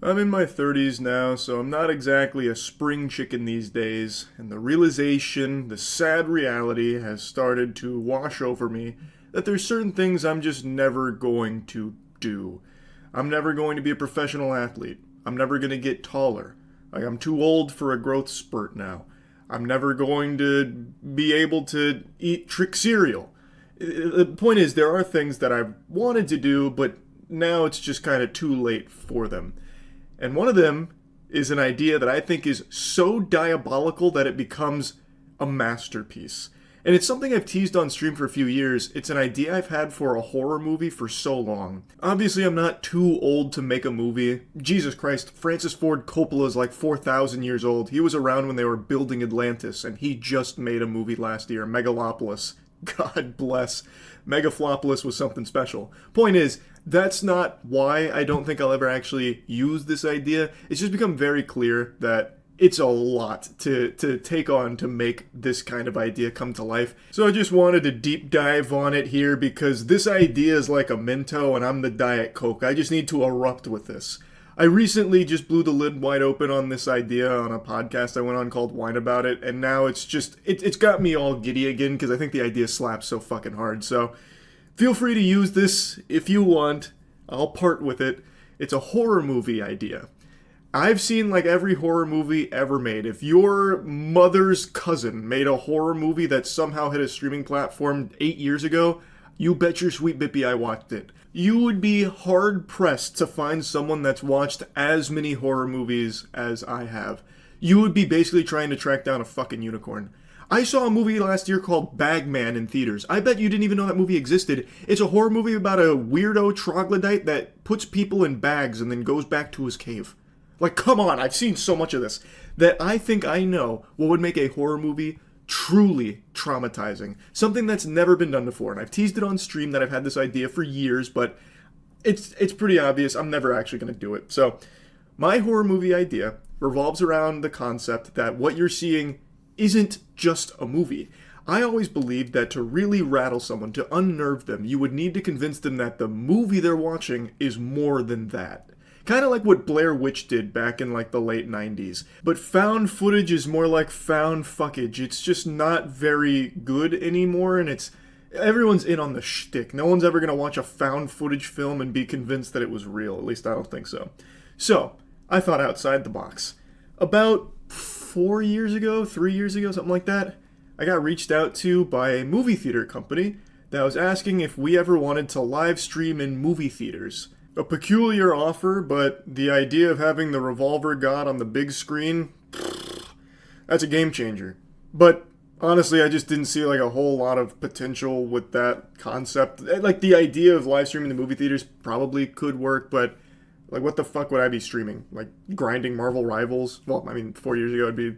I'm in my 30s now, so I'm not exactly a spring chicken these days, and the realization, the sad reality, has started to wash over me that there's certain things I'm just never going to do. I'm never going to be a professional athlete. I'm never going to get taller. Like, I'm too old for a growth spurt now. I'm never going to be able to eat trick cereal. The point is, there are things that I've wanted to do, but now it's just kind of too late for them. And one of them is an idea that I think is so diabolical that it becomes a masterpiece. And it's something I've teased on stream for a few years. It's an idea I've had for a horror movie for so long. Obviously, I'm not too old to make a movie. Jesus Christ, Francis Ford Coppola is like 4,000 years old. He was around when they were building Atlantis, and he just made a movie last year, Megalopolis. God bless. Megaflopolis was something special. Point is, that's not why I don't think I'll ever actually use this idea. It's just become very clear that it's a lot to take on to make this kind of idea come to life. So I just wanted to deep dive on it here because this idea is like a Minto and I'm the Diet Coke. I just need to erupt with this. I recently just blew the lid wide open on this idea on a podcast I went on called Wine About It, and now it's just, it's got me all giddy again because I think the idea slaps so fucking hard. So feel free to use this if you want. I'll part with it. It's a horror movie idea. I've seen like every horror movie ever made. If your mother's cousin made a horror movie that somehow hit a streaming platform 8 years ago, you bet your sweet bippy I watched it. You would be hard-pressed to find someone that's watched as many horror movies as I have. You would be basically trying to track down a fucking unicorn. I saw a movie last year called Bagman in theaters. I bet you didn't even know that movie existed. It's a horror movie about a weirdo troglodyte that puts people in bags and then goes back to his cave. Like, come on, I've seen so much of this that I think I know what would make a horror movie truly traumatizing. Something that's never been done before. And I've teased it on stream that I've had this idea for years, but it's pretty obvious I'm never actually going to do it. So my horror movie idea revolves around the concept that what you're seeing isn't just a movie. I always believed that to really rattle someone, to unnerve them, you would need to convince them that the movie they're watching is more than that. Kind of like what Blair Witch did back in like the late 90s. But found footage is more like found fuckage. It's just not very good anymore, and everyone's in on the shtick. No one's ever going to watch a found footage film and be convinced that it was real. At least I don't think so. So, I thought outside the box. About 3 years ago, something like that, I got reached out to by a movie theater company that was asking if we ever wanted to live stream in movie theaters. A peculiar offer, but the idea of having the Revolver God on the big screen, that's a game changer. But honestly, I just didn't see like a whole lot of potential with that concept. Like the idea of live streaming the movie theaters probably could work, but like what the fuck would I be streaming? Like grinding Marvel Rivals? Well, I mean, 4 years ago it'd be,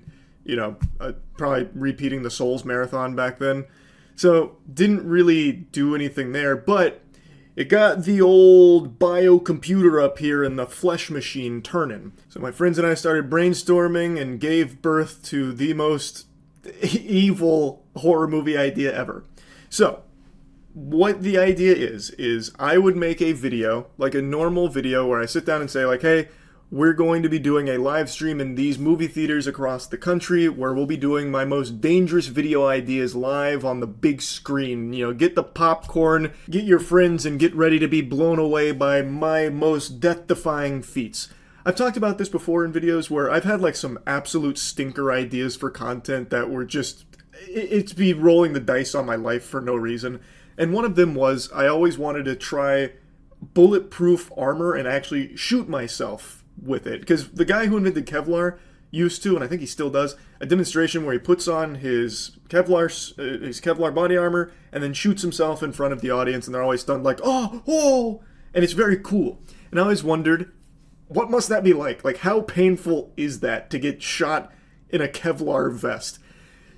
probably repeating the Souls marathon back then. So didn't really do anything there, but it got the old biocomputer up here and the flesh machine turning. So my friends and I started brainstorming and gave birth to the most evil horror movie idea ever. So, what the idea is I would make a video, like a normal video where I sit down and say like, hey, we're going to be doing a live stream in these movie theaters across the country where we'll be doing my most dangerous video ideas live on the big screen. Get the popcorn, get your friends, and get ready to be blown away by my most death-defying feats. I've talked about this before in videos where I've had like some absolute stinker ideas for content that were just, it's be rolling the dice on my life for no reason. And one of them was I always wanted to try bulletproof armor and actually shoot myself with it, because the guy who invented Kevlar used to, and I think he still does, a demonstration where he puts on his Kevlar body armor and then shoots himself in front of the audience, and they're always stunned like, oh, and it's very cool. And I always wondered, what must that be like? Like, how painful is that to get shot in a Kevlar vest?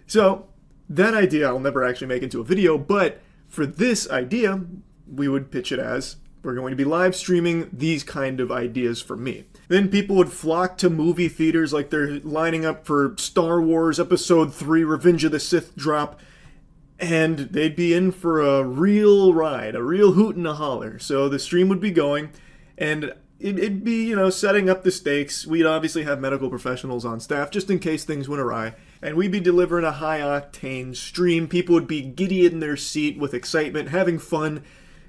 So that idea I'll never actually make into a video, but for this idea, we would pitch it as, we're going to be live streaming these kind of ideas from me. Then people would flock to movie theaters like they're lining up for Star Wars Episode 3 Revenge of the Sith drop, and they'd be in for a real ride, a real hoot and a holler. So the stream would be going, and it'd be, you know, setting up the stakes. We'd obviously have medical professionals on staff just in case things went awry. And we'd be delivering a high-octane stream. People would be giddy in their seat with excitement, having fun.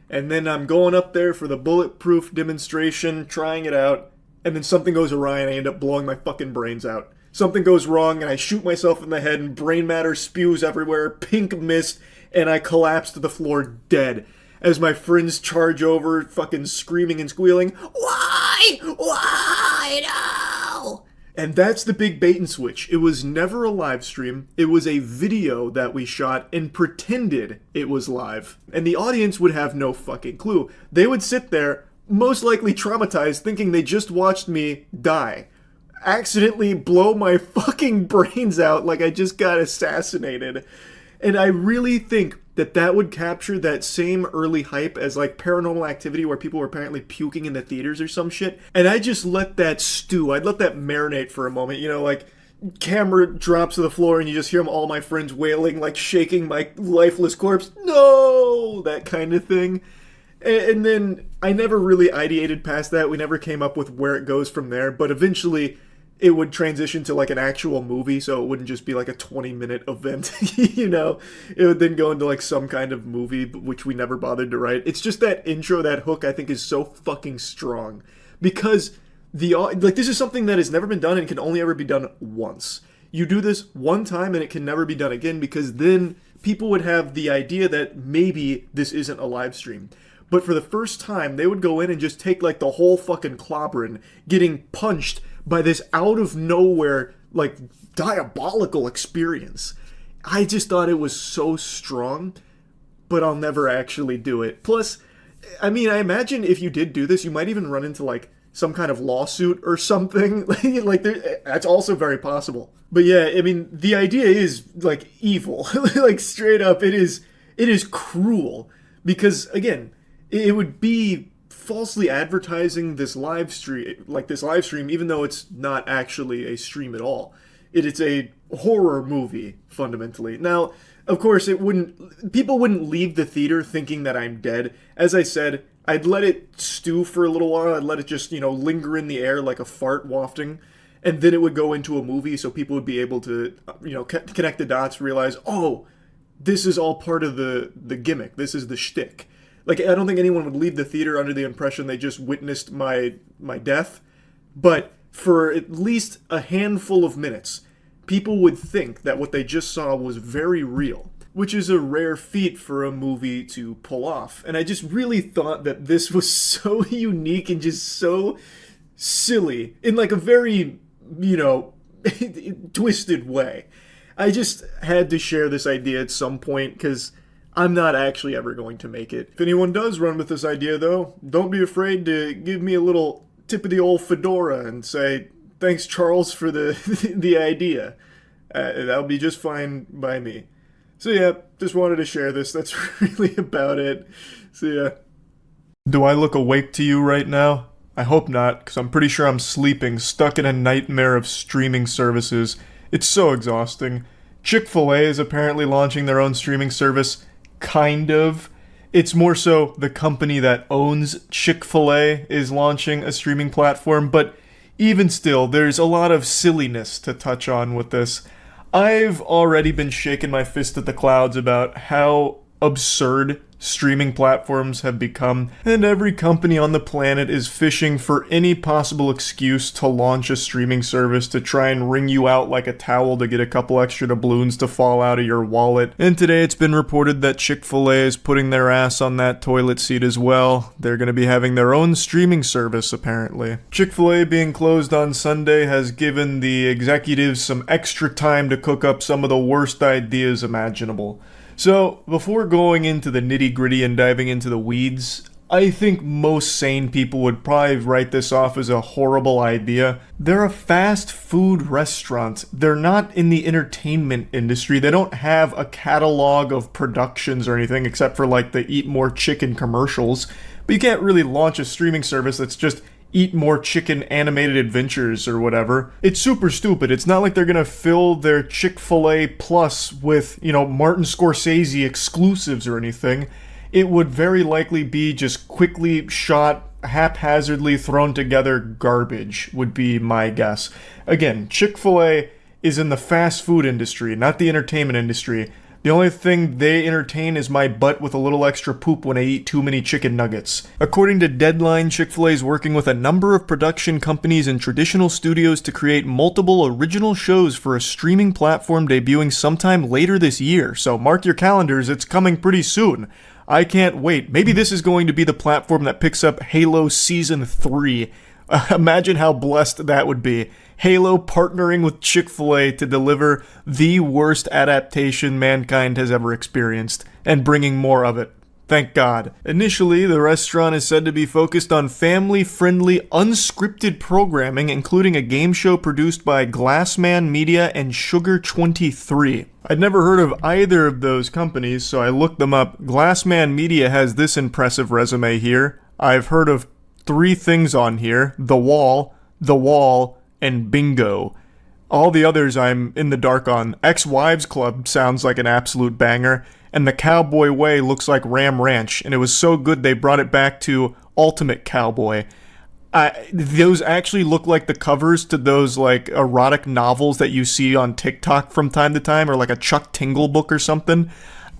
And then I'm going up there for the bulletproof demonstration, trying it out. And then something goes awry and I end up blowing my fucking brains out. Something goes wrong and I shoot myself in the head and brain matter spews everywhere, pink mist, and I collapse to the floor dead. As my friends charge over, fucking screaming and squealing, "Why? Why? No!" And that's the big bait and switch. It was never a live stream. It was a video that we shot and pretended it was live. And the audience would have no fucking clue. They would sit there, most likely traumatized, thinking they just watched me die. Accidentally blow my fucking brains out like I just got assassinated. And I really think that would capture that same early hype as like Paranormal Activity, where people were apparently puking in the theaters or some shit. And I just let that stew. I'd let that marinate for a moment. You know, like camera drops to the floor and you just hear all my friends wailing, like shaking my lifeless corpse. No! That kind of thing. And then I never really ideated past that. We never came up with where it goes from there. But eventually it would transition to like an actual movie, so it wouldn't just be like a 20-minute event, you know? It would then go into like some kind of movie, which we never bothered to write. It's just that intro, that hook, I think is so fucking strong. Because this is something that has never been done and can only ever be done once. You do this one time and it can never be done again, because then people would have the idea that maybe this isn't a live stream. But for the first time, they would go in and just take like the whole fucking clobberin, getting punched by this out of nowhere, like, diabolical experience. I just thought it was so strong, but I'll never actually do it. Plus, I mean, I imagine if you did do this, you might even run into, like, some kind of lawsuit or something. Like, that's also very possible. But yeah, I mean, the idea is, like, evil. Like, straight up, it is cruel. Because, again, it would be falsely advertising this live stream, even though it's not actually a stream at all. It's a horror movie, fundamentally. Now, of course, people wouldn't leave the theater thinking that I'm dead. As I said, I'd let it stew for a little while. I'd let it just, linger in the air like a fart wafting. And then it would go into a movie, so people would be able to, connect the dots, realize, oh, this is all part of the gimmick. This is the shtick. Like, I don't think anyone would leave the theater under the impression they just witnessed my death. But for at least a handful of minutes, people would think that what they just saw was very real, which is a rare feat for a movie to pull off. And I just really thought that this was so unique and just so silly in like a very, twisted way. I just had to share this idea at some point because I'm not actually ever going to make it. If anyone does run with this idea, though, don't be afraid to give me a little tip of the old fedora and say, thanks, Charles, for the idea. That'll be just fine by me. So yeah, just wanted to share this. That's really about it. So yeah. Do I look awake to you right now? I hope not, because I'm pretty sure I'm sleeping, stuck in a nightmare of streaming services. It's so exhausting. Chick-fil-A is apparently launching their own streaming service. Kind of. It's more so the company that owns Chick-fil-A is launching a streaming platform, but even still, there's a lot of silliness to touch on with this. I've already been shaking my fist at the clouds about how absurd streaming platforms have become, and every company on the planet is fishing for any possible excuse to launch a streaming service to try and wring you out like a towel to get a couple extra doubloons to fall out of your wallet. And today it's been reported that Chick-fil-A is putting their ass on that toilet seat as well. They're going to be having their own streaming service, apparently. Chick-fil-A being closed on Sunday has given the executives some extra time to cook up some of the worst ideas imaginable. So, before going into the nitty-gritty and diving into the weeds, I think most sane people would probably write this off as a horrible idea. They're a fast food restaurant. They're not in the entertainment industry. They don't have a catalog of productions or anything except for like the Eat More Chicken commercials. But you can't really launch a streaming service that's just Eat More Chicken animated adventures or whatever. It's super stupid. It's not like they're gonna fill their Chick-fil-A Plus with, Martin Scorsese exclusives or anything. It would very likely be just quickly shot haphazardly thrown together garbage would be my guess. Again, Chick-fil-A is in the fast food industry, not the entertainment industry. The only thing they entertain is my butt with a little extra poop when I eat too many chicken nuggets. According to Deadline, Chick-fil-A is working with a number of production companies and traditional studios to create multiple original shows for a streaming platform debuting sometime later this year. So mark your calendars, it's coming pretty soon. I can't wait. Maybe this is going to be the platform that picks up Halo Season 3. Imagine how blessed that would be. Halo partnering with Chick-fil-A to deliver the worst adaptation mankind has ever experienced, and bringing more of it. Thank God. Initially, the restaurant is said to be focused on family-friendly, unscripted programming, including a game show produced by Glassman Media and Sugar 23. I'd never heard of either of those companies, so I looked them up. Glassman Media has this impressive resume here. I've heard of 3 things on here: The Wall, and Bingo. All the others I'm in the dark on. Ex-Wives Club sounds like an absolute banger, and The Cowboy Way looks like Ram Ranch, and it was so good they brought it back to Ultimate Cowboy. Those actually look like the covers to those like erotic novels that you see on TikTok from time to time, or like a Chuck Tingle book or something.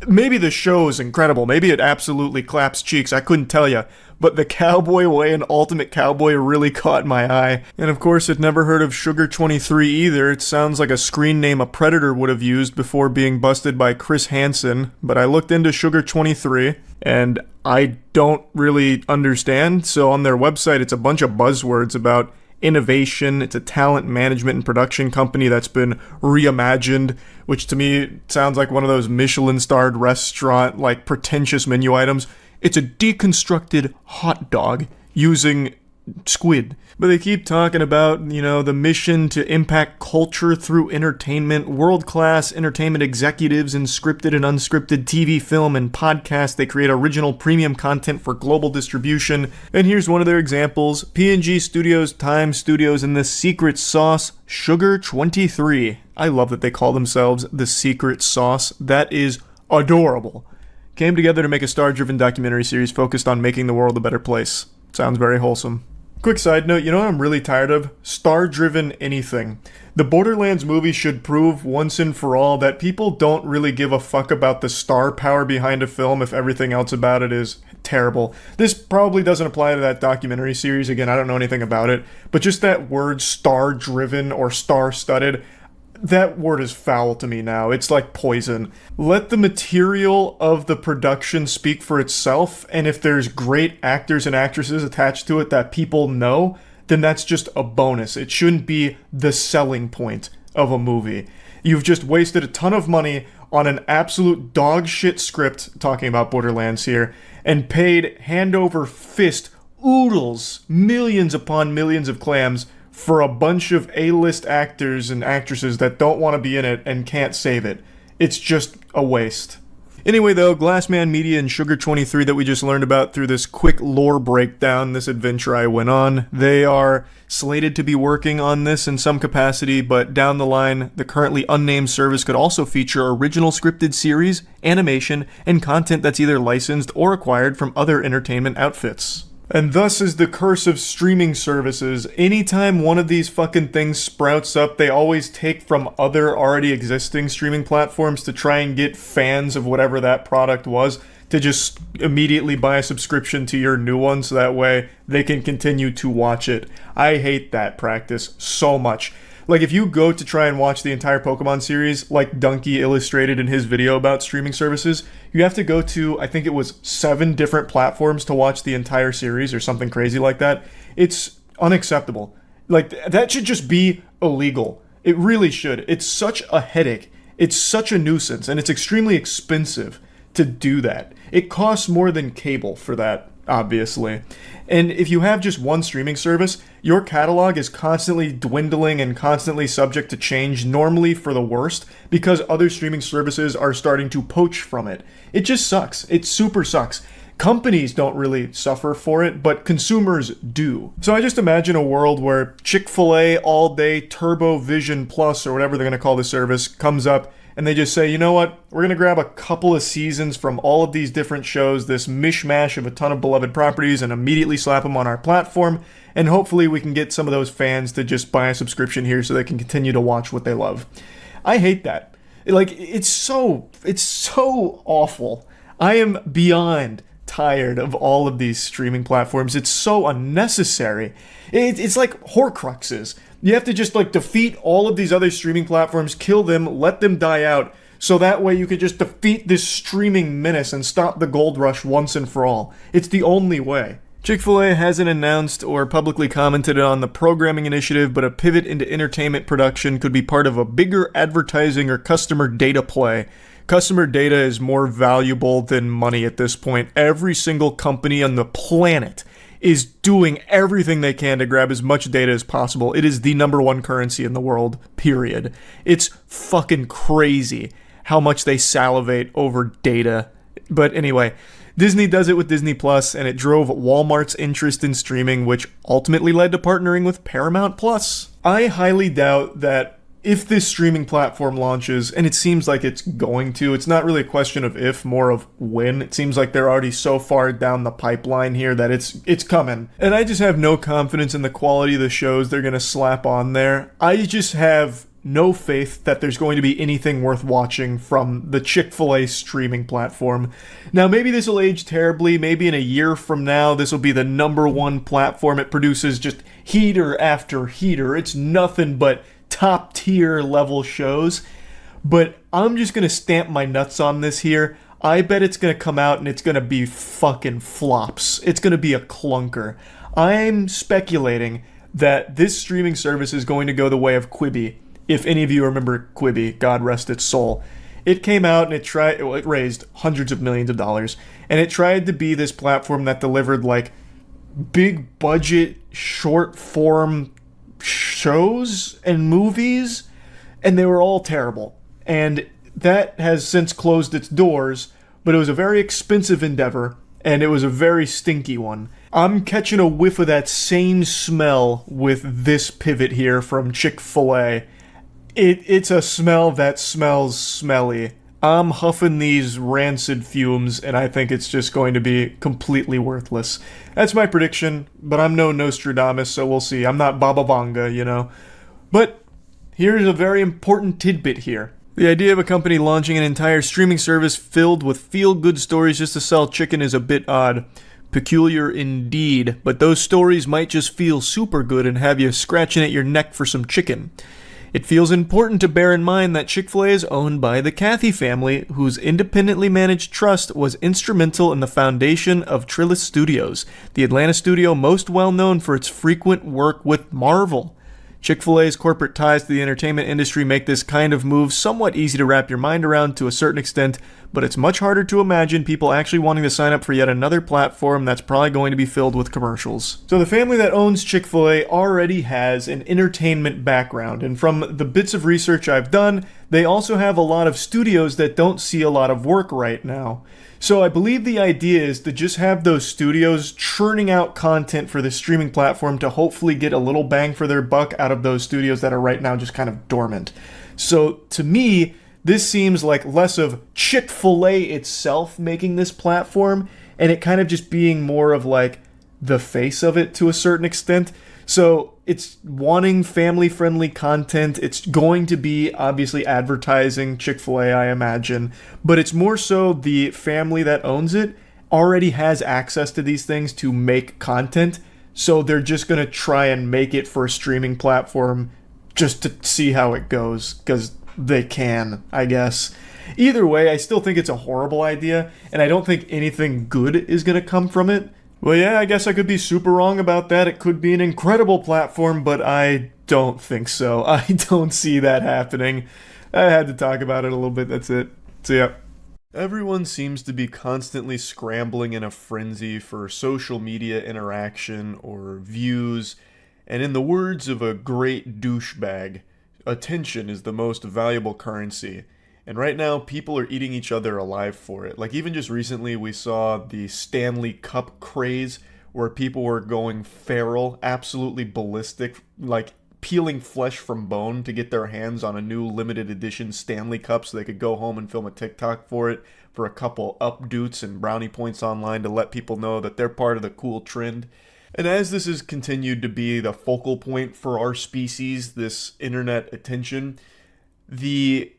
Maybe the show is incredible. Maybe it absolutely claps cheeks. I couldn't tell you. But The Cowboy Way and Ultimate Cowboy really caught my eye. And of course, I'd never heard of Sugar 23 either. It sounds like a screen name a Predator would have used before being busted by Chris Hansen. But I looked into Sugar 23, and I don't really understand. So on their website, it's a bunch of buzzwords about innovation. It's a talent management and production company that's been reimagined, which to me sounds like one of those Michelin-starred restaurant, like, pretentious menu items. It's a deconstructed hot dog using squid. But they keep talking about, the mission to impact culture through entertainment, world-class entertainment executives in scripted and unscripted TV, film, and podcast. They create original premium content for global distribution. And here's one of their examples: P&G Studios, Time Studios, and The Secret Sauce, Sugar 23. I love that they call themselves The Secret Sauce. That is adorable. Came together to make a star-driven documentary series focused on making the world a better place. Sounds very wholesome. Quick side note, you know what I'm really tired of? Star-driven anything. The Borderlands movie should prove once and for all that people don't really give a fuck about the star power behind a film if everything else about it is terrible. This probably doesn't apply to that documentary series. Again, I don't know anything about it. But just that word star-driven or star-studded, that word is foul to me now. It's like poison. Let the material of the production speak for itself, and if there's great actors and actresses attached to it that people know, then that's just a bonus. It shouldn't be the selling point of a movie. You've just wasted a ton of money on an absolute dog shit script, talking about Borderlands here, and paid hand over fist oodles, millions upon millions of clams for a bunch of A-list actors and actresses that don't want to be in it and can't save it. It's just a waste. Anyway though, Glassman Media and Sugar 23 that we just learned about through this quick lore breakdown, this adventure I went on, they are slated to be working on this in some capacity, but down the line, the currently unnamed service could also feature original scripted series, animation, and content that's either licensed or acquired from other entertainment outfits. And thus is the curse of streaming services. Anytime one of these fucking things sprouts up, they always take from other already existing streaming platforms to try and get fans of whatever that product was to just immediately buy a subscription to your new one so that way they can continue to watch it. I hate that practice so much. Like, if you go to try and watch the entire Pokemon series, like Donkey illustrated in his video about streaming services, you have to go to, I think it was 7 different platforms to watch the entire series or something crazy like that. It's unacceptable. Like, that should just be illegal. It really should. It's such a headache. It's such a nuisance, and it's extremely expensive to do that. It costs more than cable for that, obviously. And if you have just one streaming service, your catalog is constantly dwindling and constantly subject to change, normally for the worst, because other streaming services are starting to poach from it. It just sucks. It super sucks. Companies don't really suffer for it, but consumers do. So I just imagine a world where Chick-fil-A All Day Turbo Vision Plus, or whatever they're going to call the service, comes up and they just say, you know what, we're going to grab a couple of seasons from all of these different shows, this mishmash of a ton of beloved properties, and immediately slap them on our platform, and hopefully we can get some of those fans to just buy a subscription here so they can continue to watch what they love. I hate that. Like, it's so awful. I am beyond tired of all of these streaming platforms. It's so unnecessary. It's like Horcruxes. You have to just like defeat all of these other streaming platforms, kill them, let them die out, so that way you could just defeat this streaming menace and stop the gold rush once and for all. It's the only way. Chick-fil-A hasn't announced or publicly commented on the programming initiative, but a pivot into entertainment production could be part of a bigger advertising or customer data play. Customer data is more valuable than money at this point. Every single company on the planet is doing everything they can to grab as much data as possible. It is the number one currency in the world, period. It's fucking crazy how much they salivate over data. But anyway, Disney does it with Disney Plus, and it drove Walmart's interest in streaming, which ultimately led to partnering with Paramount Plus. I highly doubt that if this streaming platform launches, and it seems like it's going to, it's not really a question of if, more of when. It seems like they're already so far down the pipeline here that it's coming. And I just have no confidence in the quality of the shows they're going to slap on there. I just have no faith that there's going to be anything worth watching from the Chick-fil-A streaming platform. Now, maybe this will age terribly. Maybe in a year from now, this will be the number one platform. It produces just heater after heater. It's nothing but top tier level shows. But I'm just going to stamp my nuts on this here. I bet it's going to come out and it's going to be fucking flops. It's going to be a clunker. I'm speculating that this streaming service is going to go the way of Quibi. If any of you remember Quibi, God rest its soul. It came out and it raised hundreds of millions of dollars, and it tried to be this platform that delivered like big budget short form shows and movies, and they were all terrible. And that has since closed its doors, but it was a very expensive endeavor, and it was a very stinky one. I'm catching a whiff of that same smell with this pivot here from Chick-fil-A. It's a smell that smells smelly. I'm huffing these rancid fumes, and I think it's just going to be completely worthless. That's my prediction, but I'm no Nostradamus, so we'll see. I'm not Baba Vanga, you know. But here's a very important tidbit here. The idea of a company launching an entire streaming service filled with feel-good stories just to sell chicken is a bit odd. Peculiar indeed, but those stories might just feel super good and have you scratching at your neck for some chicken. It feels important to bear in mind that Chick-fil-A is owned by the Cathy family, whose independently managed trust was instrumental in the foundation of Trillis Studios, the Atlanta studio most well known for its frequent work with Marvel. Chick-fil-A's corporate ties to the entertainment industry make this kind of move somewhat easy to wrap your mind around to a certain extent, but it's much harder to imagine people actually wanting to sign up for yet another platform that's probably going to be filled with commercials. So the family that owns Chick-fil-A already has an entertainment background, and from the bits of research I've done, they also have a lot of studios that don't see a lot of work right now. So I believe the idea is to just have those studios churning out content for the streaming platform to hopefully get a little bang for their buck out of those studios that are right now just kind of dormant. So to me, this seems like less of Chick-fil-A itself making this platform, and it kind of just being more of like the face of it to a certain extent. So it's wanting family-friendly content. It's going to be obviously advertising Chick-fil-A, I imagine, but it's more so the family that owns it already has access to these things to make content, so they're just going to try and make it for a streaming platform just to see how it goes, because they can, I guess. Either way, I still think it's a horrible idea, and I don't think anything good is going to come from it. Well, yeah, I guess I could be super wrong about that. It could be an incredible platform, but I don't think so. I don't see that happening. I had to talk about it a little bit, that's it. So yeah. Everyone seems to be constantly scrambling in a frenzy for social media interaction or views, and in the words of a great douchebag, attention is the most valuable currency. And right now, people are eating each other alive for it. Like, even just recently, we saw the Stanley Cup craze, where people were going feral, absolutely ballistic, like, peeling flesh from bone to get their hands on a new limited edition Stanley Cup so they could go home and film a TikTok for it, for a couple updoots and brownie points online to let people know that they're part of the cool trend. And as this has continued to be the focal point for our species, this internet attention, the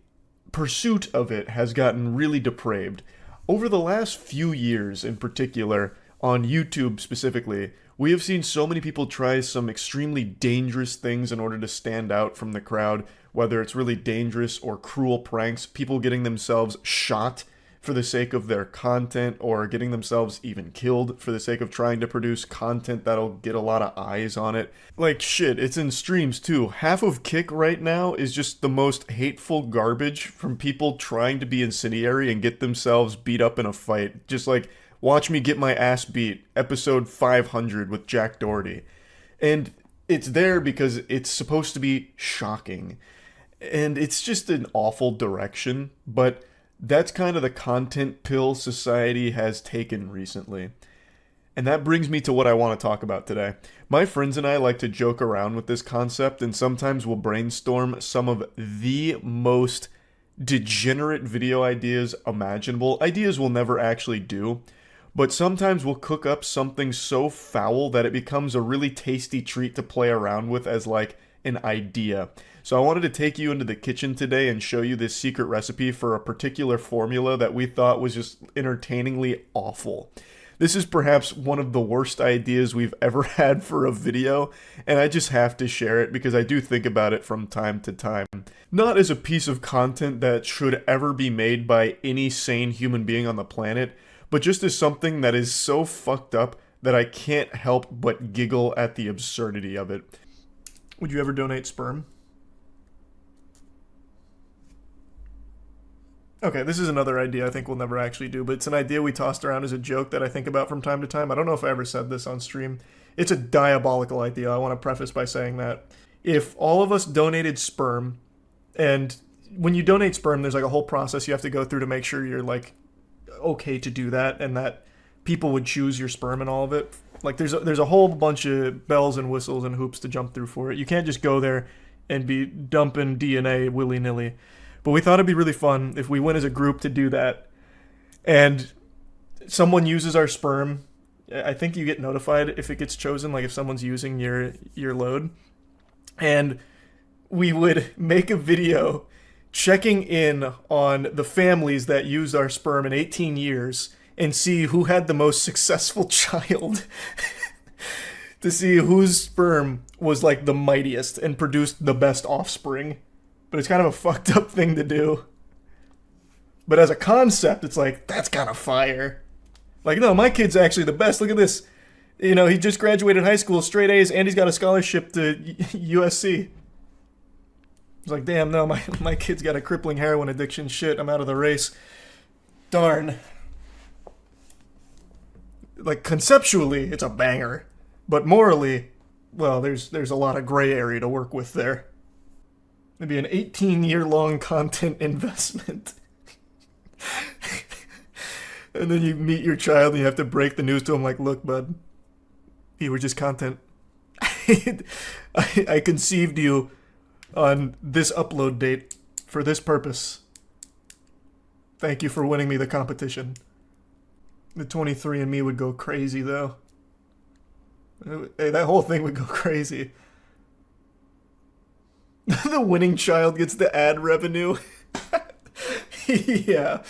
pursuit of it has gotten really depraved. Over the last few years in particular, on YouTube specifically, we have seen so many people try some extremely dangerous things in order to stand out from the crowd, whether it's really dangerous or cruel pranks, people getting themselves shot for the sake of their content, or getting themselves even killed for the sake of trying to produce content that'll get a lot of eyes on it. Like shit, it's in streams too. Half of Kick right now is just the most hateful garbage from people trying to be incendiary and get themselves beat up in a fight. Just like, watch me get my ass beat, episode 500 with Jack Doherty. And it's there because it's supposed to be shocking. And it's just an awful direction, but that's kind of the content pill society has taken recently. And that brings me to what I want to talk about today. My friends and I like to joke around with this concept, and sometimes we'll brainstorm some of the most degenerate video ideas imaginable. Ideas we'll never actually do. But sometimes we'll cook up something so foul that it becomes a really tasty treat to play around with as like an idea. So I wanted to take you into the kitchen today and show you this secret recipe for a particular formula that we thought was just entertainingly awful. This is perhaps one of the worst ideas we've ever had for a video, and I just have to share it because I do think about it from time to time. Not as a piece of content that should ever be made by any sane human being on the planet, but just as something that is so fucked up that I can't help but giggle at the absurdity of it. Would you ever donate sperm? Okay, this is another idea I think we'll never actually do, but it's an idea we tossed around as a joke that I think about from time to time. I don't know if I ever said this on stream. It's a diabolical idea. I want to preface by saying that. If all of us donated sperm, and when you donate sperm, there's like a whole process you have to go through to make sure you're like okay to do that, and that people would choose your sperm and all of it. Like there's a whole bunch of bells and whistles and hoops to jump through for it. You can't just go there and be dumping DNA willy-nilly. But we thought it'd be really fun if we went as a group to do that, and someone uses our sperm. I think you get notified if it gets chosen, like if someone's using your load. And we would make a video checking in on the families that used our sperm in 18 years and see who had the most successful child. To see whose sperm was like the mightiest and produced the best offspring. But it's kind of a fucked up thing to do. But as a concept, it's like, that's kind of fire. Like, no, my kid's actually the best. Look at this. You know, he just graduated high school, straight A's, and he's got a scholarship to USC. It's like, damn, no, my kid's got a crippling heroin addiction. Shit, I'm out of the race. Darn. Like, conceptually, it's a banger. But morally, well, there's a lot of gray area to work with there. It'd be an 18-year-long content investment. And then you meet your child and you have to break the news to him like, look, bud, you were just content. I conceived you on this upload date for this purpose. Thank you for winning me the competition. The 23andMe would go crazy, though. Hey, that whole thing would go crazy. The winning child gets the ad revenue. Yeah.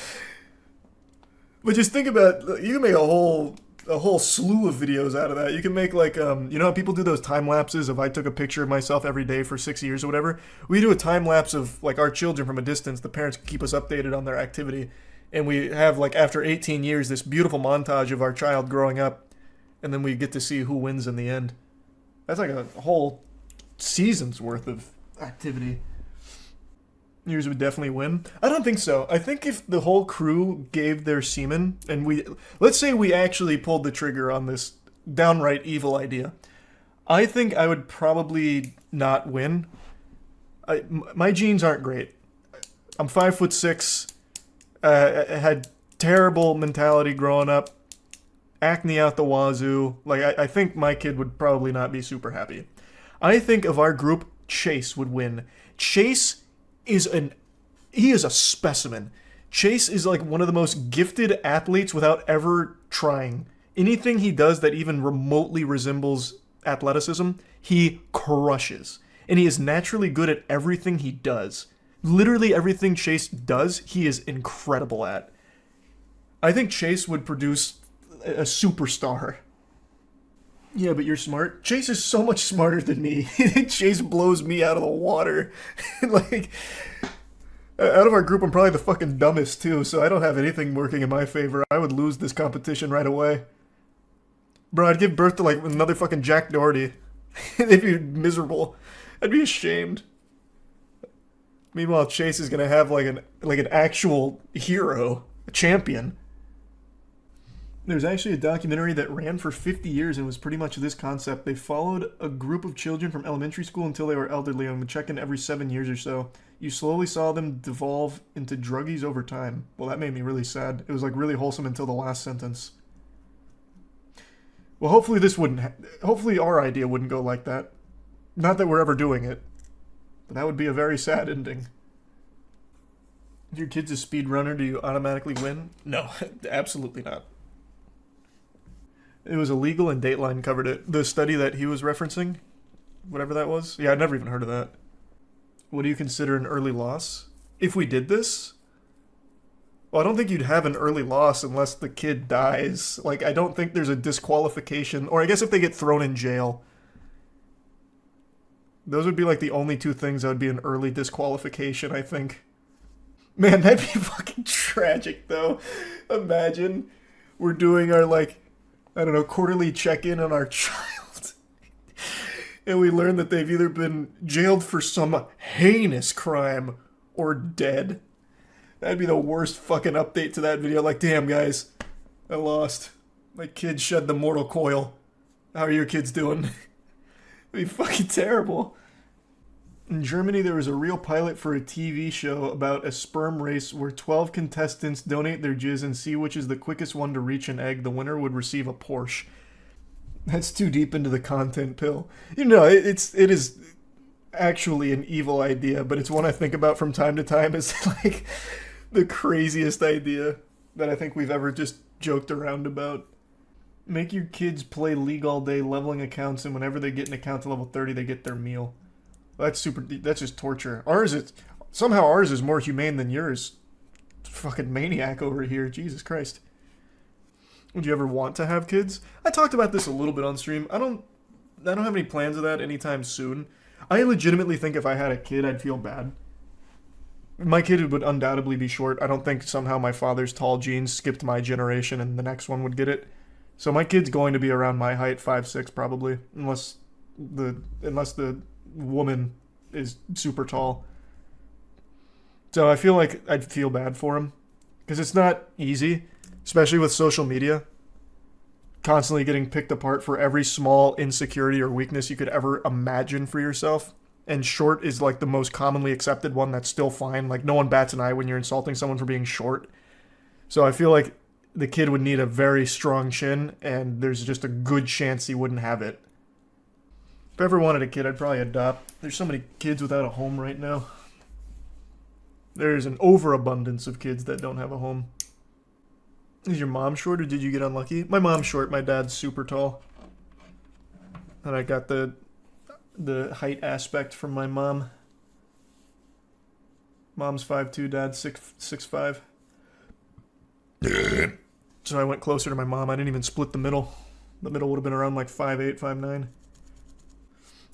But just think about, you can make a whole slew of videos out of that. You can make like, you know how people do those time lapses of I took a picture of myself every day for 6 years or whatever? We do a time lapse of like our children from a distance. The parents can keep us updated on their activity. And we have like after 18 years, this beautiful montage of our child growing up. And then we get to see who wins in the end. That's like a whole season's worth of activity. Yours would definitely win. I don't think so. I think if the whole crew gave their semen and let's say we actually pulled the trigger on this downright evil idea, I think I would probably not win. My genes aren't great. I'm 5'6". I had terrible mentality growing up. Acne out the wazoo. Like I think my kid would probably not be super happy. I think of our group Chase would win. Chase is he is a specimen. Chase is like one of the most gifted athletes without ever trying. Anything he does that even remotely resembles athleticism, he crushes. And he is naturally good at everything he does. Literally everything Chase does, he is incredible at. I think Chase would produce a superstar. Yeah, but you're smart. Chase is so much smarter than me. Chase blows me out of the water. Like, out of our group, I'm probably the fucking dumbest too, so I don't have anything working in my favor. I would lose this competition right away. Bro, I'd give birth to like another fucking Jack Doherty. They'd be miserable. I'd be ashamed. Meanwhile, Chase is gonna have like an actual hero, a champion. There's actually a documentary that ran for 50 years and was pretty much this concept. They followed a group of children from elementary school until they were elderly and would check in every 7 years or so. You slowly saw them devolve into druggies over time. Well, that made me really sad. It was like really wholesome until the last sentence. Well, hopefully hopefully our idea wouldn't go like that. Not that we're ever doing it. But that would be a very sad ending. If your kid's a speedrunner, do you automatically win? No, absolutely not. It was illegal and Dateline covered it. The study that he was referencing, whatever that was. Yeah, I'd never even heard of that. What do you consider an early loss? If we did this? Well, I don't think you'd have an early loss unless the kid dies. Like, I don't think there's a disqualification. Or I guess if they get thrown in jail. Those would be like the only two things that would be an early disqualification, I think. Man, that'd be fucking tragic, though. Imagine we're doing our, like, I don't know, quarterly check-in on our child. And we learn that they've either been jailed for some heinous crime or dead. That'd be the worst fucking update to that video. Like, damn, guys, I lost. My kid shed the mortal coil. How are your kids doing? It'd be fucking terrible. In Germany, there was a real pilot for a TV show about a sperm race where 12 contestants donate their jizz and see which is the quickest one to reach an egg. The winner would receive a Porsche. That's too deep into the content pill. You know, it is actually an evil idea, but it's one I think about from time to time. It's like the craziest idea that I think we've ever just joked around about. Make your kids play League all day, leveling accounts, and whenever they get an account to level 30, they get their meal. That's just torture. Somehow ours is more humane than yours. Fucking maniac over here, Jesus Christ. Would you ever want to have kids? I talked about this a little bit on stream. I don't have any plans of that anytime soon. I legitimately think if I had a kid, I'd feel bad. My kid would undoubtedly be short. I don't think somehow my father's tall genes skipped my generation and the next one would get it. So my kid's going to be around my height, 5'6", probably, unless the woman is super tall. So I feel like I'd feel bad for him, because it's not easy, especially with social media. Constantly getting picked apart for every small insecurity or weakness you could ever imagine for yourself. And short is like the most commonly accepted one that's still fine. Like, no one bats an eye when you're insulting someone for being short. So I feel like the kid would need a very strong chin, and there's just a good chance he wouldn't have it. If I ever wanted a kid, I'd probably adopt. There's so many kids without a home right now. There's an overabundance of kids that don't have a home. Is your mom short, or did you get unlucky? My mom's short, my dad's super tall. And I got the height aspect from my mom. Mom's 5'2", dad's 6'5". So I went closer to my mom. I didn't even split the middle. The middle would have been around like 5'8", 5'9".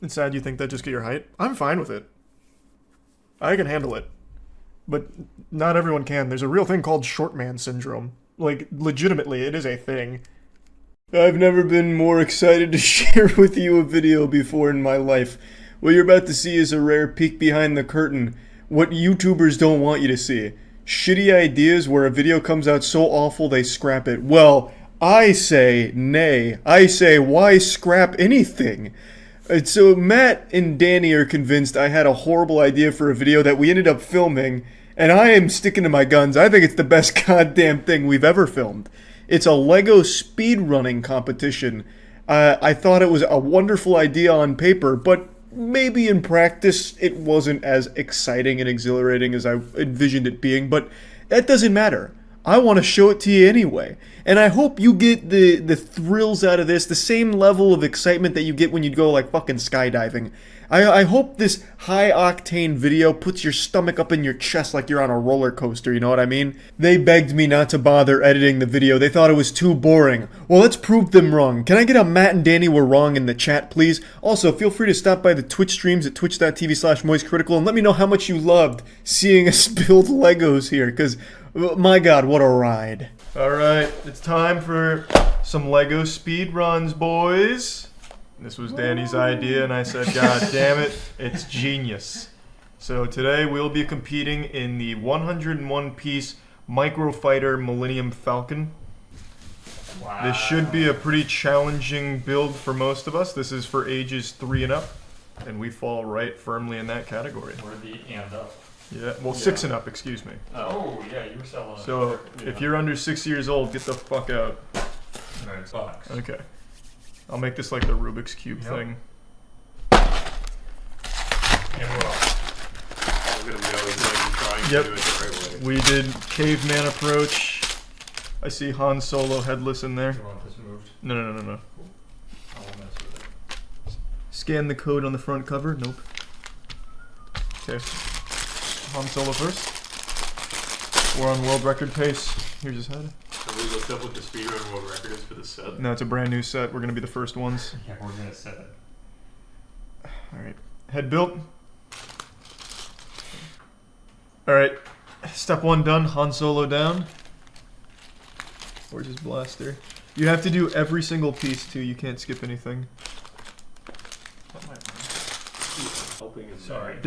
It's sad you think that just get your height. I'm fine with it. I can handle it. But not everyone can. There's a real thing called short man syndrome. Like, legitimately, it is a thing. I've never been more excited to share with you a video before in my life. What you're about to see is a rare peek behind the curtain. What YouTubers don't want you to see. Shitty ideas where a video comes out so awful they scrap it. Well, I say nay. I say, why scrap anything? So Matt and Danny are convinced I had a horrible idea for a video that we ended up filming, and I am sticking to my guns. I think it's the best goddamn thing we've ever filmed. It's a Lego speedrunning competition. I thought it was a wonderful idea on paper, but maybe in practice it wasn't as exciting and exhilarating as I envisioned it being, but that doesn't matter. I want to show it to you anyway. And I hope you get the thrills out of this, the same level of excitement that you get when you go like fucking skydiving. I hope this high-octane video puts your stomach up in your chest like you're on a roller coaster, you know what I mean? They begged me not to bother editing the video. They thought it was too boring. Well, let's prove them wrong. Can I get a Matt and Danny were wrong in the chat, please? Also, feel free to stop by the Twitch streams at twitch.tv/moistcritical and let me know how much you loved seeing us build Legos here, because, my god, what a ride. Alright, it's time for some Lego speed runs, boys. This was Danny's idea, and I said, God damn it, it's genius. So today we'll be competing in the 101-piece Microfighter Millennium Falcon. Wow. This should be a pretty challenging build for most of us. This is for ages 3 and up, and we fall right firmly in that category. We're the and up. Yeah, well, 6 and up, excuse me. Oh, yeah, you were selling it. So, if you're under 6 years old, get the fuck out. Nice box. Okay. I'll make this like the Rubik's Cube thing. And we're off. I'm gonna know it's like trying to do it the right way. We did caveman approach. I see Han Solo headless in there. Do you want this moved? No. I'll mess with it. Scan the code on the front cover. Nope. Okay. Han Solo first. We're on world record pace. Here's his head. Have we looked up what the speedrun world record is for this set? No, it's a brand new set. We're gonna be the first ones. Yeah, we're gonna set it. Alright. Head built. Alright. Step 1 done. Han Solo down. Where's his blaster? You have to do every single piece too. You can't skip anything. Sorry.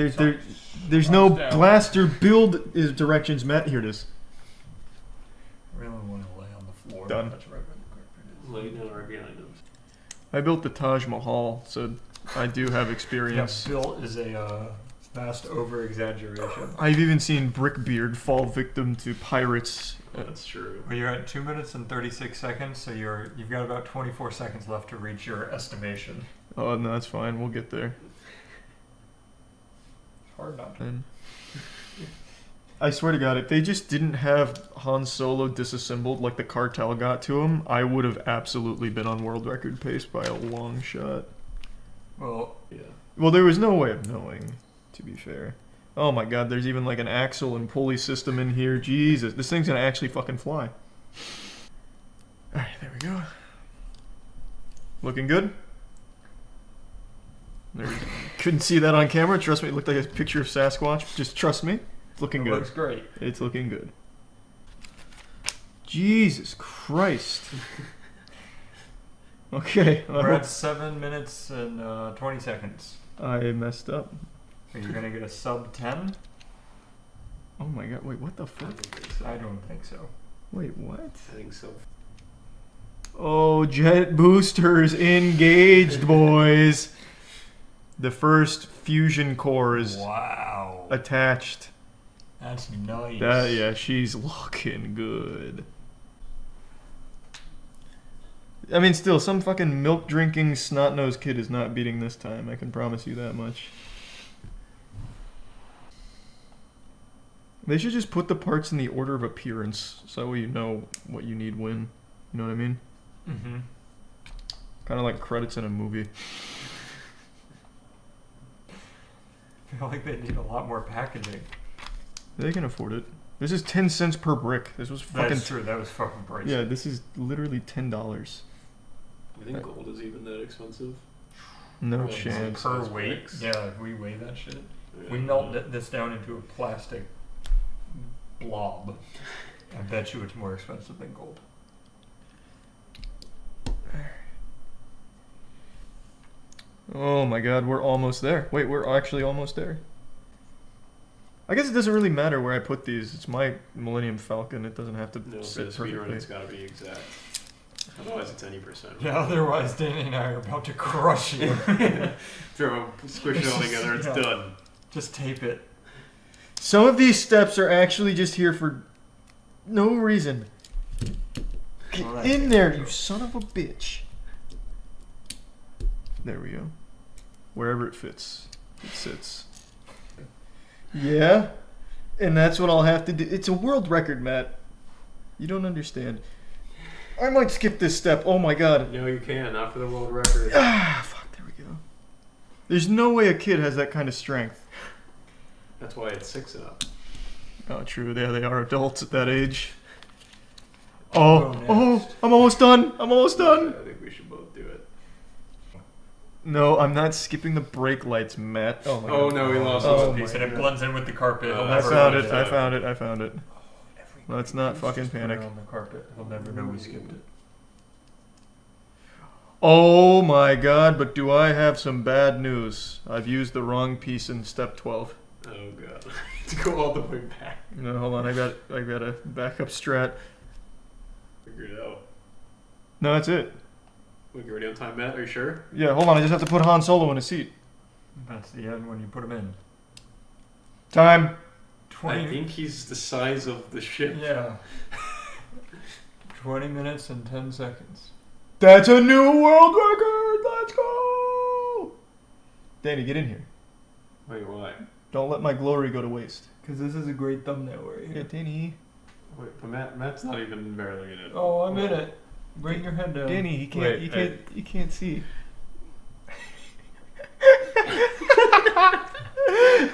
There's no blaster build is directions met. Here it is. I really want to lay on the floor. Done. That's right by the Lay down right behind him. I built the Taj Mahal, so I do have experience. Yeah, built is a vast over-exaggeration. I've even seen Brickbeard fall victim to pirates. That's true. Well, you're at 2 minutes and 36 seconds, so you've got about 24 seconds left to reach your estimation. Oh, no, that's fine. We'll get there. Hard not to. And I swear to God, if they just didn't have Han Solo disassembled like the cartel got to him, I would have absolutely been on world record pace by a long shot. Well, Yeah. Well, there was no way of knowing, to be fair. Oh my God, there's even like an axle and pulley system in here. Jesus, this thing's gonna actually fucking fly. Alright, there we go. Looking good? There we go. Couldn't see that on camera. Trust me, it looked like a picture of Sasquatch. Just trust me. It's looking it good. looks great. It's looking good. Jesus Christ. Okay. We're at 7 minutes and 20 seconds. I messed up. Are you gonna get a sub 10? Oh my God, wait, what the fuck? I don't think so. Wait, what? I think so. Oh, jet boosters engaged, boys. The first fusion core is Wow. attached. That's nice. Yeah, she's looking good. I mean, still, some fucking milk-drinking, snot-nosed kid is not beating this time. I can promise you that much. They should just put the parts in the order of appearance, so you know what you need when. You know what I mean? Mm-hmm. Kind of like credits in a movie. I feel like they need a lot more packaging. They can afford it. This is 10 cents per brick. This was fucking... That's true, that was fucking pricey. Yeah, this is literally $10. You think gold is even that expensive? No Well, chance. Per Size weight? bricks. Yeah, if we weigh that shit. Yeah. We melt this down into a plastic blob. I bet you it's more expensive than gold. Oh my God, we're almost there. Wait, we're actually almost there. I guess it doesn't really matter where I put these. It's my Millennium Falcon. It doesn't have to No, for sit the speedrun, perfectly. it's gotta be exact. Otherwise, it's any percent. Yeah, otherwise Danny and I are about to crush you. Throw, squish it all together, it's Yeah. done. Just tape it. Some of these steps are actually just here for no reason. Get Well, in there, you son of a bitch. There we go. wherever it fits. It sits. Yeah, and that's what I'll have to do. It's a world record, Matt. You don't understand. I might skip this step. Oh my god. No, you can. Not for the world record. Ah, fuck. There we go. There's no way a kid has that kind of strength. That's why it's 6 and up. Oh, true. Yeah, they are adults at that age. Oh, I'm almost done. I'm almost done. I think we should both do it. No, I'm not skipping the brake lights, Matt. Oh my Oh god. no, we lost Oh, one He piece. said it blends in with the carpet. He'll I never found notice it. I found it. I found it. Let's not fucking Just put it panic. on the carpet. He'll never know we skipped it. Oh my god, but do I have some bad news. I've used the wrong piece in step 12. Oh god. To go all the way back. No, hold on. I got a backup strat. Figure it out. No, that's it. Wait, you're already on time, Matt? Are you sure? Yeah, hold on. I just have to put Han Solo in a seat. That's the end when you put him in. Time. 20. I think he's the size of the ship. Yeah. 20 minutes and 10 seconds. That's a new world record. Let's go. Danny, get in here. Wait, why? Don't let my glory go to waste. Because this is a great thumbnail right Yeah, here. Danny. Wait, but Matt's not even barely in it. Oh, I'm in it. Bring your head down. Danny, he can't. Wait, You can't see.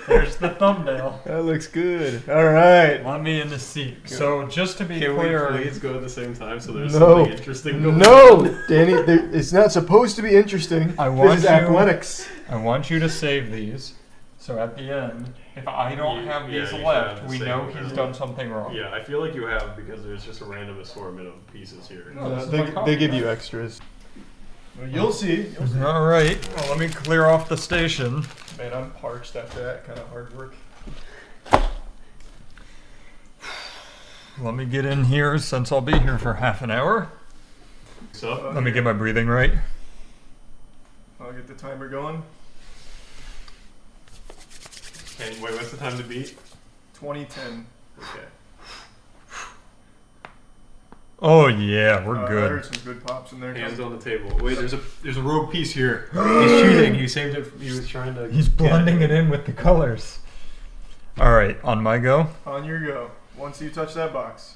There's the thumbnail. That looks good. All right. Want me in the seat. So just to be Can clear, we please go at the same time so there's No. something interesting going on? No, Danny. It's not supposed to be interesting. I want This is you- athletics. I want you to save these. So at the end, if I don't Yeah, have yeah, these you should left, have we the know same he's one. done something wrong. Yeah, I feel like you have because there's just a random assortment of pieces here. No, this is my They copy. give you extras. Well, you'll see. All right. Well, let me clear off the station. Man, I'm parched after that kind of hard work. Let me get in here since I'll be here for half an hour. So, Let me get my breathing right. I'll get the timer going. and wait, what's the time to beat? 2010. Okay. Oh yeah, we're I good. heard some good pops in there. Hands on the table. Wait, there's a rogue piece here. He's cheating. He saved it. He was trying to. He's blending it in with the colors. All right, on my go. On your go. Once you touch that box.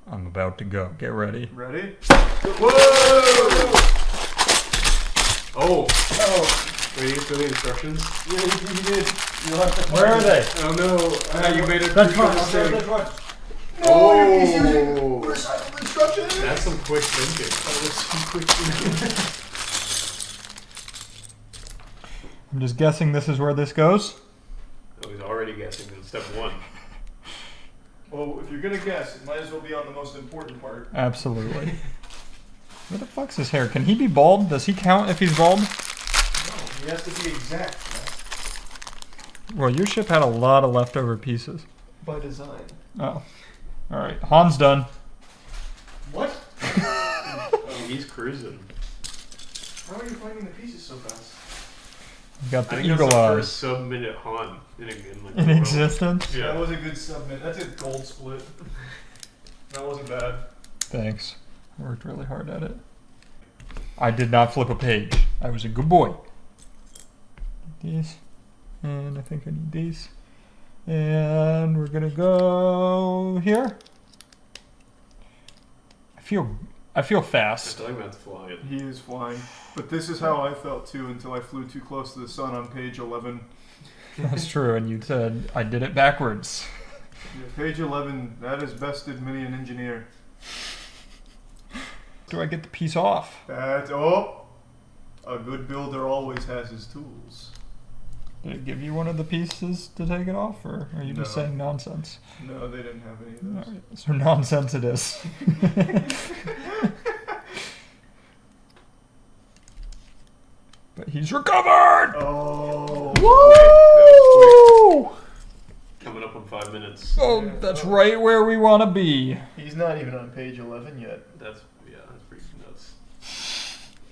I'm about to go. Get ready. Ready? Whoa! Oh. Oh. Wait, you get through the instructions? Yeah, you did. You'll have to Where are they? Oh no! You made a That's crucial fine. mistake. That's fine. No, you're using Oh. recycled instructions. That's some quick thinking. That was some quick thinking. I'm just guessing this is where this goes. Oh, he's already guessing. That's step 1. Well, if you're gonna guess, it might as well be on the most important part. Absolutely. Where the fuck's his hair? Can he be bald? Does he count if he's bald? No, he has to be exact. Well, your ship had a lot of leftover pieces. By design. Oh. All right. Han's done. What? Oh, he's cruising. How are you finding the pieces so fast? You got I the think that's eagle the eyes. first sub-minute Han in like, In the world. existence? Yeah. That was a good submit. That's a gold split. That wasn't bad. Thanks. I worked really hard at it. I did not flip a page. I was a good boy. These. And I think I need these. And we're gonna go here. I feel I fast. feel like Matt's flying. He is flying. But this is how I felt too until I flew too close to the sun on page 11. That's true, and you said I did it backwards. Yeah, page 11, that is bested many an engineer. Do I get the piece off? That's, oh! A good builder always has his tools. Did it give you one of the pieces to take it off, or are you just No. saying nonsense? No, they didn't have any of those. Alright, so nonsense it is. But he's recovered! Oh! Woo! Coming up in 5 minutes. Oh, that's right where we want to be. He's not even on page 11 yet. That's pretty nuts.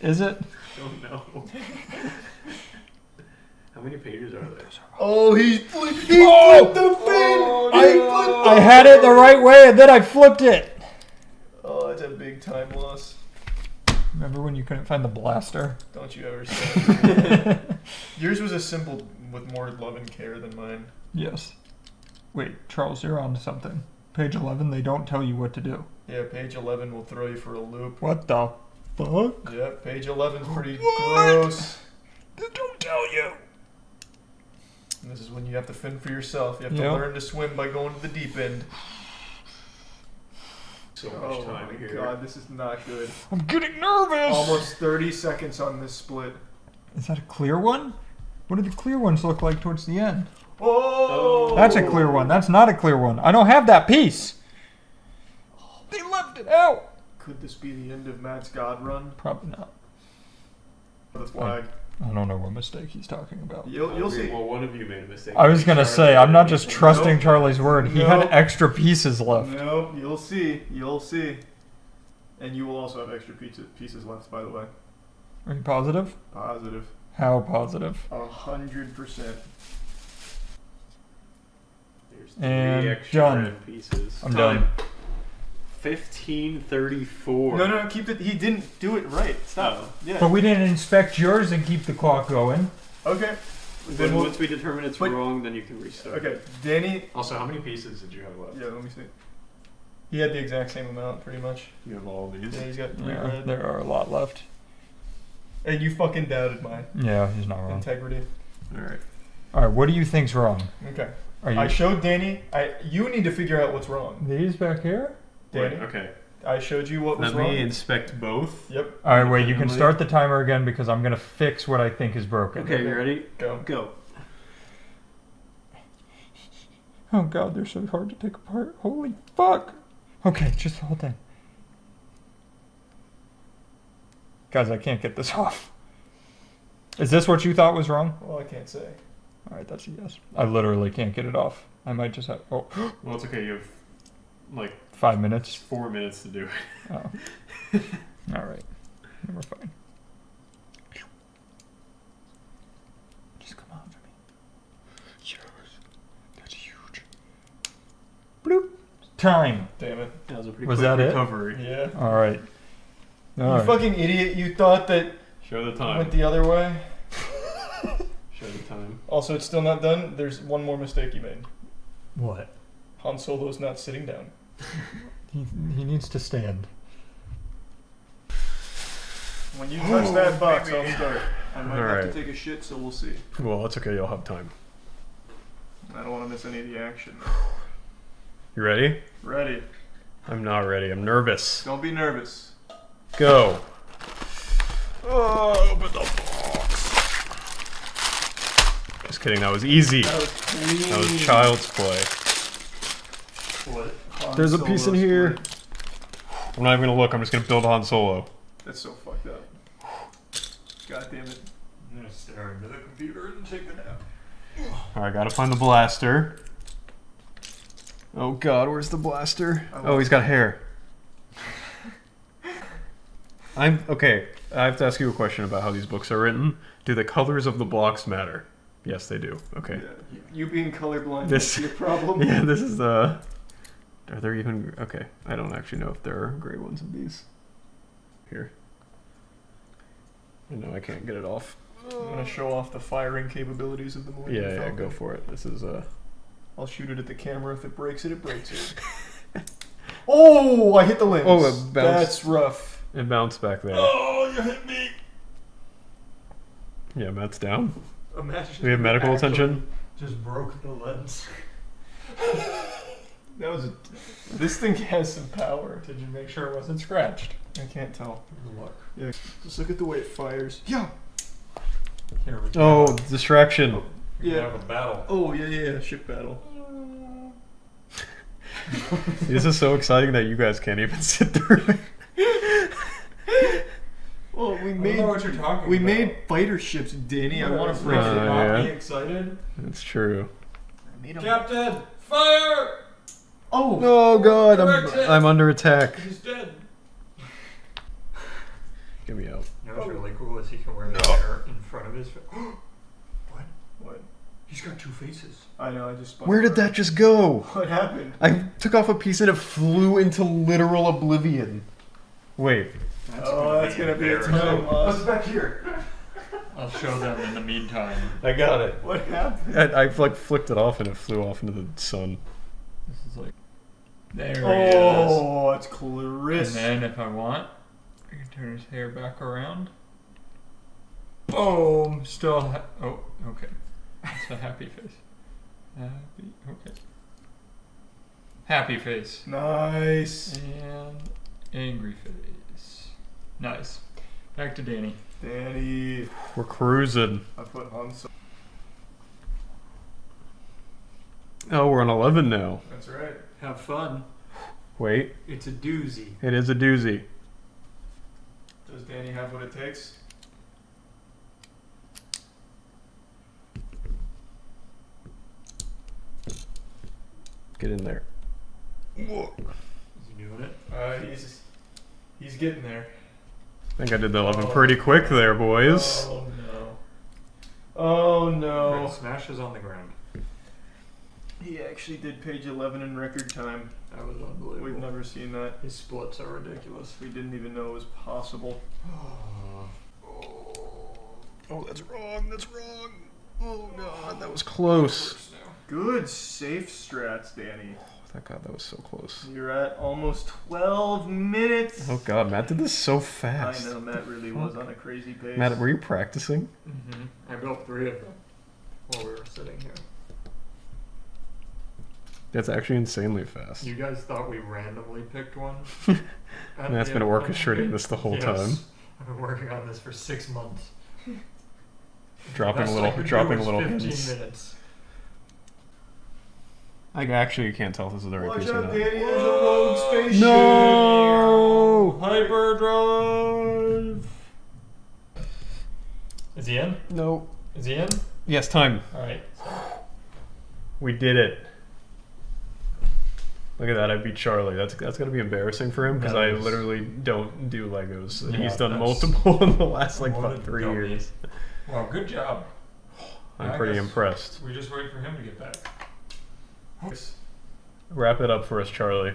Is it? Don't know. How many pages are there? Oh, he flipped the fin! Oh, I I had it the right way and then I flipped it. Oh, that's a big time loss. Remember when you couldn't find the blaster? Don't you ever say it. Yours was a simple with more love and care than mine. Yes. Wait, Charles, you're on to something. Page 11, they don't tell you what to do. Yeah, page 11 will throw you for a loop. What the fuck? Yeah, page 11's pretty What? gross. They don't tell you. And this is when you have to fend for yourself. You have to Yep. learn to swim by going to the deep end. So much time my here. god, this is not good. I'm getting nervous. Almost 30 seconds on this split. Is that a clear one? What do the clear ones look like towards the end? Oh! That's a clear one. That's not a clear one. I don't have that piece. They left it out. Could this be the end of Matt's God run? Probably not. The flag. I don't know what mistake he's talking about. You'll see. Well, one of you made a mistake. I was gonna say, I'm not just trusting Nope. Charlie's word. He had Nope. extra pieces left. No, you'll see. You'll see. And you will also have extra pieces left, by the way. Are you positive? Positive. How positive? 100%. There's And 3 extra done. red pieces. I'm Time. done. 15:34. No, keep it. He didn't do it right. Stop. Oh. Yeah. But we didn't inspect yours and keep the clock going. Okay. Then Then we'll, once we determine it's Wait. wrong, then you can restart. okay. Danny. Also, how many pieces did you have left? Yeah, let me see. He had the exact same amount, pretty much. You have all these. Yeah, he's got 3 Yeah, red. there are a lot left. And you fucking doubted my Yeah, he's not wrong. integrity. All right. All right, what do you think's wrong? Okay. Are you I showed Danny. You need to figure out what's wrong. these back here? Danny. Wait, okay. I showed you what was Let wrong. me inspect both. Yep. All right, wait. You can Emily? start the timer again because I'm gonna fix what I think is broken. Okay, you ready? Go. Go. Oh God, they're so hard to take apart. Holy fuck. Okay, just the whole thing. Guys, I can't get this off. Is this what you thought was wrong? Well, I can't say. All right, that's a yes. I literally can't get it off. I might just have. Oh, Well, it's okay. You have like 5 minutes. 4 minutes to do it. Oh. All right. Then we're fine. Just come on for me. Yes. That's huge. Bloop. Time. Damn it. That was a pretty Was quick that it? recovery. Yeah. All right. You All right. fucking idiot. You thought that Show the it time. went the other way. Show the time. Also, it's still not done. There's one more mistake you made. What? Han Solo's not sitting down. He needs to stand. When you touch that box, I'll start. I might have Alright. to take a shit, so we'll see. Well, that's okay. You'll have time. I don't want to miss any of the action. You ready? Ready. I'm not ready. I'm nervous. Don't be nervous. Go. Oh, open the box. Just kidding. That was easy. That was clean. That was child's play. Han There's a Solo piece in here. split. I'm not even gonna look. I'm just gonna build Han Solo. That's so fucked up. God damn it. I'm gonna stare into the computer and take a nap. All right, gotta find the blaster. Oh God, where's the blaster? Oh, he's got hair. I'm okay. I have to ask you a question about how these books are written. Do the colors of the blocks matter? Yes, they do. Okay. Yeah. You being colorblind This- is your problem. Yeah, this is the. Are there even? Okay, I don't actually know if there are gray ones of these. Here. No, I can't get it off. I'm gonna show off the firing capabilities of the Millennium Yeah, Falcon. go for it. This is I'll shoot it at the camera. If it breaks it, it breaks it. Oh, I hit the lens. Oh, it bounced. That's rough. It bounced back there. Oh, you hit me. Yeah, Matt's down. Imagine. Do we have medical actually- attention? Just broke the lens. That was a. This thing has some power. Did you make sure it wasn't scratched? I can't tell. Look. Yeah. Just look at the way it fires. Yeah. Here we Oh, distraction. We Yeah. have a battle. Oh yeah. Ship battle. This is so exciting that you guys can't even sit through it. Well, we I don't made know what you're talking we about. made fighter ships, Danny. I want to break Uh, it. not yeah. be excited. It's true. I made 'em- Captain, fire! Oh. Oh God, Direct hit. I'm under attack. He's dead. Get me out. You know what's really cool is he can wear the hair in front of his face. What? He's got 2 faces. I know. I just. spun Where it did around. that just go? What happened? I took off a piece and it flew into literal oblivion. Wait. Oh, That's gonna be a embarrassing. time loss. back here? I'll show them in the meantime. I got it. What happened? I like flicked it off and it flew off into the sun. This is like, there he is. Oh, it's And Clarissa. then if I want, I can turn his hair back around. Boom! Still, oh, okay. It's a happy face. Happy, okay. Happy face. Nice. And angry face. Nice. Back to Danny. Danny. We're cruising. I put on some. Oh, we're on 11 now. That's right. Have fun. Wait, It's a doozy. it is a doozy. Does Danny have what it takes? Get in there. Is he doing it? He's getting there. I think I did the 11 pretty quick there, boys. Oh no. Oh no. Smashes on the ground. He actually did page 11 in record time. That was unbelievable. We've never seen that. His splits are ridiculous. We didn't even know it was possible. Oh, that's wrong. That's wrong. Oh god, that was close. Good safe strats, Danny. Thank god, that was so close. You're at almost 12 minutes. Oh god, Matt did this so I fast. know, Matt really was on a crazy pace. Matt, were you practicing? Mm-hmm. I built 3 of them while we were sitting here. That's actually insanely fast. You guys thought we randomly picked one? Matt's been orchestrating this the whole time. I've been working on this for 6 months. Dropping Best a I little, could do dropping a was little 15 hints. minutes. I actually can't tell if this is the right Watch piece or out, not. Danny, there's a rogue spaceship. No! Hyperdrive! Is he in? No. Is he in? Yes, time. Alright. We did it. Look at that, I beat Charlie. That's gonna be embarrassing for him because That I is- literally don't do Legos. And Yeah, he's done that's- multiple in the last like What about a 3 dummy. years. Well, good job. I'm I pretty guess impressed. We just wait for him to get back. Wrap it up for us, Charlie.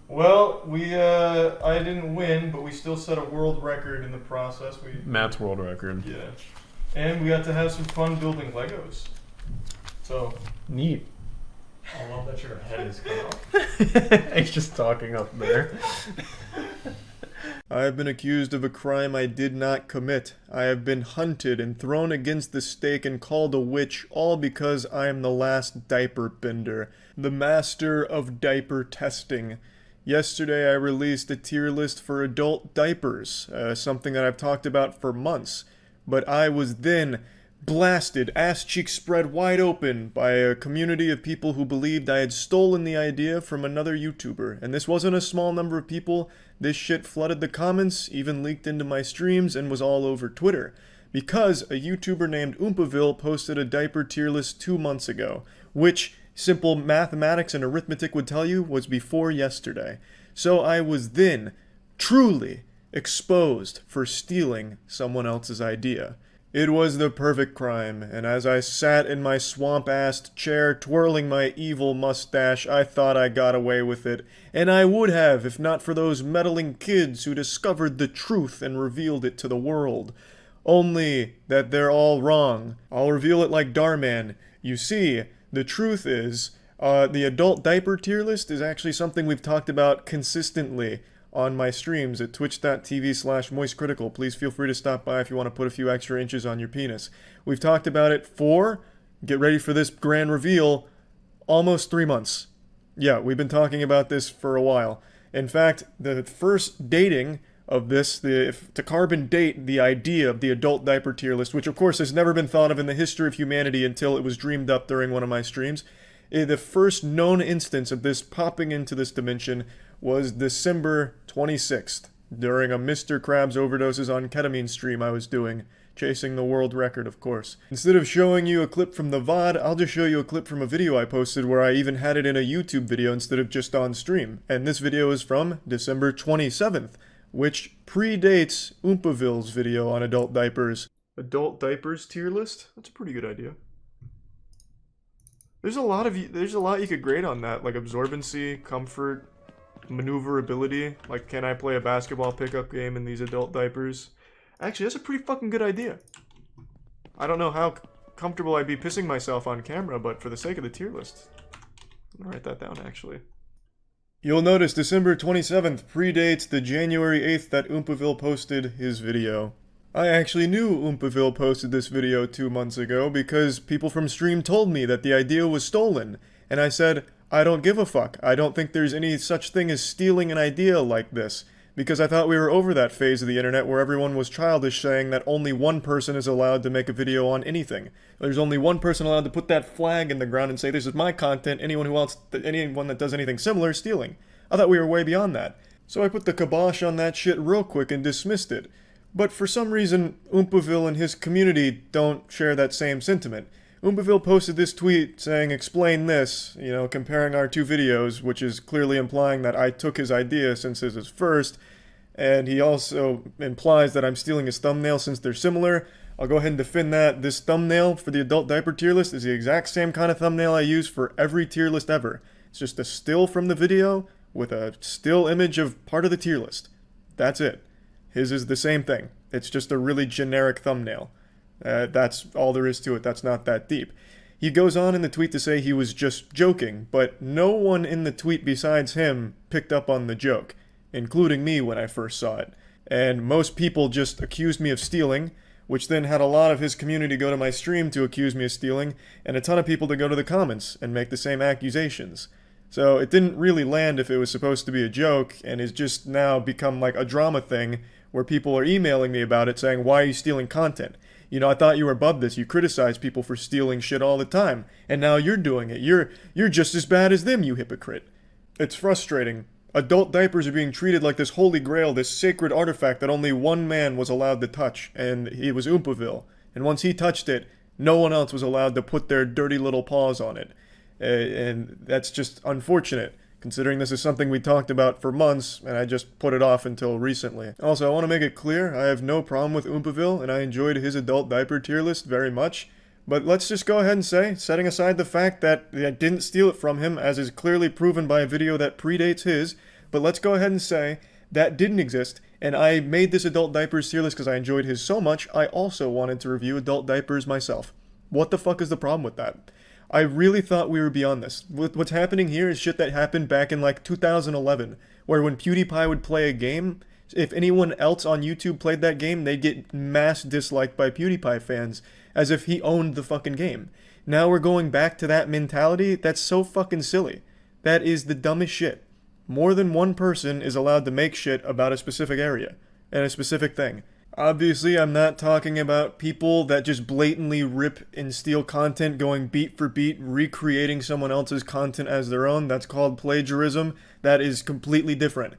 Well, I didn't win, but we still set a world record in the process. Matt's world record. Yeah. And we got to have some fun building Legos. So, Neat. I love that your head is cut off. He's just talking up there. I have been accused of a crime I did not commit. I have been hunted and thrown against the stake and called a witch, all because I am the last diaper bender, the master of diaper testing. Yesterday I released a tier list for adult diapers, something that I've talked about for months. But I was then blasted, ass cheeks spread wide open, by a community of people who believed I had stolen the idea from another YouTuber. And this wasn't a small number of people. This shit flooded the comments, even leaked into my streams, and was all over Twitter. Because a YouTuber named Oompaville posted a diaper tier list 2 months ago, which simple mathematics and arithmetic would tell you was before yesterday. So I was then truly exposed for stealing someone else's idea. It was the perfect crime, and as I sat in my swamp-assed chair twirling my evil mustache, I thought I got away with it, and I would have if not for those meddling kids who discovered the truth and revealed it to the world. Only that they're all wrong. I'll reveal it like Darman. You see, the truth is, the adult diaper tier list is actually something we've talked about consistently on my streams at twitch.tv/moistcritical. Please feel free to stop by if you want to put a few extra inches on your penis. We've talked about it for, get ready for this grand reveal, almost 3 months. Yeah, we've been talking about this for a while. In fact, the first dating of this, to carbon date the idea of the adult diaper tier list, which of course has never been thought of in the history of humanity until it was dreamed up during one of my streams, the first known instance of this popping into this dimension was December 26th, during a Mr. Krabs overdoses on ketamine stream I was doing, chasing the world record, of course. Instead of showing you a clip from the VOD, I'll just show you a clip from a video I posted where I even had it in a YouTube video instead of just on stream. And this video is from December 27th, which predates Oompaville's video on adult diapers. Adult diapers tier list? That's a pretty good idea. There's a lot you could grade on that, like absorbency, comfort, maneuverability. Like, can I play a basketball pickup game in these adult diapers? Actually, that's a pretty fucking good idea. I don't know how comfortable I'd be pissing myself on camera, but for the sake of the tier list, I'm gonna write that down, actually. You'll notice December 27th predates the January 8th that Oompaville posted his video. I actually knew Oompaville posted this video 2 months ago because people from Stream told me that the idea was stolen, and I said, I don't give a fuck. I don't think there's any such thing as stealing an idea like this, because I thought we were over that phase of the internet where everyone was childish saying that only one person is allowed to make a video on anything. There's only one person allowed to put that flag in the ground and say, this is my content, anyone that does anything similar is stealing. I thought we were way beyond that. So I put the kibosh on that shit real quick and dismissed it. But for some reason, Oompaville and his community don't share that same sentiment. Oompaville posted this tweet saying, explain this, comparing our two videos, which is clearly implying that I took his idea since his is first, and he also implies that I'm stealing his thumbnail since they're similar. I'll go ahead and defend that. This thumbnail for the adult diaper tier list is the exact same kind of thumbnail I use for every tier list ever. It's just a still from the video with a still image of part of the tier list. That's it. His is the same thing. It's just a really generic thumbnail. That's all there is to it. That's not that deep. He goes on in the tweet to say he was just joking, but no one in the tweet besides him picked up on the joke, including me when I first saw it. And most people just accused me of stealing, which then had a lot of his community go to my stream to accuse me of stealing, and a ton of people to go to the comments and make the same accusations. So it didn't really land if it was supposed to be a joke, and it's just now become like a drama thing where people are emailing me about it saying, why are you stealing content? I thought you were above this. You criticize people for stealing shit all the time, and now you're doing it. You're just as bad as them, you hypocrite. It's frustrating. Adult diapers are being treated like this holy grail, this sacred artifact that only one man was allowed to touch, and he was Oompaville. And once he touched it, no one else was allowed to put their dirty little paws on it. And that's just unfortunate, considering this is something we talked about for months, and I just put it off until recently. Also, I want to make it clear, I have no problem with Oompaville, and I enjoyed his adult diaper tier list very much. But let's just go ahead and say, setting aside the fact that I didn't steal it from him, as is clearly proven by a video that predates his, but let's go ahead and say that didn't exist, and I made this adult diapers tier list because I enjoyed his so much, I also wanted to review adult diapers myself. What the fuck is the problem with that? I really thought we were beyond this. What's happening here is shit that happened back in like 2011, where when PewDiePie would play a game, if anyone else on YouTube played that game, they'd get mass disliked by PewDiePie fans, as if he owned the fucking game. Now we're going back to that mentality? That's so fucking silly. That is the dumbest shit. More than one person is allowed to make shit about a specific area, and a specific thing. Obviously, I'm not talking about people that just blatantly rip and steal content, going beat for beat, recreating someone else's content as their own. That's called plagiarism. That is completely different.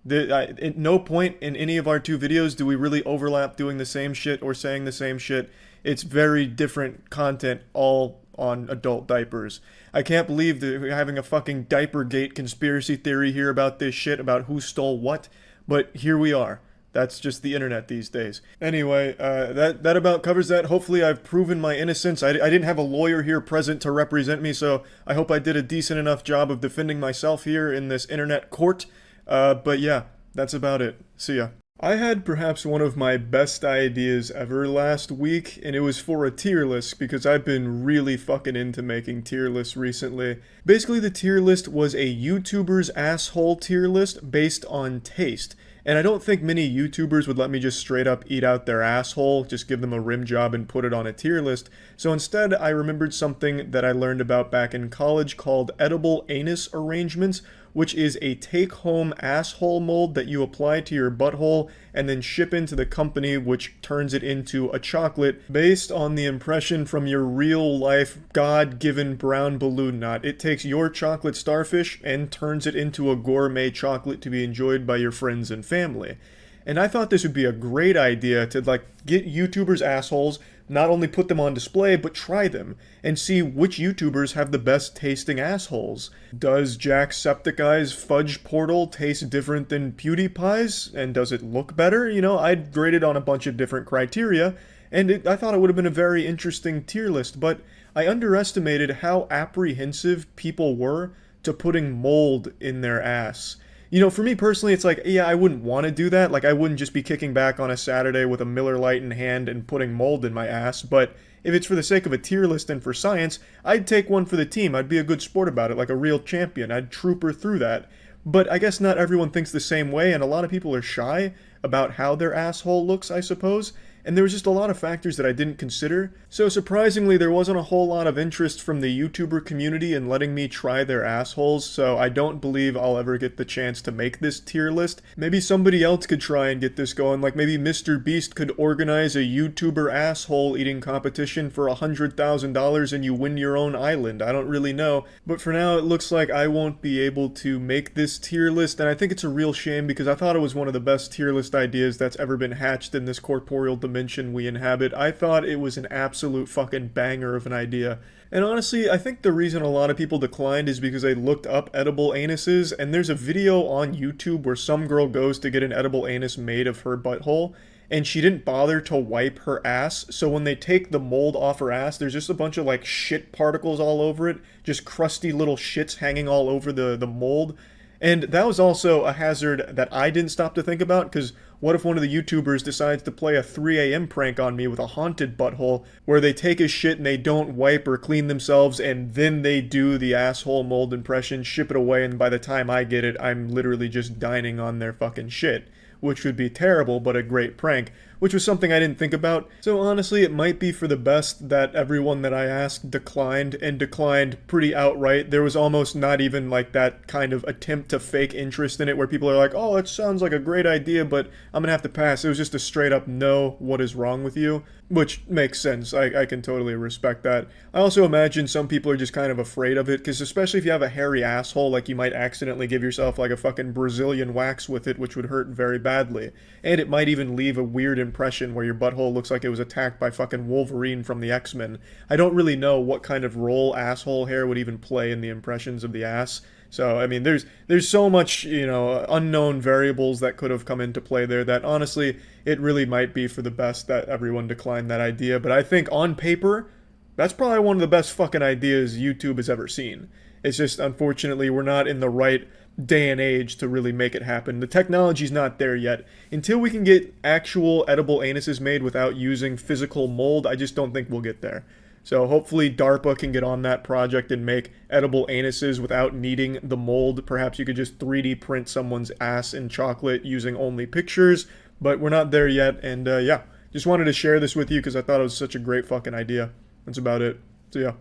At no point in any of our two videos do we really overlap doing the same shit or saying the same shit. It's very different content, all on adult diapers. I can't believe that we're having a fucking Diapergate conspiracy theory here about this shit, about who stole what, but here we are. That's just the internet these days. Anyway, that about covers that. Hopefully I've proven my innocence. I didn't have a lawyer here present to represent me, so I hope I did a decent enough job of defending myself here in this internet court. But yeah, that's about it. See ya. I had perhaps one of my best ideas ever last week, and it was for a tier list because I've been really fucking into making tier lists recently. Basically, the tier list was a YouTuber's asshole tier list based on taste. And I don't think many YouTubers would let me just straight up eat out their asshole, just give them a rim job and put it on a tier list. So instead, I remembered something that I learned about back in college called edible anus arrangements, which is a take-home asshole mold that you apply to your butthole and then ship into the company, which turns it into a chocolate based on the impression from your real-life God-given brown balloon knot. It takes your chocolate starfish and turns it into a gourmet chocolate to be enjoyed by your friends and family. And I thought this would be a great idea to get YouTubers' assholes, not only put them on display, but try them, and see which YouTubers have the best tasting assholes. Does Jacksepticeye's fudge portal taste different than PewDiePie's? And does it look better? I'd graded on a bunch of different criteria, and I thought it would have been a very interesting tier list, but I underestimated how apprehensive people were to putting mold in their ass. You know, for me personally, it's like, yeah, I wouldn't want to do that. Like, I wouldn't just be kicking back on a Saturday with a Miller Lite in hand and putting mold in my ass. But if it's for the sake of a tier list and for science, I'd take one for the team. I'd be a good sport about it, like a real champion. I'd trooper through that. But I guess not everyone thinks the same way, and a lot of people are shy about how their asshole looks, I suppose. And there was just a lot of factors that I didn't consider. So surprisingly, there wasn't a whole lot of interest from the YouTuber community in letting me try their assholes, so I don't believe I'll ever get the chance to make this tier list. Maybe somebody else could try and get this going, like maybe Mr. Beast could organize a YouTuber asshole eating competition for $100,000 and you win your own island. I don't really know. But for now, it looks like I won't be able to make this tier list, and I think it's a real shame because I thought it was one of the best tier list ideas that's ever been hatched in this corporeal dimension we inhabit. I thought it was an absolute fucking banger of an idea. And honestly, I think the reason a lot of people declined is because they looked up edible anuses, and there's a video on YouTube where some girl goes to get an edible anus made of her butthole, and she didn't bother to wipe her ass, so when they take the mold off her ass, there's just a bunch of like shit particles all over it, just crusty little shits hanging all over the mold. And that was also a hazard that I didn't stop to think about, because what if one of the YouTubers decides to play a 3 a.m. prank on me with a haunted butthole, where they take a shit and they don't wipe or clean themselves, and then they do the asshole mold impression, ship it away, and by the time I get it, I'm literally just dining on their fucking shit. Which would be terrible, but a great prank, which was something I didn't think about. So honestly, it might be for the best that everyone that I asked declined, and declined pretty outright. There was almost not even like that kind of attempt to fake interest in it where people are like, oh, it sounds like a great idea, but I'm gonna have to pass. It was just a straight up no, what is wrong with you? Which makes sense. I can totally respect that. I also imagine some people are just kind of afraid of it, because especially if you have a hairy asshole, like you might accidentally give yourself like a fucking Brazilian wax with it, which would hurt very badly. And it might even leave a weird impression where your butthole looks like it was attacked by fucking Wolverine from the X-Men. I don't really know what kind of role asshole hair would even play in the impressions of the ass. So, I mean, there's so much, you know, unknown variables that could have come into play there that, honestly, it really might be for the best that everyone declined that idea. But I think, on paper, that's probably one of the best fucking ideas YouTube has ever seen. It's just, unfortunately, we're not in the right day and age to really make it happen. The technology's not there yet. Until we can get actual edible anuses made without using physical mold, I just don't think we'll get there. So hopefully DARPA can get on that project and make edible anuses without needing the mold. Perhaps you could just 3D print someone's ass in chocolate using only pictures, but we're not there yet. And yeah, just wanted to share this with you because I thought it was such a great fucking idea. That's about it. So yeah.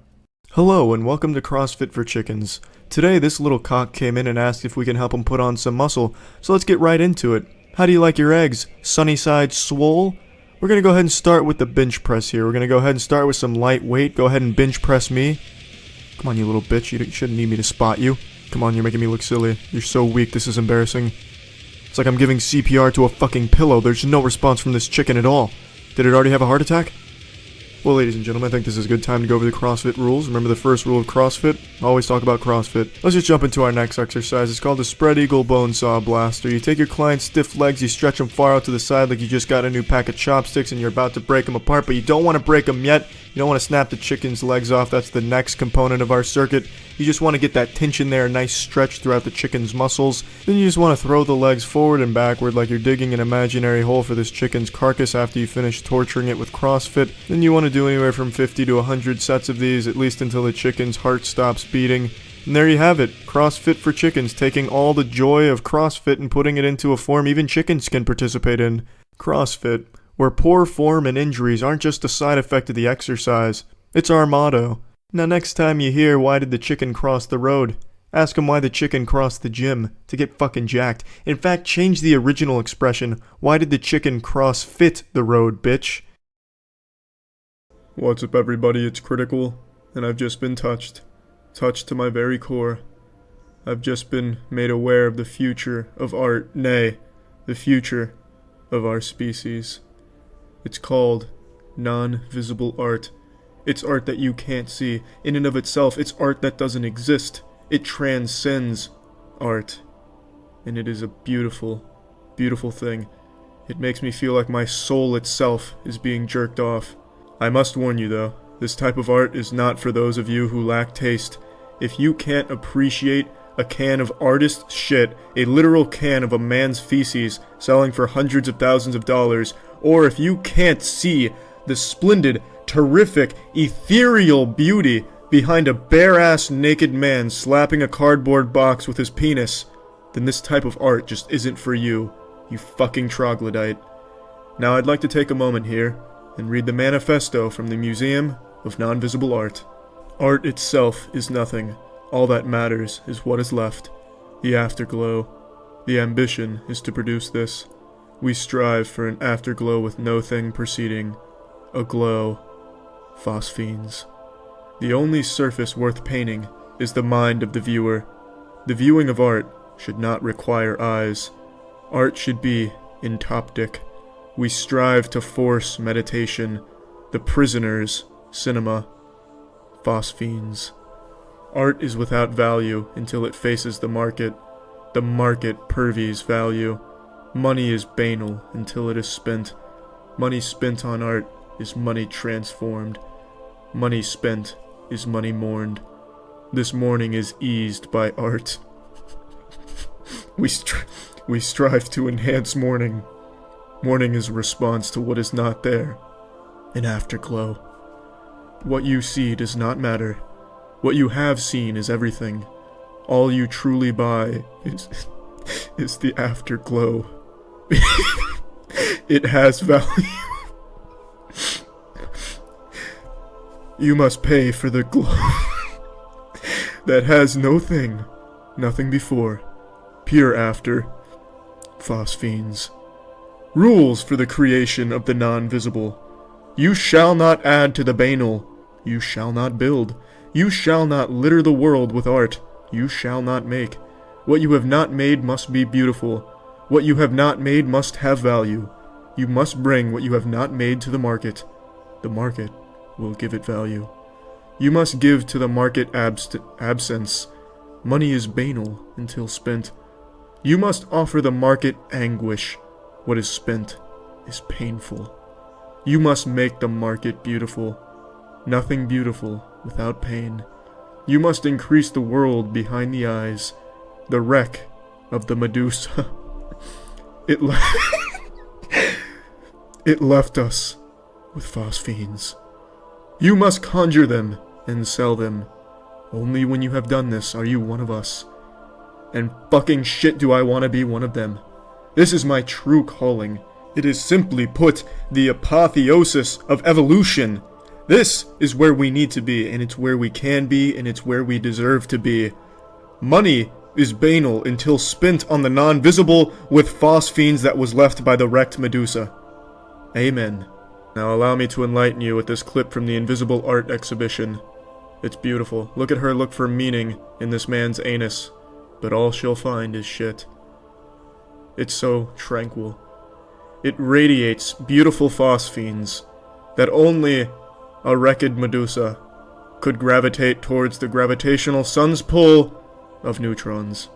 Hello and welcome to CrossFit for Chickens. Today this little cock came in and asked if we can help him put on some muscle, so let's get right into it. How do you like your eggs? Sunny side swole? We're going to go ahead and start with the bench press here. We're going to go ahead and start with some light weight. Go ahead and bench press me. Come on, you little bitch. You shouldn't need me to spot you. Come on, you're making me look silly. You're so weak, this is embarrassing. It's like I'm giving CPR to a fucking pillow. There's no response from this chicken at all. Did it already have a heart attack? Well, ladies and gentlemen, I think this is a good time to go over the CrossFit rules. Remember the first rule of CrossFit? Always talk about CrossFit. Let's just jump into our next exercise. It's called the Spread Eagle Bone Saw Blaster. You take your client's stiff legs, you stretch them far out to the side like you just got a new pack of chopsticks and you're about to break them apart, but you don't want to break them yet. You don't want to snap the chicken's legs off. That's the next component of our circuit. You just want to get that tension there, a nice stretch throughout the chicken's muscles. Then you just want to throw the legs forward and backward like you're digging an imaginary hole for this chicken's carcass after you finish torturing it with CrossFit. Then you want to do anywhere from 50 to 100 sets of these, at least until the chicken's heart stops beating. And there you have it, CrossFit for Chickens, taking all the joy of CrossFit and putting it into a form even chickens can participate in. CrossFit, where poor form and injuries aren't just a side effect of the exercise. It's our motto. Now next time you hear why did the chicken cross the road, ask him why the chicken crossed the gym, to get fucking jacked. In fact, change the original expression, why did the chicken CrossFit the road, bitch? What's up everybody, it's Critical, and I've just been touched to my very core. I've just been made aware of the future of art, nay, the future of our species. It's called non-visible art. It's art that you can't see. In and of itself, it's art that doesn't exist. It transcends art. And it is a beautiful, beautiful thing. It makes me feel like my soul itself is being jerked off. I must warn you though, this type of art is not for those of you who lack taste. If you can't appreciate a can of artist shit, a literal can of a man's feces selling for hundreds of thousands of dollars, or if you can't see the splendid, terrific, ethereal beauty behind a bare-ass naked man slapping a cardboard box with his penis, then this type of art just isn't for you, you fucking troglodyte. Now I'd like to take a moment here and read the manifesto from the Museum of Non-Visible Art. Art itself is nothing. All that matters is what is left. The afterglow. The ambition is to produce this. We strive for an afterglow with no thing preceding. A glow. Phosphenes. The only surface worth painting is the mind of the viewer. The viewing of art should not require eyes. Art should be entoptic. We strive to force meditation. The prisoners, cinema. Phosphenes. Art is without value until it faces the market. The market purveys value. Money is banal until it is spent. Money spent on art is money transformed. Money spent is money mourned. This mourning is eased by art. We strive to enhance mourning. Mourning is a response to what is not there. An afterglow. What you see does not matter. What you have seen is everything. All you truly buy is the afterglow. It has value. You must pay for the glow that has no thing, nothing before, pure after. Phosphenes. Rules for the creation of the non-visible. You shall not add to the banal. You shall not build. You shall not litter the world with art. You shall not make. What you have not made must be beautiful. What you have not made must have value. You must bring what you have not made to the market. The market will give it value. You must give to the market absence. Money is banal until spent. You must offer the market anguish. What is spent is painful. You must make the market beautiful. Nothing beautiful without pain. You must increase the world behind the eyes. The wreck of the Medusa. It left us with phosphenes. You must conjure them and sell them. Only when you have done this are you one of us. And fucking shit do I want to be one of them. This is my true calling. It is simply put the apotheosis of evolution. This is where we need to be, and it's where we can be, and it's where we deserve to be. Money is banal until spent on the non-visible with phosphenes that was left by the wrecked Medusa. Amen. Now allow me to enlighten you with this clip from the Invisible Art exhibition. It's beautiful. Look at her look for meaning in this man's anus, but all she'll find is shit. It's so tranquil. It radiates beautiful phosphenes that only a wrecked Medusa could gravitate towards the gravitational sun's pull of neutrons.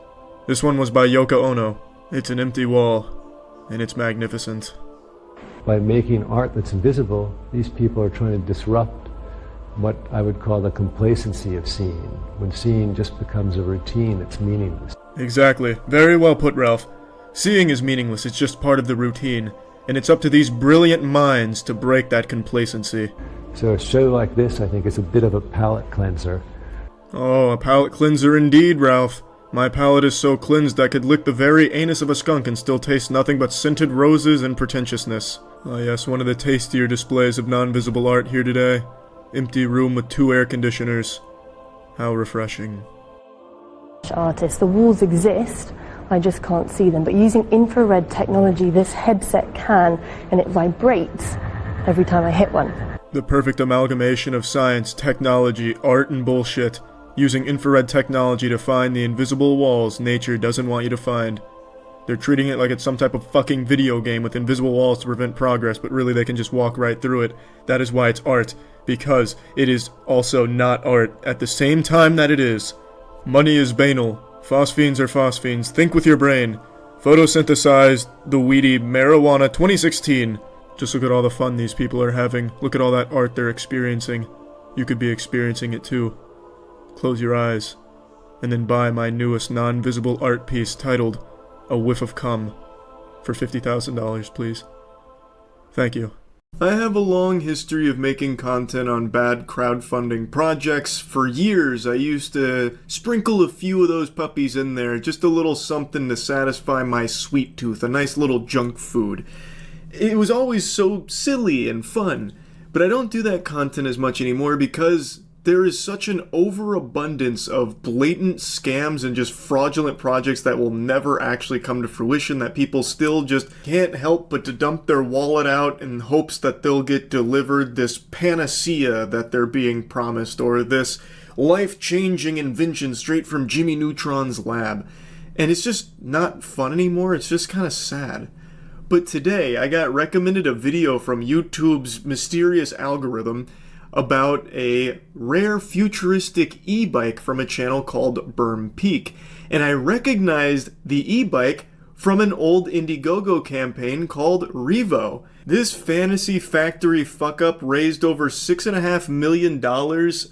This one was by Yoko Ono. It's an empty wall, and it's magnificent. By making art that's invisible, these people are trying to disrupt what I would call the complacency of seeing, when seeing just becomes a routine that's meaningless. Exactly. Very well put, Ralph. Seeing is meaningless, it's just part of the routine, and it's up to these brilliant minds to break that complacency. So a show like this, I think, is a bit of a palate cleanser. Oh, a palate cleanser indeed, Ralph. My palate is so cleansed I could lick the very anus of a skunk and still taste nothing but scented roses and pretentiousness. Ah yes, one of the tastier displays of non-visible art here today. Empty room with 2 air conditioners. How refreshing. Artists, the walls exist, I just can't see them. But using infrared technology, this headset can, and it vibrates every time I hit one. The perfect amalgamation of science, technology, art, and bullshit. Using infrared technology to find the invisible walls nature doesn't want you to find. They're treating it like it's some type of fucking video game with invisible walls to prevent progress, but really they can just walk right through it. That is why it's art, because it is also not art at the same time that it is. Money is banal. Phosphenes are phosphenes. Think with your brain. Photosynthesized the weedy marijuana 2016. Just look at all the fun these people are having. Look at all that art they're experiencing. You could be experiencing it too. Close your eyes and then buy my newest non-visible art piece titled A Whiff of Cum for $50,000, please. Thank you. I have a long history of making content on bad crowdfunding projects. For years, I used to sprinkle a few of those puppies in there, just a little something to satisfy my sweet tooth, a nice little junk food. It was always so silly and fun, but I don't do that content as much anymore because there is such an overabundance of blatant scams and just fraudulent projects that will never actually come to fruition that people still just can't help but to dump their wallet out in hopes that they'll get delivered this panacea that they're being promised, or this life-changing invention straight from Jimmy Neutron's lab. And it's just not fun anymore. It's just kind of sad. But today I got recommended a video from YouTube's mysterious algorithm about a rare futuristic e-bike from a channel called Berm Peak. And I recognized the e-bike from an old Indiegogo campaign called Revo. This fantasy factory fuck-up raised over $6.5 million,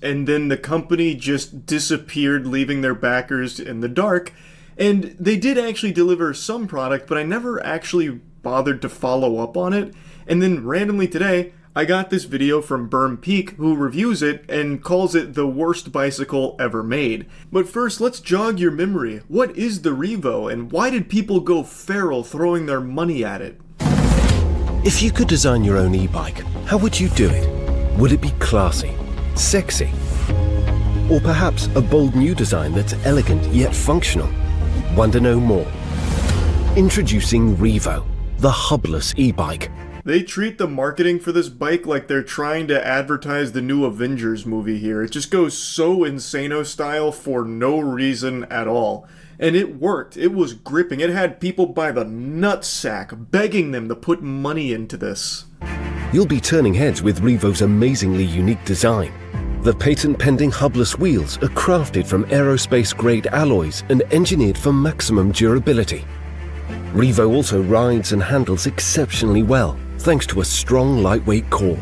and then the company just disappeared, leaving their backers in the dark. And they did actually deliver some product, but I never actually bothered to follow up on it. And then randomly today, I got this video from Berm Peak, who reviews it and calls it the worst bicycle ever made. But first, let's jog your memory. What is the Revo, and why did people go feral throwing their money at it? If you could design your own e-bike, how would you do it? Would it be classy, sexy, or perhaps a bold new design that's elegant yet functional? Want to know more? Introducing Revo, the hubless e-bike. They treat the marketing for this bike like they're trying to advertise the new Avengers movie here. It just goes so Insano style for no reason at all. And it worked. It was gripping. It had people by the nutsack begging them to put money into this. You'll be turning heads with Revo's amazingly unique design. The patent-pending hubless wheels are crafted from aerospace-grade alloys and engineered for maximum durability. Revo also rides and handles exceptionally well, thanks to a strong, lightweight core.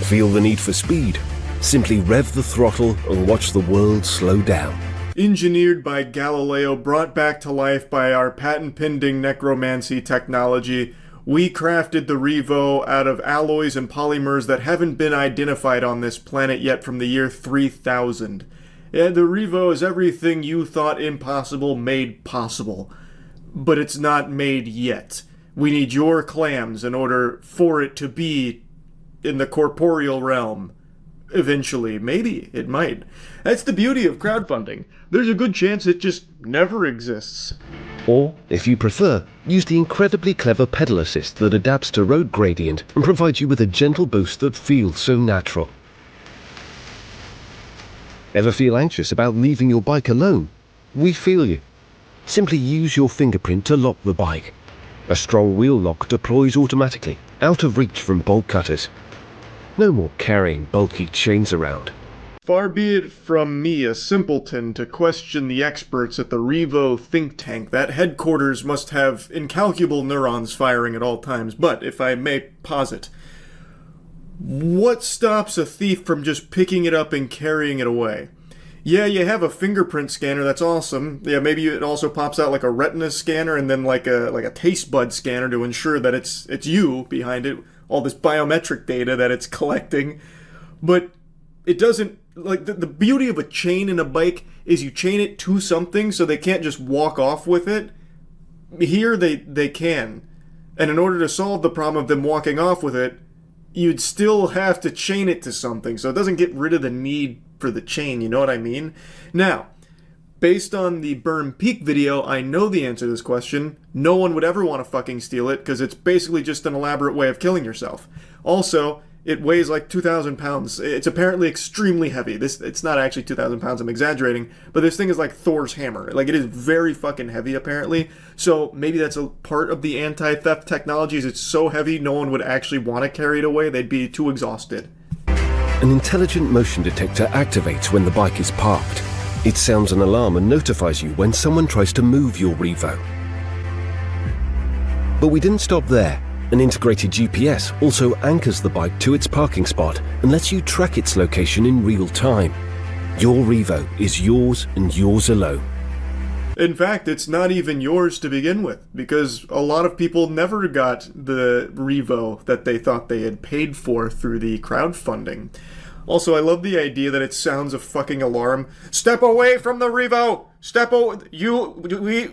Feel the need for speed? Simply rev the throttle and watch the world slow down. Engineered by Galileo, brought back to life by our patent-pending necromancy technology, we crafted the Revo out of alloys and polymers that haven't been identified on this planet yet from the year 3000. Yeah, the Revo is everything you thought impossible made possible. But it's not made yet. We need your clams in order for it to be in the corporeal realm. Eventually. Maybe it might. That's the beauty of crowdfunding. There's a good chance it just never exists. Or, if you prefer, use the incredibly clever pedal assist that adapts to road gradient and provides you with a gentle boost that feels so natural. Ever feel anxious about leaving your bike alone? We feel you. Simply use your fingerprint to lock the bike. A strong wheel lock deploys automatically, out of reach from bolt cutters. No more carrying bulky chains around. Far be it from me, a simpleton, to question the experts at the Revo think tank. That headquarters must have incalculable neurons firing at all times, but if I may posit, what stops a thief from just picking it up and carrying it away? Yeah, you have a fingerprint scanner, that's awesome. Yeah, maybe it also pops out like a retina scanner and then like a taste bud scanner to ensure that it's you behind it, all this biometric data that it's collecting. But it doesn't, like, the beauty of a chain in a bike is you chain it to something so they can't just walk off with it. Here they can. And in order to solve the problem of them walking off with it, you'd still have to chain it to something, so it doesn't get rid of the need for the chain, you know what I mean? Now, based on the Berm Peak video, I know the answer to this question. No one would ever want to fucking steal it, because it's basically just an elaborate way of killing yourself. Also, it weighs like 2,000 pounds. It's apparently extremely heavy. It's not actually 2,000 pounds, I'm exaggerating, but this thing is like Thor's hammer. Like, it is very fucking heavy, apparently. So maybe that's a part of the anti-theft technology, is it's so heavy no one would actually want to carry it away. They'd be too exhausted. An intelligent motion detector activates when the bike is parked. It sounds an alarm and notifies you when someone tries to move your Revo. But we didn't stop there. An integrated GPS also anchors the bike to its parking spot and lets you track its location in real time. Your Revo is yours and yours alone. In fact, it's not even yours to begin with, because a lot of people never got the Revo that they thought they had paid for through the crowdfunding. Also, I love the idea that it sounds a fucking alarm. Step away from the Revo!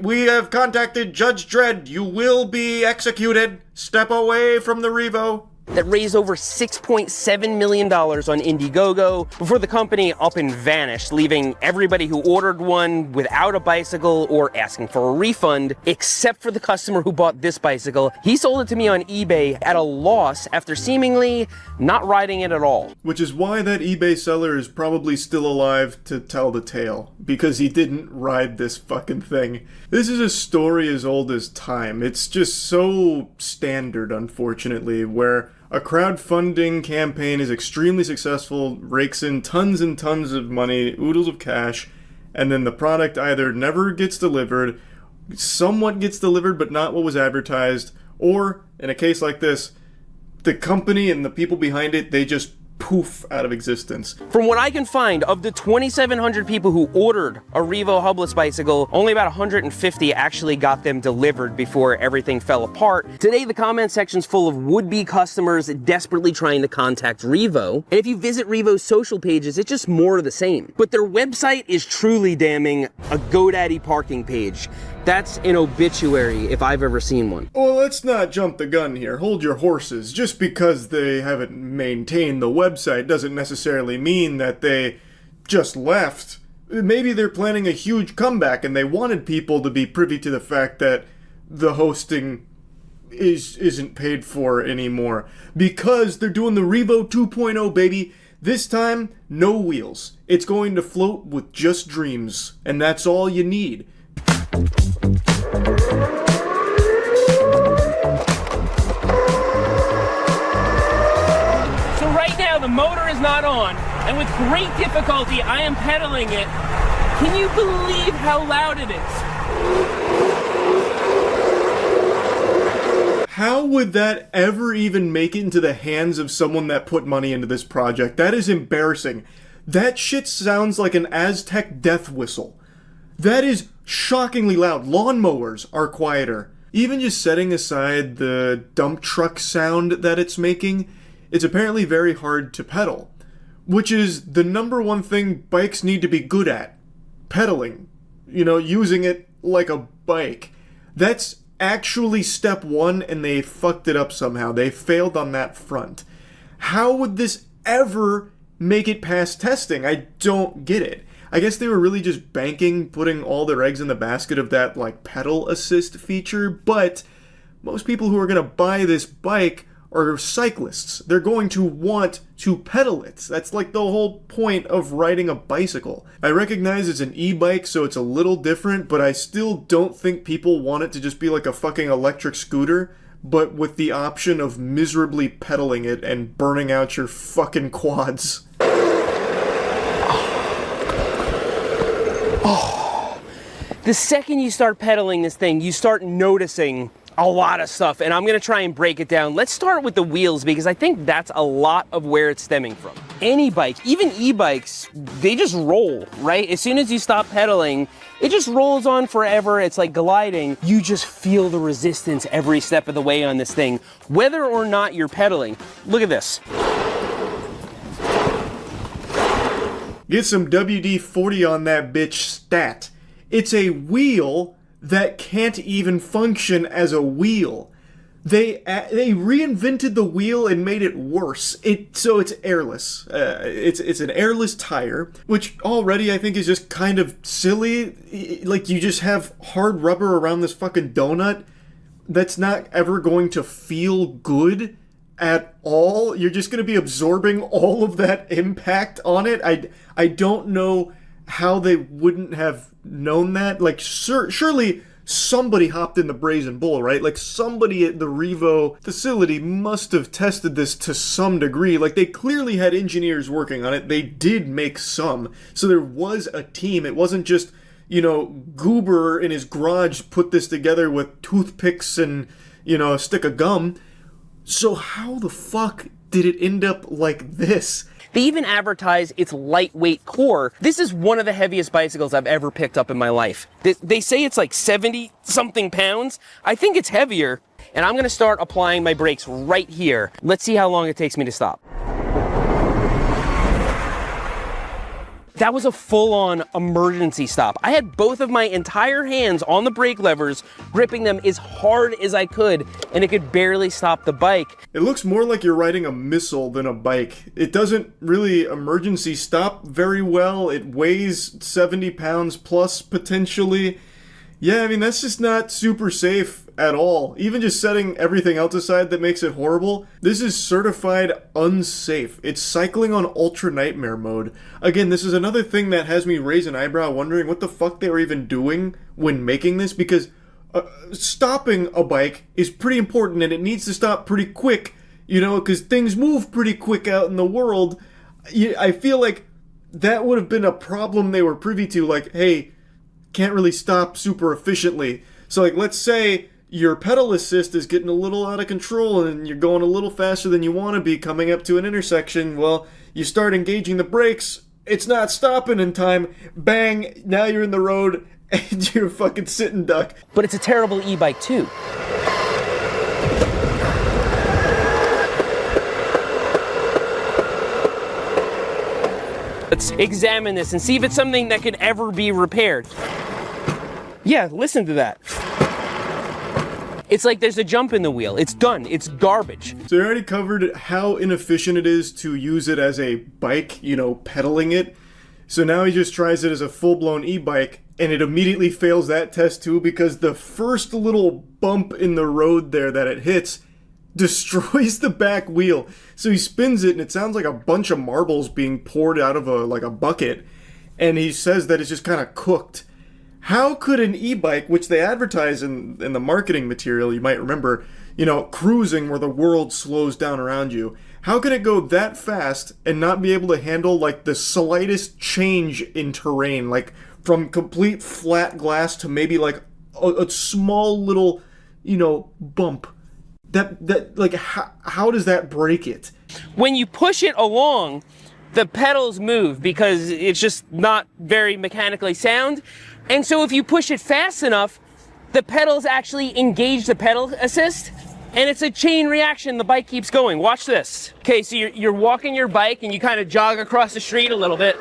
We have contacted Judge Dredd. You will be executed. Step away from the Revo. That raised over $6.7 million on Indiegogo before the company up and vanished, leaving everybody who ordered one without a bicycle or asking for a refund, except for the customer who bought this bicycle. He sold it to me on eBay at a loss after seemingly not riding it at all. Which is why that eBay seller is probably still alive to tell the tale, because he didn't ride this fucking thing. This is a story as old as time. It's just so standard, unfortunately, where a crowdfunding campaign is extremely successful, rakes in tons and tons of money, oodles of cash, and then the product either never gets delivered, somewhat gets delivered but not what was advertised, or, in a case like this, the company and the people behind it, they just poof out of existence. From what I can find, of the 2,700 people who ordered a Revo hubless bicycle, only about 150 actually got them delivered before everything fell apart. Today, the comment section's full of would-be customers desperately trying to contact Revo. And if you visit Revo's social pages, it's just more of the same. But their website is truly damning, a GoDaddy parking page. That's an obituary if I've ever seen one. Well, let's not jump the gun here. Hold your horses. Just because they haven't maintained the website doesn't necessarily mean that they just left. Maybe they're planning a huge comeback and they wanted people to be privy to the fact that the hosting isn't paid for anymore. Because they're doing the Revo 2.0, baby. This time, no wheels. It's going to float with just dreams. And that's all you need. So right now the motor is not on, and with great difficulty I am pedaling it. Can you believe how loud it is? How would that ever even make it into the hands of someone that put money into this project? That is embarrassing. That shit sounds like an Aztec death whistle. That is shockingly loud. Lawnmowers are quieter. Even just setting aside the dump truck sound that it's making, it's apparently very hard to pedal. Which is the number one thing bikes need to be good at. Pedaling. You know, using it like a bike. That's actually step one, and they fucked it up somehow. They failed on that front. How would this ever make it past testing? I don't get it. I guess they were really just putting all their eggs in the basket of that, like, pedal assist feature, but most people who are going to buy this bike are cyclists. They're going to want to pedal it. That's like the whole point of riding a bicycle. I recognize it's an e-bike, so it's a little different, but I still don't think people want it to just be like a fucking electric scooter, but with the option of miserably pedaling it and burning out your fucking quads. The second you start pedaling this thing, you start noticing a lot of stuff, and I'm gonna try and break it down. Let's start with the wheels, because I think that's a lot of where it's stemming from. Any bike, even e-bikes, they just roll, right? As soon as you stop pedaling, it just rolls on forever. It's like gliding. You just feel the resistance every step of the way on this thing, whether or not you're pedaling. Look at this. Get some WD-40 on that bitch stat. It's a wheel that can't even function as a wheel. They reinvented the wheel and made it worse. So it's airless. It's an airless tire, which already I think is just kind of silly. Like, you just have hard rubber around this fucking donut that's not ever going to feel good at all. You're just going to be absorbing all of that impact on it. I don't know how they wouldn't have known that. Like, surely somebody hopped in the brazen bull, right? Like, somebody at the Revo facility must have tested this to some degree. Like, they clearly had engineers working on it. They did make some. So there was a team. It wasn't just, Goober in his garage put this together with toothpicks and, a stick of gum. So how the fuck did it end up like this? They even advertise its lightweight core. This is one of the heaviest bicycles I've ever picked up in my life. They say it's like 70 something pounds. I think it's heavier. And I'm gonna start applying my brakes right here. Let's see how long it takes me to stop. That was a full-on emergency stop. I had both of my entire hands on the brake levers, gripping them as hard as I could, and it could barely stop the bike. It looks more like you're riding a missile than a bike. It doesn't really emergency stop very well. It weighs 70 pounds plus potentially. Yeah, I mean, that's just not super safe at all. Even just setting everything else aside that makes it horrible, this is certified unsafe. It's cycling on ultra nightmare mode. Again, this is another thing that has me raise an eyebrow wondering what the fuck they were even doing when making this, because stopping a bike is pretty important and it needs to stop pretty quick, you know, because things move pretty quick out in the world. I feel like that would have been a problem they were privy to, like, hey, can't really stop super efficiently. So like, let's say your pedal assist is getting a little out of control and you're going a little faster than you want to be coming up to an intersection. Well, you start engaging the brakes, it's not stopping in time, bang, now you're in the road and you're fucking sitting duck. But it's a terrible e-bike too. Let's examine this and see if it's something that could ever be repaired. Yeah, listen to that. It's like there's a jump in the wheel. It's done. It's garbage. So you already covered how inefficient it is to use it as a bike, you know, pedaling it. So now he just tries it as a full-blown e-bike, and it immediately fails that test too, because the first little bump in the road there that it hits destroys the back wheel. So he spins it and it sounds like a bunch of marbles being poured out of a bucket, and he says that it's just kind of cooked. How could an e-bike, which they advertise in the marketing material, you might remember, you know, cruising where the world slows down around you, how can it go that fast and not be able to handle like the slightest change in terrain, like from complete flat glass to maybe like a small little, you know, bump? That like, how does that break it? When you push it along, the pedals move because it's just not very mechanically sound. And so if you push it fast enough, the pedals actually engage the pedal assist, and it's a chain reaction. The bike keeps going. Watch this. Okay, so you're walking your bike and you kind of jog across the street a little bit.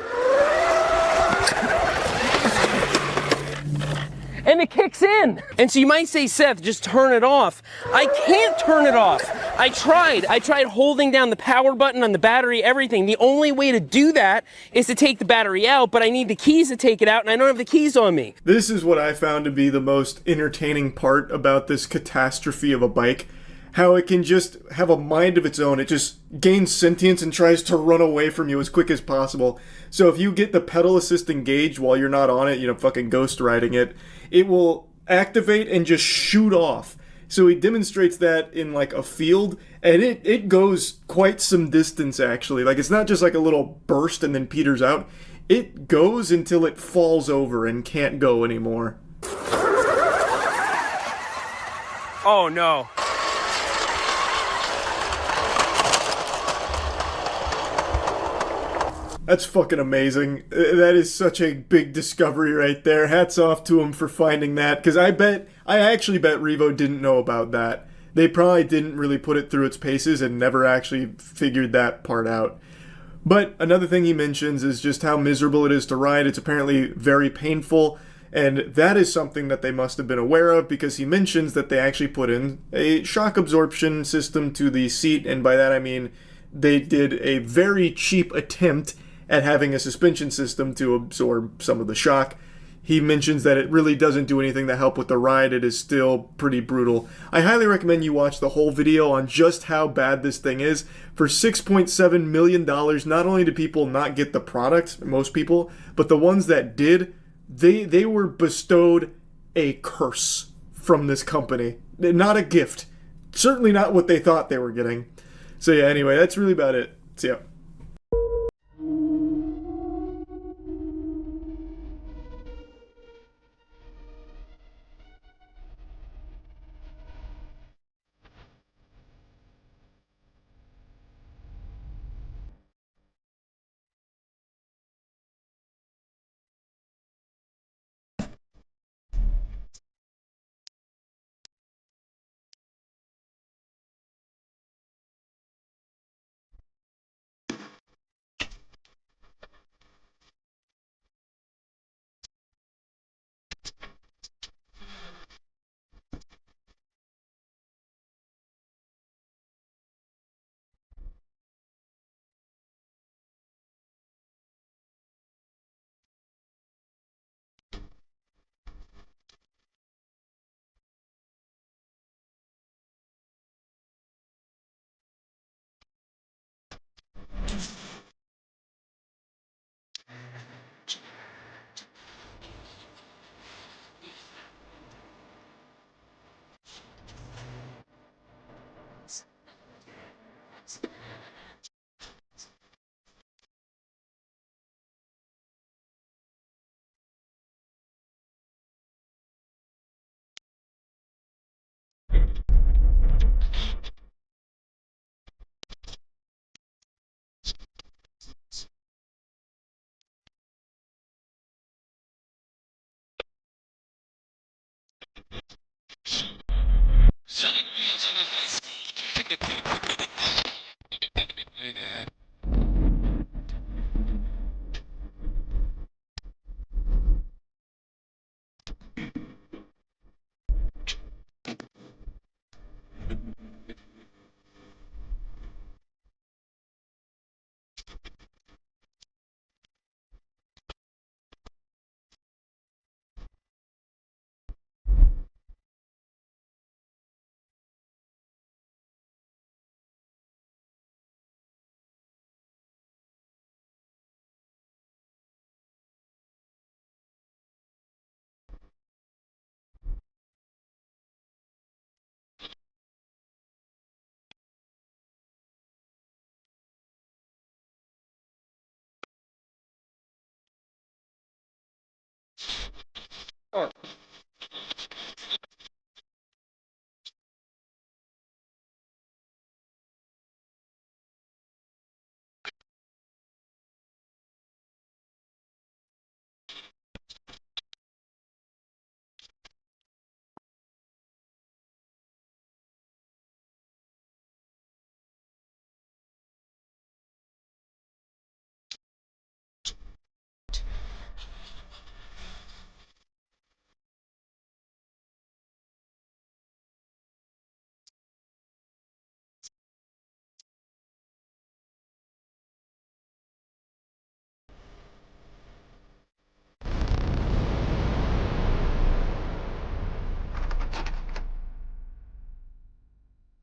And it kicks in. And so you might say, Seth, just turn it off. I can't turn it off. I tried holding down the power button on the battery, everything. The only way to do that is to take the battery out, but I need the keys to take it out, and I don't have the keys on me. This is what I found to be the most entertaining part about this catastrophe of a bike. How it can just have a mind of its own. It just gains sentience and tries to run away from you as quick as possible. So if you get the pedal assist engaged while you're not on it, you know, fucking ghost riding it, it will activate and just shoot off. So he demonstrates that in like a field, and it goes quite some distance actually. Like, it's not just like a little burst and then peters out. It goes until it falls over and can't go anymore. Oh no. That's fucking amazing. That is such a big discovery right there. Hats off to him for finding that, because I actually bet Revo didn't know about that. They probably didn't really put it through its paces and never actually figured that part out. But another thing he mentions is just how miserable it is to ride. It's apparently very painful, and that is something that they must have been aware of, because he mentions that they actually put in a shock absorption system to the seat, and by that I mean they did a very cheap attempt at having a suspension system to absorb some of the shock. He mentions that it really doesn't do anything to help with the ride. It is still pretty brutal. I highly recommend you watch the whole video on just how bad this thing is. For $6.7 million, not only do people not get the product, most people, but the ones that did, they were bestowed a curse from this company. Not a gift. Certainly not what they thought they were getting. So yeah, anyway, that's really about it. See ya.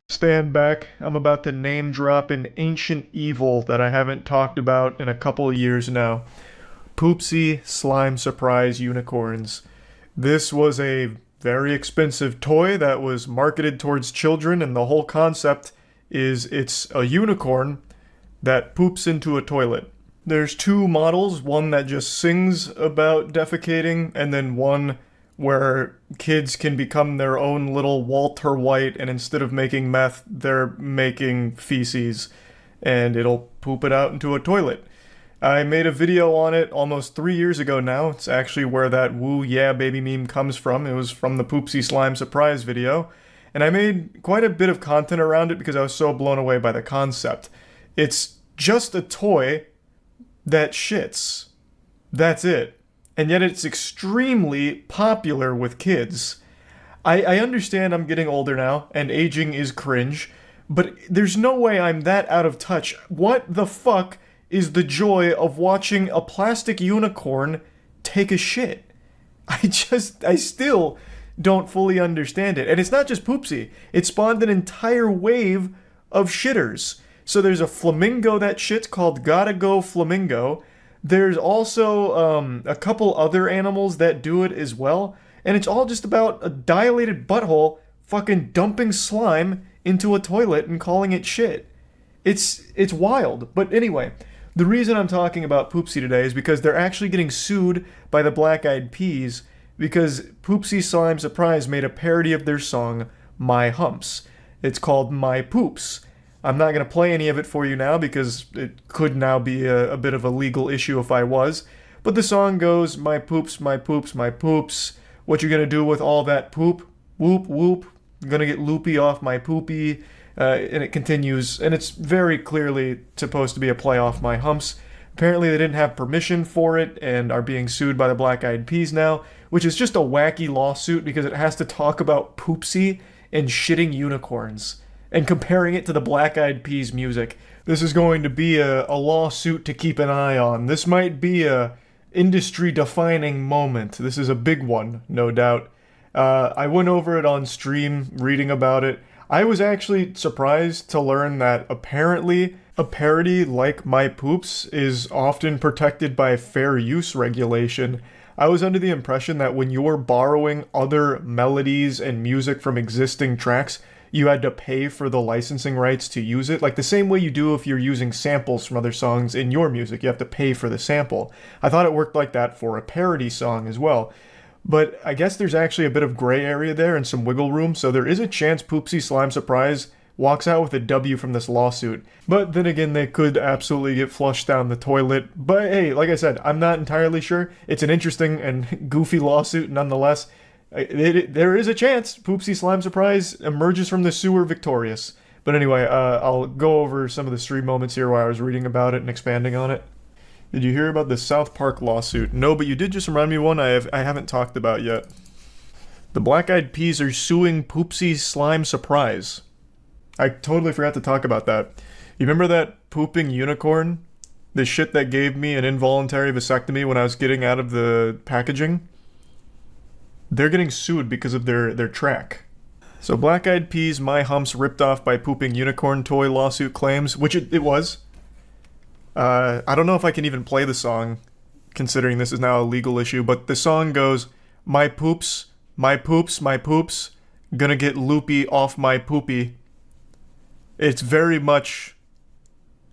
Stand back. I'm about to name drop an ancient evil that I haven't talked about in a couple of years now. Poopsie Slime Surprise Unicorns. This was a very expensive toy that was marketed towards children, and the whole concept is it's a unicorn that poops into a toilet. There's two models, one that just sings about defecating, and then one where kids can become their own little Walter White, and instead of making meth, they're making feces, and it'll poop it out into a toilet. I made a video on it almost 3 years ago now. It's actually where that woo yeah baby meme comes from. It was from the Poopsie Slime Surprise video. And I made quite a bit of content around it because I was so blown away by the concept. It's just a toy that shits. That's it. And yet it's extremely popular with kids. I understand I'm getting older now, and aging is cringe, but there's no way I'm that out of touch. What the fuck is the joy of watching a plastic unicorn take a shit? I still don't fully understand it. And it's not just Poopsie. It spawned an entire wave of shitters. So there's a flamingo that shits called Gotta Go Flamingo. There's also a couple other animals that do it as well. And it's all just about a dilated butthole fucking dumping slime into a toilet and calling it shit. It's wild. But anyway, the reason I'm talking about Poopsie today is because they're actually getting sued by the Black Eyed Peas because Poopsie Slime Surprise made a parody of their song, My Humps. It's called My Poops. I'm not going to play any of it for you now because it could now be a bit of a legal issue if I was. But the song goes, my poops, my poops, my poops. What you going to do with all that poop? Whoop, whoop. I'm going to get loopy off my poopy. And it continues, and it's very clearly supposed to be a play off My Humps. Apparently they didn't have permission for it and are being sued by the Black Eyed Peas now, which is just a wacky lawsuit because it has to talk about Poopsie and shitting unicorns and comparing it to the Black Eyed Peas music. This is going to be a lawsuit to keep an eye on. This might be a industry-defining moment. This is a big one, no doubt. I went over it on stream, reading about it. I was actually surprised to learn that apparently a parody like My Poops is often protected by fair use regulation. I was under the impression that when you're borrowing other melodies and music from existing tracks, you had to pay for the licensing rights to use it, like the same way you do if you're using samples from other songs in your music. You have to pay for the sample. I thought it worked like that for a parody song as well. But I guess there's actually a bit of gray area there and some wiggle room, so there is a chance Poopsie Slime Surprise walks out with a W from this lawsuit. But then again, they could absolutely get flushed down the toilet. But hey, like I said, I'm not entirely sure. It's an interesting and goofy lawsuit nonetheless. There is a chance Poopsie Slime Surprise emerges from the sewer victorious. But anyway, I'll go over some of the stream moments here while I was reading about it and expanding on it. Did you hear about the South Park lawsuit? No, but you did just remind me one I haven't talked about yet. The Black Eyed Peas are suing Poopsie Slime Surprise. I totally forgot to talk about that. You remember that pooping unicorn? The shit that gave me an involuntary vasectomy when I was getting out of the packaging? They're getting sued because of their track. So Black Eyed Peas, My Humps ripped off by pooping unicorn toy lawsuit claims, which it was. I don't know if I can even play the song, considering this is now a legal issue, but the song goes, my poops, gonna get loopy off my poopy. It's very much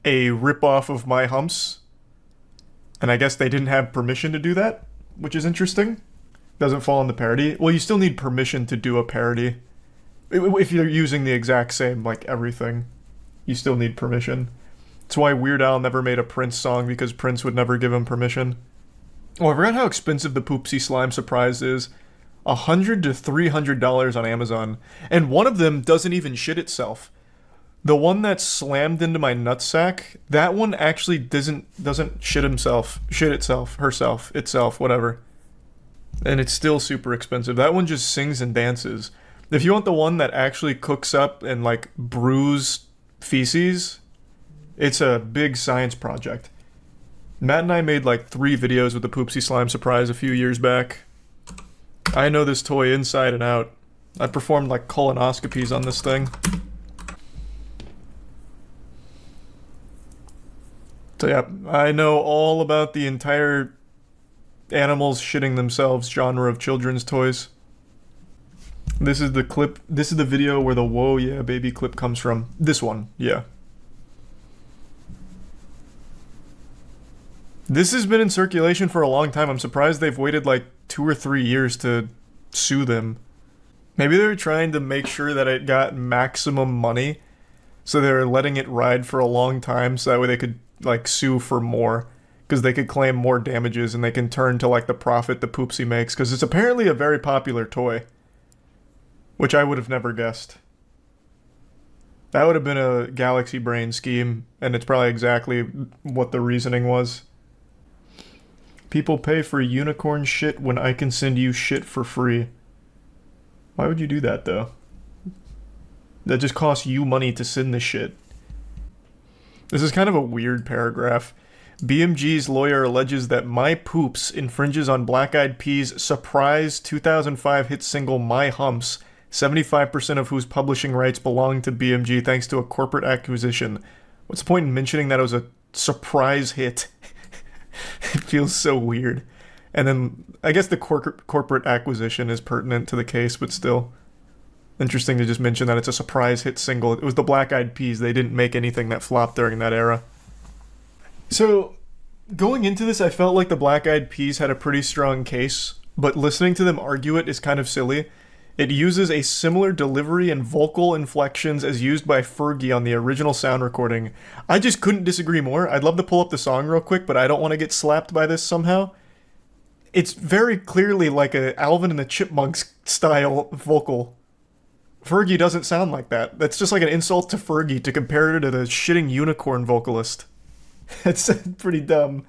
a rip-off of My Humps, and I guess they didn't have permission to do that, which is interesting. Doesn't fall in the parody. Well, you still need permission to do a parody. If you're using the exact same, like, everything, you still need permission. That's why Weird Al never made a Prince song, because Prince would never give him permission. Oh, I forgot how expensive the Poopsie Slime Surprise is. $100 to $300 on Amazon. And one of them doesn't even shit itself. The one that slammed into my nutsack, that one actually doesn't shit itself, whatever. And it's still super expensive. That one just sings and dances. If you want the one that actually cooks up and, like, brews feces, it's a big science project. Matt and I made, like, 3 videos with the Poopsie Slime Surprise a few years back. I know this toy inside and out. I performed, like, colonoscopies on this thing. So yeah, I know all about the entire animals shitting themselves genre of children's toys. This is the clip, this is the video where the whoa yeah baby clip comes from. This one, yeah. This has been in circulation for a long time. I'm surprised they've waited like 2 or 3 years to sue them. Maybe they were trying to make sure that it got maximum money, so they were letting it ride for a long time so that way they could like sue for more, because they could claim more damages and they can turn to like the profit the Poopsie makes, because it's apparently a very popular toy, which I would have never guessed. That would have been a galaxy brain scheme, and it's probably exactly what the reasoning was. People pay for unicorn shit when I can send you shit for free. Why would you do that though? That just costs you money to send the shit. This is kind of a weird paragraph. BMG's lawyer alleges that My Poops infringes on Black Eyed Peas' surprise 2005 hit single My Humps, 75% of whose publishing rights belong to BMG thanks to a corporate acquisition. What's the point in mentioning that it was a surprise hit? It feels so weird. And then, I guess the corporate acquisition is pertinent to the case, but still. Interesting to just mention that it's a surprise hit single. It was the Black Eyed Peas. They didn't make anything that flopped during that era. So, going into this, I felt like the Black Eyed Peas had a pretty strong case, but listening to them argue it is kind of silly. It uses a similar delivery and vocal inflections as used by Fergie on the original sound recording. I just couldn't disagree more. I'd love to pull up the song real quick, but I don't want to get slapped by this somehow. It's very clearly like a Alvin and the Chipmunks style vocal. Fergie doesn't sound like that. That's just like an insult to Fergie to compare her to the shitting unicorn vocalist. It's pretty dumb.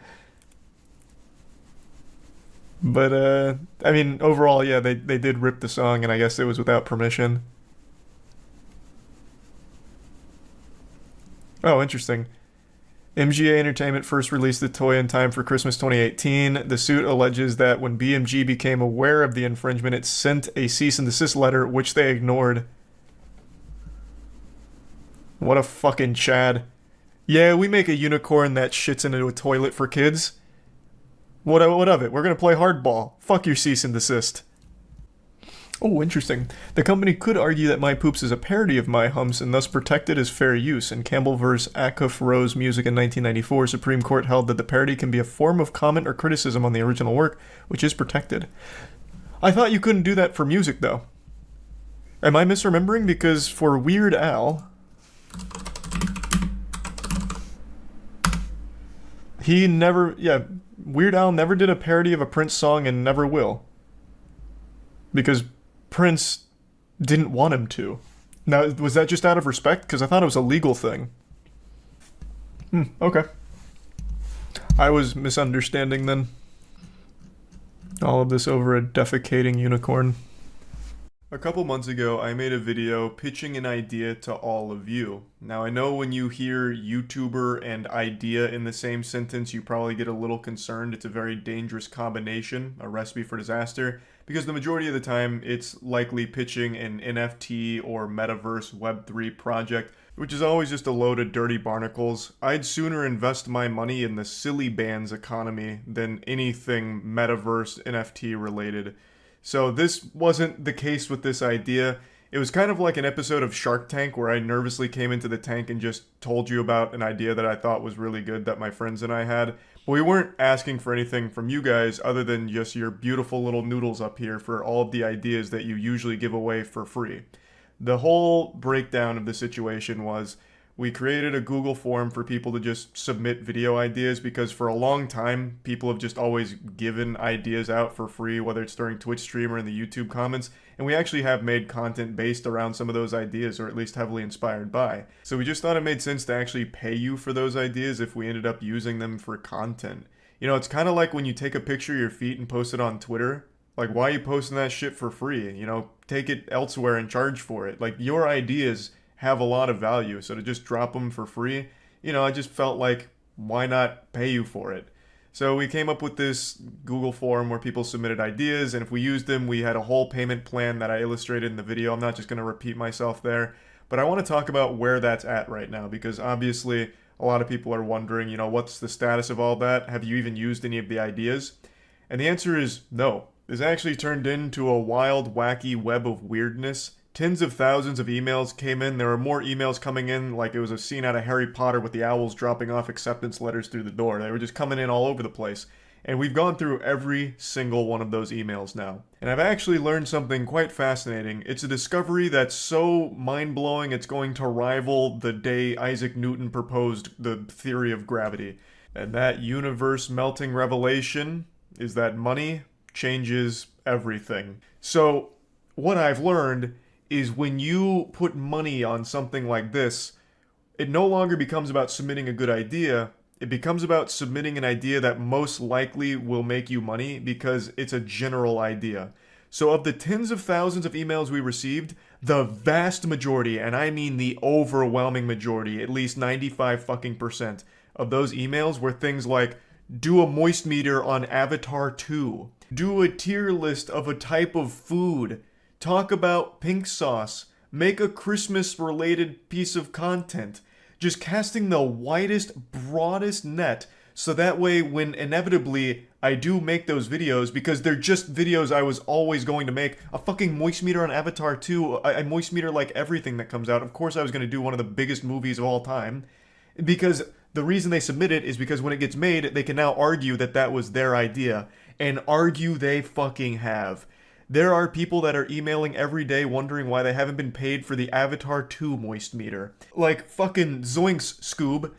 But, I mean, overall, yeah, they did rip the song, and I guess it was without permission. Oh, interesting. MGA Entertainment first released the toy in time for Christmas 2018. The suit alleges that when BMG became aware of the infringement, it sent a cease and desist letter, which they ignored. What a fucking Chad. Yeah, we make a unicorn that shits into a toilet for kids. What of it? We're gonna play hardball. Fuck your cease and desist. Oh, interesting. The company could argue that My Poops is a parody of My Humps and thus protected as fair use. In Campbell v. Acuff Rose Music in 1994, Supreme Court held that the parody can be a form of comment or criticism on the original work, which is protected. I thought you couldn't do that for music, though. Am I misremembering? Because for Weird Al, Weird Al never did a parody of a Prince song and never will. because Prince didn't want him to. Now, was that just out of respect? Because I thought it was a legal thing. Okay. I was misunderstanding then. All of this over a defecating unicorn. A couple months ago, I made a video pitching an idea to all of you. Now, I know when you hear YouTuber and idea in the same sentence, you probably get a little concerned. It's a very dangerous combination, a recipe for disaster, because the majority of the time, it's likely pitching an NFT or metaverse Web3 project, which is always just a load of dirty barnacles. I'd sooner invest my money in the silly bands economy than anything metaverse NFT related. So this wasn't the case with this idea. It was kind of like an episode of Shark Tank where I nervously came into the tank and just told you about an idea that I thought was really good that my friends and I had. But we weren't asking for anything from you guys other than just your beautiful little noodles up here for all of the ideas that you usually give away for free. The whole breakdown of the situation was we created a Google form for people to just submit video ideas because for a long time, people have just always given ideas out for free, whether it's during Twitch stream or in the YouTube comments. And we actually have made content based around some of those ideas, or at least heavily inspired by. So we just thought it made sense to actually pay you for those ideas if we ended up using them for content. You know, it's kind of like when you take a picture of your feet and post it on Twitter. Like, why are you posting that shit for free? You know, take it elsewhere and charge for it. Like, your ideas have a lot of value, so to just drop them for free, you know, I just felt like, why not pay you for it? So we came up with this Google form where people submitted ideas, and if we used them, we had a whole payment plan that I illustrated in the video. I'm not just going to repeat myself there, but I want to talk about where that's at right now, because obviously a lot of people are wondering, you know, what's the status of all that? Have you even used any of the ideas? And the answer is no. This actually turned into a wild, wacky web of weirdness. Tens of thousands of emails came in. There were more emails coming in like it was a scene out of Harry Potter with the owls dropping off acceptance letters through the door. They were just coming in all over the place. And we've gone through every single one of those emails now. And I've actually learned something quite fascinating. It's a discovery that's so mind-blowing it's going to rival the day Isaac Newton proposed the theory of gravity. And that universe-melting revelation is that money changes everything. So what I've learned is when you put money on something like this, it no longer becomes about submitting a good idea. It becomes about submitting an idea that most likely will make you money because it's a general idea. So of the tens of thousands of emails we received, the vast majority, and I mean the overwhelming majority, at least 95% of those emails were things like, do a moist meter on Avatar 2, do a tier list of a type of food, talk about pink sauce, make a Christmas-related piece of content. Just casting the widest, broadest net so that way when inevitably I do make those videos, because they're just videos I was always going to make, a fucking moist meter on Avatar 2, I moist meter like everything that comes out. Of course I was going to do one of the biggest movies of all time, because the reason they submit it is because when it gets made, they can now argue that that was their idea, and argue they fucking have. There are people that are emailing every day wondering why they haven't been paid for the Avatar 2 moist meter. Like, fucking zoinks, Scoob.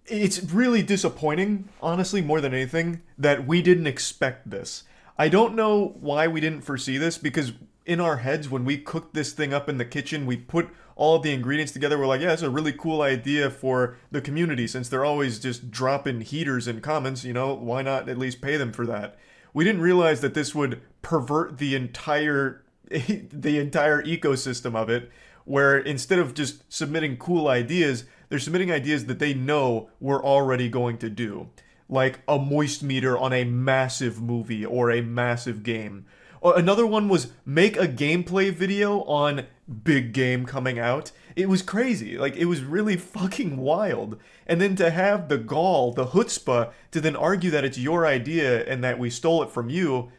It's really disappointing, honestly, more than anything, that we didn't expect this. I don't know why we didn't foresee this, because in our heads, when we cooked this thing up in the kitchen, we put all of the ingredients together. We're like, yeah, it's a really cool idea for the community, since they're always just dropping heaters in comments, you know, why not at least pay them for that? We didn't realize that this would pervert the entire ecosystem of it, where instead of just submitting cool ideas, they're submitting ideas that they know we're already going to do. Like a moist meter on a massive movie or a massive game. Another one was make a gameplay video on big game coming out. It was crazy. Like, it was really fucking wild. And then to have the gall, the chutzpah, to then argue that it's your idea and that we stole it from you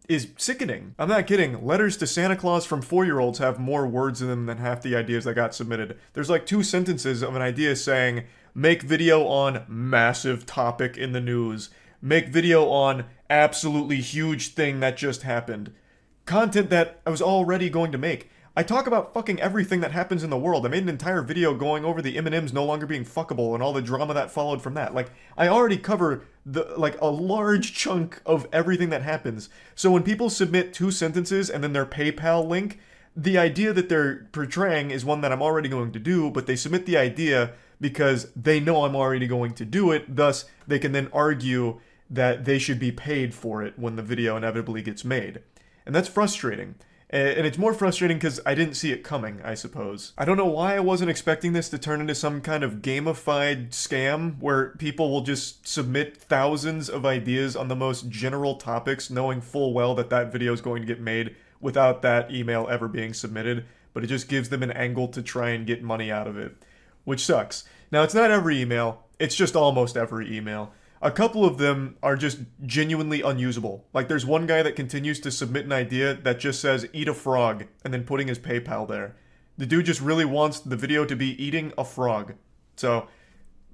is sickening. I'm not kidding. Letters to Santa Claus from 4-year-olds have more words in them than half the ideas that got submitted. There's like 2 sentences of an idea saying, make video on massive topic in the news. Make video on absolutely huge thing that just happened. Content that I was already going to make. I talk about fucking everything that happens in the world. I made an entire video going over the M&Ms no longer being fuckable and all the drama that followed from that. Like, I already cover a large chunk of everything that happens. So when people submit 2 sentences and then their PayPal link, the idea that they're portraying is one that I'm already going to do, but they submit the idea because they know I'm already going to do it. Thus, they can then argue that they should be paid for it when the video inevitably gets made. And that's frustrating. And it's more frustrating because I didn't see it coming, I suppose. I don't know why I wasn't expecting this to turn into some kind of gamified scam where people will just submit thousands of ideas on the most general topics, knowing full well that that video is going to get made without that email ever being submitted, but it just gives them an angle to try and get money out of it, which sucks. Now, it's not every email, it's just almost every email. A couple of them are just genuinely unusable. Like, there's one guy that continues to submit an idea that just says, eat a frog, and then putting his PayPal there. The dude just really wants the video to be eating a frog. So,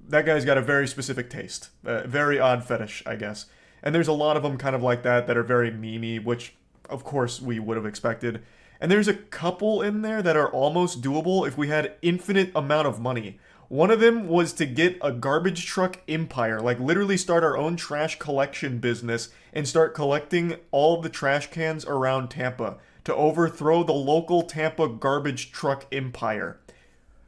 that guy's got a very specific taste. Very odd fetish, I guess. And there's a lot of them kind of like that are very memey, which, of course, we would have expected. And there's a couple in there that are almost doable if we had infinite amount of money. One of them was to get a garbage truck empire, like literally start our own trash collection business and start collecting all the trash cans around Tampa to overthrow the local Tampa garbage truck empire.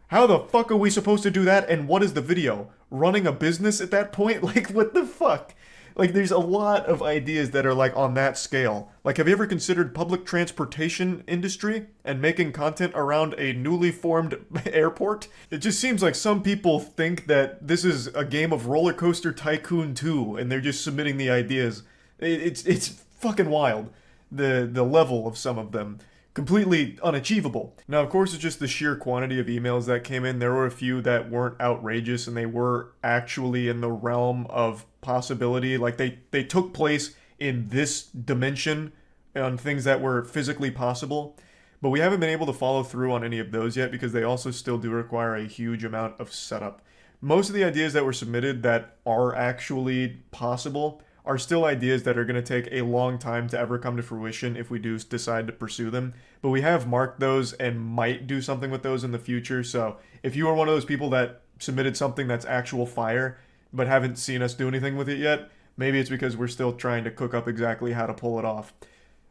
How the fuck are we supposed to do that, and what is the video? Running a business at that point? Like, what the fuck? Like, there's a lot of ideas that are, like, on that scale. Like, have you ever considered public transportation industry and making content around a newly formed airport? It just seems like some people think that this is a game of Roller Coaster Tycoon 2, and they're just submitting the ideas. It's fucking wild, the level of some of them. Completely unachievable. Now, of course, it's just the sheer quantity of emails that came in. There were a few that weren't outrageous and they were actually in the realm of possibility. Like, they took place in this dimension on things that were physically possible. But we haven't been able to follow through on any of those yet because they also still do require a huge amount of setup. Most of the ideas that were submitted that are actually possible are still ideas that are going to take a long time to ever come to fruition if we do decide to pursue them. But we have marked those and might do something with those in the future. So if you are one of those people that submitted something that's actual fire but haven't seen us do anything with it yet, maybe it's because we're still trying to cook up exactly how to pull it off.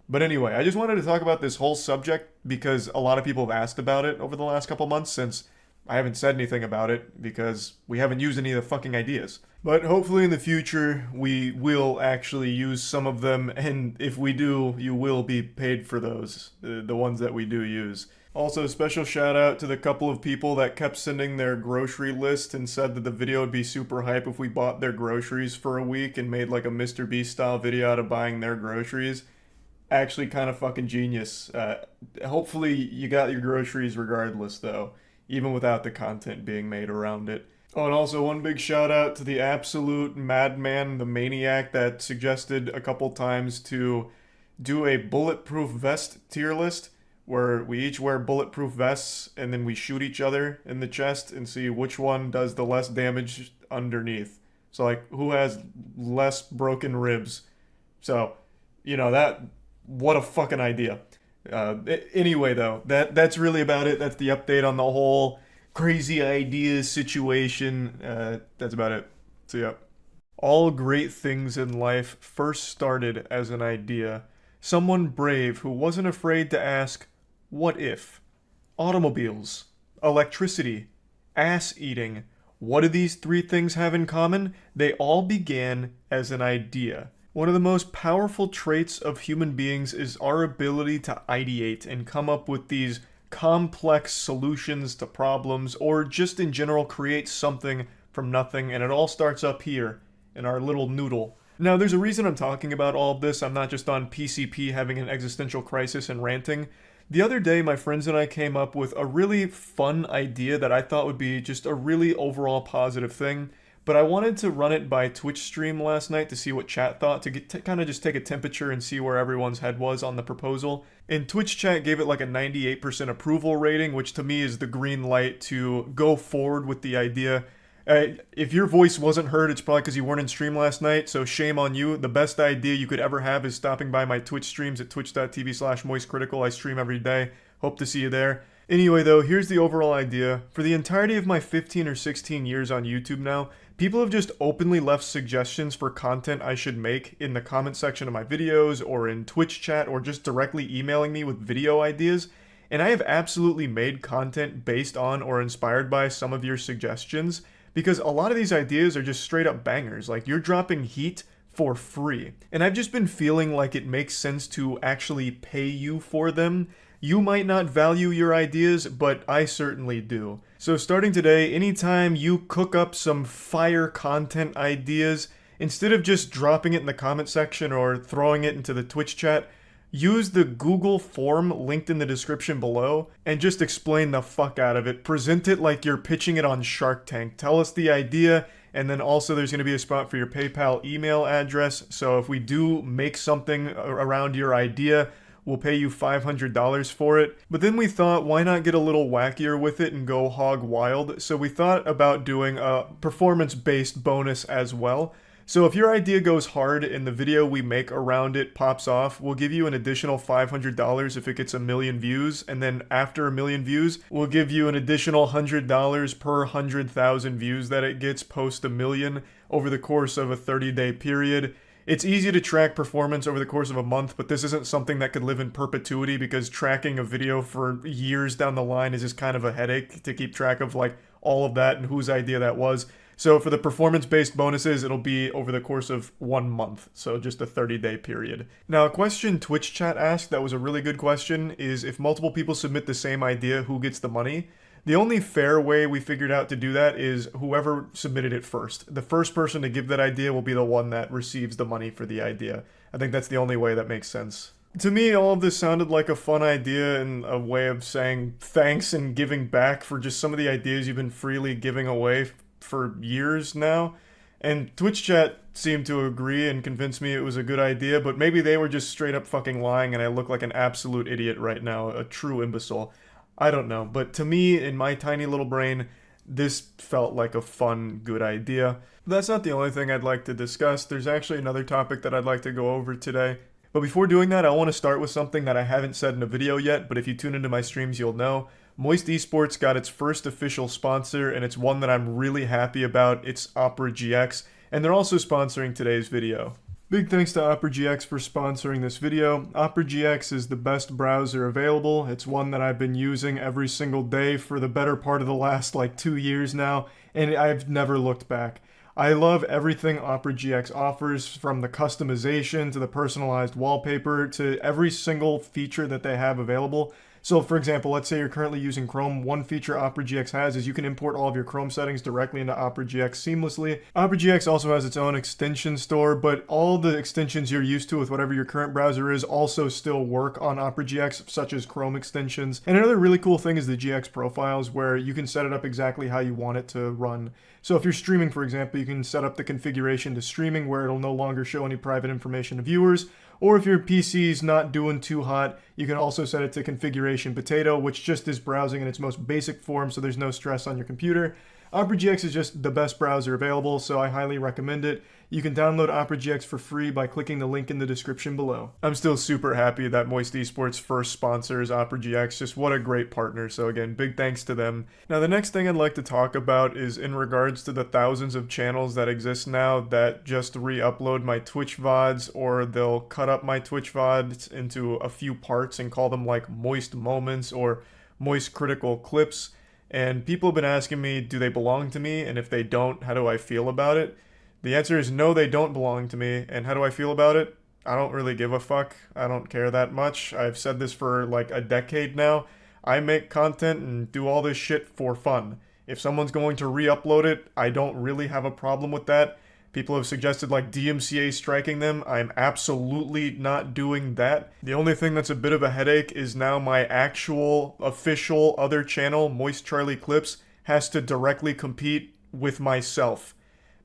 But anyway, I just wanted to talk about this whole subject because a lot of people have asked about it over the last couple months since I haven't said anything about it because we haven't used any of the fucking ideas. But hopefully in the future, we will actually use some of them, and if we do, you will be paid for those, the ones that we do use. Also, special shout out to the couple of people that kept sending their grocery list and said that the video would be super hype if we bought their groceries for a week and made like a Mr. Beast style video out of buying their groceries. Actually kind of fucking genius. Hopefully you got your groceries regardless though, even without the content being made around it. Oh, and also one big shout out to the absolute madman, the maniac that suggested a couple times to do a bulletproof vest tier list where we each wear bulletproof vests and then we shoot each other in the chest and see which one does the less damage underneath. So like, who has less broken ribs? So, you know, what a fucking idea. Anyway though, that's really about it. That's the update on the whole crazy ideas situation. That's about it. See ya. All great things in life first started as an idea. Someone brave who wasn't afraid to ask, what if? Automobiles, electricity, ass eating. What do these three things have in common? They all began as an idea. One of the most powerful traits of human beings is our ability to ideate and come up with these complex solutions to problems, or just in general create something from nothing, and it all starts up here in our little noodle. Now, there's a reason I'm talking about all of this. I'm not just on PCP having an existential crisis and ranting. The other day, my friends and I came up with a really fun idea that I thought would be just a really overall positive thing. But I wanted to run it by Twitch stream last night to see what chat thought, to kind of just take a temperature and see where everyone's head was on the proposal. And Twitch chat gave it like a 98% approval rating, which to me is the green light to go forward with the idea. If your voice wasn't heard, it's probably because you weren't in stream last night, so shame on you. The best idea you could ever have is stopping by my Twitch streams at twitch.tv/moistcritical. I stream every day, Hope to see you there. Anyway though, here's the overall idea. For the entirety of my 15 or 16 years on YouTube now, people have just openly left suggestions for content I should make in the comment section of my videos or in Twitch chat or just directly emailing me with video ideas. And I have absolutely made content based on or inspired by some of your suggestions because a lot of these ideas are just straight up bangers. Like, you're dropping heat for free. And I've just been feeling like it makes sense to actually pay you for them. You might not value your ideas, but I certainly do. So starting today, anytime you cook up some fire content ideas, instead of just dropping it in the comment section or throwing it into the Twitch chat, use the Google form linked in the description below and just explain the fuck out of it. Present it like you're pitching it on Shark Tank. Tell us the idea, and then also there's going to be a spot for your PayPal email address. So if we do make something around your idea, we'll pay you $500 for it. But then we thought, why not get a little wackier with it and go hog wild? So we thought about doing a performance-based bonus as well. So if your idea goes hard and the video we make around it pops off, we'll give you an additional $500 if it gets 1 million views. And then after 1 million views, we'll give you an additional $100 per 100,000 views that it gets post 1 million over the course of a 30-day period. It's easy to track performance over the course of a month, but this isn't something that could live in perpetuity because tracking a video for years down the line is just kind of a headache to keep track of, like, all of that and whose idea that was. So for the performance-based bonuses, it'll be over the course of 1 month, so just a 30-day period. Now, a question Twitch chat asked that was a really good question is, if multiple people submit the same idea, who gets the money? The only fair way we figured out to do that is whoever submitted it first. The first person to give that idea will be the one that receives the money for the idea. I think that's the only way that makes sense. To me, all of this sounded like a fun idea and a way of saying thanks and giving back for just some of the ideas you've been freely giving away for years now. And Twitch chat seemed to agree and convince me it was a good idea, but maybe they were just straight up fucking lying and I look like an absolute idiot right now, a true imbecile. I don't know, but to me, in my tiny little brain, this felt like a fun, good idea. That's not the only thing I'd like to discuss. There's actually another topic that I'd like to go over today. But before doing that, I want to start with something that I haven't said in a video yet, but if you tune into my streams, you'll know. Moist Esports got its first official sponsor, and it's one that I'm really happy about. It's Opera GX, and they're also sponsoring today's video. Big thanks to Opera GX for sponsoring this video. Opera GX is the best browser available. It's one that I've been using every single day for the better part of the last 2 years now, and I've never looked back. I love everything Opera GX offers, from the customization to the personalized wallpaper to every single feature that they have available. So for example, let's say you're currently using Chrome. One feature Opera GX has is you can import all of your Chrome settings directly into Opera GX seamlessly. Opera GX also has its own extension store, but all the extensions you're used to with whatever your current browser is also still work on Opera GX, such as Chrome extensions. And another really cool thing is the GX profiles, where you can set it up exactly how you want it to run. So if you're streaming, for example, you can set up the configuration to streaming where it'll no longer show any private information to viewers. Or if your PC's not doing too hot, you can also set it to configuration potato, which just is browsing in its most basic form, so there's no stress on your computer. Opera GX is just the best browser available, so I highly recommend it. You can download Opera GX for free by clicking the link in the description below. I'm still super happy that Moist Esports first sponsors Opera GX. Just what a great partner. So again, big thanks to them. Now the next thing I'd like to talk about is in regards to the thousands of channels that exist now that just re-upload my Twitch VODs, or they'll cut up my Twitch VODs into a few parts and call them like Moist Moments or Moist Critical Clips. And people have been asking me, do they belong to me? And if they don't, how do I feel about it? The answer is no, they don't belong to me. And how do I feel about it? I don't really give a fuck. I don't care that much. I've said this for like a decade now. I make content and do all this shit for fun. If someone's going to re-upload it, I don't really have a problem with that. People have suggested like DMCA striking them. I'm absolutely not doing that. The only thing that's a bit of a headache is now my actual official other channel, Moist Charlie Clips, has to directly compete with myself.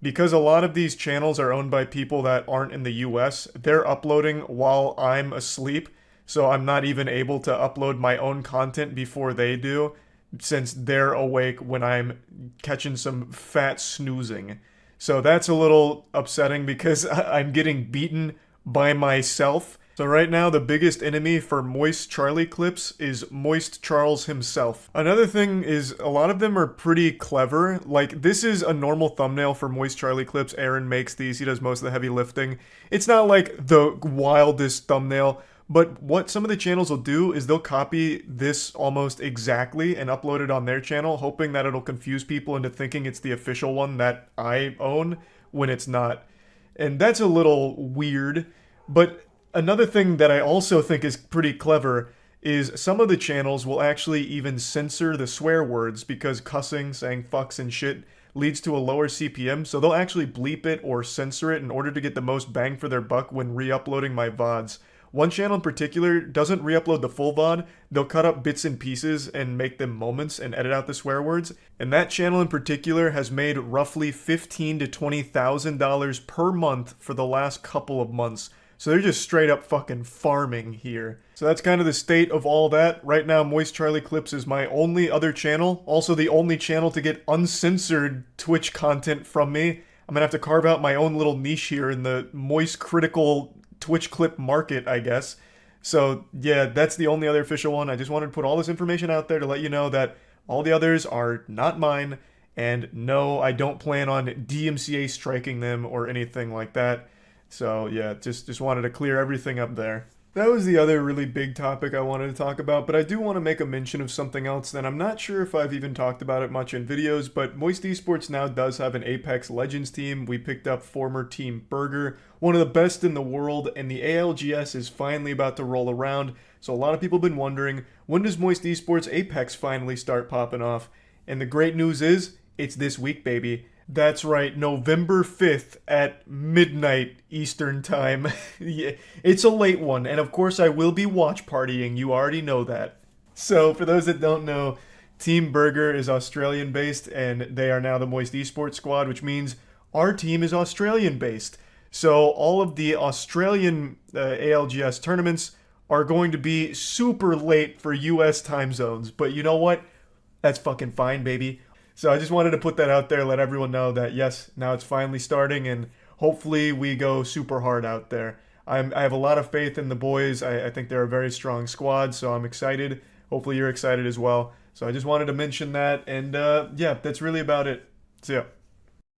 Because a lot of these channels are owned by people that aren't in the US, they're uploading while I'm asleep, so I'm not even able to upload my own content before they do, since they're awake when I'm catching some fat snoozing. So that's a little upsetting because I'm getting beaten by myself. So So right now, the biggest enemy for Moist Charlie clips is Moist Charles himself. Another thing is a lot of them are pretty clever. Like, this is a normal thumbnail for Moist Charlie clips. Aaron makes these. He does most of the heavy lifting. It's not like the wildest thumbnail, but what some of the channels will do is they'll copy this almost exactly and upload it on their channel, hoping that it'll confuse people into thinking it's the official one that I own when it's not. And that's a little weird, but another thing that I also think is pretty clever is some of the channels will actually even censor the swear words because cussing, saying fucks and shit leads to a lower CPM, so they'll actually bleep it or censor it in order to get the most bang for their buck when re-uploading my VODs. One channel in particular doesn't re-upload the full VOD, they'll cut up bits and pieces and make them moments and edit out the swear words. And that channel in particular has made roughly $15,000 to $20,000 per month for the last couple of months. So they're just straight up fucking farming here. So that's kind of the state of all that. Right now, Moist Charlie Clips is my only other channel. Also the only channel to get uncensored Twitch content from me. I'm gonna have to carve out my own little niche here in the moist critical Twitch clip market, I guess. So yeah, that's the only other official one. I just wanted to put all this information out there to let you know that all the others are not mine. And no, I don't plan on DMCA striking them or anything like that. So yeah, just wanted to clear everything up there. That was the other really big topic I wanted to talk about, but I do want to make a mention of something else that I'm not sure if I've even talked about it much in videos, but Moist Esports now does have an Apex Legends team. We picked up former Team Burger, one of the best in the world, and the ALGS is finally about to roll around. So a lot of people have been wondering, when does Moist Esports Apex finally start popping off? And the great news is, it's this week, baby. That's right, November 5th at midnight Eastern time. Yeah, it's a late one, and of course I will be watch partying, you already know that. So, for those that don't know, Team Burger is Australian-based, and they are now the Moist Esports squad, which means our team is Australian-based. So, all of the Australian ALGS tournaments are going to be super late for US time zones, but you know what? That's fucking fine, baby. So I just wanted to put that out there, let everyone know that yes, now it's finally starting, and hopefully we go super hard out there. I have a lot of faith in the boys. I think they're a very strong squad, so I'm excited. Hopefully you're excited as well. So I just wanted to mention that, and yeah, that's really about it. So yeah.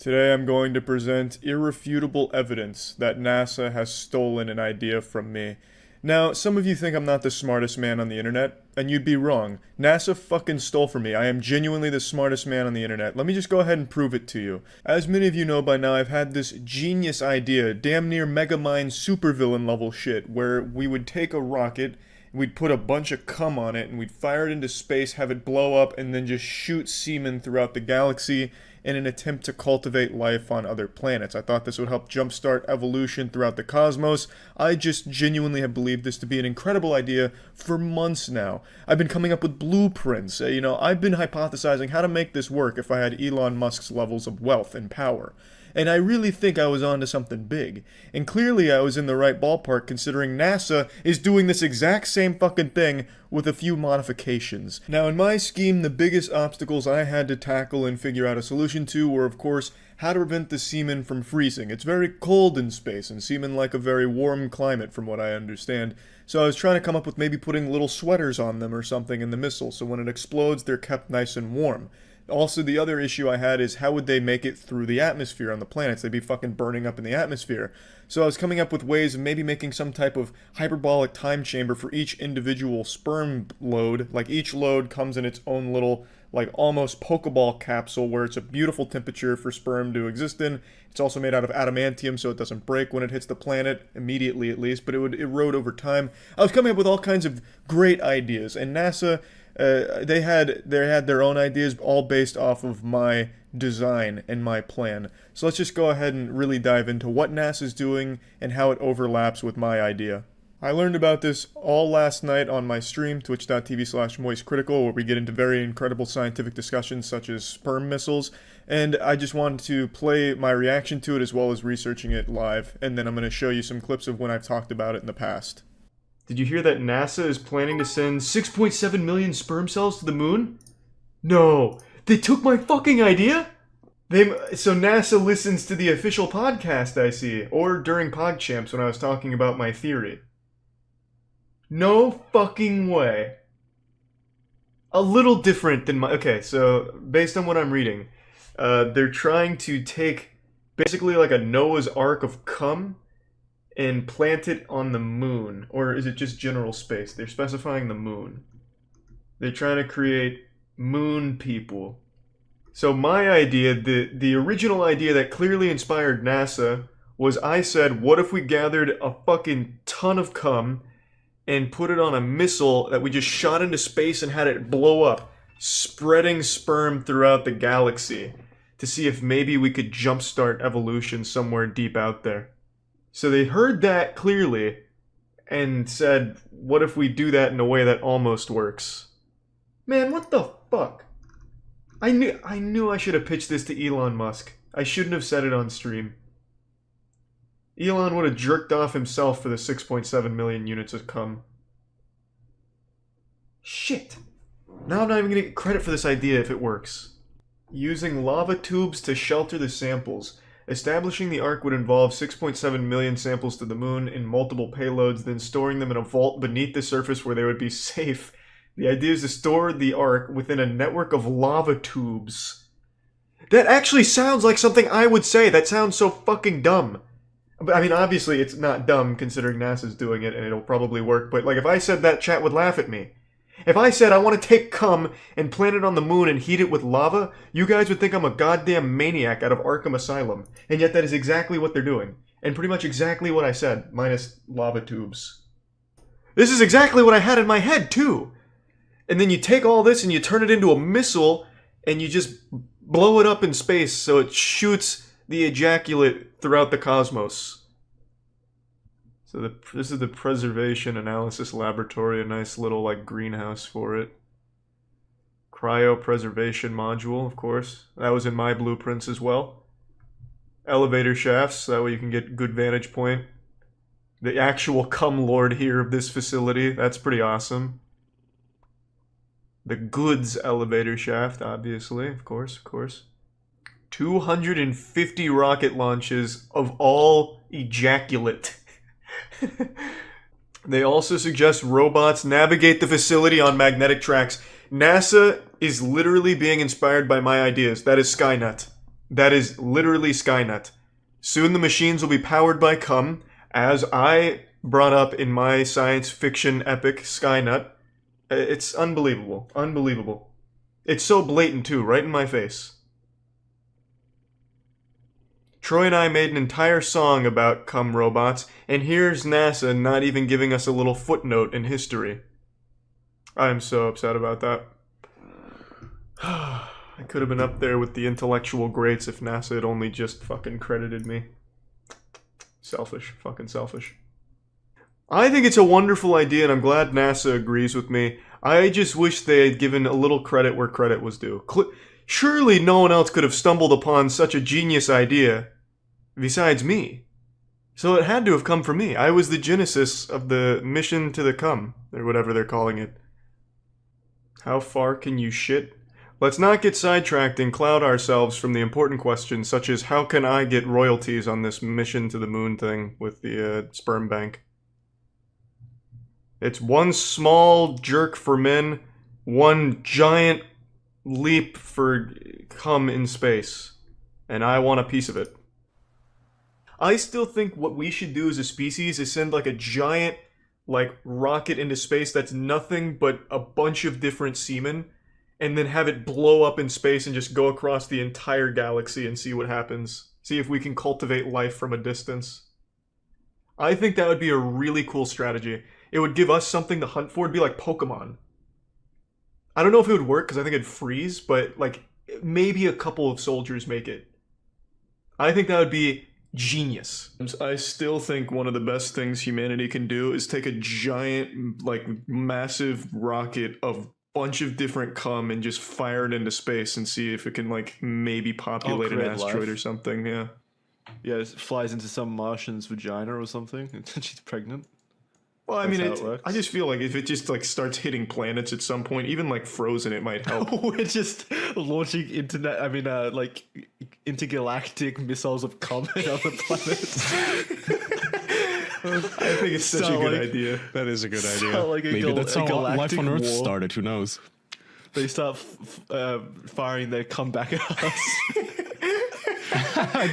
Today I'm going to present irrefutable evidence that NASA has stolen an idea from me. Now, some of you think I'm not the smartest man on the internet, and you'd be wrong. NASA fucking stole from me. I am genuinely the smartest man on the internet. Let me just go ahead and prove it to you. As many of you know by now, I've had this genius idea, damn near Megamind supervillain level shit, where we would take a rocket, we'd put a bunch of cum on it, and we'd fire it into space, have it blow up, and then just shoot semen throughout the galaxy in an attempt to cultivate life on other planets. I thought this would help jumpstart evolution throughout the cosmos. I just genuinely have believed this to be an incredible idea for months now. I've been coming up with blueprints. I've been hypothesizing how to make this work if I had Elon Musk's levels of wealth and power. And I really think I was onto something big. And clearly I was in the right ballpark considering NASA is doing this exact same fucking thing with a few modifications. Now in my scheme, the biggest obstacles I had to tackle and figure out a solution to were of course how to prevent the semen from freezing. It's very cold in space and semen like a very warm climate from what I understand. So I was trying to come up with maybe putting little sweaters on them or something in the missile so when it explodes they're kept nice and warm. Also, the other issue I had is how would they make it through the atmosphere on the planets? They'd be fucking burning up in the atmosphere. So I was coming up with ways of maybe making some type of hyperbolic time chamber for each individual sperm load. Like each load comes in its own little, like almost Pokeball capsule where it's a beautiful temperature for sperm to exist in. It's also made out of adamantium so it doesn't break when it hits the planet, immediately at least, but it would erode over time. I was coming up with all kinds of great ideas, and NASA... they had their own ideas all based off of my design and my plan. So let's just go ahead and really dive into what NASA's doing and how it overlaps with my idea. I learned about this all last night on my stream, twitch.tv/moistcritical, where we get into very incredible scientific discussions such as sperm missiles, and I just wanted to play my reaction to it as well as researching it live, and then I'm going to show you some clips of when I've talked about it in the past. Did you hear that NASA is planning to send 6.7 million sperm cells to the moon? No, they took my fucking idea? So NASA listens to the official podcast, I see, or during PodChamps when I was talking about my theory. No fucking way. A little different than my... Okay, so based on what I'm reading, they're trying to take basically like a Noah's Ark of cum and plant it on the moon. Or is it just general space? They're specifying the moon. They're trying to create moon people. So my idea, the original idea that clearly inspired NASA was I said, what if we gathered a fucking ton of cum and put it on a missile that we just shot into space and had it blow up, spreading sperm throughout the galaxy to see if maybe we could jumpstart evolution somewhere deep out there. So they heard that clearly and said, what if we do that in a way that almost works? Man, what the fuck? I knew I should have pitched this to Elon Musk. I shouldn't have said it on stream. Elon would have jerked off himself for the 6.7 million units of cum. Shit. Now I'm not even going to get credit for this idea if it works. Using lava tubes to shelter the samples. Establishing the Ark would involve 6.7 million samples to the moon in multiple payloads, then storing them in a vault beneath the surface where they would be safe. The idea is to store the Ark within a network of lava tubes. That actually sounds like something I would say. That sounds so fucking dumb. But I mean, obviously it's not dumb considering NASA's doing it and it'll probably work. But like if I said that, chat would laugh at me. If I said I want to take cum and plant it on the moon and heat it with lava, you guys would think I'm a goddamn maniac out of Arkham Asylum. And yet that is exactly what they're doing. And pretty much exactly what I said, minus lava tubes. This is exactly what I had in my head, too. And then you take all this and you turn it into a missile and you just blow it up in space so it shoots the ejaculate throughout the cosmos. So this is the Preservation Analysis Laboratory, a nice little like greenhouse for it. Cryopreservation module, of course. That was in my blueprints as well. Elevator shafts, that way you can get good vantage point. The actual cum lord here of this facility, that's pretty awesome. The goods elevator shaft, obviously, of course. 250 rocket launches of all ejaculate. They also suggest robots navigate the facility on magnetic tracks. NASA is literally being inspired by my ideas. That is Skynet. That is literally Skynet. Soon the machines will be powered by cum, as I brought up in my science fiction epic Skynet. It's unbelievable. Unbelievable. It's so blatant too, right in my face. Troy and I made an entire song about cum robots, and here's NASA not even giving us a little footnote in history. I'm so upset about that. I could have been up there with the intellectual greats if NASA had only just fucking credited me. Selfish. Fucking selfish. I think it's a wonderful idea, and I'm glad NASA agrees with me. I just wish they had given a little credit where credit was due. Surely no one else could have stumbled upon such a genius idea besides me. So it had to have come from me. I was the genesis of the mission to the cum, or whatever they're calling it. How far can you shit? Let's not get sidetracked and cloud ourselves from the important questions, such as how can I get royalties on this mission to the moon thing with the sperm bank? It's one small jerk for men, one giant leap for cum in space. And I want a piece of it. I still think what we should do as a species is send like a giant rocket into space that's nothing but a bunch of different semen, and then have it blow up in space and just go across the entire galaxy and see what happens. See if we can cultivate life from a distance. I think that would be a really cool strategy. It would give us something to hunt for. It'd be like Pokemon. I don't know if it would work because I think it'd freeze, but maybe a couple of soldiers make it. I think that would be genius. I still think one of the best things humanity can do is take a giant, massive rocket of bunch of different cum and just fire it into space and see if it can maybe populate an asteroid or something. Yeah. Yeah, it flies into some Martian's vagina or something and she's pregnant. Well, I mean, I just feel like if it just starts hitting planets at some point, even Frozen, it might help. We're just launching intergalactic missiles of cum at other planets. I think it's such a Sound good like- idea. That is a good idea. Sound like a Maybe that's a how life galactic on Earth war. started. Who knows? They start firing their comeback at us.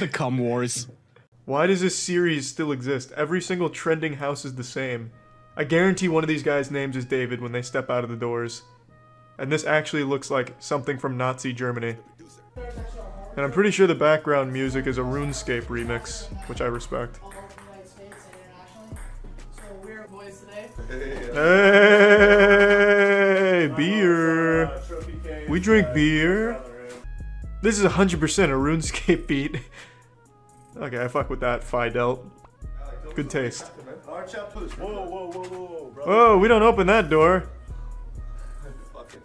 The cum wars. Why does this series still exist? Every single trending house is the same. I guarantee one of these guys' names is David when they step out of the doors. And this actually looks like something from Nazi Germany. And I'm pretty sure the background music is a RuneScape remix, which I respect. Hey, beer. We drink beer. This is 100% a RuneScape beat. Okay, I fuck with that, Fidel. Good taste. Oh, we don't open that door.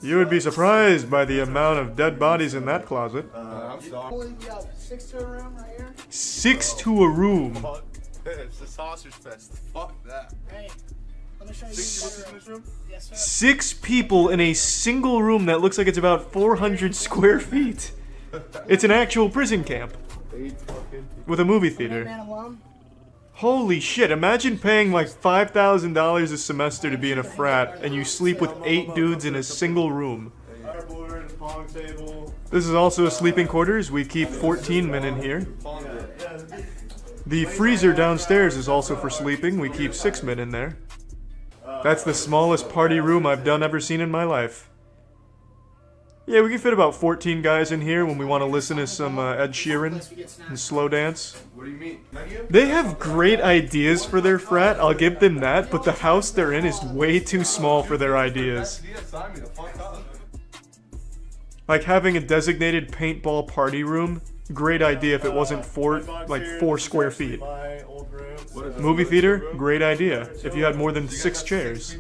You would be surprised by the amount of dead bodies in that closet. Six to a room right here. 6 to a room. It's the sausage fest. Fuck that. Hey, let me show you the better room. Yes, sir. 6 people in a single room that looks like it's about 400 square feet. It's an actual prison camp. With a movie theater. Man alone. Holy shit, imagine paying like $5,000 a semester to be in a frat and you sleep with 8 dudes in a single room. This is also a sleeping quarters. We keep 14 men in here. The freezer downstairs is also for sleeping. We keep 6 men in there. That's the smallest party room I've ever seen in my life. Yeah, we can fit about 14 guys in here when we want to listen to some Ed Sheeran and slow dance. What do you mean? They have great ideas for their frat, I'll give them that, but the house they're in is way too small for their ideas. Like having a designated paintball party room, great idea if it wasn't 4 square feet. Movie theater, great idea if you had more than 6 chairs.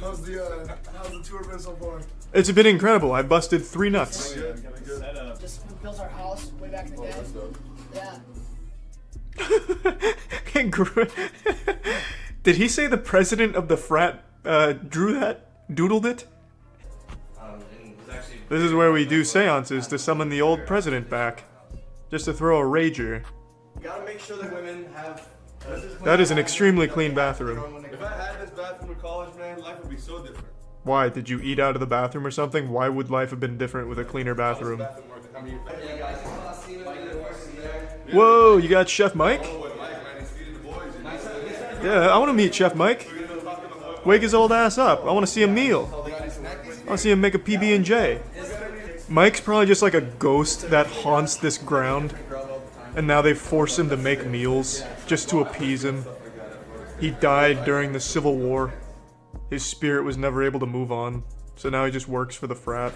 How's the tour been so far? It's been incredible. I busted 3 nuts. Just built our house way back in the day. Yeah. Did he say the president of the frat drew that? Doodled it? This is where we do seances to summon the old president back. Just to throw a rager. You gotta make sure that women have. That is an extremely clean bathroom. If I had this bathroom in college, man, life would be so different. Why? Did you eat out of the bathroom or something? Why would life have been different with a cleaner bathroom? Whoa, you got Chef Mike? Yeah, I want to meet Chef Mike. Wake his old ass up. I want to see a meal. I want to see him make a PB&J. Mike's probably just like a ghost that haunts this ground. And now they force him to make meals just to appease him. He died during the Civil War. His spirit was never able to move on. So now he just works for the frat.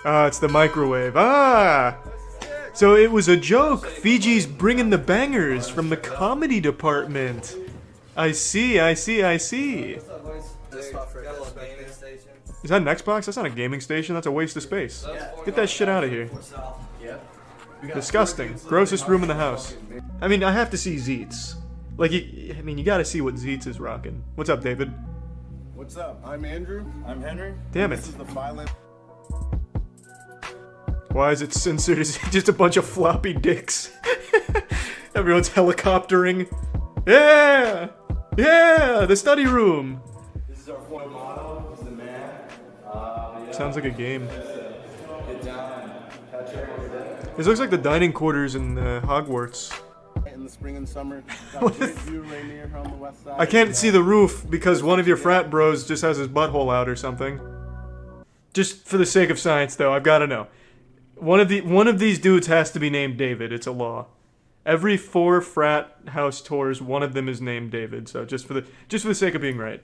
Ah, it's the microwave. Ah! So it was a joke. Fiji's bringing the bangers from the comedy department. I see, I see, I see. Is that an Xbox? That's not a gaming station. That's a waste of space. Get that shit out of here. Disgusting. Grossest room in the house. I mean, I have to see Zeets. Like, you gotta see what Zeets is rocking. What's up, David? What's up? I'm Andrew. I'm Henry. Damn it. This is the violent. Why is it censored? Is it just a bunch of floppy dicks? Everyone's helicoptering. Yeah! Yeah! The study room! This is our former motto. This is the man. Sounds like a game. This looks like the dining quarters in Hogwarts. In the spring and summer. I can't see the roof because one of your frat bros just has his butthole out or something. Just for the sake of science, though, I've got to know. One of these dudes has to be named David. It's a law. Every 4 frat house tours, one of them is named David. So just for the sake of being right.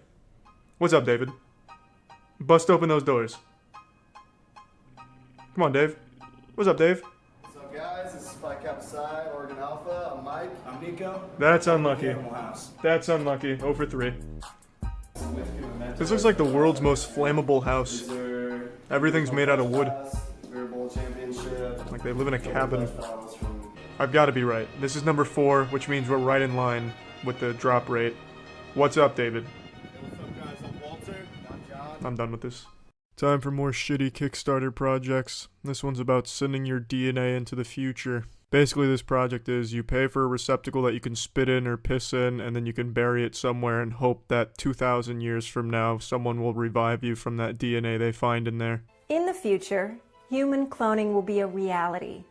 What's up, David? Bust open those doors. Come on, Dave. What's up, Dave? What's up, guys? This is Spike Psi, Oregon Alpha. I'm Mike. I'm Nico. That's unlucky. That's unlucky. 0 for 3. This looks like the world's most flammable house. Everything's made out of wood. Like they live in a cabin. I've got to be right. This is number 4, which means we're right in line with the drop rate. What's up, David? What's up, guys? I'm Walter. I'm John. I'm done with this. Time for more shitty Kickstarter projects. This one's about sending your DNA into the future. Basically, this project is you pay for a receptacle that you can spit in or piss in, and then you can bury it somewhere and hope that 2,000 years from now, someone will revive you from that DNA they find in there. In the future, human cloning will be a reality.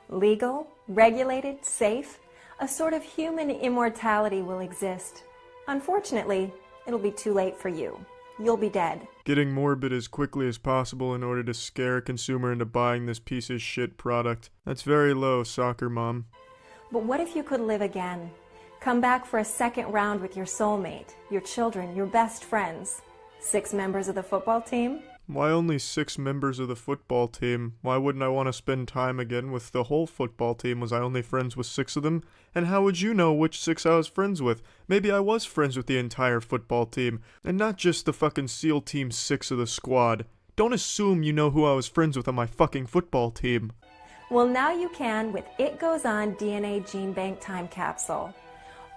Legal, regulated, safe, a sort of human immortality will exist. Unfortunately, it'll be too late for you. You'll be dead. Getting morbid as quickly as possible in order to scare a consumer into buying this piece of shit product. That's very low, soccer mom. But what if you could live again? Come back for a second round with your soulmate, your children, your best friends. 6 members of the football team? Why only 6 members of the football team? Why wouldn't I want to spend time again with the whole football team? Was I only friends with 6 of them? And how would you know which 6 I was friends with? Maybe I was friends with the entire football team, and not just the fucking SEAL Team 6 of the squad. Don't assume you know who I was friends with on my fucking football team. Well, now you can with It Goes On DNA Gene Bank Time Capsule.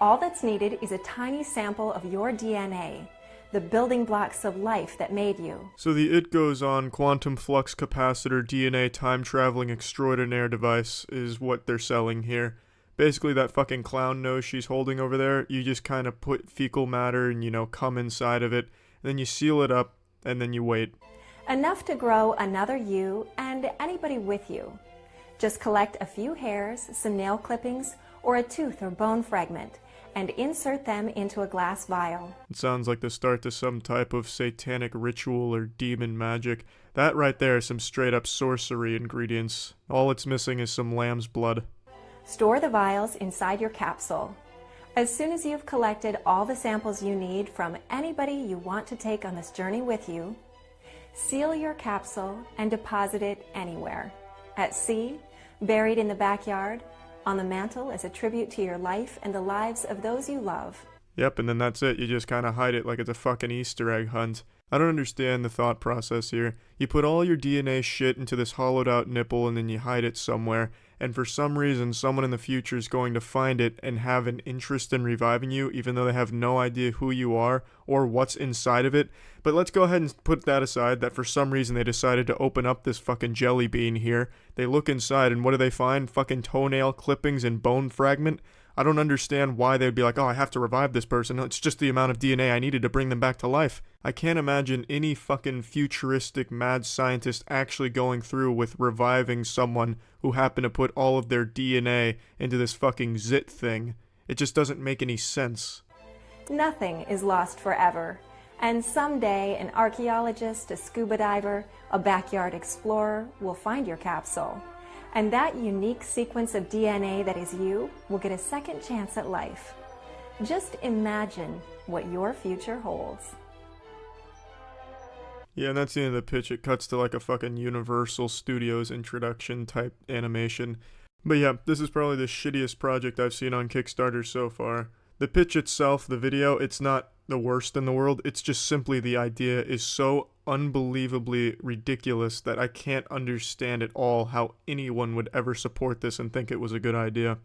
All that's needed is a tiny sample of your DNA, the building blocks of life that made you. So the It Goes On quantum flux capacitor DNA time-traveling extraordinaire device is what they're selling here. Basically, that fucking clown nose she's holding over there, you just kind of put fecal matter and, cum inside of it, then you seal it up, and then you wait. Enough to grow another you and anybody with you. Just collect a few hairs, some nail clippings, or a tooth or bone fragment, and insert them into a glass vial. It sounds like the start to some type of satanic ritual or demon magic. That right there is some straight-up sorcery ingredients. All it's missing is some lamb's blood. Store the vials inside your capsule. As soon as you've collected all the samples you need from anybody you want to take on this journey with you, seal your capsule and deposit it anywhere. At sea, buried in the backyard, on the mantle as a tribute to your life and the lives of those you love. Yep, and then that's it. You just kind of hide it like it's a fucking Easter egg hunt. I don't understand the thought process here. You put all your DNA shit into this hollowed out nipple and then you hide it somewhere, and for some reason someone in the future is going to find it and have an interest in reviving you even though they have no idea who you are or what's inside of it. But let's go ahead and put that aside, that for some reason they decided to open up this fucking jelly bean here. They look inside and what do they find? Fucking toenail clippings and bone fragment? I don't understand why they'd be like, oh, I have to revive this person. It's just the amount of DNA I needed to bring them back to life. I can't imagine any fucking futuristic mad scientist actually going through with reviving someone who happened to put all of their DNA into this fucking zit thing. It just doesn't make any sense. Nothing is lost forever. And someday an archaeologist, a scuba diver, a backyard explorer will find your capsule. And that unique sequence of DNA that is you will get a second chance at life. Just imagine what your future holds. Yeah, and that's the end of the pitch. It cuts to like a fucking Universal Studios introduction type animation. But yeah, this is probably the shittiest project I've seen on Kickstarter so far. The pitch itself, the video, it's not the worst in the world. It's just simply the idea is so unbelievably ridiculous that I can't understand at all how anyone would ever support this and think it was a good idea.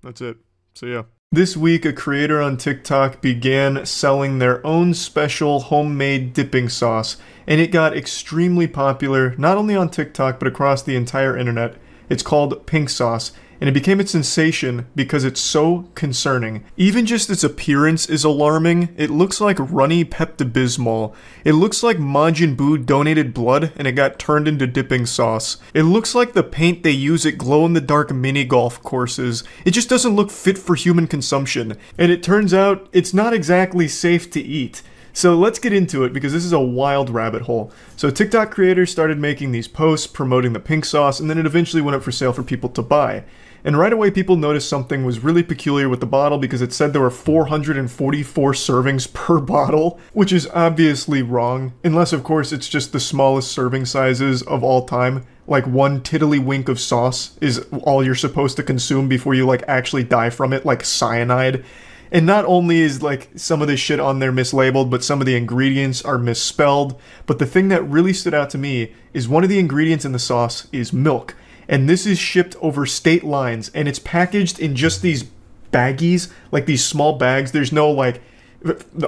That's it. So yeah. This week, a creator on TikTok began selling their own special homemade dipping sauce, and it got extremely popular, not only on TikTok, but across the entire internet. It's called pink sauce, and it became a sensation because it's so concerning. Even just its appearance is alarming. It looks like runny Pepto-Bismol. It looks like Majin Buu donated blood and it got turned into dipping sauce. It looks like the paint they use at glow-in-the-dark mini-golf courses. It just doesn't look fit for human consumption. And it turns out it's not exactly safe to eat. So let's get into it because this is a wild rabbit hole. So TikTok creators started making these posts promoting the pink sauce, and then it eventually went up for sale for people to buy. And right away people noticed something was really peculiar with the bottle because it said there were 444 servings per bottle, which is obviously wrong, unless of course it's just the smallest serving sizes of all time. Like one tiddlywink of sauce is all you're supposed to consume before you like actually die from it, like cyanide. And not only is like some of this shit on there mislabeled, but some of the ingredients are misspelled. But the thing that really stood out to me is one of the ingredients in the sauce is milk. And this is shipped over state lines, and it's packaged in just these baggies, like these small bags. There's no like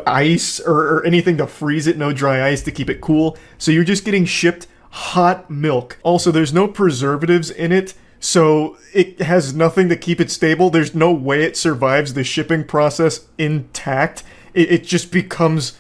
ice or anything to freeze it, no dry ice to keep it cool. So you're just getting shipped hot milk. Also, there's no preservatives in it. So it has nothing to keep it stable. There's no way it survives the shipping process intact. It just becomes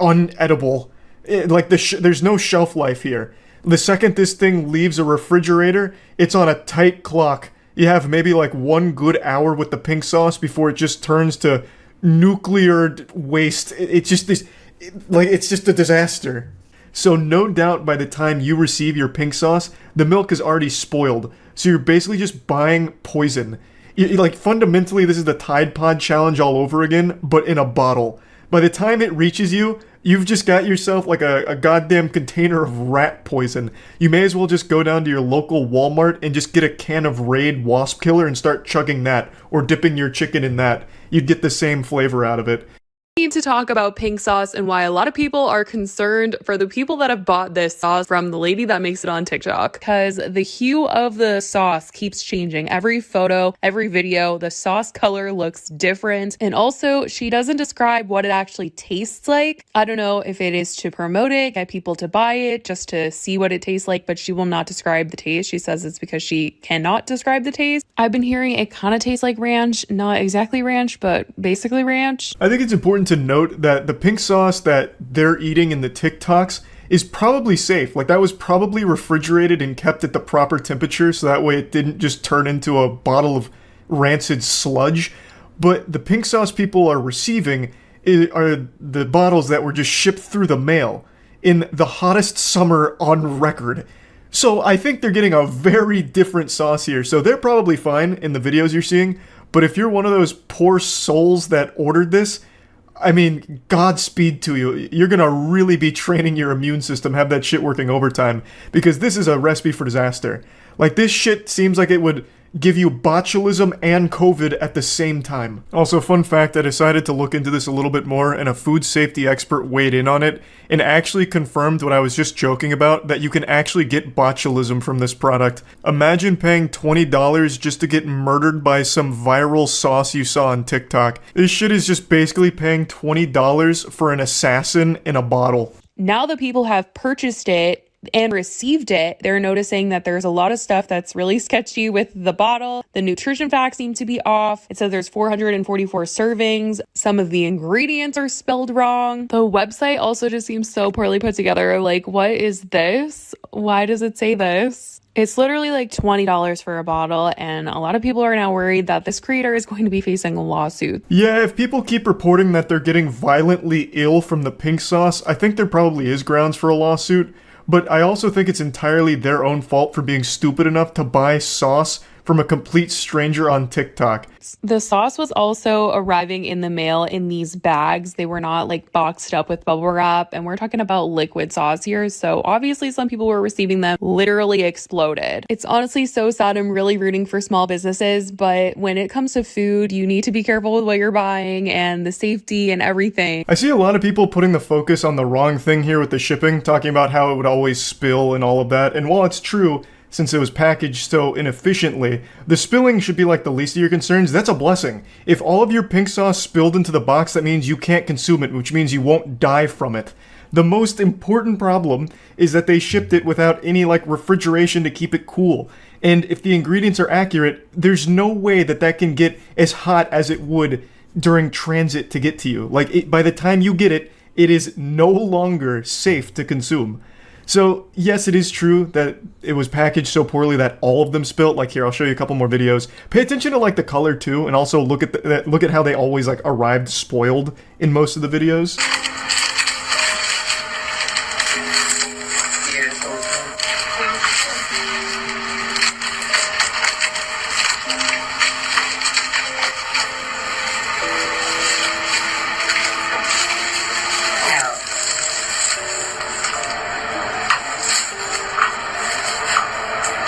unedible. There's no shelf life here. The second this thing leaves a refrigerator, it's on a tight clock. You have maybe like 1 good hour with the pink sauce before it just turns to nuclear waste. It's just a disaster. So no doubt by the time you receive your pink sauce, the milk is already spoiled. So you're basically just buying poison. Fundamentally, this is the Tide Pod challenge all over again, but in a bottle. By the time it reaches you, you've just got yourself like a goddamn container of rat poison. You may as well just go down to your local Walmart and just get a can of Raid wasp killer and start chugging that, or dipping your chicken in that. You'd get the same flavor out of it. Need to talk about pink sauce and why a lot of people are concerned for the people that have bought this sauce from the lady that makes it on TikTok, because the hue of the sauce keeps changing. Every photo, every video, the sauce color looks different. And also, she doesn't describe what it actually tastes like. I don't know if it is to promote it, get people to buy it just to see what it tastes like, but she will not describe the taste. She says it's because she cannot describe the taste. I've been hearing it kind of tastes like ranch, not exactly ranch, but basically ranch. I think it's important to note that the pink sauce that they're eating in the TikToks is probably safe. Like, that was probably refrigerated and kept at the proper temperature, so that way it didn't just turn into a bottle of rancid sludge. But the pink sauce people are receiving are the bottles that were just shipped through the mail in the hottest summer on record. So I think they're getting a very different sauce here. So they're probably fine in the videos you're seeing, but if you're one of those poor souls that ordered this, I mean, Godspeed to you. You're gonna really be training your immune system, have that shit working overtime, because this is a recipe for disaster. Like, this shit seems like it would give you botulism and COVID at the same time. Also, fun fact, I decided to look into this a little bit more, and a food safety expert weighed in on it and actually confirmed what I was just joking about, that you can actually get botulism from this product. Imagine paying $20 just to get murdered by some viral sauce you saw on TikTok. This shit is just basically paying $20 for an assassin in a bottle. Now that people have purchased it and received it, they're noticing that there's a lot of stuff that's really sketchy with the bottle. The nutrition facts seem to be off. It says there's 444 servings. Some of the ingredients are spelled wrong. The website also just seems so poorly put together. Like, what is this? Why does it say this? It's literally like $20 for a bottle, and a lot of people are now worried that this creator is going to be facing a lawsuit. Yeah, if people keep reporting that they're getting violently ill from the pink sauce, I think there probably is grounds for a lawsuit. But I also think it's entirely their own fault for being stupid enough to buy sauce from a complete stranger on TikTok. The sauce was also arriving in the mail in these bags. They were not like boxed up with bubble wrap, and we're talking about liquid sauce here. So obviously some people were receiving them literally exploded. It's honestly so sad. I'm really rooting for small businesses, but when it comes to food, you need to be careful with what you're buying and the safety and everything. I see a lot of people putting the focus on the wrong thing here with the shipping, talking about how it would always spill and all of that. And while it's true, since it was packaged so inefficiently, the spilling should be like the least of your concerns. That's a blessing. If all of your pink sauce spilled into the box, that means you can't consume it, which means you won't die from it. The most important problem is that they shipped it without any refrigeration to keep it cool. And if the ingredients are accurate, there's no way that that can get as hot as it would during transit to get to you. By the time you get it, it is no longer safe to consume. So, yes, it is true that it was packaged so poorly that all of them spilt. Like, here, I'll show you a couple more videos. Pay attention to, the color, too, and also look at how they always, arrived spoiled in most of the videos.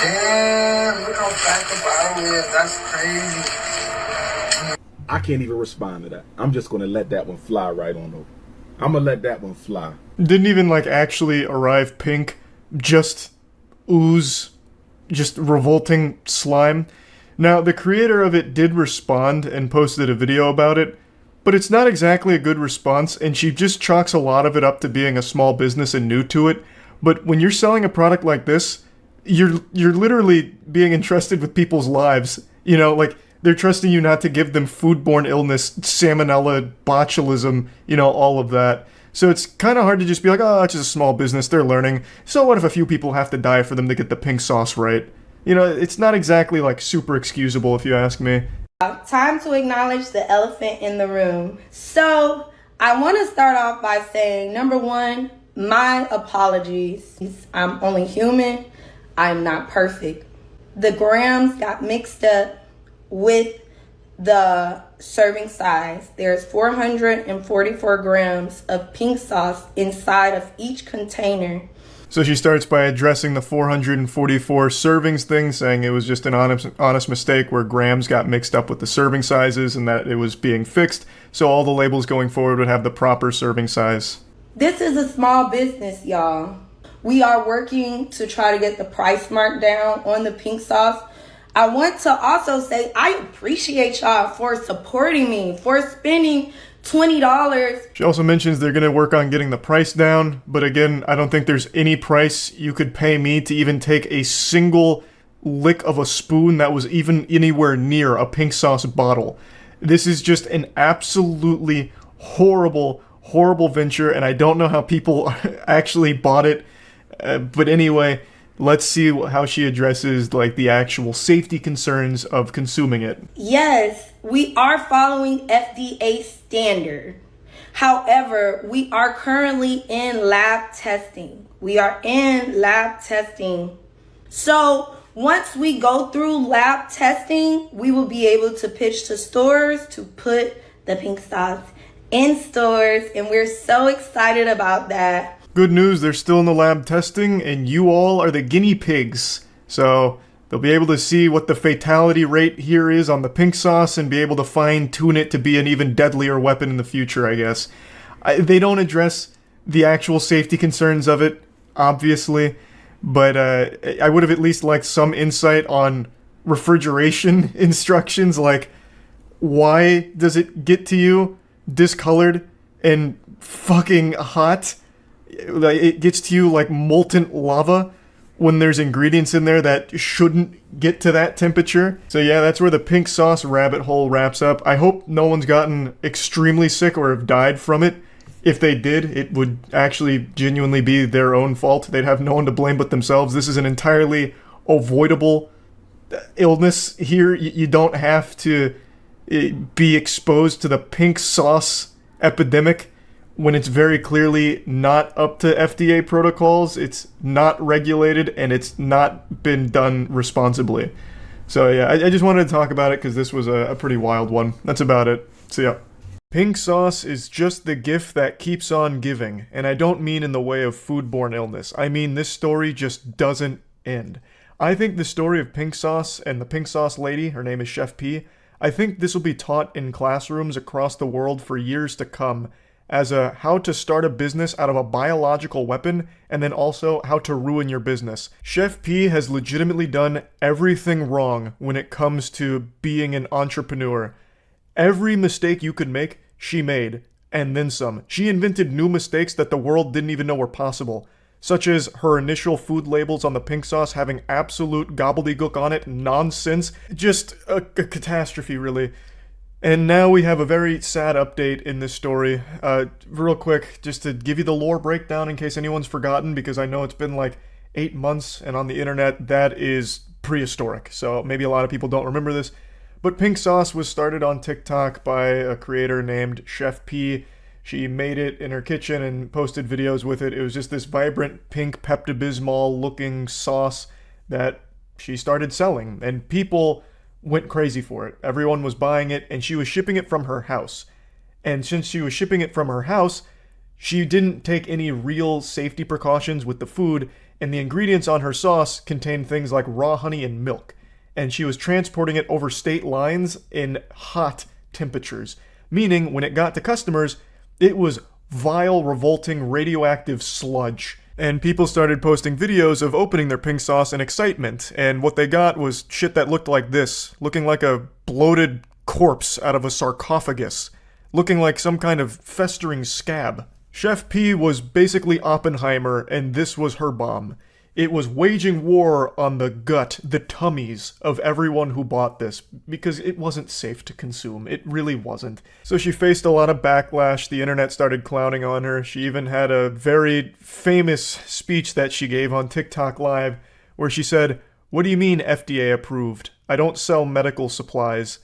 Damn, look how fat the bottle is. That's crazy. I can't even respond to that. I'm just going to let that one fly right on over. I'm going to let that one fly. Didn't even, actually arrive pink. Just ooze. Just revolting slime. Now, the creator of it did respond and posted a video about it, but it's not exactly a good response, and she just chalks a lot of it up to being a small business and new to it. But when you're selling a product like this, you're literally being entrusted with people's lives. You know, like, they're trusting you not to give them foodborne illness, salmonella, botulism, you know, all of that. So it's kind of hard to just be like, oh, it's just a small business, they're learning. So what if a few people have to die for them to get the pink sauce right? You know, it's not exactly, like, super excusable, if you ask me. Time to acknowledge the elephant in the room. So I want to start off by saying, number one, my apologies. I'm only human. I'm not perfect. The grams got mixed up with the serving size. There's 444 grams of pink sauce inside of each container. So she starts by addressing the 444 servings thing, saying it was just an honest mistake where grams got mixed up with the serving sizes and that it was being fixed, so all the labels going forward would have the proper serving size. This is a small business, y'all. We are working to try to get the price mark down on the pink sauce. I want to also say I appreciate y'all for supporting me, for spending $20. She also mentions they're going to work on getting the price down, but again, I don't think there's any price you could pay me to even take a single lick of a spoon that was even anywhere near a pink sauce bottle. This is just an absolutely horrible venture, and I don't know how people actually bought it. But anyway, let's see how she addresses like the actual safety concerns of consuming it. Yes, we are following FDA standard. However, we are currently in lab testing. So once we go through lab testing, we will be able to pitch to stores to put the pink sauce in stores, and we're so excited about that. Good news, they're still in the lab testing, and you all are the guinea pigs. So they'll be able to see what the fatality rate here is on the pink sauce and be able to fine-tune it to be an even deadlier weapon in the future, I guess. They don't address the actual safety concerns of it, obviously, but I would have at least liked some insight on refrigeration instructions, like why does it get to you discolored and fucking hot? It gets to you like molten lava when there's ingredients in there that shouldn't get to that temperature. So yeah, that's where the pink sauce rabbit hole wraps up. I hope no one's gotten extremely sick or have died from it. If they did, it would actually genuinely be their own fault. They'd have no one to blame but themselves. This is an entirely avoidable illness here. You don't have to be exposed to the pink sauce epidemic when it's very clearly not up to FDA protocols, it's not regulated, and it's not been done responsibly. So yeah, I just wanted to talk about it because this was a pretty wild one. That's about it. See ya. Pink sauce is just the gift that keeps on giving, and I don't mean in the way of foodborne illness. I mean this story just doesn't end. I think the story of pink sauce and the pink sauce lady, her name is Chef P, I think this will be taught in classrooms across the world for years to come, as a how to start a business out of a biological weapon, and then also how to ruin your business. Chef P has legitimately done everything wrong when it comes to being an entrepreneur. Every mistake you could make, she made, and then some. She invented new mistakes that the world didn't even know were possible, such as her initial food labels on the pink sauce having absolute gobbledygook on it, nonsense, just a catastrophe really. And now we have a very sad update in this story. Real quick, just to give you the lore breakdown in case anyone's forgotten, because I know it's been like 8 months, and on the internet that is prehistoric, so maybe a lot of people don't remember this. But pink sauce was started on TikTok by a creator named Chef P. She made it in her kitchen and posted videos with it. It was just this vibrant pink Pepto-Bismol looking sauce that she started selling, and people went crazy for it. Everyone was buying it, and she was shipping it from her house. And since she was shipping it from her house, she didn't take any real safety precautions with the food, and the ingredients on her sauce contained things like raw honey and milk. And she was transporting it over state lines in hot temperatures, meaning when it got to customers, it was vile, revolting, radioactive sludge. And people started posting videos of opening their pink sauce in excitement, and what they got was shit that looked like this, looking like a bloated corpse out of a sarcophagus, looking like some kind of festering scab. Chef P was basically Oppenheimer, and this was her bomb. it was waging war on the gut, the tummies of everyone who bought this, because it wasn't safe to consume. It really wasn't. So she faced a lot of backlash. The internet started clowning on her. She even had a very famous speech that she gave on TikTok Live, where she said, "What do you mean FDA approved? I don't sell medical supplies."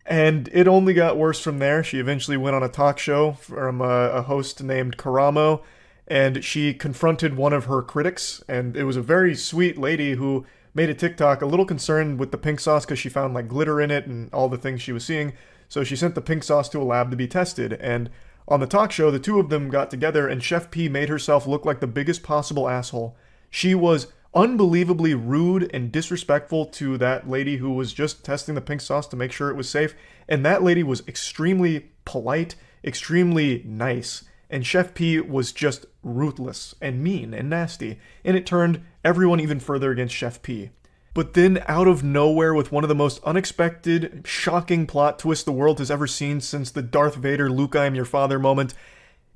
And it only got worse from there. She eventually went on a talk show from a host named Karamo, and she confronted one of her critics, and it was a very sweet lady who made a TikTok a little concerned with the pink sauce because she found like glitter in it and all the things she was seeing. So she sent the pink sauce to a lab to be tested. And on the talk show, the two of them got together, and Chef P made herself look like the biggest possible asshole. She was unbelievably rude and disrespectful to that lady who was just testing the pink sauce to make sure it was safe. And that lady was extremely polite, extremely nice. And Chef P was just ruthless and mean and nasty. And it turned everyone even further against Chef P. But then, out of nowhere, with one of the most unexpected, shocking plot twists the world has ever seen since the Darth Vader, Luke, I am your father moment,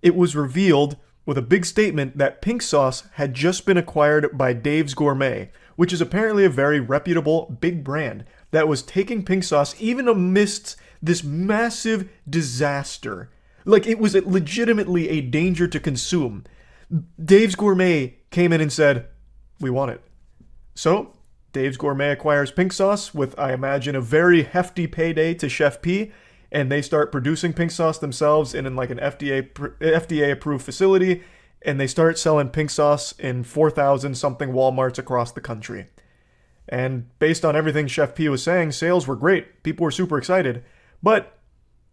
it was revealed with a big statement that pink sauce had just been acquired by Dave's Gourmet, which is apparently a very reputable, big brand that was taking pink sauce even amidst this massive disaster. Like, it was legitimately a danger to consume. Dave's Gourmet came in and said, "We want it." So, Dave's Gourmet acquires pink sauce with, I imagine, a very hefty payday to Chef P, and they start producing pink sauce themselves in like an FDA-approved facility, and they start selling pink sauce in 4,000-something Walmarts across the country. And based on everything Chef P was saying, sales were great. People were super excited. But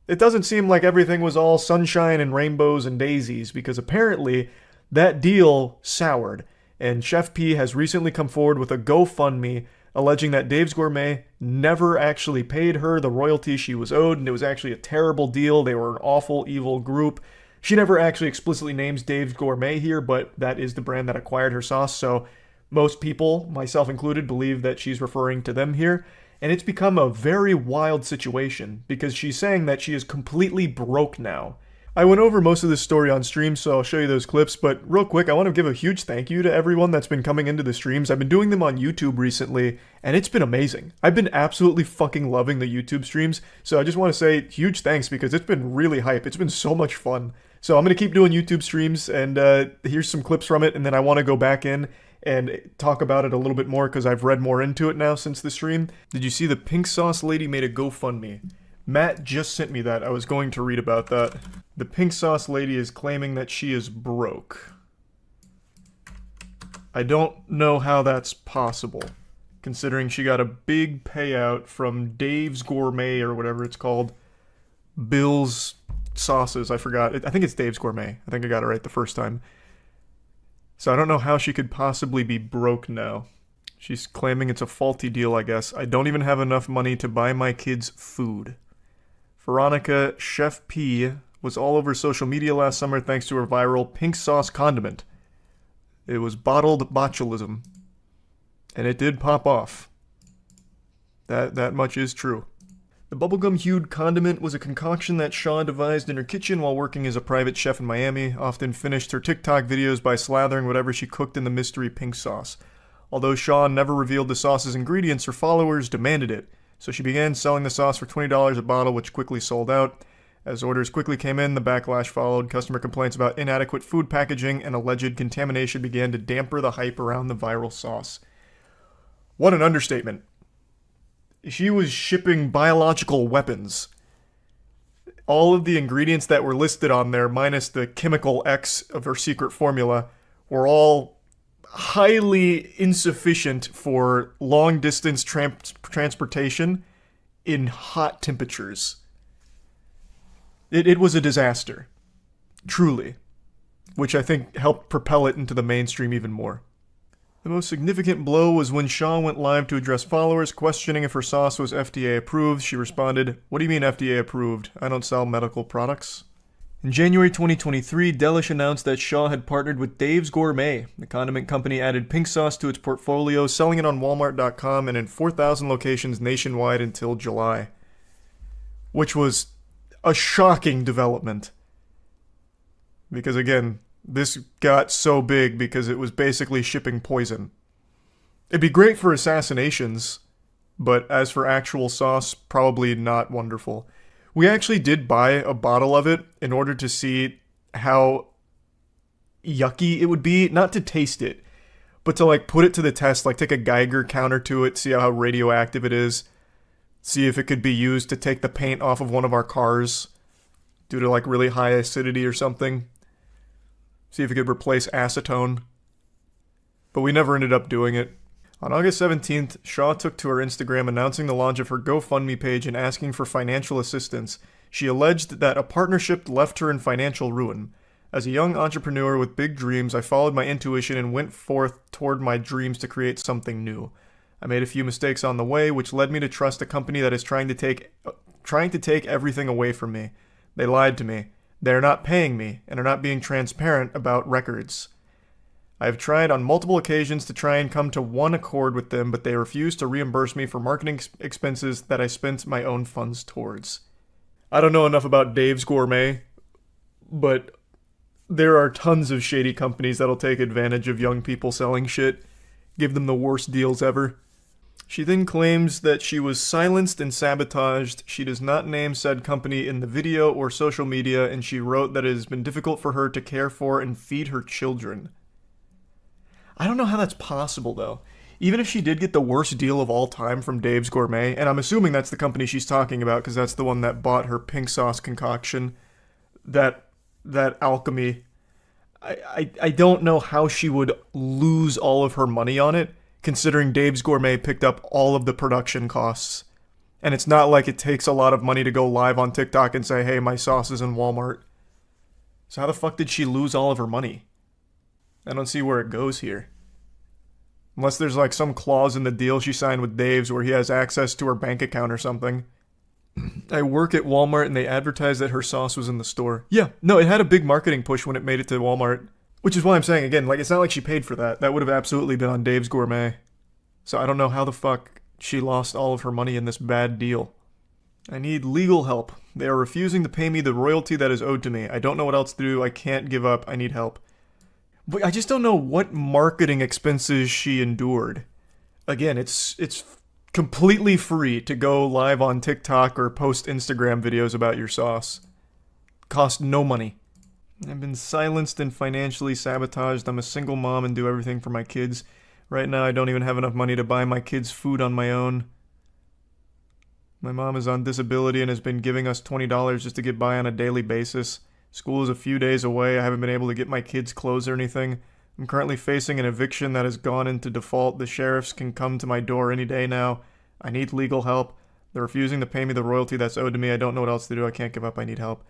it doesn't seem like everything was all sunshine and rainbows and daisies, because apparently that deal soured, and Chef P has recently come forward with a GoFundMe alleging that Dave's Gourmet never actually paid her the royalty she was owed, and it was actually a terrible deal. They were an awful, evil group. She never actually explicitly names Dave's Gourmet here, but that is the brand that acquired her sauce, so most people, myself included, believe that she's referring to them here. And it's become a very wild situation, because she's saying that she is completely broke now. I went over most of this story on stream, so I'll show you those clips, but real quick, I want to give a huge thank you to everyone that's been coming into the streams. I've been doing them on YouTube recently, and it's been amazing. I've been absolutely fucking loving the YouTube streams, so I just want to say huge thanks, because it's been really hype. It's been so much fun. So I'm going to keep doing YouTube streams, and here's some clips from it, and then I want to go back in and talk about it a little bit more because I've read more into it now since the stream. Did you see the pink sauce lady made a GoFundMe? Matt just sent me that. I was going to read about that. The pink sauce lady is claiming that she is broke. I don't know how that's possible, considering she got a big payout from Dave's Gourmet or whatever it's called. Bill's sauces, I forgot. I think it's Dave's Gourmet. I think I got it right the first time. So I don't know how she could possibly be broke now. She's claiming it's a faulty deal, I guess. I don't even have enough money to buy my kids food. Veronica Chef P was all over social media last summer thanks to her viral pink sauce condiment. It was bottled botulism. And it did pop off. That much is true. The bubblegum-hued condiment was a concoction that Shaw devised in her kitchen while working as a private chef in Miami, often finished her TikTok videos by slathering whatever she cooked in the mystery pink sauce. Although Shaw never revealed the sauce's ingredients, her followers demanded it, so she began selling the sauce for $20 a bottle, which quickly sold out. As orders quickly came in, the backlash followed. Customer complaints about inadequate food packaging and alleged contamination began to damper the hype around the viral sauce. What an understatement. She was shipping biological weapons. All of the ingredients that were listed on there, minus the chemical X of her secret formula, were all highly insufficient for long-distance transportation in hot temperatures. It was a disaster. Truly. Which I think helped propel it into the mainstream even more. The most significant blow was when Shaw went live to address followers questioning if her sauce was FDA approved. She responded, "What do you mean FDA approved? I don't sell medical products." In January 2023, Delish announced that Shaw had partnered with Dave's Gourmet. The condiment company added pink sauce to its portfolio, selling it on Walmart.com and in 4,000 locations nationwide until July. Which was a shocking development. Because again, This got so big because it was basically shipping poison. It'd be great for assassinations, but as for actual sauce, probably not wonderful. We actually did buy a bottle of it in order to see how yucky it would be, not to taste it, but to like put it to the test, like take a Geiger counter to it, see how radioactive it is, see if it could be used to take the paint off of one of our cars due to like really high acidity or something. See if it could replace acetone. But we never ended up doing it. On August 17th, Shaw took to her Instagram announcing the launch of her GoFundMe page and asking for financial assistance. She alleged that a partnership left her in financial ruin. As a young entrepreneur with big dreams, I followed my intuition and went forth toward my dreams to create something new. I made a few mistakes on the way, which led me to trust a company that is trying to take everything away from me. They lied to me. They are not paying me and are not being transparent about records. I have tried on multiple occasions to try and come to one accord with them, but they refuse to reimburse me for marketing expenses that I spent my own funds towards. I don't know enough about Dave's Gourmet, but there are tons of shady companies that'll take advantage of young people selling shit, give them the worst deals ever. She then claims that she was silenced and sabotaged. She does not name said company in the video or social media, and she wrote that it has been difficult for her to care for and feed her children. I don't know how that's possible, though. Even if she did get the worst deal of all time from Dave's Gourmet, and I'm assuming that's the company she's talking about because that's the one that bought her pink sauce concoction, that alchemy, I don't know how she would lose all of her money on it, considering Dave's Gourmet picked up all of the production costs. And it's not like it takes a lot of money to go live on TikTok and say, hey, my sauce is in Walmart. So how the fuck did she lose all of her money? I don't see where it goes here. Unless there's like some clause in the deal she signed with Dave's where he has access to her bank account or something. I work at Walmart and they advertised that her sauce was in the store. Yeah, no, it had a big marketing push when it made it to Walmart. Which is why I'm saying, again, like, it's not like she paid for that. That would have absolutely been on Dave's Gourmet. So I don't know how the fuck she lost all of her money in this bad deal. I need legal help. They are refusing to pay me the royalty that is owed to me. I don't know what else to do. I can't give up. I need help. But I just don't know what marketing expenses she endured. Again, it's completely free to go live on TikTok or post Instagram videos about your sauce. Cost no money. I've been silenced and financially sabotaged. I'm a single mom and do everything for my kids. Right now, I don't even have enough money to buy my kids food on my own. My mom is on disability and has been giving us $20 just to get by on a daily basis. School is a few days away. I haven't been able to get my kids clothes or anything. I'm currently facing an eviction that has gone into default. The sheriffs can come to my door any day now. I need legal help. They're refusing to pay me the royalty that's owed to me. I don't know what else to do. I can't give up. I need help.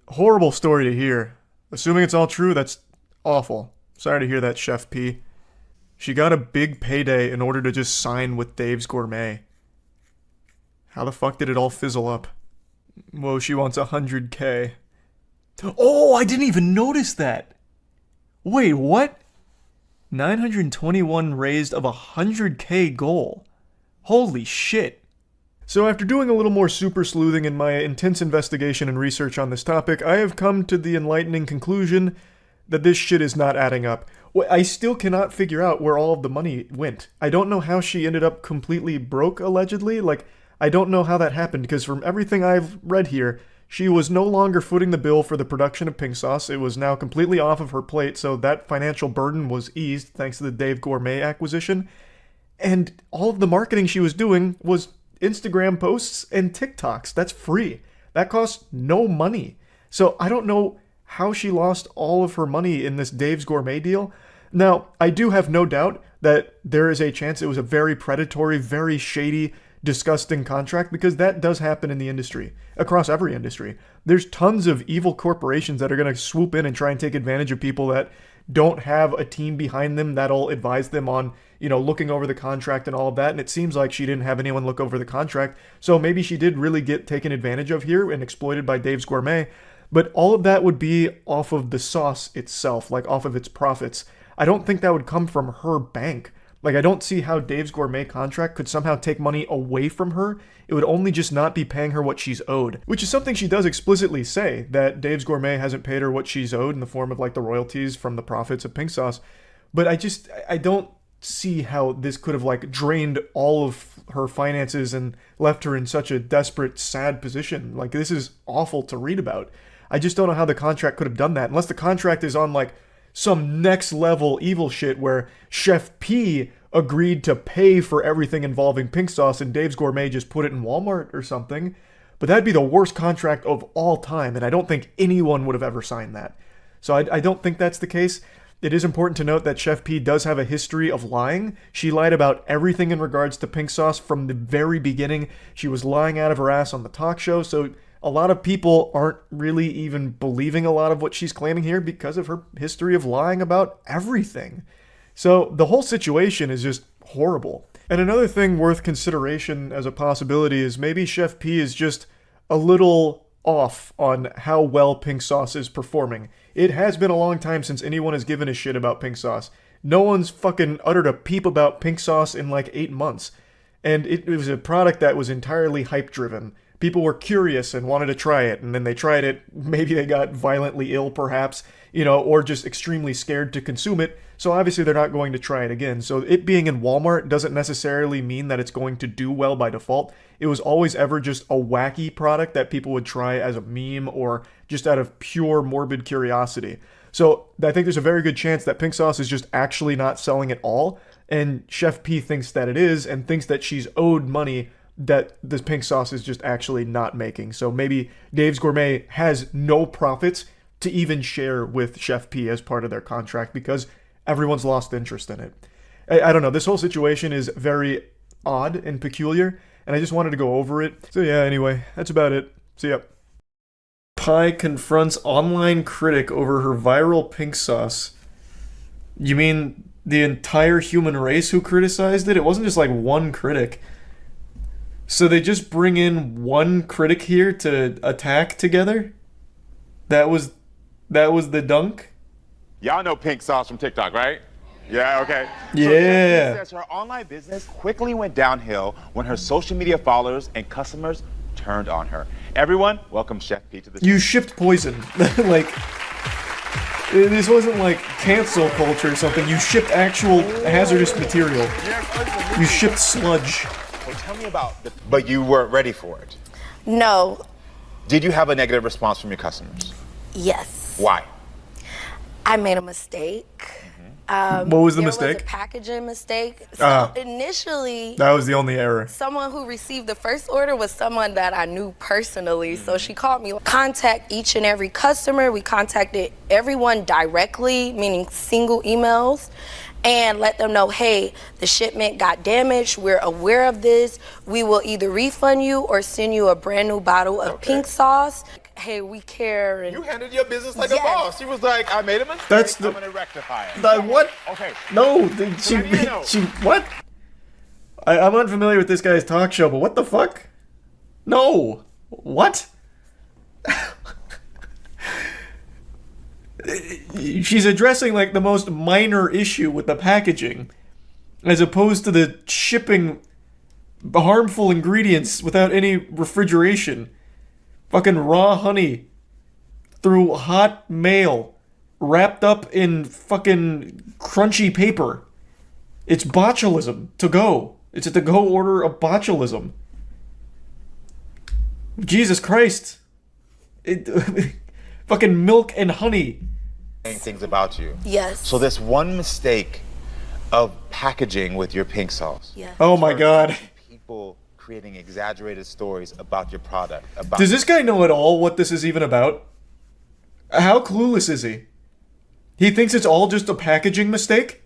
Horrible story to hear. Assuming it's all true, that's awful. Sorry to hear that, Chef P. She got a big payday in order to just sign with Dave's Gourmet. How the fuck did it all fizzle up? Whoa, she wants 100K. Oh, I didn't even notice that. Wait, what? 921 raised of 100K goal. Holy shit. So after doing a little more super sleuthing in my intense investigation and research on this topic, I have come to the enlightening conclusion that this shit is not adding up. I still cannot figure out where all of the money went. I don't know how she ended up completely broke, allegedly. Like, I don't know how that happened, because from everything I've read here, she was no longer footing the bill for the production of pink sauce. It was now completely off of her plate, so that financial burden was eased thanks to the Dave Gourmet acquisition. And all of the marketing she was doing was Instagram posts and TikToks. That's free. That costs no money. So I don't know how she lost all of her money in this Dave's Gourmet deal. Now, I do have no doubt that there is a chance it was a very predatory, very shady, disgusting contract, because that does happen in the industry, across every industry. There's tons of evil corporations that are going to swoop in and try and take advantage of people that don't have a team behind them that'll advise them on, looking over the contract and all of that. And it seems like she didn't have anyone look over the contract. So maybe she did really get taken advantage of here and exploited by Dave's Gourmet. But all of that would be off of the sauce itself, like off of its profits. I don't think that would come from her bank. Like, I don't see how Dave's Gourmet contract could somehow take money away from her. It would only just not be paying her what she's owed, which is something she does explicitly say, that Dave's Gourmet hasn't paid her what she's owed in the form of like the royalties from the profits of Pink Sauce. But I don't see how this could have like drained all of her finances and left her in such a desperate, sad position. Like, this is awful to read about. I just don't know how the contract could have done that, unless the contract is on like some next level evil shit where Chef P agreed to pay for everything involving Pink Sauce and Dave's Gourmet just put it in Walmart or something. But that'd be the worst contract of all time, and I don't think anyone would have ever signed that. So I don't think that's the case. It is important to note that Chef P does have a history of lying. She lied about everything in regards to Pink Sauce from the very beginning. She was lying out of her ass on the talk show, so a lot of people aren't really even believing a lot of what she's claiming here because of her history of lying about everything. So the whole situation is just horrible. And another thing worth consideration as a possibility is maybe Chef P is just a little off on how well Pink Sauce is performing. It has been a long time since anyone has given a shit about Pink Sauce. No one's fucking uttered a peep about Pink Sauce in like 8 months. And it was a product that was entirely hype driven. People were curious and wanted to try it, and then they tried it. Maybe they got violently ill, perhaps, or just extremely scared to consume it. So obviously they're not going to try it again. So it being in Walmart doesn't necessarily mean that it's going to do well by default. It was always ever just a wacky product that people would try as a meme or just out of pure morbid curiosity. So I think there's a very good chance that Pink Sauce is just actually not selling at all. And Chef P thinks that it is and thinks that she's owed money that this Pink Sauce is just actually not making. So maybe Dave's Gourmet has no profits to even share with Chef P as part of their contract because everyone's lost interest in it. I don't know. This whole situation is very odd and peculiar, and I just wanted to go over it. So yeah, anyway, that's about it. See ya. Pie confronts online critic over her viral Pink Sauce. You mean the entire human race who criticized it? It wasn't just like one critic. So they just bring in one critic here to attack together? That was the dunk? Y'all know Pink Sauce from TikTok, right? Yeah, okay. Yeah. So Jackie says her online business quickly went downhill when her social media followers and customers turned on her. Everyone, welcome Chef P to the show. You shipped poison. Like, this wasn't like cancel culture or something. You shipped actual hazardous material. You shipped sludge. Well, tell me about the... But you weren't ready for it. No. Did you have a negative response from your customers? Yes. Why? I made a mistake. What was the mistake? There was a packaging mistake. So initially... That was the only error. Someone who received the first order was someone that I knew personally. So she called me. Contact each and every customer. We contacted everyone directly, meaning single emails, and let them know, hey, the shipment got damaged. We're aware of this. We will either refund you or send you a brand new bottle of Pink Sauce. Hey, we care. And you handled your business like a boss. She was like, I made a mistake. That's I'm gonna rectify it. What? Okay. No, she what? I'm unfamiliar with this guy's talk show, but what the fuck? No. What? She's addressing like the most minor issue with the packaging, as opposed to the shipping harmful ingredients without any refrigeration. Fucking raw honey through hot mail wrapped up in fucking crunchy paper. It's botulism to go. It's a to-go order of botulism. Jesus Christ. Fucking milk and honey. Things about you. Yes. So this one mistake of packaging with your Pink Sauce. Yes. Oh my God. People creating exaggerated stories about your product. Does this guy know at all what this is even about? How clueless is he? He thinks it's all just a packaging mistake?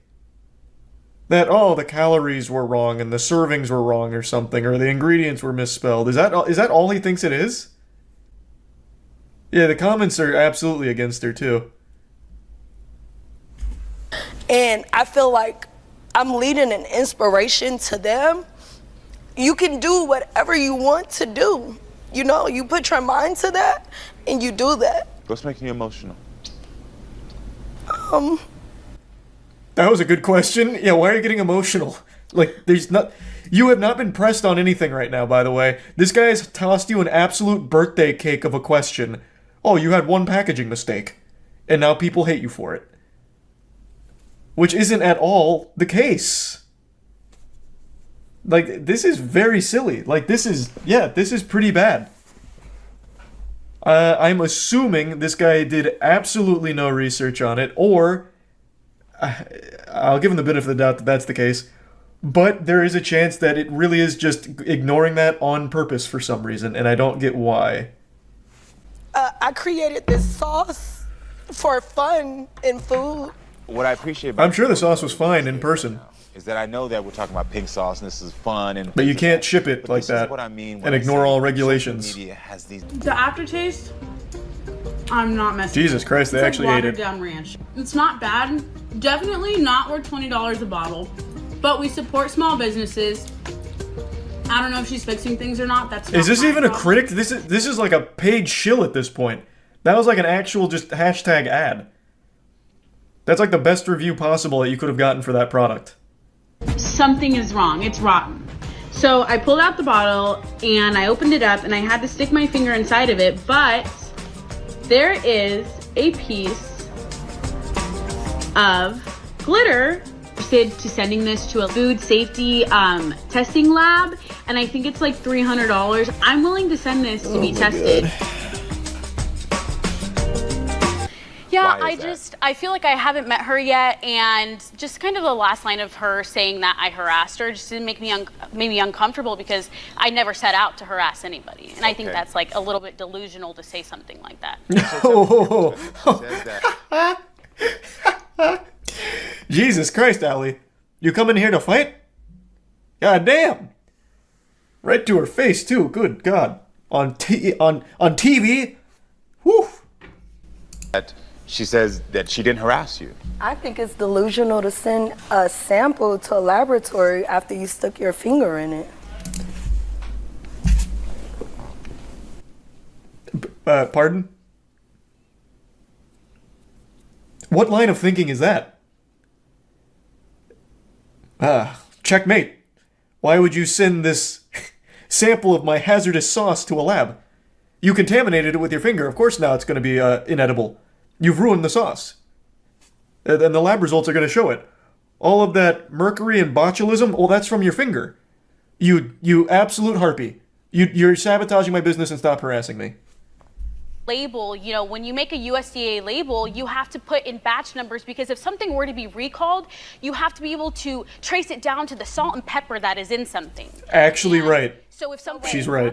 That, oh, the calories were wrong and the servings were wrong or something, or the ingredients were misspelled. Is that all he thinks it is? Yeah, the comments are absolutely against her too. And I feel like I'm leading an inspiration to them. You can do whatever you want to do. You put your mind to that and you do that. What's making you emotional? That was a good question. Yeah, why are you getting emotional? Like, you have not been pressed on anything right now, by the way. This guy has tossed you an absolute birthday cake of a question. Oh, you had one packaging mistake. And now people hate you for it. Which isn't at all the case. Like, this is very silly. Like, this is pretty bad. I'm assuming this guy did absolutely no research on it, or I'll give him the benefit of the doubt that that's the case, but there is a chance that it really is just ignoring that on purpose for some reason, and I don't get why. I created this sauce for fun and food. What I appreciate about I'm sure the sauce was fine in person. is that I know that we're talking about pink sauce and this is fun, and But you can't ship it like this that is what I mean when and I ignore say all social regulations. media has these The aftertaste, I'm not messing with. Jesus Christ, they It's actually like ate watered it. down ranch. It's not bad. Definitely not worth $20 a bottle. But we support small businesses. I don't know if she's fixing things or not. That's not Is this my even a problem. critic? This is like a paid shill at this point. That was like an actual just hashtag ad. That's like the best review possible that you could have gotten for that product. Something is wrong. It's rotten. So I pulled out the bottle and I opened it up and I had to stick my finger inside of it, but there is a piece of glitter. To sending this to a food safety testing lab, and I think it's like $300. I'm willing to send this to be tested. Yeah, I feel like I haven't met her yet, and just kind of the last line of her saying that I harassed her just didn't make me maybe uncomfortable, because I never set out to harass anybody, and I think that's like a little bit delusional to say something like that. Jesus Christ, Allie. You come in here to fight? God damn. Right to her face, too. Good God. On TV? Whew. that she says that she didn't harass you. I think it's delusional to send a sample to a laboratory after you stuck your finger in it. Pardon? What line of thinking is that? Checkmate. Why would you send this sample of my hazardous sauce to a lab? You contaminated it with your finger. Of course now it's going to be inedible. You've ruined the sauce. And the lab results are going to show it. All of that mercury and botulism, well, that's from your finger. You absolute harpy. You're sabotaging my business, and stop harassing me. Label, you know, when you make a USDA label, you have to put in batch numbers, because if something were to be recalled, you have to be able to trace it down to the salt and pepper that is in something. Actually, right. So if something... She's right.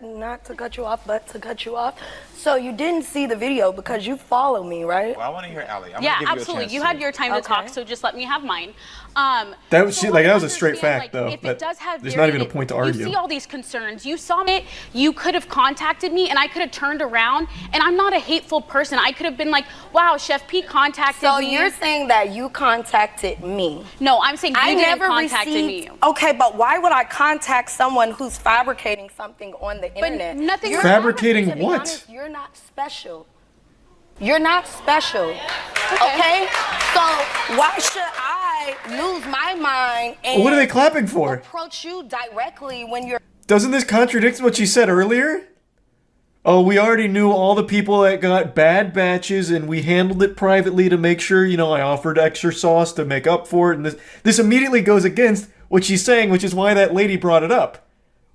Not to cut you off, but to cut you off. So you didn't see the video because you follow me, right? Well, I want to hear Allie. I'm yeah, gonna give absolutely. You, You had your time to talk, so just let me have mine. That was that was a straight fact, though. If it does have there's not even a point to argue. You see all these concerns. You saw it. You could have contacted me, and I could have turned around. And I'm not a hateful person. I could have been like, "Wow, Chef Pete contacted me." So you're saying that you contacted me? No, I'm saying you I didn't never contacted received, me. Okay, but why would I contact someone who's fabricating something on the internet? Nothing. You're fabricating not, to be what? honest, you're not special. You're not special. Okay? So why should I lose my mind and What are they clapping for? approach you directly when you're... Doesn't this contradict what she said earlier? Oh, we already knew all the people that got bad batches, and we handled it privately to make sure, I offered extra sauce to make up for it. And this immediately goes against what she's saying, which is why that lady brought it up.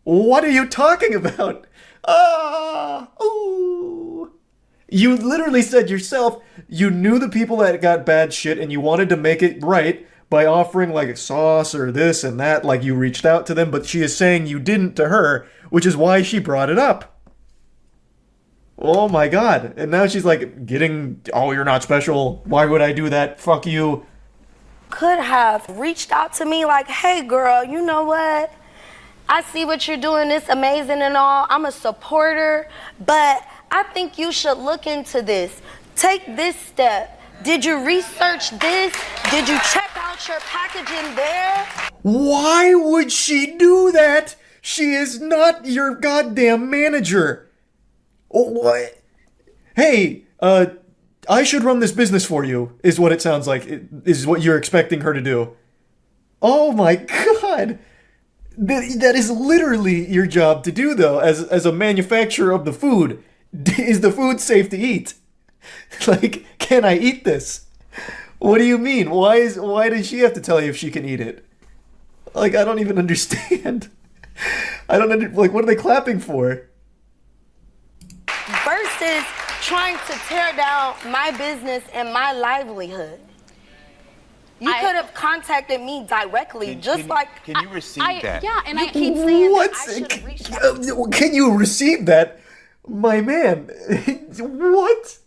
What are you talking about? Ooh. You literally said yourself you knew the people that got bad shit, and you wanted to make it right by offering like a sauce or this and that, like you reached out to them, but she is saying you didn't to her, which is why she brought it up. Oh my God. And now she's like oh, you're not special. Why would I do that? Fuck you. Could have reached out to me like, hey girl, you know what? I see what you're doing, it's amazing and all. I'm a supporter, but I think you should look into this. Take this step. Did you research this? Did you check out your packaging there? Why would she do that? She is not your goddamn manager. Oh, what? Hey, I should run this business for you, is what it sounds like, is what you're expecting her to do. Oh my god! That is literally your job to do, though, as a manufacturer of the food. Is the food safe to eat? Like, can I eat this? What do you mean? Why does she have to tell you if she can eat it? Like, I don't even understand. Like, what are they clapping for? Versus trying to tear down my business and my livelihood. You could have contacted me directly, Can you receive that? Yeah, and you keep saying What? that I should have reached out. Can you receive that? My man. What?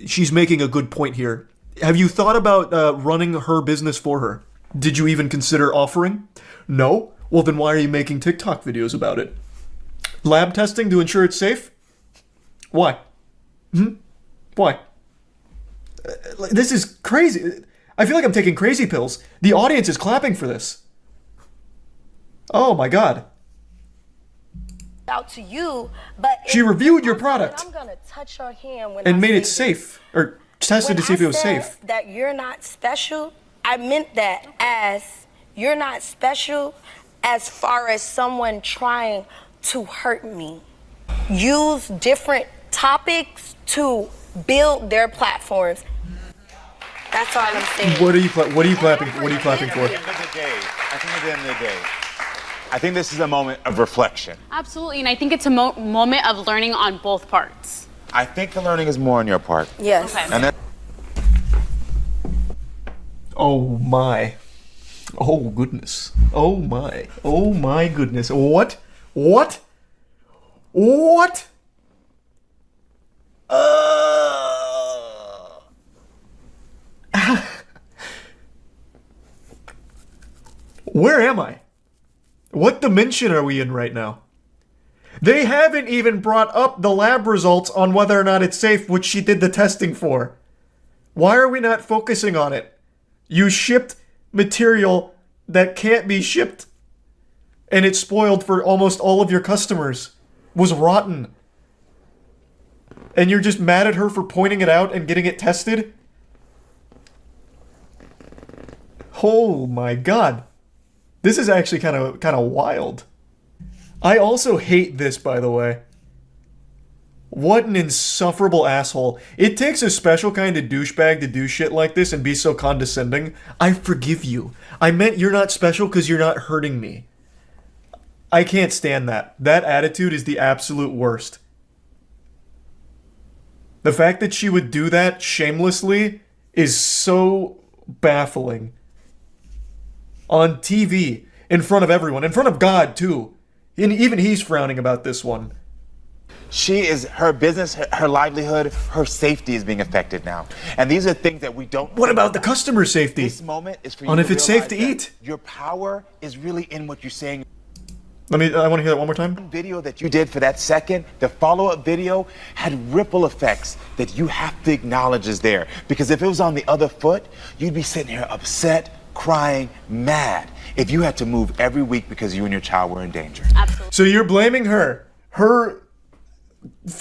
She's making a good point here. Have you thought about running her business for her? Did you even consider offering? No? Well, then why are you making TikTok videos about it? Lab testing to ensure it's safe? Why? Why? This is crazy. I feel like I'm taking crazy pills. The audience is clapping for this. Oh my god. Out to you, but she reviewed your product I'm gonna touch your hand when and I made say it safe, or tested to see if it was safe. That you're not special. I meant that as you're not special as far as someone trying to hurt me. Use different topics to build their platforms. That's all I'm saying. What are you clapping? What are you clapping for? I think at the end of the day, I think this is a moment of reflection. Absolutely, and I think it's a moment of learning on both parts. I think the learning is more on your part. Yes. Okay. And then Oh my. Oh goodness. Oh my. Oh my goodness. What? What? What? Where am I? What dimension are we in right now? They haven't even brought up the lab results on whether or not it's safe, which she did the testing for. Why are we not focusing on it? You shipped material that can't be shipped, and it's spoiled for almost all of your customers. Was rotten. And you're just mad at her for pointing it out and getting it tested? Oh my god. This is actually kind of wild. I also hate this, by the way. What an insufferable asshole. It takes a special kind of douchebag to do shit like this and be so condescending. I forgive you. I meant you're not special because you're not hurting me. I can't stand that. That attitude is the absolute worst. The fact that she would do that shamelessly is so baffling. On TV, in front of everyone, in front of God too. And even he's frowning about this one. her business, her livelihood, her safety is being affected now. And these are things that we don't. What about the customer safety? This moment is for you on to if it's safe to realize eat. Your power is really in what you're saying. I want to hear that one more time. The video that you did for that second, the follow-up video had ripple effects that you have to acknowledge is there. Because if it was on the other foot, you'd be sitting here upset, crying, mad if you had to move every week because you and your child were in danger. Absolutely. So you're blaming her. Her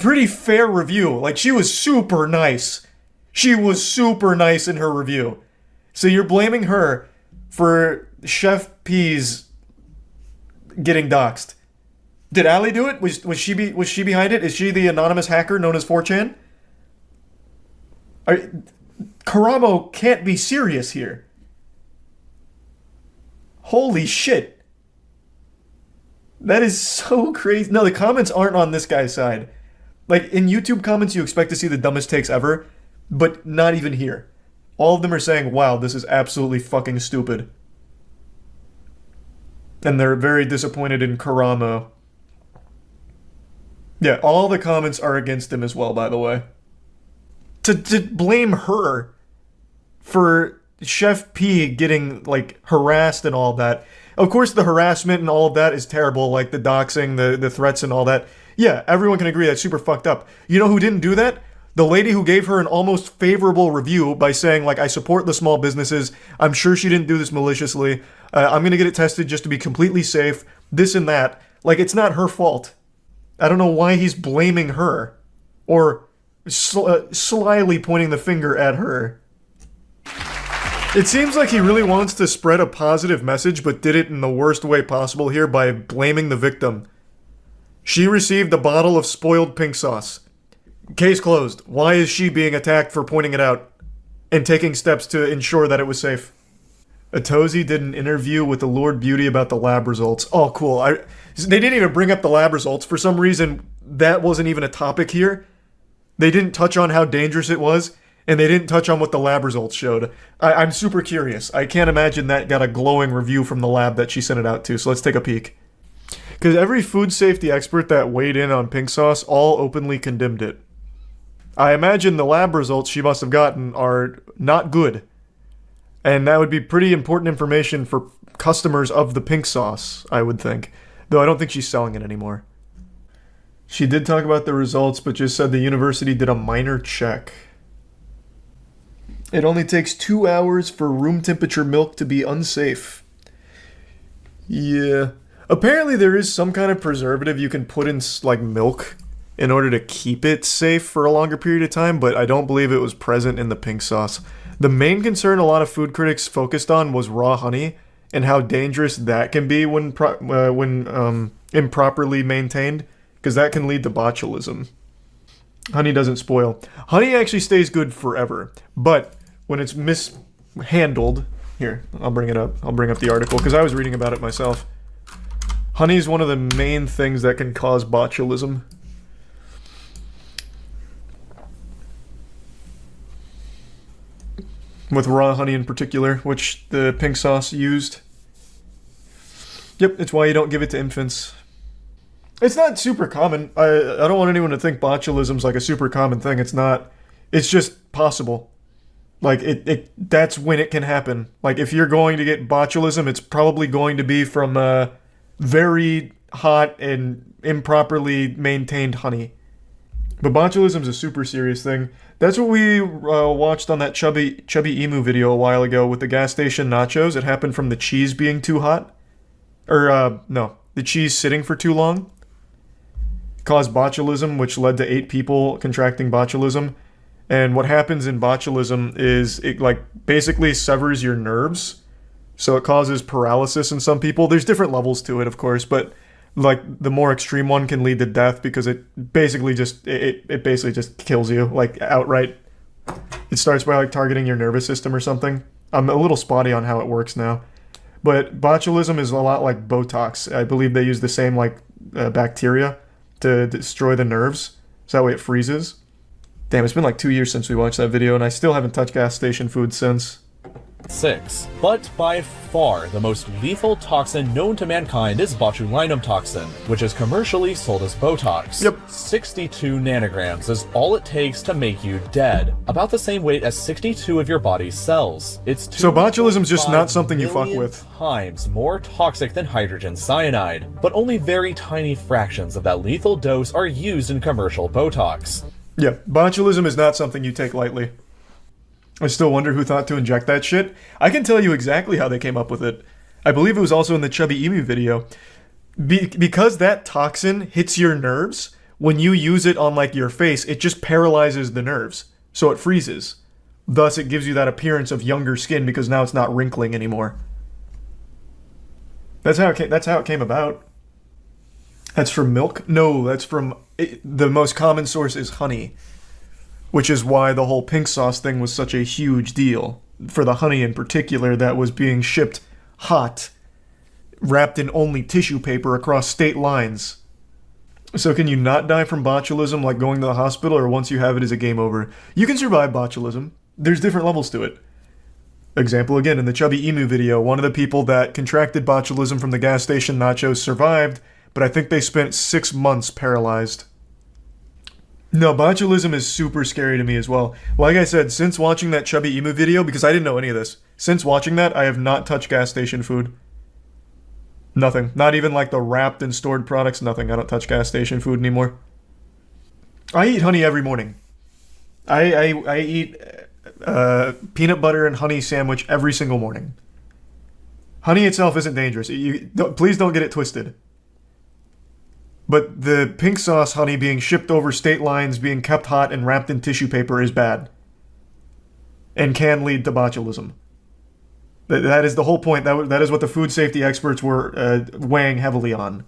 pretty fair review. Like, she was super nice. She was super nice in her review. So you're blaming her for Chef P's getting doxxed. Did Allie do it? Was she behind it? Is she the anonymous hacker known as 4chan? Karamo can't be serious here. Holy shit. That is so crazy. No, the comments aren't on this guy's side. Like, in YouTube comments, you expect to see the dumbest takes ever, but not even here. All of them are saying, wow, this is absolutely fucking stupid. And they're very disappointed in Karamo. Yeah, all the comments are against him as well, by the way. To blame her for Chef P getting, like, harassed and all that. Of course, the harassment and all of that is terrible, like the doxing, the threats and all that. Yeah, everyone can agree that's super fucked up. You know who didn't do that? The lady who gave her an almost favorable review by saying, like, I support the small businesses. I'm sure she didn't do this maliciously. I'm gonna get it tested just to be completely safe. This and that. Like, it's not her fault. I don't know why he's blaming her. Or slyly pointing the finger at her. It seems like he really wants to spread a positive message, but did it in the worst way possible here by blaming the victim. She received a bottle of spoiled pink sauce. Case closed. Why is she being attacked for pointing it out and taking steps to ensure that it was safe? TESE did an interview with the Lord Beauty about the lab results. Oh, cool. They didn't even bring up the lab results. For some reason, that wasn't even a topic here. They didn't touch on how dangerous it was, and they didn't touch on what the lab results showed. I'm super curious. I can't imagine that got a glowing review from the lab that she sent it out to, so let's take a peek. Because every food safety expert that weighed in on pink sauce all openly condemned it. I imagine the lab results she must have gotten are not good. And that would be pretty important information for customers of the pink sauce, I would think. Though I don't think she's selling it anymore. She did talk about the results, but just said the university did a minor check. It only takes 2 hours for room temperature milk to be unsafe. Yeah. Apparently there is some kind of preservative you can put in, like, milk in order to keep it safe for a longer period of time, but I don't believe it was present in the pink sauce. The main concern a lot of food critics focused on was raw honey and how dangerous that can be when improperly maintained, because that can lead to botulism. Honey doesn't spoil. Honey actually stays good forever, but when it's mishandled... Here, I'll bring it up. I'll bring up the article, because I was reading about it myself. Honey is one of the main things that can cause botulism. With raw honey in particular, which the pink sauce used. Yep, it's why you don't give it to infants. It's not super common. I don't want anyone to think botulism's like a super common thing. It's not. It's just possible. Like, that's when it can happen. Like, if you're going to get botulism, it's probably going to be from very hot and improperly maintained honey. But botulism's a super serious thing. That's what we watched on that chubby emu video a while ago with the gas station nachos. It happened from the cheese being too hot. Or, no, the cheese sitting for too long. Caused botulism, which led to 8 people contracting botulism. And what happens in botulism is it, like, basically severs your nerves. So it causes paralysis in some people. There's different levels to it, of course, but, like, the more extreme one can lead to death because it basically just kills you, like, outright. It starts by, like, targeting your nervous system or something. I'm a little spotty on how it works now. But botulism is a lot like Botox. I believe they use the same, like, bacteria to destroy the nerves, so that way it freezes. Damn, it's been like 2 years since we watched that video, and I still haven't touched gas station food since. 6. But by far the most lethal toxin known to mankind is botulinum toxin, which is commercially sold as Botox. Yep. 62 nanograms is all it takes to make you dead, about the same weight as 62 of your body's cells. It's so botulism's just not something you fuck with. Times more toxic than hydrogen cyanide, but only very tiny fractions of that lethal dose are used in commercial Botox. Yeah, botulism is not something you take lightly. I still wonder who thought to inject that shit. I can tell you exactly how they came up with it. I believe it was also in the Chubby Emu video. Because that toxin hits your nerves, when you use it on, like, your face, it just paralyzes the nerves. So it freezes. Thus, it gives you that appearance of younger skin because now it's not wrinkling anymore. That's how it came about. That's from milk? No, that's from... the most common source is honey. Which is why the whole pink sauce thing was such a huge deal. For the honey in particular that was being shipped hot, wrapped in only tissue paper across state lines. So can you not die from botulism like going to the hospital, or once you have it is a game over? You can survive botulism. There's different levels to it. Example again, in the Chubby Emu video, one of the people that contracted botulism from the gas station nachos survived, but I think they spent 6 months paralyzed. No, botulism is super scary to me as well. Like I said, since watching that Chubby Emu video, because I didn't know any of this, since watching that, I have not touched gas station food. Nothing. Not even like the wrapped and stored products, nothing. I don't touch gas station food anymore. I eat honey every morning. I eat peanut butter and honey sandwich every single morning. Honey itself isn't dangerous. Please don't get it twisted. But the pink sauce honey being shipped over state lines, being kept hot and wrapped in tissue paper is bad. And can lead to botulism. That is the whole point. That is what the food safety experts were weighing heavily on.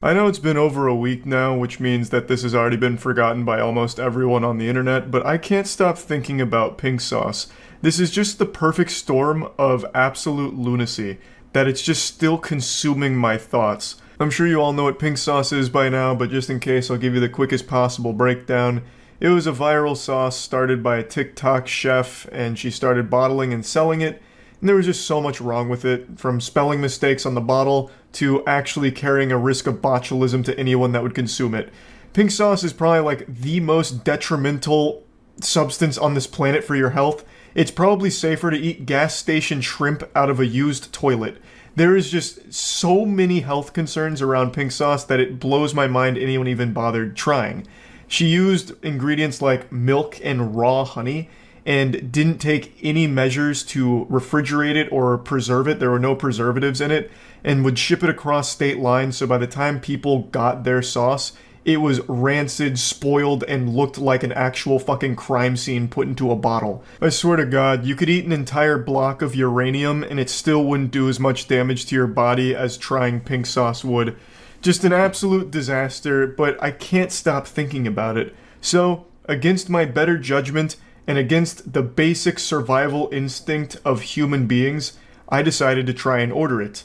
I know it's been over a week now, which means that this has already been forgotten by almost everyone on the internet, but I can't stop thinking about pink sauce. This is just the perfect storm of absolute lunacy, that it's just still consuming my thoughts. I'm sure you all know what pink sauce is by now, but just in case, I'll give you the quickest possible breakdown. It was a viral sauce started by a TikTok chef, and she started bottling and selling it. And there was just so much wrong with it, from spelling mistakes on the bottle to actually carrying a risk of botulism to anyone that would consume it. Pink sauce is probably like the most detrimental substance on this planet for your health. It's probably safer to eat gas station shrimp out of a used toilet. There is just so many health concerns around pink sauce that it blows my mind anyone even bothered trying. She used ingredients like milk and raw honey, and didn't take any measures to refrigerate it or preserve it. There were no preservatives in it, and would ship it across state lines, so by the time people got their sauce, it was rancid, spoiled, and looked like an actual fucking crime scene put into a bottle. I swear to God, you could eat an entire block of uranium and it still wouldn't do as much damage to your body as trying pink sauce would. Just an absolute disaster, but I can't stop thinking about it. So, against my better judgment, and against the basic survival instinct of human beings, I decided to try and order it.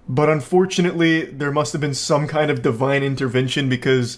But unfortunately, there must have been some kind of divine intervention because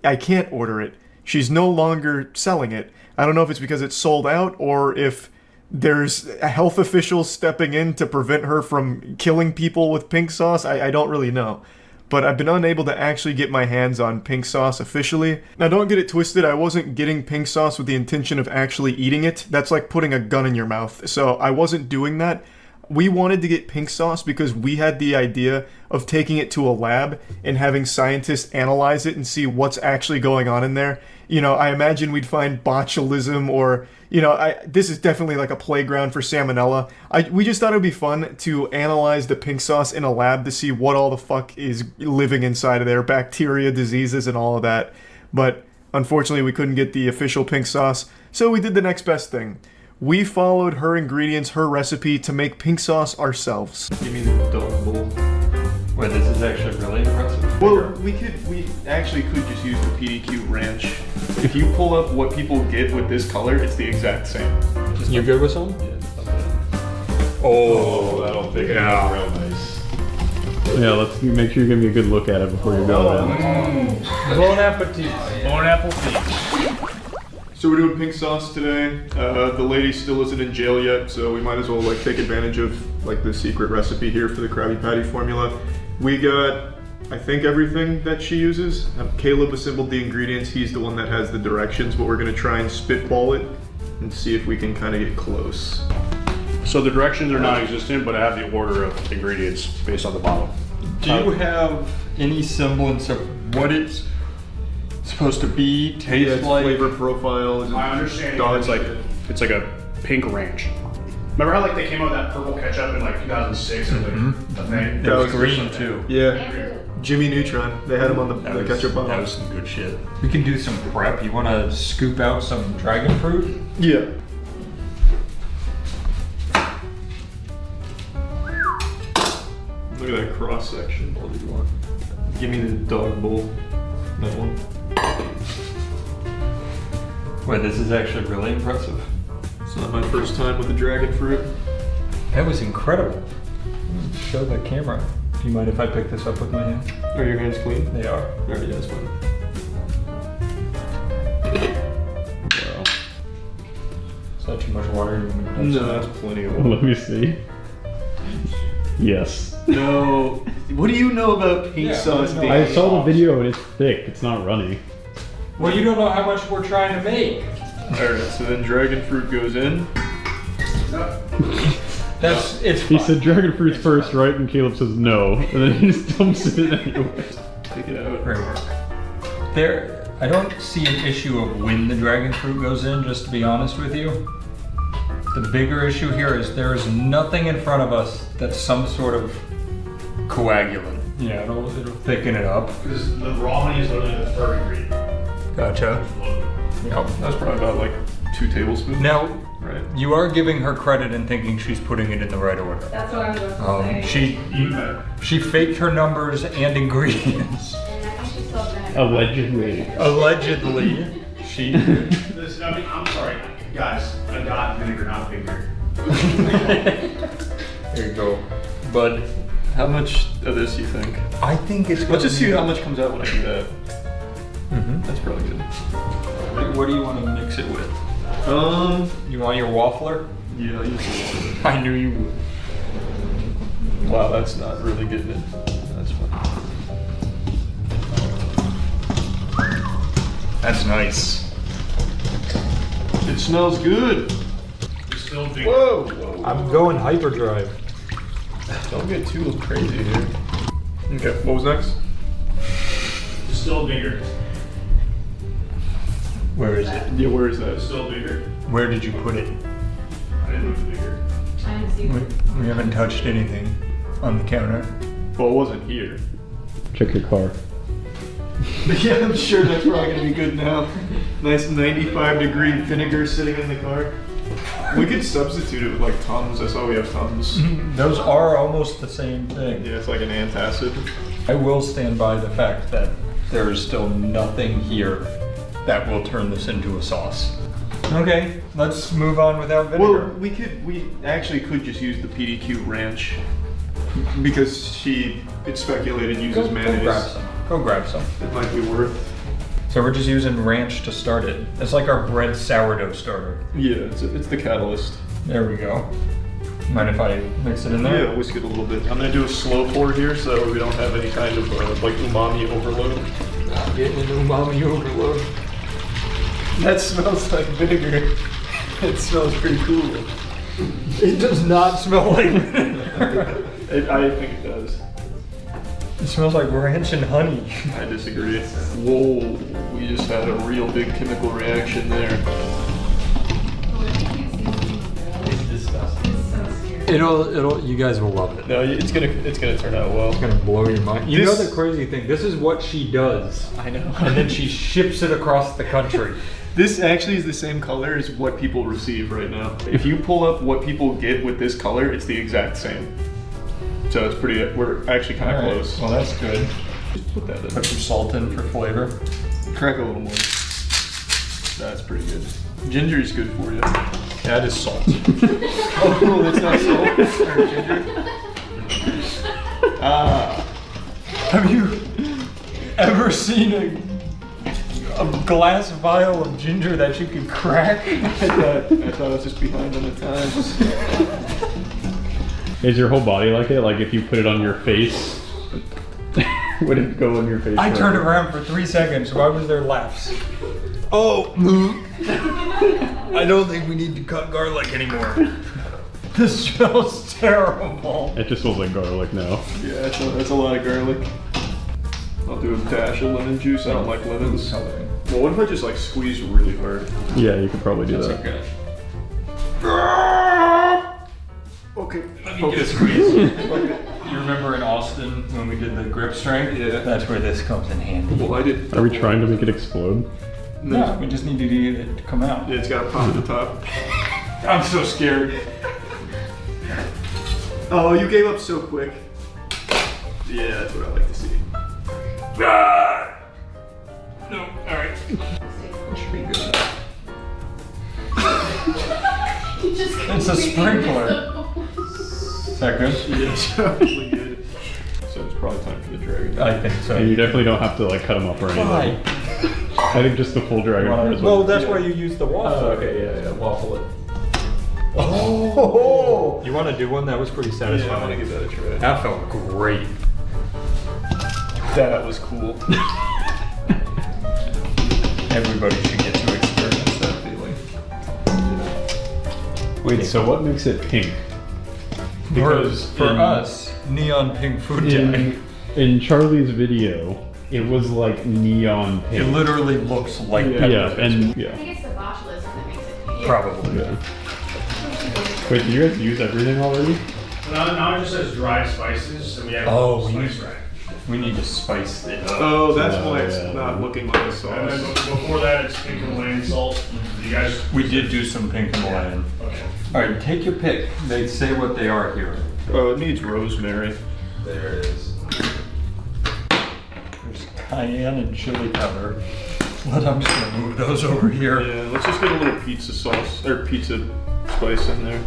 I can't order it. She's no longer selling it. I don't know if it's because it's sold out or if there's health officials stepping in to prevent her from killing people with pink sauce. I don't really know. But I've been unable to actually get my hands on pink sauce officially. Now don't get it twisted, I wasn't getting pink sauce with the intention of actually eating it. That's like putting a gun in your mouth. So I wasn't doing that. We wanted to get pink sauce because we had the idea of taking it to a lab and having scientists analyze it and see what's actually going on in there. You know, I imagine we'd find botulism or, you know, this is definitely like a playground for salmonella. We just thought it would be fun to analyze the pink sauce in a lab to see what all the fuck is living inside of there, bacteria, diseases, and all of that. But unfortunately, we couldn't get the official pink sauce, so we did the next best thing. We followed her ingredients, her recipe, to make pink sauce ourselves. Give me the dog bowl. Wait, this is actually really impressive. Well, we actually could just use the PDQ ranch. If you pull up what people get with this color, it's the exact same. You good with some? Yeah. Oh, that'll think real nice. Yeah, let's make sure you give me a good look at it before you go. Bon appetit. Bon appetit. So we're doing pink sauce today. The lady still isn't in jail yet, so we might as well like take advantage of like the secret recipe here for the Krabby Patty formula. We got, I think, everything that she uses. Caleb assembled the ingredients. He's the one that has the directions, but we're gonna try and spitball it and see if we can kind of get close. So the directions are non-existent, but I have the order of ingredients based on the bottle. Do you have any semblance of what it's supposed to be, taste like? Flavor profile. My understanding is it's like a pink ranch. Remember how like they came out with that purple ketchup in like 2006 or like the thing? That was green too. Yeah. Jimmy Neutron. They had him on the ketchup bottle. That was some good shit. We can do some prep. You want to scoop out some dragon fruit? Yeah. Look at that cross section. What do you want? Give me the dog bowl. That one. Wait, this is actually really impressive. It's not my first time with the dragon fruit. That was incredible. Show the camera. Do you mind if I pick this up with my hand? Are your hands clean? They are. Alright, yeah, that's fine. Wow. Is that too much water? No, that's plenty of water. Let me see. Yes. No. What do you know about pink sauce? I saw the video and it's thick. It's not runny. Well, you don't know how much we're trying to make. Alright, so then dragon fruit goes in. He said dragon fruit's first, right? And Caleb says no. And then he just dumps it in anyway. Take it out. Great work. I don't see an issue of when the dragon fruit goes in, just to be honest with you. The bigger issue here is there is nothing in front of us that's some sort of coagulant. Yeah, it'll thicken it up. Because the raw honey is literally the furry breed. Gotcha. Yep. That's probably about like 2 tablespoons. Now, right. you are giving her credit in thinking she's putting it in the right order. That's what I was about to say. She faked her numbers and ingredients. Allegedly. Allegedly, she. Listen, I mean, I'm sorry, guys. I got vinegar, not vinegar. There you go. Bud, how much of this do you think? I think it's. Let's just see how much comes out when I do that. That's probably good. What do you want to mix it with? You want your waffler? Yeah, I'll use the waffler. I knew you would. Wow, that's not really getting it. That's fine. That's nice. It smells good. It's still big. Whoa. I'm going hyperdrive. Don't get too crazy here. Okay, what was next? It's still bigger. Where is it? Yeah, where is that? It's still bigger. Where did you put it? I didn't move bigger. We haven't touched anything on the counter. Well, it wasn't here. Check your car. Yeah, I'm sure that's probably gonna be good now. Nice 95-degree vinegar sitting in the car. We could substitute it with like Tums. I saw we have Tums. Those are almost the same thing. Yeah, it's like an antacid. I will stand by the fact that there is still nothing here that will turn this into a sauce. Okay, let's move on without vinegar. Well, we actually could just use the PDQ ranch because it's speculated uses mayonnaise. Go grab some. It might be worth. So we're just using ranch to start it. It's like our bread sourdough starter. Yeah, it's the catalyst. There we go. Mind if I mix it in there? Yeah, whisk it a little bit. I'm gonna do a slow pour here so that way we don't have any kind of like umami overload. Not getting an umami overload. That smells like vinegar. It smells pretty cool. It does not smell like vinegar. I think it does. It smells like ranch and honey. I disagree. Whoa, we just had a real big chemical reaction there. It'll. You guys will love it. No, it's gonna turn out well. It's gonna blow your mind. You know the crazy thing. This is what she does. I know. And then she ships it across the country. This actually is the same color as what people receive right now. If you pull up what people get with this color, it's the exact same. So it's pretty. We're actually kind of close. Well, that's good. Just put that in. Put some salt in for flavor. Crack a little more. That's pretty good. Ginger is good for you. That is salt. Oh, cool. That's not salt. Or ginger. Have you ever seen a glass vial of ginger that you could crack? I thought I was just behind on the times. Is your whole body like it? Like if you put it on your face, would it go on your face? I turned around for 3 seconds. Why was there laughs? Oh, I don't think we need to cut garlic anymore. This smells terrible. It just smells like garlic now. Yeah, that's a lot of garlic. I'll do a dash of lemon juice. I don't like lemons. Well, what if I just like squeeze really hard? Yeah, you could probably do that. Okay. Okay, Let me get a squeeze. You remember in Austin when we did the grip strength? Yeah. That's where this comes in handy. Well, I did. Are we trying to make it explode? No, we just need to get it to come out. Yeah, it's got to pop at the top. I'm so scared. Oh, you gave up so quick. Yeah, that's what I like to see. No, alright. It should be good. It's a sprinkler. Is that good? Yeah, it's probably good. So it's probably time for the dragon. I think so. And you definitely don't have to like cut them up or anything. Why? I think just the full dragon part is Well, what. that's why you use the waffle. Okay, yeah. Waffle it. Oh! You want to do one? That was pretty Yeah, I satisfying. want to give that a try. That felt great. That was cool. Everybody should get to experience that feeling. Wait, so what makes it pink? Because for us, neon pink food dye. In Charlie's video, it was like neon pink. It literally looks like pepper. Yeah, and I think it's the botulism that makes it pink. Probably. yeah. Wait, do you guys use everything already? Now it just says dried spices, and we have Oh, we spice use rack. We need to spice it up. Oh, that's why it's not looking like a sauce. And then before that, it's pink Himalayan salt. You guys. We did do some pink Himalayan. Okay. All right, take your pick. They say what they are here. Oh, it needs rosemary. There it is. There's cayenne and chili powder. I'm just gonna move those over here. Yeah, let's just get a little pizza sauce or pizza spice in there.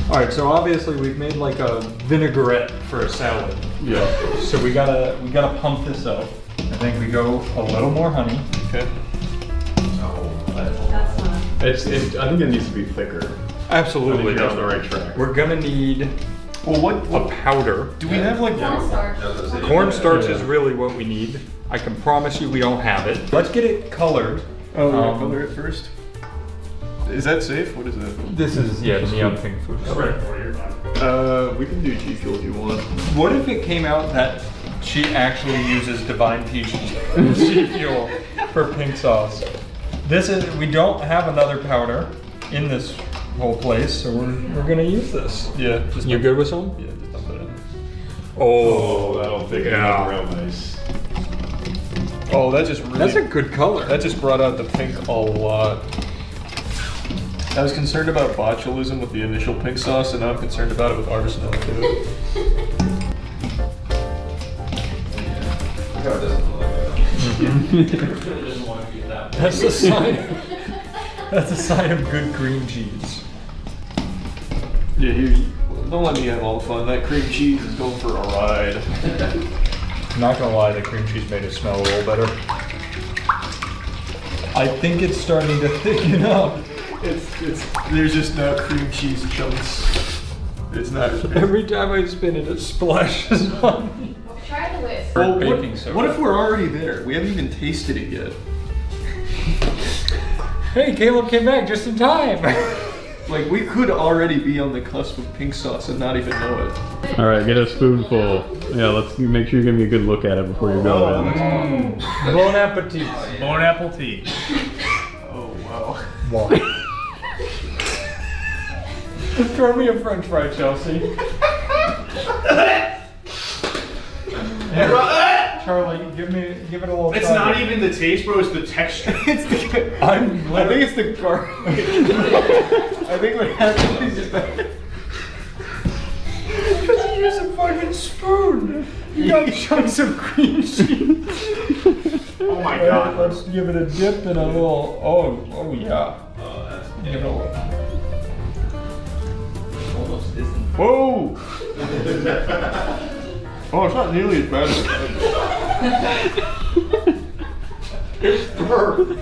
All right, so obviously we've made like a vinaigrette for a salad. Yeah. So we gotta pump this up. I think we go a little more honey. Okay. I think it needs to be thicker. Absolutely. I think you're on the right track. We're gonna need a powder. Do we have like Cornstarch is really what we need. I can promise you we don't have it. Let's get it colored. Oh, we're gonna color it first. Is that safe? What is that? This is neon pink food. We can do G Fuel if you want. What if it came out that she actually uses Divine Peach G Fuel for pink sauce? We don't have another powder in this whole place, so we're gonna use this. Yeah. You good with some? Yeah, just dump it in. Oh, that'll think it real nice. Oh, that just really. That's a good color. That just brought out the pink a lot. I was concerned about botulism with the initial pink sauce, and now I'm concerned about it with artisanal too. That's a sign. That's a sign of good cream cheese. Yeah, don't let me have all the fun. That cream cheese is going for a ride. Not gonna lie, the cream cheese made it smell a little better. I think it's starting to thicken up. There's just no cream cheese chunks. It's not. Every time I spin it, it splashes on me. Try the whisk. Well, Baking soda. what if we're already there? We haven't even tasted it yet. Hey, Caleb came back just in time. Like, we could already be on the cusp of pink sauce and not even know it. All right, get a spoonful. Yeah, let's make sure you give me a good look at it before you go in. Bon appetit. Bon appetit. Oh, wow. Wow. Throw me a french fry, Chelsea. Charlie, give it a little It's try. not even the taste, bro. It's the texture. I think it's the garlic. I think what happened is just that. Use a fucking spoon. You got chunks of cream cheese. Oh my god. Let's give it a dip and a little. Oh yeah. Give it a little. Whoa! Oh, it's not nearly as bad as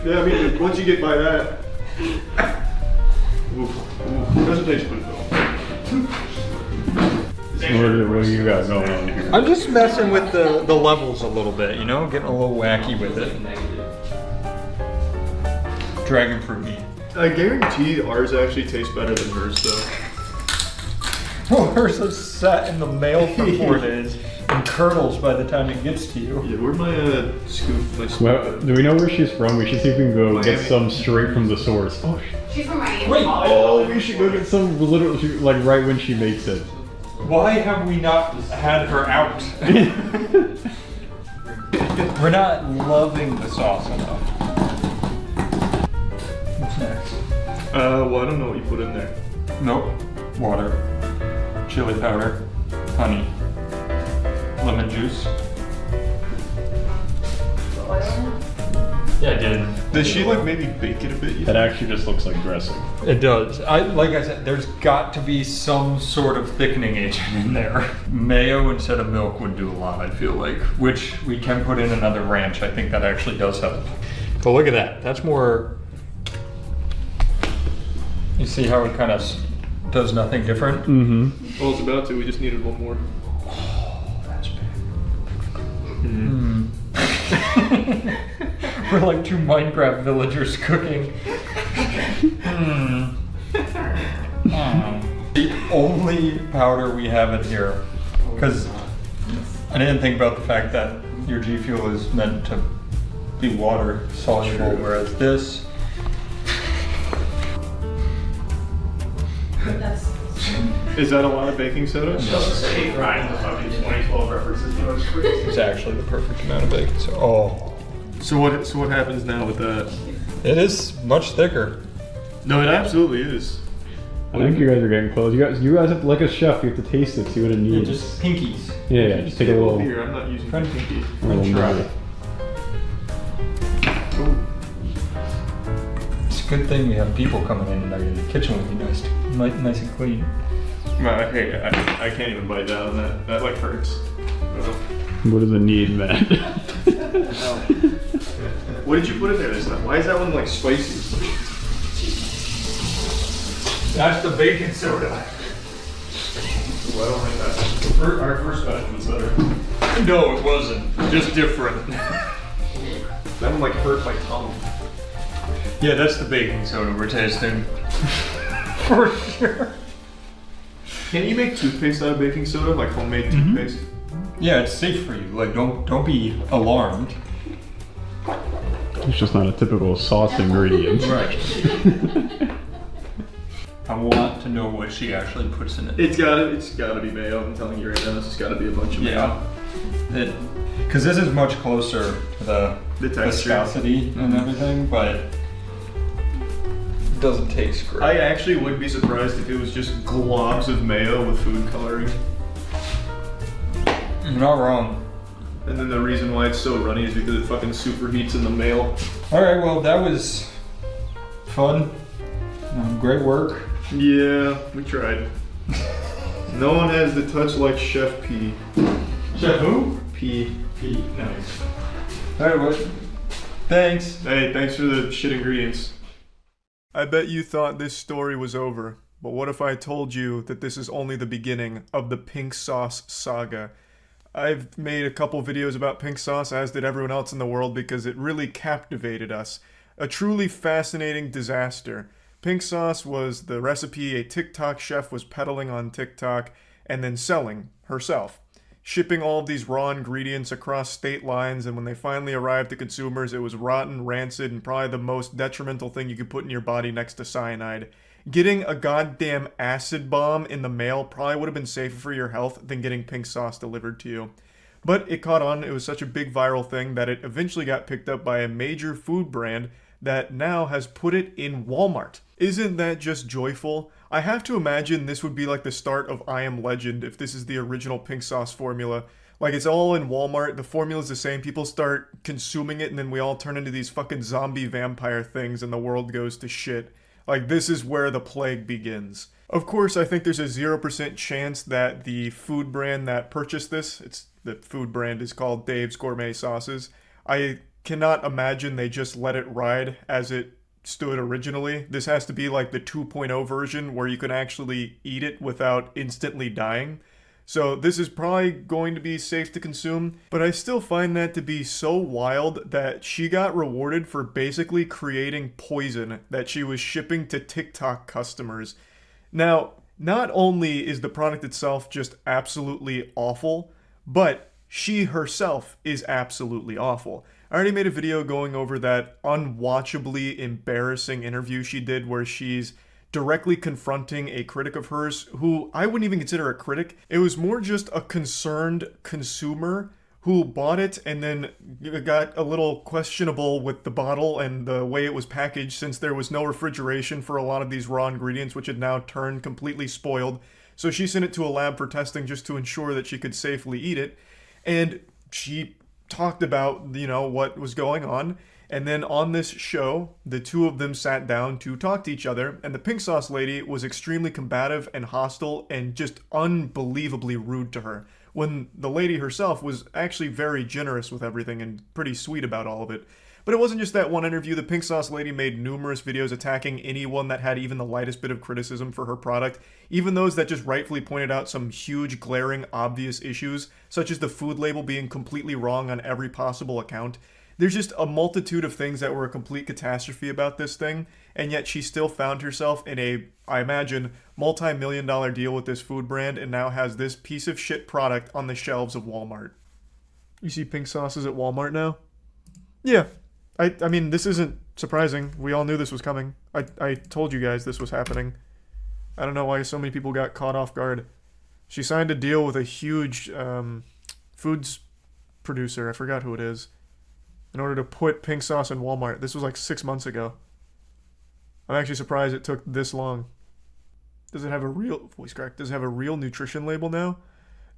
Yeah, I mean, once you get by that. Oof. It doesn't taste good though. What do you got going on here? I'm just messing with the levels a little bit, you know, getting a little wacky with it. Dragon fruity. I guarantee ours actually tastes better than hers though. Well, hers is sat in the mail for 4 days and curdles by the time it gets to you. Yeah, where'd my scoop? Well, do we know where she's from? We should see if we can go Miami. get some straight from the source. Oh, She's from Miami. Wait, oh, we should go get some literally like right when she makes it. why have we not had her out? We're not loving the sauce enough. What's next? Well, I don't know what you put in there. Nope. Water, chili powder, honey, lemon juice. Yeah, I did. Does she like maybe bake it a bit? That actually just looks like dressing. It does. Like I said, there's got to be some sort of thickening agent in there. Mayo instead of milk would do a lot, I feel like. Which we can put in another ranch. I think that actually does help. But look at that. That's more. You see how it kind of does nothing different? Mm-hmm. Well, it's about to. We just needed one more. Oh, that's big. We're like two Minecraft villagers cooking. The only powder we have in here, because I didn't think about the fact that your G Fuel is meant to be water soluble, whereas this. Is that a lot of baking soda? Say grind the fucking 2012 references. It's actually the perfect amount of baking soda. Oh. So what happens now with that? It is much thicker. No, it absolutely is. I think you guys are getting close. You guys have to, like a chef, you have to taste it, see what it needs. Just pinkies. Yeah, just take a little. Here, I'm not using pinky. A little Try. nugget. It's a good thing we have people coming in tonight. The kitchen would be nice and clean. I can't even bite down on that. That like hurts. What does it need, man? What did you put in there this time? Why is that one like spicy? That's the baking soda. Well, I don't like that. Our first batch was better. No, it wasn't. Just different. That one like hurt my tongue. Yeah, that's the baking soda we're tasting. For sure. Can you make toothpaste out of baking soda, like homemade toothpaste? Yeah, it's safe for you. Like, don't be alarmed. It's just not a typical sauce ingredient. Right. I want to know what she actually puts in it. It's gotta be mayo. I'm telling you right now, this has gotta be a bunch of mayo. Yeah. Because this is much closer to the viscosity and everything, but it doesn't taste great. I actually would be surprised if it was just globs of mayo with food coloring. You're not wrong. And then the reason why it's so runny is because it fucking superheats in the mail. Alright, well, that was fun. Great work. Yeah, we tried. No one has the touch like Chef P. Chef who? P. P. Nice. Alright, well, thanks. Hey, thanks for the shit ingredients. I bet you thought this story was over, but what if I told you that this is only the beginning of the pink sauce saga? I've made a couple videos about pink sauce, as did everyone else in the world, because it really captivated us. A truly fascinating disaster. Pink sauce was the recipe a TikTok chef was peddling on TikTok and then selling herself. Shipping all of these raw ingredients across state lines, and when they finally arrived to consumers, it was rotten, rancid, and probably the most detrimental thing you could put in your body next to cyanide. Getting a goddamn acid bomb in the mail probably would have been safer for your health than getting pink sauce delivered to you. But it caught on. It was such a big viral thing that it eventually got picked up by a major food brand that now has put it in Walmart. Isn't that just joyful? I have to imagine this would be like the start of I Am Legend if this is the original pink sauce formula. Like, it's all in Walmart, the formula's the same, people start consuming it, and then we all turn into these fucking zombie vampire things and the world goes to shit. Like, this is where the plague begins. Of course, I think there's a 0% chance that the food brand that purchased this, the food brand is called Dave's Gourmet Sauces, I cannot imagine they just let it ride as it stood originally. This has to be like the 2.0 version where you can actually eat it without instantly dying. So this is probably going to be safe to consume, but I still find that to be so wild that she got rewarded for basically creating poison that she was shipping to TikTok customers. Now, not only is the product itself just absolutely awful, but she herself is absolutely awful. I already made a video going over that unwatchably embarrassing interview she did where she's directly confronting a critic of hers who I wouldn't even consider a critic. It was more just a concerned consumer who bought it and then got a little questionable with the bottle and the way it was packaged, since there was no refrigeration for a lot of these raw ingredients, which had now turned completely spoiled. So she sent it to a lab for testing just to ensure that she could safely eat it. And she talked about, you know, what was going on. And then on this show, the two of them sat down to talk to each other, and the pink sauce lady was extremely combative and hostile and just unbelievably rude to her, when the lady herself was actually very generous with everything and pretty sweet about all of it. But it wasn't just that one interview. The pink sauce lady made numerous videos attacking anyone that had even the lightest bit of criticism for her product, even those that just rightfully pointed out some huge, glaring, obvious issues, such as the food label being completely wrong on every possible account. There's just a multitude of things that were a complete catastrophe about this thing, and yet she still found herself in a, I imagine, multi-million-dollar deal with this food brand and now has this piece of shit product on the shelves of Walmart. You see pink sauces at Walmart now? Yeah. I mean, this isn't surprising. We all knew this was coming. I told you guys this was happening. I don't know why so many people got caught off guard. She signed a deal with a huge foods producer, I forgot who it is, in order to put pink sauce in Walmart. This was like 6 months ago. I'm actually surprised it took this long. Does it have a real voice crack? Does it have a real nutrition label now?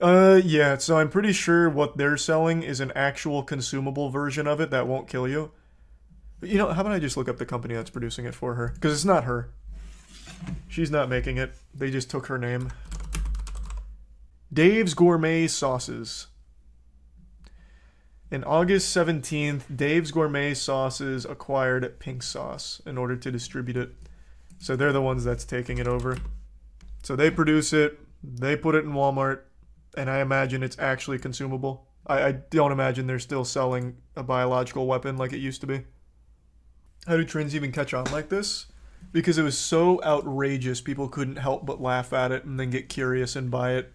Yeah, so I'm pretty sure what they're selling is an actual consumable version of it that won't kill you. But you know, how about I just look up the company that's producing it for her? Because it's not her. She's not making it. They just took her name. Dave's Gourmet Sauces. In August 17th, Dave's Gourmet Sauces acquired Pink Sauce in order to distribute it. So they're the ones that's taking it over. So they produce it, they put it in Walmart, and I imagine it's actually consumable. I don't imagine they're still selling a biological weapon like it used to be. How do trends even catch on like this? Because it was so outrageous, people couldn't help but laugh at it and then get curious and buy it.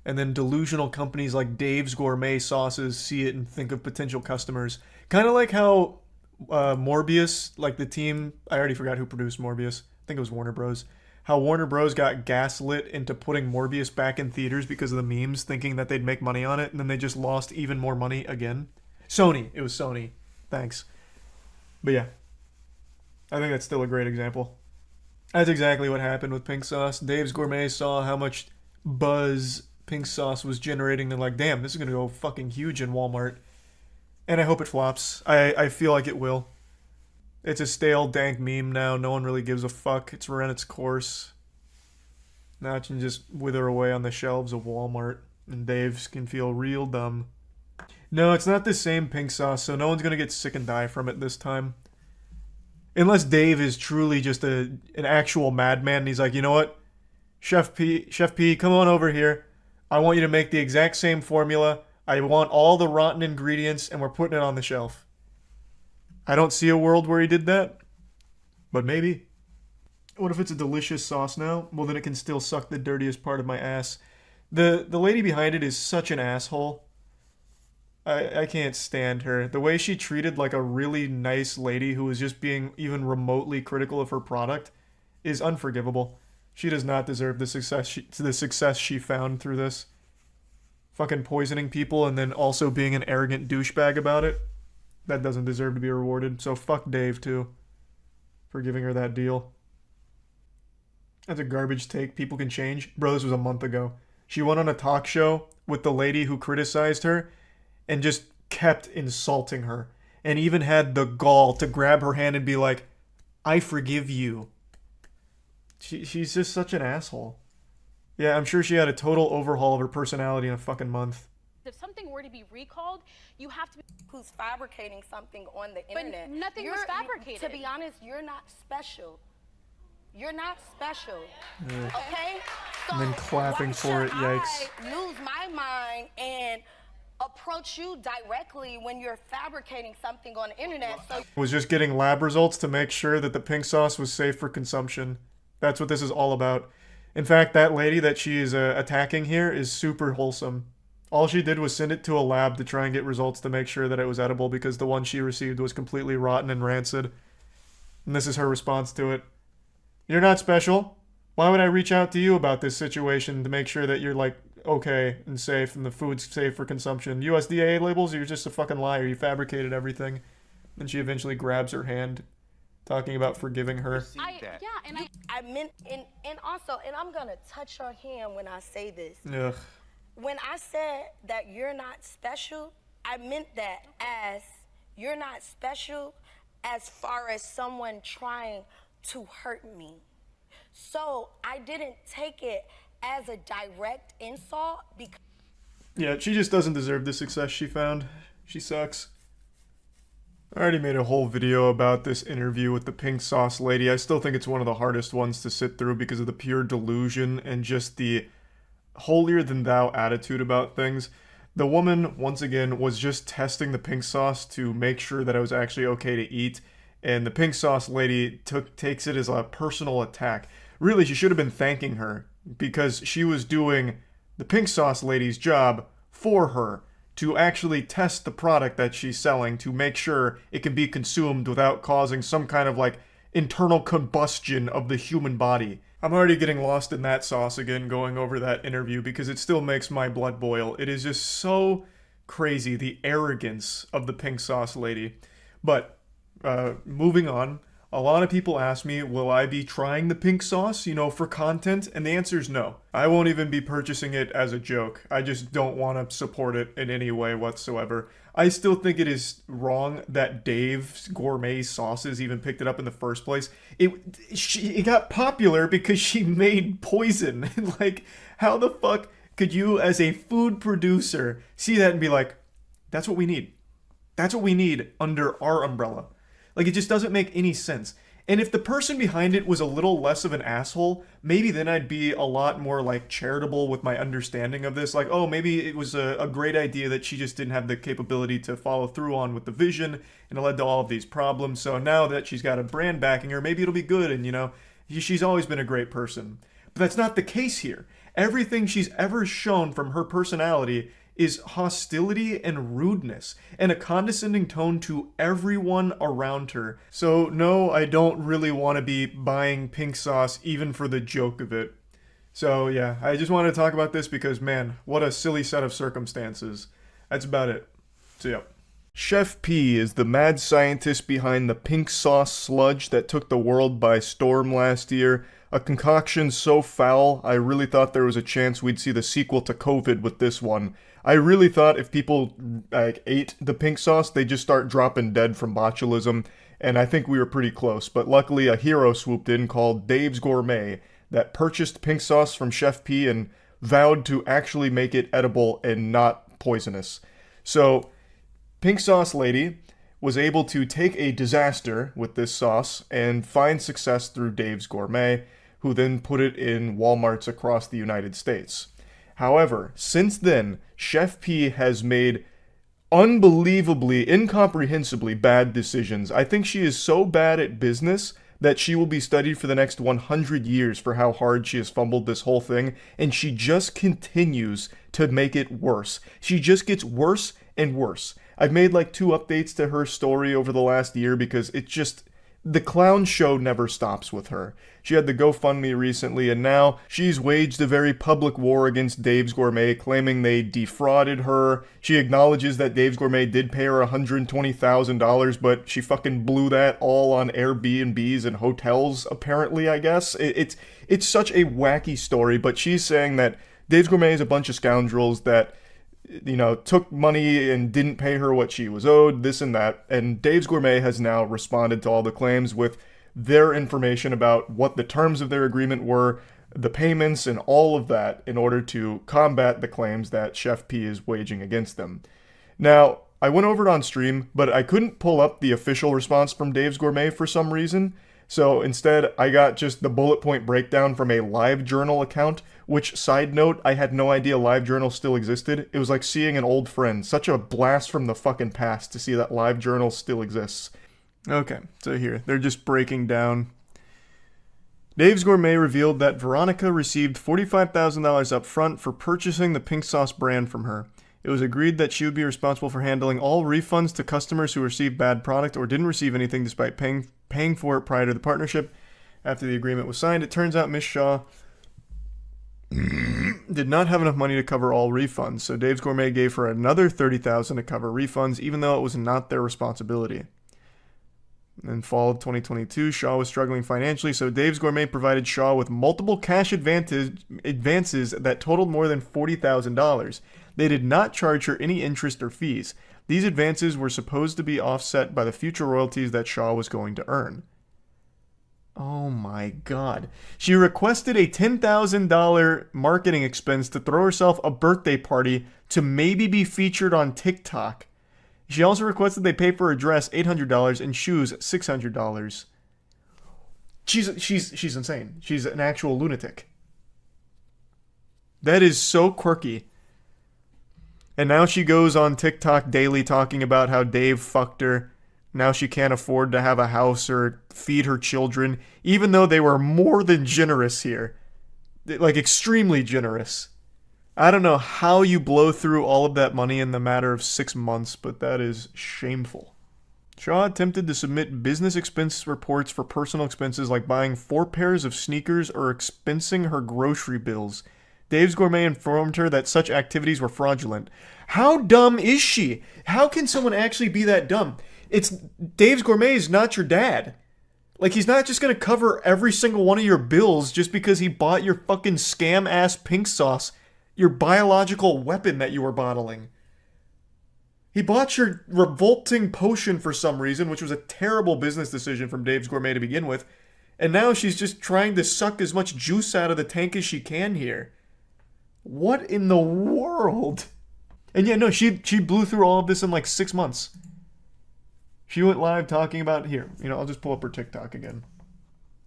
And then delusional companies like Dave's Gourmet Sauces see it and think of potential customers. Kind of like how Morbius, like the team, I already forgot who produced Morbius. I think it was Warner Bros. How Warner Bros. Got gaslit into putting Morbius back in theaters because of the memes, thinking that they'd make money on it, and then they just lost even more money again. Sony. It was Sony. Thanks. But yeah. I think that's still a great example. That's exactly what happened with Pink Sauce. Dave's Gourmet saw how much buzz Pink Sauce was generating. They're like, damn, this is going to go fucking huge in Walmart. And I hope it flops. I feel like it will. It's a stale, dank meme now. No one really gives a fuck. It's run its course. Now it can just wither away on the shelves of Walmart. And Dave's can feel real dumb. No, it's not the same Pink Sauce, so no one's going to get sick and die from it this time. Unless Dave is truly just an actual madman and he's like, you know what? Chef P, come on over here. I want you to make the exact same formula. I want all the rotten ingredients, and we're putting it on the shelf. I don't see a world where he did that, but maybe. What if it's a delicious sauce now? Well, then it can still suck the dirtiest part of my ass. The lady behind it is such an asshole. I can't stand her. The way she treated like a really nice lady who was just being even remotely critical of her product is unforgivable. She does not deserve the success she found through this. Fucking poisoning people and then also being an arrogant douchebag about it. That doesn't deserve to be rewarded. So fuck Dave too for giving her that deal. That's a garbage take. People can change. Bro, this was a month ago. She went on a talk show with the lady who criticized her and just kept insulting her. And even had the gall to grab her hand and be like, I forgive you. She's just such an asshole. Yeah, I'm sure she had a total overhaul of her personality in a fucking month. If something were to be recalled, you have to be who's fabricating something on the internet. But nothing was fabricated. To be honest, you're not special. You're not special. Yeah. Okay? So And then clapping for it, yikes. I lose my mind and approach you directly when you're fabricating something on the internet. So Was just getting lab results to make sure that the pink sauce was safe for consumption. That's what this is all about. In fact, that lady that she is attacking here is super wholesome. All she did was send it to a lab to try and get results to make sure that it was edible because the one she received was completely rotten and rancid. And this is her response to it. You're not special. Why would I reach out to you about this situation to make sure that you're like okay and safe and the food's safe for consumption? USDA labels? You're just a fucking liar. You fabricated everything. And she eventually grabs her hand, talking about forgiving her. I meant, and also, and I'm gonna touch your hand when I say this. Ugh. When I said that you're not special, I meant that as you're not special as far as someone trying to hurt me. So I didn't take it as a direct insult because Yeah, she just doesn't deserve the success she found. She sucks. I already made a whole video about this interview with the pink sauce lady. I still think it's one of the hardest ones to sit through because of the pure delusion and just the holier-than-thou attitude about things. The woman, once again, was just testing the pink sauce to make sure that it was actually okay to eat, and the pink sauce lady takes it as a personal attack. Really, she should have been thanking her because she was doing the pink sauce lady's job for her to actually test the product that she's selling to make sure it can be consumed without causing some kind of like internal combustion of the human body. I'm already getting lost in that sauce again going over that interview because it still makes my blood boil. It is just so crazy, the arrogance of the pink sauce lady. But moving on, a lot of people ask me, will I be trying the pink sauce, for content? And the answer is no. I won't even be purchasing it as a joke. I just don't want to support it in any way whatsoever. I still think it is wrong that Dave's Gourmet Sauces even picked it up in the first place. It got popular because she made poison. Like, how the fuck could you, as a food producer, see that and be like, that's what we need. That's what we need under our umbrella. Like, it just doesn't make any sense. And if the person behind it was a little less of an asshole, maybe then I'd be a lot more, like, charitable with my understanding of this. Like, oh, maybe it was a great idea that she just didn't have the capability to follow through on with the vision, and it led to all of these problems. So now that she's got a brand backing her, maybe it'll be good, and, she's always been a great person. But that's not the case here. Everything she's ever shown from her personality is hostility and rudeness, and a condescending tone to everyone around her. So no, I don't really want to be buying pink sauce even for the joke of it. So yeah, I just wanted to talk about this because, man, what a silly set of circumstances. That's about it. So yeah. Chef P is the mad scientist behind the pink sauce sludge that took the world by storm last year. A concoction so foul, I really thought there was a chance we'd see the sequel to COVID with this one. I really thought if people ate the pink sauce, they'd just start dropping dead from botulism, and I think we were pretty close. But luckily, a hero swooped in called Dave's Gourmet that purchased pink sauce from Chef P and vowed to actually make it edible and not poisonous. So, Pink Sauce Lady was able to take a disaster with this sauce and find success through Dave's Gourmet, who then put it in Walmarts across the United States. However, since then, Chef P has made unbelievably, incomprehensibly bad decisions. I think she is so bad at business that she will be studied for the next 100 years for how hard she has fumbled this whole thing, and she just continues to make it worse. She just gets worse and worse. I've made like 2 updates to her story over the last year because it just... the clown show never stops with her. She had the GoFundMe recently, and now she's waged a very public war against Dave's Gourmet, claiming they defrauded her. She acknowledges that Dave's Gourmet did pay her $120,000, but she fucking blew that all on Airbnbs and hotels, apparently, I guess. It's such a wacky story, but she's saying that Dave's Gourmet is a bunch of scoundrels that, took money and didn't pay her what she was owed, this and that. And Dave's Gourmet has now responded to all the claims with their information about what the terms of their agreement were, the payments, and all of that in order to combat the claims that Chef P is waging against them. Now, I went over it on stream, but I couldn't pull up the official response from Dave's Gourmet for some reason. So instead, I got just the bullet point breakdown from a LiveJournal account, which, side note, I had no idea LiveJournal still existed. It was like seeing an old friend. Such a blast from the fucking past to see that LiveJournal still exists. Okay, so here, they're just breaking down. Dave's Gourmet revealed that Veronica received $45,000 up front for purchasing the pink sauce brand from her. It was agreed that she would be responsible for handling all refunds to customers who received bad product or didn't receive anything despite paying for it prior to the partnership. After the agreement was signed, it turns out Miss Shaw did not have enough money to cover all refunds, so Dave's Gourmet gave her another $30,000 to cover refunds, even though it was not their responsibility. In fall of 2022, Shaw was struggling financially, so Dave's Gourmet provided Shaw with multiple cash advances that totaled more than $40,000. They did not charge her any interest or fees. These advances were supposed to be offset by the future royalties that Shaw was going to earn. Oh my god. She requested a $10,000 marketing expense to throw herself a birthday party to maybe be featured on TikTok. She also requested they pay for her dress $800 and shoes $600. She's insane. She's an actual lunatic. That is so quirky. And now she goes on TikTok daily talking about how Dave fucked her. Now she can't afford to have a house or feed her children, even though they were more than generous here. Like, extremely generous. I don't know how you blow through all of that money in the matter of 6 months, but that is shameful. Shaw attempted to submit business expense reports for personal expenses like buying 4 pairs of sneakers or expensing her grocery bills. Dave's Gourmet informed her that such activities were fraudulent. How dumb is she? How can someone actually be that dumb? Dave's Gourmet is not your dad. Like, he's not just going to cover every single one of your bills just because he bought your fucking scam-ass pink sauce, your biological weapon that you were bottling. He bought your revolting potion for some reason, which was a terrible business decision from Dave's Gourmet to begin with, and now she's just trying to suck as much juice out of the tank as she can here. What in the world? And yeah, no, she blew through all of this in like 6 months. She went live talking about, here, I'll just pull up her TikTok again.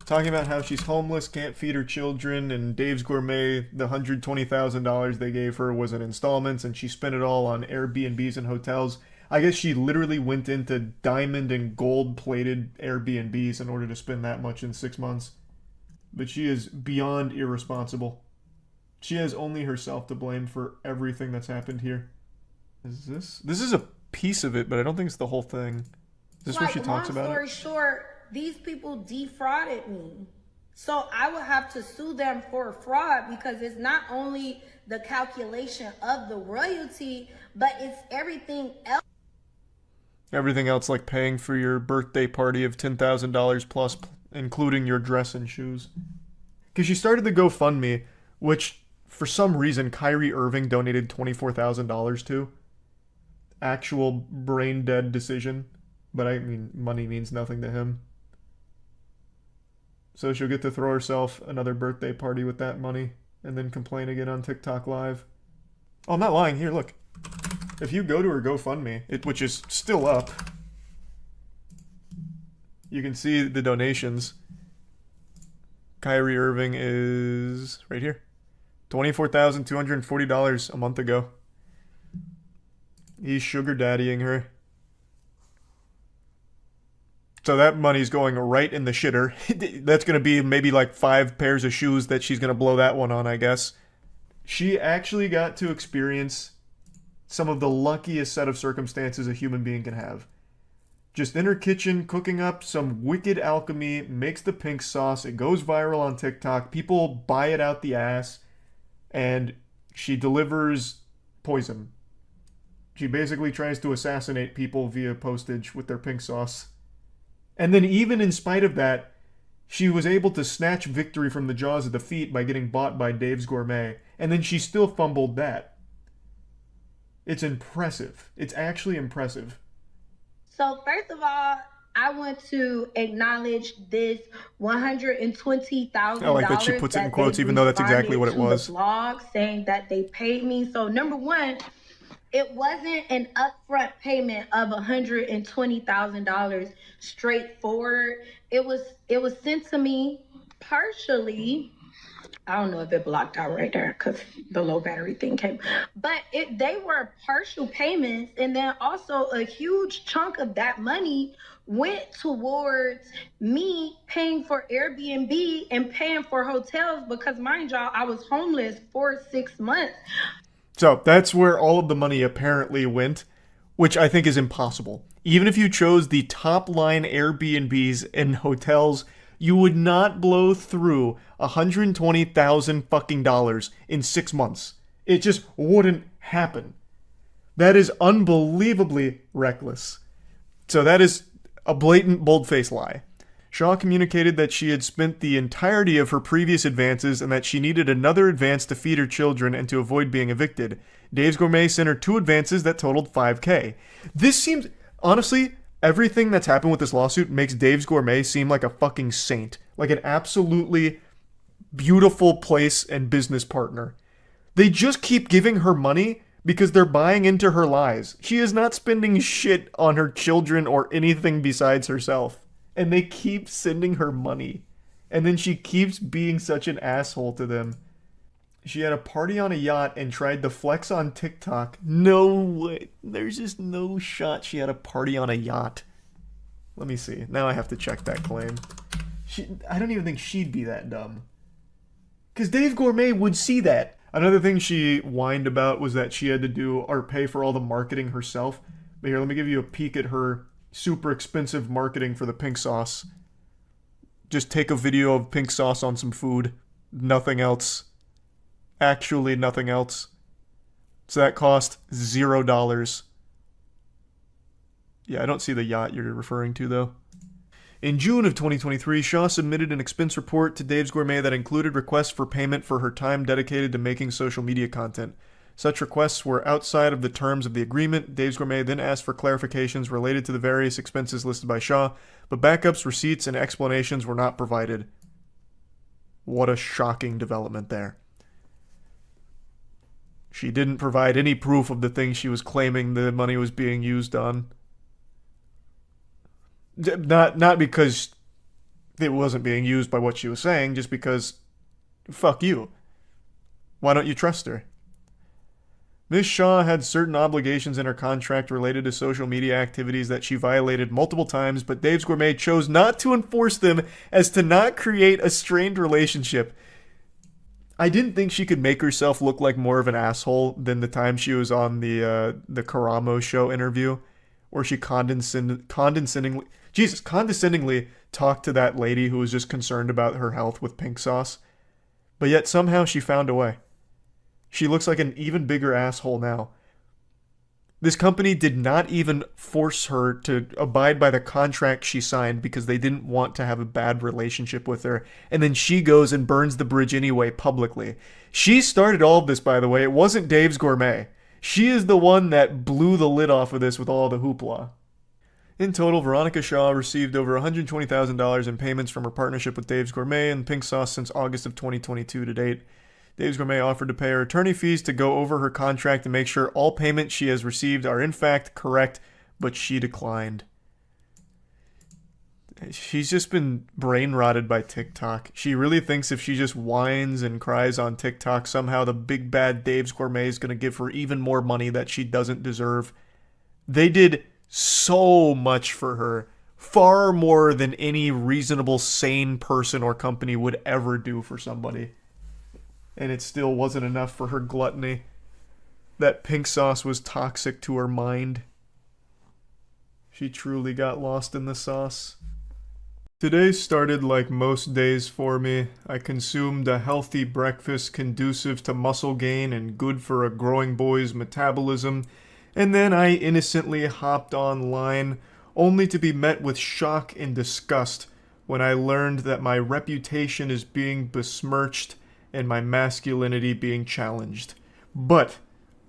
Talking about how she's homeless, can't feed her children, and Dave's Gourmet, the $120,000 they gave her was in installments, and she spent it all on Airbnbs and hotels. I guess she literally went into diamond and gold-plated Airbnbs in order to spend that much in 6 months. But she is beyond irresponsible. She has only herself to blame for everything that's happened here. This is a piece of it, but I don't think it's the whole thing. Is this where she talks about it? Long story short, these people defrauded me. So I would have to sue them for fraud because it's not only the calculation of the royalty, but it's everything else. Everything else, like paying for your birthday party of $10,000 plus, including your dress and shoes. Because she started the GoFundMe, which for some reason Kyrie Irving donated $24,000 to. Actual brain dead decision. But I mean, money means nothing to him. So she'll get to throw herself another birthday party with that money and then complain again on TikTok Live. Oh, I'm not lying. Here, look. If you go to her GoFundMe, which is still up, you can see the donations. Kyrie Irving is right here. $24,240 a month ago. He's sugar daddying her. So that money's going right in the shitter. That's going to be maybe like 5 pairs of shoes that she's going to blow that one on, I guess. She actually got to experience some of the luckiest set of circumstances a human being can have. Just in her kitchen, cooking up some wicked alchemy, makes the pink sauce, it goes viral on TikTok, people buy it out the ass, and she delivers poison. She basically tries to assassinate people via postage with their pink sauce. And then even in spite of that, she was able to snatch victory from the jaws of defeat by getting bought by Dave's Gourmet. And then she still fumbled that. It's impressive. It's actually impressive. So first of all, I want to acknowledge this $120,000. I like that she puts it in quotes, even though that's exactly what it was. The blog saying that they paid me. So number one, it wasn't an upfront payment of $120,000 straightforward. It was sent to me partially. I don't know if it blocked out right there because the low battery thing came. But they were partial payments, and then also a huge chunk of that money went towards me paying for Airbnb and paying for hotels because, mind y'all, I was homeless for 6 months. So that's where all of the money apparently went, which I think is impossible. Even if you chose the top line Airbnbs and hotels, you would not blow through $120,000 fucking dollars in 6 months. It just wouldn't happen. That is unbelievably reckless. So that is a blatant, bold-faced lie. Shaw communicated that she had spent the entirety of her previous advances and that she needed another advance to feed her children and to avoid being evicted. Dave's Gourmet sent her 2 advances that totaled $5,000. This seems... Honestly, everything that's happened with this lawsuit makes Dave's Gourmet seem like a fucking saint. Like an absolutely beautiful place and business partner. They just keep giving her money because they're buying into her lies. She is not spending shit on her children or anything besides herself. And they keep sending her money. And then she keeps being such an asshole to them. She had a party on a yacht and tried to flex on TikTok. No way. There's just no shot she had a party on a yacht. Let me see. Now I have to check that claim. I don't even think she'd be that dumb. Because Dave Gourmet would see that. Another thing she whined about was that she had to do or pay for all the marketing herself. But here, let me give you a peek at her super expensive marketing for the pink sauce. Just take a video of pink sauce on some food. Nothing else. Actually nothing else. So that cost $0. Yeah, I don't see the yacht you're referring to, though. In June of 2023, Shaw submitted an expense report to Dave's Gourmet that included requests for payment for her time dedicated to making social media content. Such requests were outside of the terms of the agreement. Dave's Gourmet then asked for clarifications related to the various expenses listed by Shaw, but backups, receipts, and explanations were not provided. What a shocking development there. She didn't provide any proof of the things she was claiming the money was being used on. Not because it wasn't being used by what she was saying, just because, fuck you. Why don't you trust her? Ms. Shaw had certain obligations in her contract related to social media activities that she violated multiple times, but Dave's Gourmet chose not to enforce them as to not create a strained relationship. I didn't think she could make herself look like more of an asshole than the time she was on the Karamo show interview, where she condescendingly talked to that lady who was just concerned about her health with pink sauce. But yet somehow she found a way. She looks like an even bigger asshole now. This company did not even force her to abide by the contract she signed because they didn't want to have a bad relationship with her. And then she goes and burns the bridge anyway publicly. She started all of this, by the way. It wasn't Dave's Gourmet. She is the one that blew the lid off of this with all the hoopla. In total, Veronica Shaw received over $120,000 in payments from her partnership with Dave's Gourmet and Pink Sauce since August of 2022 to date. Dave's Gourmet offered to pay her attorney fees to go over her contract and make sure all payments she has received are in fact correct, but she declined. She's just been brain rotted by TikTok. She really thinks if she just whines and cries on TikTok, somehow the big bad Dave's Gourmet is going to give her even more money that she doesn't deserve. They did so much for her. Far more than any reasonable, sane person or company would ever do for somebody. And it still wasn't enough for her gluttony. That pink sauce was toxic to her mind. She truly got lost in the sauce. Today started like most days for me. I consumed a healthy breakfast conducive to muscle gain and good for a growing boy's metabolism, and then I innocently hopped online, only to be met with shock and disgust when I learned that my reputation is being besmirched and my masculinity being challenged. But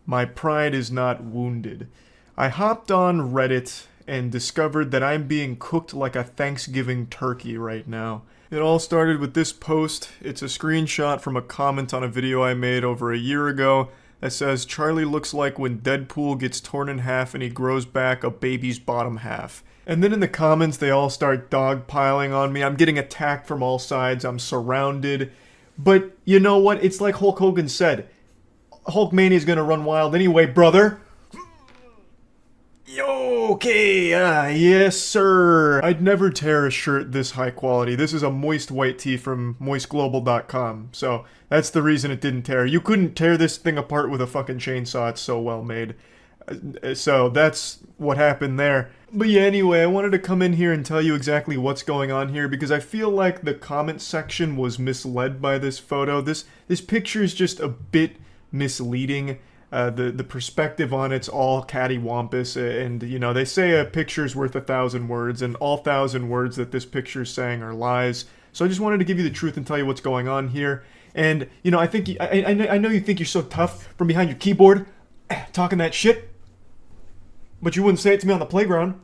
my pride is not wounded. I hopped on Reddit and discovered that I'm being cooked like a Thanksgiving turkey right now. It all started with this post. It's a screenshot from a comment on a video I made over a year ago that says, "Charlie looks like when Deadpool gets torn in half and he grows back a baby's bottom half." And then in the comments, they all start dogpiling on me. I'm getting attacked from all sides. I'm surrounded. But you know what? It's like Hulk Hogan said. Hulkmania is going to run wild anyway, brother. Okay, yes sir. I'd never tear a shirt this high quality. This is a moist white tee from moistglobal.com. So that's the reason it didn't tear. You couldn't tear this thing apart with a fucking chainsaw. It's so well made. So that's what happened there. But yeah, anyway, I wanted to come in here and tell you exactly what's going on here because I feel like the comment section was misled by this photo. This picture is just a bit misleading. The perspective on it's all cattywampus, and you know, they say a picture's worth 1,000 words, and all 1,000 words that this picture's saying are lies. So I just wanted to give you the truth and tell you what's going on here. And you know, I know you think you're so tough from behind your keyboard talking that shit, but you wouldn't say it to me on the playground.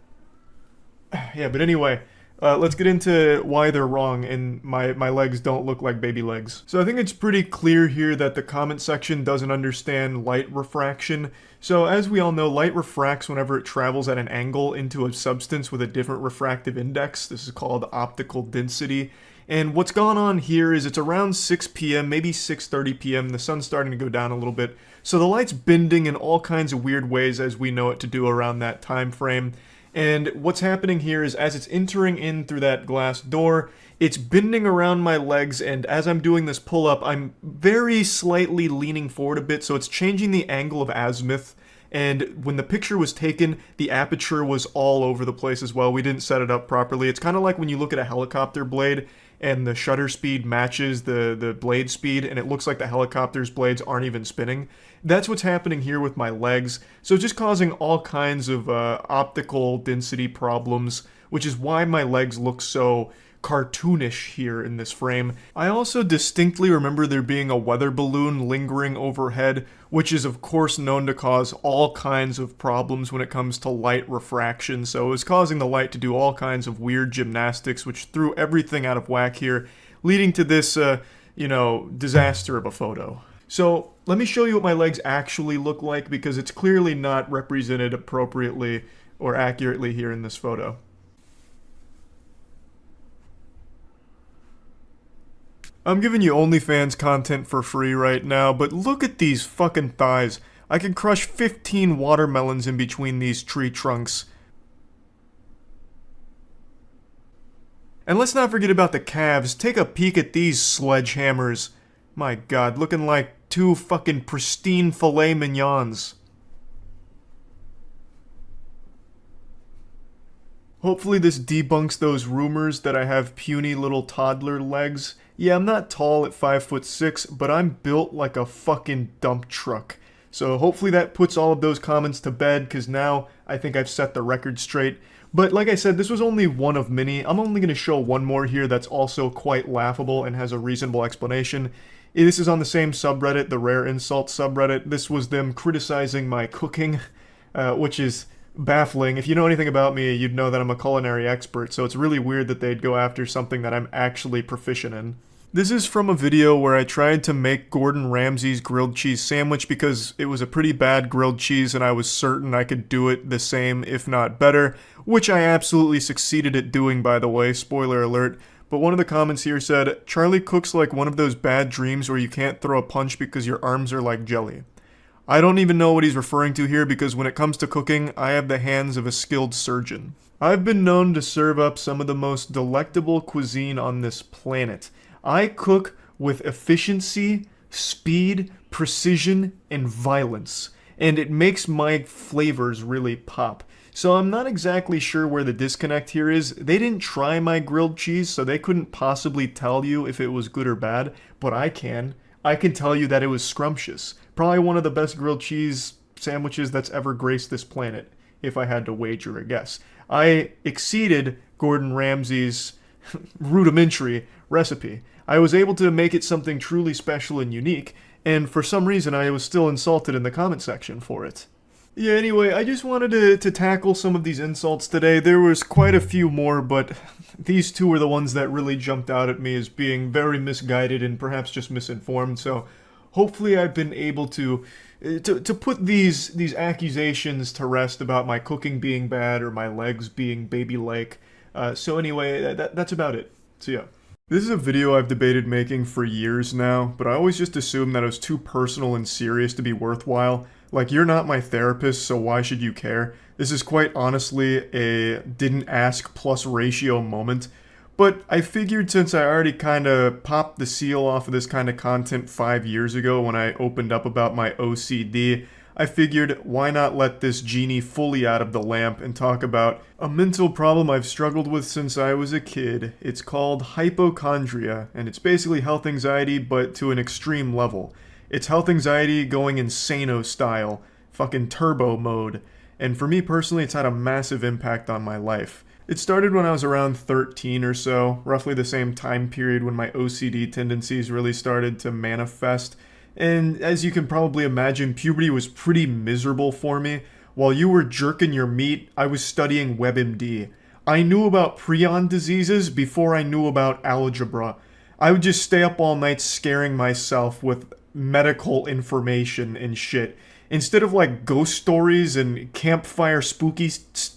Yeah, but anyway, let's get into why they're wrong and my legs don't look like baby legs. So I think it's pretty clear here that the comment section doesn't understand light refraction. So as we all know, light refracts whenever it travels at an angle into a substance with a different refractive index. This is called optical density. And what's going on here is it's around 6 p.m., maybe 6:30 p.m. The sun's starting to go down a little bit. So the light's bending in all kinds of weird ways as we know it to do around that time frame. And what's happening here is as it's entering in through that glass door, it's bending around my legs, and as I'm doing this pull-up, I'm very slightly leaning forward a bit, so it's changing the angle of azimuth, And when the picture was taken, the aperture was all over the place as well. We didn't set it up properly. It's kind of like when you look at a helicopter blade and the shutter speed matches the blade speed, and it looks like the helicopter's blades aren't even spinning. That's what's happening here with my legs. So just causing all kinds of optical density problems, which is why my legs look so cartoonish here in this frame. I also distinctly remember there being a weather balloon lingering overhead, which is of course known to cause all kinds of problems when it comes to light refraction. So it was causing the light to do all kinds of weird gymnastics, which threw everything out of whack here, leading to this, disaster of a photo. So let me show you what my legs actually look like, because it's clearly not represented appropriately or accurately here in this photo. I'm giving you OnlyFans content for free right now, but look at these fucking thighs. I can crush 15 watermelons in between these tree trunks. And let's not forget about the calves. Take a peek at these sledgehammers. My god, looking like two fucking pristine filet mignons. Hopefully this debunks those rumors that I have puny little toddler legs. Yeah, I'm not tall at 5'6", but I'm built like a fucking dump truck. So hopefully that puts all of those comments to bed, because now I think I've set the record straight. But like I said, this was only one of many. I'm only going to show one more here that's also quite laughable and has a reasonable explanation. This is on the same subreddit, the Rare Insult subreddit. This was them criticizing my cooking, which is baffling. If you know anything about me, you'd know that I'm a culinary expert, so it's really weird that they'd go after something that I'm actually proficient in. This is from a video where I tried to make Gordon Ramsay's grilled cheese sandwich because it was a pretty bad grilled cheese and I was certain I could do it the same, if not better, which I absolutely succeeded at doing, by the way, spoiler alert. But one of the comments here said, "Charlie cooks like one of those bad dreams where you can't throw a punch because your arms are like jelly." I don't even know what he's referring to here, because when it comes to cooking, I have the hands of a skilled surgeon. I've been known to serve up some of the most delectable cuisine on this planet. I cook with efficiency, speed, precision, and violence, and it makes my flavors really pop. So I'm not exactly sure where the disconnect here is. They didn't try my grilled cheese, so they couldn't possibly tell you if it was good or bad, but I can. I can tell you that it was scrumptious. Probably one of the best grilled cheese sandwiches that's ever graced this planet, if I had to wager a guess. I exceeded Gordon Ramsay's rudimentary recipe. I was able to make it something truly special and unique, and for some reason I was still insulted in the comment section for it. Yeah, anyway, I just wanted to tackle some of these insults today. There was quite a few more, but these two were the ones that really jumped out at me as being very misguided and perhaps just misinformed, so hopefully I've been able to put these accusations to rest about my cooking being bad or my legs being baby-like. So anyway, that's about it. So yeah. This is a video I've debated making for years now, but I always just assumed that it was too personal and serious to be worthwhile. Like, you're not my therapist, so why should you care? This is quite honestly a didn't ask plus ratio moment. But I figured since I already kind of popped the seal off of this kind of content 5 years ago when I opened up about my OCD, I figured why not let this genie fully out of the lamp and talk about a mental problem I've struggled with since I was a kid. It's called hypochondria, and it's basically health anxiety but to an extreme level. It's health anxiety going insano style, fucking turbo mode, and for me personally it's had a massive impact on my life. It started when I was around 13 or so, roughly the same time period when my OCD tendencies really started to manifest. And as you can probably imagine, puberty was pretty miserable for me. While you were jerking your meat, I was studying WebMD. I knew about prion diseases before I knew about algebra. I would just stay up all night scaring myself with medical information and shit. Instead of like ghost stories and campfire spooky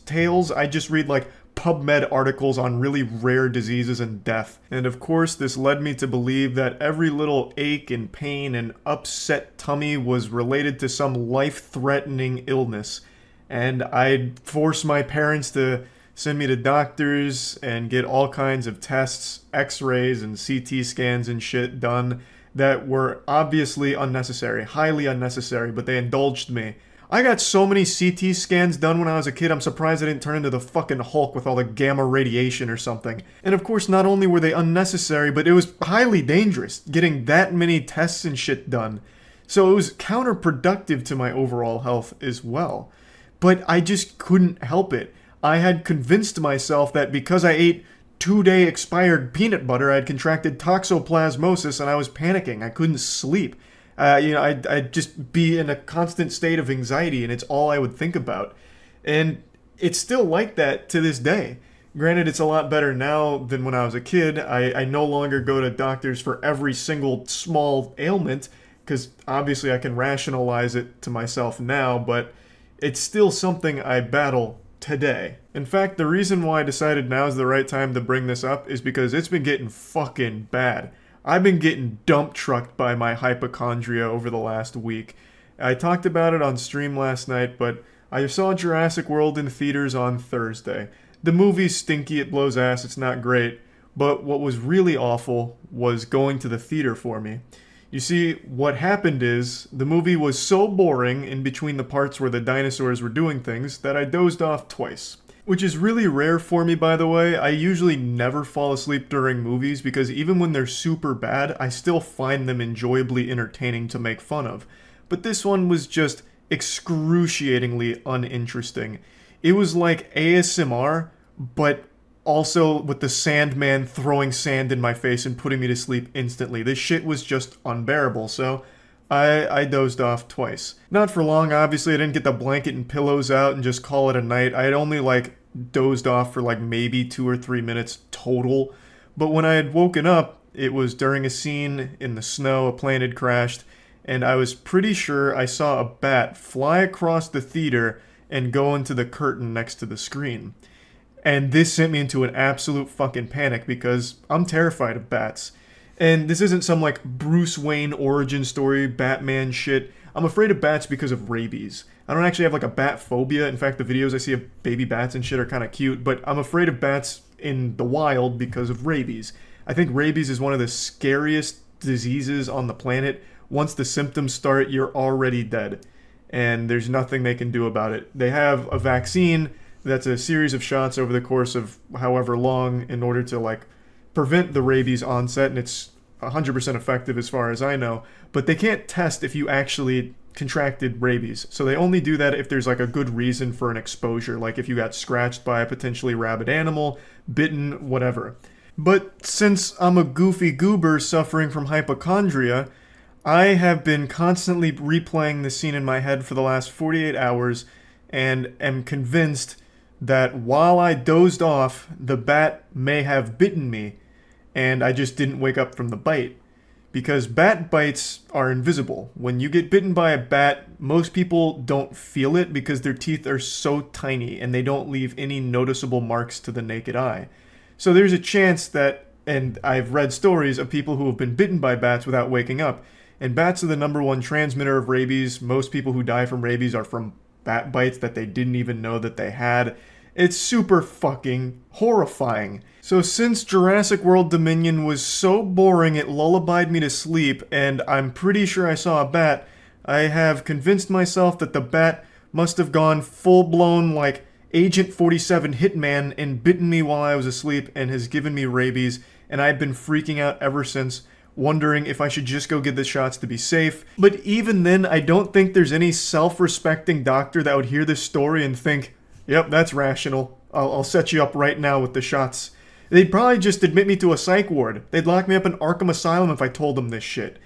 tales, I just read like PubMed articles on really rare diseases and death. And of course, this led me to believe that every little ache and pain and upset tummy was related to some life-threatening illness. And I'd force my parents to send me to doctors and get all kinds of tests, x-rays and CT scans and shit done that were obviously unnecessary, highly unnecessary, but they indulged me. I got so many CT scans done when I was a kid, I'm surprised I didn't turn into the fucking Hulk with all the gamma radiation or something. And of course, not only were they unnecessary, but it was highly dangerous getting that many tests and shit done. So it was counterproductive to my overall health as well. But I just couldn't help it. I had convinced myself that because I ate 2-day expired peanut butter, I'd contracted toxoplasmosis and I was panicking. I couldn't sleep. I'd just be in a constant state of anxiety, and it's all I would think about. And it's still like that to this day. Granted, it's a lot better now than when I was a kid. I no longer go to doctors for every single small ailment, because obviously I can rationalize it to myself now, but it's still something I battle today. In fact, the reason why I decided now is the right time to bring this up is because it's been getting fucking bad. I've been getting dump trucked by my hypochondria over the last week. I talked about it on stream last night, but I saw Jurassic World in theaters on Thursday. The movie's stinky, it blows ass, it's not great, but what was really awful was going to the theater for me. You see, what happened is, the movie was so boring in between the parts where the dinosaurs were doing things that I dozed off twice. Which is really rare for me, by the way. I usually never fall asleep during movies because even when they're super bad, I still find them enjoyably entertaining to make fun of. But this one was just excruciatingly uninteresting. It was like ASMR, but also with the Sandman throwing sand in my face and putting me to sleep instantly. This shit was just unbearable, so I dozed off twice. Not for long, obviously. I didn't get the blanket and pillows out and just call it a night. I had only dozed off for maybe 2 or 3 minutes total. But when I had woken up, it was during a scene in the snow, a plane had crashed, and I was pretty sure I saw a bat fly across the theater and go into the curtain next to the screen. And this sent me into an absolute fucking panic because I'm terrified of bats. And this isn't some Bruce Wayne origin story, Batman shit. I'm afraid of bats because of rabies. I don't actually have a bat phobia. In fact, the videos I see of baby bats and shit are kind of cute, but I'm afraid of bats in the wild because of rabies. I think rabies is one of the scariest diseases on the planet. Once the symptoms start, you're already dead. And there's nothing they can do about it. They have a vaccine that's a series of shots over the course of however long in order to prevent the rabies onset, and it's 100% effective as far as I know, but they can't test if you actually contracted rabies. So they only do that if there's a good reason for an exposure, like if you got scratched by a potentially rabid animal, bitten, whatever. But since I'm a goofy goober suffering from hypochondria, I have been constantly replaying the scene in my head for the last 48 hours and am convinced that while I dozed off, the bat may have bitten me, and I just didn't wake up from the bite. Because bat bites are invisible. When you get bitten by a bat, most people don't feel it because their teeth are so tiny and they don't leave any noticeable marks to the naked eye. So there's a chance that, and I've read stories of people who have been bitten by bats without waking up, and bats are the #1 transmitter of rabies. Most people who die from rabies are from bat bites that they didn't even know that they had. It's super fucking horrifying. So since Jurassic World Dominion was so boring it lullabied me to sleep, and I'm pretty sure I saw a bat, I have convinced myself that the bat must have gone full-blown Agent 47 Hitman and bitten me while I was asleep and has given me rabies, and I've been freaking out ever since, wondering if I should just go get the shots to be safe. But even then, I don't think there's any self-respecting doctor that would hear this story and think, yep, that's rational. I'll set you up right now with the shots. They'd probably just admit me to a psych ward. They'd lock me up in Arkham Asylum if I told them this shit.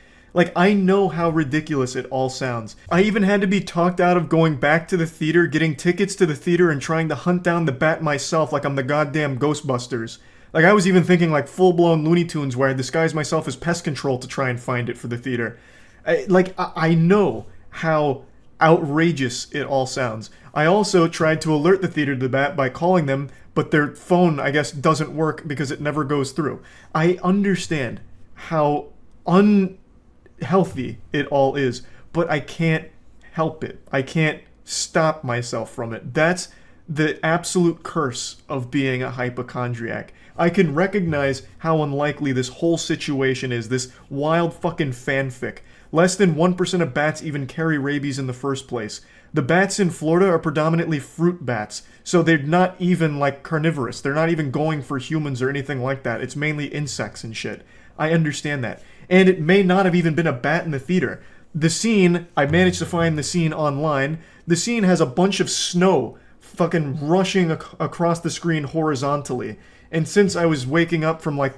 I know how ridiculous it all sounds. I even had to be talked out of going back to the theater, getting tickets to the theater, and trying to hunt down the bat myself like I'm the goddamn Ghostbusters. I was even thinking full-blown Looney Tunes where I disguise myself as pest control to try and find it for the theater. I know how outrageous it all sounds. I also tried to alert the theater to the bat by calling them, but their phone, I guess, doesn't work because it never goes through. I understand how unhealthy it all is, but I can't help it. I can't stop myself from it. That's the absolute curse of being a hypochondriac. I can recognize how unlikely this whole situation is, this wild fucking fanfic. Less than 1% of bats even carry rabies in the first place. The bats in Florida are predominantly fruit bats, so they're not even like carnivorous. They're not even going for humans or anything like that. It's mainly insects and shit. I understand that. And it may not have even been a bat in the theater. The scene, I managed to find the scene online. The scene has a bunch of snow fucking rushing across the screen horizontally. And since I was waking up from like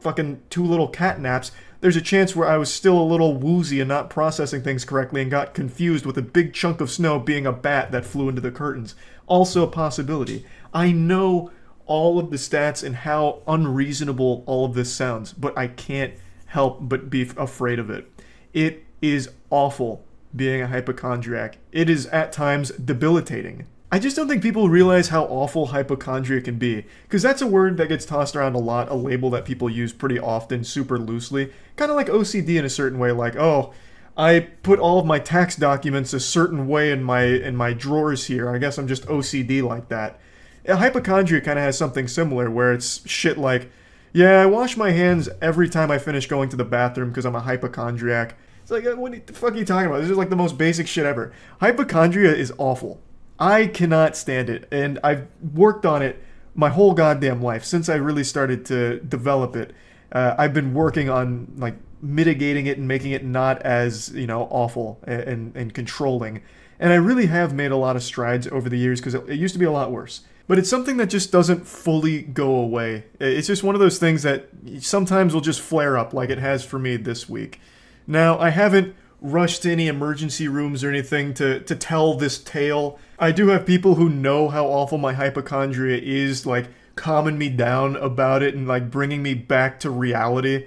fucking 2 little cat naps, there's a chance where I was still a little woozy and not processing things correctly and got confused with a big chunk of snow being a bat that flew into the curtains. Also a possibility. I know all of the stats and how unreasonable all of this sounds, but I can't help but be afraid of it. It is awful being a hypochondriac. It is at times debilitating. I just don't think people realize how awful hypochondria can be, because that's a word that gets tossed around a lot, a label that people use pretty often, super loosely, kind of like OCD in a certain way, like, oh, I put all of my tax documents a certain way in my drawers here, I guess I'm just OCD like that. Hypochondria kind of has something similar, where it's shit like, yeah, I wash my hands every time I finish going to the bathroom because I'm a hypochondriac. It's like, what the fuck are you talking about? This is like the most basic shit ever. Hypochondria is awful. I cannot stand it, and I've worked on it my whole goddamn life since I really started to develop it. I've been working on like mitigating it and making it not as, you know, awful and controlling. And I really have made a lot of strides over the years because it used to be a lot worse. But it's something that just doesn't fully go away. It's just one of those things that sometimes will just flare up like it has for me this week. Now, I haven't rushed to any emergency rooms or anything to tell this tale. I do have people who know how awful my hypochondria is, like, calming me down about it and, like, bringing me back to reality.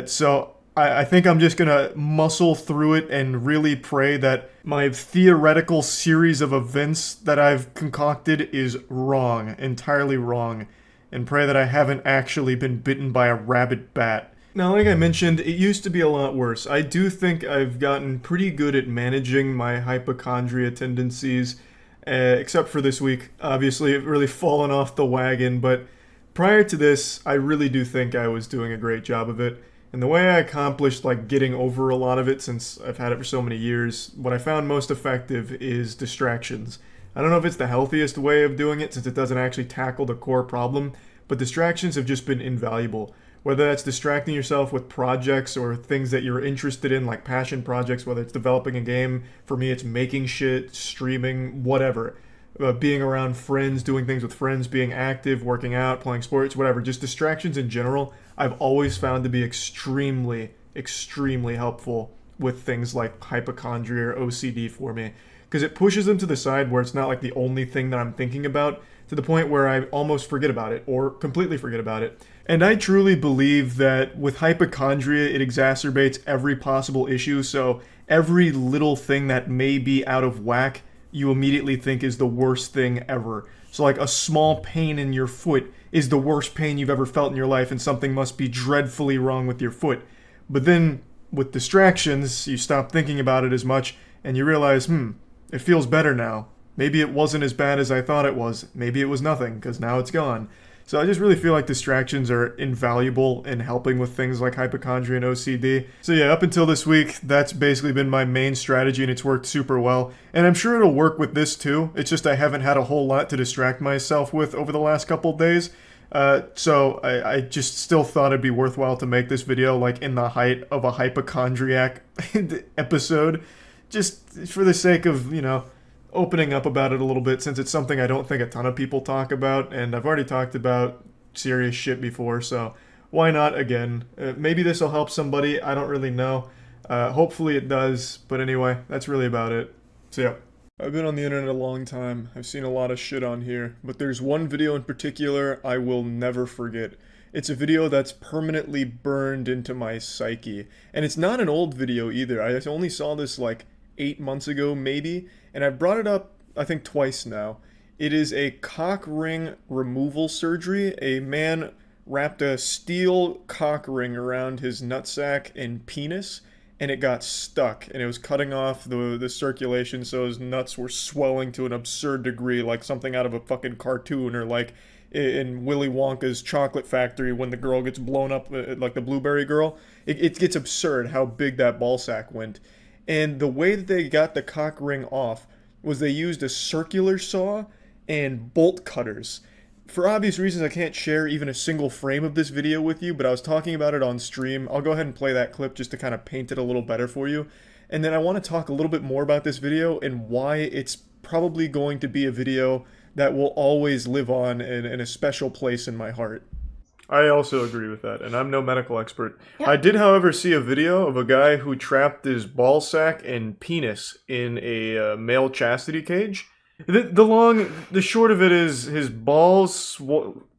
So I think I'm just gonna muscle through it and really pray that my theoretical series of events that I've concocted is wrong, entirely wrong, and pray that I haven't actually been bitten by a rabid bat. Now, like I mentioned, it used to be a lot worse. I do think I've gotten pretty good at managing my hypochondria tendencies, except for this week. Obviously, I've really fallen off the wagon, but prior to this, I really do think I was doing a great job of it. And the way I accomplished, like, getting over a lot of it, since I've had it for so many years, what I found most effective is distractions. I don't know if it's the healthiest way of doing it, since it doesn't actually tackle the core problem, but distractions have just been invaluable. Whether that's distracting yourself with projects or things that you're interested in, like passion projects, whether it's developing a game, for me it's making shit, streaming, whatever. Being around friends, doing things with friends, being active, working out, playing sports, whatever. Just distractions in general, I've always found to be extremely, extremely helpful with things like hypochondria or OCD for me. Because it pushes them to the side where it's not like the only thing that I'm thinking about, to the point where I almost forget about it, or completely forget about it. And I truly believe that with hypochondria, it exacerbates every possible issue, so every little thing that may be out of whack, you immediately think is the worst thing ever. So like a small pain in your foot is the worst pain you've ever felt in your life, and something must be dreadfully wrong with your foot. But then, with distractions, you stop thinking about it as much, and you realize, it feels better now. Maybe it wasn't as bad as I thought it was. Maybe it was nothing, because now it's gone. So I just really feel like distractions are invaluable in helping with things like hypochondria and OCD. So yeah, up until this week, that's basically been my main strategy, and it's worked super well. And I'm sure it'll work with this too. It's just I haven't had a whole lot to distract myself with over the last couple days. So I just still thought it'd be worthwhile to make this video like in the height of a hypochondriac episode. Just for the sake of, you know, opening up about it a little bit, since it's something I don't think a ton of people talk about, and I've already talked about serious shit before, so why not again? Maybe this will help somebody, I don't really know. Hopefully it does, but anyway, that's really about it. So yeah. I've been on the internet a long time, I've seen a lot of shit on here, but there's one video in particular I will never forget. It's a video that's permanently burned into my psyche, and it's not an old video either. I only saw this like 8 months ago maybe, and I've brought it up I think twice now. It is a cock ring removal surgery. A man wrapped a steel cock ring around his nutsack and penis, and it got stuck, and it was cutting off the circulation, so his nuts were swelling to an absurd degree, like something out of a fucking cartoon, or like in Willy Wonka's chocolate factory when the girl gets blown up, like the blueberry girl. It gets absurd how big that ball sack went. And the way that they got the cock ring off was they used a circular saw and bolt cutters. For obvious reasons, I can't share even a single frame of this video with you, but I was talking about it on stream. I'll go ahead and play that clip just to kind of paint it a little better for you. And then I want to talk a little bit more about this video and why it's probably going to be a video that will always live on in a special place in my heart. I also agree with that, and I'm no medical expert. Yep. I did, however, see a video of a guy who trapped his ball sack and penis in a male chastity cage. The short of it is his balls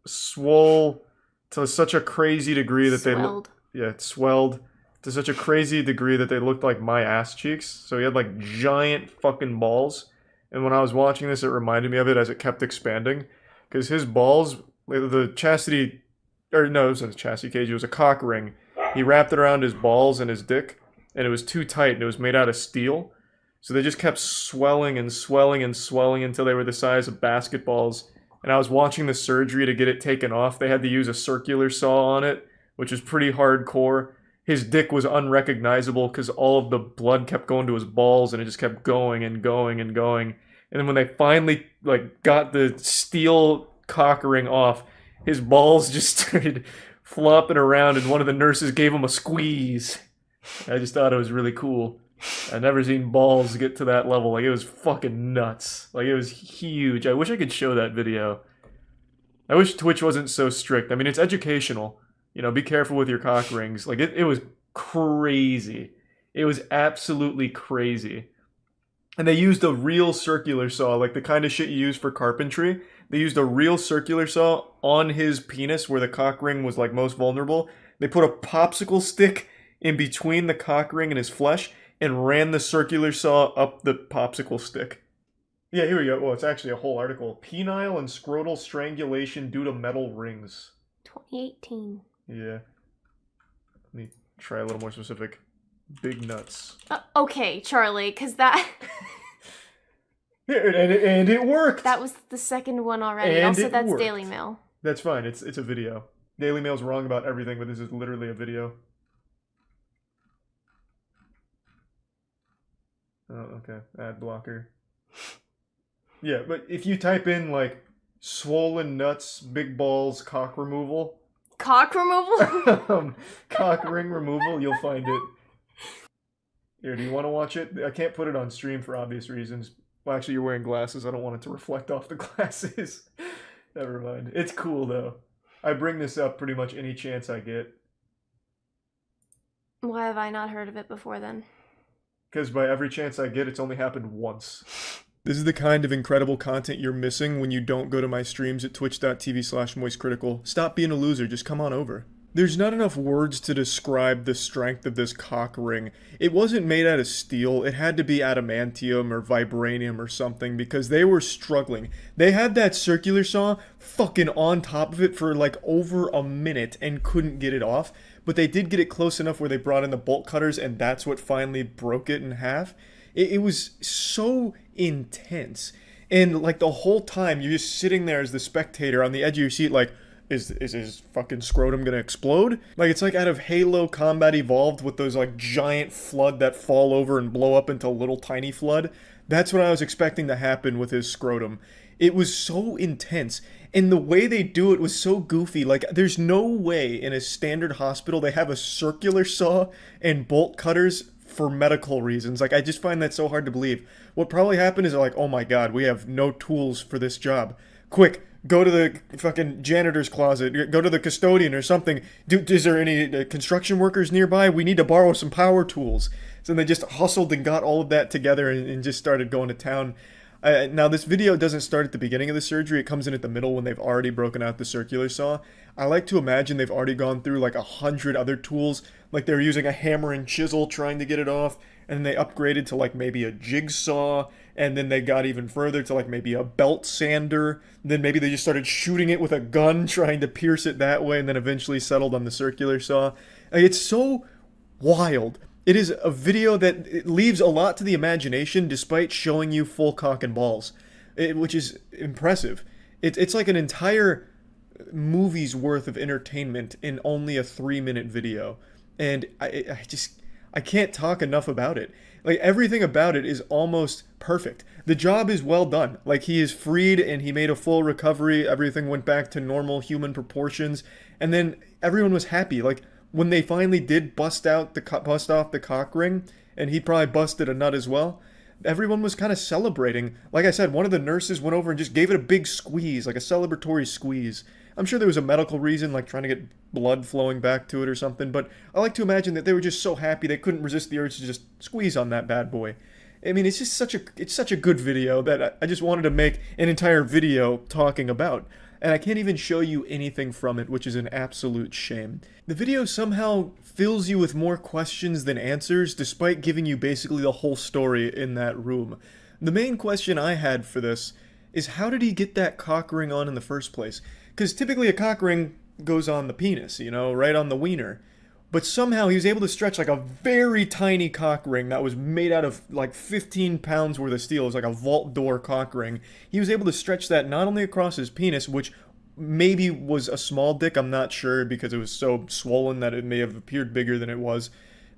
swole to such a crazy degree that it swelled to such a crazy degree that they looked like my ass cheeks. So he had like giant fucking balls. And when I was watching this, it reminded me of it as it kept expanding. Because his balls, the chastity, or no, it wasn't a chastity cage, it was a cock ring. He wrapped it around his balls and his dick, and it was too tight, and it was made out of steel. So they just kept swelling and swelling and swelling until they were the size of basketballs. And I was watching the surgery to get it taken off. They had to use a circular saw on it, which was pretty hardcore. His dick was unrecognizable because all of the blood kept going to his balls, and it just kept going and going and going. And then when they finally got the steel cock ring off, his balls just started flopping around, and one of the nurses gave him a squeeze. I just thought it was really cool. I've never seen balls get to that level. Like, it was fucking nuts. Like, it was huge. I wish I could show that video. I wish Twitch wasn't so strict. I mean, it's educational. You know, be careful with your cock rings. Like, it was crazy. It was absolutely crazy. And they used a real circular saw, like the kind of shit you use for carpentry. They used a real circular saw on his penis where the cock ring was, like, most vulnerable. They put a popsicle stick in between the cock ring and his flesh and ran the circular saw up the popsicle stick. Yeah, here we go. Well, it's actually a whole article. Penile and scrotal strangulation due to metal rings. 2018. Yeah. Let me try a little more specific. Big nuts. Okay, Charlie, because that... and it worked! That was the second one already. And also, that's worked. Daily Mail. That's fine. It's a video. Daily Mail's wrong about everything, but this is literally a video. Oh, okay. Ad blocker. Yeah, but if you type in, like, swollen nuts, big balls, cock removal... Cock removal? Cock ring removal, you'll find it. Here, do you want to watch it? I can't put it on stream for obvious reasons. Well, actually, you're wearing glasses. I don't want it to reflect off the glasses. Never mind. It's cool, though. I bring this up pretty much any chance I get. Why have I not heard of it before, then? Because by every chance I get, it's only happened once. This is the kind of incredible content you're missing when you don't go to my streams at twitch.tv/moistcritical. Stop being a loser, just come on over. There's not enough words to describe the strength of this cock ring. It wasn't made out of steel, it had to be adamantium or vibranium or something because they were struggling. They had that circular saw fucking on top of it for like over a minute and couldn't get it off, but they did get it close enough where they brought in the bolt cutters and that's what finally broke it in half. It was so intense. And like the whole time you're just sitting there as the spectator on the edge of your seat like, is his fucking scrotum gonna explode? Like, it's like out of Halo Combat Evolved with those like giant flood that fall over and blow up into little tiny flood. That's what I was expecting to happen with his scrotum. It was so intense. And the way they do it was so goofy. Like, there's no way in a standard hospital they have a circular saw and bolt cutters for medical reasons. Like, I just find that so hard to believe. What probably happened is like, oh my god, we have no tools for this job. Quick, go to the fucking janitor's closet, go to the custodian or something. Is there any construction workers nearby? We need to borrow some power tools. So they just hustled and got all of that together and just started going to town. Now, this video doesn't start at the beginning of the surgery. It comes in at the middle when they've already broken out the circular saw. I like to imagine they've already gone through like 100 other tools. Like they were using a hammer and chisel trying to get it off. And then they upgraded to like maybe a jigsaw. And then they got even further to like maybe a belt sander. Then maybe they just started shooting it with a gun, trying to pierce it that way. And then eventually settled on the circular saw. Like, it's so wild. It is a video that it leaves a lot to the imagination despite showing you full cock and balls, which is impressive. It's like an entire movies worth of entertainment in only a 3-minute video. And I can't talk enough about it. Like, everything about it is almost perfect. The job is well done. Like, he is freed and he made a full recovery. Everything went back to normal human proportions. And then everyone was happy. Like, when they finally did bust off the cock ring, and he probably busted a nut as well, everyone was kind of celebrating. Like I said, one of the nurses went over and just gave it a big squeeze, like a celebratory squeeze. I'm sure there was a medical reason, like trying to get blood flowing back to it or something, but I like to imagine that they were just so happy they couldn't resist the urge to just squeeze on that bad boy. I mean, it's just such a good video that I just wanted to make an entire video talking about. And I can't even show you anything from it, which is an absolute shame. The video somehow fills you with more questions than answers, despite giving you basically the whole story in that room. The main question I had for this is, how did he get that cock ring on in the first place? Because typically a cock ring goes on the penis, you know, right on the wiener. But somehow he was able to stretch like a very tiny cock ring that was made out of like 15 pounds worth of steel. It was like a vault door cock ring. He was able to stretch that not only across his penis, which maybe was a small dick, I'm not sure, because it was so swollen that it may have appeared bigger than it was.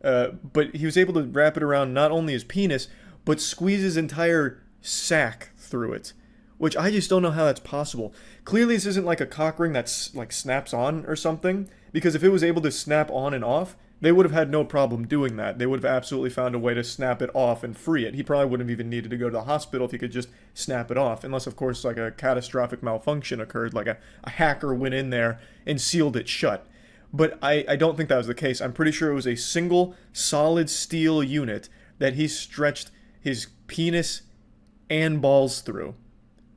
But he was able to wrap it around not only his penis, but squeeze his entire sack through it. Which I just don't know how that's possible. Clearly this isn't like a cock ring that's like snaps on or something, because if it was able to snap on and off, they would have had no problem doing that. They would have absolutely found a way to snap it off and free it. He probably wouldn't have even needed to go to the hospital if he could just snap it off, unless of course like a catastrophic malfunction occurred, like a hacker went in there and sealed it shut. But I don't think that was the case. I'm pretty sure it was a single solid steel unit that he stretched his penis and balls through.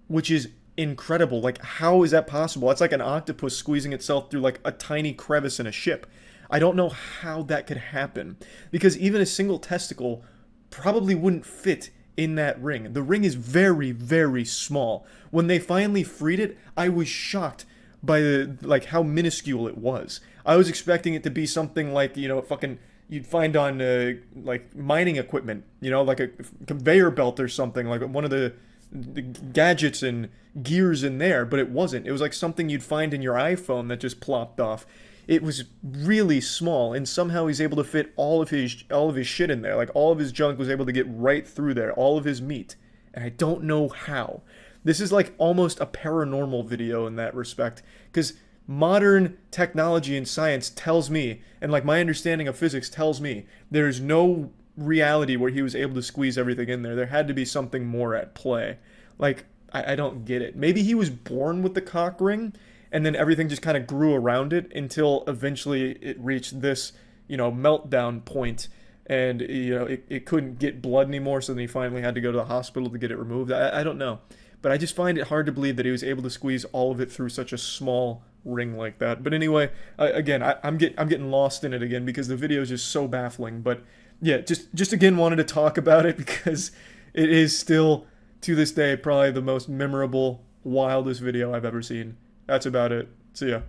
Which is incredible. Like, how is that possible? That's like an octopus squeezing itself through like a tiny crevice in a ship. I don't know how that could happen. Because even a single testicle probably wouldn't fit in that ring. The ring is very, very small. When they finally freed it, I was shocked by how minuscule it was. I was expecting it to be something like, you know, fucking you'd find on like mining equipment, you know, like a conveyor belt or something, like one of the gadgets and gears in there, but it wasn't. It was like something you'd find in your iPhone that just plopped off. It was really small, and somehow he's able to fit all of his shit in there. Like, all of his junk was able to get right through there, all of his meat. And I don't know how. This is like almost a paranormal video in that respect, because modern technology and science tells me, and like my understanding of physics tells me, there's no reality where he was able to squeeze everything in there. There had to be something more at play. Like, I don't get it. Maybe he was born with the cock ring, and then everything just kind of grew around it until eventually it reached this, you know, meltdown point, and, you know, it couldn't get blood anymore, so then he finally had to go to the hospital to get it removed. I don't know. But I just find it hard to believe that he was able to squeeze all of it through such a small ring like that. But anyway, again, I'm getting lost in it again because the video is just so baffling. But yeah, just again wanted to talk about it because it is still, to this day, probably the most memorable, wildest video I've ever seen. That's about it. See ya.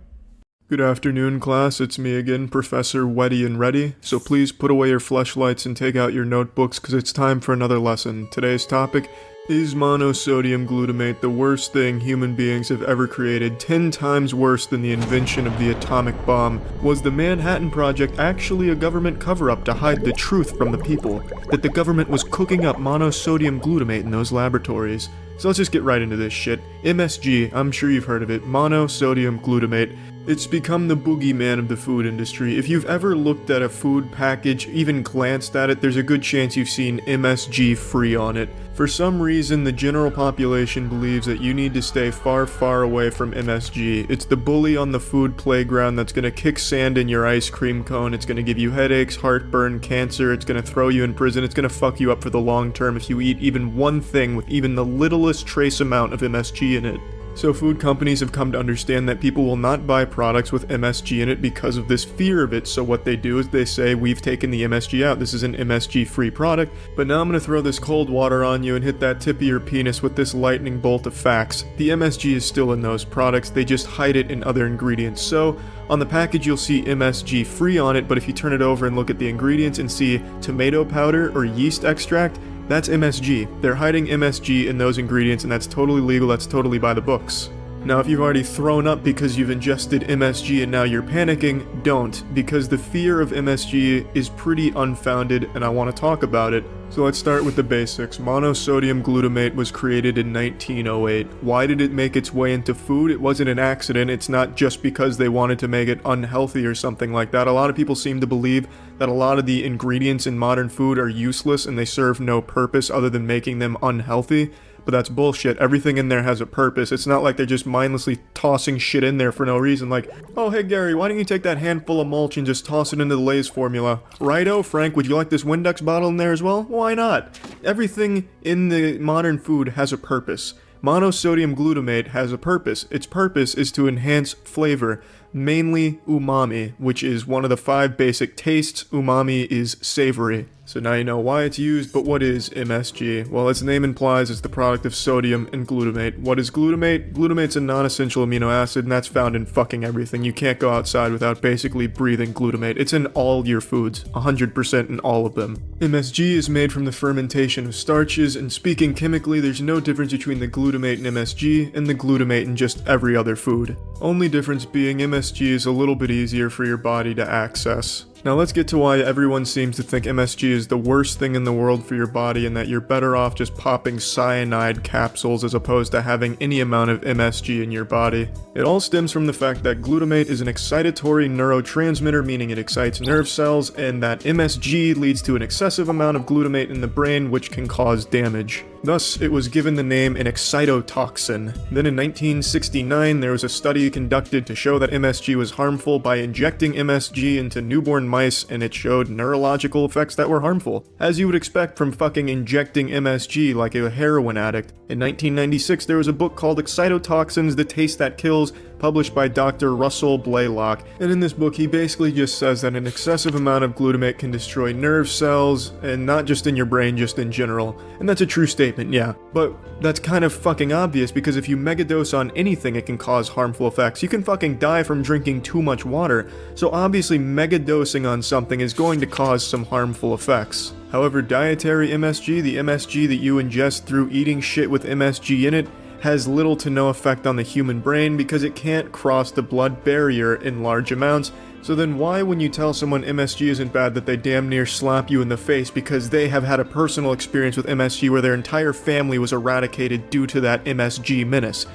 Good afternoon, class. It's me again, Professor Wetty and Ready. So please put away your fleshlights and take out your notebooks because it's time for another lesson. Today's topic: is monosodium glutamate the worst thing human beings have ever created, 10 times worse than the invention of the atomic bomb? Was the Manhattan Project actually a government cover-up to hide the truth from the people, that the government was cooking up monosodium glutamate in those laboratories? So let's just get right into this shit. MSG, I'm sure you've heard of it, monosodium glutamate. It's become the boogeyman of the food industry. If you've ever looked at a food package, even glanced at it, there's a good chance you've seen MSG free on it. For some reason, the general population believes that you need to stay far, far away from MSG. It's the bully on the food playground that's gonna kick sand in your ice cream cone. It's gonna give you headaches, heartburn, cancer. It's gonna throw you in prison. It's gonna fuck you up for the long term if you eat even one thing with even the littlest trace amount of MSG in it. So food companies have come to understand that people will not buy products with MSG in it because of this fear of it. So what they do is they say, we've taken the MSG out. This is an MSG-free product, but now I'm going to throw this cold water on you and hit that tip of your penis with this lightning bolt of facts. The MSG is still in those products. They just hide it in other ingredients. So on the package, you'll see MSG free on it, but if you turn it over and look at the ingredients and see tomato powder or yeast extract, that's MSG. They're hiding MSG in those ingredients, and that's totally legal, that's totally by the books. Now, if you've already thrown up because you've ingested MSG and now you're panicking, don't, because the fear of MSG is pretty unfounded and I want to talk about it. So let's start with the basics. Monosodium glutamate was created in 1908. Why did it make its way into food? It wasn't an accident. It's not just because they wanted to make it unhealthy or something like that. A lot of people seem to believe that a lot of the ingredients in modern food are useless and they serve no purpose other than making them unhealthy. But that's bullshit. Everything in there has a purpose. It's not like they're just mindlessly tossing shit in there for no reason. Like, oh, hey Gary, why don't you take that handful of mulch and just toss it into the Lay's formula? Righto, Frank, would you like this Windex bottle in there as well? Why not? Everything in the modern food has a purpose. Monosodium glutamate has a purpose. Its purpose is to enhance flavor, mainly umami, which is one of the 5 basic tastes. Umami is savory. So now you know why it's used, but what is MSG? Well, its name implies it's the product of sodium and glutamate. What is glutamate? Glutamate's a non-essential amino acid, and that's found in fucking everything. You can't go outside without basically breathing glutamate. It's in all your foods, 100% in all of them. MSG is made from the fermentation of starches, and speaking chemically, there's no difference between the glutamate in MSG and the glutamate in just every other food. Only difference being MSG is a little bit easier for your body to access. Now let's get to why everyone seems to think MSG is the worst thing in the world for your body and that you're better off just popping cyanide capsules as opposed to having any amount of MSG in your body. It all stems from the fact that glutamate is an excitatory neurotransmitter, meaning it excites nerve cells, and that MSG leads to an excessive amount of glutamate in the brain, which can cause damage. Thus, it was given the name an excitotoxin. Then in 1969, there was a study conducted to show that MSG was harmful by injecting MSG into newborn mice, and it showed neurological effects that were harmful, as you would expect from fucking injecting MSG like a heroin addict. In 1996, there was a book called Excitotoxins: The Taste That Kills, published by Dr. Russell Blaylock, and in this book he basically just says that an excessive amount of glutamate can destroy nerve cells, and not just in your brain, just in general. And that's a true statement, yeah. But that's kind of fucking obvious, because if you megadose on anything it can cause harmful effects. You can fucking die from drinking too much water, so obviously megadosing on something is going to cause some harmful effects. However, dietary MSG, the MSG that you ingest through eating shit with MSG in it, has little to no effect on the human brain because it can't cross the blood barrier in large amounts. So then why, when you tell someone MSG isn't bad, that they damn near slap you in the face because they have had a personal experience with MSG where their entire family was eradicated due to that MSG menace?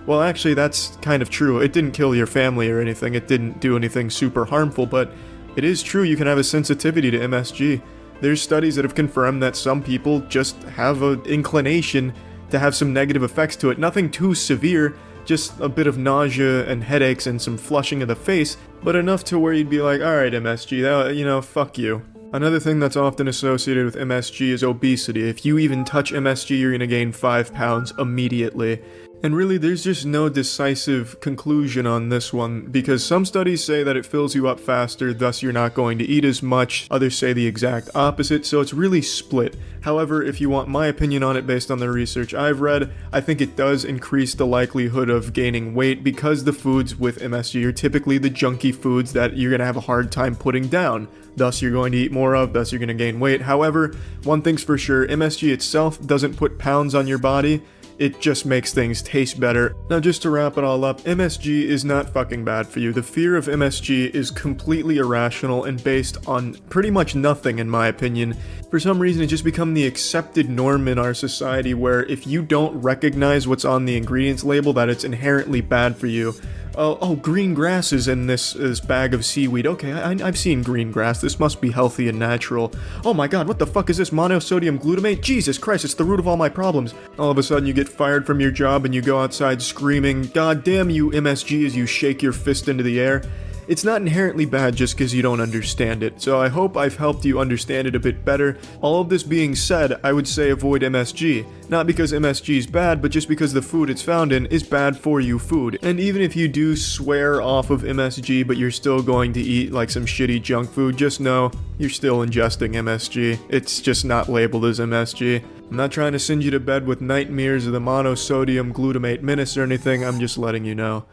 Well, actually, that's kind of true. It didn't kill your family or anything. It didn't do anything super harmful, but it is true you can have a sensitivity to MSG. There's studies that have confirmed that some people just have an inclination to have some negative effects to it. Nothing too severe, just a bit of nausea and headaches and some flushing of the face, but enough to where you'd be like, alright MSG, that, fuck you. Another thing that's often associated with MSG is obesity. If you even touch MSG, you're gonna gain 5 pounds immediately. And really, there's just no decisive conclusion on this one, because some studies say that it fills you up faster, thus you're not going to eat as much. Others say the exact opposite, so it's really split. However, if you want my opinion on it based on the research I've read, I think it does increase the likelihood of gaining weight because the foods with MSG are typically the junky foods that you're going to have a hard time putting down. Thus, you're going to eat more of, thus you're going to gain weight. However, one thing's for sure, MSG itself doesn't put pounds on your body. It just makes things taste better. Now, just to wrap it all up, MSG is not fucking bad for you. The fear of MSG is completely irrational and based on pretty much nothing, in my opinion. For some reason, it's just become the accepted norm in our society where if you don't recognize what's on the ingredients label, that it's inherently bad for you. Oh, green grass is in this bag of seaweed. Okay, I've seen green grass. This must be healthy and natural. Oh my god, what the fuck is this monosodium glutamate? Jesus Christ, it's the root of all my problems. All of a sudden you get fired from your job and you go outside screaming, God damn you MSG, as you shake your fist into the air. It's not inherently bad just because you don't understand it, so I hope I've helped you understand it a bit better. All of this being said, I would say avoid MSG. Not because MSG is bad, but just because the food it's found in is bad for you food. And even if you do swear off of MSG, but you're still going to eat like some shitty junk food, just know you're still ingesting MSG. It's just not labeled as MSG. I'm not trying to send you to bed with nightmares of the monosodium glutamate menace or anything, I'm just letting you know.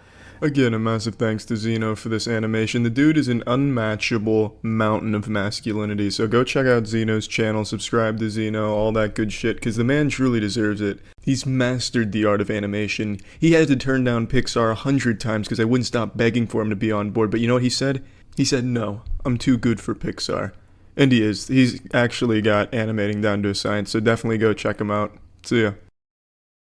Again, a massive thanks to Zeno for this animation. The dude is an unmatchable mountain of masculinity, so go check out Zeno's channel, subscribe to Zeno, all that good shit, because the man truly deserves it. He's mastered the art of animation. He had to turn down Pixar 100 times because I wouldn't stop begging for him to be on board, but you know what he said? He said, no, I'm too good for Pixar. And he is. He's actually got animating down to a science, so definitely go check him out. See ya.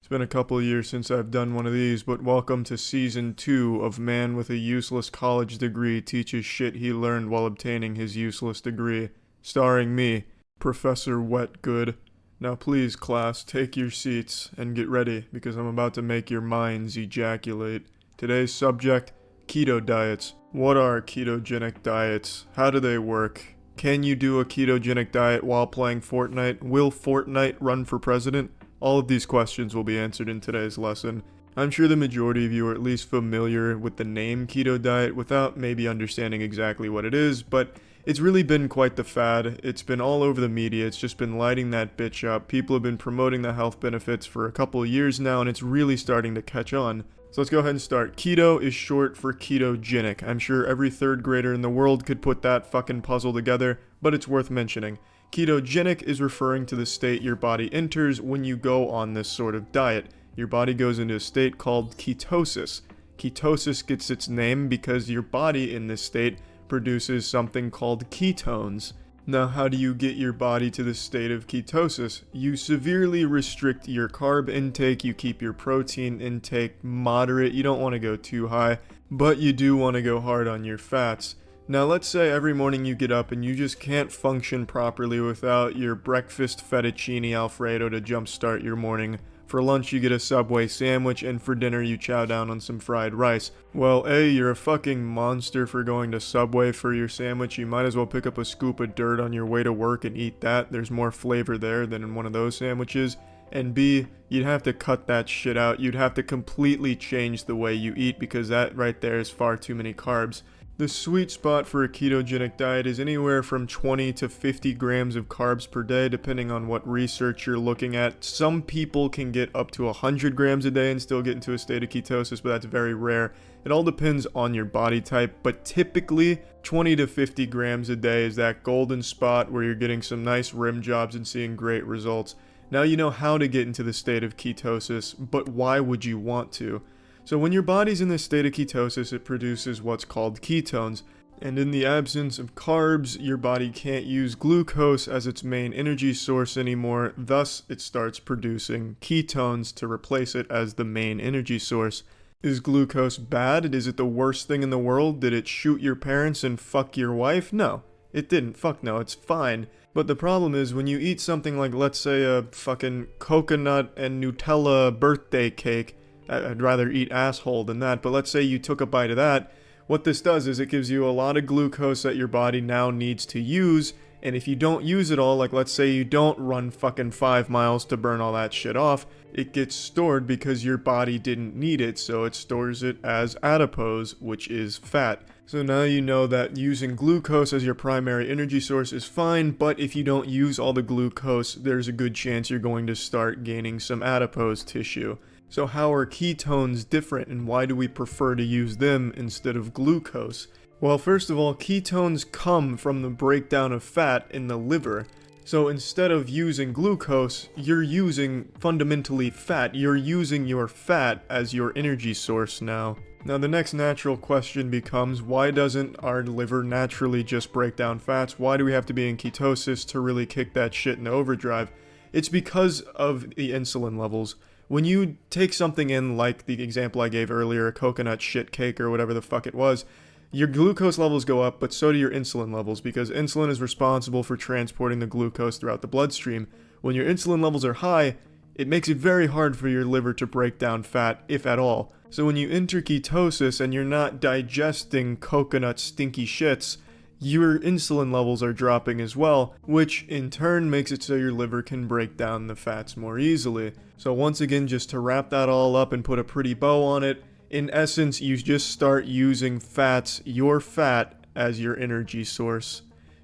It's been a couple of years since I've done one of these, but welcome to Season 2 of Man with a Useless College Degree Teaches Shit He Learned While Obtaining His Useless Degree. Starring me, Professor Wetgood. Now please, class, take your seats and get ready, because I'm about to make your minds ejaculate. Today's subject, keto diets. What are ketogenic diets? How do they work? Can you do a ketogenic diet while playing Fortnite? Will Fortnite run for president? All of these questions will be answered in today's lesson. I'm sure the majority of you are at least familiar with the name keto diet without maybe understanding exactly what it is, but it's really been quite the fad. It's been all over the media. It's just been lighting that bitch up. People have been promoting the health benefits for a couple of years now, and it's really starting to catch on. So let's go ahead and start. Keto is short for ketogenic. I'm sure every third grader in the world could put that fucking puzzle together, but it's worth mentioning. Ketogenic is referring to the state your body enters when you go on this sort of diet. Your body goes into a state called ketosis. Ketosis gets its name because your body in this state produces something called ketones. Now, how do you get your body to the state of ketosis? You severely restrict your carb intake, you keep your protein intake moderate, you don't want to go too high, but you do want to go hard on your fats. Now let's say every morning you get up and you just can't function properly without your breakfast fettuccine alfredo to jumpstart your morning. For lunch you get a Subway sandwich, and for dinner you chow down on some fried rice. Well, A, you're a fucking monster for going to Subway for your sandwich. You might as well pick up a scoop of dirt on your way to work and eat that. There's more flavor there than in one of those sandwiches. And B, you'd have to cut that shit out. You'd have to completely change the way you eat, because that right there is far too many carbs. The sweet spot for a ketogenic diet is anywhere from 20 to 50 grams of carbs per day, depending on what research you're looking at. Some people can get up to 100 grams a day and still get into a state of ketosis, but that's very rare. It all depends on your body type, but typically 20 to 50 grams a day is that golden spot where you're getting some nice rim jobs and seeing great results. Now you know how to get into the state of ketosis, but why would you want to? So when your body's in this state of ketosis, it produces what's called ketones. And in the absence of carbs, your body can't use glucose as its main energy source anymore. Thus, it starts producing ketones to replace it as the main energy source. Is glucose bad? Is it the worst thing in the world? Did it shoot your parents and fuck your wife? No, it didn't. Fuck no, it's fine. But the problem is when you eat something like, let's say, a fucking coconut and Nutella birthday cake, I'd rather eat asshole than that, but let's say you took a bite of that, what this does is it gives you a lot of glucose that your body now needs to use, and if you don't use it all, like let's say you don't run fucking 5 miles to burn all that shit off, it gets stored because your body didn't need it, so it stores it as adipose, which is fat. So now you know that using glucose as your primary energy source is fine, but if you don't use all the glucose, there's a good chance you're going to start gaining some adipose tissue. So how are ketones different, and why do we prefer to use them instead of glucose? Well, first of all, ketones come from the breakdown of fat in the liver. So instead of using glucose, you're using fundamentally fat. You're using your fat as your energy source now. Now the next natural question becomes, why doesn't our liver naturally just break down fats? Why do we have to be in ketosis to really kick that shit into overdrive? It's because of the insulin levels. When you take something in, like the example I gave earlier, a coconut shit cake or whatever the fuck it was, your glucose levels go up, but so do your insulin levels, because insulin is responsible for transporting the glucose throughout the bloodstream. When your insulin levels are high, it makes it very hard for your liver to break down fat, if at all. So when you enter ketosis and you're not digesting coconut stinky shits, your insulin levels are dropping as well, which in turn makes it so your liver can break down the fats more easily. So once again, just to wrap that all up and put a pretty bow on it, in essence, you just start using fats, your fat, as your energy source.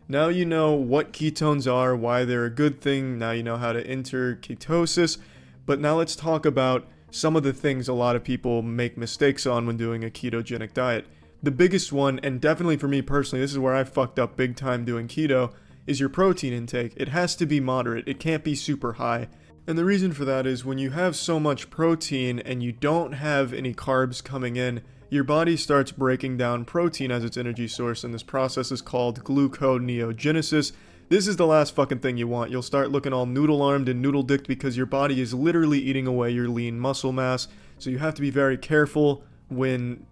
Now you know what ketones are, why they're a good thing, now you know how to enter ketosis, but now let's talk about some of the things a lot of people make mistakes on when doing a ketogenic diet. The biggest one, and definitely for me personally, this is where I fucked up big time doing keto, is your protein intake. It has to be moderate. It can't be super high. And the reason for that is when you have so much protein and you don't have any carbs coming in, your body starts breaking down protein as its energy source, and this process is called gluconeogenesis. This is the last fucking thing you want. You'll start looking all noodle-armed and noodle-dicked because your body is literally eating away your lean muscle mass. So you have to be very careful when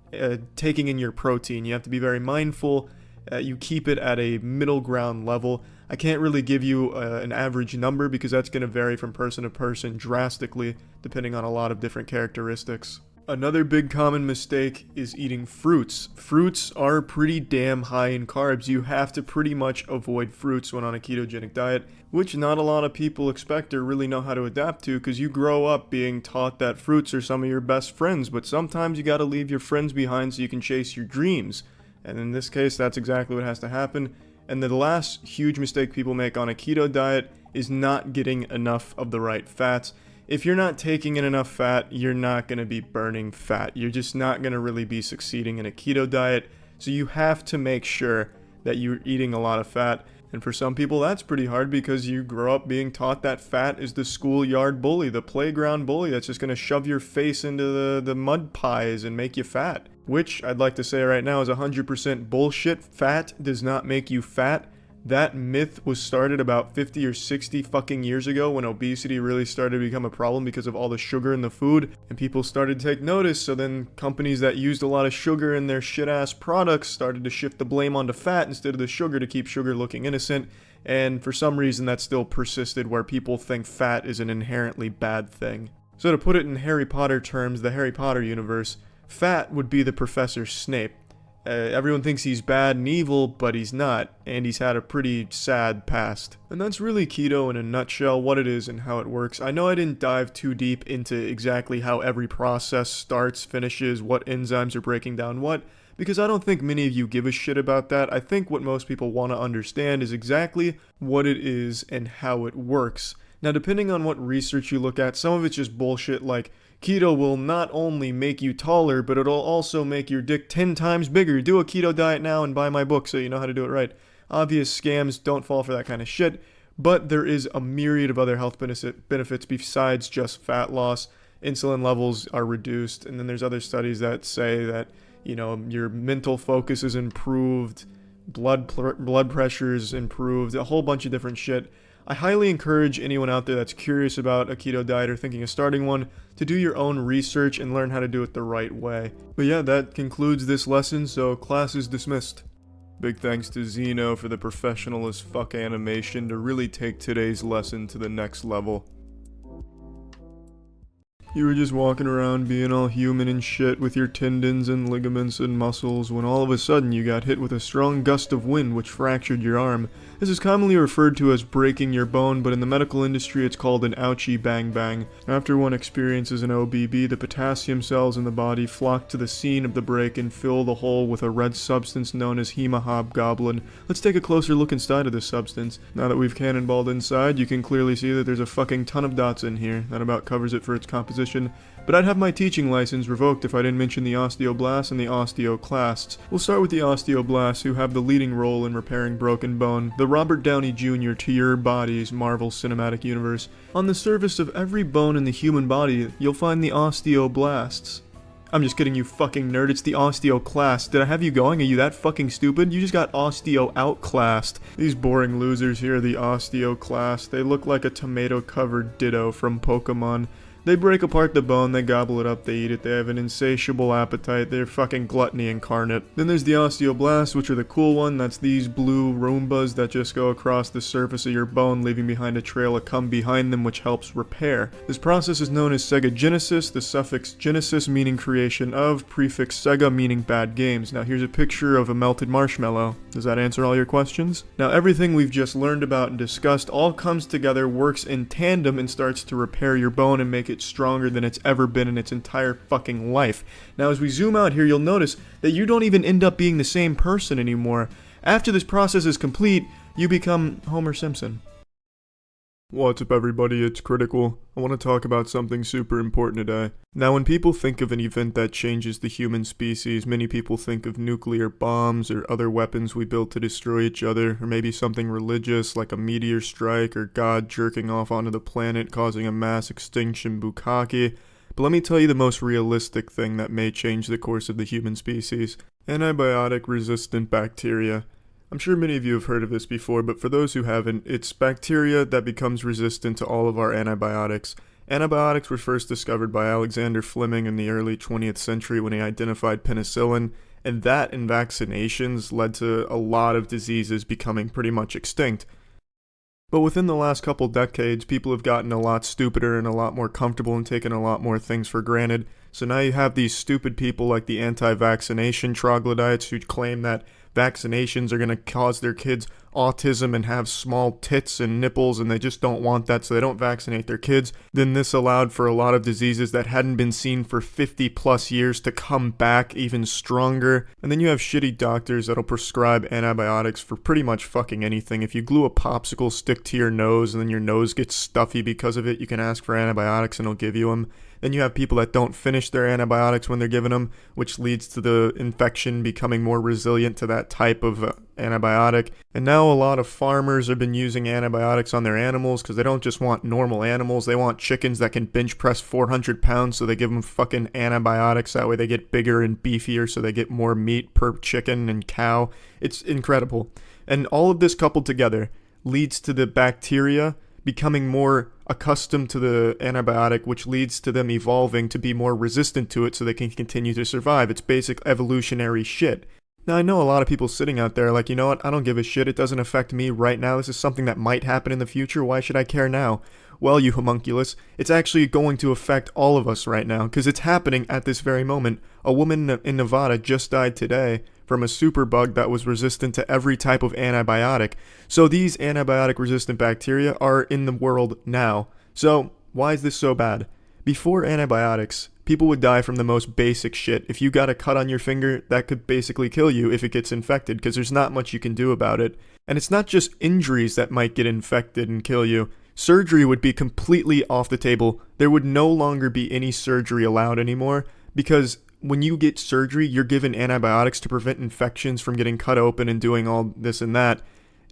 taking in your protein. You have to be very mindful. You keep it at a middle ground level. I can't really give you an average number because that's going to vary from person to person drastically, depending on a lot of different characteristics. Another big common mistake is eating fruits. Fruits are pretty damn high in carbs. You have to pretty much avoid fruits when on a ketogenic diet, which not a lot of people expect or really know how to adapt to, because you grow up being taught that fruits are some of your best friends, but sometimes you gotta leave your friends behind so you can chase your dreams. And in this case, that's exactly what has to happen. And the last huge mistake people make on a keto diet is not getting enough of the right fats. If you're not taking in enough fat, you're not going to be burning fat. You're just not going to really be succeeding in a keto diet. So you have to make sure that you're eating a lot of fat. And for some people, that's pretty hard because you grow up being taught that fat is the schoolyard bully, the playground bully that's just going to shove your face into the mud pies and make you fat. Which, I'd like to say right now, is 100% bullshit. Fat does not make you fat. That myth was started about 50 or 60 fucking years ago when obesity really started to become a problem because of all the sugar in the food, and people started to take notice. So then companies that used a lot of sugar in their shit-ass products started to shift the blame onto fat instead of the sugar to keep sugar looking innocent, and for some reason that still persisted where people think fat is an inherently bad thing. So to put it in Harry Potter terms, the Harry Potter universe, fat would be the Professor Snape. Everyone thinks he's bad and evil, but he's not, and he's had a pretty sad past. And that's really keto in a nutshell, what it is and how it works. I know I didn't dive too deep into exactly how every process starts, finishes, what enzymes are breaking down what, because I don't think many of you give a shit about that. I think what most people want to understand is exactly what it is and how it works. Now, depending on what research you look at, some of it's just bullshit like, keto will not only make you taller, but it'll also make your dick 10 times bigger. Do a keto diet now and buy my book so you know how to do it right. Obvious scams, don't fall for that kind of shit. But there is a myriad of other health benefits besides just fat loss. Insulin levels are reduced, and then there's other studies that say that, you know, your mental focus is improved, blood pressure is improved, a whole bunch of different shit. I highly encourage anyone out there that's curious about a keto diet or thinking of starting one to do your own research and learn how to do it the right way. But yeah, that concludes this lesson, so class is dismissed. Big thanks to Zeno for the professional as fuck animation to really take today's lesson to the next level. You were just walking around being all human and shit with your tendons and ligaments and muscles when all of a sudden you got hit with a strong gust of wind which fractured your arm. This is commonly referred to as breaking your bone, but in the medical industry it's called an ouchie bang bang. After one experiences an OBB, the potassium cells in the body flock to the scene of the break and fill the hole with a red substance known as hemahobgoblin. Let's take a closer look inside of this substance. Now that we've cannonballed inside, you can clearly see that there's a fucking ton of dots in here. That about covers it for its composition. But I'd have my teaching license revoked if I didn't mention the osteoblasts and the osteoclasts. We'll start with the osteoblasts, who have the leading role in repairing broken bone, the Robert Downey Jr. to your body's Marvel Cinematic Universe. On the surface of every bone in the human body, you'll find the osteoblasts. I'm just kidding, you fucking nerd, it's the osteoclast. Did I have you going? Are you that fucking stupid? You just got osteo outclassed. These boring losers here are the osteoclast. They look like a tomato-covered ditto from Pokemon. They break apart the bone, they gobble it up, they eat it, they have an insatiable appetite, they're fucking gluttony incarnate. Then there's the osteoblasts, which are the cool one. That's these blue Roombas that just go across the surface of your bone, leaving behind a trail of cum behind them, which helps repair. This process is known as segagenesis, the suffix genesis meaning creation of, prefix sega meaning bad games. Now here's a picture of a melted marshmallow. Does that answer all your questions? Now everything we've just learned about and discussed all comes together, works in tandem, and starts to repair your bone and make it stronger than it's ever been in its entire fucking life. Now as we zoom out here, you'll notice that you don't even end up being the same person anymore. After this process is complete, you become Homer Simpson. What's up everybody, it's Critical. I want to talk about something super important today. Now when people think of an event that changes the human species, many people think of nuclear bombs or other weapons we built to destroy each other, or maybe something religious like a meteor strike or God jerking off onto the planet causing a mass extinction bukkake. But let me tell you the most realistic thing that may change the course of the human species. Antibiotic-resistant bacteria. I'm sure many of you have heard of this before, but for those who haven't, it's bacteria that becomes resistant to all of our antibiotics. Antibiotics were first discovered by Alexander Fleming in the early 20th century when he identified penicillin, and that and vaccinations led to a lot of diseases becoming pretty much extinct. But within the last couple decades, people have gotten a lot stupider and a lot more comfortable and taken a lot more things for granted. So now you have these stupid people like the anti-vaccination troglodytes who claim that vaccinations are going to cause their kids autism and have small tits and nipples, and they just don't want that, so they don't vaccinate their kids. Then this allowed for a lot of diseases that hadn't been seen for 50 plus years to come back even stronger. And then you have shitty doctors that'll prescribe antibiotics for pretty much fucking anything. If you glue a popsicle stick to your nose and then your nose gets stuffy because of it, you can ask for antibiotics and they'll give you them. Then you have people that don't finish their antibiotics when they're given them, which leads to the infection becoming more resilient to that type of antibiotic. And now a lot of farmers have been using antibiotics on their animals because they don't just want normal animals. They want chickens that can bench press 400 pounds, so they give them fucking antibiotics. That way they get bigger and beefier, so they get more meat per chicken and cow. It's incredible. And all of this coupled together leads to the bacteria becoming more accustomed to the antibiotic, which leads to them evolving to be more resistant to it so they can continue to survive. It's basic evolutionary shit. Now, I know a lot of people sitting out there like, you know what, I don't give a shit, it doesn't affect me right now, this is something that might happen in the future, why should I care now? Well, you homunculus, it's actually going to affect all of us right now, because it's happening at this very moment. A woman in Nevada just died today from a superbug that was resistant to every type of antibiotic. So these antibiotic-resistant bacteria are in the world now. So why is this so bad? Before antibiotics, people would die from the most basic shit. If you got a cut on your finger, that could basically kill you if it gets infected, because there's not much you can do about it. And it's not just injuries that might get infected and kill you. Surgery would be completely off the table. There would no longer be any surgery allowed anymore, because when you get surgery, you're given antibiotics to prevent infections from getting cut open and doing all this and that.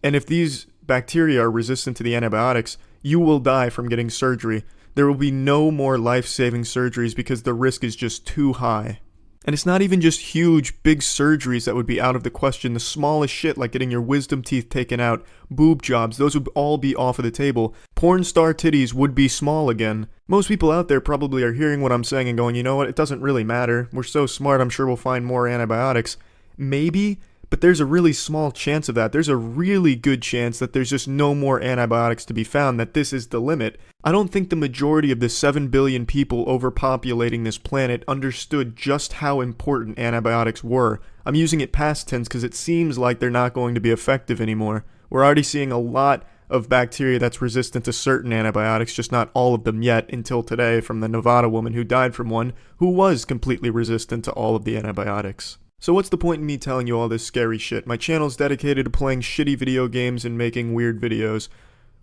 And if these bacteria are resistant to the antibiotics, you will die from getting surgery. There will be no more life-saving surgeries because the risk is just too high. And it's not even just huge, big surgeries that would be out of the question. The smallest shit, like getting your wisdom teeth taken out, boob jobs, those would all be off of the table. Porn star titties would be small again. Most people out there probably are hearing what I'm saying and going, you know what, it doesn't really matter. We're so smart, I'm sure we'll find more antibiotics. Maybe, but there's a really small chance of that. There's a really good chance that there's just no more antibiotics to be found, that this is the limit. I don't think the majority of the 7 billion people overpopulating this planet understood just how important antibiotics were. I'm using it past tense because it seems like they're not going to be effective anymore. We're already seeing a lot of bacteria that's resistant to certain antibiotics, just not all of them yet until today, from the Nevada woman who died from one who was completely resistant to all of the antibiotics. So what's the point in me telling you all this scary shit? My channel's dedicated to playing shitty video games and making weird videos.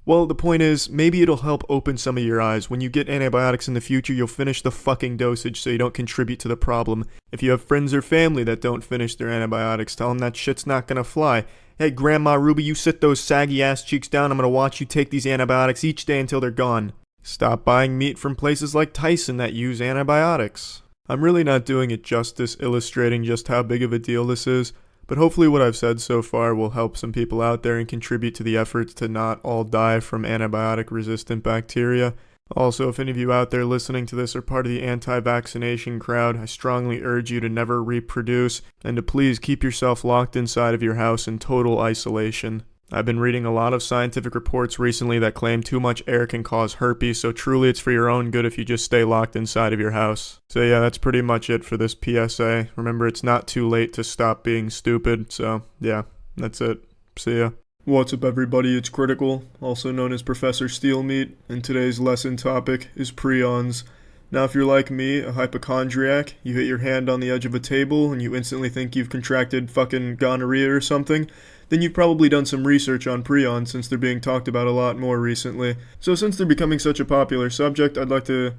Well, the point is, maybe it'll help open some of your eyes. When you get antibiotics in the future, you'll finish the fucking dosage so you don't contribute to the problem. If you have friends or family that don't finish their antibiotics, tell them that shit's not gonna fly. Hey, Grandma Ruby, you sit those saggy ass cheeks down, I'm gonna watch you take these antibiotics each day until they're gone. Stop buying meat from places like Tyson that use antibiotics. I'm really not doing it justice illustrating just how big of a deal this is, but hopefully what I've said so far will help some people out there and contribute to the efforts to not all die from antibiotic-resistant bacteria. Also, if any of you out there listening to this are part of the anti-vaccination crowd, I strongly urge you to never reproduce, and to please keep yourself locked inside of your house in total isolation. I've been reading a lot of scientific reports recently that claim too much air can cause herpes, so truly it's for your own good if you just stay locked inside of your house. So yeah, that's pretty much it for this PSA. Remember, it's not too late to stop being stupid, so yeah, that's it. See ya. What's up everybody, it's Critical, also known as Professor Steelmeat, and today's lesson topic is prions. Now if you're like me, a hypochondriac, you hit your hand on the edge of a table and you instantly think you've contracted fucking gonorrhea or something, then you've probably done some research on prions since they're being talked about a lot more recently. So since they're becoming such a popular subject, I'd like to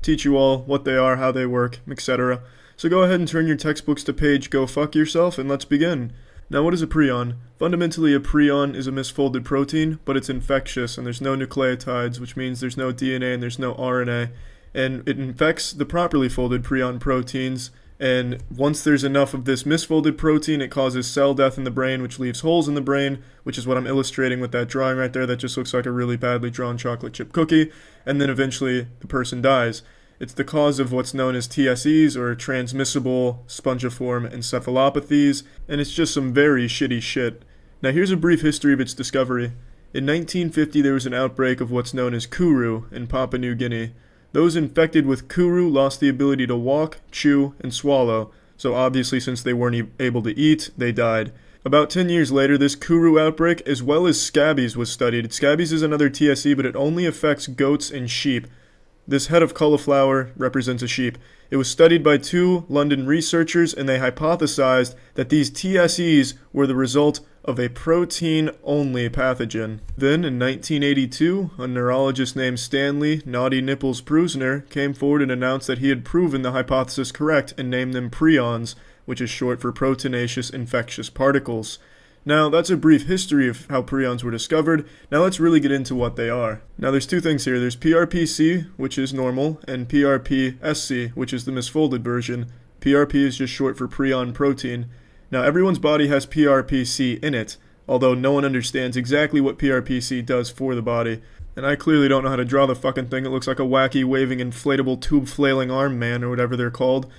teach you all what they are, how they work, etc. So go ahead and turn your textbooks to page Go Fuck Yourself and let's begin. Now what is a prion? Fundamentally a prion is a misfolded protein, but it's infectious and there's no nucleotides, which means there's no DNA and there's no RNA. And it infects the properly folded prion proteins, and once there's enough of this misfolded protein, it causes cell death in the brain, which leaves holes in the brain, which is what I'm illustrating with that drawing right there that just looks like a really badly drawn chocolate chip cookie, and then eventually the person dies. It's the cause of what's known as TESEs, or transmissible spongiform encephalopathies, and it's just some very shitty shit. Now here's a brief history of its discovery. In 1950 there was an outbreak of what's known as kuru in Papua New Guinea. Those infected with kuru lost the ability to walk, chew, and swallow, so obviously since they weren't able to eat, they died. About 10 years later, this kuru outbreak, as well as scabies, was studied. Scabies is another TSE, but it only affects goats and sheep. This head of cauliflower represents a sheep. It was studied by 2 London researchers, and they hypothesized that these TSEs were the result of a protein-only pathogen. Then, in 1982, a neurologist named Stanley Naughty Nipples Prusner came forward and announced that he had proven the hypothesis correct and named them prions, which is short for proteinaceous infectious particles. Now, that's a brief history of how prions were discovered. Now let's really get into what they are. Now there's 2 things here. There's PRPC, which is normal, and PRPSC, which is the misfolded version. PRP is just short for prion protein. Now everyone's body has PRPC in it, although no one understands exactly what PRPC does for the body. And I clearly don't know how to draw the fucking thing. It looks like a wacky waving inflatable tube flailing arm man or whatever they're called.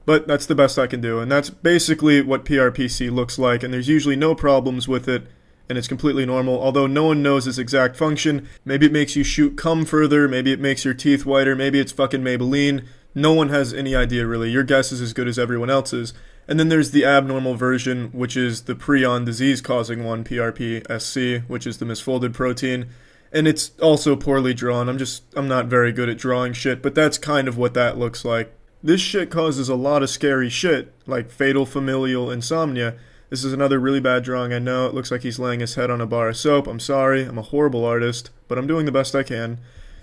But that's the best I can do, and that's basically what PRPC looks like, and there's usually no problems with it, and it's completely normal, although no one knows its exact function. Maybe it makes you shoot cum further, maybe it makes your teeth whiter, maybe it's fucking Maybelline. No one has any idea really. Your guess is as good as everyone else's. And then there's the abnormal version, which is the prion disease-causing one, PRPSC, which is the misfolded protein. And it's also poorly drawn. I'm not very good at drawing shit, but that's kind of what that looks like. This shit causes a lot of scary shit, like fatal familial insomnia. This is another really bad drawing, I know. It looks like he's laying his head on a bar of soap. I'm sorry, I'm a horrible artist, but I'm doing the best I can.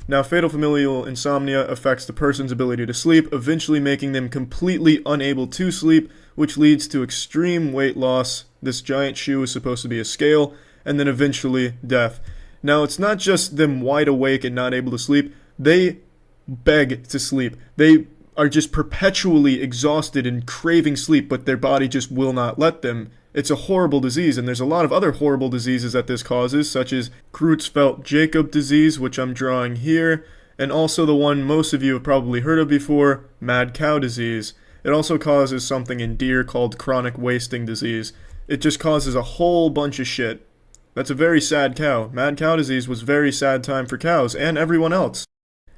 Now, fatal familial insomnia affects the person's ability to sleep, eventually making them completely unable to sleep, which leads to extreme weight loss. This giant shoe is supposed to be a scale, and then eventually death. Now, it's not just them wide awake and not able to sleep. They beg to sleep. They are just perpetually exhausted and craving sleep, but their body just will not let them. It's a horrible disease, and there's a lot of other horrible diseases that this causes, such as Creutzfeldt-Jakob disease, which I'm drawing here, and also the one most of you have probably heard of before, mad cow disease. It also causes something in deer called chronic wasting disease. It just causes a whole bunch of shit. That's a very sad cow. Mad cow disease was a very sad time for cows, and everyone else.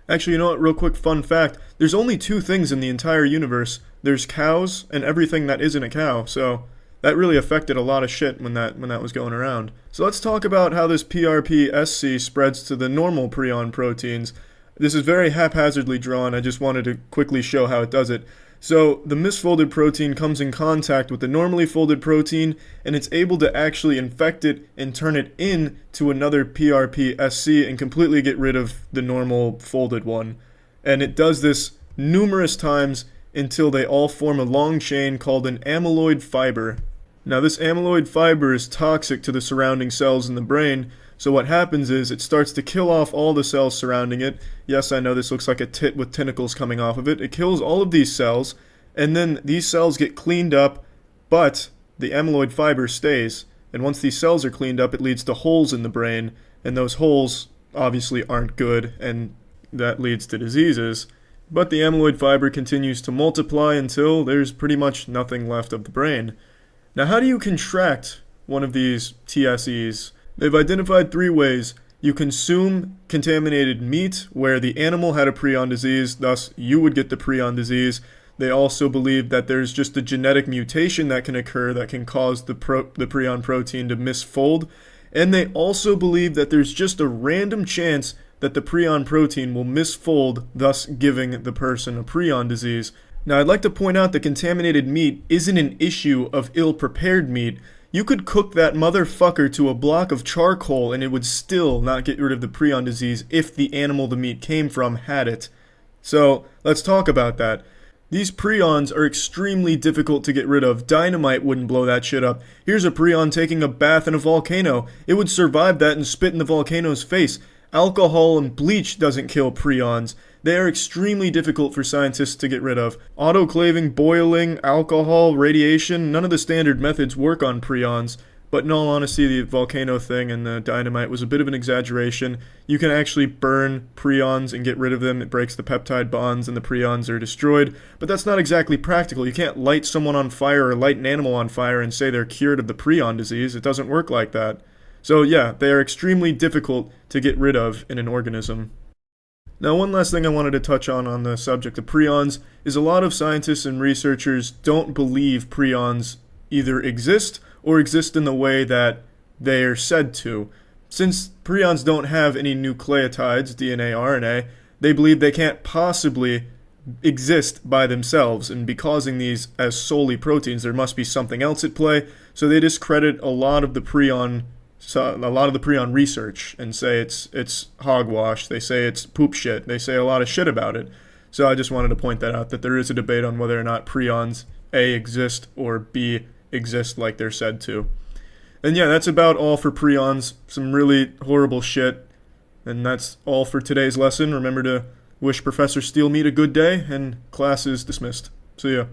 Actually, you know what, real quick fun fact, there's only 2 things in the entire universe. There's cows and everything that isn't a cow, so that really affected a lot of shit when that was going around. So let's talk about how this PRPSC spreads to the normal prion proteins. This is very haphazardly drawn, I just wanted to quickly show how it does it. So the misfolded protein comes in contact with the normally folded protein, and it's able to actually infect it and turn it into another PRPSC and completely get rid of the normal folded one. And it does this numerous times until they all form a long chain called an amyloid fiber. Now this amyloid fiber is toxic to the surrounding cells in the brain, so what happens is it starts to kill off all the cells surrounding it. Yes, I know this looks like a tit with tentacles coming off of it. It kills all of these cells, and then these cells get cleaned up, but the amyloid fiber stays. And once these cells are cleaned up, it leads to holes in the brain, and those holes obviously aren't good, and that leads to diseases. But the amyloid fiber continues to multiply until there's pretty much nothing left of the brain. Now, how do you contract one of these TSEs? They've identified 3 ways. You consume contaminated meat where the animal had a prion disease, thus you would get the prion disease. They also believe that there's just a genetic mutation that can occur that can cause the prion protein to misfold. And they also believe that there's just a random chance that the prion protein will misfold, thus giving the person a prion disease. Now, I'd like to point out that contaminated meat isn't an issue of ill-prepared meat. You could cook that motherfucker to a block of charcoal and it would still not get rid of the prion disease if the animal the meat came from had it. So, let's talk about that. These prions are extremely difficult to get rid of. Dynamite wouldn't blow that shit up. Here's a prion taking a bath in a volcano. It would survive that and spit in the volcano's face. Alcohol and bleach doesn't kill prions. They are extremely difficult for scientists to get rid of. Autoclaving, boiling, alcohol, radiation, none of the standard methods work on prions. But in all honesty, the volcano thing and the dynamite was a bit of an exaggeration. You can actually burn prions and get rid of them. It breaks the peptide bonds and the prions are destroyed. But that's not exactly practical. You can't light someone on fire or light an animal on fire and say they're cured of the prion disease. It doesn't work like that. So yeah, they are extremely difficult to get rid of in an organism. Now, one last thing I wanted to touch on the subject of prions is a lot of scientists and researchers don't believe prions either exist or exist in the way that they are said to. Since prions don't have any nucleotides, DNA, RNA, they believe they can't possibly exist by themselves and be causing these as solely proteins. There must be something else at play, so they discredit a lot of the prion research and say it's hogwash. They say it's poop shit. They say a lot of shit about it. So I just wanted to point that out, that there is a debate on whether or not prions A, exist, or B, exist like they're said to. And yeah, that's about all for prions. Some really horrible shit. And that's all for today's lesson. Remember to wish Professor Steelmeat a good day, and class is dismissed. See ya.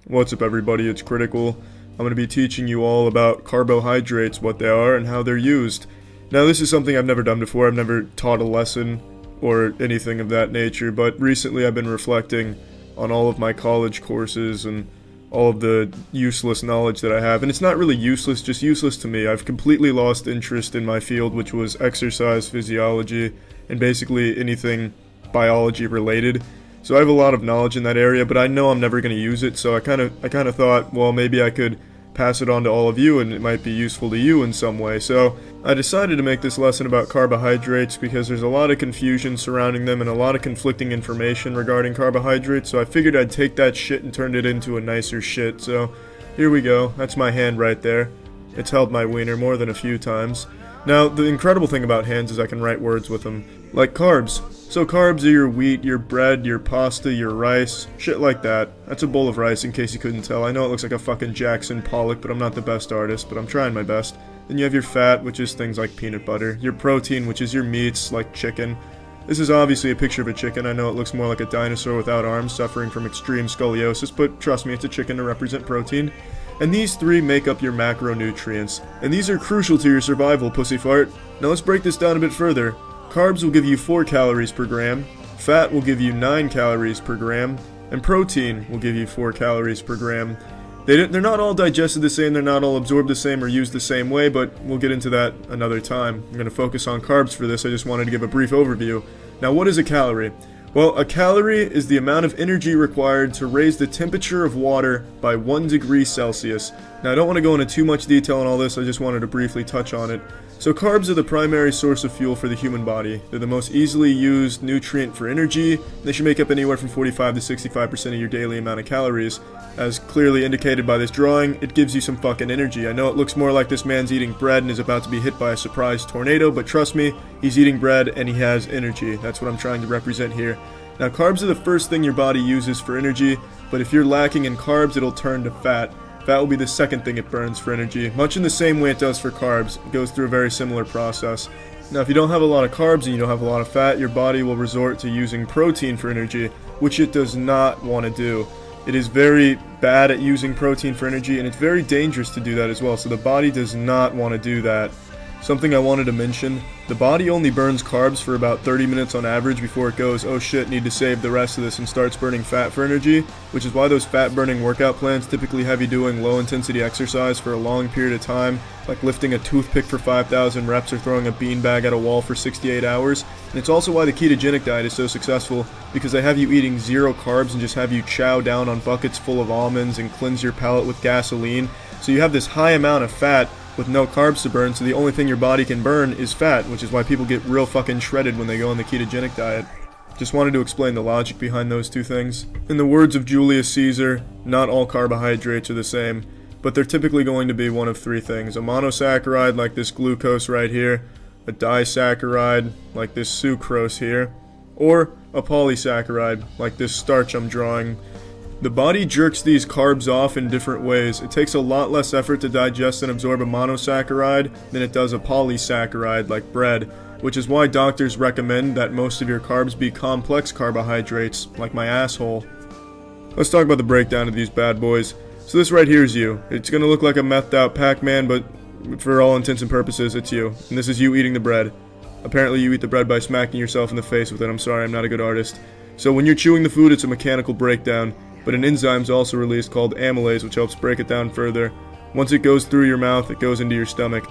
What's up, everybody? It's Critical. I'm going to be teaching you all about carbohydrates, what they are, and how they're used. Now, this is something I've never done before. I've never taught a lesson or anything of that nature, but recently I've been reflecting on all of my college courses and all of the useless knowledge that I have. And it's not really useless, just useless to me. I've completely lost interest in my field, which was exercise physiology and basically anything biology related. So I have a lot of knowledge in that area, but I know I'm never going to use it. So I kind of thought, well, maybe I could pass it on to all of you and it might be useful to you in some way. So I decided to make this lesson about carbohydrates because there's a lot of confusion surrounding them and a lot of conflicting information regarding carbohydrates. So I figured I'd take that shit and turn it into a nicer shit. So here we go. That's my hand right there. It's held my wiener more than a few times. Now, the incredible thing about hands is I can write words with them, like carbs. So carbs are your wheat, your bread, your pasta, your rice, shit like that. That's a bowl of rice in case you couldn't tell. I know it looks like a fucking Jackson Pollock, but I'm not the best artist, but I'm trying my best. Then you have your fat, which is things like peanut butter. Your protein, which is your meats, like chicken. This is obviously a picture of a chicken. I know it looks more like a dinosaur without arms suffering from extreme scoliosis, but trust me, it's a chicken to represent protein. And these three make up your macronutrients. And these are crucial to your survival, pussy fart. Now let's break this down a bit further. Carbs will give you 4 calories per gram, fat will give you 9 calories per gram, and protein will give you 4 calories per gram. They're not all digested the same, they're not all absorbed the same or used the same way, but we'll get into that another time. I'm going to focus on carbs for this, I just wanted to give a brief overview. Now, what is a calorie? Well, a calorie is the amount of energy required to raise the temperature of water by 1 degree Celsius. Now, I don't want to go into too much detail on all this, I just wanted to briefly touch on it. So carbs are the primary source of fuel for the human body. They're the most easily used nutrient for energy. They should make up anywhere from 45 to 65% of your daily amount of calories. As clearly indicated by this drawing, it gives you some fucking energy. I know it looks more like this man's eating bread and is about to be hit by a surprise tornado, but trust me, he's eating bread and he has energy. That's what I'm trying to represent here. Now, carbs are the first thing your body uses for energy, but if you're lacking in carbs, it'll turn to fat. Fat will be the second thing it burns for energy, much in the same way it does for carbs. It goes through a very similar process. Now, if you don't have a lot of carbs and you don't have a lot of fat, your body will resort to using protein for energy, which it does not want to do. It is very bad at using protein for energy, and it's very dangerous to do that as well, so the body does not want to do that. Something I wanted to mention, the body only burns carbs for about 30 minutes on average before it goes, oh shit, need to save the rest of this, and starts burning fat for energy, which is why those fat burning workout plans typically have you doing low intensity exercise for a long period of time, like lifting a toothpick for 5,000 reps or throwing a beanbag at a wall for 68 hours. And it's also why the ketogenic diet is so successful, because they have you eating 0 carbs and just have you chow down on buckets full of almonds and cleanse your palate with gasoline. So you have this high amount of fat with no carbs to burn, so the only thing your body can burn is fat, which is why people get real fucking shredded when they go on the ketogenic diet. Just wanted to explain the logic behind those two things. In the words of Julius Caesar, not all carbohydrates are the same. but they're typically going to be one of three things: a monosaccharide like this glucose right here, a disaccharide like this sucrose here, or a polysaccharide like this starch I'm drawing. The body jerks these carbs off in different ways. It takes a lot less effort to digest and absorb a monosaccharide than it does a polysaccharide like bread, which is why doctors recommend that most of your carbs be complex carbohydrates, like my asshole. Let's talk about the breakdown of these bad boys. So this right here is you. It's gonna look like a methed out Pac-Man, but for all intents and purposes, it's you. And this is you eating the bread. Apparently you eat the bread by smacking yourself in the face with it. I'm sorry, I'm not a good artist. So when you're chewing the food, it's a mechanical breakdown, but an enzyme is also released called amylase, which helps break it down further. Once it goes through your mouth, it goes into your stomach,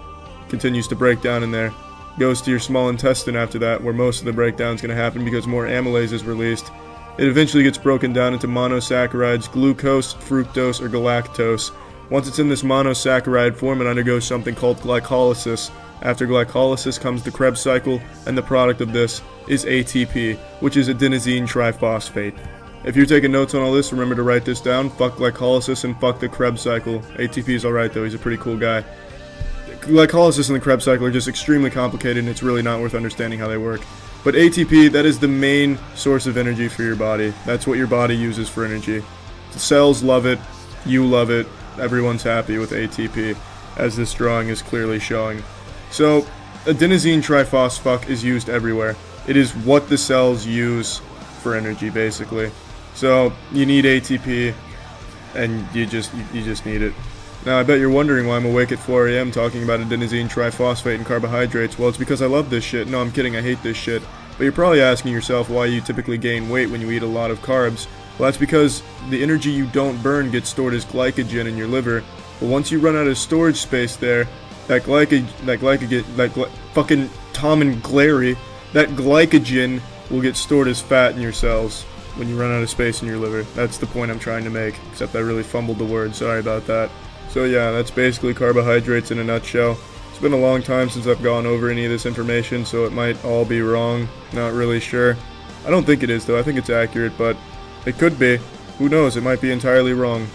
continues to break down in there, goes to your small intestine after that, where most of the breakdown is going to happen because more amylase is released. It eventually gets broken down into monosaccharides, glucose, fructose, or galactose. Once it's in this monosaccharide form, it undergoes something called glycolysis. After glycolysis comes the Krebs cycle, and the product of this is ATP, which is adenosine triphosphate. If you're taking notes on all this, remember to write this down. Fuck glycolysis and fuck the Krebs cycle. ATP is alright though, he's a pretty cool guy. Glycolysis and the Krebs cycle are just extremely complicated, and it's really not worth understanding how they work. But ATP, that is the main source of energy for your body. That's what your body uses for energy. The cells love it, you love it, everyone's happy with ATP, as this drawing is clearly showing. So, adenosine triphosphate is used everywhere. It is what the cells use for energy, basically. So, you need ATP, and you just need it. Now, I bet you're wondering why I'm awake at 4 AM talking about adenosine triphosphate and carbohydrates. Well, it's because I love this shit. No, I'm kidding, I hate this shit. But you're probably asking yourself why you typically gain weight when you eat a lot of carbs. Well, that's because the energy you don't burn gets stored as glycogen in your liver. But once you run out of storage space there, that fucking Tom and Glary, that glycogen will get stored as fat in your cells when you run out of space in your liver. That's the point I'm trying to make, except I really fumbled the word, sorry about that. So yeah, that's basically carbohydrates in a nutshell. It's been a long time since I've gone over any of this information, so it might all be wrong, not really sure. I don't think it is though, I think it's accurate, but it could be. Who knows, it might be entirely wrong.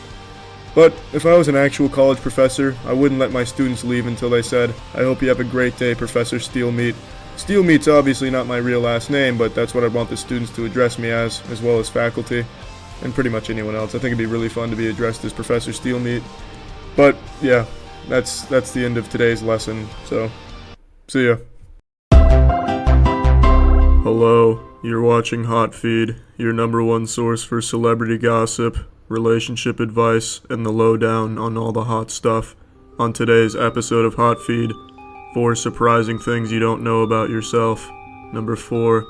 But if I was an actual college professor, I wouldn't let my students leave until they said, "I hope you have a great day, Professor Steelmeat." Steelmeat's obviously not my real last name, but that's what I want the students to address me as well as faculty, and pretty much anyone else. I think it'd be really fun to be addressed as Professor Steelmeat. But yeah, that's the end of today's lesson, so see ya. Hello, you're watching Hot Feed, your #1 source for celebrity gossip, relationship advice, and the lowdown on all the hot stuff. On today's episode of Hot Feed, 4 surprising things you don't know about yourself. Number 4.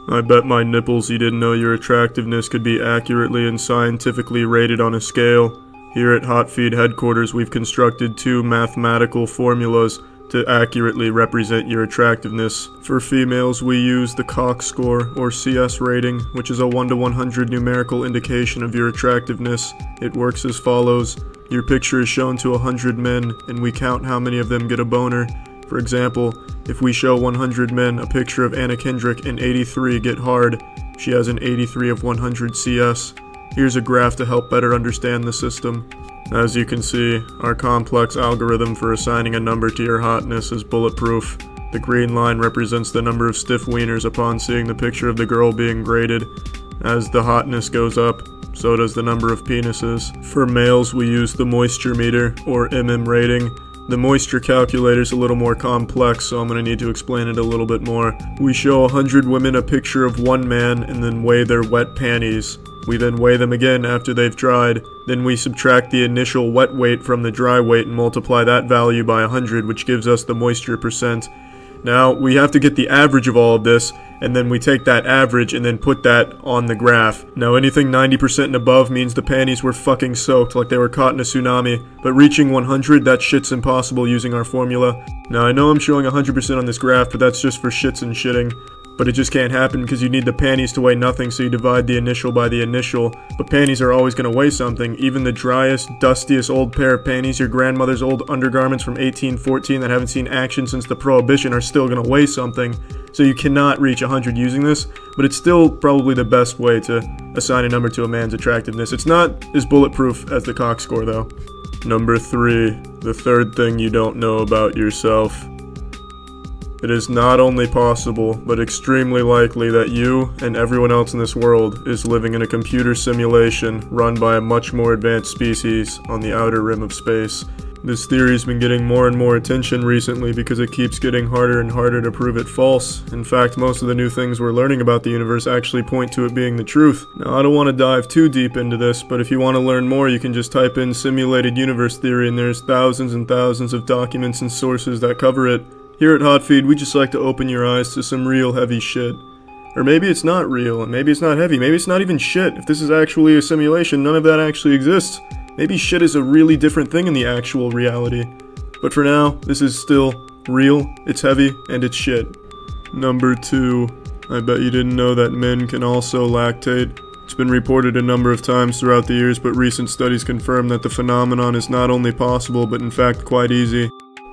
I bet my nipples you didn't know your attractiveness could be accurately and scientifically rated on a scale. Here at Hot Feed headquarters, we've constructed 2 mathematical formulas to accurately represent your attractiveness. For females, we use the Cox score, or CS rating, which is a 1 to 100 numerical indication of your attractiveness. It works as follows. Your picture is shown to 100 men, and we count how many of them get a boner. For example, if we show 100 men a picture of Anna Kendrick and 83 get hard, she has an 83 of 100 CS. Here's a graph to help better understand the system. As you can see, our complex algorithm for assigning a number to your hotness is bulletproof. The green line represents the number of stiff wieners upon seeing the picture of the girl being graded. As the hotness goes up, so does the number of penises. For males, we use the moisture meter, or MM rating. The moisture calculator is a little more complex, so I'm going to need to explain it a little bit more. We show 100 women a picture of one man and then weigh their wet panties. We then weigh them again after they've dried. Then we subtract the initial wet weight from the dry weight and multiply that value by 100, which gives us the moisture percent. Now, we have to get the average of all of this, and then we take that average and then put that on the graph. Now, anything 90% and above means the panties were fucking soaked, like they were caught in a tsunami. But reaching 100, that shit's impossible using our formula. Now, I know I'm showing 100% on this graph, but that's just for shits and shitting. But it just can't happen because you need the panties to weigh nothing, so you divide the initial by the initial. But panties are always going to weigh something. Even the driest, dustiest old pair of panties, your grandmother's old undergarments from 1814 that haven't seen action since the Prohibition, are still going to weigh something. So you cannot reach 100 using this, but it's still probably the best way to assign a number to a man's attractiveness. It's not as bulletproof as the Cox score, though. Number 3, the third thing you don't know about yourself. It is not only possible, but extremely likely that you and everyone else in this world is living in a computer simulation run by a much more advanced species on the outer rim of space. This theory has been getting more and more attention recently because it keeps getting harder and harder to prove it false. In fact, most of the new things we're learning about the universe actually point to it being the truth. Now, I don't want to dive too deep into this, but if you want to learn more, you can just type in simulated universe theory and there's thousands and thousands of documents and sources that cover it. Here at Hotfeed, we just like to open your eyes to some real heavy shit. Or maybe it's not real, and maybe it's not heavy, maybe it's not even shit. If this is actually a simulation, none of that actually exists. Maybe shit is a really different thing in the actual reality. But for now, this is still real, it's heavy, and it's shit. Number 2, I bet you didn't know that men can also lactate. It's been reported a number of times throughout the years, but recent studies confirm that the phenomenon is not only possible, but in fact quite easy.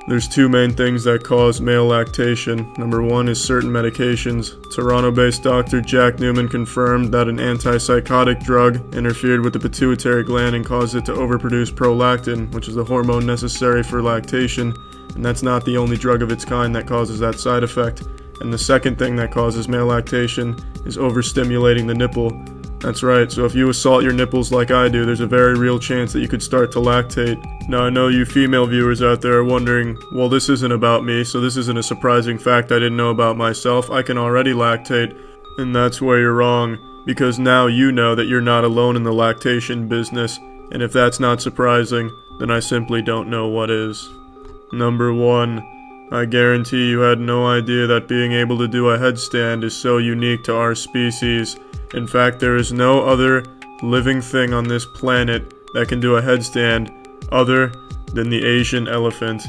There's 2 main things that cause male lactation. Number 1 is certain medications. Toronto-based Dr. Jack Newman confirmed that an antipsychotic drug interfered with the pituitary gland and caused it to overproduce prolactin, which is the hormone necessary for lactation, and that's not the only drug of its kind that causes that side effect. And the second thing that causes male lactation is overstimulating the nipple. That's right, so if you assault your nipples like I do, there's a very real chance that you could start to lactate. Now I know you female viewers out there are wondering, well, this isn't about me, so this isn't a surprising fact I didn't know about myself. I can already lactate. And that's where you're wrong, because now you know that you're not alone in the lactation business, and if that's not surprising, then I simply don't know what is. Number 1. I guarantee you had no idea that being able to do a headstand is so unique to our species. In fact, there is no other living thing on this planet that can do a headstand other than the Asian elephant.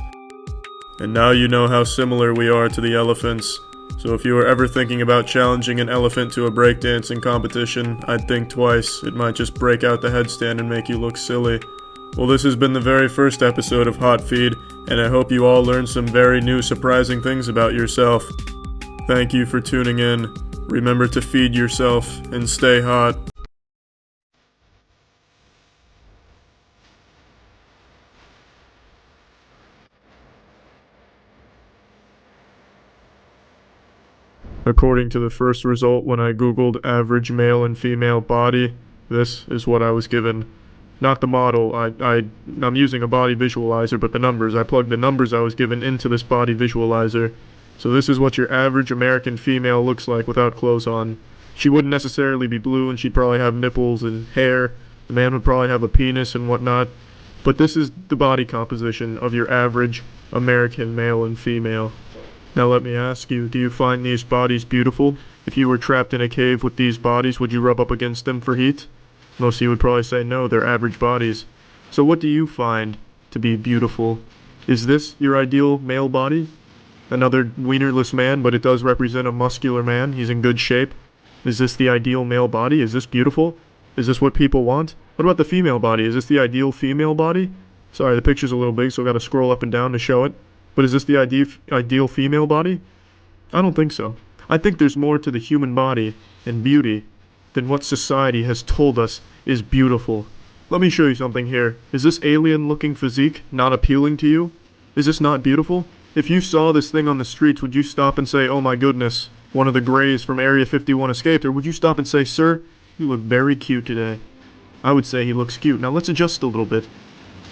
And now you know how similar we are to the elephants. So if you were ever thinking about challenging an elephant to a breakdancing competition, I'd think twice. It might just break out the headstand and make you look silly. Well, this has been the very first episode of Hot Feed, and I hope you all learned some very new, surprising things about yourself. Thank you for tuning in. Remember to feed yourself and stay hot. According to the first result when I googled average male and female body, this is what I was given. Not the model, I'm using a body visualizer, but the numbers. I plugged the numbers I was given into this body visualizer. So this is what your average American female looks like without clothes on. She wouldn't necessarily be blue and she'd probably have nipples and hair. The man would probably have a penis and whatnot. But this is the body composition of your average American male and female. Now let me ask you, do you find these bodies beautiful? If you were trapped in a cave with these bodies, would you rub up against them for heat? Most of you would probably say no, they're average bodies. So what do you find to be beautiful? Is this your ideal male body? Another wienerless man, but it does represent a muscular man. He's in good shape. Is this the ideal male body? Is this beautiful? Is this what people want? What about the female body? Is this the ideal female body? Sorry, the picture's a little big, so I've got to scroll up and down to show it. But is this the ideal female body? I don't think so. I think there's more to the human body and beauty than what society has told us is beautiful. Let me show you something here. Is this alien-looking physique not appealing to you? Is this not beautiful? If you saw this thing on the streets, would you stop and say, oh my goodness, one of the Greys from Area 51 escaped? Or would you stop and say, sir, you look very cute today? I would say he looks cute. Now let's adjust a little bit.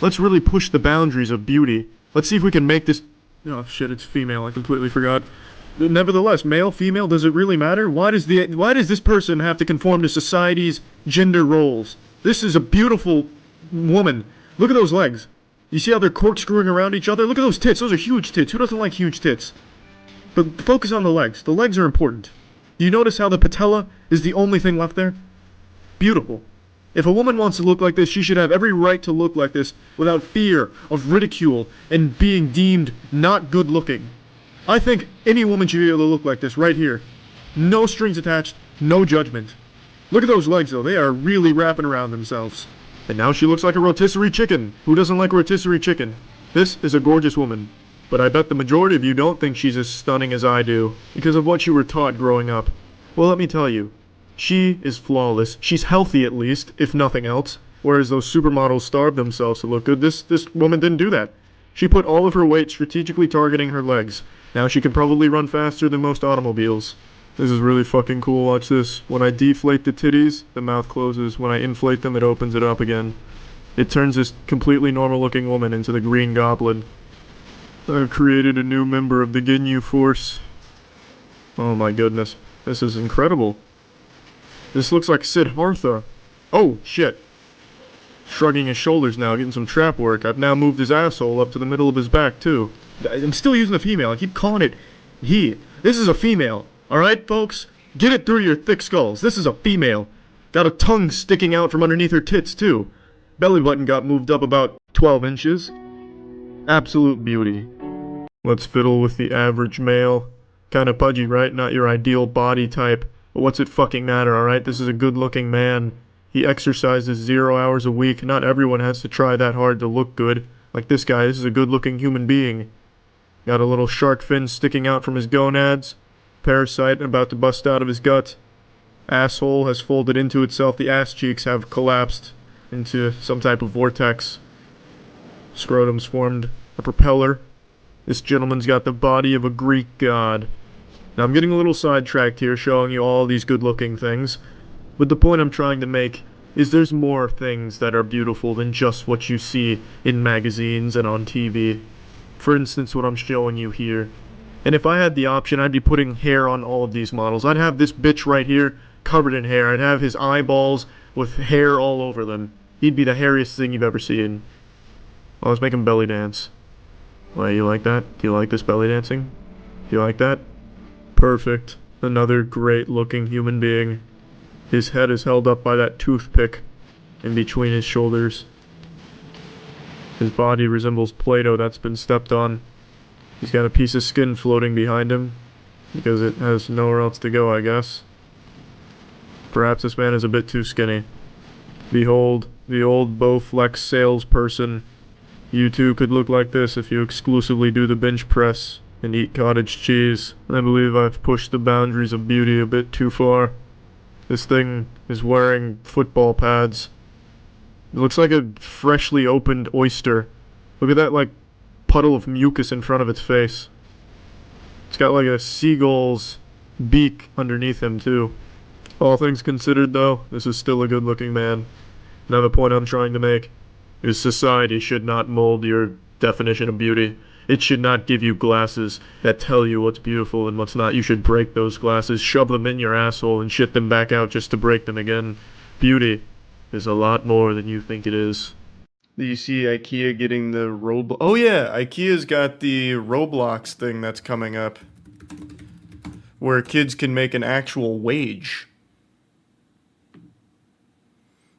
Let's really push the boundaries of beauty. Let's see if we can make this... Oh shit, it's female. I completely forgot. Nevertheless, male, female, does it really matter? Why does this person have to conform to society's gender roles? This is a beautiful woman. Look at those legs. You see how they're corkscrewing around each other? Look at those tits. Those are huge tits. Who doesn't like huge tits? But focus on the legs. The legs are important. Do you notice how the patella is the only thing left there? Beautiful. If a woman wants to look like this, she should have every right to look like this without fear of ridicule and being deemed not good looking. I think any woman should be able to look like this right here. No strings attached, no judgment. Look at those legs though, they are really wrapping around themselves. And now she looks like a rotisserie chicken. Who doesn't like rotisserie chicken? This is a gorgeous woman. But I bet the majority of you don't think she's as stunning as I do, because of what you were taught growing up. Well, let me tell you, she is flawless. She's healthy at least, if nothing else. Whereas those supermodels starve themselves to look good, this woman didn't do that. She put all of her weight strategically targeting her legs. Now she can probably run faster than most automobiles. This is really fucking cool, watch this. When I deflate the titties, the mouth closes. When I inflate them, it opens it up again. It turns this completely normal looking woman into the Green Goblin. I've created a new member of the Ginyu Force. Oh my goodness. This is incredible. This looks like Siddhartha. Oh, shit. Shrugging his shoulders now, getting some trap work. I've now moved his asshole up to the middle of his back, too. I'm still using the female. I keep calling it he. This is a female. Alright, folks? Get it through your thick skulls. This is a female. Got a tongue sticking out from underneath her tits, too. Belly button got moved up about 12 inches. Absolute beauty. Let's fiddle with the average male. Kinda pudgy, right? Not your ideal body type. But what's it fucking matter, alright? This is a good-looking man. He exercises 0 hours a week. Not everyone has to try that hard to look good. Like this guy, this is a good-looking human being. Got a little shark fin sticking out from his gonads. Parasite about to bust out of his gut. Asshole has folded into itself. The ass cheeks have collapsed into some type of vortex. Scrotum's formed a propeller. This gentleman's got the body of a Greek god. Now I'm getting a little sidetracked here, showing you all these good-looking things. But the point I'm trying to make is there's more things that are beautiful than just what you see in magazines and on TV. For instance, what I'm showing you here. And if I had the option, I'd be putting hair on all of these models. I'd have this bitch right here covered in hair. I'd have his eyeballs with hair all over them. He'd be the hairiest thing you've ever seen. Well, let's make him belly dance. Why, you like that? Do you like this belly dancing? Do you like that? Perfect. Another great looking human being. His head is held up by that toothpick in between his shoulders. His body resembles Play-Doh that's been stepped on. He's got a piece of skin floating behind him, because it has nowhere else to go, I guess. Perhaps this man is a bit too skinny. Behold, the old Bowflex salesperson. You too could look like this if you exclusively do the bench press and eat cottage cheese. I believe I've pushed the boundaries of beauty a bit too far. This thing is wearing football pads. It looks like a freshly opened oyster. Look at that, like, puddle of mucus in front of its face. It's got like a seagull's beak underneath him, too. All things considered, though, this is still a good-looking man. Now the point I'm trying to make is society should not mold your definition of beauty. It should not give you glasses that tell you what's beautiful and what's not. You should break those glasses, shove them in your asshole, and shit them back out just to break them again. Beauty is a lot more than you think it is. Do you see IKEA getting the Roblox? Oh yeah, IKEA's got the Roblox thing that's coming up, where kids can make an actual wage.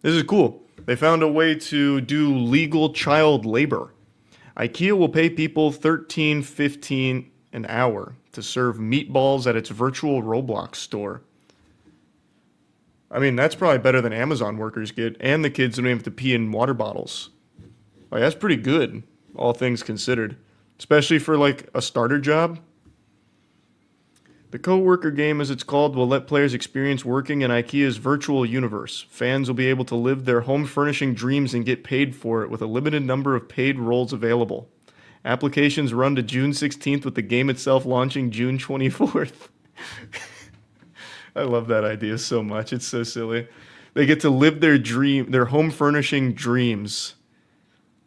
This is cool. They found a way to do legal child labor. IKEA will pay people $13.15 an hour to serve meatballs at its virtual Roblox store. I mean, that's probably better than Amazon workers get, and the kids don't even have to pee in water bottles. Like, that's pretty good, all things considered. Especially for, like, a starter job. The co-worker game, as it's called, will let players experience working in IKEA's virtual universe. Fans will be able to live their home furnishing dreams and get paid for it with a limited number of paid roles available. Applications run to June 16th with the game itself launching June 24th. I love that idea so much. It's so silly. They get to live their home furnishing dreams.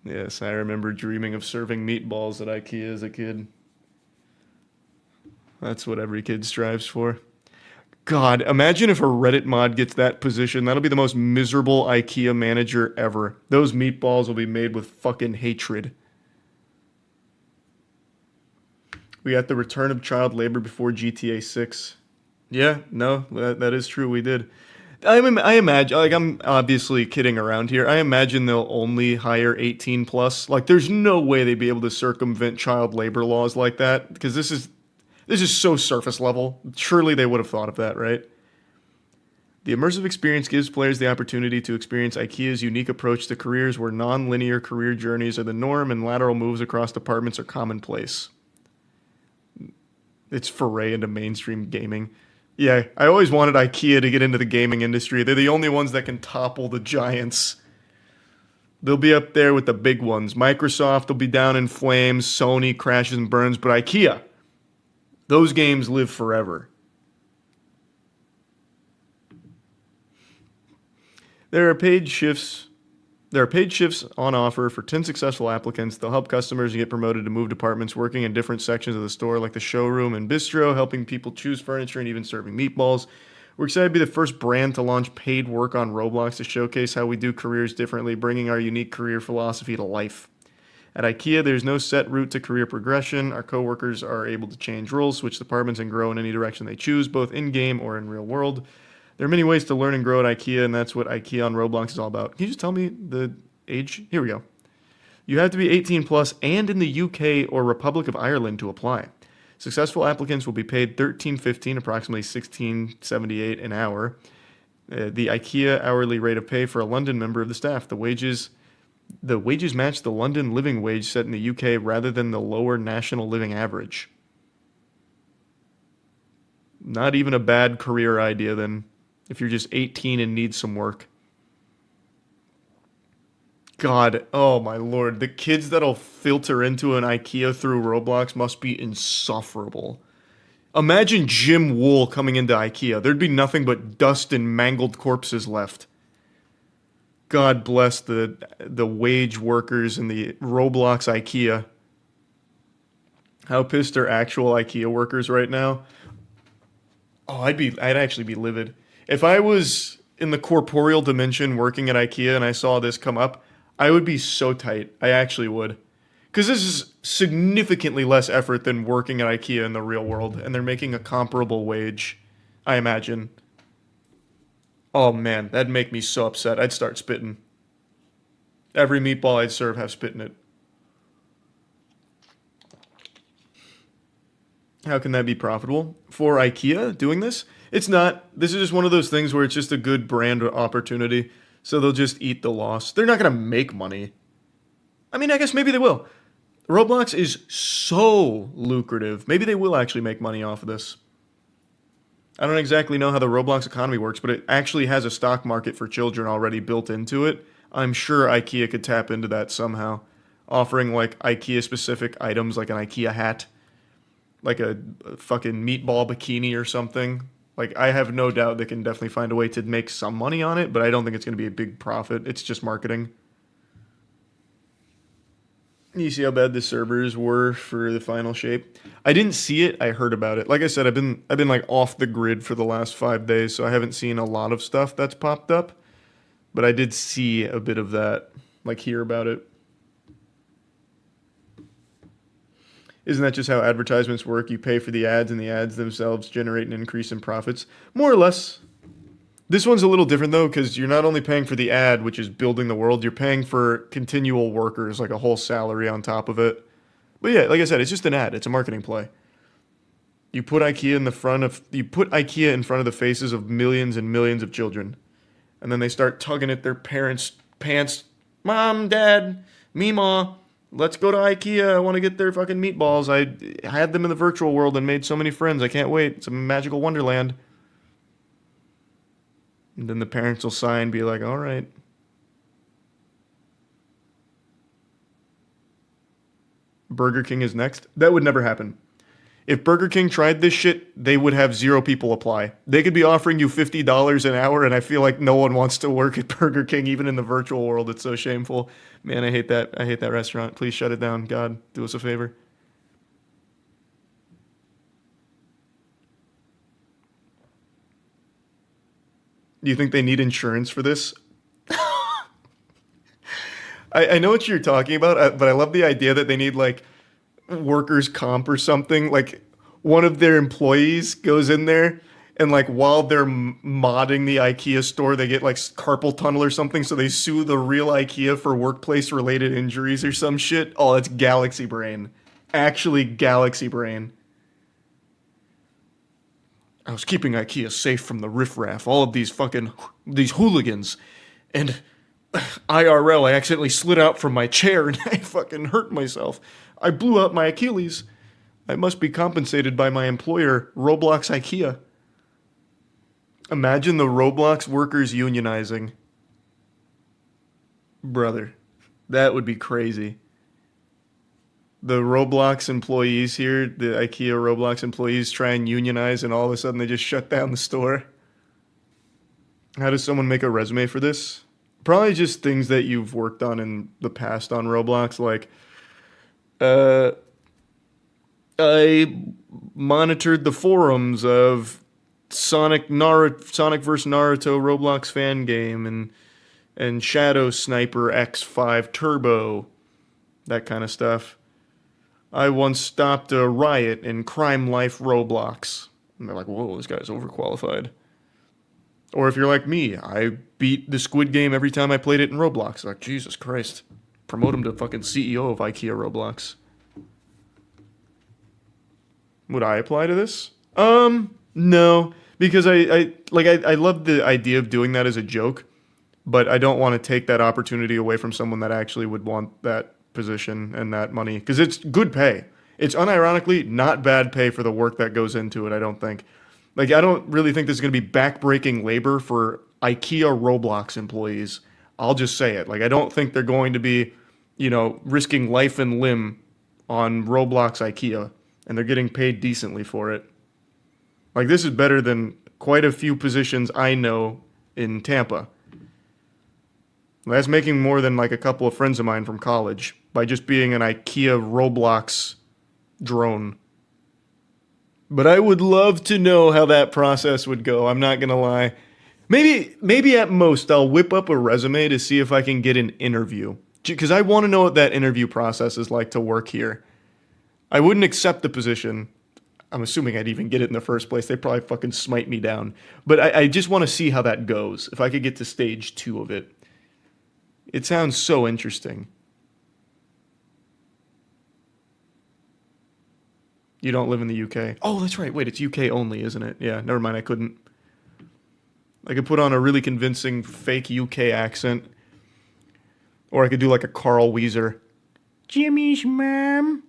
Yes, I remember dreaming of serving meatballs at IKEA as a kid. That's what every kid strives for. God, imagine if a Reddit mod gets that position. That'll be the most miserable IKEA manager ever. Those meatballs will be made with fucking hatred. We got the return of child labor before GTA 6. Yeah, no, that is true. We did. I imagine, like, I'm obviously kidding around here. I imagine they'll only hire 18 plus. Like, there's no way they'd be able to circumvent child labor laws like that, because this is so surface level. Surely they would have thought of that, right? The immersive experience gives players the opportunity to experience IKEA's unique approach to careers where non-linear career journeys are the norm and lateral moves across departments are commonplace. It's foray into mainstream gaming. Yeah, I always wanted IKEA to get into the gaming industry. They're the only ones that can topple the giants. They'll be up there with the big ones. Microsoft will be down in flames. Sony crashes and burns. But IKEA, those games live forever. There are paid shifts on offer for 10 successful applicants. They'll help customers get promoted to move departments, working in different sections of the store like the showroom and bistro, helping people choose furniture and even serving meatballs. We're excited to be the first brand to launch paid work on Roblox to showcase how we do careers differently, bringing our unique career philosophy to life. At IKEA, there's no set route to career progression. Our coworkers are able to change roles, switch departments, and grow in any direction they choose, both in-game or in real world. There are many ways to learn and grow at IKEA, and that's what IKEA on Roblox is all about. Can you just tell me the age? Here we go. You have to be 18 plus and in the UK or Republic of Ireland to apply. Successful applicants will be paid $13.15, approximately $16.78 an hour. The IKEA hourly rate of pay for a London member of the staff. The wages match the London living wage set in the UK rather than the lower national living average. Not even a bad career idea then, if you're just 18 and need some work. God, oh my lord, the kids that'll filter into an IKEA through Roblox must be insufferable. Imagine Jim Wool coming into IKEA. There'd be nothing but dust and mangled corpses left. God bless the wage workers in the Roblox IKEA. How pissed are actual IKEA workers right now? Oh, I'd actually be livid. If I was in the corporeal dimension working at IKEA and I saw this come up, I would be so tight. I actually would. Because this is significantly less effort than working at IKEA in the real world, and they're making a comparable wage, I imagine. Oh man, that'd make me so upset. I'd start spitting. Every meatball I'd serve have spit in it. How can that be profitable? For IKEA doing this? It's not. This is just one of those things where it's just a good brand opportunity. So they'll just eat the loss. They're not going to make money. I mean, I guess maybe they will. Roblox is so lucrative. Maybe they will actually make money off of this. I don't exactly know how the Roblox economy works, but it actually has a stock market for children already built into it. I'm sure IKEA could tap into that somehow. Offering like IKEA specific items like an IKEA hat. Like a fucking meatball bikini or something. Like, I have no doubt they can definitely find a way to make some money on it, but I don't think it's going to be a big profit. It's just marketing. You see how bad the servers were for the final shape? I didn't see it. I heard about it. Like I said, I've been like off the grid for the last 5 days, so I haven't seen a lot of stuff that's popped up. But I did see a bit of that, like hear about it. Isn't that just how advertisements work? You pay for the ads, and the ads themselves generate an increase in profits? More or less. This one's a little different, though, because you're not only paying for the ad, which is building the world, you're paying for continual workers, like a whole salary on top of it. But yeah, like I said, it's just an ad. It's a marketing play. You put IKEA in front of the faces of millions and millions of children. And then they start tugging at their parents' pants. Mom, Dad, Meemaw. Let's go to IKEA. I want to get their fucking meatballs. I had them in the virtual world and made so many friends. I can't wait. It's a magical wonderland. And then the parents will sign and be like, all right. Burger King is next. That would never happen. If Burger King tried this shit, they would have 0 people apply. They could be offering you $50 an hour, and I feel like no one wants to work at Burger King, even in the virtual world. It's so shameful. Man, I hate that. I hate that restaurant. Please shut it down. God, do us a favor. Do you think they need insurance for this? I know what you're talking about, but I love the idea that they need, like, workers' comp or something. Like, one of their employees goes in there, and, like, while they're modding the IKEA store, they get, like, carpal tunnel or something, so they sue the real IKEA for workplace-related injuries or some shit. Oh, that's Galaxy Brain. Actually, Galaxy Brain. I was keeping IKEA safe from the riffraff, all of these hooligans, and IRL, I accidentally slid out from my chair and I fucking hurt myself. I blew out my Achilles. I must be compensated by my employer, Roblox IKEA. Imagine the Roblox workers unionizing. Brother, That would be crazy. The Roblox employees here, the IKEA Roblox employees try and unionize and all of a sudden they just shut down the store. How does someone make a resume for this? Probably just things that you've worked on in the past on Roblox, like, I monitored the forums of Sonic vs. Naruto Roblox fan game and Shadow Sniper X5 Turbo, that kind of stuff. I once stopped a riot in Crime Life Roblox. And they're like, whoa, this guy's overqualified. Or if you're like me, I beat the Squid Game every time I played it in Roblox. Like, Jesus Christ. Promote him to fucking CEO of IKEA Roblox. Would I apply to this? No. Because I love the idea of doing that as a joke, but I don't want to take that opportunity away from someone that actually would want that position and that money. Because it's good pay. It's unironically not bad pay for the work that goes into it, I don't think. Like, I don't really think this is going to be backbreaking labor for IKEA Roblox employees. I'll just say it. Like, I don't think they're going to be, risking life and limb on Roblox IKEA, and they're getting paid decently for it. Like, this is better than quite a few positions I know in Tampa. That's making more than, like, a couple of friends of mine from college by just being an IKEA Roblox drone. But I would love to know how that process would go. I'm not going to lie. Maybe at most I'll whip up a resume to see if I can get an interview. Because I want to know what that interview process is like to work here. I wouldn't accept the position. I'm assuming I'd even get it in the first place. They'd probably fucking smite me down. But I just want to see how that goes. If I could get to stage 2 of it. It sounds so interesting. You don't live in the UK. Oh, that's right. Wait, it's UK only, isn't it? Yeah, never mind. I couldn't. I could put on a really convincing fake UK accent. Or I could do like a Carl Weezer. Jimmy's mom.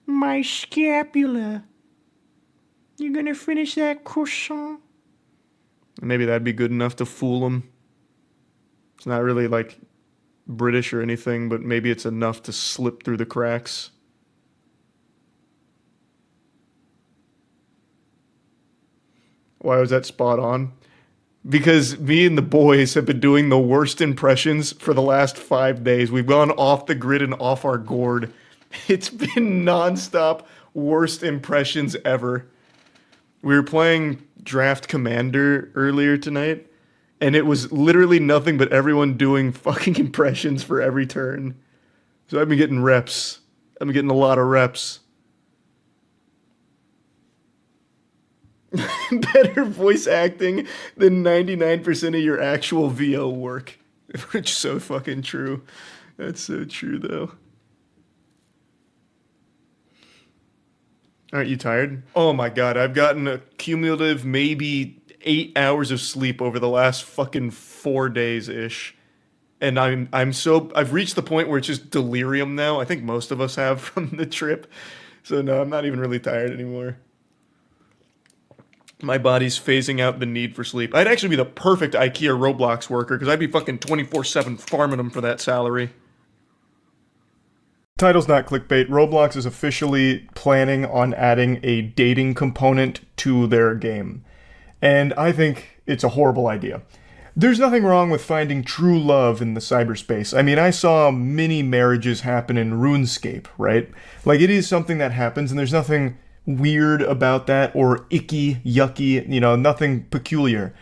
My scapula. You gonna finish that croissant? Maybe that'd be good enough to fool him. It's not really like British or anything, but maybe it's enough to slip through the cracks. Why was that spot on? Because me and the boys have been doing the worst impressions for the last 5 days. We've gone off the grid and off our gourd. It's been nonstop worst impressions ever. We were playing Draft Commander earlier tonight, and it was literally nothing but everyone doing fucking impressions for every turn. So I've been getting reps. I've been getting a lot of reps. Better voice acting than 99% of your actual VO work. Which is so fucking true. That's so true, though. Aren't you tired? Oh my god, I've gotten a cumulative maybe 8 hours of sleep over the last fucking 4 days-ish. And I've reached the point where it's just delirium now. I think most of us have from the trip. So no, I'm not even really tired anymore. My body's phasing out the need for sleep. I'd actually be the perfect IKEA Roblox worker because I'd be fucking 24/7 farming them for that salary. Title's not clickbait. Roblox is officially planning on adding a dating component to their game. And I think it's a horrible idea. There's nothing wrong with finding true love in the cyberspace. I mean, I saw many marriages happen in RuneScape, right? Like, it is something that happens, and there's nothing weird about that or icky, yucky, nothing peculiar.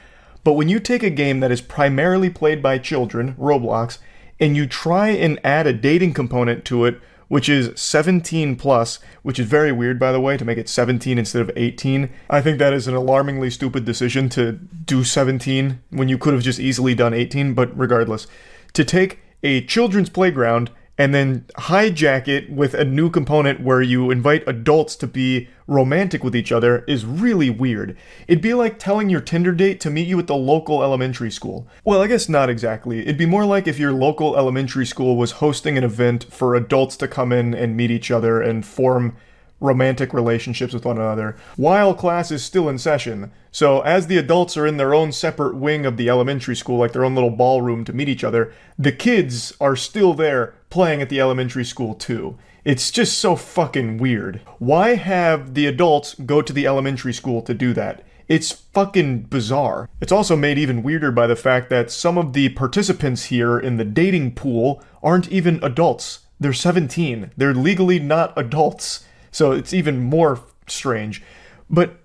But when you take a game that is primarily played by children, Roblox, and you try and add a dating component to it, which is 17 plus, which is very weird, by the way, to make it 17 instead of 18. I think that is an alarmingly stupid decision to do 17 when you could have just easily done 18, but regardless. To take a children's playground and then hijack it with a new component where you invite adults to be romantic with each other is really weird. It'd be like telling your Tinder date to meet you at the local elementary school. Well, I guess not exactly. It'd be more like if your local elementary school was hosting an event for adults to come in and meet each other and form romantic relationships with one another while class is still in session. So as the adults are in their own separate wing of the elementary school, like their own little ballroom to meet each other, the kids are still there playing at the elementary school too. It's just so fucking weird. Why have the adults go to the elementary school to do that? It's fucking bizarre. It's also made even weirder by the fact that some of the participants here in the dating pool aren't even adults. They're 17. They're legally not adults. So it's even more strange. But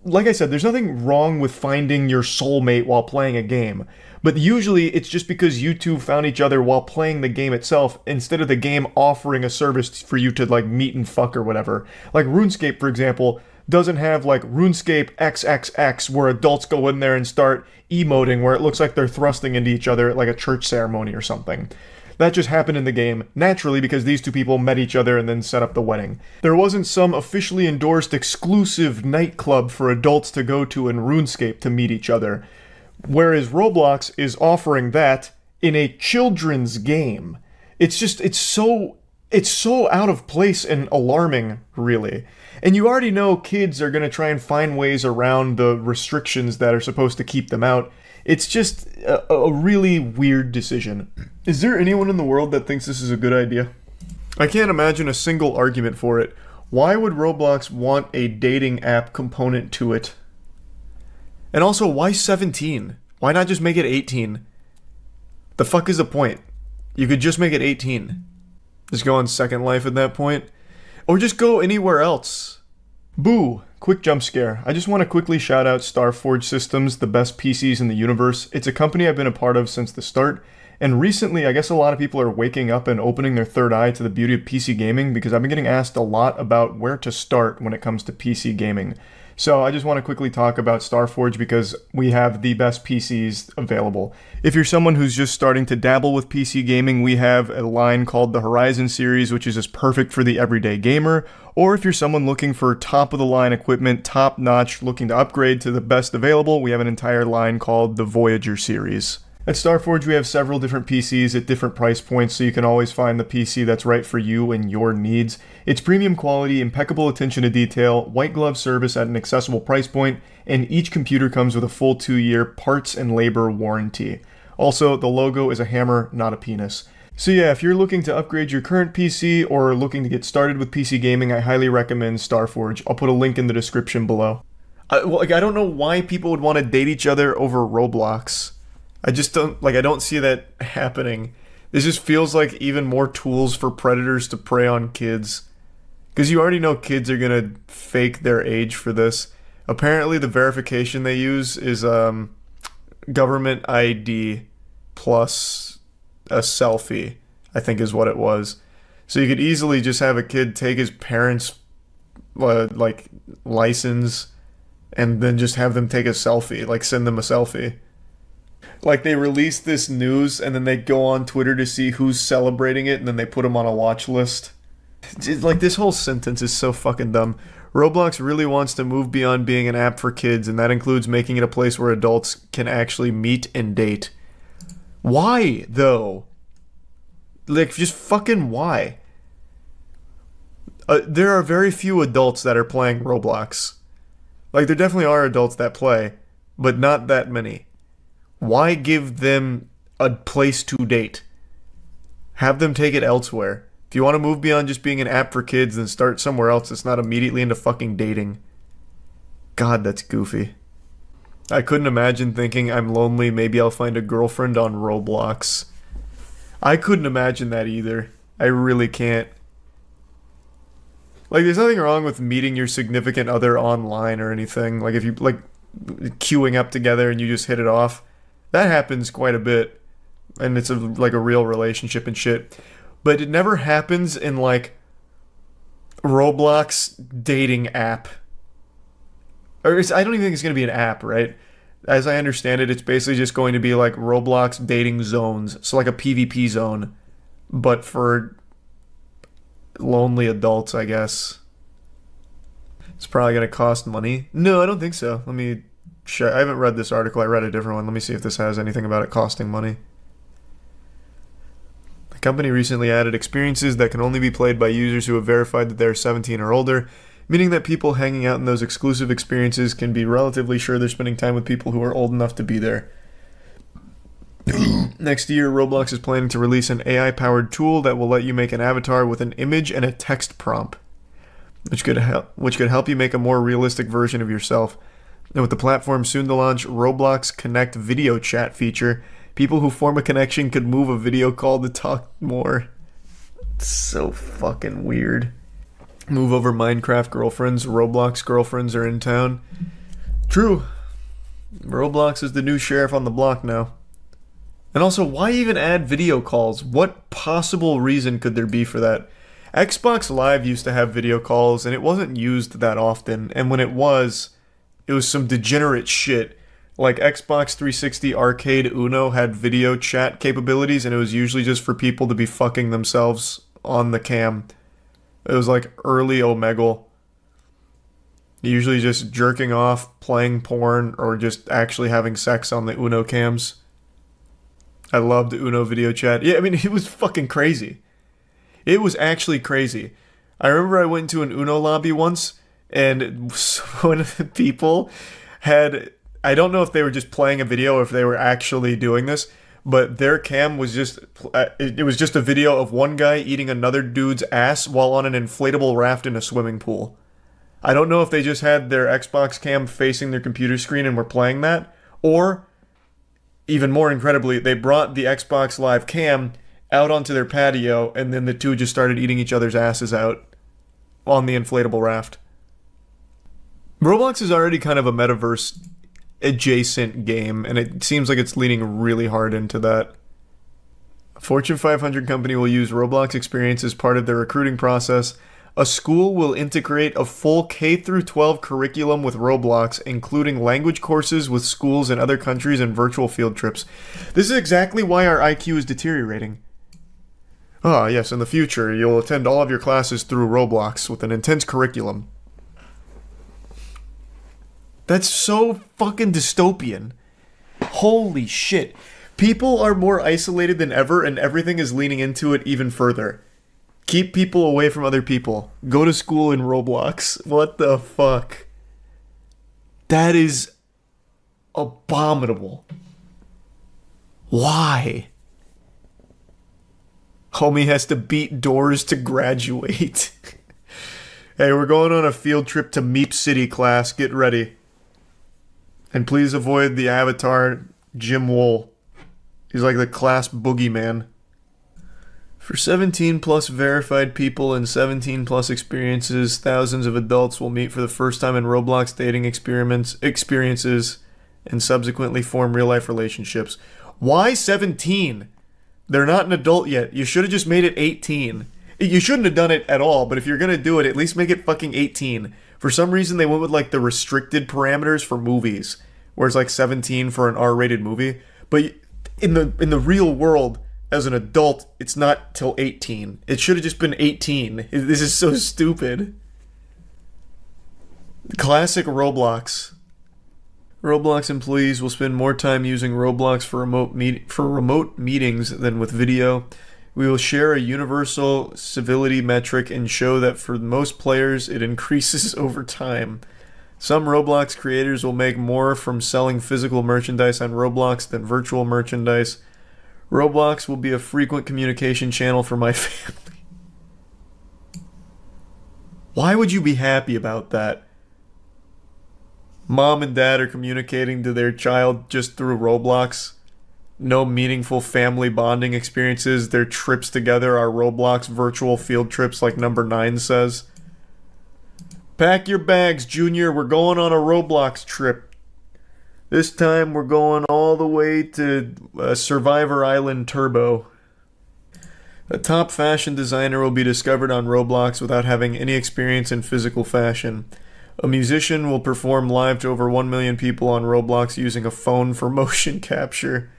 like I said, there's nothing wrong with finding your soulmate while playing a game. But usually it's just because you two found each other while playing the game itself instead of the game offering a service for you to like meet and fuck or whatever. Like RuneScape, for example, doesn't have like RuneScape XXX where adults go in there and start emoting where it looks like they're thrusting into each other at like a church ceremony or something. That just happened in the game, naturally because these two people met each other and then set up the wedding. There wasn't some officially endorsed exclusive nightclub for adults to go to in RuneScape to meet each other. Whereas Roblox is offering that in a children's game. It's so out of place and alarming, really. And you already know kids are going to try and find ways around the restrictions that are supposed to keep them out. It's just a really weird decision. Is there anyone in the world that thinks this is a good idea? I can't imagine a single argument for it. Why would Roblox want a dating app component to it? And also, why 17? Why not just make it 18? The fuck is the point? You could just make it 18. Just go on Second Life at that point. Or just go anywhere else. Boo! Quick jump scare. I just want to quickly shout out Starforge Systems, the best PCs in the universe. It's a company I've been a part of since the start. And recently, I guess a lot of people are waking up and opening their third eye to the beauty of PC gaming because I've been getting asked a lot about where to start when it comes to PC gaming. So I just want to quickly talk about Starforge because we have the best PCs available. If you're someone who's just starting to dabble with PC gaming, we have a line called the Horizon series, which is just perfect for the everyday gamer. Or if you're someone looking for top-of-the-line equipment, top-notch, looking to upgrade to the best available, we have an entire line called the Voyager series. At Starforge, we have several different PCs at different price points, so you can always find the PC that's right for you and your needs. It's premium quality, impeccable attention to detail, white glove service at an accessible price point, and each computer comes with a full 2-year parts and labor warranty. Also, the logo is a hammer, not a penis. So yeah, if you're looking to upgrade your current PC or looking to get started with PC gaming, I highly recommend Starforge. I'll put a link in the description below. I don't know why people would want to date each other over Roblox. I just don't see that happening. This just feels like even more tools for predators to prey on kids. Because you already know kids are going to fake their age for this. Apparently the verification they use is government ID plus a selfie, I think is what it was. So you could easily just have a kid take his parents' license and then just have them take a selfie, like send them a selfie. Like they release this news and then they go on Twitter to see who's celebrating it and then they put them on a watch list. Like this whole sentence is so fucking dumb. Roblox really wants to move beyond being an app for kids, and that includes making it a place where adults can actually meet and date. Why, though? Like, just fucking why? There are very few adults that are playing Roblox. Like, there definitely are adults that play, but not that many. Why give them a place to date? Have them take it elsewhere. If you want to move beyond just being an app for kids, then start somewhere else that's not immediately into fucking dating. God, that's goofy. I couldn't imagine thinking I'm lonely, maybe I'll find a girlfriend on Roblox. I couldn't imagine that either. I really can't. Like, there's nothing wrong with meeting your significant other online or anything. Like, if you, queuing up together and you just hit it off. That happens quite a bit, and it's a real relationship and shit. But it never happens in Roblox dating app. I don't even think it's going to be an app, right? As I understand it, it's basically just going to be like Roblox dating zones. So like a PvP zone, but for lonely adults, I guess. It's probably going to cost money. No, I don't think so. Let me check. I haven't read this article. I read a different one. Let me see if this has anything about it costing money. The company recently added experiences that can only be played by users who have verified that they are 17 or older, meaning that people hanging out in those exclusive experiences can be relatively sure they're spending time with people who are old enough to be there. Next year, Roblox is planning to release an AI-powered tool that will let you make an avatar with an image and a text prompt, which could help you make a more realistic version of yourself. And with the platform soon to launch Roblox Connect video chat feature, people who form a connection could move a video call to talk more. It's so fucking weird. Move over Minecraft girlfriends, Roblox girlfriends are in town. True. Roblox is the new sheriff on the block now. And also, why even add video calls? What possible reason could there be for that? Xbox Live used to have video calls, and it wasn't used that often. And when it was some degenerate shit. Like Xbox 360 Arcade Uno had video chat capabilities, and it was usually just for people to be fucking themselves on the cam. It was like early Omegle. Usually just jerking off, playing porn, or just actually having sex on the Uno cams. I loved Uno video chat. Yeah, I mean, it was fucking crazy. It was actually crazy. I remember I went into an Uno lobby once, and one of the people had... I don't know if they were just playing a video or if they were actually doing this, but their cam was just... It was just a video of one guy eating another dude's ass while on an inflatable raft in a swimming pool. I don't know if they just had their Xbox cam facing their computer screen and were playing that, or... even more incredibly, they brought the Xbox Live cam out onto their patio, and then the two just started eating each other's asses out on the inflatable raft. Roblox is already kind of a metaverse adjacent game, and it seems like it's leaning really hard into that. A Fortune 500 company will use Roblox experience as part of their recruiting process. A school will integrate a full K-12 curriculum with Roblox, including language courses with schools in other countries and virtual field trips. This is exactly why our IQ is deteriorating. Ah, yes, in the future, you'll attend all of your classes through Roblox with an intense curriculum. That's so fucking dystopian. Holy shit. People are more isolated than ever, and everything is leaning into it even further. Keep people away from other people. Go to school in Roblox. What the fuck? That is abominable. Why? Homie has to beat doors to graduate. Hey, we're going on a field trip to Meep City, class. Get ready. And please avoid the avatar Jim Wool. He's like the class boogeyman. For 17 plus verified people and 17 plus experiences, thousands of adults will meet for the first time in Roblox dating experiences and subsequently form real life relationships. Why 17? They're not an adult yet. You should have just made it 18. You shouldn't have done it at all, but if you're going to do it, at least make it fucking 18. For some reason, they went with like the restricted parameters for movies, where it's like 17 for an R-rated movie. But in the real world, as an adult, it's not till 18. It should have just been 18. This is so stupid. Classic Roblox. Roblox employees will spend more time using Roblox for remote meetings than with video. We will share a universal civility metric and show that for most players it increases over time. Some Roblox creators will make more from selling physical merchandise on Roblox than virtual merchandise. Roblox will be a frequent communication channel for my family. Why would you be happy about that? Mom and dad are communicating to their child just through Roblox. No meaningful family bonding experiences. Their trips together are Roblox virtual field trips like number 9 says. Pack your bags, Junior. We're going on a Roblox trip. This time we're going all the way to Survivor Island Turbo. A top fashion designer will be discovered on Roblox without having any experience in physical fashion. A musician will perform live to over 1 million people on Roblox using a phone for motion capture.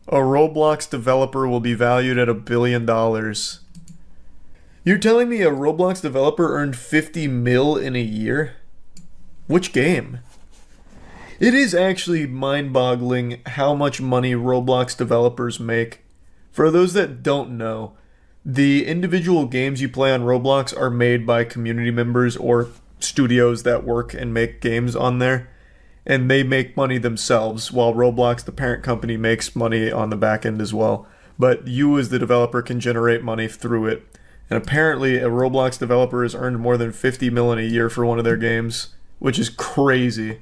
A Roblox developer will be valued at $1 billion. You're telling me a Roblox developer earned 50 mil in a year? Which game? It is actually mind-boggling how much money Roblox developers make. For those that don't know, The individual games you play on Roblox are made by community members or studios that work and make games on there, and they make money themselves, while Roblox, the parent company, makes money on the back end as well. But you as the developer can generate money through it. And apparently a Roblox developer has earned more than $50 million a year for one of their games, which is crazy.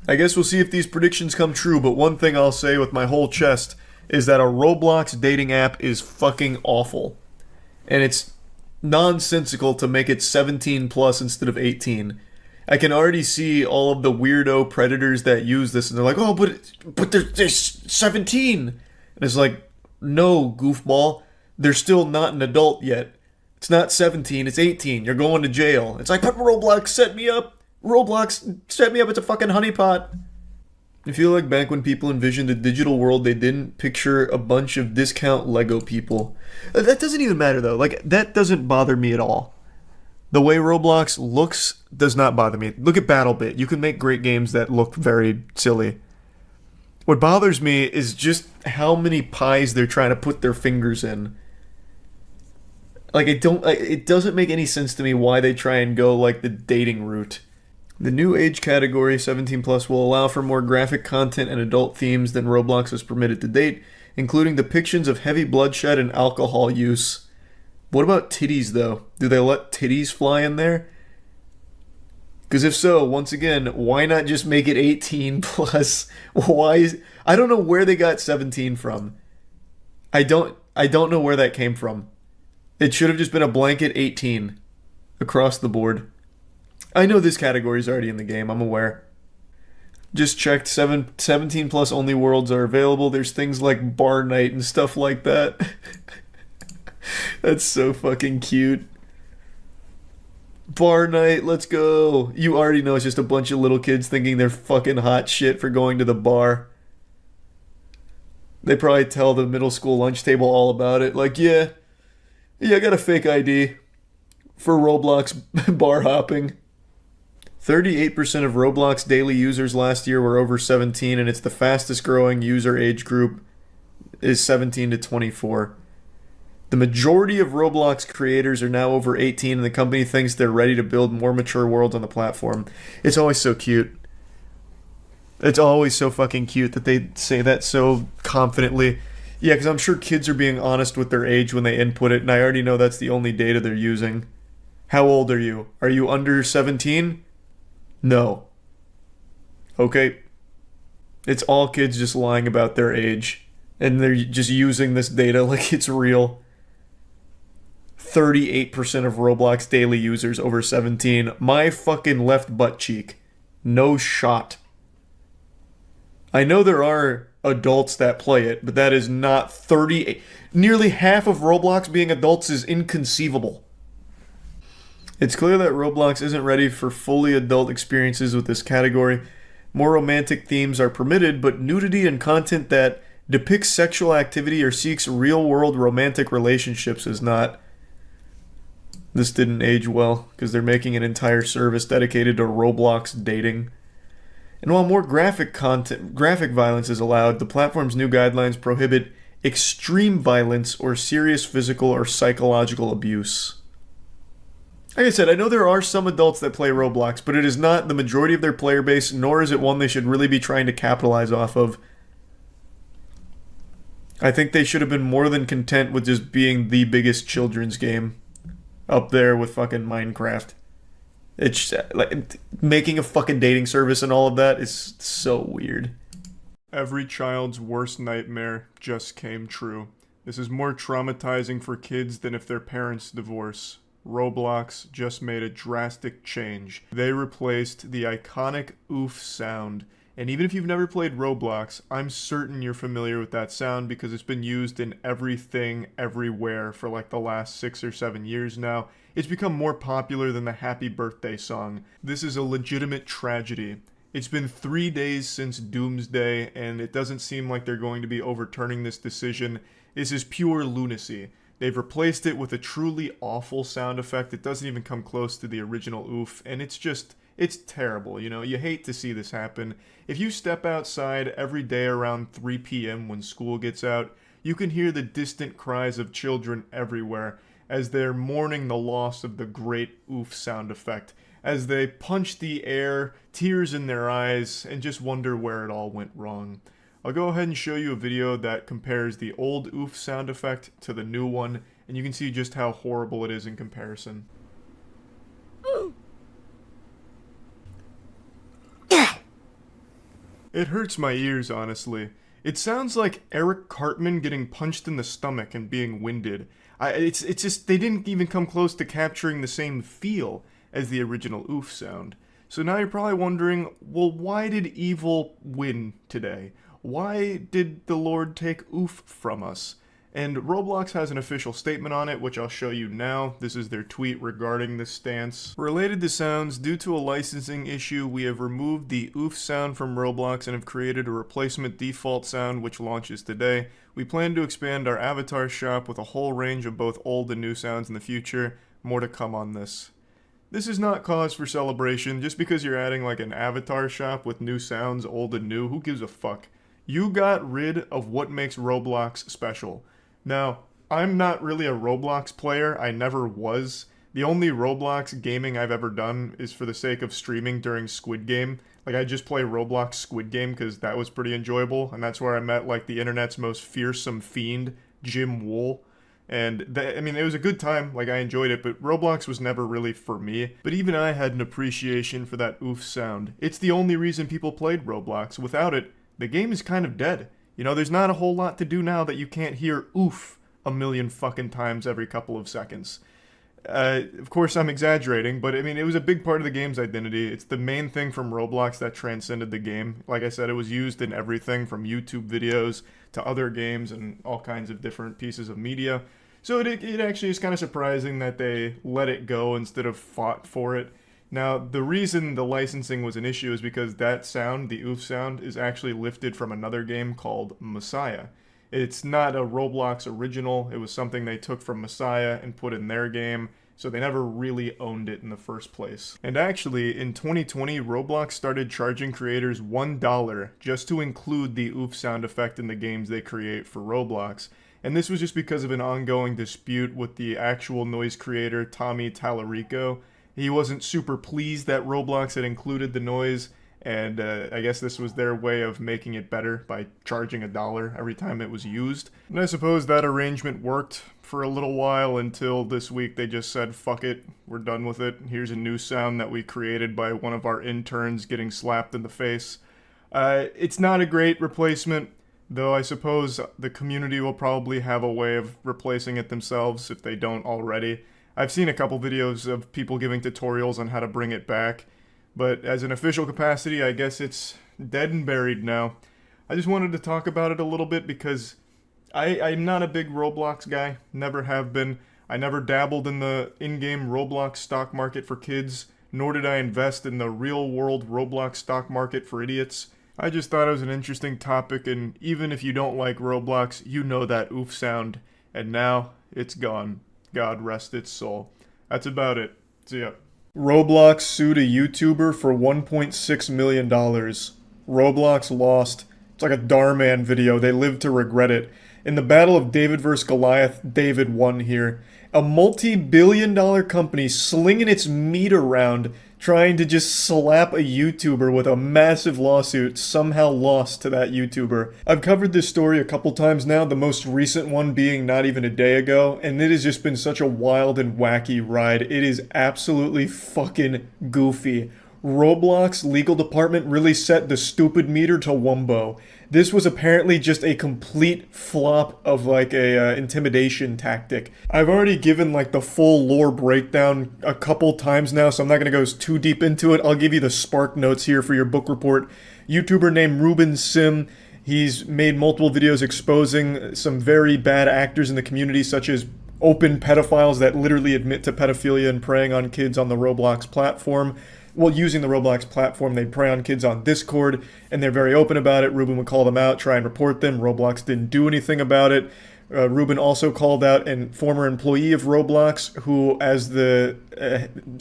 I guess we'll see if these predictions come true, but one thing I'll say with my whole chest is that a Roblox dating app is fucking awful. And it's nonsensical to make it 17 plus instead of 18. I can already see all of the weirdo predators that use this, and they're like, oh, but they're 17. And it's like, no, goofball. They're still not an adult yet. It's not 17, it's 18. You're going to jail. It's like, but Roblox set me up. Roblox set me up. It's a fucking honeypot. I feel like back when people envisioned a digital world, they didn't picture a bunch of discount Lego people. That doesn't even matter, though. Like, that doesn't bother me at all. The way Roblox looks does not bother me. Look at BattleBit. You can make great games that look very silly. What bothers me is just how many pies they're trying to put their fingers in. Like, it doesn't make any sense to me why they try and go, like, the dating route. The new age category, 17 plus, will allow for more graphic content and adult themes than Roblox has permitted to date, including depictions of heavy bloodshed and alcohol use. What about titties, though? Do they let titties fly in there? Because if so, once again, why not just make it 18 plus? I don't know where they got 17 from. I don't know where that came from. It should have just been a blanket 18 across the board. I know this category is already in the game, I'm aware. Just checked, 17 plus only worlds are available. There's things like bar night and stuff like that. That's so fucking cute. Bar night, let's go. You already know it's just a bunch of little kids thinking they're fucking hot shit for going to the bar. They probably tell the middle school lunch table all about it. Like, yeah, I got a fake ID for Roblox bar hopping. 38% of Roblox daily users last year were over 17, and it's the fastest growing user age group is 17 to 24. The majority of Roblox creators are now over 18, and the company thinks they're ready to build more mature worlds on the platform. It's always so cute. It's always so fucking cute that they say that so confidently. Yeah, because I'm sure kids are being honest with their age when they input it, and I already know that's the only data they're using. How old are you? Are you under 17? No. Okay. It's all kids just lying about their age, and they're just using this data like it's real. 38% of Roblox daily users over 17. My fucking left butt cheek. No shot. I know there are adults that play it, but that is not 38. Nearly half of Roblox being adults is inconceivable. It's clear that Roblox isn't ready for fully adult experiences with this category. More romantic themes are permitted, but nudity and content that depicts sexual activity or seeks real-world romantic relationships is not. This didn't age well, because they're making an entire service dedicated to Roblox dating. And while more graphic violence is allowed, the platform's new guidelines prohibit extreme violence or serious physical or psychological abuse. Like I said, I know there are some adults that play Roblox, but it is not the majority of their player base, nor is it one they should really be trying to capitalize off of. I think they should have been more than content with just being the biggest children's game. Up there with fucking Minecraft. It's like making a fucking dating service and all of that is so weird. Every child's worst nightmare just came true. This is more traumatizing for kids than if their parents divorce. Roblox just made a drastic change. They replaced the iconic oof sound. And even if you've never played Roblox, I'm certain you're familiar with that sound because it's been used in everything, everywhere for like the last 6 or 7 years now. It's become more popular than the Happy Birthday song. This is a legitimate tragedy. It's been 3 days since Doomsday, and it doesn't seem like they're going to be overturning this decision. This is pure lunacy. They've replaced it with a truly awful sound effect that doesn't even come close to the original oof, and it's terrible, you know? You hate to see this happen. If you step outside every day around 3 p.m. when school gets out, you can hear the distant cries of children everywhere as they're mourning the loss of the great oof sound effect, as they punch the air, tears in their eyes, and just wonder where it all went wrong. I'll go ahead and show you a video that compares the old oof sound effect to the new one, and you can see just how horrible it is in comparison. It hurts my ears, honestly. It sounds like Eric Cartman getting punched in the stomach and being winded. It's just, they didn't even come close to capturing the same feel as the original oof sound. So now you're probably wondering, well, why did evil win today? Why did the Lord take oof from us? And Roblox has an official statement on it, which I'll show you now. This is their tweet regarding this stance. Related to sounds, due to a licensing issue, we have removed the oof sound from Roblox and have created a replacement default sound which launches today. We plan to expand our avatar shop with a whole range of both old and new sounds in the future. More to come on this. This is not cause for celebration. Just because you're adding like an avatar shop with new sounds, old and new, who gives a fuck? You got rid of what makes Roblox special. Now, I'm not really a Roblox player, I never was. The only Roblox gaming I've ever done is for the sake of streaming during Squid Game. Like, I just play Roblox Squid Game because that was pretty enjoyable, and that's where I met, like, the internet's most fearsome fiend, Jim Wool. And, I mean, it was a good time, like, I enjoyed it, but Roblox was never really for me. But even I had an appreciation for that oof sound. It's the only reason people played Roblox. Without it, the game is kind of dead. You know, there's not a whole lot to do now that you can't hear oof a million fucking times every couple of seconds. Of course, I'm exaggerating, but I mean, it was a big part of the game's identity. It's the main thing from Roblox that transcended the game. Like I said, it was used in everything from YouTube videos to other games and all kinds of different pieces of media. So it actually is kind of surprising that they let it go instead of fought for it. Now, the reason the licensing was an issue is because that sound, the oof sound, is actually lifted from another game called Messiah. It's not a Roblox original, it was something they took from Messiah and put in their game, so they never really owned it in the first place. And actually, in 2020, Roblox started charging creators $1 just to include the oof sound effect in the games they create for Roblox. And this was just because of an ongoing dispute with the actual noise creator, Tommy Tallarico. He wasn't super pleased that Roblox had included the noise, and I guess this was their way of making it better by charging $1 every time it was used. And I suppose that arrangement worked for a little while until this week they just said, fuck it, we're done with it. Here's a new sound that we created by one of our interns getting slapped in the face. It's not a great replacement, though I suppose the community will probably have a way of replacing it themselves if they don't already. I've seen a couple videos of people giving tutorials on how to bring it back, but as an official capacity, I guess it's dead and buried now. I just wanted to talk about it a little bit because I'm not a big Roblox guy, never have been. I never dabbled in the in-game Roblox stock market for kids, nor did I invest in the real-world Roblox stock market for idiots. I just thought it was an interesting topic, and even if you don't like Roblox, you know that oof sound, and now it's gone. God rest its soul. That's about it. See ya. Roblox sued a YouTuber for $1.6 million. Roblox lost. It's like a Darman video. They live to regret it. In the battle of David vs. Goliath, David won here. A multi-billion-dollar company slinging its meat around, trying to just slap a YouTuber with a massive lawsuit, somehow lost to that YouTuber. I've covered this story a couple times now, the most recent one being not even a day ago, and it has just been such a wild and wacky ride. It is absolutely fucking goofy. Roblox legal department really set the stupid meter to wumbo. This was apparently just a complete flop of like a intimidation tactic. I've already given like the full lore breakdown a couple times now, so I'm not going to go too deep into it. I'll give you the spark notes here for your book report. YouTuber named Ruben Sim. He's made multiple videos exposing some very bad actors in the community, such as open pedophiles that literally admit to pedophilia and preying on kids on the Roblox platform. Well, using the Roblox platform, they prey on kids on Discord, and they're very open about it. Ruben would call them out, try and report them. Roblox didn't do anything about it. Ruben also called out a former employee of Roblox who, as the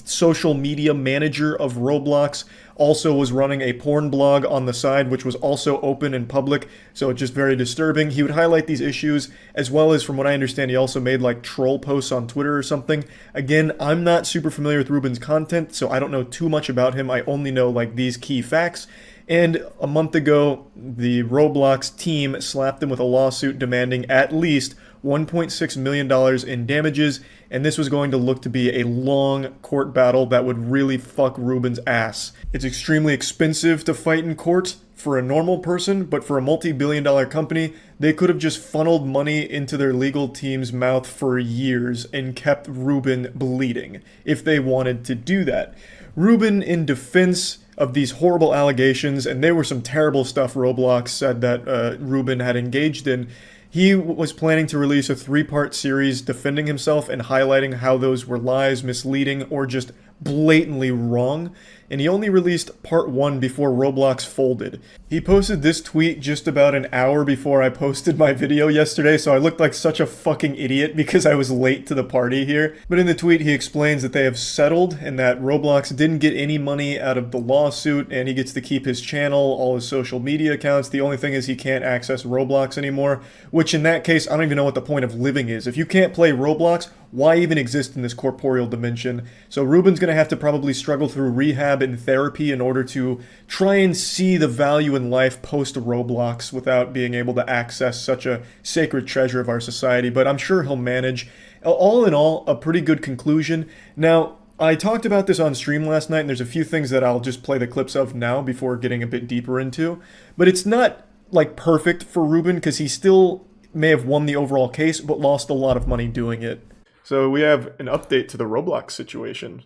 social media manager of Roblox, also was running a porn blog on the side, which was also open and public, so it's just very disturbing. He would highlight these issues, as well as, from what I understand, he also made like troll posts on Twitter or something. Again, I'm not super familiar with Ruben's content, so I don't know too much about him. I only know like these key facts. And a month ago, the Roblox team slapped him with a lawsuit demanding at least $1.6 million in damages, and this was going to look to be a long court battle that would really fuck Ruben's ass. It's extremely expensive to fight in court for a normal person, but for a multi-billion-dollar company, they could have just funneled money into their legal team's mouth for years and kept Ruben bleeding if they wanted to do that. Ruben, in defense of these horrible allegations, and they were some terrible stuff Roblox said that Ruben had engaged in, he was planning to release a 3-part series defending himself and highlighting how those were lies, misleading, or just blatantly wrong, and he only released part 1 before Roblox folded. He posted this tweet just about an hour before I posted my video yesterday, so I looked like such a fucking idiot because I was late to the party here. But in the tweet he explains that they have settled and that Roblox didn't get any money out of the lawsuit, and he gets to keep his channel, all his social media accounts. The only thing is he can't access Roblox anymore, which in that case I don't even know what the point of living is. If you can't play Roblox, why even exist in this corporeal dimension? So Ruben's gonna have to probably struggle through rehab and therapy in order to try and see the value in life post Roblox without being able to access such a sacred treasure of our society, but I'm sure he'll manage. All in all, a pretty good conclusion. Now, I talked about this on stream last night, and there's a few things that I'll just play the clips of now before getting a bit deeper into, but it's not like perfect for Ruben because he still may have won the overall case, but lost a lot of money doing it. So we have an update to the Roblox situation.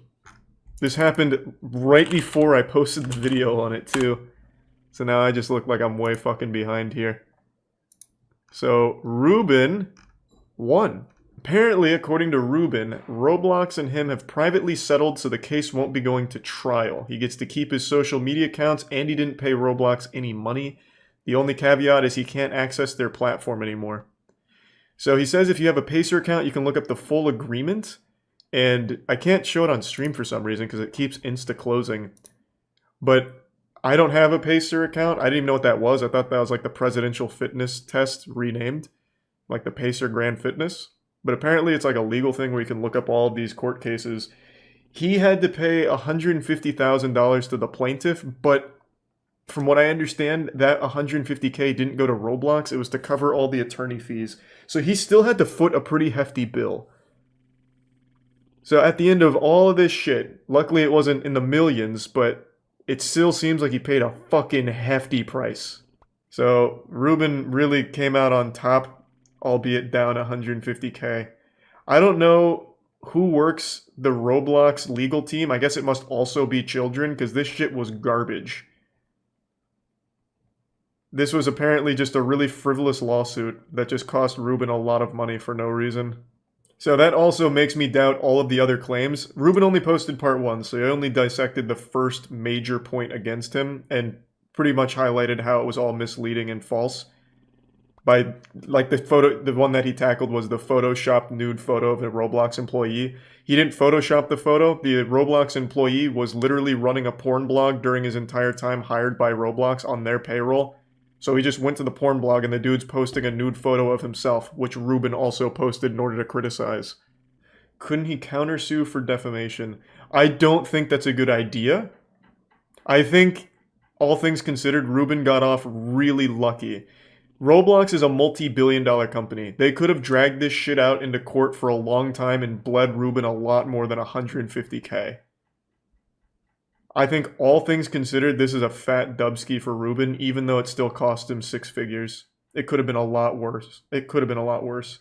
This happened right before I posted the video on it too. So now I just look like I'm way fucking behind here. So Ruben won. Apparently, according to Ruben, Roblox and him have privately settled so the case won't be going to trial. He gets to keep his social media accounts and he didn't pay Roblox any money. The only caveat is he can't access their platform anymore. So he says if you have a Pacer account, you can look up the full agreement. And I can't show it on stream for some reason because it keeps insta-closing. But I don't have a Pacer account. I didn't even know what that was. I thought that was like the presidential fitness test renamed. Like the Pacer Grand Fitness. But apparently it's like a legal thing where you can look up all of these court cases. He had to pay $150,000 to the plaintiff, but from what I understand, that $150K didn't go to Roblox. It was to cover all the attorney fees. So he still had to foot a pretty hefty bill. So at the end of all of this shit, luckily it wasn't in the millions, but it still seems like he paid a fucking hefty price. So Ruben really came out on top, albeit down $150K. I don't know who works the Roblox legal team. I guess it must also be children, because this shit was garbage. This was apparently just a really frivolous lawsuit that just cost Ruben a lot of money for no reason. So that also makes me doubt all of the other claims. Ruben only posted part 1, so he only dissected the first major point against him and pretty much highlighted how it was all misleading and false. By, like, the one that he tackled was the photoshopped nude photo of a Roblox employee. He didn't photoshop the photo. The Roblox employee was literally running a porn blog during his entire time hired by Roblox on their payroll. So he just went to the porn blog and the dude's posting a nude photo of himself, which Ruben also posted in order to criticize. Couldn't he countersue for defamation? I don't think that's a good idea. I think, all things considered, Ruben got off really lucky. Roblox is a multi-billion-dollar company. They could have dragged this shit out into court for a long time and bled Ruben a lot more than $150K. I think all things considered, this is a fat dubski for Ruben, even though it still cost him 6 figures. It could have been a lot worse. It could have been a lot worse.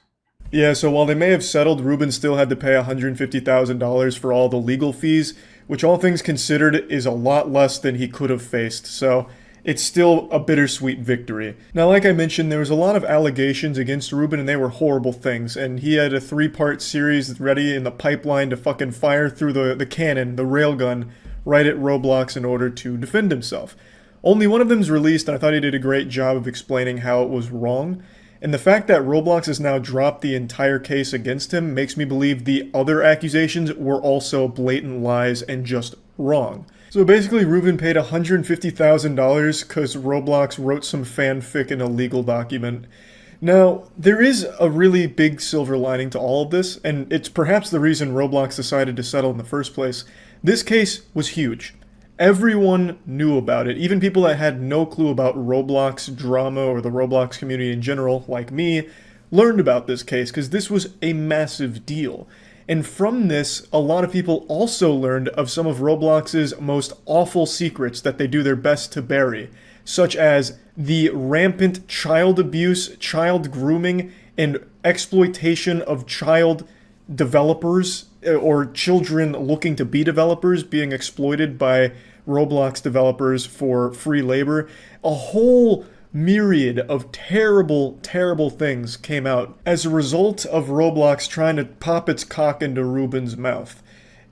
Yeah, so while they may have settled, Ruben still had to pay $150,000 for all the legal fees, which all things considered is a lot less than he could have faced, so it's still a bittersweet victory. Now, like I mentioned, there was a lot of allegations against Ruben, and they were horrible things, and he had a 3-part series ready in the pipeline to fucking fire through the cannon, the railgun, right at Roblox in order to defend himself. Only one of them's released, and I thought he did a great job of explaining how it was wrong. And the fact that Roblox has now dropped the entire case against him makes me believe the other accusations were also blatant lies and just wrong. So basically, Ruben paid $150,000 because Roblox wrote some fanfic in a legal document. Now, there is a really big silver lining to all of this, and it's perhaps the reason Roblox decided to settle in the first place. This case was huge. Everyone knew about it, even people that had no clue about Roblox drama or the Roblox community in general, like me, learned about this case because this was a massive deal. And from this, a lot of people also learned of some of Roblox's most awful secrets that they do their best to bury, such as the rampant child abuse, child grooming, and exploitation of child developers or children looking to be developers being exploited by Roblox developers for free labor. A whole myriad of terrible, terrible things came out as a result of Roblox trying to pop its cock into Ruben's mouth.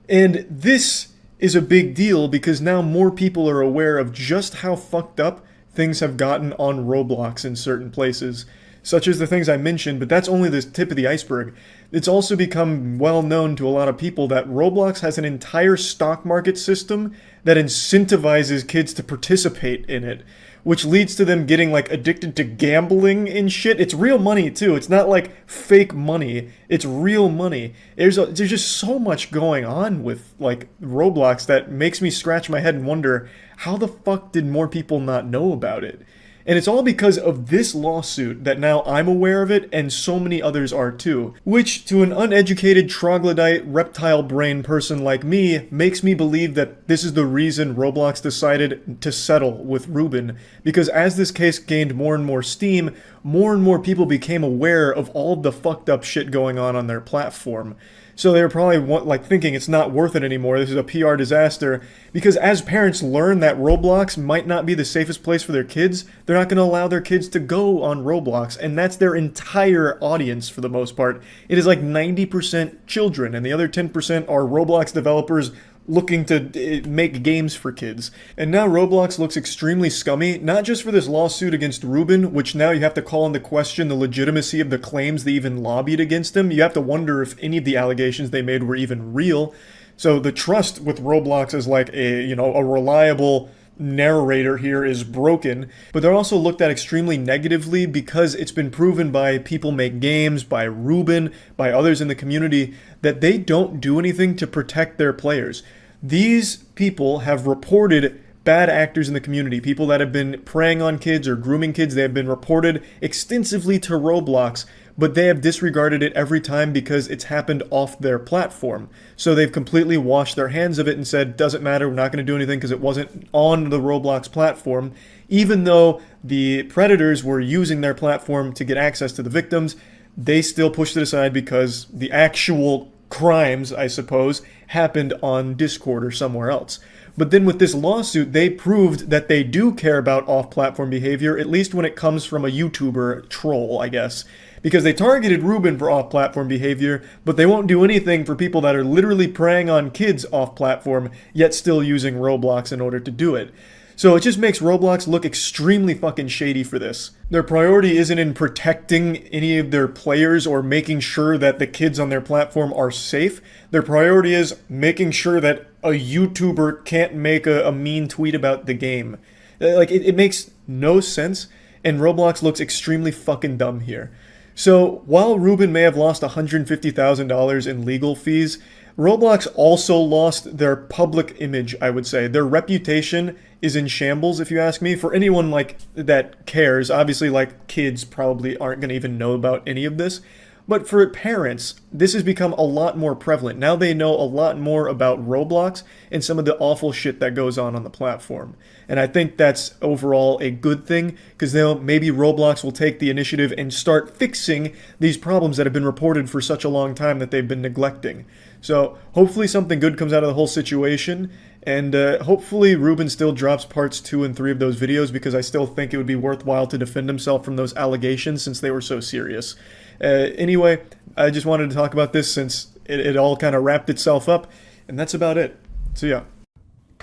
And this is a big deal because now more people are aware of just how fucked up things have gotten on Roblox in certain places, such as the things I mentioned, but that's only the tip of the iceberg. It's also become well known to a lot of people that Roblox has an entire stock market system that incentivizes kids to participate in it, which leads to them getting like addicted to gambling and shit. It's real money too. It's not like fake money. It's real money. There's just so much going on with like Roblox that makes me scratch my head and wonder, how the fuck did more people not know about it? And it's all because of this lawsuit that now I'm aware of it and so many others are too. Which, to an uneducated troglodyte reptile brain person like me, makes me believe that this is the reason Roblox decided to settle with Ruben. Because as this case gained more and more steam, more and more people became aware of all the fucked up shit going on their platform. So they were probably thinking it's not worth it anymore, this is a PR disaster, because as parents learn that Roblox might not be the safest place for their kids, they're not going to allow their kids to go on Roblox, and that's their entire audience for the most part. It is like 90% children, and the other 10% are Roblox developers looking to make games for kids. And now Roblox looks extremely scummy, not just for this lawsuit against Ruben, which now you have to call into question the legitimacy of the claims they even lobbied against him. You have to wonder if any of the allegations they made were even real. So the trust with Roblox as like a reliable narrator here is broken, but they're also looked at extremely negatively because it's been proven by people make games, by Ruben, by others in the community, that they don't do anything to protect their players. These people have reported bad actors in the community, people that have been preying on kids or grooming kids. They have been reported extensively to Roblox, but they have disregarded it every time because it's happened off their platform. So they've completely washed their hands of it and said, doesn't matter, we're not going to do anything because it wasn't on the Roblox platform, even though the predators were using their platform to get access to the victims. They still pushed it aside because the actual crimes, I suppose, happened on Discord or somewhere else. But then with this lawsuit, they proved that they do care about off-platform behavior, at least when it comes from a YouTuber troll, I guess. Because they targeted Ruben for off-platform behavior, but they won't do anything for people that are literally preying on kids off-platform, yet still using Roblox in order to do it. So it just makes Roblox look extremely fucking shady for this. Their priority isn't in protecting any of their players or making sure that the kids on their platform are safe. Their priority is making sure that a YouTuber can't make a mean tweet about the game. It makes no sense, and Roblox looks extremely fucking dumb here. So while Ruben may have lost $150,000 in legal fees, Roblox also lost their public image, I would say. Their reputation is in shambles, if you ask me. For anyone that cares, obviously kids probably aren't going to even know about any of this. But for parents, this has become a lot more prevalent. Now they know a lot more about Roblox and some of the awful shit that goes on the platform. And I think that's overall a good thing, because maybe Roblox will take the initiative and start fixing these problems that have been reported for such a long time that they've been neglecting. So hopefully something good comes out of the whole situation, and hopefully Ruben still drops parts 2 and 3 of those videos, because I still think it would be worthwhile to defend himself from those allegations since they were so serious. Anyway, I just wanted to talk about this since it all kind of wrapped itself up, and that's about it. So yeah.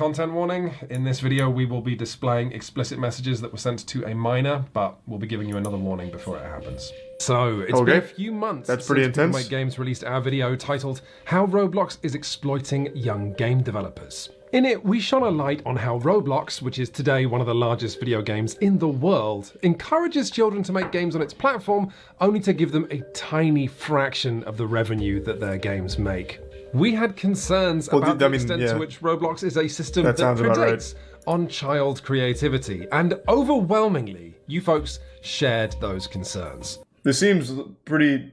Content warning. In this video, we will be displaying explicit messages that were sent to a minor, but we'll be giving you another warning before it happens. So, it's been a few months That's since pretty People intense. Make Games released our video titled How Roblox is Exploiting Young Game Developers. In it, we shone a light on how Roblox, which is today one of the largest video games in the world, encourages children to make games on its platform only to give them a tiny fraction of the revenue that their games make. We had concerns about the extent to which Roblox is a system that predates on child creativity, and overwhelmingly, you folks shared those concerns. This seems pretty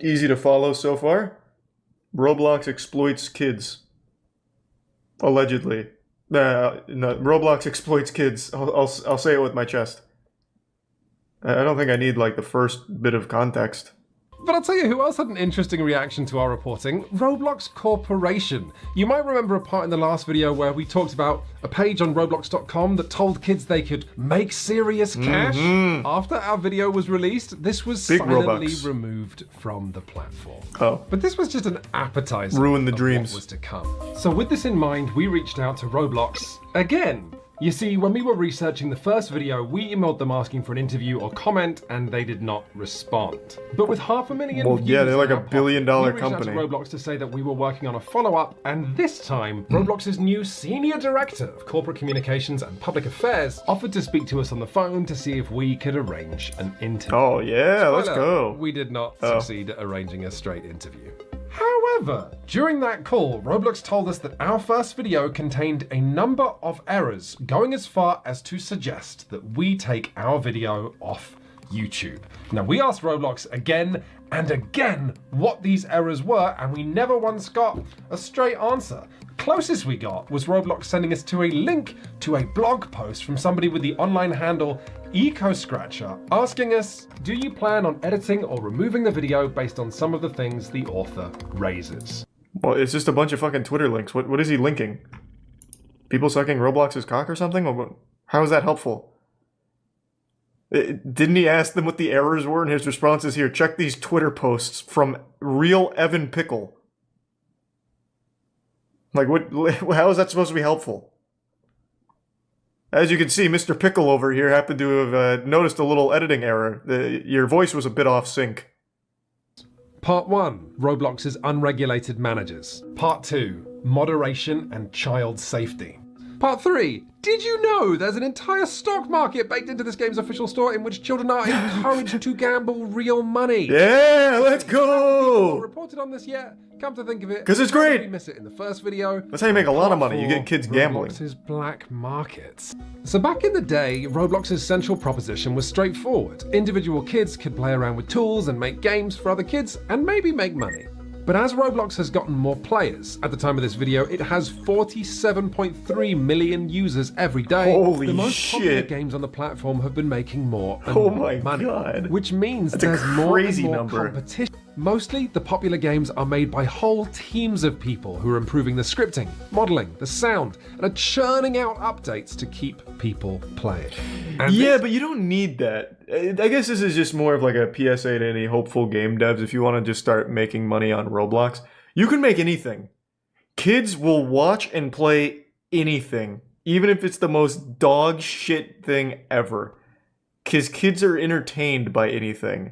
easy to follow so far. Roblox exploits kids. Allegedly. No, Roblox exploits kids. I'll say it with my chest. I don't think I need, like, the first bit of context. But I'll tell you who else had an interesting reaction to our reporting. Roblox Corporation. You might remember a part in the last video where we talked about a page on Roblox.com that told kids they could make serious cash. After our video was released, this was silently removed from the platform. Oh. But this was just an appetizer. Ruin the of dreams. what was to come. So with this in mind, we reached out to Roblox again. You see, when we were researching the first video, we emailed them asking for an interview or comment, and they did not respond. But with 500,000 Well, views yeah, they're like in a our post, billion-dollar we reached out company. to Roblox to say that we were working on a follow-up, and this time, Roblox's new Senior Director of Corporate Communications and Public Affairs offered to speak to us on the phone to see if we could arrange an interview. Oh, yeah, let's Spoiler, go. We did not succeed at arranging a straight interview. However, during that call, Roblox told us that our first video contained a number of errors, going as far as to suggest that we take our video off YouTube. Now, we asked Roblox again and again what these errors were, and we never once got a straight answer. Closest we got was Roblox sending us to a link to a blog post from somebody with the online handle EcoScratcher, asking us, do you plan on editing or removing the video based on some of the things the author raises? Well, it's just a bunch of fucking Twitter links. What is he linking? People sucking Roblox's cock or something? Or how is that helpful? Didn't he ask them what the errors were? And his response is here, check these Twitter posts from real Evan Pickle. Like, how is that supposed to be helpful? As you can see, Mr. Pickle over here happened to have noticed a little editing error. Your voice was a bit off sync. Part 1, Roblox's unregulated managers. Part 2, moderation and child safety. Part 3, did you know there's an entire stock market baked into this game's official store in which children are encouraged to gamble real money? Yeah, let's go! Reported on this yet? Come to think of it, 'Cause it's how did great. we miss it in the first video. That's how you make a lot of Part money. You 4, get kids gambling. Roblox's black markets. So back in the day, Roblox's central proposition was straightforward. Individual kids could play around with tools and make games for other kids and maybe make money. But as Roblox has gotten more players, at the time of this video, it has 47.3 million users every day. Holy the most popular shit. games on the platform have been making more and Oh more my money, God. which means That's a there's more and crazy more number. competition. Mostly, the popular games are made by whole teams of people who are improving the scripting, modeling, the sound, and are churning out updates to keep people playing. And Yeah, but you don't need that. I guess this is just more of like a PSA to any hopeful game devs. If you want to just start making money on Roblox, you can make anything. Kids will watch and play anything, even if it's the most dog shit thing ever. Because kids are entertained by anything.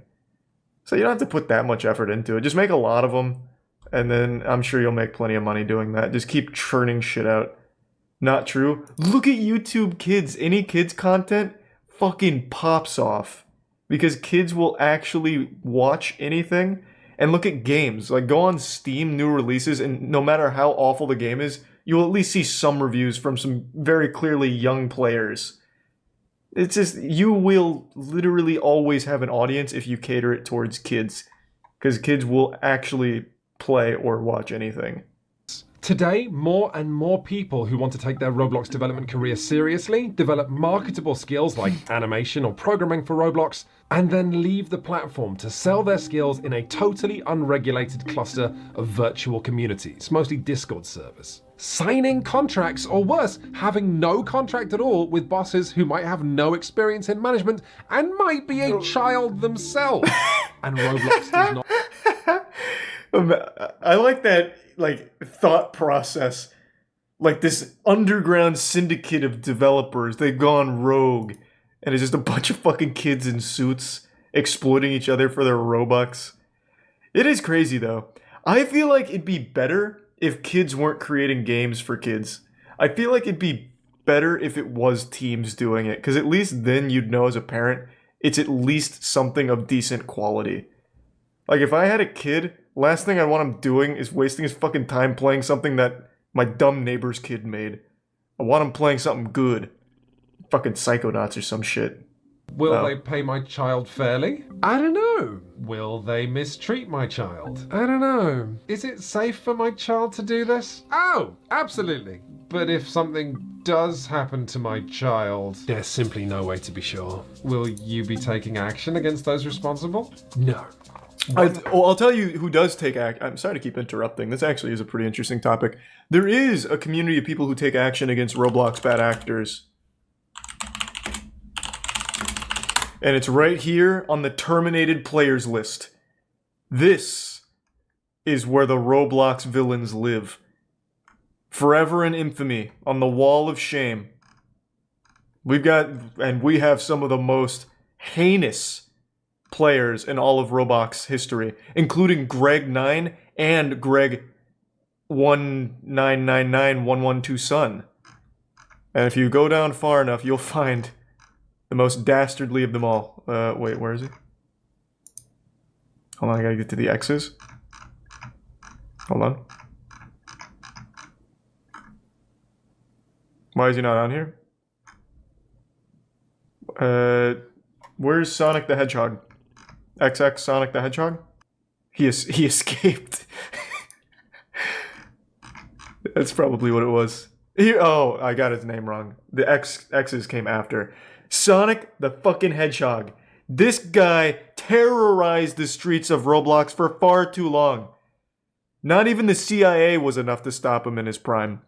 So you don't have to put that much effort into it. Just make a lot of them, and then I'm sure you'll make plenty of money doing that. Just keep churning shit out. Not true. Look at YouTube Kids. Any kids content fucking pops off. Because kids will actually watch anything. And look at games. Like, go on Steam, new releases, and no matter how awful the game is, you'll at least see some reviews from some very clearly young players. It's just, you will literally always have an audience if you cater it towards kids. Because kids will actually play or watch anything. Today, more and more people who want to take their Roblox development career seriously develop marketable skills like animation or programming for Roblox, and then leave the platform to sell their skills in a totally unregulated cluster of virtual communities, mostly Discord servers. Signing contracts, or worse, having no contract at all with bosses who might have no experience in management and might be a child themselves. And Roblox does not... I like that, like, thought process. like this underground syndicate of developers. They've gone rogue, and it's just a bunch of fucking kids in suits exploiting each other for their Robux. It is crazy though. I feel like it'd be better if kids weren't creating games for kids. I feel like it'd be better if it was teams doing it, because at least then you'd know as a parent it's at least something of decent quality. Like if I had a kid, last thing I want him doing is wasting his fucking time playing something that my dumb neighbor's kid made. I want him playing something good. Fucking Psychonauts or some shit. Will they pay my child fairly? I don't know. Will they mistreat my child? I don't know. Is it safe for my child to do this? Oh, absolutely. But if something does happen to my child, there's simply no way to be sure. Will you be taking action against those responsible? No. I'll tell you who does take action. I'm sorry to keep interrupting. This actually is a pretty interesting topic. There is a community of people who take action against Roblox bad actors. And it's right here on the terminated players list. This is where the Roblox villains live. Forever in infamy, on the wall of shame. We have some of the most heinous players in all of Roblox history, including Greg9 and Greg1999112 son. And if you go down far enough, you'll find the most dastardly of them all. Wait, where is he? Hold on, I gotta get to the X's. Hold on. Why is he not on here? Where's Sonic the Hedgehog? XX Sonic the Hedgehog? He escaped. That's probably what it was. Oh, I got his name wrong. The X's came after. Sonic the fucking Hedgehog. This guy terrorized the streets of Roblox for far too long. Not even the CIA was enough to stop him in his prime.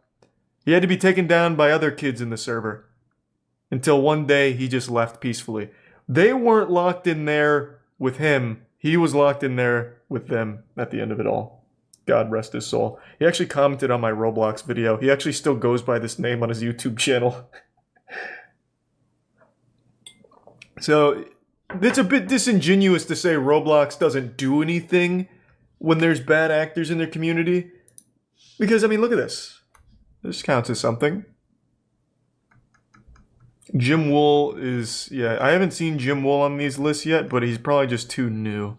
He had to be taken down by other kids in the server. Until one day he just left peacefully. They weren't locked in there with him. He was locked in there with them at the end of it all. God rest his soul. He actually commented on my Roblox video. He actually still goes by this name on his YouTube channel. So, it's a bit disingenuous to say Roblox doesn't do anything when there's bad actors in their community. Because, I mean, look at this. This counts as something. Jim Wool is... Yeah, I haven't seen Jim Wool on these lists yet, but he's probably just too new.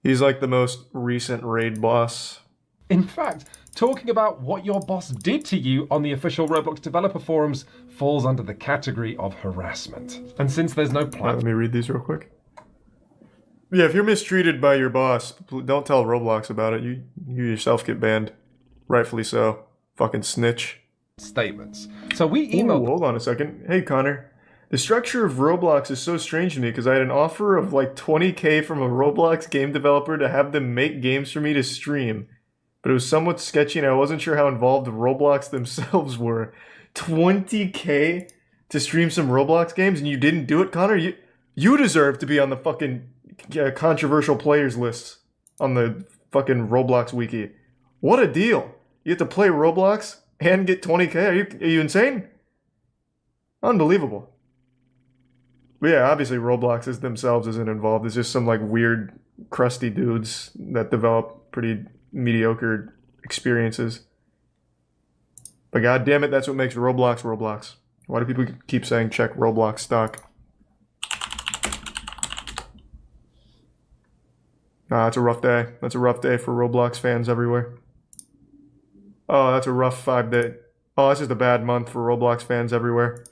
He's like the most recent raid boss. In fact, talking about what your boss did to you on the official Roblox developer forums falls under the category of harassment. And since there's no plan... Let me read these real quick. Yeah, if you're mistreated by your boss, don't tell Roblox about it. You yourself get banned. Rightfully so. Fucking snitch. Statements. So we emailed... Ooh, hold on a second. Hey, Connor. The structure of Roblox is so strange to me because I had an offer of like $20,000 from a Roblox game developer to have them make games for me to stream. But it was somewhat sketchy and I wasn't sure how involved Roblox themselves were. $20,000 to stream some Roblox games and you didn't do it, Connor? You deserve to be on the fucking controversial players list on the fucking Roblox wiki. What a deal. You get to play Roblox and get $20,000. Are you insane? Unbelievable. But yeah, obviously Roblox is themselves isn't involved. It's just some like weird crusty dudes that develop pretty mediocre experiences. But god damn it, that's what makes Roblox Roblox. Why do people keep saying check Roblox stock? It's a rough day. That's a rough day for Roblox fans everywhere. Oh, that's a rough 5 day. Oh, that's just a bad month for Roblox fans everywhere.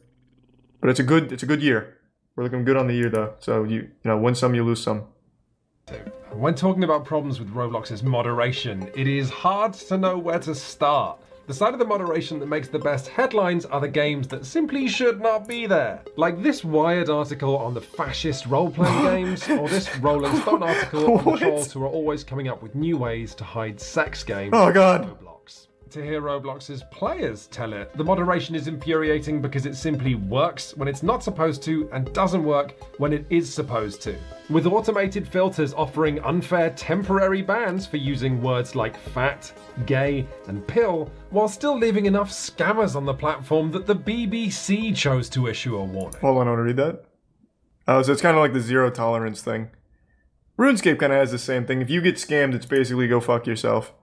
But it's a good year. We're looking good on the year though. So you know, win some, you lose some. When talking about problems with Roblox's moderation, it is hard to know where to start. The side of the moderation that makes the best headlines are the games that simply should not be there. Like this Wired article on the fascist role-playing games, or this Rolling Stone article on the trolls who are always coming up with new ways to hide sex games oh god. on Roblox. to hear Roblox's players tell it. The moderation is infuriating because it simply works when it's not supposed to and doesn't work when it is supposed to. With automated filters offering unfair temporary bans for using words like fat, gay, and pill, while still leaving enough scammers on the platform that the BBC chose to issue a warning. Hold on, I want to read that. Oh, so it's kind of like the zero tolerance thing. RuneScape kind of has the same thing. If you get scammed, it's basically go fuck yourself.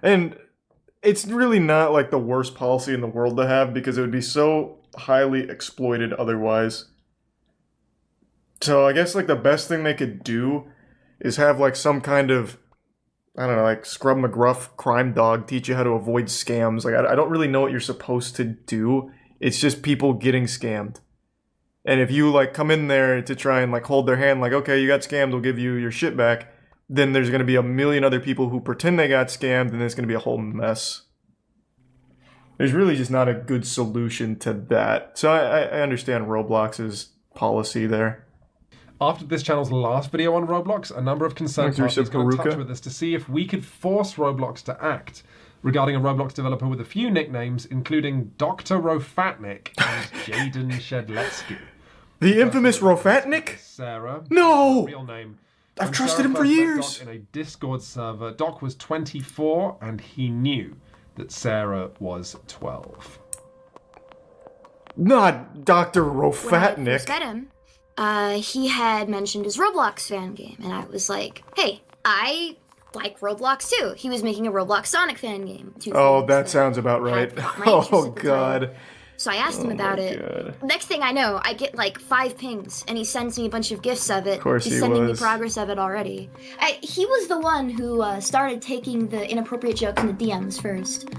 And it's really not like the worst policy in the world to have because it would be so highly exploited otherwise. So I guess like the best thing they could do is have like some kind of, I don't know, like Scrub McGruff crime dog teach you how to avoid scams. Like I don't really know what you're supposed to do. It's just people getting scammed. And if you like come in there to try and like hold their hand like, okay, you got scammed, we'll give you your shit back, then there's going to be a million other people who pretend they got scammed and it's going to be a whole mess. There's really just not a good solution to that. So I understand Roblox's policy there. After this channel's last video on Roblox, a number of concerned parties got in touch with us to see if we could force Roblox to act regarding a Roblox developer with a few nicknames, including Dr. Rofatnik and Jaden Shedletsky. The infamous Rofatnik? Sarah. No! Real name. I've When trusted Sarah him for first met years. Doc in a Discord server, Doc was 24 and he knew that Sarah was 12. Not Dr. When I Rofatnik. first met him, he had mentioned his Roblox fan game, and I was like, hey, I like Roblox too. He was making a Roblox Sonic fan game. Oh, that sounds about right. my interest Oh, at the God. So I asked him about it. God. Next thing I know, I get like 5 pings, and he sends me a bunch of GIFs of it. Of course He's he sending me was. progress of it already. He was the one who started taking the inappropriate jokes in the DMs first.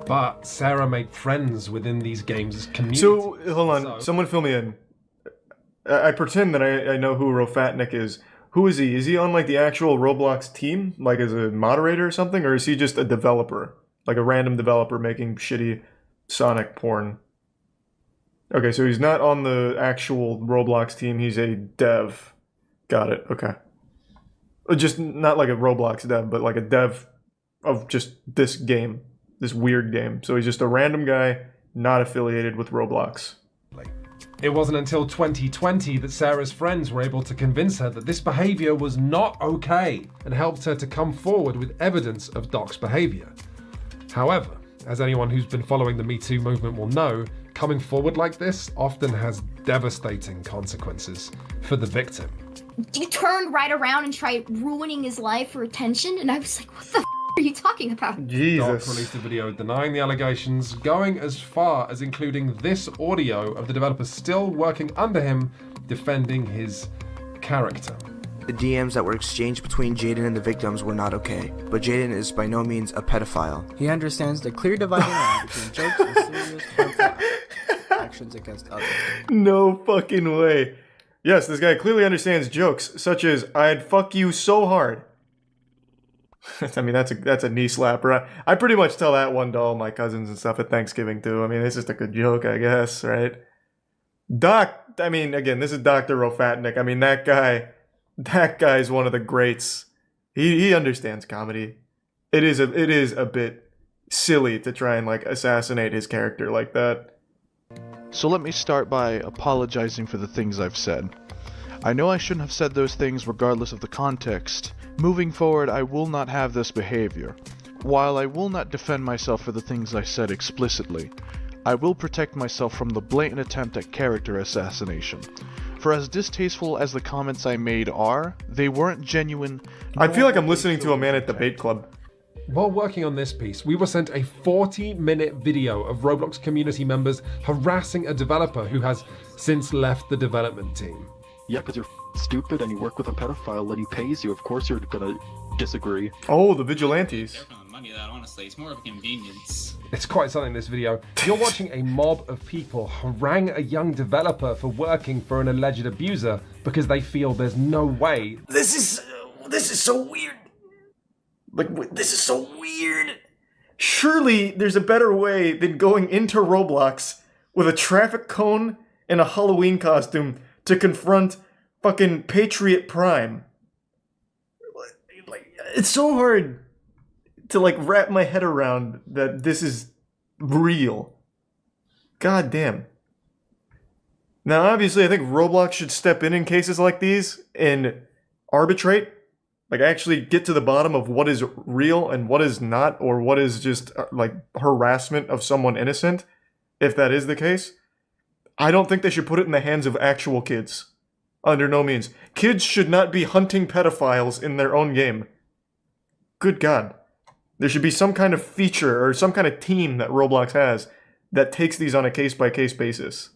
But Sarah made friends within these games' community. So, hold on. Someone fill me in. I pretend that I know who Rofatnik is. Who is he? Is he on, like, the actual Roblox team? Like, as a moderator or something? Or is he just a developer? Like, a random developer making shitty Sonic porn? Okay, so he's not on the actual Roblox team. He's a dev. Got it. Okay. Just not like a Roblox dev, but like a dev of just this game. This weird game. So he's just a random guy not affiliated with Roblox. It wasn't until 2020 that Sarah's friends were able to convince her that this behavior was not okay and helped her to come forward with evidence of Doc's behavior. However, as anyone who's been following the Me Too movement will know, coming forward like this often has devastating consequences for the victim. You turned right around and tried ruining his life for attention, and I was like, what the are you talking about? Doc Jesus. released a video denying the allegations, going as far as including this audio of the developer still working under him, defending his character. The DMs that were exchanged between Jaden and the victims were not okay, but Jaden is by no means a pedophile. He understands the clear dividing line between jokes and serious harmful actions against others. No fucking way. Yes, this guy clearly understands jokes, such as, I'd fuck you so hard. I mean, that's a knee slapper. I pretty much tell that one to all my cousins and stuff at Thanksgiving, too. I mean, it's just a good joke, I guess, right? I mean, again, this is Dr. Rofatnik. I mean, that guy's one of the greats. He understands comedy. It is a bit silly to try and, like, assassinate his character like that. So let me start by apologizing for the things I've said. I know I shouldn't have said those things regardless of the context. Moving forward, I will not have this behavior. While I will not defend myself for the things I said explicitly, I will protect myself from the blatant attempt at character assassination. For as distasteful as the comments I made are, they weren't genuine. I feel like I'm listening to a man at Debate Club. While working on this piece, we were sent a 40-minute video of Roblox community members harassing a developer who has since left the development team. Yeah, because you're stupid and you work with a pedophile and he pays you. Of course you're gonna disagree. Oh, the vigilantes. Money that honestly, it's more of a convenience. It's quite something, this video. You're watching a mob of people harangue a young developer for working for an alleged abuser because they feel there's no way. This is so weird. Like, this is so weird. Surely there's a better way than going into Roblox with a traffic cone and a Halloween costume to confront fucking Patriot Prime. Like, it's so hard to like wrap my head around that this is real. God damn. Now, obviously, I think Roblox should step in cases like these and arbitrate. Like, actually get to the bottom of what is real and what is not, or what is just, like, harassment of someone innocent, if that is the case. I don't think they should put it in the hands of actual kids. Under no means. Kids should not be hunting pedophiles in their own game. Good God. There should be some kind of feature or some kind of team that Roblox has that takes these on a case-by-case basis.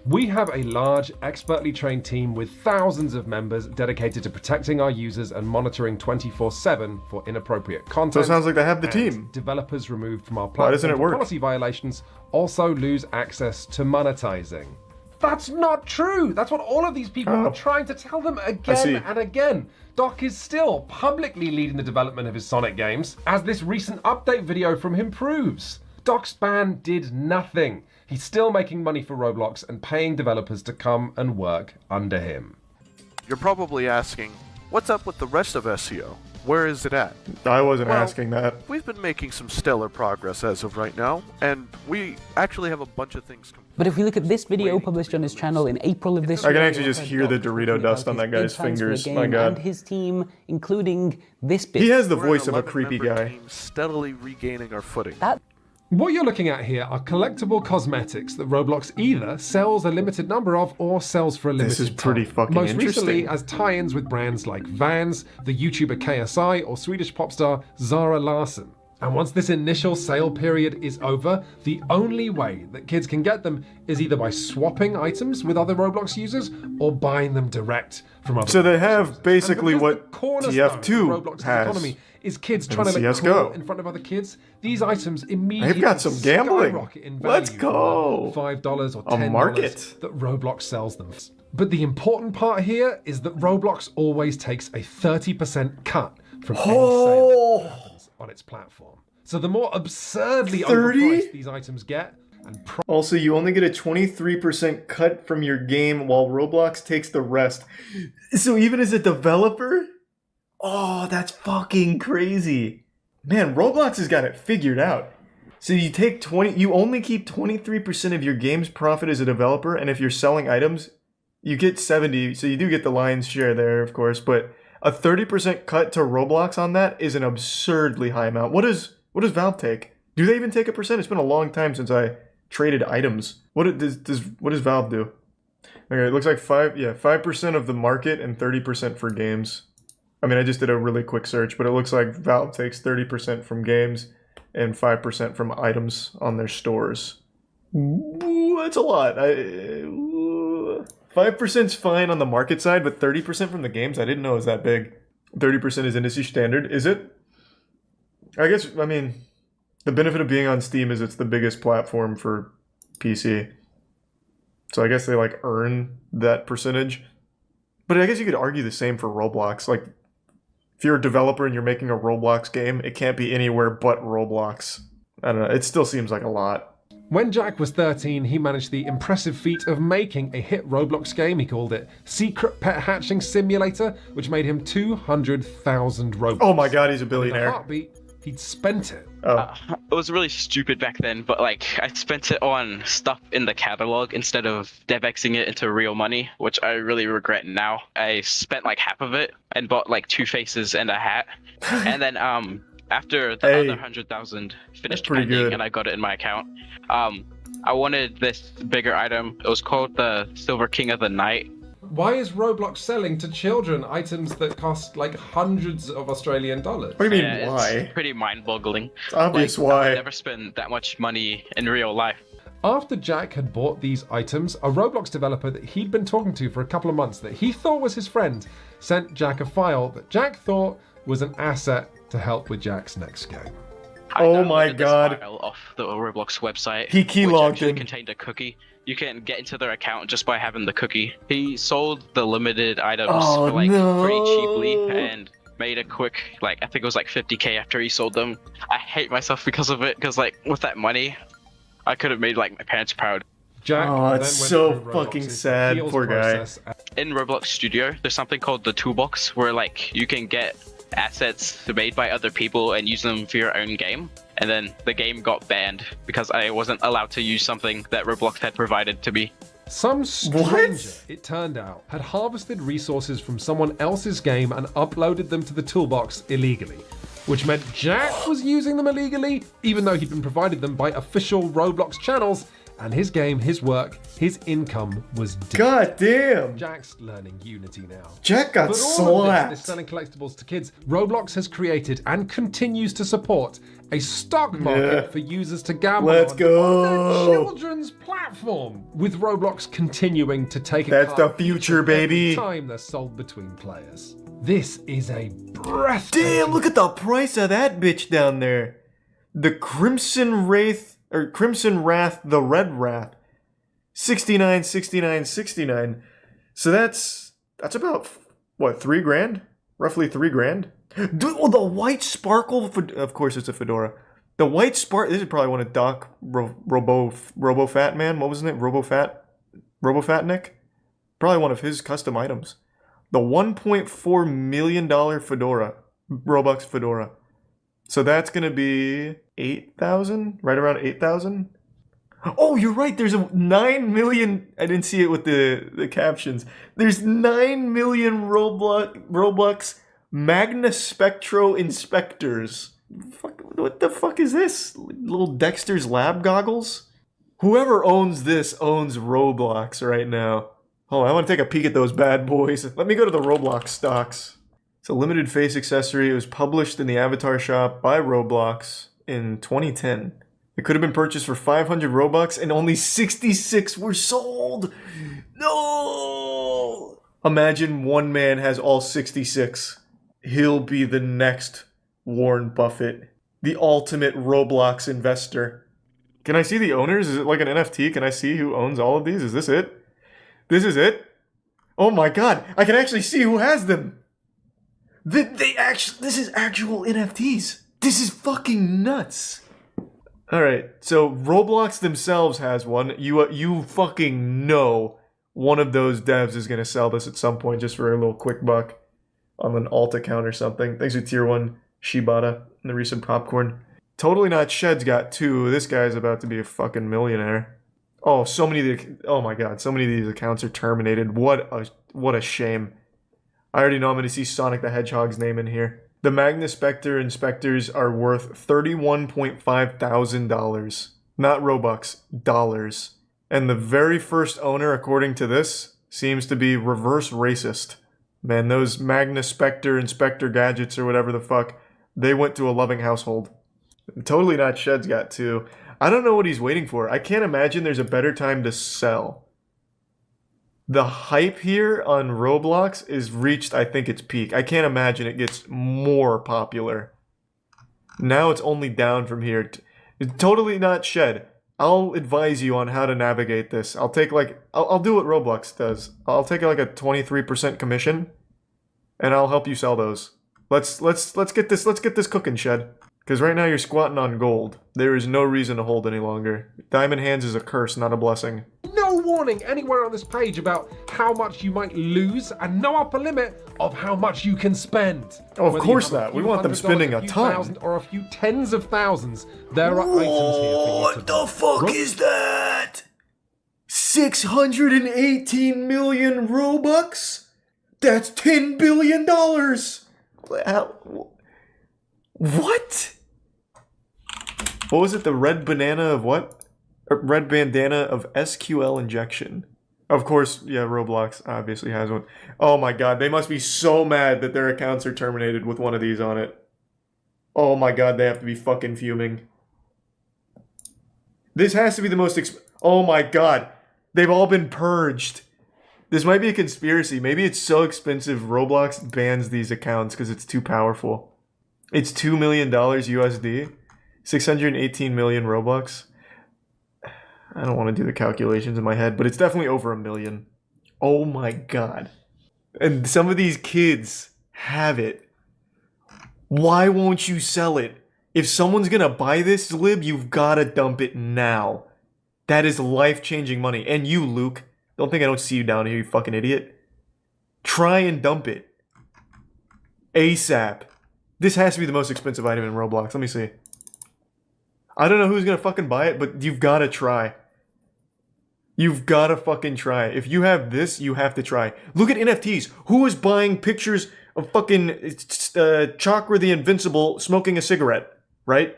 We have a large, expertly trained team with thousands of members dedicated to protecting our users and monitoring 24/7 for inappropriate content. So it sounds like they have the And team. Developers removed from our Why platform doesn't it for work? policy violations also lose access to monetizing. That's not true. That's what all of these people are trying to tell them again and again. Doc is still publicly leading the development of his Sonic games, as this recent update video from him proves. Doc's ban did nothing. He's still making money for Roblox and paying developers to come and work under him. You're probably asking, what's up with the rest of SEO? Where is it at? I wasn't asking that. We've been making some stellar progress as of right now, and we actually have a bunch of things. But if we look at this video published on his channel in April of this year... I can actually just hear the Dorito dust on that guy's fingers. My God. And his team, including this bit. He has the voice of a creepy guy. Steadily regaining our footing. What you're looking at here are collectible cosmetics that Roblox either sells a limited number of or sells for a limited This is pretty time. fucking Most interesting. recently as tie-ins with brands like Vans, the YouTuber KSI, or Swedish pop star Zara Larsson. And once this initial sale period is over, the only way that kids can get them is either by swapping items with other Roblox users or buying them direct from other So they have basically what cornerstone TF2 of Roblox's has. economy is kids in trying to look CS:GO. cool in front of other kids. These items immediately They've got some gambling. skyrocket in value. Let's go. from $5 or A $10 market. that Roblox sells them. But the important part here is that Roblox always takes a 30% cut from any sale that happens on its platform. So the more absurdly 30? overpriced these items get, and Also, you only get a 23% cut from your game while Roblox takes the rest. So even as a developer? Oh, that's fucking crazy. Man, Roblox has got it figured out. So you take you only keep 23% of your game's profit as a developer, and if you're selling items, you get 70, so you do get the lion's share there, of course, but a 30% cut to Roblox on that is an absurdly high amount. What does Valve take? Do they even take a percent? It's been a long time since I traded items. What does Valve do? Okay, it looks like 5% of the market and 30% for games. I mean, I just did a really quick search, but it looks like Valve takes 30% from games and 5% from items on their stores. Ooh, that's a lot. 5%'s fine on the market side, but 30% from the games, I didn't know it was that big. 30% is industry standard, is it? I guess, I mean, the benefit of being on Steam is it's the biggest platform for PC. So I guess they, like, earn that percentage. But I guess you could argue the same for Roblox. Like, if you're a developer and you're making a Roblox game, it can't be anywhere but Roblox. I don't know, it still seems like a lot. when Jack was 13, he managed the impressive feat of making a hit Roblox game. He called it Secret Pet Hatching Simulator, which made him 200,000 Robux. Oh my god, he's a In billionaire. a heartbeat, he'd spent it. It was really stupid back then, but like I spent it on stuff in the catalog instead of DevXing it into real money, which I really regret now. I spent like half of it and bought like 2 faces and a hat, and then after the other 100,000 finished pending good. and I got it in my account, I wanted this bigger item. It was called the Silver King of the Night. Why is Roblox selling to children items that cost like hundreds of Australian dollars? What do you mean, Yeah, why? It's pretty mind-boggling. It's obvious like, why. I would never spend that much money in real life. After Jack had bought these items, a Roblox developer that he'd been talking to for a couple of months that he thought was his friend sent Jack a file that Jack thought was an asset to help with Jack's next game. Oh my god. This file off the Roblox website. He keylogged which actually in. contained a cookie. You can get into their account just by having the cookie. He sold the limited items Oh, for like no. pretty cheaply and made a quick, like, I think it was like 50k after he sold them. I hate myself because of it, because like with that money, I could have made like my parents proud. Jack Oh, it's so fucking sad, poor guy. In Roblox Studio, there's something called the toolbox where like you can get assets made by other people and use them for your own game. And then the game got banned because I wasn't allowed to use something that Roblox had provided to me. Some stranger, it turned out, had harvested resources from someone else's game and uploaded them to the toolbox illegally, which meant Jack was using them illegally, even though he'd been provided them by official Roblox channels, and his game, his work, his income was dead. God damn! Jack's learning Unity now. Jack got But all of slapped. this selling collectibles to kids, Roblox has created and continues to support a stock market for users to gamble Let's on go. their children's platform, with Roblox continuing to take a That's cut the future, every baby. time they're sold between players. This is a breathtaking... Damn, look at the price of that bitch down there. The Crimson Wrath, the Red Wrath. 69, 69, 69. So that's about, what, $3,000? Roughly $3,000? Dude, oh, the white sparkle, of course it's a fedora. The white sparkle, this is probably one of Doc RoboFat Man, what was his name? RoboFatnik? Probably one of his custom items. The $1.4 million fedora, Robux fedora. So that's gonna be 8,000? Right around 8,000? Oh, you're right, there's a 9 million, I didn't see it with the captions. There's 9 million Robux Magna Spectro Inspectors. What the fuck is this? Little Dexter's Lab goggles? Whoever owns this owns Roblox right now. Hold on, I want to take a peek at those bad boys. Let me go to the Roblox stocks. It's a limited face accessory. It was published in the Avatar shop by Roblox in 2010. It could have been purchased for 500 Robux and only 66 were sold. No! Imagine one man has all 66. He'll be the next Warren Buffett, the ultimate Roblox investor. Can I see the owners? Is it like an NFT? Can I see who owns all of these? Is this it? This is it? Oh my god, I can actually see who has them. This is actual NFTs. This is fucking nuts. Alright, so Roblox themselves has one. You fucking know one of those devs is going to sell this at some point just for a little quick buck on an alt account or something. Thanks to Tier 1 Shibata and the recent popcorn. Totally Not Shed's got 2. This guy's about to be a fucking millionaire. Oh, oh my god, so many of these accounts are terminated. What a shame. I already know I'm going to see Sonic the Hedgehog's name in here. The Magna Spectre Inspectors are worth $31.5 thousand. Not Robux, dollars. And the very first owner, according to this, seems to be reverse racist. Man, those Magna Spectre Inspector gadgets or whatever the fuck, they went to a loving household. Totally Not Shed's got 2. I don't know what he's waiting for. I can't imagine there's a better time to sell. The hype here on Roblox is reached, I think, its peak. I can't imagine it gets more popular. Now it's only down from here. Totally Not Shed. I'll advise you on how to navigate this. I'll take I'll do what Roblox does. I'll take like a 23% commission, and I'll help you sell those. Let's get this cooking, Shed. Because right now you're squatting on gold. There is no reason to hold any longer. Diamond Hands is a curse, not a blessing. No warning anywhere on this page about how much you might lose, and no upper limit of how much you can spend. Oh, of Whether course you have not. We want them spending a few ton. thousand or a few tens of thousands. There are items here for you. What the fuck is that? 618 million Robux? That's $10 billion. What? What was it? The red banana of what? Red bandana of SQL injection. Of course, yeah, Roblox obviously has one. Oh my god, they must be so mad that their accounts are terminated with one of these on it. Oh my god, they have to be fucking fuming. This has to be the most oh my god, they've all been purged. This might be a conspiracy. Maybe it's so expensive Roblox bans these accounts because it's too powerful. It's $2 million USD. 618 million Robux. I don't want to do the calculations in my head, but it's definitely over $1 million. Oh my god. And some of these kids have it. Why won't you sell it? If someone's gonna buy this, Lib, you've gotta dump it now. That is life-changing money. And you, Luke. Don't think I don't see you down here, you fucking idiot. Try and dump it. ASAP. This has to be the most expensive item in Roblox. Let me see. I don't know who's gonna fucking buy it, but you've gotta try. You've gotta fucking try. If you have this, you have to try. Look at NFTs. Who is buying pictures of fucking Chakra the Invincible smoking a cigarette, right?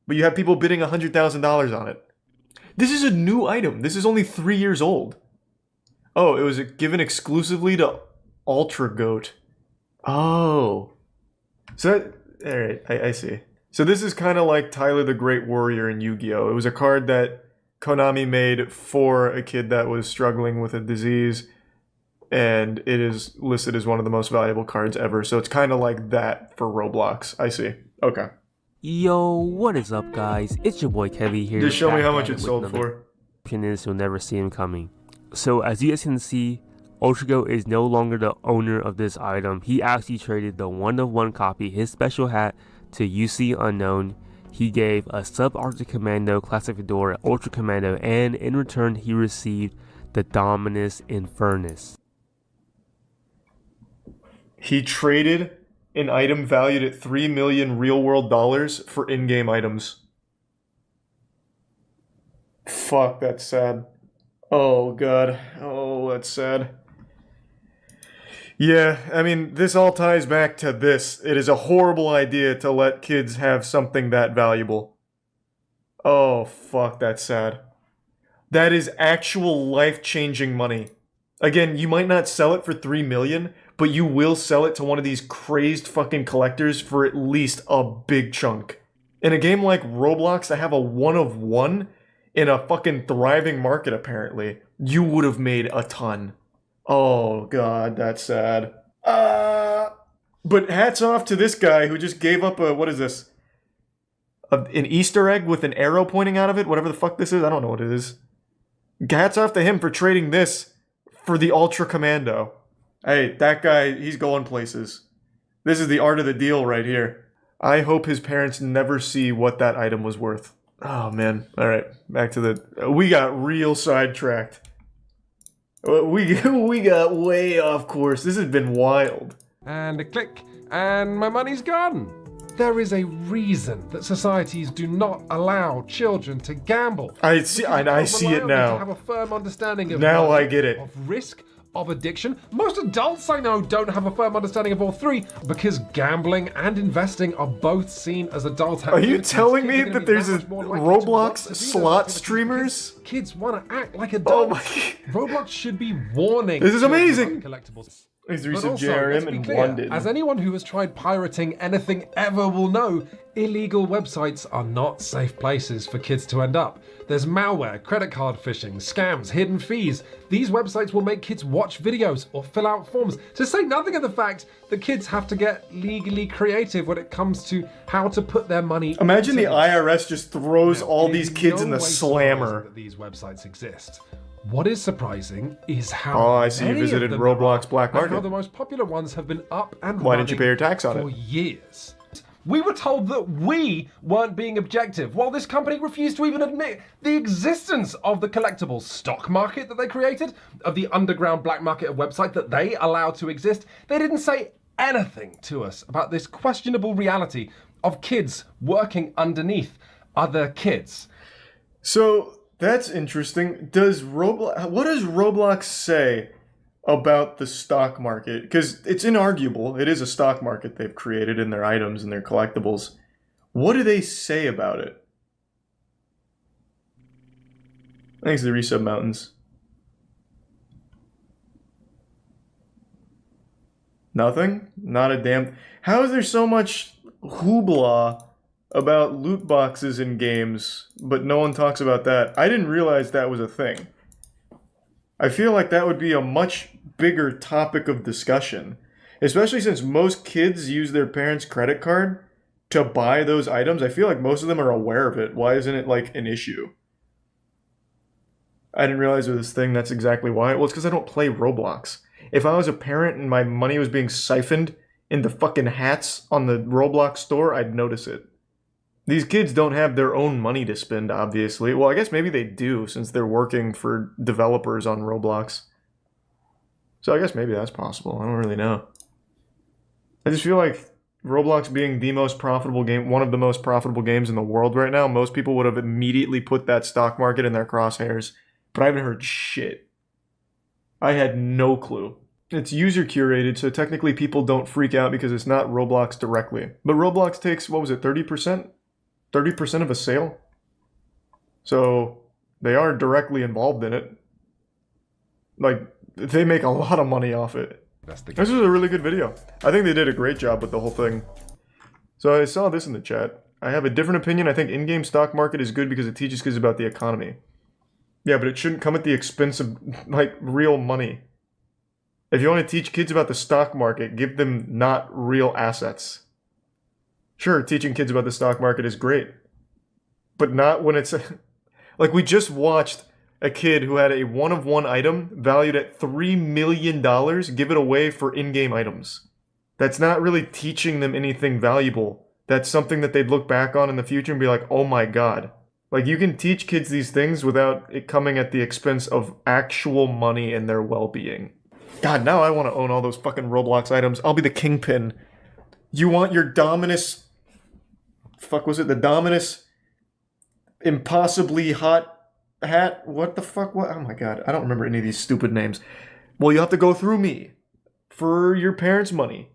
But you have people bidding $100,000 on it. This is a new item. This is only 3 years old. Oh, it was given exclusively to Ultra Goat. Oh. So that, alright, I see. So this is kind of like Tyler the Great Warrior in Yu-Gi-Oh! It was a card that Konami made for a kid that was struggling with a disease, and it is listed as one of the most valuable cards ever. So it's kind of like that for Roblox. I see. Okay. Yo, what is up, guys? It's your boy Kevy here. Just show me back how much at it with sold another for. Opinions you'll never see him coming. So as you guys can see, Ultrago is no longer the owner of this item. He actually traded the one-of-one copy, his special hat, to UC Unknown. He gave a Sub-Arctic Commando Classic Fedora Ultra Commando, and in return he received the Dominus Infernus. He traded an item valued at $3 million real-world dollars for in-game items. Fuck, that's sad. Oh god. Oh, that's sad. Yeah, I mean, this all ties back to this. It is a horrible idea to let kids have something that valuable. Oh, fuck, that's sad. That is actual life-changing money. Again, you might not sell it for $3 million, but you will sell it to one of these crazed fucking collectors for at least a big chunk. In a game like Roblox, to have a one-of-one in a fucking thriving market, apparently, you would have made a ton. Oh god, that's sad. But hats off to this guy who just gave up a, what is this? An Easter egg with an arrow pointing out of it? Whatever the fuck this is, I don't know what it is. Hats off to him for trading this for the Ultra Commando. Hey, that guy, he's going places. This is the art of the deal right here. I hope his parents never see what that item was worth. Oh man, alright, back to the... We got real sidetracked. We got way off course. This has been wild. And a click, and my money's gone. There is a reason that societies do not allow children to gamble. I see it now. To have a firm understanding of now money, I get it. Of risk, of addiction. Most adults I know don't have a firm understanding of all three because gambling and investing are both seen as adult Are you activities. telling me Kids are that gonna be there's a much more likely to want Roblox to do those slot activities streamers? because kids want to act like adults. Roblox should be warning. This is children amazing. about collectibles. There's But some also, JRM let's be in clear, London. as anyone who has tried pirating anything ever will know, illegal websites are not safe places for kids to end up. There's malware, credit card phishing, scams, hidden fees. These websites will make kids watch videos or fill out forms, to say nothing of the fact that kids have to get legally creative when it comes to how to put their money. Imagine the into IRS just throws Now, all it these is kids no in the way slammer. surprising that these websites exist. What is surprising is how Oh, I see you many of visited them Roblox there are, Black and how Market. the most popular ones have been up and Why running didn't you pay your tax on for it? years. We were told that we weren't being objective, while this company refused to even admit the existence of the collectibles stock market that they created, of the underground black market website that they allowed to exist. They didn't say anything to us about this questionable reality of kids working underneath other kids. So that's interesting. What does Roblox say about the stock market? Because it's inarguable. It is a stock market they've created in their items and their collectibles. What do they say about it? Thanks to the Resub Mountains. Nothing? Not a damn... How is there so much hoopla about loot boxes in games, but no one talks about that? I didn't realize that was a thing. I feel like that would be a much bigger topic of discussion, especially since most kids use their parents' credit card to buy those items. I feel like most of them are aware of it. Why isn't it like an issue? I didn't realize it was this thing. That's exactly why. Well, it's because I don't play Roblox. If I was a parent and my money was being siphoned into fucking hats on the Roblox store, I'd notice it. These kids don't have their own money to spend, obviously. Well, I guess maybe they do, since they're working for developers on Roblox. So I guess maybe that's possible. I don't really know. I just feel like Roblox being the most profitable game, one of the most profitable games in the world right now, most people would have immediately put that stock market in their crosshairs. But I haven't heard shit. I had no clue. It's user curated, so technically people don't freak out because it's not Roblox directly. But Roblox takes, what was it, 30%? 30% of a sale? So they are directly involved in it. Like, they make a lot of money off it. This was a really good video. I think they did a great job with the whole thing. So I saw this in the chat. I have a different opinion. I think in-game stock market is good because it teaches kids about the economy. Yeah, but it shouldn't come at the expense of, like, real money. If you want to teach kids about the stock market, give them not real assets. Sure, teaching kids about the stock market is great. But not when it's... like, we just watched a kid who had a one-of-one item valued at $3 million give it away for in-game items. That's not really teaching them anything valuable. That's something that they'd look back on in the future and be like, oh my god. Like, you can teach kids these things without it coming at the expense of actual money and their well-being. God, now I want to own all those fucking Roblox items. I'll be the kingpin. You want your Dominus... Fuck, was it the Dominus impossibly hot hat? What the fuck? What? Oh my god, I don't remember any of these stupid names. Well, you have to go through me for your parents' money.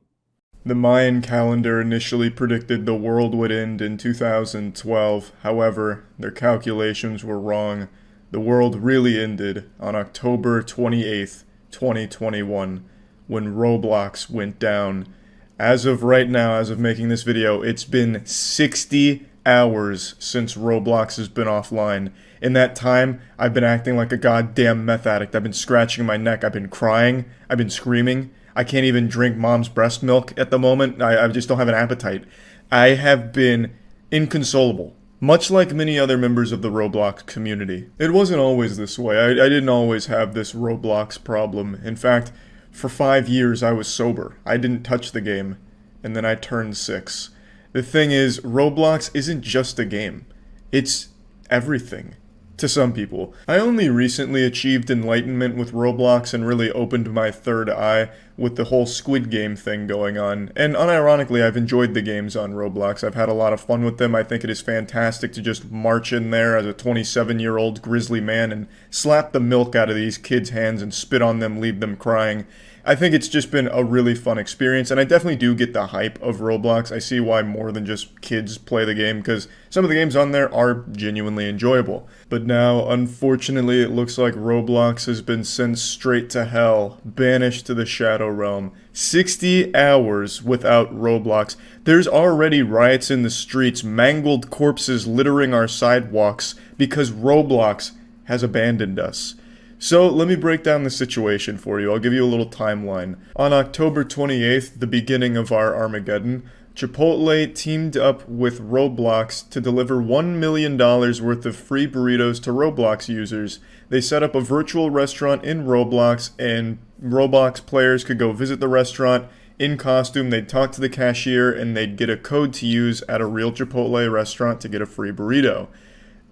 The Mayan calendar initially predicted the world would end in 2012. However, their calculations were wrong. The world really ended on October 28th, 2021, when Roblox went down. As of right now, as of making this video, it's been 60 hours since Roblox has been offline. In that time, I've been acting like a goddamn meth addict. I've been scratching my neck. I've been crying. I've been screaming. I can't even drink mom's breast milk at the moment. I just don't have an appetite. I have been inconsolable, much like many other members of the Roblox community. It wasn't always this way. I didn't always have this Roblox problem. In fact, for 5 years I was sober. I didn't touch the game, and then I turned 6. The thing is, Roblox isn't just a game. It's everything. To some people. I only recently achieved enlightenment with Roblox and really opened my third eye with the whole Squid Game thing going on. And unironically, I've enjoyed the games on Roblox. I've had a lot of fun with them. I think it is fantastic to just march in there as a 27-year-old grizzly man and slap the milk out of these kids' hands and spit on them, leave them crying. I think it's just been a really fun experience, and I definitely do get the hype of Roblox. I see why more than just kids play the game, because some of the games on there are genuinely enjoyable. But now, unfortunately, it looks like Roblox has been sent straight to hell, banished to the Shadow Realm. 60 hours without Roblox. There's already riots in the streets, mangled corpses littering our sidewalks, because Roblox has abandoned us. So let me break down the situation for you. I'll give you a little timeline. On October 28th, the beginning of our Armageddon, Chipotle teamed up with Roblox to deliver $1 million worth of free burritos to Roblox users. They set up a virtual restaurant in Roblox, and Roblox players could go visit the restaurant in costume. They'd talk to the cashier, and they'd get a code to use at a real Chipotle restaurant to get a free burrito.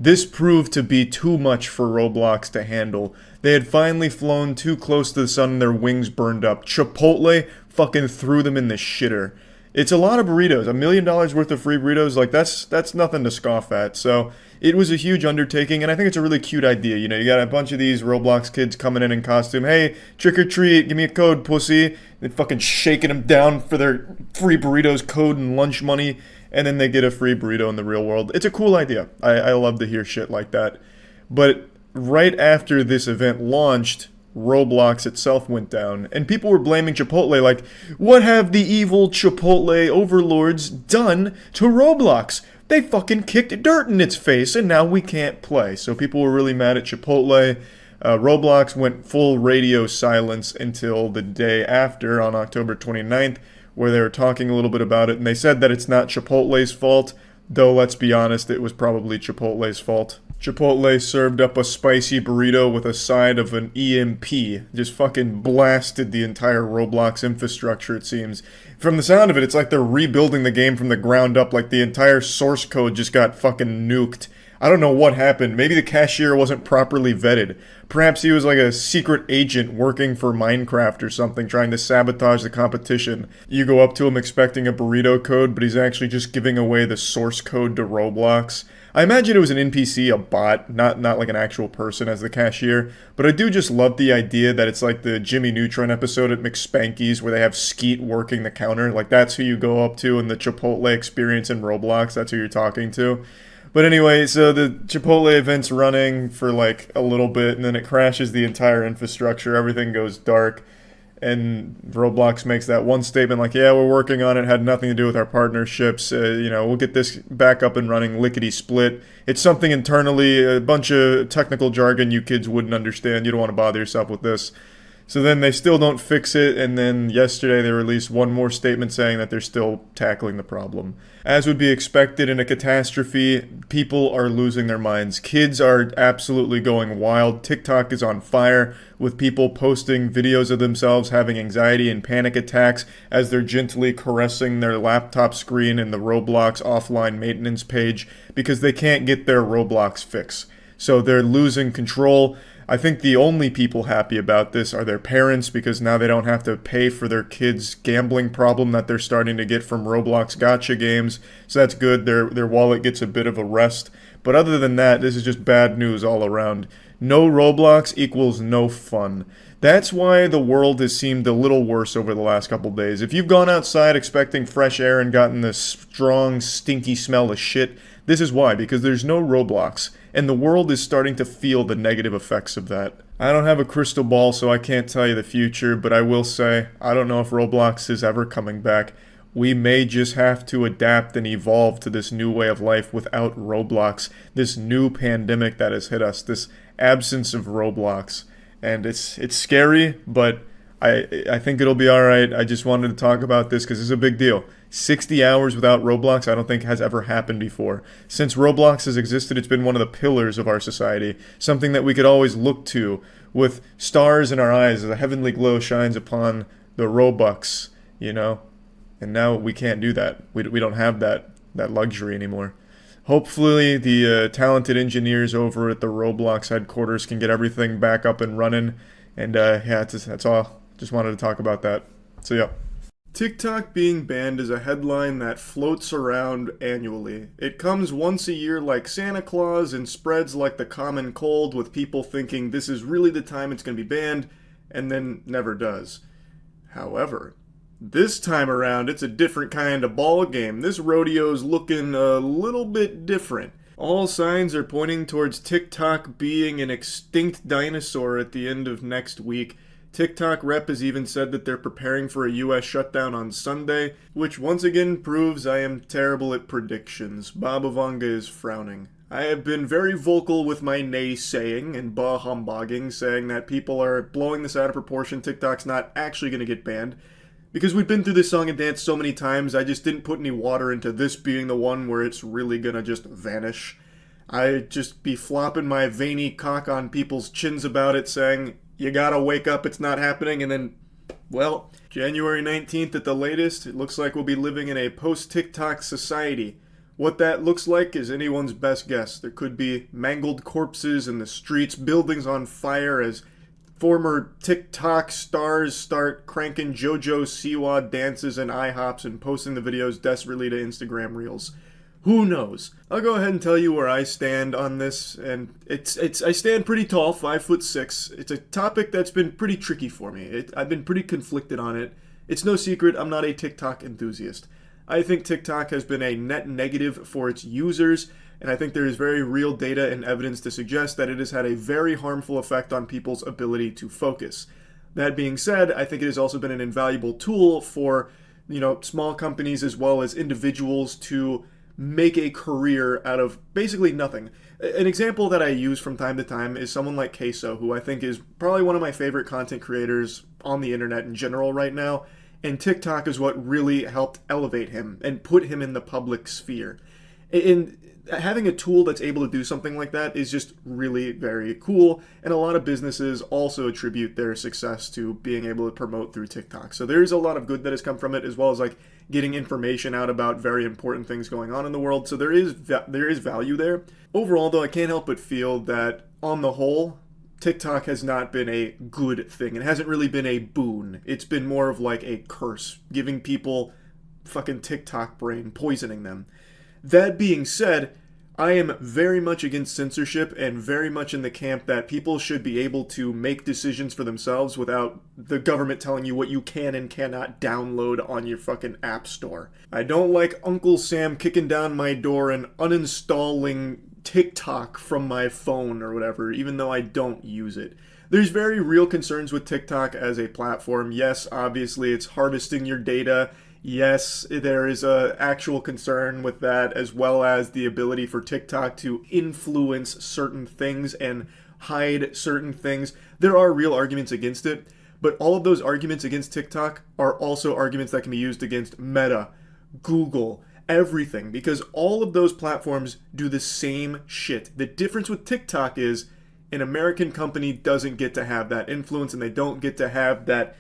This proved to be too much for Roblox to handle. They had finally flown too close to the sun and their wings burned up. Chipotle fucking threw them in the shitter. It's a lot of burritos. $1 million worth of free burritos, like that's nothing to scoff at. So it was a huge undertaking, and I think it's a really cute idea. You know, you got a bunch of these Roblox kids coming in costume. Hey, trick or treat, give me a code, pussy. They're fucking shaking them down for their free burritos code and lunch money, and then they get a free burrito in the real world. It's a cool idea. I love to hear shit like that. But right after this event launched, Roblox itself went down, and people were blaming Chipotle like, what have the evil Chipotle overlords done to Roblox? They fucking kicked dirt in its face, and now we can't play. So people were really mad at Chipotle. Roblox went full radio silence until the day after, on October 29th, where they were talking a little bit about it, and they said that it's not Chipotle's fault, though let's be honest, it was probably Chipotle's fault. Chipotle served up a spicy burrito with a side of an EMP. Just fucking blasted the entire Roblox infrastructure, it seems. From the sound of it, it's like they're rebuilding the game from the ground up, like the entire source code just got fucking nuked. I don't know what happened. Maybe the cashier wasn't properly vetted. Perhaps he was like a secret agent working for Minecraft or something, trying to sabotage the competition. You go up to him expecting a burrito code, but he's actually just giving away the source code to Roblox. I imagine it was an NPC, a bot, not like an actual person as the cashier. But I do just love the idea that it's like the Jimmy Neutron episode at McSpanky's where they have Skeet working the counter. Like that's who you go up to in the Chipotle experience in Roblox. That's who you're talking to. But anyway, so the Chipotle event's running for like a little bit, and then it crashes the entire infrastructure. Everything goes dark, and Roblox makes that one statement like, yeah, we're working on it, had nothing to do with our partnerships, we'll get this back up and running lickety-split. It's something internally, a bunch of technical jargon you kids wouldn't understand. You don't want to bother yourself with this. So then they still don't fix it, and then yesterday they released one more statement saying that they're still tackling the problem. As would be expected in a catastrophe, people are losing their minds. Kids are absolutely going wild. TikTok is on fire with people posting videos of themselves having anxiety and panic attacks as they're gently caressing their laptop screen in the Roblox offline maintenance page because they can't get their Roblox fix. So they're losing control. I think the only people happy about this are their parents because now they don't have to pay for their kids' gambling problem that they're starting to get from Roblox gacha games. So that's good. Their wallet gets a bit of a rest. But other than that, this is just bad news all around. No Roblox equals no fun. That's why the world has seemed a little worse over the last couple days. If you've gone outside expecting fresh air and gotten the strong, stinky smell of shit, this is why, because there's no Roblox. And the world is starting to feel the negative effects of that. I don't have a crystal ball, so I can't tell you the future, but I will say, I don't know if Roblox is ever coming back. We may just have to adapt and evolve to this new way of life without Roblox, this new pandemic that has hit us, this absence of Roblox. And it's scary, but I think it'll be alright. I just wanted to talk about this because it's a big deal. 60 hours without Roblox I don't think has ever happened before. Since Roblox has existed, it's been one of the pillars of our society, something that we could always look to with stars in our eyes as a heavenly glow shines upon the Robux, And now we can't do that. We don't have that luxury anymore. Hopefully the talented engineers over at the Roblox headquarters can get everything back up and running. And that's all. Just wanted to talk about that. So yeah. TikTok being banned is a headline that floats around annually. It comes once a year like Santa Claus and spreads like the common cold with people thinking this is really the time it's going to be banned, and then never does. However, this time around it's a different kind of ball game. This rodeo's looking a little bit different. All signs are pointing towards TikTok being an extinct dinosaur at the end of next week. TikTok rep has even said that they're preparing for a US shutdown on Sunday, which once again proves I am terrible at predictions. Babavanga is frowning. I have been very vocal with my naysaying and bah-humbugging, saying that people are blowing this out of proportion. TikTok's not actually going to get banned. Because we've been through this song and dance so many times, I just didn't put any water into this being the one where it's really going to just vanish. I just be flopping my veiny cock on people's chins about it, saying, you gotta wake up, it's not happening, and then, well, January 19th at the latest, it looks like we'll be living in a post-TikTok society. What that looks like is anyone's best guess. There could be mangled corpses in the streets, buildings on fire as former TikTok stars start cranking JoJo Siwa dances and IHOPs and posting the videos desperately to Instagram Reels. Who knows? I'll go ahead and tell you where I stand on this, and I stand pretty tall, 5'6". It's a topic that's been pretty tricky for me. I've been pretty conflicted on it. It's no secret I'm not a TikTok enthusiast. I think TikTok has been a net negative for its users, and I think there is very real data and evidence to suggest that it has had a very harmful effect on people's ability to focus. That being said, I think it has also been an invaluable tool for, small companies as well as individuals to make a career out of basically nothing. An example that I use from time to time is someone like Queso, who I think is probably one of my favorite content creators on the internet in general right now, and TikTok is what really helped elevate him and put him in the public sphere. And having a tool that's able to do something like that is just really very cool, and a lot of businesses also attribute their success to being able to promote through TikTok. So there's a lot of good that has come from it, as well as like getting information out about very important things going on in the world. So there is value there. Overall, though, I can't help but feel that on the whole, TikTok has not been a good thing. It hasn't really been a boon. It's been more of like a curse, giving people fucking TikTok brain, poisoning them. That being said, I am very much against censorship and very much in the camp that people should be able to make decisions for themselves without the government telling you what you can and cannot download on your fucking app store. I don't like Uncle Sam kicking down my door and uninstalling TikTok from my phone or whatever, even though I don't use it. There's very real concerns with TikTok as a platform. Yes, obviously it's harvesting your data. Yes, there is a actual concern with that, as well as the ability for TikTok to influence certain things and hide certain things. There are real arguments against it, but all of those arguments against TikTok are also arguments that can be used against Meta, Google, everything, because all of those platforms do the same shit. The difference with TikTok is an American company doesn't get to have that influence, and they don't get to have that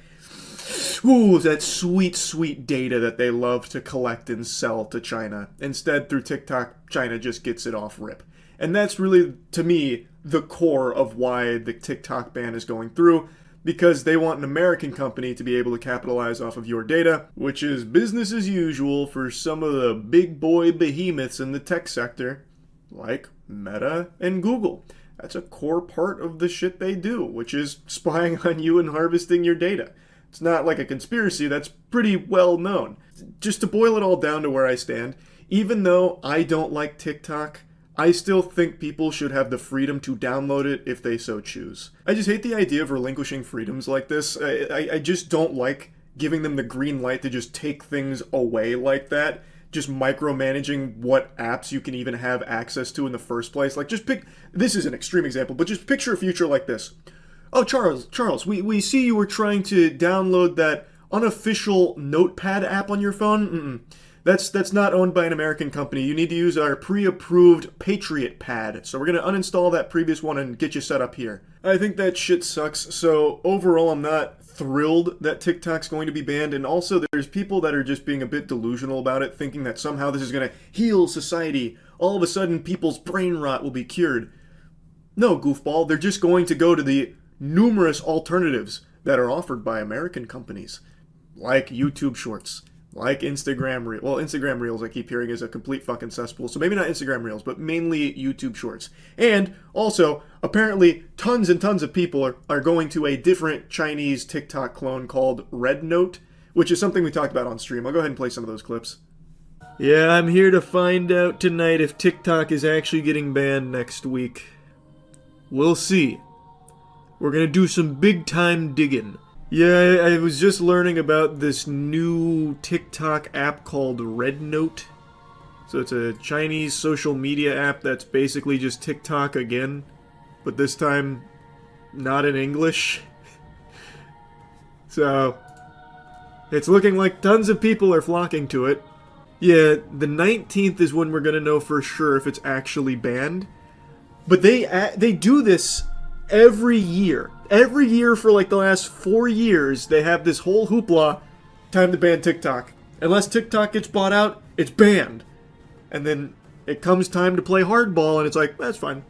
that sweet, sweet data that they love to collect and sell to China. Instead, through TikTok, China just gets it off rip. And that's really, to me, the core of why the TikTok ban is going through, because they want an American company to be able to capitalize off of your data, which is business as usual for some of the big boy behemoths in the tech sector, like Meta and Google. That's a core part of the shit they do, which is spying on you and harvesting your data. It's not like a conspiracy, that's pretty well known. Just to boil it all down to where I stand, even though I don't like TikTok, I still think people should have the freedom to download it if they so choose. I just hate the idea of relinquishing freedoms like this. I just don't like giving them the green light to just take things away like that. Just micromanaging what apps you can even have access to in the first place. Like, just pick, this is an extreme example, but just picture a future like this. Oh, Charles, we see you were trying to download that unofficial notepad app on your phone. That's not owned by an American company. You need to use our pre-approved Patriot Pad. So we're going to uninstall that previous one and get you set up here. I think that shit sucks. So overall, I'm not thrilled that TikTok's going to be banned. And also, there's people that are just being a bit delusional about it, thinking that somehow this is going to heal society. All of a sudden, people's brain rot will be cured. No, goofball. They're just going to go to the numerous alternatives that are offered by American companies, like YouTube Shorts, like Instagram Reels. Well, Instagram Reels I keep hearing is a complete fucking cesspool, so maybe not Instagram Reels, but mainly YouTube Shorts. And also, apparently, tons and tons of people are going to a different Chinese TikTok clone called Red Note, which is something we talked about on stream. I'll go ahead and play some of those clips. Yeah, I'm here to find out tonight if TikTok is actually getting banned next week. We'll see. We're gonna do some big time digging. Yeah, I was just learning about this new TikTok app called Red Note. So it's a Chinese social media app that's basically just TikTok again, but this time not in English. So it's looking like tons of people are flocking to it. Yeah, the 19th is when we're gonna know for sure if it's actually banned. But they do this every year. Every year for like the last 4 years, they have this whole hoopla, time to ban TikTok. Unless TikTok gets bought out, it's banned. And then it comes time to play hardball, and it's like, that's fine.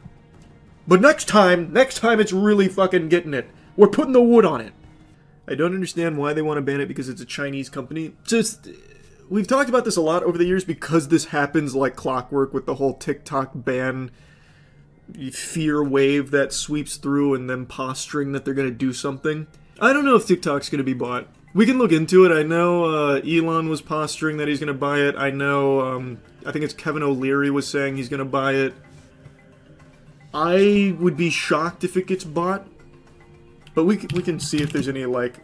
But next time it's really fucking getting it. We're putting the wood on it. I don't understand why they want to ban it because it's a Chinese company. Just, we've talked about this a lot over the years because this happens like clockwork with the whole TikTok ban fear wave that sweeps through and them posturing that they're going to do something. I don't know if TikTok's going to be bought. We can look into it. I know Elon was posturing that he's going to buy it. I know, I think it's Kevin O'Leary was saying he's going to buy it. I would be shocked if it gets bought. But we can see if there's any, like,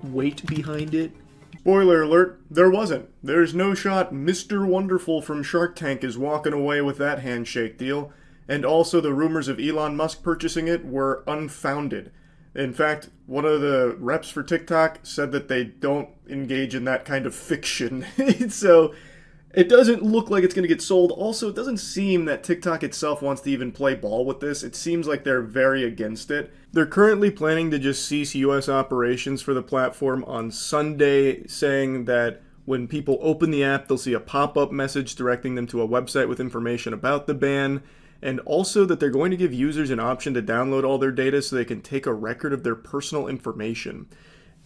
weight behind it. Spoiler alert, there wasn't. There's no shot Mr. Wonderful from Shark Tank is walking away with that handshake deal. And also the rumors of Elon Musk purchasing it were unfounded. In fact, one of the reps for TikTok said that they don't engage in that kind of fiction. So It doesn't look like it's going to get sold. Also, it doesn't seem that TikTok itself wants to even play ball with this. It seems like they're very against it. They're currently planning to just cease US operations for the platform on Sunday, saying that when people open the app, they'll see a pop-up message directing them to a website with information about the ban, and also that they're going to give users an option to download all their data so they can take a record of their personal information.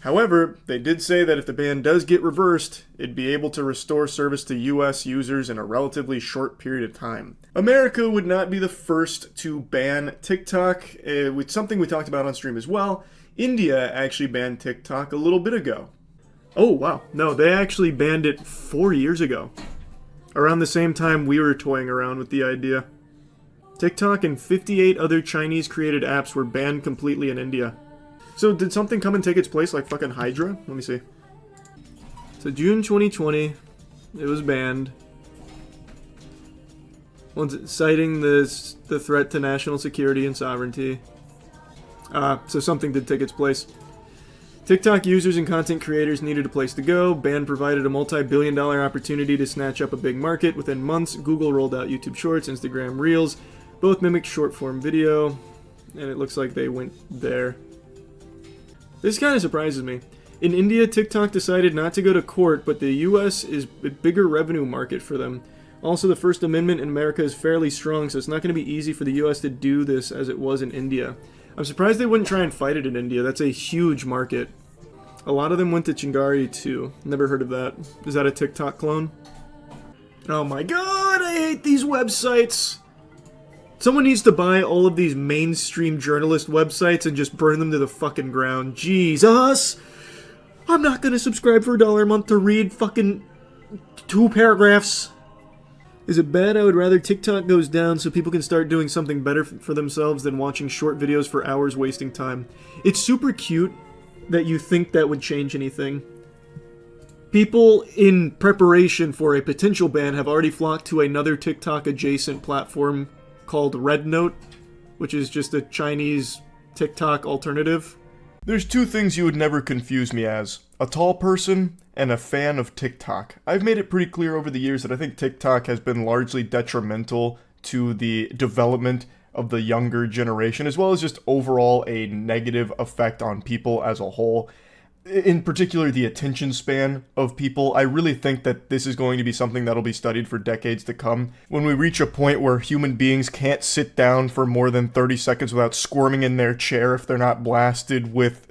However, they did say that if the ban does get reversed, it'd be able to restore service to US users in a relatively short period of time. America would not be the first to ban TikTok, with something we talked about on stream as well. India actually banned TikTok a little bit ago. Oh, wow. No, they actually banned it 4 years ago. Around the same time we were toying around with the idea. TikTok and 58 other Chinese-created apps were banned completely in India. So did something come and take its place, like fucking Hydra? Let me see. So June 2020, it was banned. Citing the threat to national security and sovereignty. So something did take its place. TikTok users and content creators needed a place to go. Ban provided a multi-billion-dollar opportunity to snatch up a big market. Within months, Google rolled out YouTube Shorts, Instagram Reels. Both mimicked short-form video, and it looks like they went there. This kind of surprises me. In India, TikTok decided not to go to court, but the US is a bigger revenue market for them. Also, the First Amendment in America is fairly strong, so it's not going to be easy for the US to do this as it was in India. I'm surprised they wouldn't try and fight it in India. That's a huge market. A lot of them went to Chingari too. Never heard of that. Is that a TikTok clone? Oh my god, I hate these websites! Someone needs to buy all of these mainstream journalist websites and just burn them to the fucking ground. Jesus! I'm not gonna subscribe for $1 a month to read fucking 2 paragraphs. Is it bad? I would rather TikTok goes down so people can start doing something better for themselves than watching short videos for hours wasting time. It's super cute that you think that would change anything. People in preparation for a potential ban have already flocked to another TikTok-adjacent platform called Red Note, which is just a Chinese TikTok alternative. There's 2 things you would never confuse me as: a tall person and a fan of TikTok. I've made it pretty clear over the years that I think TikTok has been largely detrimental to the development of the younger generation, as well as just overall a negative effect on people as a whole. In particular, the attention span of people. I really think that this is going to be something that'll be studied for decades to come. When we reach a point where human beings can't sit down for more than 30 seconds without squirming in their chair if they're not blasted with,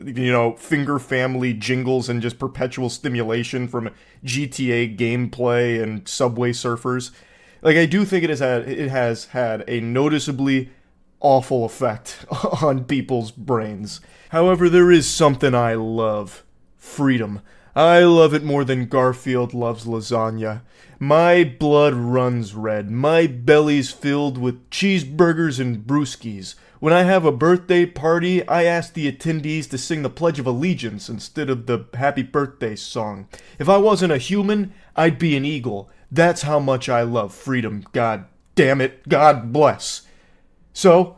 finger family jingles and just perpetual stimulation from GTA gameplay and Subway Surfers. Like, I do think it has had a noticeably awful effect on people's brains. However, there is something I love. Freedom. I love it more than Garfield loves lasagna. My blood runs red. My belly's filled with cheeseburgers and brewskis. When I have a birthday party, I ask the attendees to sing the Pledge of Allegiance instead of the Happy Birthday song. If I wasn't a human, I'd be an eagle. That's how much I love freedom. God damn it. God bless. So,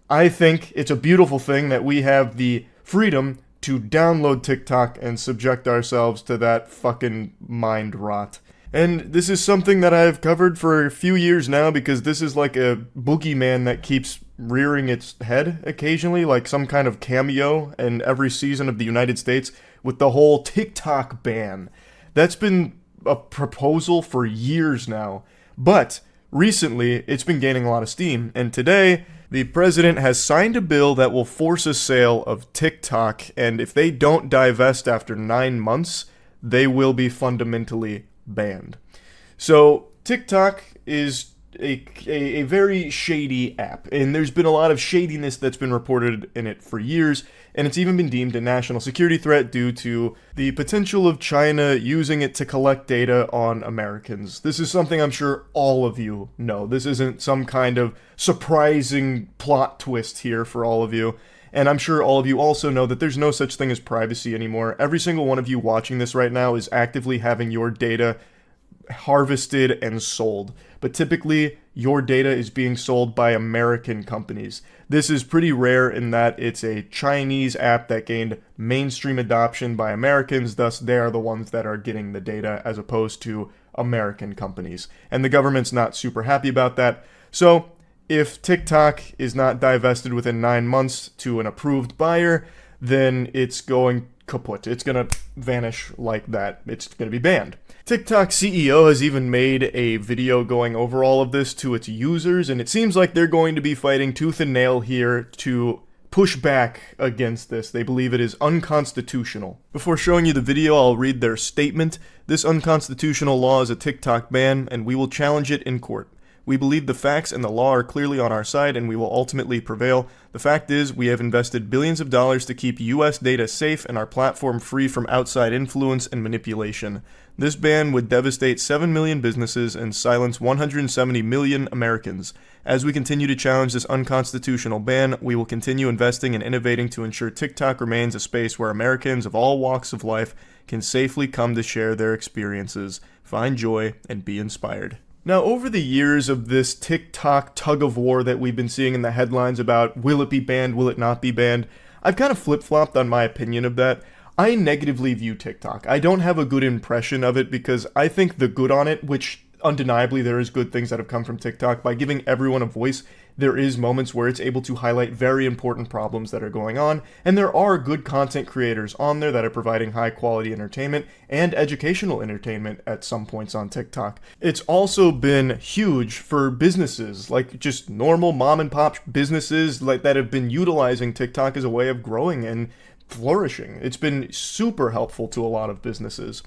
I think it's a beautiful thing that we have the freedom to download TikTok and subject ourselves to that fucking mind rot. And this is something that I've covered for a few years now, because this is like a boogeyman that keeps rearing its head occasionally, like some kind of cameo in every season of the United States with the whole TikTok ban. That's been a proposal for years now, but recently it's been gaining a lot of steam, and today the president has signed a bill that will force a sale of TikTok, and if they don't divest after 9 months, they will be fundamentally banned. So TikTok is a very shady app, and there's been a lot of shadiness that's been reported in it for years, and it's even been deemed a national security threat due to the potential of China using it to collect data on Americans. This is something I'm sure all of you know. This isn't some kind of surprising plot twist here for all of you. And I'm sure all of you also know that there's no such thing as privacy anymore. Every single one of you watching this right now is actively having your data harvested and sold. But typically, your data is being sold by American companies. This is pretty rare in that it's a Chinese app that gained mainstream adoption by Americans, thus they are the ones that are getting the data, as opposed to American companies. And the government's not super happy about that. So if TikTok is not divested within 9 months to an approved buyer, then it's going kaput. It's going to vanish like that. It's going to be banned. TikTok CEO has even made a video going over all of this to its users, and it seems like they're going to be fighting tooth and nail here to push back against this. They believe it is unconstitutional. Before showing you the video, I'll read their statement. This unconstitutional law is a TikTok ban, and we will challenge it in court. We believe the facts and the law are clearly on our side, and we will ultimately prevail. The fact is, we have invested billions of dollars to keep US data safe and our platform free from outside influence and manipulation. This ban would devastate 7 million businesses and silence 170 million Americans. As we continue to challenge this unconstitutional ban, we will continue investing and innovating to ensure TikTok remains a space where Americans of all walks of life can safely come to share their experiences, find joy, and be inspired. Now, over the years of this TikTok tug-of-war that we've been seeing in the headlines about will it be banned, will it not be banned, I've kind of flip-flopped on my opinion of that. I negatively view TikTok. I don't have a good impression of it because I think the good on it, which undeniably there is good things that have come from TikTok, by giving everyone a voice, there is moments where it's able to highlight very important problems that are going on, and there are good content creators on there that are providing high quality entertainment and educational entertainment at some points on TikTok. It's also been huge for businesses, like just normal mom and pop businesses like that have been utilizing TikTok as a way of growing and flourishing. It's been super helpful to a lot of businesses.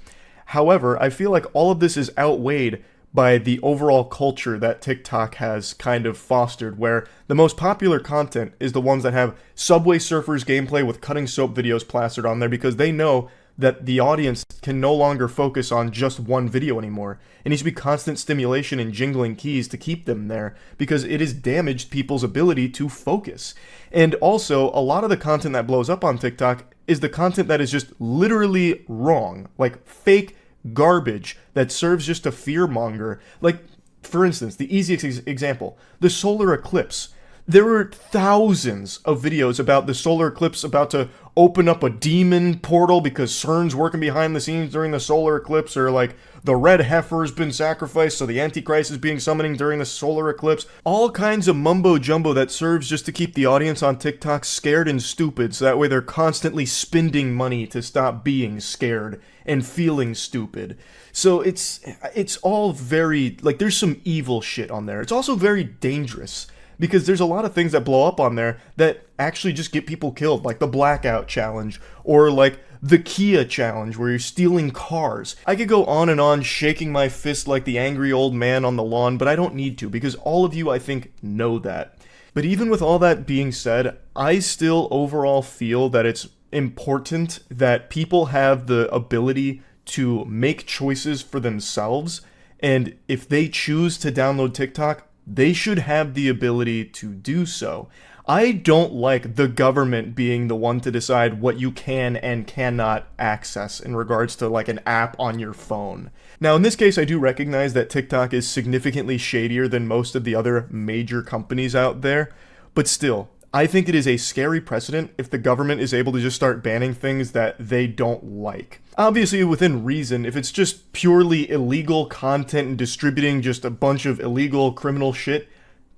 However, I feel like all of this is outweighed by the overall culture that TikTok has kind of fostered, where the most popular content is the ones that have Subway Surfers gameplay with cutting soap videos plastered on there, because they know that the audience can no longer focus on just one video anymore. It needs to be constant stimulation and jingling keys to keep them there, because it has damaged people's ability to focus. And also, a lot of the content that blows up on TikTok is the content that is just literally wrong, like fake garbage that serves just to fearmonger. Like, for instance, the easiest example, the solar eclipse. There were thousands of videos about the solar eclipse about to open up a demon portal because CERN's working behind the scenes during the solar eclipse, or like the red heifer's been sacrificed so the Antichrist is being summoning during the solar eclipse. All kinds of mumbo jumbo that serves just to keep the audience on TikTok scared and stupid, so that way they're constantly spending money to stop being scared and feeling stupid. So it's all very, like, there's some evil shit on there. It's also very dangerous, because there's a lot of things that blow up on there that actually just get people killed, like the blackout challenge, or like the Kia challenge where you're stealing cars. I could go on and on shaking my fist like the angry old man on the lawn, but I don't need to, because all of you, I think, know that. But even with all that being said, I still overall feel that it's important that people have the ability to make choices for themselves, and if they choose to download TikTok, they should have the ability to do so. I don't like the government being the one to decide what you can and cannot access in regards to like an app on your phone. Now, in this case, I do recognize that TikTok is significantly shadier than most of the other major companies out there, but still, I think it is a scary precedent if the government is able to just start banning things that they don't like. Obviously, within reason. If it's just purely illegal content and distributing just a bunch of illegal criminal shit,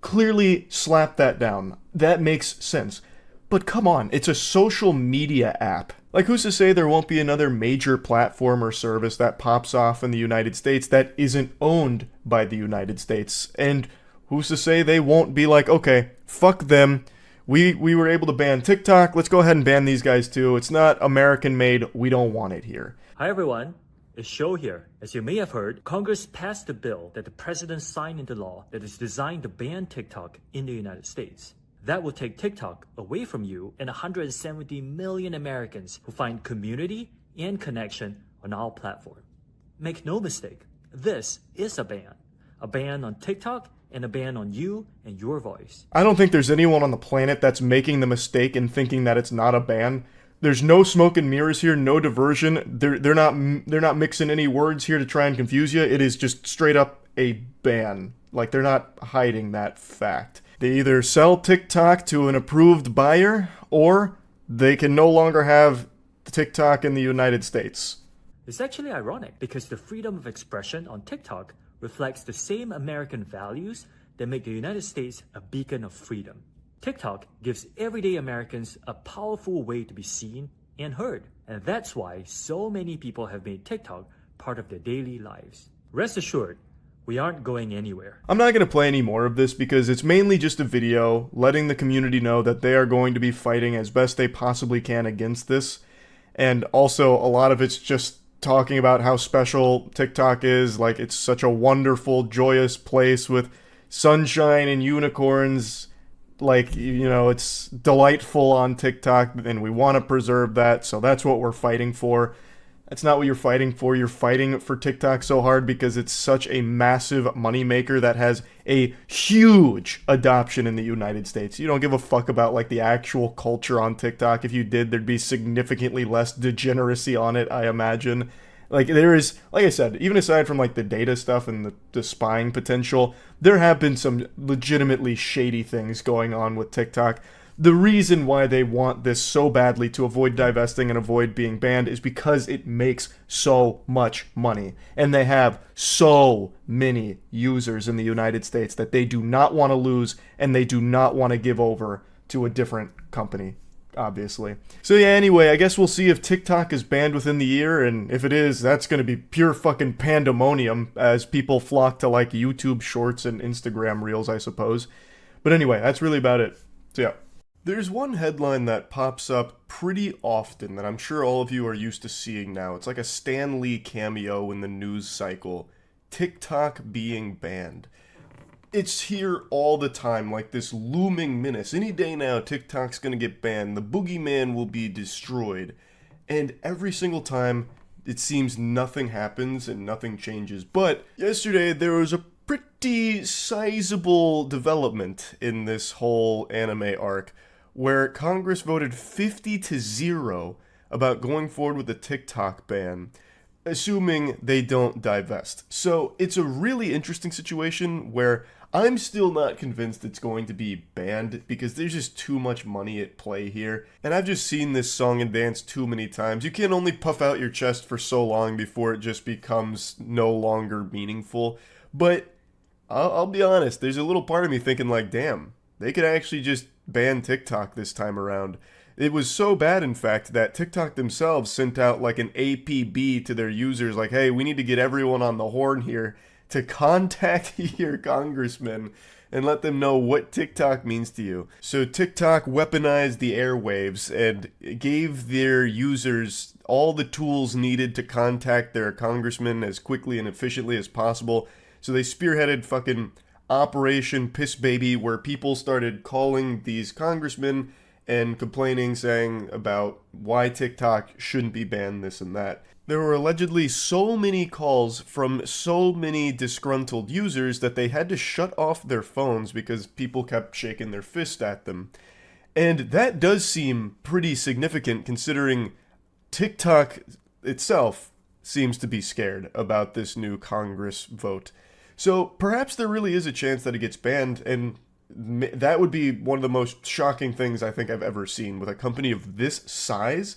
clearly slap that down. That makes sense. But come on, it's a social media app. Like, who's to say there won't be another major platform or service that pops off in the United States that isn't owned by the United States? And who's to say they won't be like, okay, fuck them. We were able to ban TikTok, let's go ahead and ban these guys too. It's not American made, we don't want it here. Hi everyone, it's Show here. As you may have heard, Congress passed a bill that the president signed into law that is designed to ban TikTok in the United States. That will take TikTok away from you and 170 million Americans who find community and connection on our platform. Make no mistake, this is a ban on TikTok and a ban on you and your voice. I don't think there's anyone on the planet that's making the mistake and thinking that it's not a ban. There's no smoke and mirrors here, no diversion. They're not mixing any words here to try and confuse you. It is just straight up a ban. Like, they're not hiding that fact. They either sell TikTok to an approved buyer, or they can no longer have TikTok in the United States. It's actually ironic because the freedom of expression on TikTok reflects the same American values that make the United States a beacon of freedom. TikTok gives everyday Americans a powerful way to be seen and heard, and that's why so many people have made TikTok part of their daily lives. Rest assured, we aren't going anywhere. I'm not going to play any more of this because it's mainly just a video letting the community know that they are going to be fighting as best they possibly can against this. And also, a lot of it's just talking about how special TikTok is. Like, it's such a wonderful, joyous place with sunshine and unicorns. Like, you know, it's delightful on TikTok, and we want to preserve that, so that's what we're fighting for. That's not what you're fighting for. You're fighting for TikTok so hard because it's such a massive moneymaker that has a huge adoption in the United States. You don't give a fuck about, like, the actual culture on TikTok. If you did, there'd be significantly less degeneracy on it, I imagine. Like, there is, like I said, even aside from, like, the data stuff and the spying potential, there have been some legitimately shady things going on with TikTok. The reason why they want this so badly to avoid divesting and avoid being banned is because it makes so much money. And they have so many users in the United States that they do not want to lose, and they do not want to give over to a different company, obviously. So yeah, anyway, I guess we'll see if TikTok is banned within the year, and if it is, that's going to be pure fucking pandemonium as people flock to, like, YouTube Shorts and Instagram Reels, I suppose. But anyway, that's really about it. So yeah. There's one headline that pops up pretty often that I'm sure all of you are used to seeing now. It's like a Stan Lee cameo in the news cycle. TikTok being banned. It's here all the time, like this looming menace. Any day now, TikTok's gonna get banned. The boogeyman will be destroyed. And every single time, it seems nothing happens and nothing changes. But yesterday, there was a pretty sizable development in this whole anime arc, where Congress voted 50-0 about going forward with the TikTok ban, assuming they don't divest. So it's a really interesting situation where I'm still not convinced it's going to be banned because there's just too much money at play here. And I've just seen this song and dance too many times. You can only puff out your chest for so long before it just becomes no longer meaningful. But I'll be honest, there's a little part of me thinking like, damn, they could actually just ban TikTok this time around. It was so bad, in fact, that TikTok themselves sent out like an APB to their users like, hey, we need to get everyone on the horn here to contact your congressman and let them know what TikTok means to you. So TikTok weaponized the airwaves and gave their users all the tools needed to contact their congressman as quickly and efficiently as possible. So they spearheaded fucking Operation Piss Baby, where people started calling these congressmen and complaining, saying about why TikTok shouldn't be banned, this and that. There were allegedly so many calls from so many disgruntled users that they had to shut off their phones because people kept shaking their fist at them. And that does seem pretty significant considering TikTok itself seems to be scared about this new Congress vote. So perhaps there really is a chance that it gets banned, and that would be one of the most shocking things I think I've ever seen with a company of this size.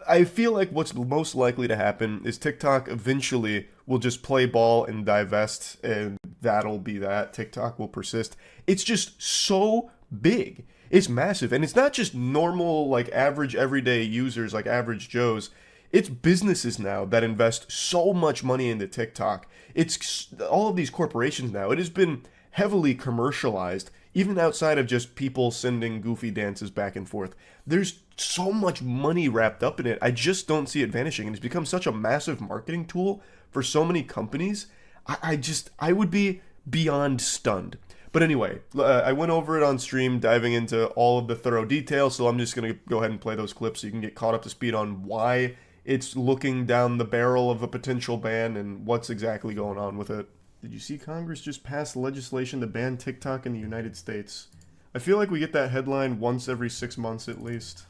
I feel like what's most likely to happen is TikTok eventually will just play ball and divest, and that'll be that. TikTok will persist. It's just so big. It's massive, and it's not just normal, like, average everyday users, like average Joes. It's businesses now that invest so much money into TikTok. It's all of these corporations now. It has been heavily commercialized, even outside of just people sending goofy dances back and forth. There's so much money wrapped up in it. I just don't see it vanishing. And it's become such a massive marketing tool for so many companies. I would be beyond stunned. But anyway, I went over it on stream, diving into all of the thorough details. So I'm just going to go ahead and play those clips so you can get caught up to speed on why it's looking down the barrel of a potential ban and what's exactly going on with it. Did you see Congress just pass legislation to ban TikTok in the United States? I feel like we get that headline once every 6 months at least.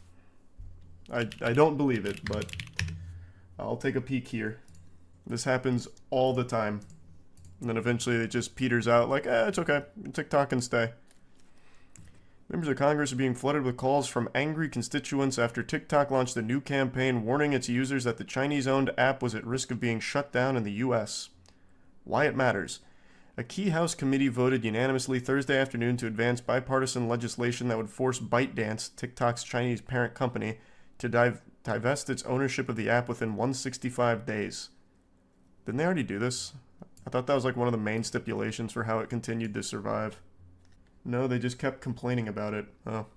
I don't believe it, but I'll take a peek here. This happens all the time. And then eventually it just peters out like, it's okay. TikTok can stay. Members of Congress are being flooded with calls from angry constituents after TikTok launched a new campaign warning its users that the Chinese-owned app was at risk of being shut down in the U.S. Why it matters. A key House committee voted unanimously Thursday afternoon to advance bipartisan legislation that would force ByteDance, TikTok's Chinese parent company, to divest its ownership of the app within 165 days. Didn't they already do this? I thought that was like one of the main stipulations for how it continued to survive. No, they just kept complaining about it. Oh.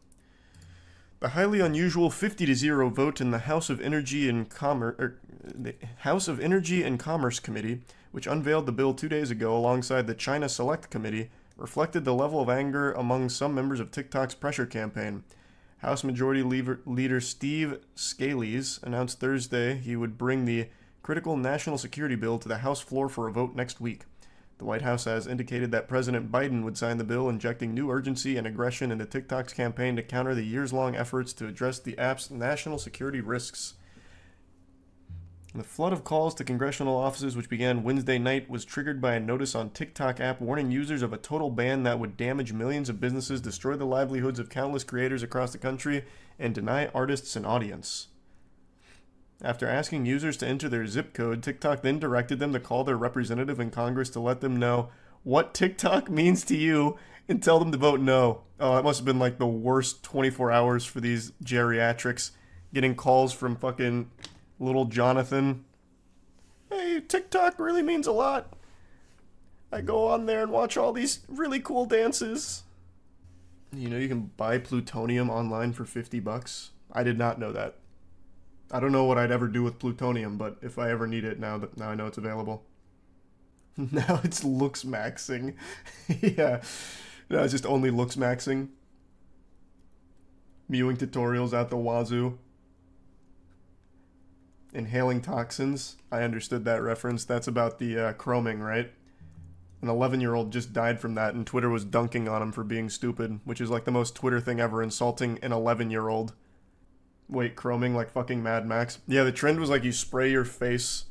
The highly unusual 50-0 vote in the House of Energy and Commerce Committee, which unveiled the bill 2 days ago alongside the China Select Committee, reflected the level of anger among some members of TikTok's pressure campaign. House Majority Leader Steve Scalise announced Thursday he would bring the critical national security bill to the House floor for a vote next week. The White House has indicated that President Biden would sign the bill, injecting new urgency and aggression into TikTok's campaign to counter the years-long efforts to address the app's national security risks. The flood of calls to congressional offices, which began Wednesday night, was triggered by a notice on TikTok app warning users of a total ban that would damage millions of businesses, destroy the livelihoods of countless creators across the country, and deny artists an audience. After asking users to enter their zip code, TikTok then directed them to call their representative in Congress to let them know what TikTok means to you and tell them to vote no. Oh, that must have been like the worst 24 hours for these geriatrics, getting calls from fucking little Jonathan. Hey, TikTok really means a lot. I go on there and watch all these really cool dances. You know you can buy plutonium online for $50? I did not know that. I don't know what I'd ever do with plutonium, but if I ever need it, now I know it's available. Now it's looks maxing. Yeah. No, it's just only looks maxing. Mewing tutorials out the wazoo. Inhaling toxins. I understood that reference. That's about the chroming, right? An 11-year-old just died from that, and Twitter was dunking on him for being stupid, which is like the most Twitter thing ever, insulting an 11-year-old. Wait, chroming like fucking Mad Max? Yeah, the trend was like you spray your face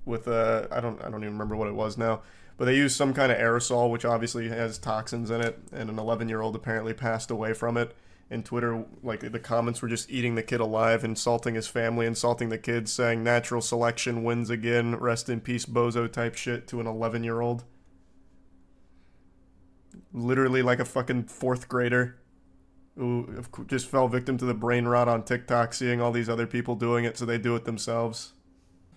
with I don't even remember what it was now, but they used some kind of aerosol which obviously has toxins in it, and an 11-year-old apparently passed away from it. And Twitter, like the comments were just eating the kid alive, insulting his family, insulting the kids, saying natural selection wins again, rest in peace bozo type shit to an 11-year-old. Literally like a fucking 4th grader. Who just fell victim to the brain rot on TikTok, seeing all these other people doing it, so they do it themselves.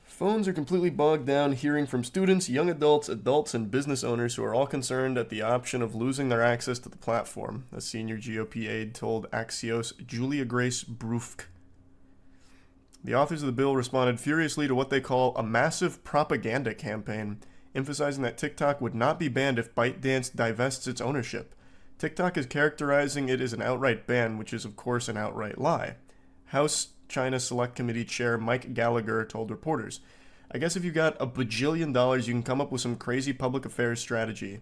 Phones are completely bogged down hearing from students, young adults, and business owners who are all concerned at the option of losing their access to the platform, a senior GOP aide told Axios' Julia Grace Brufk. The authors of the bill responded furiously to what they call a massive propaganda campaign, emphasizing that TikTok would not be banned if ByteDance divests its ownership. TikTok is characterizing it as an outright ban, which is of course an outright lie. House China Select Committee Chair Mike Gallagher told reporters, I guess if you got $1 bajillion, you can come up with some crazy public affairs strategy.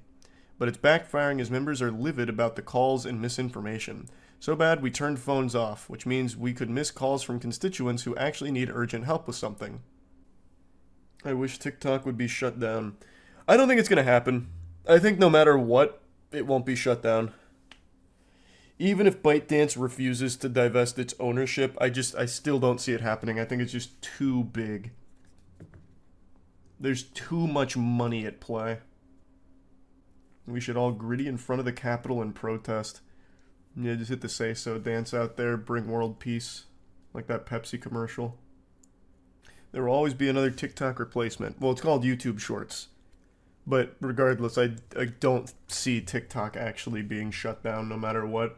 But it's backfiring as members are livid about the calls and misinformation. So bad we turned phones off, which means we could miss calls from constituents who actually need urgent help with something. I wish TikTok would be shut down. I don't think it's going to happen. I think no matter what, it won't be shut down. Even if ByteDance refuses to divest its ownership, I still don't see it happening. I think it's just too big. There's too much money at play. We should all gritty in front of the Capitol and protest. Yeah, just hit the say so dance out there, bring world peace. Like that Pepsi commercial. There will always be another TikTok replacement. Well, it's called YouTube Shorts. But regardless, I don't see TikTok actually being shut down no matter what.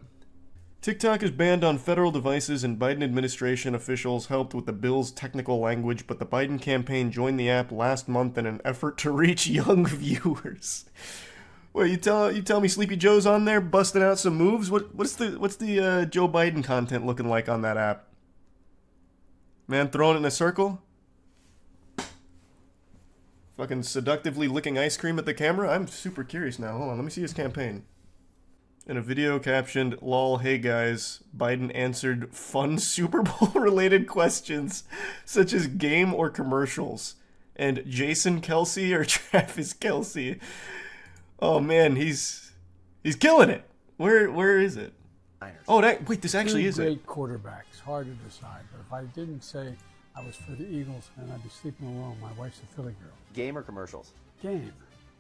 TikTok is banned on federal devices, and Biden administration officials helped with the bill's technical language, but the Biden campaign joined the app last month in an effort to reach young viewers. Wait, you tell me Sleepy Joe's on there busting out some moves? What's the Joe Biden content looking like on that app? Man throwing it in a circle? Fucking seductively licking ice cream at the camera? I'm super curious now. Hold on, let me see his campaign. In a video captioned, lol, hey guys, Biden answered fun Super Bowl related questions, such as game or commercials. And Jason Kelsey or Travis Kelsey. Oh man, he's killing it. Where is it? Oh, wait, this actually is it. Great quarterbacks, hard to decide. But if I didn't say I was for the Eagles, then I'd be sleeping alone. My wife's a Philly girl. Game or commercials? Game.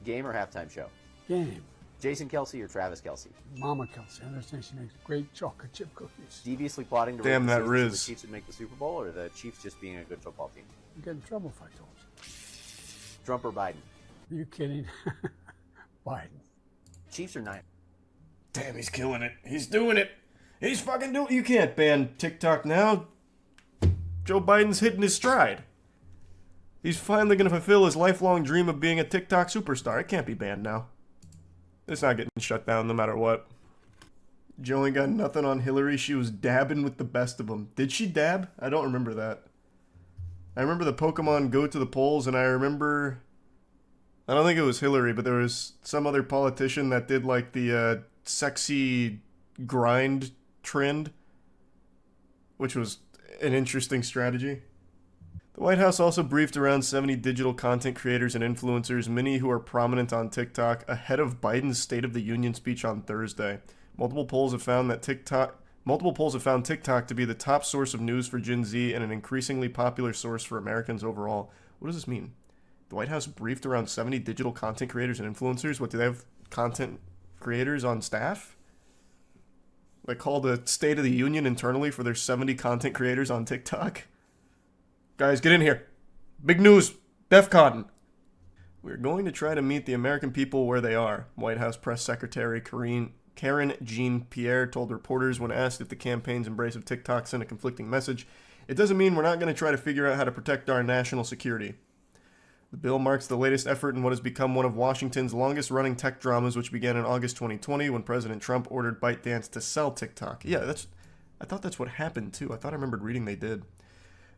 Game or halftime show? Game. Jason Kelsey or Travis Kelsey? Mama Kelsey. I understand she makes great chocolate chip cookies. Deviously plotting to Damn, rig the that season so Riz. the Chiefs would make the Super Bowl, or the Chiefs just being a good football team? I'd get in trouble if I told you. Trump or Biden? Are you kidding? Biden. Chiefs or Niners? Damn, he's killing it. He's doing it. He's fucking doing it. You can't ban TikTok now. Joe Biden's hitting his stride. He's finally going to fulfill his lifelong dream of being a TikTok superstar. It can't be banned now. It's not getting shut down no matter what. Joe ain't got nothing on Hillary. She was dabbing with the best of them. Did she dab? I don't remember that. I remember the Pokemon go to the polls, and I remember... I don't think it was Hillary, but there was some other politician that did like the sexy grind trend, which was an interesting strategy. The White House also briefed around 70 digital content creators and influencers, many who are prominent on TikTok, ahead of Biden's State of the Union speech on Thursday. Multiple polls have found TikTok to be the top source of news for Gen Z and an increasingly popular source for Americans overall. What does this mean? The White House briefed around 70 digital content creators and influencers. What, do they have content creators on staff? Like called a State of the Union internally for their 70 content creators on TikTok? Guys, get in here. Big news. DEFCON. We're going to try to meet the American people where they are, White House Press Secretary Karen Jean-Pierre told reporters when asked if the campaign's embrace of TikTok sent a conflicting message. It doesn't mean we're not going to try to figure out how to protect our national security. The bill marks the latest effort in what has become one of Washington's longest-running tech dramas, which began in August 2020 when President Trump ordered ByteDance to sell TikTok. Yeah, I thought that's what happened, too. I thought I remembered reading they did.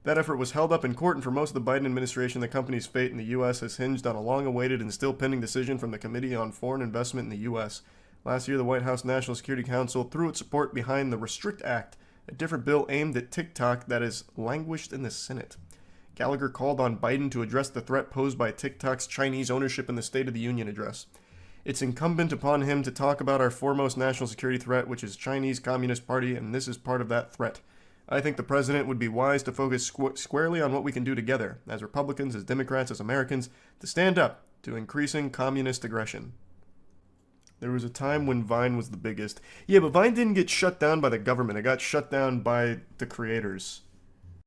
That effort was held up in court, and for most of the Biden administration, the company's fate in the U.S. has hinged on a long-awaited and still pending decision from the Committee on Foreign Investment in the U.S. Last year, the White House National Security Council threw its support behind the Restrict Act, a different bill aimed at TikTok that has languished in the Senate. Gallagher called on Biden to address the threat posed by TikTok's Chinese ownership in the State of the Union address. It's incumbent upon him to talk about our foremost national security threat, which is Chinese Communist Party, and this is part of that threat. I think the president would be wise to focus squarely on what we can do together, as Republicans, as Democrats, as Americans, to stand up to increasing communist aggression. There was a time when Vine was the biggest. Yeah, but Vine didn't get shut down by the government. It got shut down by the creators.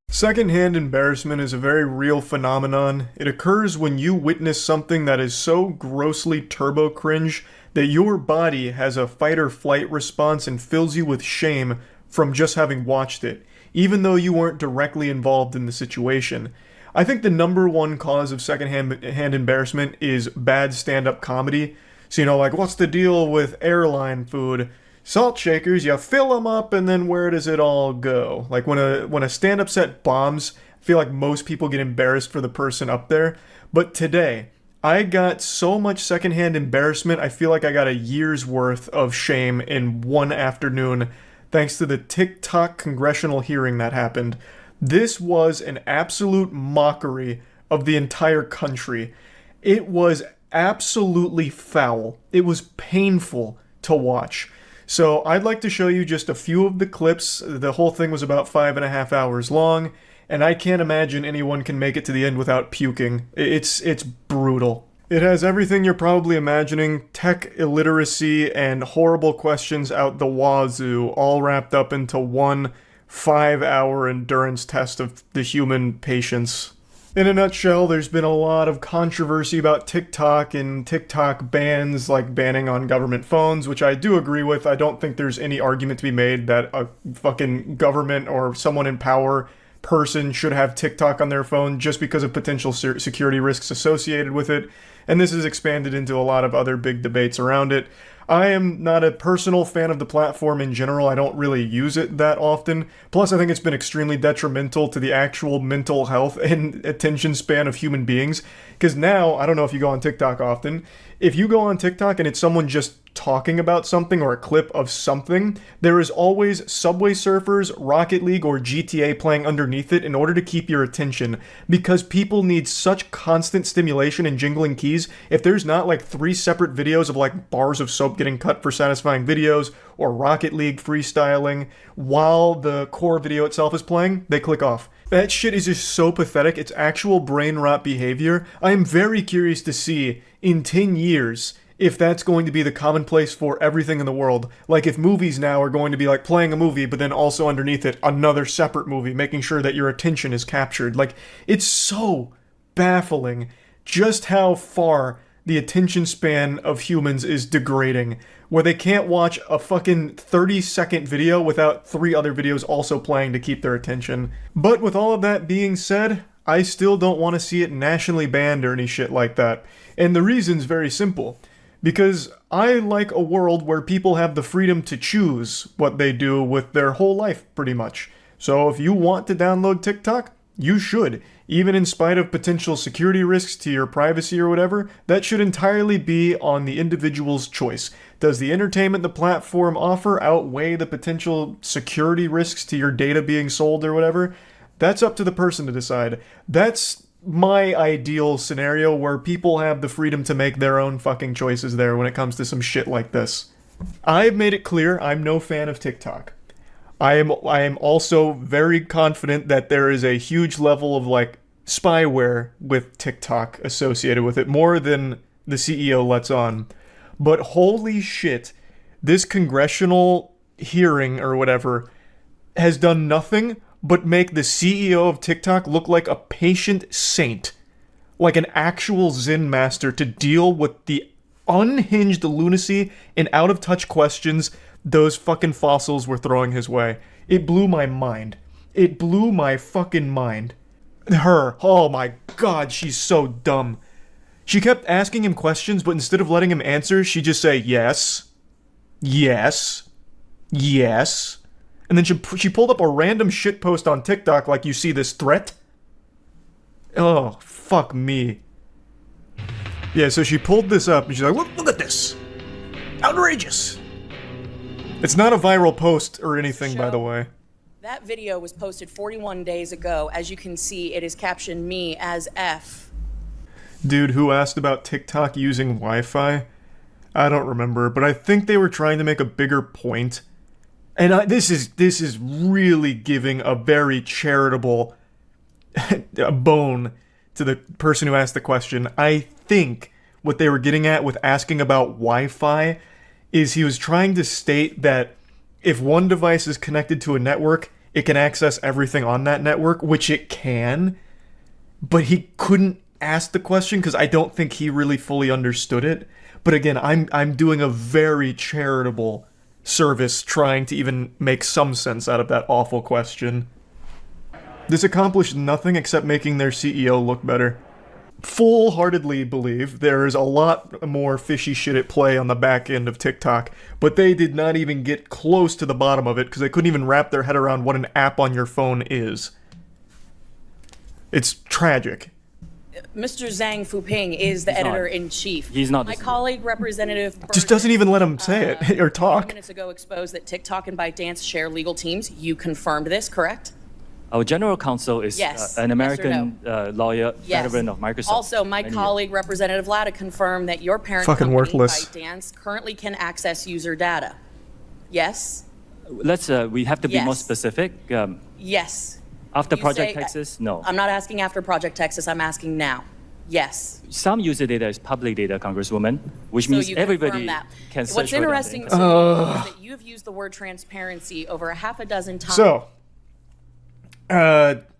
Secondhand embarrassment is a very real phenomenon. It occurs when you witness something that is so grossly turbo cringe that your body has a fight or flight response and fills you with shame from just having watched it, even though you weren't directly involved in the situation. I think the number one cause of secondhand embarrassment is bad stand-up comedy. So, like, what's the deal with airline food? Salt shakers, you fill them up, and then where does it all go? Like, when a stand-up set bombs, I feel like most people get embarrassed for the person up there. But today, I got so much secondhand embarrassment, I feel like I got a year's worth of shame in one afternoon, thanks to the TikTok congressional hearing that happened. This was an absolute mockery of the entire country. It was absolutely foul. It was painful to watch. So I'd like to show you just a few of the clips. The whole thing was about 5.5 hours long, and I can't imagine anyone can make it to the end without puking. It's brutal. It has everything you're probably imagining, tech illiteracy and horrible questions out the wazoo, all wrapped up into one 5-hour endurance test of the human patience. In a nutshell, there's been a lot of controversy about TikTok and TikTok bans, like banning on government phones, which I do agree with. I don't think there's any argument to be made that a fucking government or someone in power person should have TikTok on their phone just because of potential security risks associated with it. And this has expanded into a lot of other big debates around it. I am not a personal fan of the platform in general. I don't really use it that often. Plus, I think it's been extremely detrimental to the actual mental health and attention span of human beings. Because now, I don't know if you go on TikTok often, if you go on TikTok and it's someone just talking about something or a clip of something, there is always Subway Surfers, Rocket League, or GTA playing underneath it in order to keep your attention, because people need such constant stimulation and jingling keys. If there's not like 3 separate videos of like bars of soap getting cut for satisfying videos, or Rocket League freestyling, while the core video itself is playing, they click off. That shit is just so pathetic. It's actual brain rot behavior. I am very curious to see in 10 years if that's going to be the commonplace for everything in the world. Like if movies now are going to be like playing a movie, but then also underneath it, another separate movie, making sure that your attention is captured. Like, it's so baffling just how far the attention span of humans is degrading, where they can't watch a fucking 30-second video without 3 other videos also playing to keep their attention. But with all of that being said, I still don't want to see it nationally banned or any shit like that. And the reason's very simple. Because I like a world where people have the freedom to choose what they do with their whole life, pretty much. So if you want to download TikTok, you should. Even in spite of potential security risks to your privacy or whatever, that should entirely be on the individual's choice. Does the entertainment the platform offer outweigh the potential security risks to your data being sold or whatever? That's up to the person to decide. That's my ideal scenario where people have the freedom to make their own fucking choices there when it comes to some shit like this. I've made it clear I'm no fan of TikTok. I am also very confident that there is a huge level of like spyware with TikTok associated with it, more than the CEO lets on. But holy shit, this congressional hearing or whatever has done nothing but make the CEO of TikTok look like a patient saint. Like an actual Zen master to deal with the unhinged lunacy and out-of-touch questions those fucking fossils were throwing his way. It blew my mind. It blew my fucking mind. Her, oh my god, she's so dumb. She kept asking him questions, but instead of letting him answer, she'd just say, yes, yes, yes. And then she pulled up a random shit post on TikTok like, you see this threat? Oh, fuck me. Yeah, so she pulled this up and she's like, look at this. Outrageous. It's not a viral post or anything, by the way. That video was posted 41 days ago. As you can see, it is captioned me as F. Dude who asked about TikTok using Wi-Fi? I don't remember, but I think they were trying to make a bigger point. And this is really giving a very charitable bone to the person who asked the question. I think what they were getting at with asking about Wi-Fi is he was trying to state that if one device is connected to a network, it can access everything on that network, which it can. But he couldn't ask the question because I don't think he really fully understood it. But again, I'm doing a very charitable service trying to even make some sense out of that awful question. This accomplished nothing except making their CEO look better. Full-heartedly believe there is a lot more fishy shit at play on the back end of TikTok, but they did not even get close to the bottom of it because they couldn't even wrap their head around what an app on your phone is. It's tragic. Mr. Zhang Fuping is the editor-in-chief. He's not. My colleague, Representative Just doesn't even let him say it or talk. minutes ago exposed that TikTok and ByteDance share legal teams. You confirmed this, correct? Our general counsel is Yes. an Yes or American lawyer, Yes. veteran of Microsoft. Also, my Many colleague, Representative Lada, confirmed that your parent Fucking company, worthless. ByteDance, currently can access user data. Yes? Let's. We have to be more Yes. specific. Yes. After You Project say- Texas, no. I'm not asking after Project Texas, I'm asking now. Yes. Some user data is public data, Congresswoman, which So means you confirm everybody that. can search What's for it on the interesting internet. to me is that you've used the word transparency over a half a dozen times. So,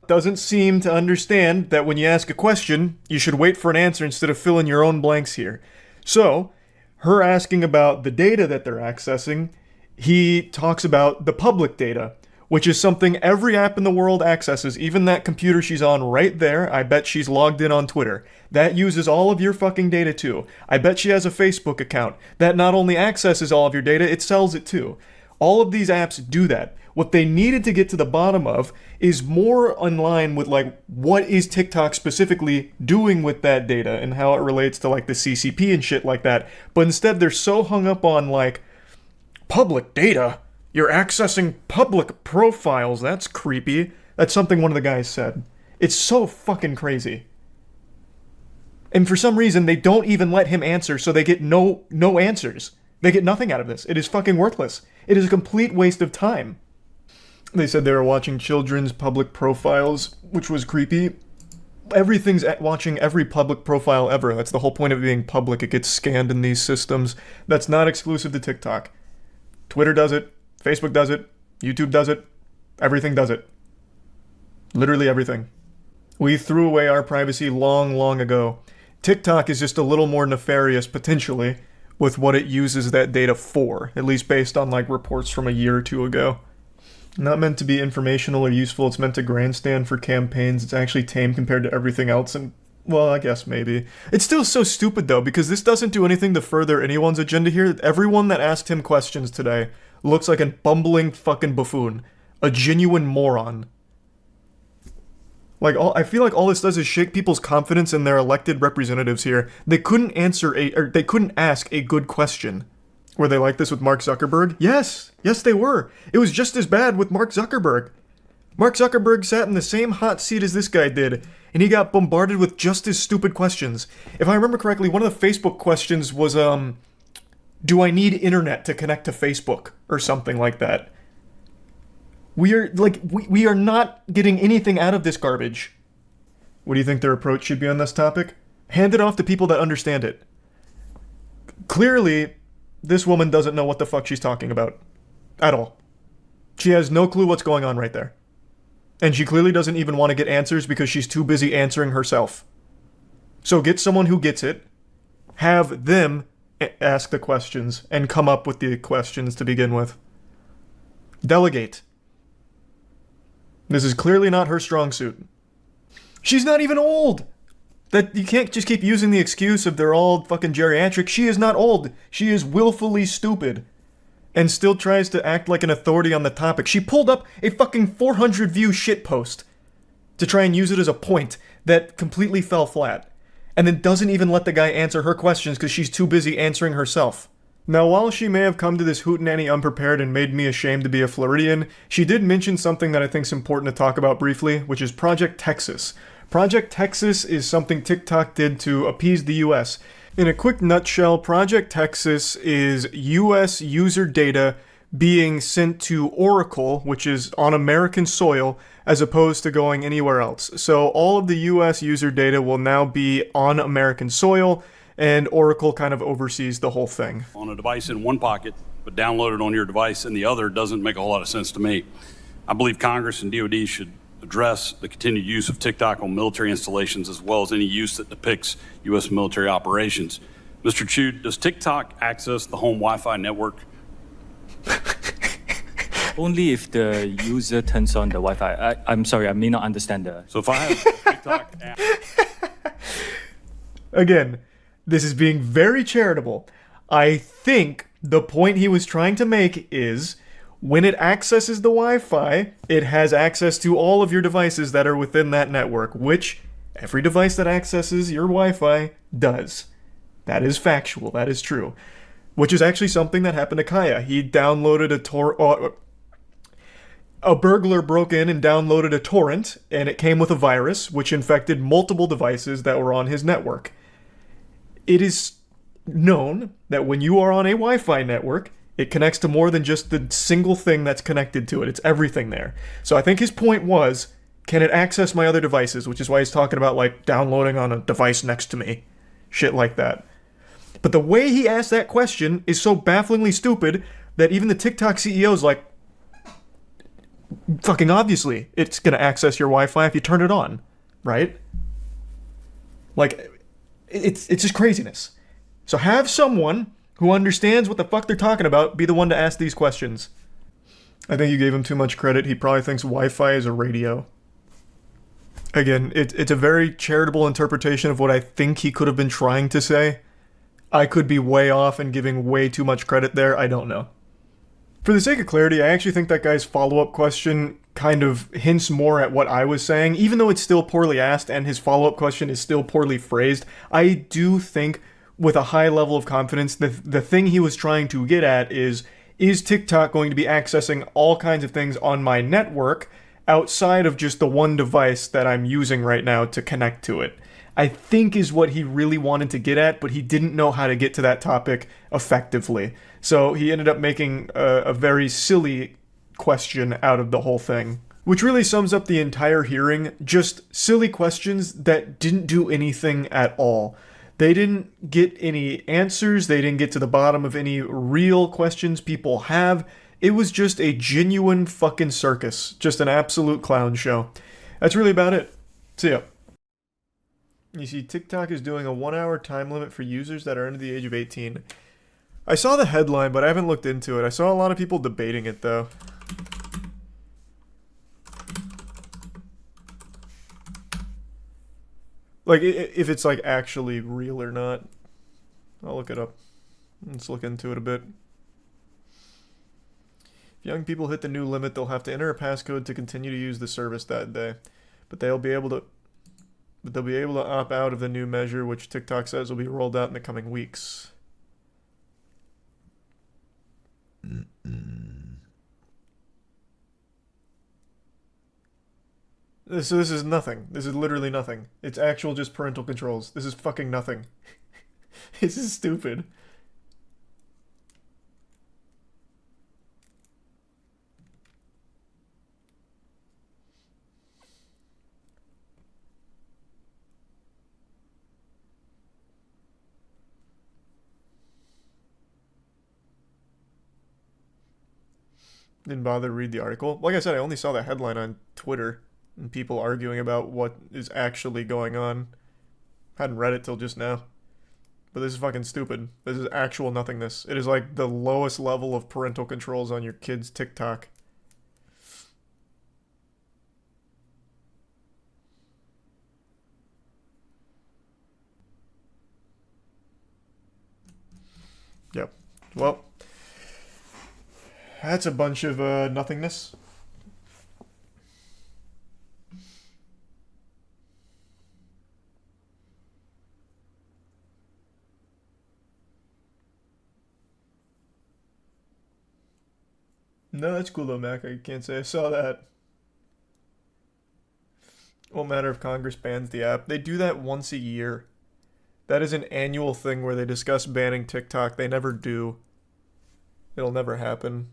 doesn't seem to understand that when you ask a question, you should wait for an answer instead of fill in your own blanks here. So, her asking about the data that they're accessing, he talks about the public data, which is something every app in the world accesses, even that computer she's on right there. I bet she's logged in on Twitter. That uses all of your fucking data too. I bet she has a Facebook account that not only accesses all of your data, it sells it too. All of these apps do that. What they needed to get to the bottom of is more in line with like what is TikTok specifically doing with that data and how it relates to like the CCP and shit like that. But instead they're so hung up on like public data. You're accessing public profiles. That's creepy. That's something one of the guys said. It's so fucking crazy. And for some reason they don't even let him answer, so they get no answers. They get nothing out of this. It is fucking worthless. It is a complete waste of time. They said they were watching children's public profiles, which was creepy. Everything's watching every public profile ever. That's the whole point of it being public. It gets scanned in these systems. That's not exclusive to TikTok. Twitter does it. Facebook does it. YouTube does it. Everything does it. Literally everything. We threw away our privacy long, long ago. TikTok is just a little more nefarious, potentially, with what it uses that data for, at least based on like reports from a year or two ago. Not meant to be informational or useful, it's meant to grandstand for campaigns. It's actually tame compared to everything else, and, well, I guess maybe. It's still so stupid though, because this doesn't do anything to further anyone's agenda here. Everyone that asked him questions today looks like a bumbling fucking buffoon. A genuine moron. Like, I feel like all this does is shake people's confidence in their elected representatives here. They couldn't they couldn't ask a good question. Were they like this with Mark Zuckerberg? Yes! Yes, they were. It was just as bad with Mark Zuckerberg. Mark Zuckerberg sat in the same hot seat as this guy did, and he got bombarded with just as stupid questions. If I remember correctly, one of the Facebook questions was, do I need internet to connect to Facebook? Or something like that. We are not getting anything out of this garbage. What do you think their approach should be on this topic? Hand it off to people that understand it. Clearly, this woman doesn't know what the fuck she's talking about. At all. She has no clue what's going on right there. And she clearly doesn't even want to get answers because she's too busy answering herself. So get someone who gets it, have them ask the questions, and come up with the questions to begin with. Delegate. This is clearly not her strong suit. She's not even old! That you can't just keep using the excuse of they're all fucking geriatric. She is not old. She is willfully stupid. And still tries to act like an authority on the topic. She pulled up a fucking 400 view shitpost to try and use it as a point that completely fell flat. And then doesn't even let the guy answer her questions because she's too busy answering herself. Now, while she may have come to this hootenanny unprepared and made me ashamed to be a Floridian, she did mention something that I think is important to talk about briefly, which is Project Texas. Project Texas is something TikTok did to appease the US. In a quick nutshell, Project Texas is US user data being sent to Oracle, which is on American soil, as opposed to going anywhere else. So all of the US user data will now be on American soil, and Oracle kind of oversees the whole thing. On a device in one pocket, but download it on your device in the other doesn't make a whole lot of sense to me. I believe Congress and DoD should address the continued use of TikTok on military installations as well as any use that depicts U.S. military operations. Mr. Chu, does TikTok access the home Wi-Fi network? Only if the user turns on the Wi-Fi. I'm sorry, I may not understand the... So if I have a TikTok app... Again, this is being very charitable. I think the point he was trying to make is when it accesses the Wi-Fi, it has access to all of your devices that are within that network, which every device that accesses your Wi-Fi does. That is factual. That is true. Which is actually something that happened to Kaya. He downloaded a burglar broke in and downloaded a torrent, and it came with a virus, which infected multiple devices that were on his network. It is known that when you are on a Wi-Fi network, it connects to more than just the single thing that's connected to it. It's everything there. So I think his point was, can it access my other devices? Which is why he's talking about, like, downloading on a device next to me. Shit like that. But the way he asked that question is so bafflingly stupid that even the TikTok CEO's like, fucking obviously, it's gonna access your Wi-Fi if you turn it on, right? Like, it's just craziness. So have someone who understands what the fuck they're talking about be the one to ask these questions. I think you gave him too much credit. He probably thinks Wi-Fi is a radio. Again, it's a very charitable interpretation of what I think he could have been trying to say. I could be way off and giving way too much credit there. I don't know. For the sake of clarity, I actually think that guy's follow-up question kind of hints more at what I was saying. Even though it's still poorly asked and his follow-up question is still poorly phrased, I do think with a high level of confidence that the thing he was trying to get at is TikTok going to be accessing all kinds of things on my network outside of just the one device that I'm using right now to connect to it? I think is what he really wanted to get at, but he didn't know how to get to that topic effectively. So he ended up making a very silly question out of the whole thing, which really sums up the entire hearing. Just silly questions that didn't do anything at all. They didn't get any answers. They didn't get to the bottom of any real questions people have. It was just a genuine fucking circus. Just an absolute clown show. That's really about it. See ya. You see, TikTok is doing a 1-hour time limit for users that are under the age of 18. I saw the headline, but I haven't looked into it. I saw a lot of people debating it, though. Like, if it's, like, actually real or not. I'll look it up. Let's look into it a bit. If young people hit the new limit, they'll have to enter a passcode to continue to use the service that day. But they'll be able to opt out of the new measure, which TikTok says will be rolled out in the coming weeks. So this is nothing. This is literally nothing. It's actual just parental controls. This is fucking nothing. This is stupid. Didn't bother to read the article. Like I said, I only saw the headline on Twitter and people arguing about what is actually going on. Hadn't read it till just now. But this is fucking stupid. This is actual nothingness. It is like the lowest level of parental controls on your kid's TikTok. Yep. Well, that's a bunch of nothingness. No, that's cool though, Mac. I can't say I saw that. Won't matter if Congress bans the app. They do that once a year. That is an annual thing where they discuss banning TikTok. They never do. It'll never happen.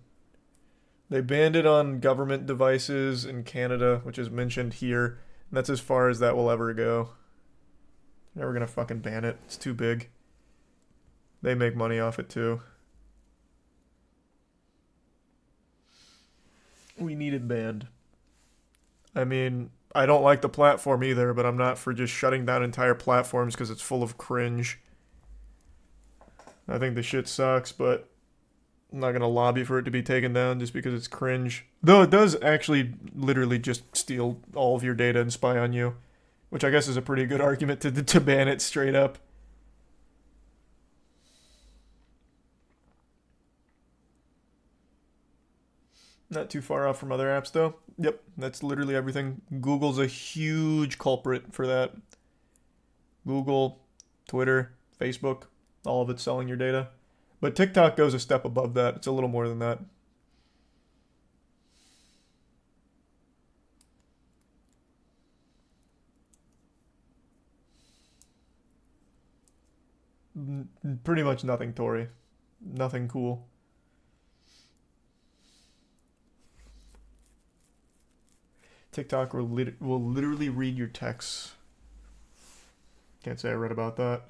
They banned it on government devices in Canada, which is mentioned here. And that's as far as that will ever go. They're never gonna fucking ban it. It's too big. They make money off it too. We need it banned. I mean, I don't like the platform either, but I'm not for just shutting down entire platforms because it's full of cringe. I think the shit sucks, but I'm not going to lobby for it to be taken down just because it's cringe. Though it does actually literally just steal all of your data and spy on you, which I guess is a pretty good argument to ban it straight up. Not too far off from other apps, though. Yep, that's literally everything. Google's a huge culprit for that. Google, Twitter, Facebook, all of it's selling your data. But TikTok goes a step above that. It's a little more than that. Pretty much nothing, Tori. Nothing cool. TikTok will literally read your texts. Can't say I read about that.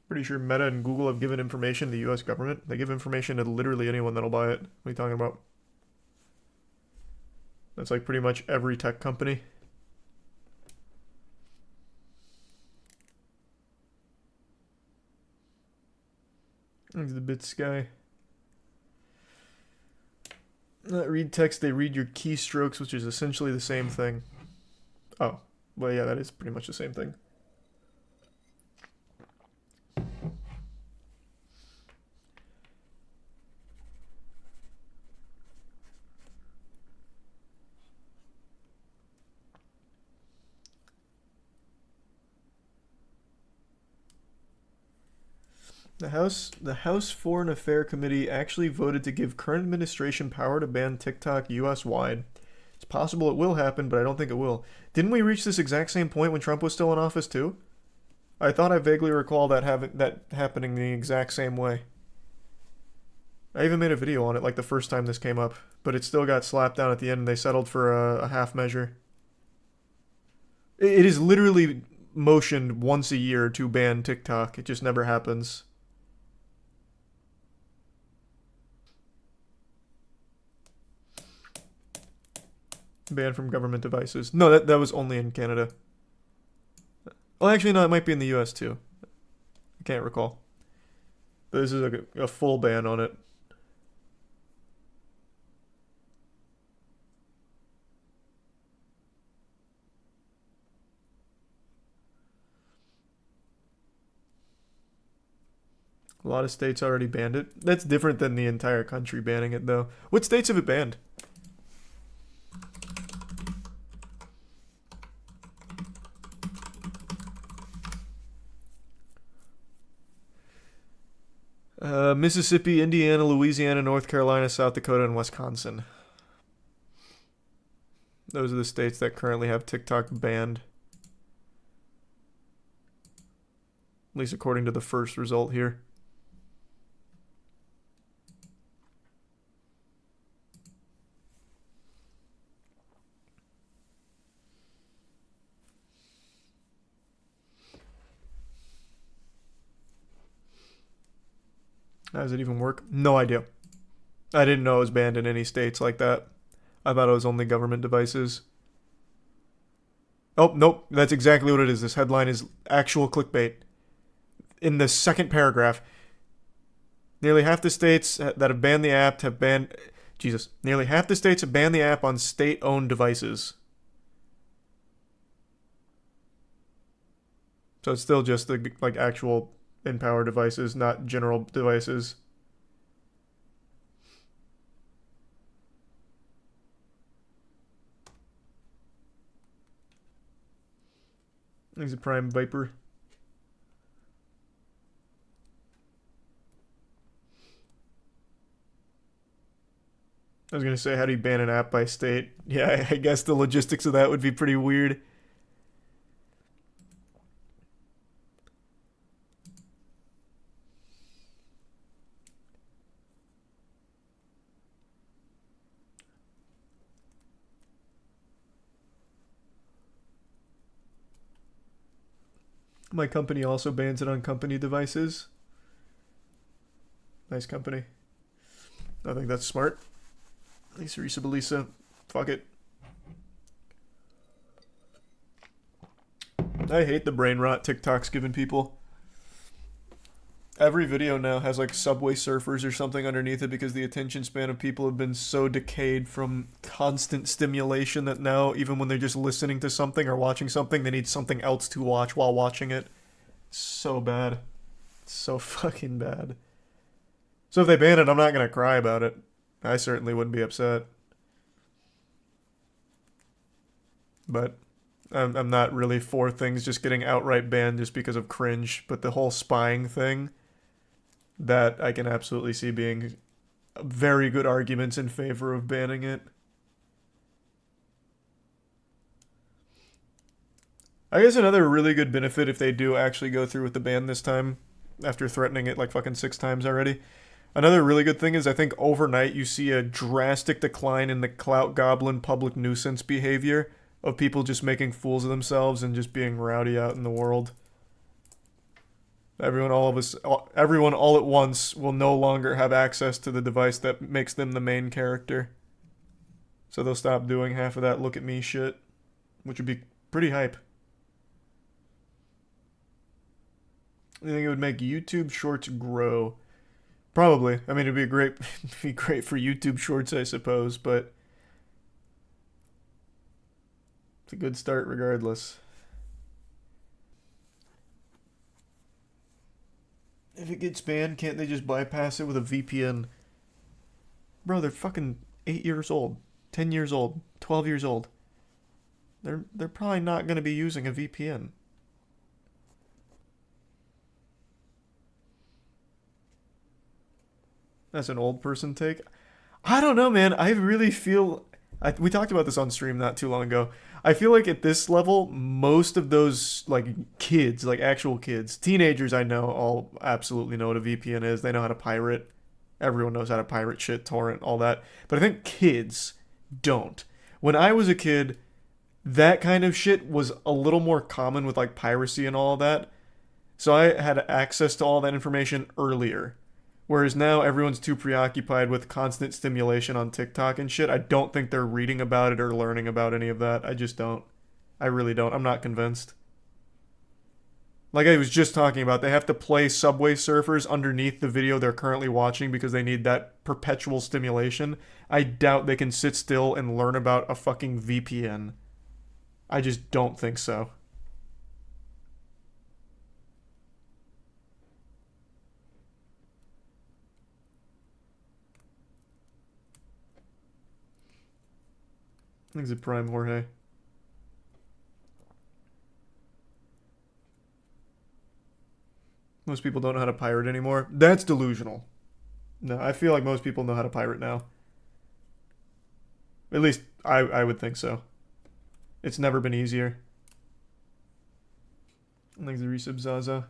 Pretty sure Meta and Google have given information to the US government. They give information to literally anyone that'll buy it. What are you talking about? That's like pretty much every tech company. Look at the bits guy. Not read text, they read your keystrokes, which is essentially the same thing. Oh, well, yeah, that is pretty much the same thing. The House Foreign Affairs Committee actually voted to give current administration power to ban TikTok U.S.-wide. It's possible it will happen, but I don't think it will. Didn't we reach this exact same point when Trump was still in office too? I thought I vaguely recall that happening the exact same way. I even made a video on it like the first time this came up, but it still got slapped down at the end and they settled for a half measure. It is literally motioned once a year to ban TikTok. It just never happens. Banned from government devices. No, that was only in Canada. Well, actually, no, it might be in the US too. I can't recall. But this is a full ban on it. A lot of states already banned it. That's different than the entire country banning it, though. What states have it banned? Mississippi, Indiana, Louisiana, North Carolina, South Dakota, and Wisconsin. Those are the states that currently have TikTok banned. At least according to the first result here. How does it even work? No idea. I didn't know it was banned in any states like that. I thought it was only government devices. Oh, nope. That's exactly what it is. This headline is actual clickbait. In the second paragraph, nearly half the states that have banned the app have banned... Jesus. Nearly half the states have banned the app on state-owned devices. So it's still just the actual... in-power devices, not general devices. He's a prime viper. I was gonna say, how do you ban an app by state? Yeah, I guess the logistics of that would be pretty weird. My company also bans it on company devices. Nice company. I think that's smart. Lisa Risa Belisa. Fuck it. I hate the brain rot TikTok's giving people. Every video now has like Subway Surfers or something underneath it because the attention span of people have been so decayed from constant stimulation that now even when they're just listening to something or watching something, they need something else to watch while watching it. So bad. So fucking bad. So if they ban it, I'm not going to cry about it. I certainly wouldn't be upset. But I'm not really for things just getting outright banned just because of cringe. But the whole spying thing, that I can absolutely see being very good arguments in favor of banning it. I guess another really good benefit if they do actually go through with the ban this time, after threatening it like fucking 6 times already. Another really good thing is I think overnight you see a drastic decline in the clout goblin public nuisance behavior of people just making fools of themselves and just being rowdy out in the world. Everyone all at once will no longer have access to the device that makes them the main character. So they'll stop doing half of that look at me shit, which would be pretty hype. You think it would make YouTube Shorts grow? Probably. I mean, it'd be great for YouTube Shorts, I suppose, but it's a good start regardless. If it gets banned, can't they just bypass it with a VPN? Bro, they're fucking 8 years old, 10 years old, 12 years old. They're probably not going to be using a VPN. That's an old person take. I don't know, man. I really feel... we talked about this on stream not too long ago. I feel like at this level, most of those, like, kids, like actual kids, teenagers I know all absolutely know what a VPN is. They know how to pirate. Everyone knows how to pirate shit, torrent, all that. But I think kids don't. When I was a kid, that kind of shit was a little more common with, like, piracy and all that. So I had access to all that information earlier. Whereas now everyone's too preoccupied with constant stimulation on TikTok and shit. I don't think they're reading about it or learning about any of that. I just don't. I really don't. I'm not convinced. Like I was just talking about, they have to play Subway Surfers underneath the video they're currently watching because they need that perpetual stimulation. I doubt they can sit still and learn about a fucking VPN. I just don't think so. I think it's a prime Jorge. Most people don't know how to pirate anymore. That's delusional. No, I feel like most people know how to pirate now. At least I would think so. It's never been easier. I think the resub Zaza.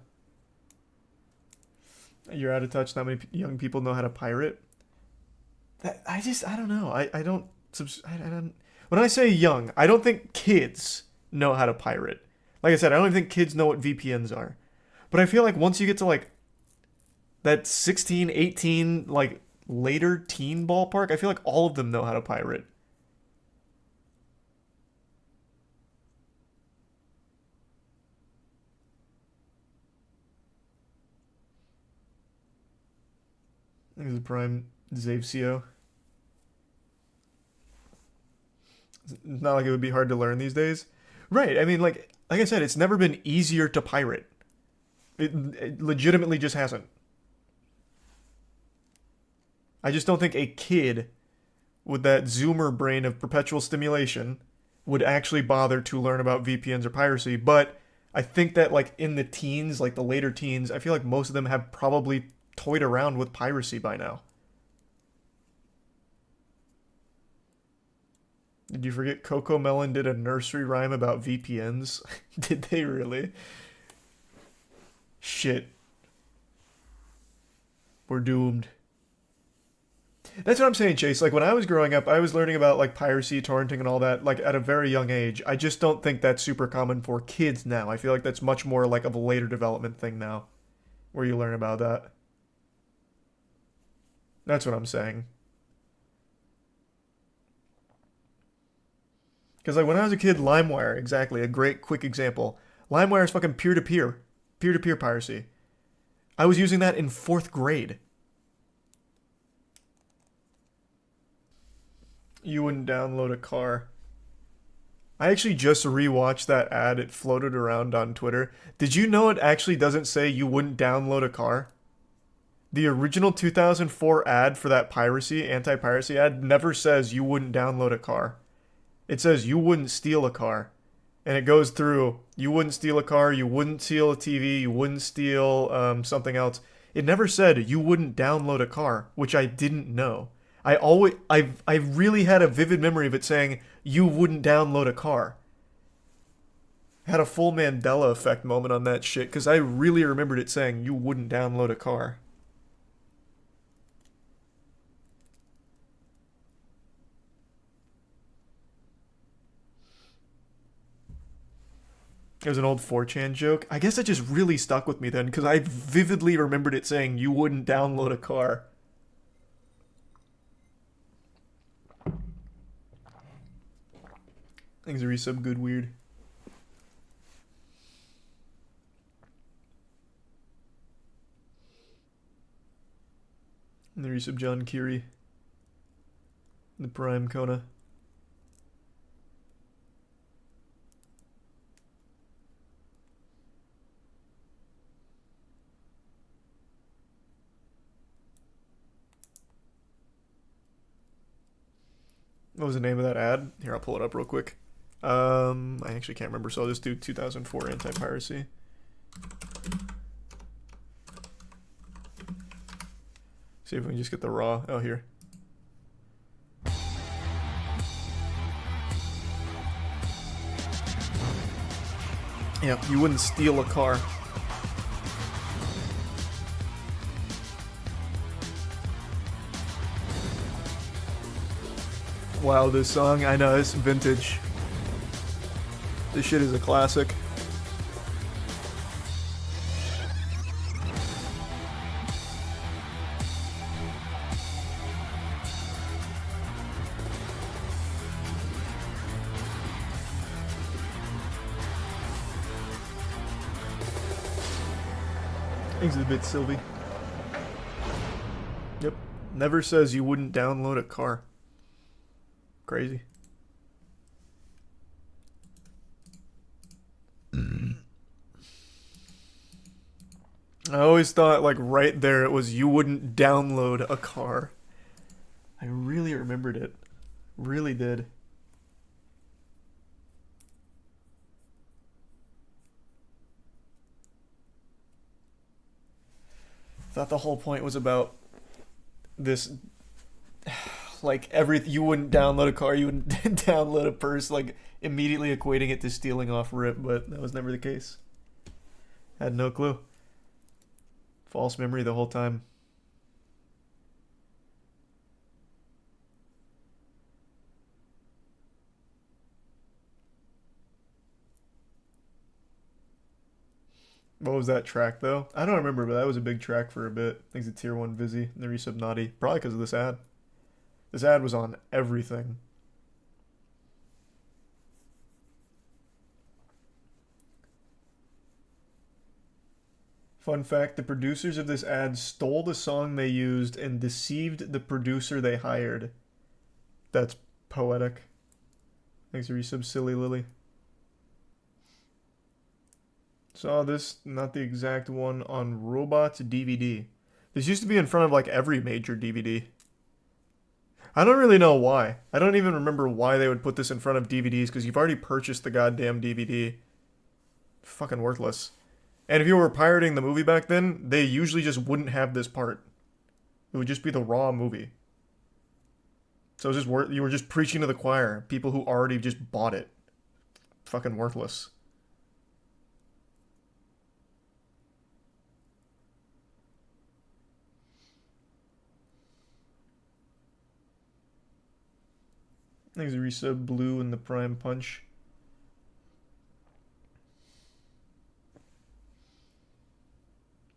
You're out of touch. Not many young people know how to pirate. I don't know. I don't. When I say young, I don't think kids know how to pirate. Like I said, I don't even think kids know what VPNs are. But I feel like once you get to like that 16, 18, like later teen ballpark, I feel like all of them know how to pirate. I think it's a prime Zavcio. It's not like it would be hard to learn these days. Right, I mean, like I said, it's never been easier to pirate. It legitimately just hasn't. I just don't think a kid with that Zoomer brain of perpetual stimulation would actually bother to learn about VPNs or piracy, but I think that like in the teens, like the later teens, I feel like most of them have probably toyed around with piracy by now. Did you forget Coco Melon did a nursery rhyme about VPNs? Did they really? Shit. We're doomed. That's what I'm saying, Chase. Like, when I was growing up, I was learning about, like, piracy, torrenting, and all that, like, at a very young age. I just don't think that's super common for kids now. I feel like that's much more, like, of a later development thing now, where you learn about that. That's what I'm saying. Because, like, when I was a kid, LimeWire, exactly, a great, quick example. LimeWire is fucking peer-to-peer. Peer-to-peer piracy. I was using that in 4th grade. You wouldn't download a car. I actually just rewatched that ad. It floated around on Twitter. Did you know it actually doesn't say you wouldn't download a car? The original 2004 ad for that piracy, anti-piracy ad, never says you wouldn't download a car. It says you wouldn't steal a car. And it goes through, you wouldn't steal a car, you wouldn't steal a TV, you wouldn't steal something else. It never said you wouldn't download a car, which I didn't know. I really had a vivid memory of it saying you wouldn't download a car. I had a full Mandela effect moment on that shit because I really remembered it saying you wouldn't download a car. It was an old 4chan joke. I guess it just really stuck with me then because I vividly remembered it saying you wouldn't download a car. Things are resub good weird. And the resub John Kiri. The Prime Kona. What was the name of that ad? Here, I'll pull it up real quick. I actually can't remember, so I'll just do 2004 anti-piracy. See if we can just get the raw. Oh, here. Yeah, you wouldn't steal a car. Wow, this song, I know, it's vintage. This shit is a classic. Thanks a bit, Sylvie. Yep. Never says you wouldn't download a car. Crazy. I always thought, like, right there it was you wouldn't download a car. I really remembered it. Really did. Thought the whole point was about this, like, you wouldn't download a car, you wouldn't download a purse, like, immediately equating it to stealing off rip, but that was never the case. Had no clue. False memory the whole time. What was that track, though? I don't remember, but that was a big track for a bit. I think it's a tier 1 Vizzy, and the resub Naughty. Probably because of this ad. This ad was on everything. Fun fact, the producers of this ad stole the song they used and deceived the producer they hired. That's poetic. Thanks for resub, Silly Lily. Saw this, not the exact one, on Robots DVD. This used to be in front of like every major DVD. I don't really know why. I don't even remember why they would put this in front of DVDs, because you've already purchased the goddamn DVD. Fucking worthless. And if you were pirating the movie back then, they usually just wouldn't have this part. It would just be the raw movie. So it was just you were just preaching to the choir. People who already just bought it. Fucking worthless. Thanks a resub, Blue and the Prime Punch.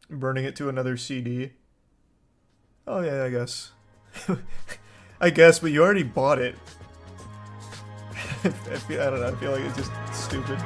Burning it to another CD. Oh yeah, I guess. I guess, but you already bought it. I don't know, I feel like it's just stupid.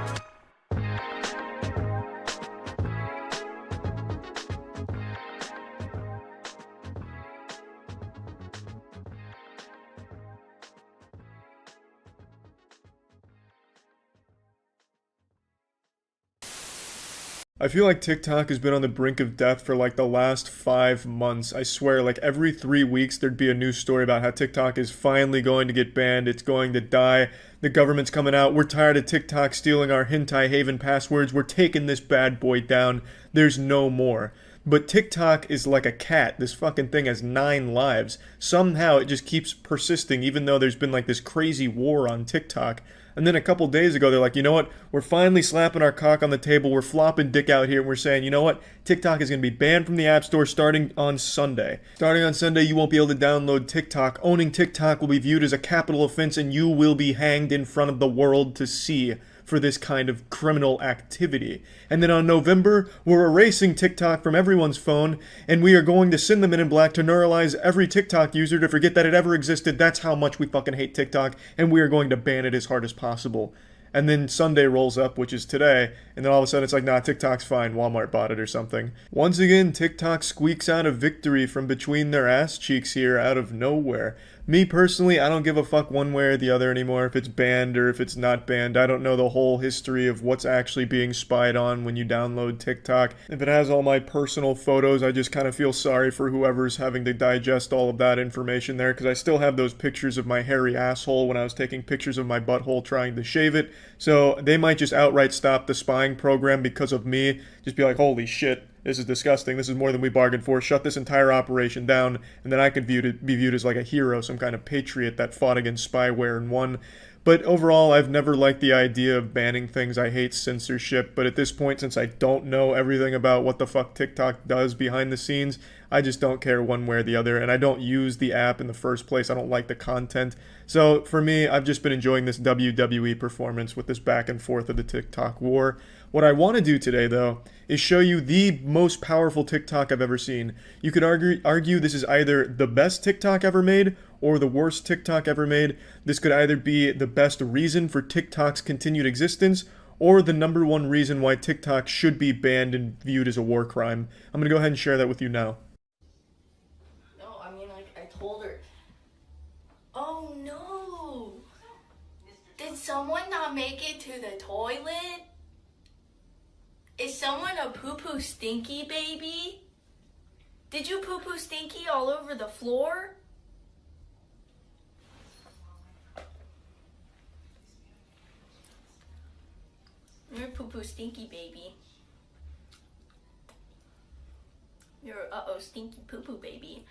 I feel like TikTok has been on the brink of death for like the last 5 months. I swear, like every 3 weeks there'd be a news story about how TikTok is finally going to get banned. It's going to die. The government's coming out. We're tired of TikTok stealing our hentai haven passwords. We're taking this bad boy down. There's no more. But TikTok is like a cat. This fucking thing has 9 lives. Somehow it just keeps persisting even though there's been like this crazy war on TikTok. And then a couple days ago, they're like, you know what? We're finally slapping our cock on the table. We're flopping dick out here. And we're saying, you know what? TikTok is going to be banned from the App Store starting on Sunday. Starting on Sunday, you won't be able to download TikTok. Owning TikTok will be viewed as a capital offense, and you will be hanged in front of the world to see for this kind of criminal activity. And then on November, we're erasing TikTok from everyone's phone, and we are going to send the Men in Black to neuralize every TikTok user to forget that it ever existed. That's how much we fucking hate TikTok, and we are going to ban it as hard as possible. And then Sunday rolls up, which is today, and then all of a sudden it's like, nah, TikTok's fine, Walmart bought it or something. Once again, TikTok squeaks out a victory from between their ass cheeks here out of nowhere. Me personally, I don't give a fuck one way or the other anymore if it's banned or if it's not banned. I don't know the whole history of what's actually being spied on when you download TikTok. If it has all my personal photos, I just kind of feel sorry for whoever's having to digest all of that information there, because I still have those pictures of my hairy asshole when I was taking pictures of my butthole trying to shave it. So they might just outright stop the spying program because of me. Just be like, holy shit, this is disgusting. This is more than we bargained for. Shut this entire operation down, and then I could be viewed as like a hero, some kind of patriot that fought against spyware and won. But overall, I've never liked the idea of banning things. I hate censorship, but at this point, since I don't know everything about what the fuck TikTok does behind the scenes, I just don't care one way or the other, and I don't use the app in the first place. I don't like the content. So for me, I've just been enjoying this WWE performance with this back and forth of the TikTok war. What I want to do today, though, is show you the most powerful TikTok I've ever seen. You could argue this is either the best TikTok ever made or the worst TikTok ever made. This could either be the best reason for TikTok's continued existence or the #1 reason why TikTok should be banned and viewed as a war crime. I'm going to go ahead and share that with you now. No, I mean, like, I told her. Oh no! Did someone not make it to the toilet? Is someone a poo-poo stinky baby? Did you poo-poo stinky all over the floor? You're a poo-poo stinky baby. You're uh-oh stinky poo-poo baby.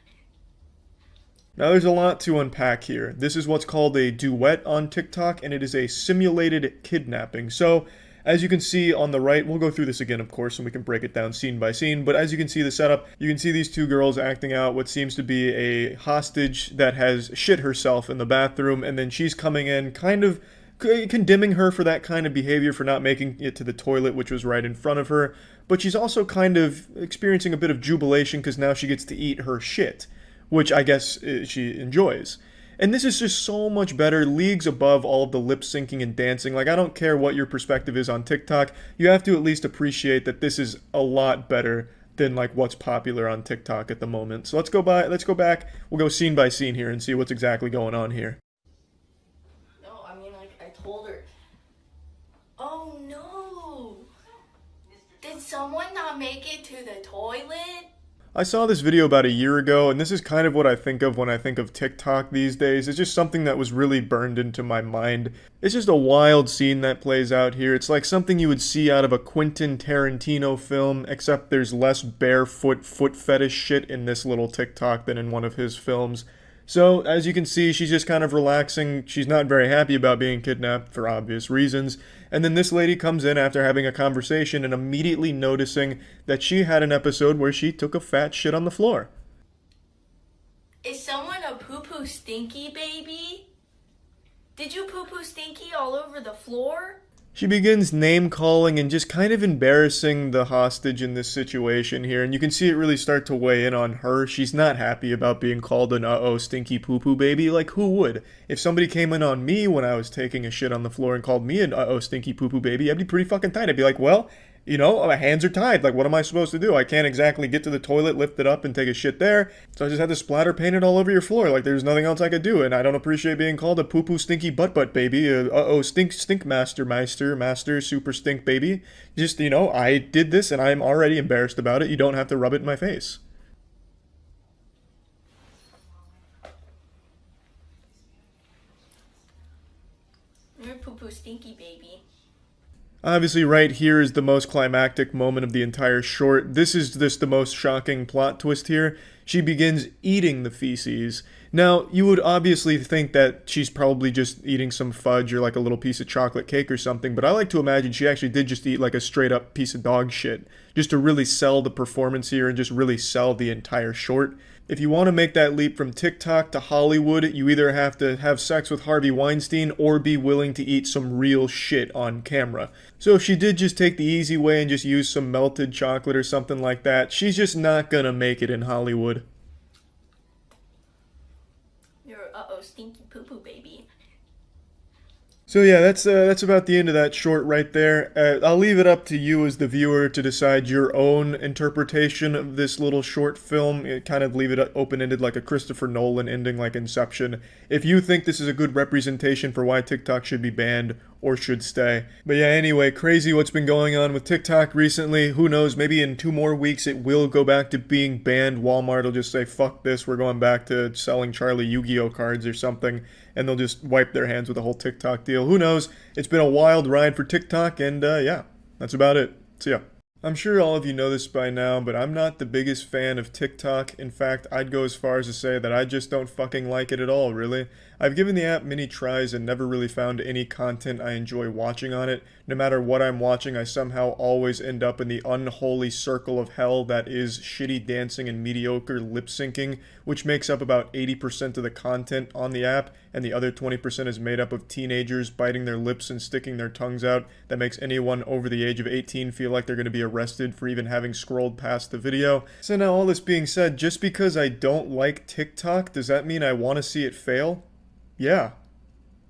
Now there's a lot to unpack here. This is what's called a duet on TikTok, and it is a simulated kidnapping. So, as you can see on the right, we'll go through this again, of course, and we can break it down scene by scene, but as you can see the setup, you can see these two girls acting out what seems to be a hostage that has shit herself in the bathroom, and then she's coming in kind of condemning her for that kind of behavior, for not making it to the toilet, which was right in front of her, but she's also kind of experiencing a bit of jubilation because now she gets to eat her shit, which I guess she enjoys. And this is just so much better, leagues above all of the lip syncing and dancing. Like, I don't care what your perspective is on TikTok, you have to at least appreciate that this is a lot better than like what's popular on TikTok at the moment. So let's go back, we'll go scene by scene here and see what's exactly going on here. No, I mean, like, I told her. Oh no! Did someone not make it to the toilet? I saw this video about a year ago, and this is kind of what I think of when I think of TikTok these days. It's just something that was really burned into my mind. It's just a wild scene that plays out here. It's like something you would see out of a Quentin Tarantino film, except there's less barefoot foot fetish shit in this little TikTok than in one of his films. So, as you can see, she's just kind of relaxing. She's not very happy about being kidnapped for obvious reasons. And then this lady comes in after having a conversation and immediately noticing that she had an episode where she took a fat shit on the floor. Is someone a poo-poo stinky baby? Did you poo-poo stinky all over the floor? She begins name-calling and just kind of embarrassing the hostage in this situation here, and you can see it really start to weigh in on her. She's not happy about being called an uh-oh stinky poo-poo baby. Like, who would? If somebody came in on me when I was taking a shit on the floor and called me an uh-oh stinky poo-poo baby, I'd be pretty fucking tight. I'd be like, well, you know, my hands are tied. Like, what am I supposed to do? I can't exactly get to the toilet, lift it up, and take a shit there. So I just had to splatter paint it all over your floor. Like, there's nothing else I could do. And I don't appreciate being called a poo-poo stinky butt baby. Uh-oh stink master super stink baby. Just, you know, I did this and I'm already embarrassed about it. You don't have to rub it in my face. You're a poo-poo stinky baby. Obviously, right here is the most climactic moment of the entire short. This is just the most shocking plot twist here. She begins eating the feces. Now, you would obviously think that she's probably just eating some fudge or like a little piece of chocolate cake or something, but I like to imagine she actually did just eat like a straight up piece of dog shit, just to really sell the performance here and just really sell the entire short. If you want to make that leap from TikTok to Hollywood, you either have to have sex with Harvey Weinstein or be willing to eat some real shit on camera. So if she did just take the easy way and just use some melted chocolate or something like that, she's just not gonna make it in Hollywood. You're uh-oh stinky poo-poo baby. So yeah, that's about the end of that short right there. I'll leave it up to you as the viewer to decide your own interpretation of this little short film. Kind of leave it open-ended like a Christopher Nolan ending like Inception. If you think this is a good representation for why TikTok should be banned or should stay. But yeah, anyway, crazy what's been going on with TikTok recently. Who knows, maybe in 2 more weeks it will go back to being banned. Walmart will just say, fuck this, we're going back to selling Charlie Yu-Gi-Oh cards or something, and they'll just wipe their hands with the whole TikTok deal. Who knows? It's been a wild ride for TikTok, and yeah, that's about it. See ya. I'm sure all of you know this by now, but I'm not the biggest fan of TikTok. In fact, I'd go as far as to say that I just don't fucking like it at all, really. I've given the app many tries and never really found any content I enjoy watching on it. No matter what I'm watching, I somehow always end up in the unholy circle of hell that is shitty dancing and mediocre lip syncing, which makes up about 80% of the content on the app, and the other 20% is made up of teenagers biting their lips and sticking their tongues out. That makes anyone over the age of 18 feel like they're going to be arrested for even having scrolled past the video. So now, all this being said, just because I don't like TikTok, does that mean I want to see it fail? Yeah.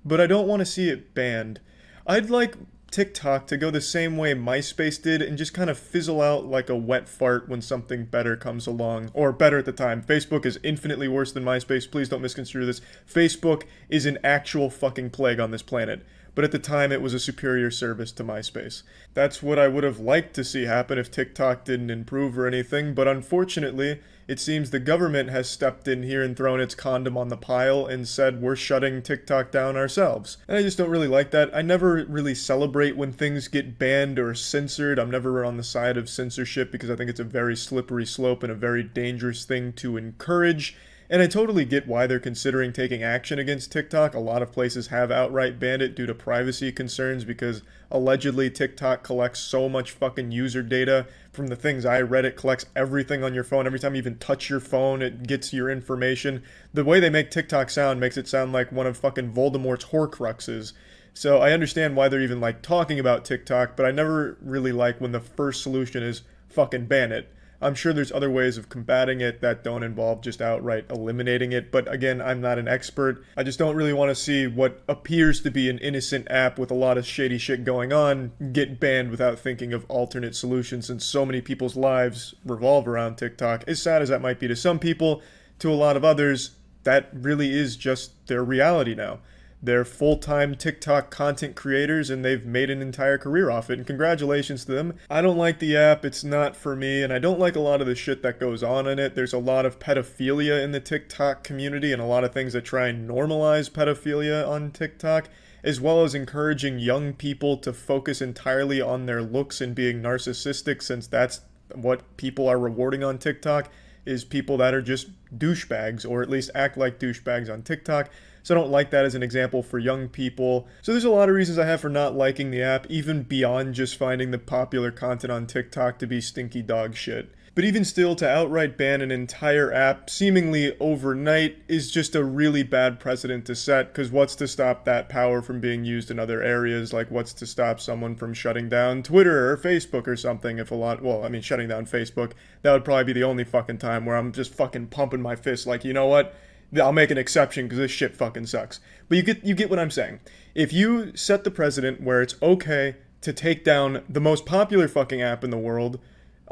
But I don't want to see it banned. I'd like TikTok to go the same way MySpace did and just kind of fizzle out like a wet fart when something better comes along. Or better at the time. Facebook is infinitely worse than MySpace. Please don't misconstrue this. Facebook is an actual fucking plague on this planet. But at the time, it was a superior service to MySpace. That's what I would have liked to see happen if TikTok didn't improve or anything, but unfortunately, it seems the government has stepped in here and thrown its condom on the pile and said we're shutting TikTok down ourselves. And I just don't really like that. I never really celebrate when things get banned or censored. I'm never on the side of censorship because I think it's a very slippery slope and a very dangerous thing to encourage. And I totally get why they're considering taking action against TikTok. A lot of places have outright banned it due to privacy concerns because allegedly TikTok collects so much fucking user data. From the things I read, it collects everything on your phone. Every time you even touch your phone, it gets your information. The way they make TikTok sound makes it sound like one of fucking Voldemort's Horcruxes. So I understand why they're even like talking about TikTok, but I never really like when the first solution is fucking ban it. I'm sure there's other ways of combating it that don't involve just outright eliminating it, but again, I'm not an expert. I just don't really want to see what appears to be an innocent app with a lot of shady shit going on get banned without thinking of alternate solutions, since so many people's lives revolve around TikTok. As sad as that might be to some people, to a lot of others, that really is just their reality now. They're full-time TikTok content creators and they've made an entire career off it, and congratulations to them. I don't like the app, it's not for me, and I don't like a lot of the shit that goes on in it. There's a lot of pedophilia in the TikTok community and a lot of things that try and normalize pedophilia on TikTok, as well as encouraging young people to focus entirely on their looks and being narcissistic, since that's what people are rewarding on TikTok, is people that are just douchebags, or at least act like douchebags on TikTok. So I don't like that as an example for young people. So there's a lot of reasons I have for not liking the app, even beyond just finding the popular content on TikTok to be stinky dog shit. But even still, to outright ban an entire app seemingly overnight is just a really bad precedent to set, because what's to stop that power from being used in other areas? Like, what's to stop someone from shutting down Twitter or Facebook or something? Shutting down Facebook, that would probably be the only fucking time where I'm just fucking pumping my fist like, you know what? I'll make an exception because this shit fucking sucks. But you get what I'm saying. If you set the precedent where it's okay to take down the most popular fucking app in the world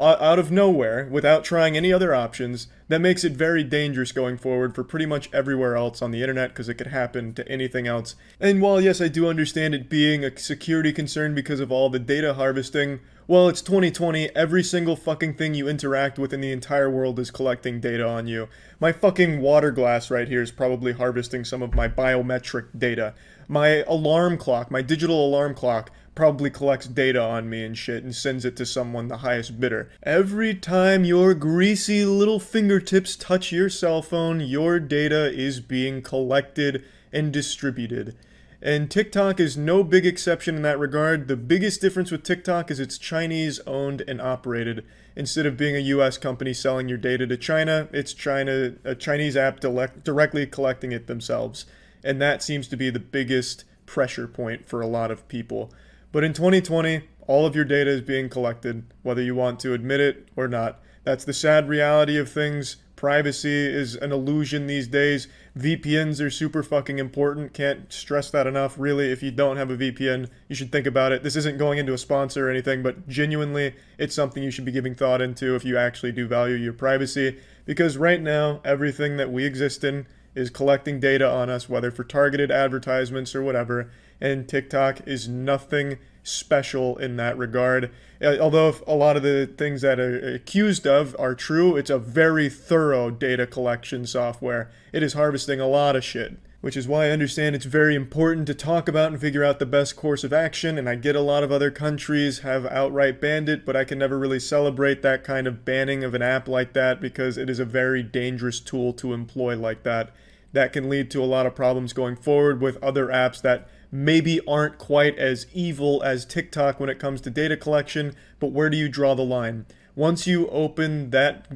out of nowhere without trying any other options, that makes it very dangerous going forward for pretty much everywhere else on the internet, because it could happen to anything else. And while yes, I do understand it being a security concern because of all the data harvesting, well, it's 2020, every single fucking thing you interact with in the entire world is collecting data on you. My fucking water glass right here is probably harvesting some of my biometric data. My alarm clock, my digital alarm clock, probably collects data on me and shit and sends it to someone, the highest bidder. Every time your greasy little fingertips touch your cell phone, your data is being collected and distributed. And TikTok is no big exception in that regard. The biggest difference with TikTok is it's Chinese owned and operated. Instead of being a US company selling your data to China, it's a Chinese app directly collecting it themselves. And that seems to be the biggest pressure point for a lot of people. But in 2020, all of your data is being collected, whether you want to admit it or not. That's the sad reality of things. Privacy is an illusion these days. VPNs are super fucking important. Can't stress that enough. Really, if you don't have a VPN, you should think about it. This isn't going into a sponsor or anything, but genuinely, it's something you should be giving thought into if you actually do value your privacy. Because right now, everything that we exist in is collecting data on us, whether for targeted advertisements or whatever, and TikTok is nothing special in that regard. Although if a lot of the things that are accused of are true, it's a very thorough data collection software. It is harvesting a lot of shit. which is why I understand it's very important to talk about and figure out the best course of action, and I get a lot of other countries have outright banned it, but I can never really celebrate that kind of banning of an app like that because it is a very dangerous tool to employ like that. That can lead to a lot of problems going forward with other apps that maybe aren't quite as evil as TikTok when it comes to data collection, but where do you draw the line? Once you open that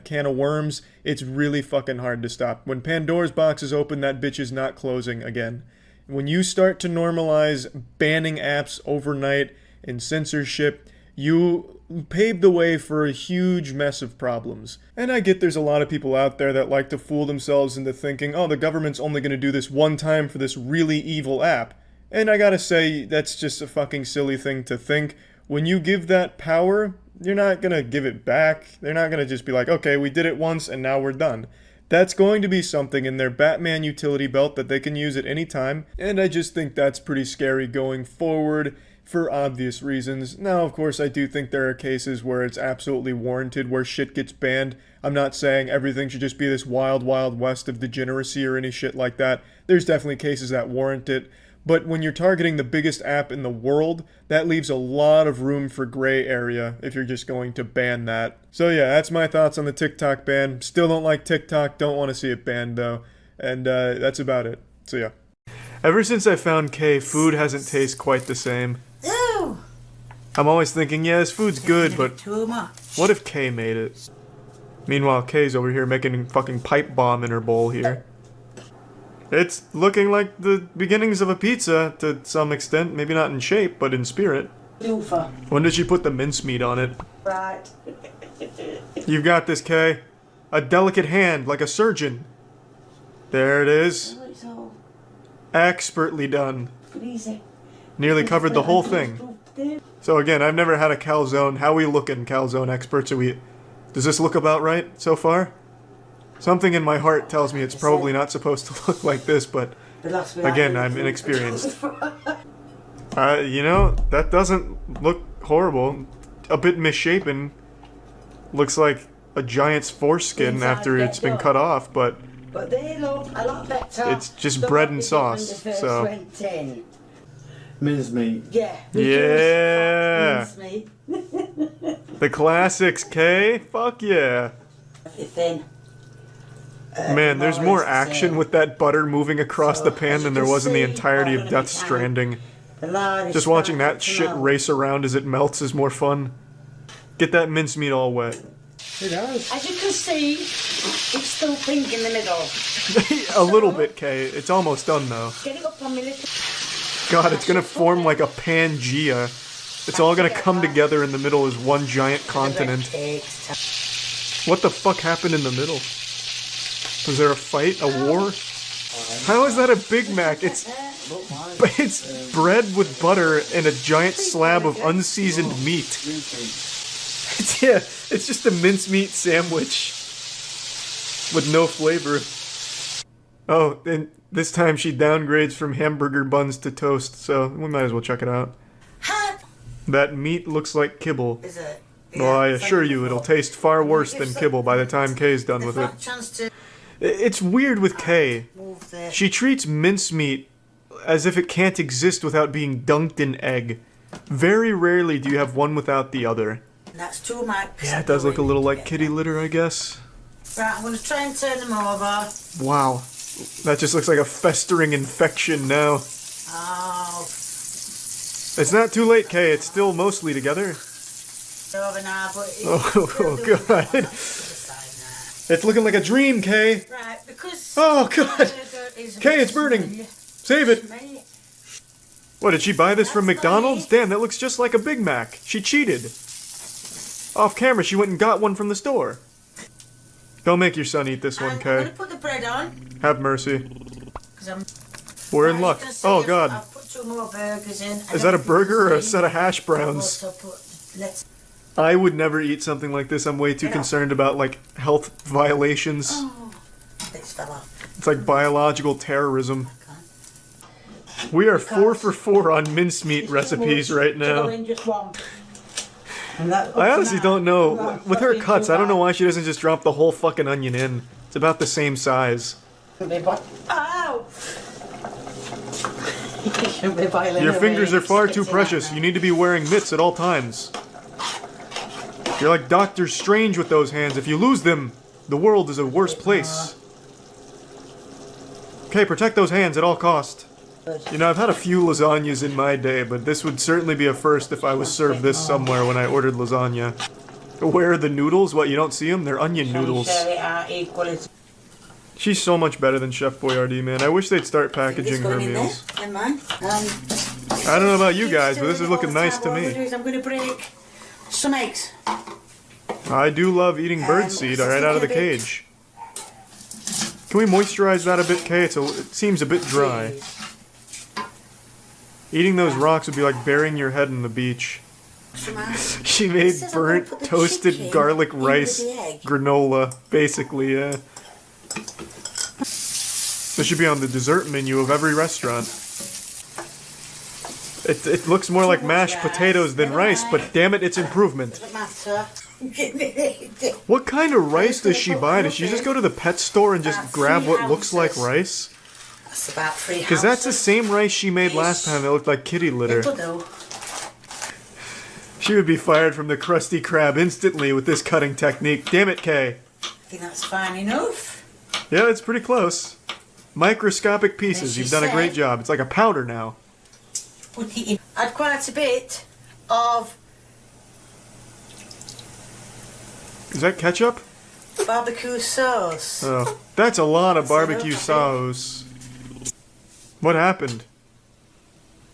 can of worms, it's really fucking hard to stop. When Pandora's box is open, that bitch is not closing again. When you start to normalize banning apps overnight and censorship, you pave the way for a huge mess of problems. And I get there's a lot of people out there that like to fool themselves into thinking, oh, the government's only going to do this one time for this really evil app. And I gotta say, that's just a fucking silly thing to think. When you give that power, you're not going to give it back. They're not going to just be like, okay, we did it once and now we're done. That's going to be something in their Batman utility belt that they can use at any time. And I just think that's pretty scary going forward for obvious reasons. Now, of course, I do think there are cases where it's absolutely warranted where shit gets banned. I'm not saying everything should just be this wild, wild west of degeneracy or any shit like that. There's definitely cases that warrant it. But when you're targeting the biggest app in the world, that leaves a lot of room for gray area if you're just going to ban that. So yeah, that's my thoughts on the TikTok ban. Still don't like TikTok, don't want to see it banned though. And that's about it. So yeah. Ever since I found K, food hasn't tasted quite the same. Ew. I'm always thinking, yeah, this food's good, but Too much. what if K made it? Meanwhile, K's over here making fucking pipe bomb in her bowl here. It's looking like the beginnings of a pizza to some extent. Maybe not in shape, but in spirit. Loofah. When did she put the mincemeat on it? Right. You've got this, Kay. A delicate hand, like a surgeon. There it is. Oh, it's all Expertly done. easy. Nearly covered the whole thing. So again, I've never had a calzone. How we looking, calzone experts? Are we? Does this look about right so far? Something in my heart tells me it's probably not supposed to look like this, but again, I'm inexperienced. You know, that doesn't look horrible. A bit misshapen. Looks like a giant's foreskin after it's been cut off, but they look a lot better. it's just bread and sauce, so... Mincemeat. Yeah. Yeah! Mincemeat. The classics, Kay? Fuck yeah. Thin. Man, there's more action with that butter moving across the pan than there was in the entirety of Death Stranding. Just watching that shit race around as it melts is more fun. Get that mincemeat all wet. It does. As you can see, it's still pink in the middle. A little bit, Kay. It's almost done, though. Get it up on me, little. God, it's gonna form like a Pangea. It's all gonna come together in the middle as one giant continent. What the fuck happened in the middle? Was there a fight? A war? How is that a Big Mac? It's bread with butter and a giant slab of unseasoned meat. It's just a mincemeat sandwich with no flavor. Oh, and this time she downgrades from hamburger buns to toast, so we might as well check it out. That meat looks like kibble. Is it? Well, I assure you, it'll taste far worse than kibble by the time Kay's done with it. It's weird with Kay. She treats mincemeat as if it can't exist without being dunked in egg. Very rarely do you have one without the other. That's too much. Yeah, it does look a little like kitty litter, I guess. Right, I'm going to try and turn them over. Wow. That just looks like a festering infection now. Oh. It's not too late, Kay. It's still mostly together. Over now, but Oh, God. It's looking like a dream, Kay. Right, because... Oh, God. Kay, it's burning. Save it. What, did she buy this from McDonald's? Damn, that looks just like a Big Mac. She cheated. Off camera, she went and got one from the store. Don't make your son eat this one, I'm Kay. going to put the bread on. Have mercy. I'm... We're in luck. Oh, God. I've put 2 more burgers in. Is that a burger or a set of hash browns? Let's... I would never eat something like this. I'm way too concerned about, like, health violations. Oh, this fell off. It's like biological terrorism. We are 4 for 4 on mincemeat recipes right now. I honestly don't know. With her cuts, I don't know why she doesn't just drop the whole fucking onion in. It's about the same size. Ow! Your fingers are far too precious. You need to be wearing mitts at all times. You're like Doctor Strange with those hands. If you lose them, the world is a worse place. Okay, protect those hands at all cost. You know, I've had a few lasagnas in my day, but this would certainly be a first if I was served this somewhere when I ordered lasagna. Where are the noodles? What, you don't see them? They're onion noodles. She's so much better than Chef Boyardee, man. I wish they'd start packaging her meals. I don't know about you guys, but this is looking nice to me. I'm going to break some eggs. I do love eating birdseed right out of the cage. Can we moisturize that a bit, Kay? It seems a bit dry. Eating those rocks would be like burying your head in the beach. She made burnt, toasted garlic rice granola, basically, yeah. This should be on the dessert menu of every restaurant. It looks more like mashed potatoes than rice, but damn it, it's improvement. What kind of rice does she buy? Does she just go to the pet store and just grab what looks like rice? That's about 3 houses. Because that's the same rice she made last time that looked like kitty litter. She would be fired from the Krusty Krab instantly with this cutting technique. Damn it, Kay. I think that's fine enough. Yeah, it's pretty close. Microscopic pieces. You've done a great job. It's like a powder now. Put it in. Add quite a bit of Is that ketchup? barbecue sauce. Oh, that's a lot of barbecue sauce. What happened?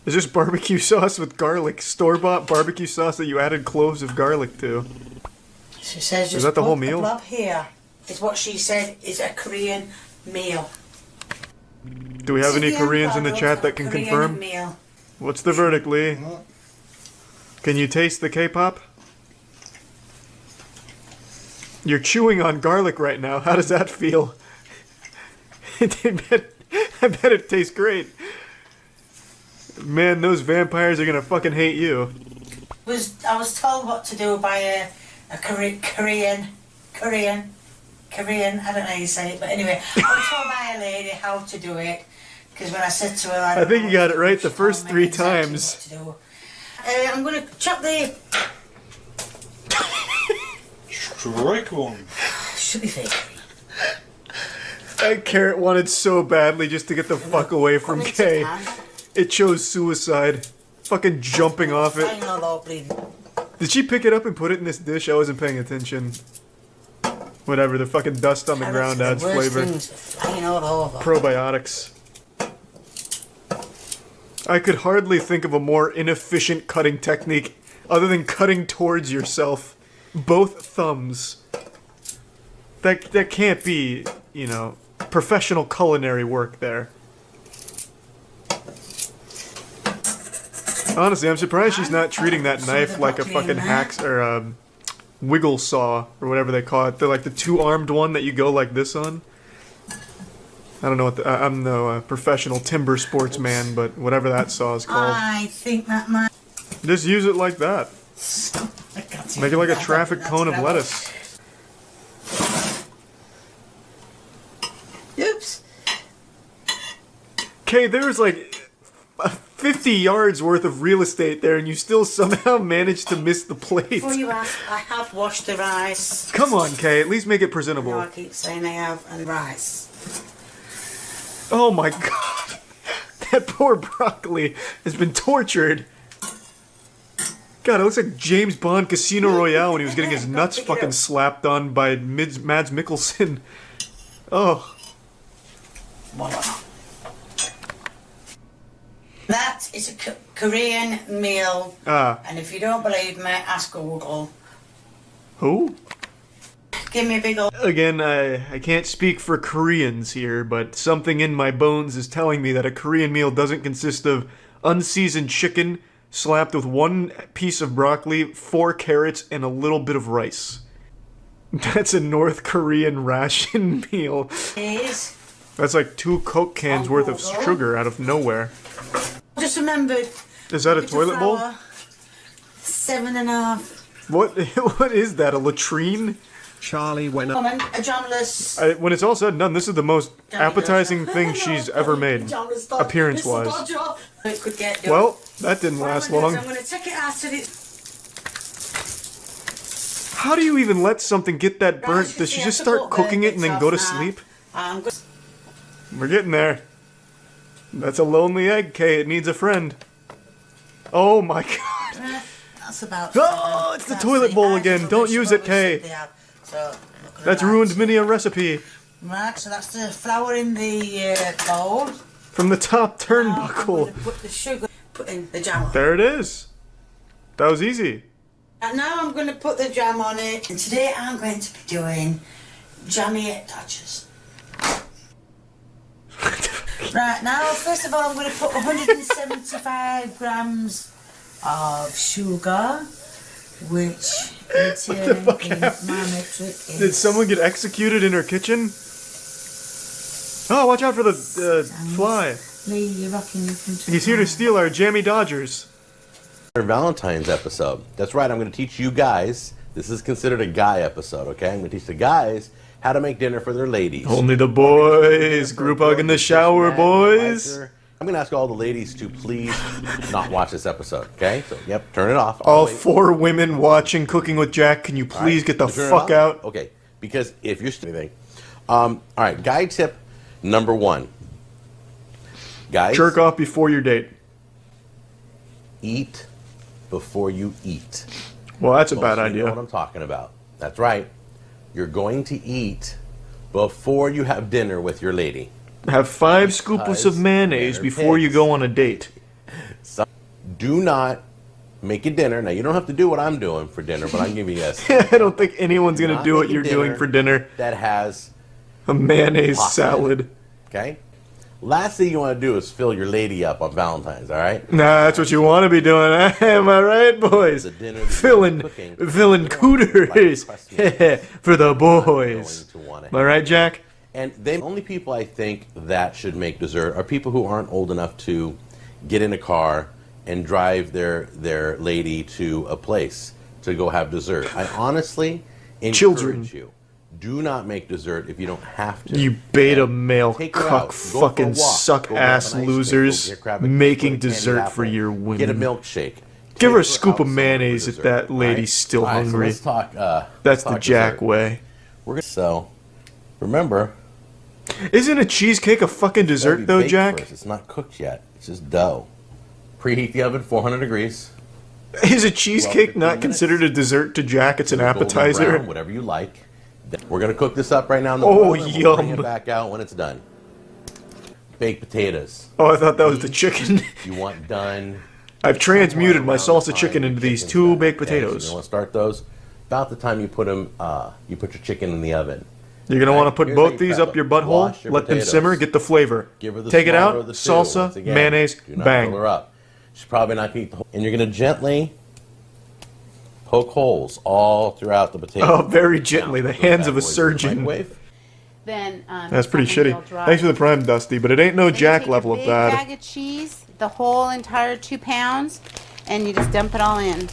Is this barbecue sauce with garlic? Store-bought barbecue sauce that you added cloves of garlic to? She says just is that the whole put meal? The blob here is what she said is a Korean meal. Do we have any Koreans in the chat that can Korean confirm? meal. What's the verdict, Lee? Can you taste the K-pop? You're chewing on garlic right now. How does that feel? I bet it tastes great. Man, those vampires are gonna fucking hate you. I was told what to do by a Korean. I don't know how you say it, but anyway, I was told by a lady how to do it. Because when I said to her, I think you got it right the first 3 times. I'm going to chop the... Strike one. Should be fake. That carrot wanted so badly just to get the fuck away from Kay. It chose suicide. Fucking jumping off it. Did she pick it up and put it in this dish? I wasn't paying attention. Whatever, the fucking dust on the ground adds flavor. Probiotics. I could hardly think of a more inefficient cutting technique other than cutting towards yourself. Both thumbs. That can't be, you know, professional culinary work there. Honestly, I'm surprised she's not treating that knife like a fucking hacks or a wiggle saw or whatever they call it. They're like the 2-armed one that you go like this on. I don't know what I'm no professional timber sportsman, but whatever that saw is called. I think that might... Just use it like that. Make it like a traffic cone of lettuce. Oops. Okay, there's like 50 yards worth of real estate there, and you still somehow managed to miss the plate. Before you ask, I have washed the rice. Come on, Kay, at least make it presentable. No, I keep saying I have, and rice. Oh my god. That poor broccoli has been tortured. God, it looks like James Bond Casino Royale when he was getting his nuts fucking slapped on by Mads Mikkelsen. Oh. That is a Korean meal. And if you don't believe me, ask Google. Who? Give me a big old... Again, I can't speak for Koreans here, but something in my bones is telling me that a Korean meal doesn't consist of unseasoned chicken slapped with 1 piece of broccoli, 4 carrots, and a little bit of rice. That's a North Korean ration meal. That's like 2 Coke cans worth of sugar out of nowhere. Just remembered. Is that a toilet bowl? 7.5. What is that, a latrine? Charlie when a jamless. When it's all said and done, this is the most appetizing thing she's ever made, appearance-wise. It could get done. Well, that didn't last long. I'm going to take it out of it. How do you even let something get that burnt? Does she just start cooking it and then go to sleep? We're getting there. That's a lonely egg, Kay. It needs a friend. Oh my god. That's about. Oh, it's the toilet bowl again. Don't use it, Kay. That's ruined many a recipe. Right, so that's the flour in the bowl. From the top turnbuckle. Put the sugar, put in the jam on. There it is. That was easy. And now I'm going to put the jam on it. And today I'm going to be doing jammy egg dodgers. Right, now first of all I'm going to put 175 grams of sugar, which in my metric is... Did someone get executed in her kitchen? Oh, watch out for the fly. Lee, you're rocking your country. He's here to steal our jammy Dodgers. Valentine's episode. That's right, I'm going to teach you guys. This is considered a guy episode, okay? I'm going to teach the guys how to make dinner for their ladies. Only the boys. Group hug in the shower, boys. I'm going to ask all the ladies to please not watch this episode, okay? So, yep, turn it off. All 4 women watching Cooking with Jack, can you please get the fuck out? Okay, because if you're still anything. All right, guy tip number 1. Guys. Jerk off before your date. Eat before you eat. Well, that's a bad idea. You know what I'm talking about. That's right. You're going to eat before you have dinner with your lady. Have 5 scoopers of mayonnaise before you go on a date. So, do not make a dinner. Now, you don't have to do what I'm doing for dinner, but I'm giving you this. I don't think anyone's going to do what you're doing for dinner. That has a mayonnaise salad. Okay? Last thing you want to do is fill your lady up on Valentine's, all right? Nah, that's what you want to be doing. Am I right, boys? Filling cooters for the boys. Am I right, Jack? And the only people I think that should make dessert are people who aren't old enough to get in a car and drive their lady to a place to go have dessert. I honestly encourage you. Do not make dessert if you don't have to. You beta male cuck fucking suck ass losers making dessert for your women. Get a milkshake. Give her a scoop of mayonnaise if that lady's still hungry. So let's talk, that's the Jack way. So, remember. Isn't a cheesecake a fucking dessert though, Jack? First. It's not cooked yet. It's just dough. Preheat the oven 400 degrees. Is a cheesecake not considered a dessert to Jack? It's an appetizer. Brown, whatever you like. We're going to cook this up right now. Oh, yum. We'll bring it back out when it's done. Baked potatoes. Oh, I thought that was the chicken. You want done. I've transmuted my salsa chicken into these 2 baked potatoes. You want to start those about the time you put them. You put your chicken in the oven. You're going to want to put both these up your butthole, let them simmer, get the flavor. Take it out, salsa, mayonnaise, bang. Fill her up. She's probably not going to eat the whole. And you're going to gently poke holes all throughout the potato. Oh, very gently. The hands of a surgeon. Then that's pretty shitty. Thanks for the prime, Dusty, but it ain't no Jack level of bad. Bag of cheese, the whole entire 2 pounds, and you just dump it all in.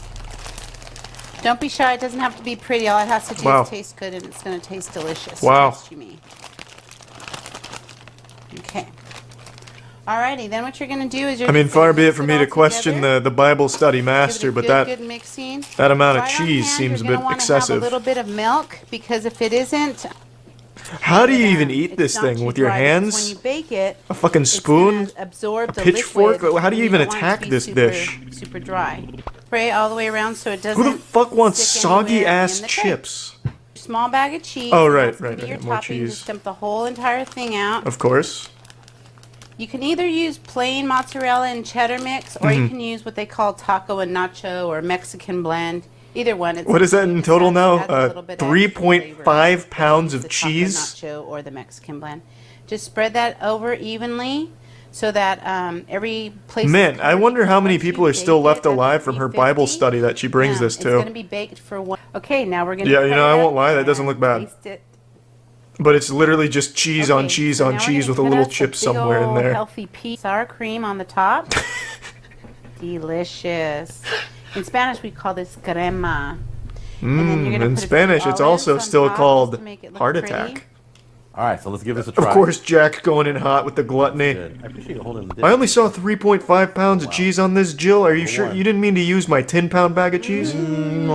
Don't be shy. It doesn't have to be pretty. All it has to do is taste good, and it's going to taste delicious. Wow. Trust you me. Okay. Alrighty, then what you're going to do is I mean, far be it for me to question the Bible study master, but that amount of cheese seems a bit excessive. Have a little bit of milk, because if it isn't... How do you even eat this thing? With your hands? When you bake it, a fucking spoon? Absorb a pitchfork? How do you even attack this dish? Super dry. Spray it all the way around so it doesn't... Who the fuck wants soggy-ass chips? Small bag of cheese. Oh, right. Your More topping, cheese. just dump the whole entire thing out. Of course. You can either use plain mozzarella and cheddar mix, or you can use what they call taco and nacho or Mexican blend. Either one. It's what is that in total now? 3.5 pounds of cheese? Nacho or the Mexican blend. Just spread that over evenly so that every place... Man, I wonder how many people are still left alive from her Bible study that she brings this to. It's going to be baked for 1... Okay, now we're going to... Yeah, you know, I won't lie. That doesn't look bad. But it's literally just cheese on cheese on cheese with a little chip somewhere in there. Healthy pea sour cream on the top. Delicious. In Spanish, we call this crema. And then you're gonna In put a few Spanish, it's olives also on still top called just to make it look heart pretty. attack. All right, so let's give this a Of try. course, Jack going in hot with the gluttony. Good. I appreciate you holding the dish. I only saw 3.5 pounds of cheese on this, Jill. Are you sure one. you didn't mean to use my 10-pound bag of cheese? Little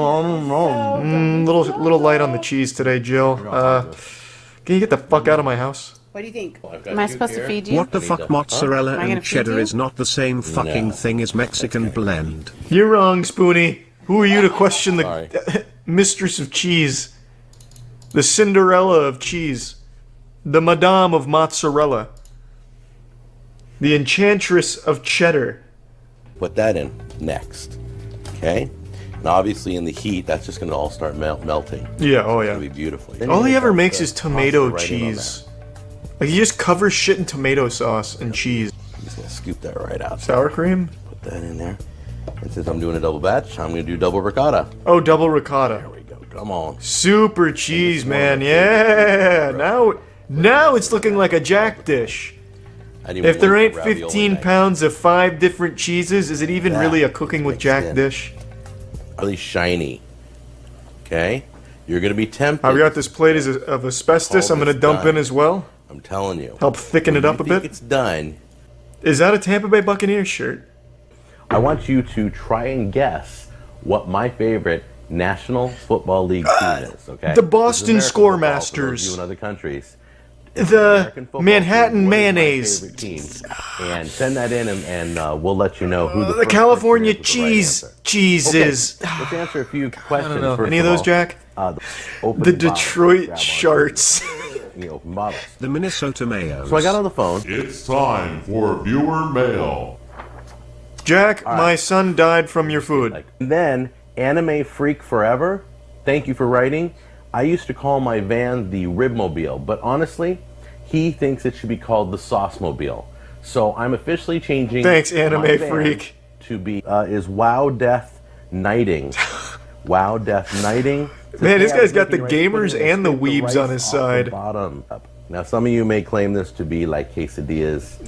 light on the cheese today, Jill. Can you get the fuck out of my house? What do you think? Am I supposed to feed you? What the fuck? Mozzarella Am I gonna and feed cheddar you? is not the same fucking thing as Mexican blend. You're wrong, Spoonie. Who are you to question the mistress of cheese? The Cinderella of cheese. The Madame of mozzarella. The Enchantress of cheddar. Put that in next. Okay? And obviously in the heat, that's just going to all start melting. Yeah, oh yeah. It's going to be beautiful. Then All you he can ever dump makes the is tomato pasta right in on cheese. Like, he just covers shit in tomato sauce and cheese. I'm just going to scoop that right out. Sour cream? Put that in there. And since I'm doing a double batch, I'm going to do double ricotta. Oh, double ricotta. There we go. Come on. Super cheese, man. Yeah. Now it's looking like a Jack dish. If there ain't 15 pounds of 5 different cheeses, is it even really a cooking with Jack dish? Really shiny. Okay? You're going to be tempted. I've got this plate of asbestos I'm going to dump in as well. I'm telling you. Help thicken it up a bit. It's done. Is that a Tampa Bay Buccaneers shirt? I want you to try and guess what my favorite National Football League team is, okay? The Boston This is American football, Scoremasters. for those of you in other countries. The Manhattan Mayonnaise. Favorite team. And send that in and we'll let you know who the The California cheeses. Okay, let's answer a few questions. know. First Any of those, Jack? The Detroit Sharks. The open bottles. The Minnesota Mayos. So I got on the phone. It's time for viewer mail. Jack, my son died from your food. Then, Anime Freak Forever, thank you for writing. I used to call my van the Ribmobile, but honestly, he thinks it should be called the Saucemobile. So I'm officially changing. Thanks, my Anime van Freak. To be is Wow Death Knighting. Wow Death Knighting. Man, this guy's got the gamers and the weebs on his side. Bottom up. Now, some of you may claim this to be like quesadillas.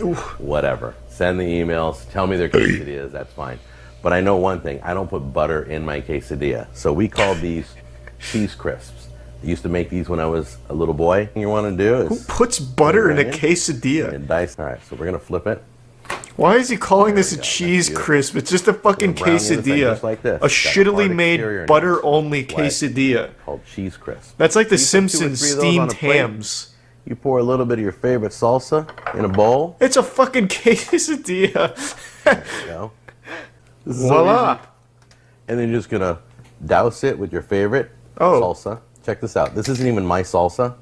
Whatever. Send the emails. Tell me they're quesadillas. That's fine. But I know one thing. I don't put butter in my quesadilla. So we call these cheese crisps. I used to make these when I was a little boy. What you want to do is... Who puts butter in a quesadilla? And dice. All right, so we're going to flip it. Why is he calling this a cheese crisp? It's just a fucking Brown the other side quesadilla. just like this. A Got shittily hard made exterior now. butter-only Wet. quesadilla. Called cheese crisp. That's like the You put 2 or 3 Simpsons of those on steamed a plate. hams. You pour a little bit of your favorite salsa in a bowl. It's a fucking quesadilla. There you go. This is so Voila. easy. And then you're just going to douse it with your favorite salsa. Check this out. This isn't even my salsa,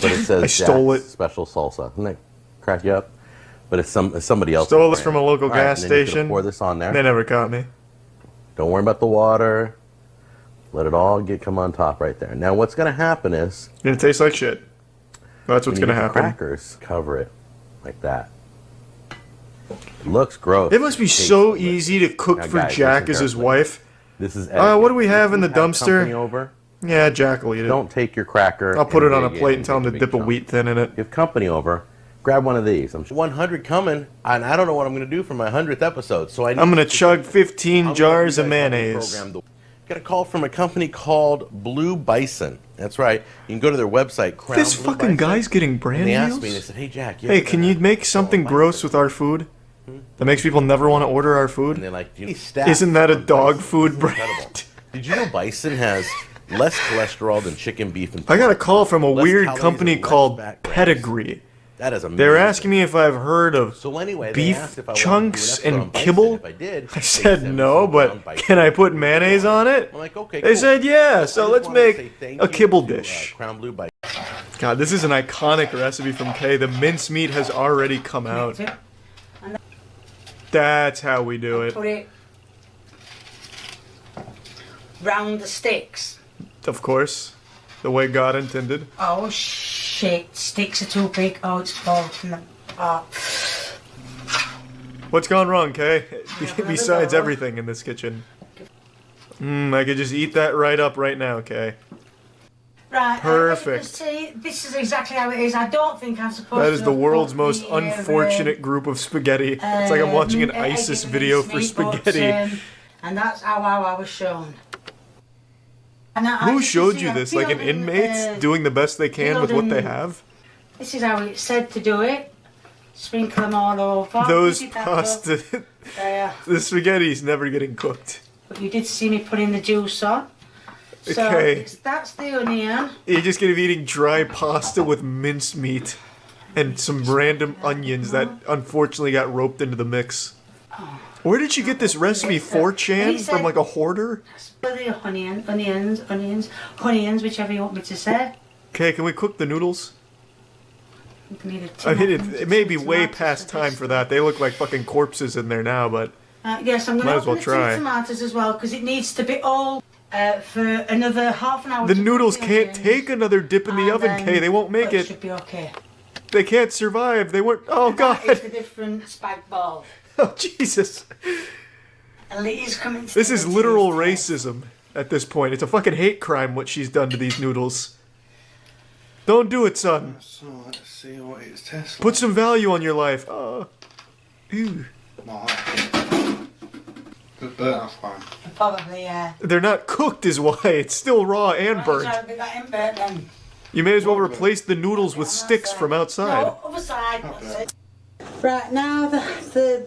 but it says I stole Jack's special salsa. Doesn't that crack you up? But it's somebody else. Stole this from a local All right, gas and then you're just gonna station. Pour this on there. They never caught me. Don't worry about the water. Let it all come on top right there. Now what's going to happen is... It tastes like shit. That's what's when you going to get the happen. Crackers, cover it like that. It looks gross. It must be so easy to cook Now, for guys, Jack listen as his carefully. wife. This is What do we have in the If you have company dumpster? over, Yeah, Jack will eat it. don't take your cracker. I'll put and it on a dig plate in and tell him to make a dip a big wheat thin in it. If you have company over, grab one of these. I'm 100 coming, and I don't know what I'm going to do for my 100th episode. So I'm going to chug 15 jars of mayonnaise. Got a call from a company called Blue Bison. That's right. You can go to their website. Crown This Blue fucking Bison, guy's getting brand and they deals? asked me. They said, "Hey Jack, Hey, can you make something gross with our food? That makes people never want to order our food? And they're like, Isn't that a dog food brand? Did you know bison has less cholesterol than chicken, beef, and I got a call from a Less weird calories company and less called fat grams. Pedigree. That is amazing. They were asking me if I've heard of So anyway, they asked beef if I wanted to do chunks an episode on and bison. kibble. If I did, I they said sent me no, some but ground bison. can I put mayonnaise on it? I'm like, okay, They cool. said yeah, so I just let's wanted to say make thank a you kibble to, dish. Crown Blue Bison. God, this is an iconic recipe from Kay. The mincemeat has already come out. That's how we do it. Put it round the sticks. Of course, the way God intended. Oh shit, sticks are too big. Oh, it's falling from the... Oh. What's gone wrong, Kay? Besides everything in this kitchen. I could just eat that right up right now, Kay. Right, Perfect. See, this is exactly how it is. I don't think I'm supposed to... That is the world's put most the, unfortunate group of spaghetti. It's like I'm watching an ISIS video for mincemeat, but, spaghetti. and that's how I was shown. Who showed you this? Like an inmate doing the best they can with what they have? This is how it's said to do it. Sprinkle them all over. Those You did that, pasta... though. There. The spaghetti's never getting cooked. But you did see me putting the juice on. So Okay. that's the onion. You're just gonna be eating dry pasta with mincemeat and some random onions that unfortunately got roped into the mix. Where did you get this recipe? 4chan? From like a hoarder? The onions, whichever you want me to say. Okay, can we cook the noodles? You can either I mean, tin it may be way past time for that. They look like fucking corpses in there now, but yes, I'm going might to as well open the tin try. tomatoes as well because it needs to be all for another half an hour. The to noodles cook the can't onions. take another dip in the And oven, then- Kay. They won't make but it. Should be okay. They can't survive. They weren't. Oh That is god. the different spag ball. Oh Jesus. And Lee's coming. To This the is literal racism at this point. It's a fucking hate crime what she's done to these noodles. Don't do it, son. So let's see what it's tastes Put some value on your life. Ew. But that's fine. Probably, yeah. They're not cooked is why. It's still raw and burnt. Try to be that in burnt then. You may as well replace the noodles with sticks from outside. No, other side. That's it. Right, now the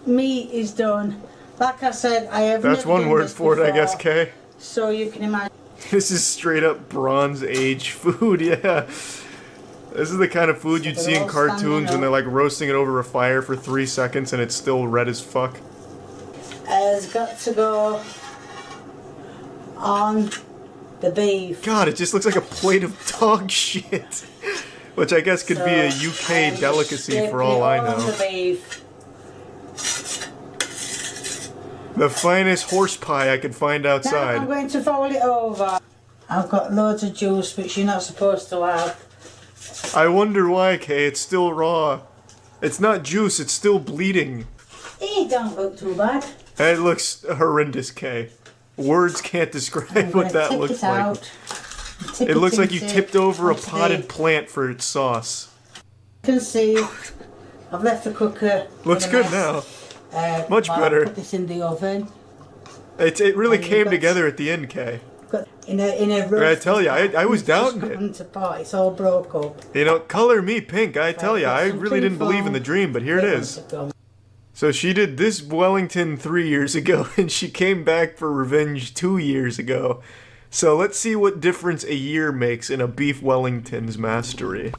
meat is done. Like I said, I have That's never one done word this for it, I before, guess, Kay. So you can imagine. This is straight up Bronze Age food, yeah. This is the kind of food you'd see in cartoons when they're like roasting it over a fire for 3 seconds and it's still red as fuck. Has got to go on the beef. God, it just looks like a plate of dog shit. Which I guess could be a UK delicacy for all I On know. the beef. The finest horse pie I could find Now I'm outside. going to fold it over. I've got loads of juice which you're not supposed to have. I wonder why, Kay. It's still raw. It's not juice, it's still bleeding. It don't look too bad. It looks horrendous, Kay. Words can't describe what that looks like. It looks like you tipped over a potted plant for its sauce. You can see I've left the cooker. Looks in a good mess. now. Much better. Put this in the oven. It really And you've came got- together at the end, Kay. In a I tell you, I was doubting it. it. Apart. It's all broke up. You know, color me pink. I tell you, I some really didn't believe in the dream, but here it is. So she did this Wellington 3 years ago, and she came back for revenge 2 years ago. So let's see what difference a year makes in a beef Wellington's mastery.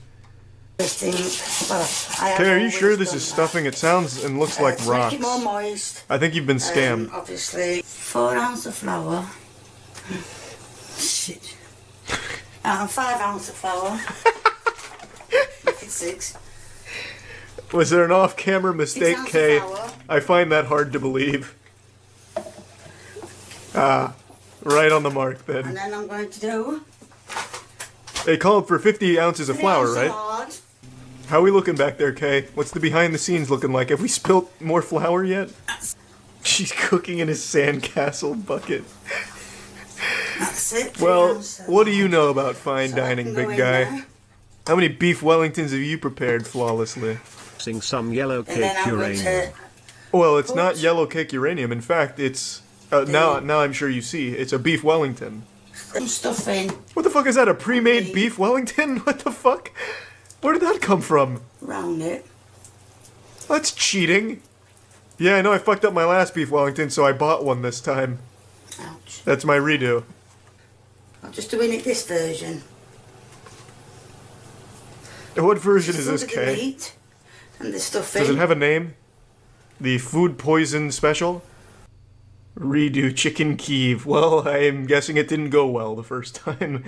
Okay, are you sure this is stuffing? It sounds and looks like To rocks. make it more moist. I think you've been scammed. Obviously, 4 ounces of flour. Shit. 5 ounces of flour. Make it 6. Was there an off-camera mistake, ounces Kay? flour. I find that hard to believe. Right on the mark then. And then I'm going to do They called for 50 ounces of 3 flour, ounces right? lard. How we looking back there, Kay? What's the behind the scenes looking like? Have we spilt more flour yet? She's cooking in a sandcastle bucket. That's it. Well, what do you know about fine dining, go big in guy? there. How many beef Wellingtons have you prepared flawlessly? Sing some yellow And then cake I'm going uranium. to Well, it's not yellow cake uranium. In fact, it's now I'm sure you see. It's a beef Wellington. some stuff in. What the fuck is that? A pre-made beef Wellington? What the fuck? Where did that come from? Round it. That's cheating. Yeah, I know I fucked up my last beef Wellington, so I bought one this time. Ouch. That's my redo. I'm just doing it this version. What version is Some this, of the Kay? meat and the stuff Does in. it have a name? The food poison special? Redo chicken Kiev. Well, I'm guessing it didn't go well the first time.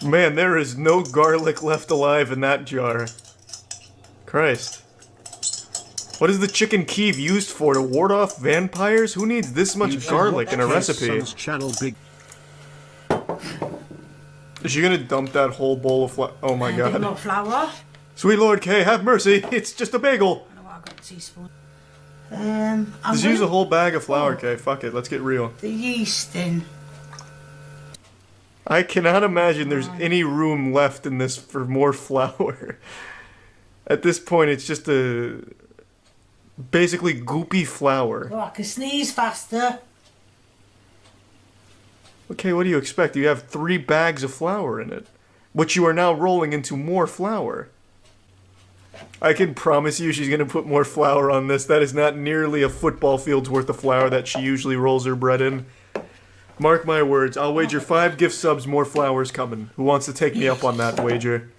Man, there is no garlic left alive in that jar. Christ. What is the chicken Kiev used for? To ward off vampires? Who needs this much garlic in a recipe? Channel big. Is she gonna dump that whole bowl of oh my A bit god. more flour. Sweet Lord Kay, have mercy. It's just a bagel. I know I've got a teaspoon. I'm Just use a gonna whole bag of flour, Kay. Fuck it, let's get real. put the yeast in. I cannot imagine there's any room left in this for more flour. At this point, it's just a basically goopy flour. Oh, I can sneeze faster. Okay, what do you expect? You have 3 bags of flour in it, which you are now rolling into more flour. I can promise you she's going to put more flour on this. That is not nearly a football field's worth of flour that she usually rolls her bread in. Mark my words, I'll wager 5 gift subs more flour's coming. Who wants to take me up on that wager?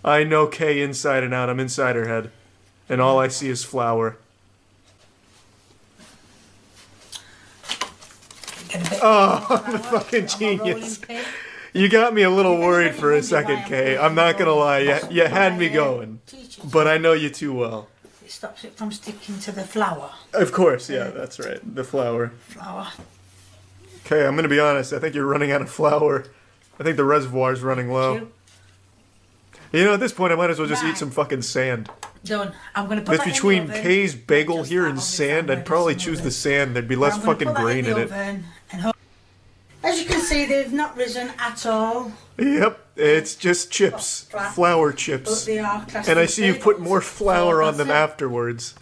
I know Kay inside and out. I'm inside her head. And all I see is flour. Oh, I'm a fucking genius. You got me a little worried for a second, Kay. I'm not gonna lie, you had me going. But I know you too well. It stops it from sticking to the flour. Of course, yeah, that's right. The flour. Flour. Okay, I'm gonna be honest. I think you're running out of flour. I think the reservoir's running low. You know, at this point, I might as well just eat some fucking sand. Done. I'm gonna put That's that in between the oven. Kay's bagel here and sand. I'd probably choose the sand. There'd be less I'm gonna fucking put that grain in the it. oven and as you can see, they've not risen at all. Yep, it's just chips, flour chips. But they are classed And I as see you put more flour on them that's it. afterwards.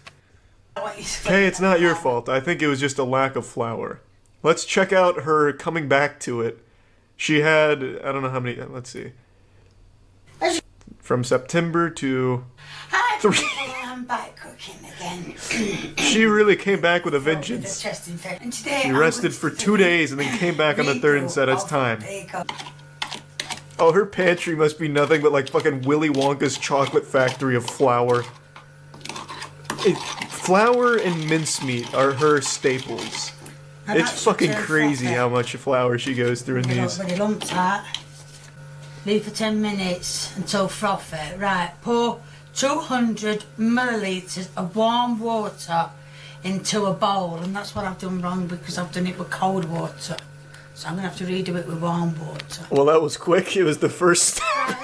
Okay, it's not your fault. I think it was just a lack of flour. Let's check out her coming back to it. She had, I don't know how many, let's see. From September to... I'm back cooking again. She really came back with a vengeance. And today She rested for 2 days and then came back on the 3rd and said it's time. Oh, her pantry must be nothing but like fucking Willy Wonka's chocolate factory of flour. Flour and mincemeat are her staples. It's fucking crazy how much flour she goes through in these. Leave for 10 minutes until frothy. Right, pour 200 millilitres of warm water into a bowl, and that's what I've done wrong because I've done it with cold water. So I'm going to have to redo it with warm water. Well, that was quick. It was the first time.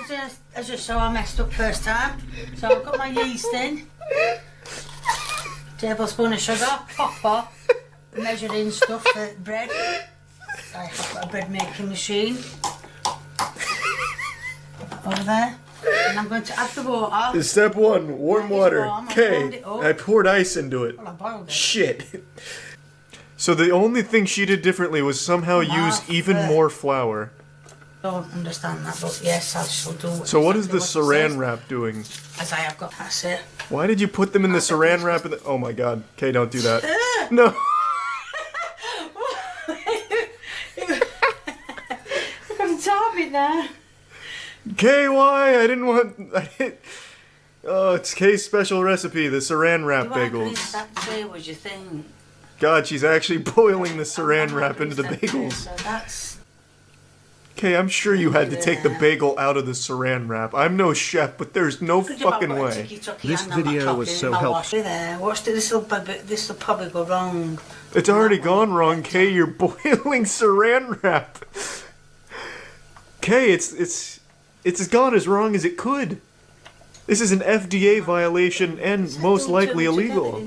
I just saw I messed up first time. So I've got my yeast in. Tablespoon of sugar, pepper, measured in stuff for bread. I've got a bread making machine. Over there. And I'm going to add the water. Step 1, warm water. warm. I Okay, warmed it up. I poured ice into it. Well, I boiled it. Shit. So the only thing she did differently was somehow use even more flour. Don't understand that, but yes, I shall do. So what is the exactly saran it says. wrap doing? As I have got, that's it. Why did you put them in the saran wrap? Oh my god. Okay, don't do that. No. I've got a target now. KY, I didn't want... Oh, it's Kay's special recipe, the saran wrap bagels. That way was your thing. God, she's actually boiling the saran wrap into the bagels. So that's... Okay, I'm sure you had to take the bagel out of the saran wrap. I'm no chef, but there's no fucking way. This video was so helpful. There, watch this will probably go wrong. It's already gone wrong, Kay. You're boiling saran wrap. Kay, it's as gone as wrong as it could. This is an FDA violation and most likely illegal.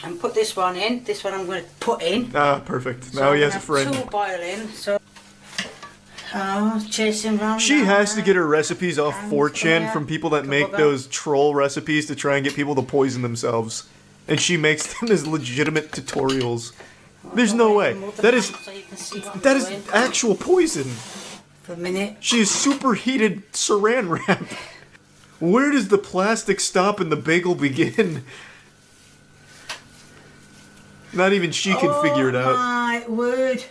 And put this one in. This one I'm going to put in. Ah, perfect. Now he has a friend. Two boiling. So, chasing around. She has to get her recipes off 4chan from people that make those troll recipes to try and get people to poison themselves. And she makes them as legitimate tutorials. There's no way. That is actual poison. For a minute. She is superheated saran wrap. Where does the plastic stop and the bagel begin? Not even she can figure it out. Oh my word.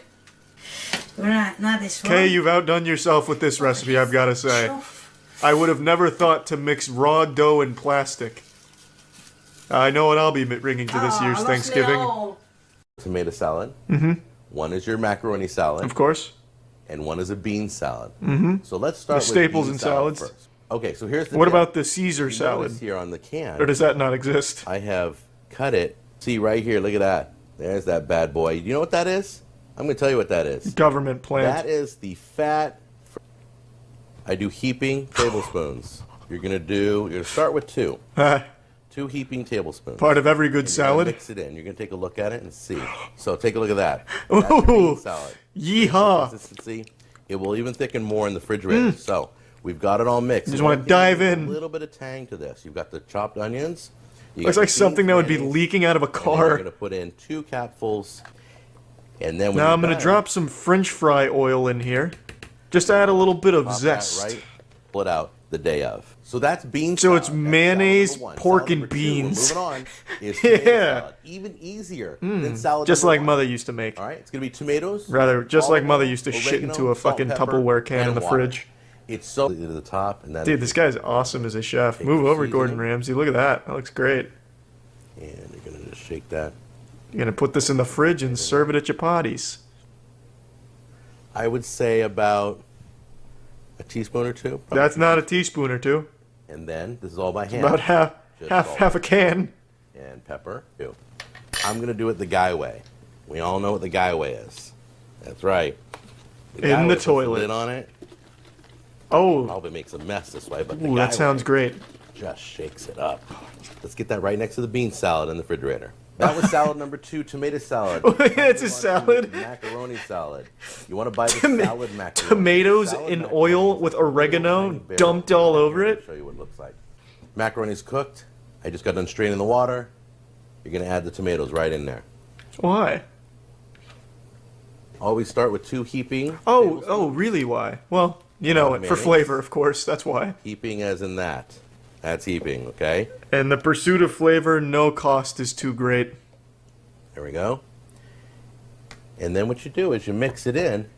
Right, now this one. Kay, you've outdone yourself with this recipe, I've got to say. I would have never thought to mix raw dough and plastic. I know what I'll be bringing to this year's Thanksgiving. Tomato salad. Mm-hmm. One is your macaroni salad. Of course. And one is a bean salad. Mm-hmm. So let's start the with staples bean and salad salads. first. Okay, so here's the What deal. about the Caesar salad? Notice here on the can. Or does that not exist? I have cut it. See right here, look at that. There's that bad boy. You know what that is? I'm going to tell you what that is. Government plant. That is the fat. I do heaping tablespoons. You're going to start with 2. 2 heaping tablespoons. Part of every good salad. Mix it in. You're going to take a look at it and see. So take a look at that. That's your bean salad. Yeehaw. Consistency. It will even thicken more in the refrigerator. So we've got it all mixed. You just want to dive A in. little bit of tang to this. You've got the chopped onions. Looks like something that would be leaking out of a car. You're going to put in 2 capfuls. And then when now you're I'm going to done, drop some French fry oil in here. Just to add a little bit of pop zest. that right, pull it out the day of. So that's bean So salad. it's That's mayonnaise, salad number one. pork, Salad and number two, beans. We're moving on. Is Yeah. tomato salad. Even easier than salad Just number like one. Mother used to make. All right, it's gonna be tomatoes. Rather, just like olive Mother oil, used to shit oregano, into a salt, fucking pepper, Tupperware can in and the water. fridge. It's so to the top, and then Dude, this guy's awesome as a chef. Take Move your over, Gordon seasoning. Ramsay. Look at that. That looks great. And you're gonna just shake that. You're going to put this in the fridge and serve it at your parties. I would say about a teaspoon or two. probably. That's not a teaspoon or two. And then this is all by hand. About Just half a can. And pepper too. I'm gonna do it the guy way. We all know what the guy way is. That's right. In guy the way puts toilet. lid on it. Oh. Probably makes a mess this way, but the Ooh, guy that sounds way great. just shakes it up. Let's get that right next to the bean salad in the refrigerator. That was salad number 2, tomato salad. It's a salad. Macaroni salad. You want to buy the salad macaroni. Tomatoes Salad in macaroni oil is with a little oregano tiny barrel. dumped all over I'll it. show you what it looks like. Macaroni's cooked. I just got done straining the water. You're going to add the tomatoes right in there. Why? Always start with 2 heaping. Oh, really? Why? Well, you know it. For Mayonnaise. flavor, of course. That's why. Heaping as in that. That's heaping, okay? And the pursuit of flavor, no cost is too great. There we go. And then what you do is you mix it in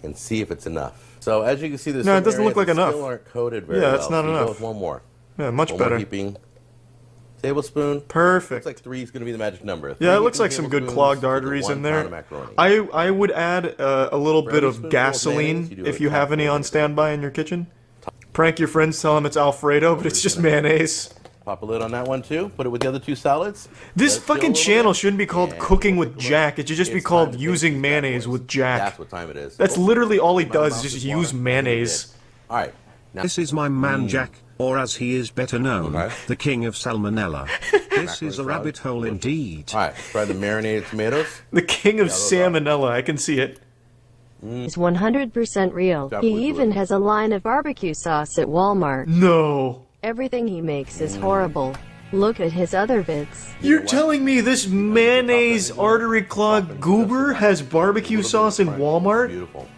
and see if it's enough. So as you can see, there's No, it some doesn't look areas like that enough. still aren't coated very Yeah, well. that's not So you enough. Go with one more. Yeah, much One better. More heaping. Tablespoon. Perfect. Looks like 3 is going to be the magic number. Yeah, it 3 looks like heaping some good tablespoons clogged equals arteries 1 in pound there. of macaroni. I would add a little bit every of spoonful of gasoline mayonnaise, you do if a you have any tablespoon on of standby in your kitchen. Prank your friends, tell them it's Alfredo, but it's just mayonnaise. Pop a lid on that one too. Put it with the other 2 salads. This Let it fill a fucking little channel bit. shouldn't be called And Cooking we'll with take a look. Jack. It should just be It's time called to take Using these bad Mayonnaise boys. with Jack. That's what time it is. That's Oh, literally all he my does mouth is just water. use mayonnaise. All right. Now, This is my man Jack, or as he is better known, Okay. the king of salmonella. This is a rabbit hole indeed. all right. Try the marinated tomatoes. The king of Yeah, those salmonella, I can see it. Is 100% real. Definitely He even has a line of barbecue sauce at Walmart. No. Everything he makes is horrible. Look at his other bits. You're telling me this mayonnaise artery clogged goober has barbecue sauce in Walmart? Beautiful.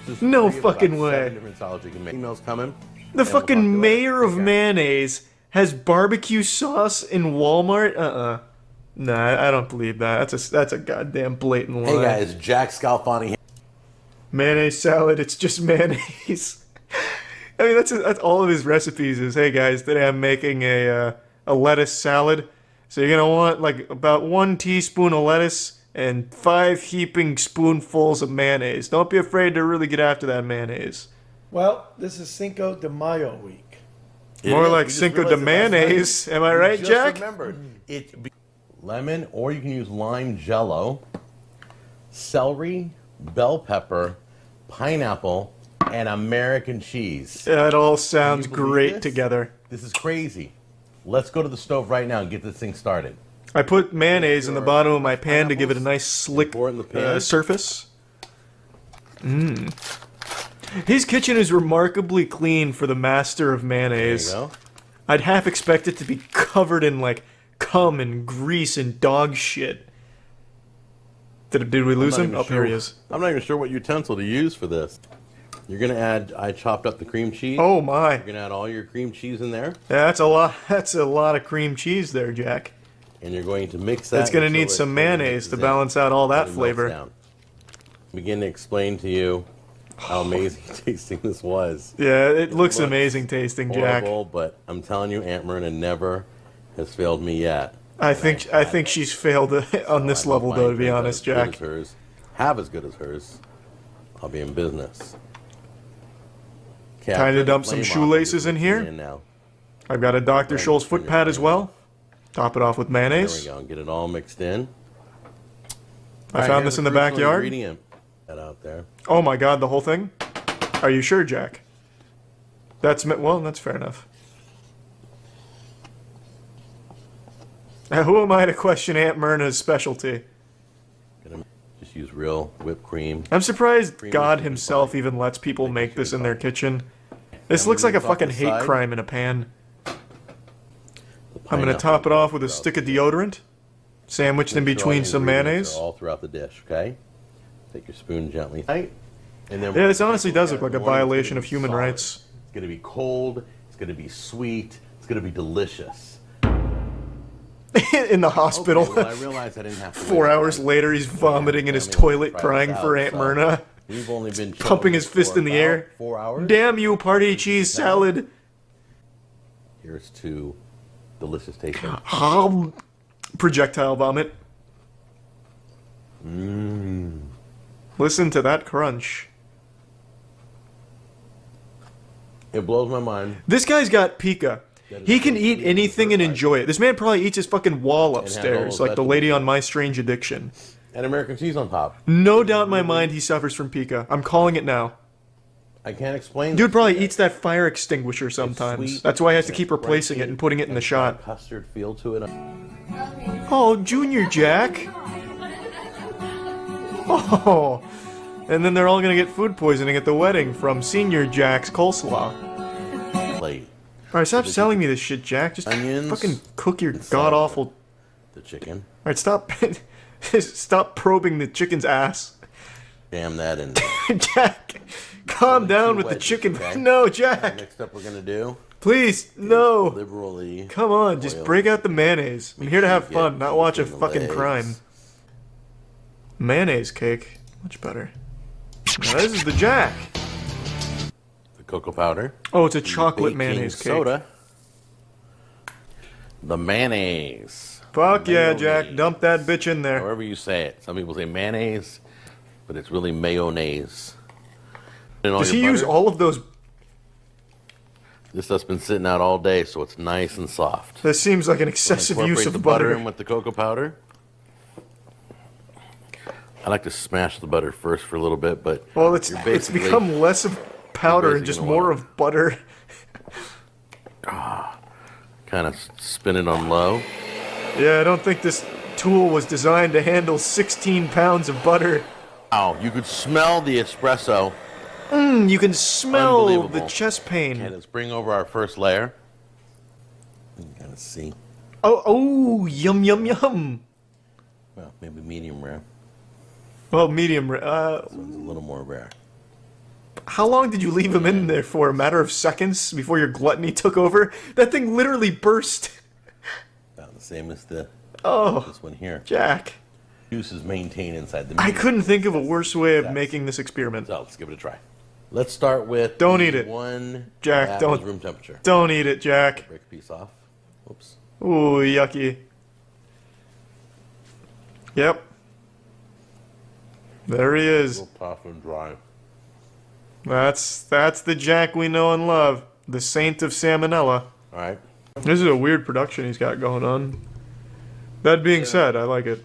This is No 3 of about fucking 7 way. different salads you can make. Emails coming. The And we'll talk to fucking you later. mayor of Take care. mayonnaise has barbecue sauce in Walmart? Nah, I don't believe that. That's a goddamn blatant lie. Hey guys, Jack Scalfani here. Mayonnaise salad, it's just mayonnaise. I mean, that's all of his recipes is, hey guys, today I'm making a lettuce salad. So you're going to want like about 1 teaspoon of lettuce and 5 heaping spoonfuls of mayonnaise. Don't be afraid to really get after that mayonnaise. Well, this is Cinco de Mayo week. More It is. like We just Cinco de realized it last night. mayonnaise. Am I We right, just Jack? remembered. Lemon, or you can use lime jello, celery, bell pepper, pineapple, and American cheese. That all sounds Can you believe great this? together. This is crazy. Let's go to the stove right now and get this thing started. I put mayonnaise in the bottom of my pan to give it a nice slick Pour it in the pan. surface. His kitchen is remarkably clean for the master of mayonnaise. There you go. I'd half expect it to be covered in like cum and grease and dog shit. Did we lose him? Oh, here he is. I'm not even sure what utensil to use for this. You're gonna add. I chopped up the cream cheese. Oh my! You're gonna add all your cream cheese in there, Yeah, that's a lot. That's a lot of cream cheese there, Jack. and you're going to mix that. It's gonna until need it some totally mayonnaise mixes to in. balance out all that Totally melts flavor. down. Begin to explain to you how amazing tasting this was. Yeah, it looks amazing tasting, Jack. Horrible, but I'm telling you, Aunt Myrna never has failed me yet. I think she's failed on this I hope level, mine though. To be turns out honest, as good Jack. as hers, have as good as hers, I'll be in business. Okay, I'll Time to turn the dump some flame off shoelaces and in get this here. in now. I've got a Dr. Right, Scholl's turn foot your pad as flame well. Top it off with There mayonnaise. we go. Get it all mixed in. I found this in the backyard. Ingredient. That out there. Oh my god, the whole thing? Are you sure, Jack? Well, that's fair enough. Who am I to question Aunt Myrna's specialty? Gonna just use real whipped cream. I'm surprised Cream God is himself even lets people make this in their kitchen. This looks like a fucking hate crime in a pan. I'm gonna top it off with a stick of deodorant. Sandwiched in Make sure all between the some ingredients mayonnaise. are all throughout the dish, okay? Take your spoon gently. Right? And then Yeah, this honestly does look like a One, it's gonna violation of be human solid. rights. It's going to be cold. It's going to be sweet. It's going to be delicious. In the hospital. Okay, well, I realized I didn't have to 4 wait. hours later, he's vomiting in his toilet, crying for Aunt Myrna. We've only been Pumping his fist in the air. 4 hours. Damn you, party cheese salad. Here's to delicious tasting. Projectile vomit. Mmm. Listen to that crunch. It blows my mind. This guy's got pica. He can eat anything and enjoy it. This man probably eats his fucking wall upstairs, like the lady on My Strange Addiction. And American cheese on top. No doubt in my mind he suffers from pica. I'm calling it now. I can't explain. Dude probably eats that fire extinguisher sometimes. sweet, That's why he has to keep replacing it and putting it in the shot. Custard feel to it. Oh, Junior Jack. Oh. And then they're all gonna get food poisoning at the wedding from Senior Jack's coleslaw. Plate. Alright, stop selling me this shit, Jack. Just Onions fucking cook your god-awful... The chicken. Alright, stop... stop probing the chicken's ass. Jam that in there. Jack, calm down with the chicken. okay? No, Jack. Next up we're going to do... Please, no. Liberally... Come on, just break out the mayonnaise. I'm here to have fun, not watch a fucking crime. Mayonnaise cake. Much better. Now this is the Jack. The cocoa powder. Oh, it's a chocolate Baking mayonnaise cake. soda. The mayonnaise. Fuck yeah, Jack. Dump that bitch in there. However you say it. Some people say mayonnaise, but it's really mayonnaise. And all Does your he use butter. all of those? This stuff's been sitting out all day, so it's nice and soft. That seems like an excessive use Incorporate of the butter. in with the cocoa powder. I like to smash the butter first for a little bit, but Well, it's you're it's basically- become less of powder you're and just basically more gonna of butter. kind of spin it on low. Yeah, I don't think this tool was designed to handle 16 pounds of butter. Wow, you could smell the espresso. You can smell the Unbelievable. chest pain. Okay, let's bring over our first layer. You can kind of see. Oh, yum, yum, yum. Well, maybe medium rare. Well, medium. This one's a little more rare. How long did you leave him in there for? A matter of seconds before your gluttony took over? That thing literally burst. About the same as the Oh, this one here. Jack. Juice is maintained inside the I medium. couldn't think of a worse way of making this experiment. So let's give it a try. Let's start with Don't the eat it. One Jack, half don't. is room temperature. Don't eat it, Jack. Break a piece off. Oops. Ooh, yucky. Yep. There he A is. little tough and dry. That's the Jack we know and love. The saint of salmonella. All right. This is a weird production he's got going on. That being said, I like it.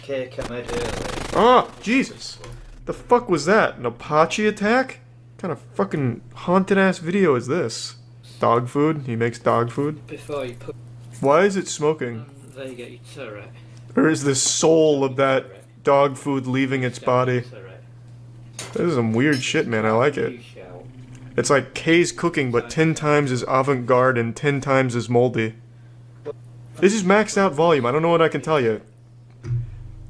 Cake I made earlier. Ah, Jesus. The fuck was that? An Apache attack? What kind of fucking haunted ass video is this? Dog food? He makes dog food? Before you put Why is it smoking? there you get your turret. Or is the soul of that dog food leaving its body? This is some weird shit, man. I like it. It's like Kay's cooking, but 10 times as avant-garde and 10 times as moldy. This is maxed out volume. I don't know what I can tell you.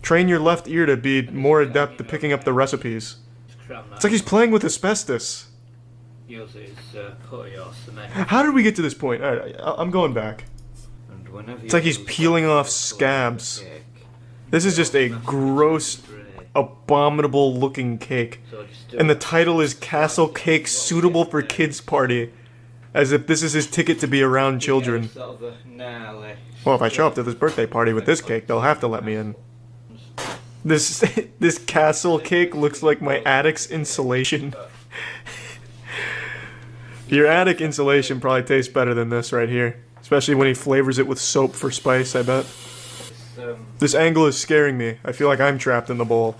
Train your left ear to be more adept at picking up the recipes. It's like he's playing with asbestos. Yours is putty or cement. How did we get to this point? Alright, I'm going back. And whenever It's like he's peeling off scabs. This is just a gross, abominable looking cake. And the title is Castle Cake Suitable for Kids Party. As if this is his ticket to be around children. Sort of a gnarly. Well, if I show up to this birthday party with this cake, they'll have to let me in. This castle cake looks like my attic's insulation. Your attic insulation probably tastes better than this right here. Especially when he flavors it with soap for spice, I bet. This angle is scaring me. I feel like I'm trapped in the bowl.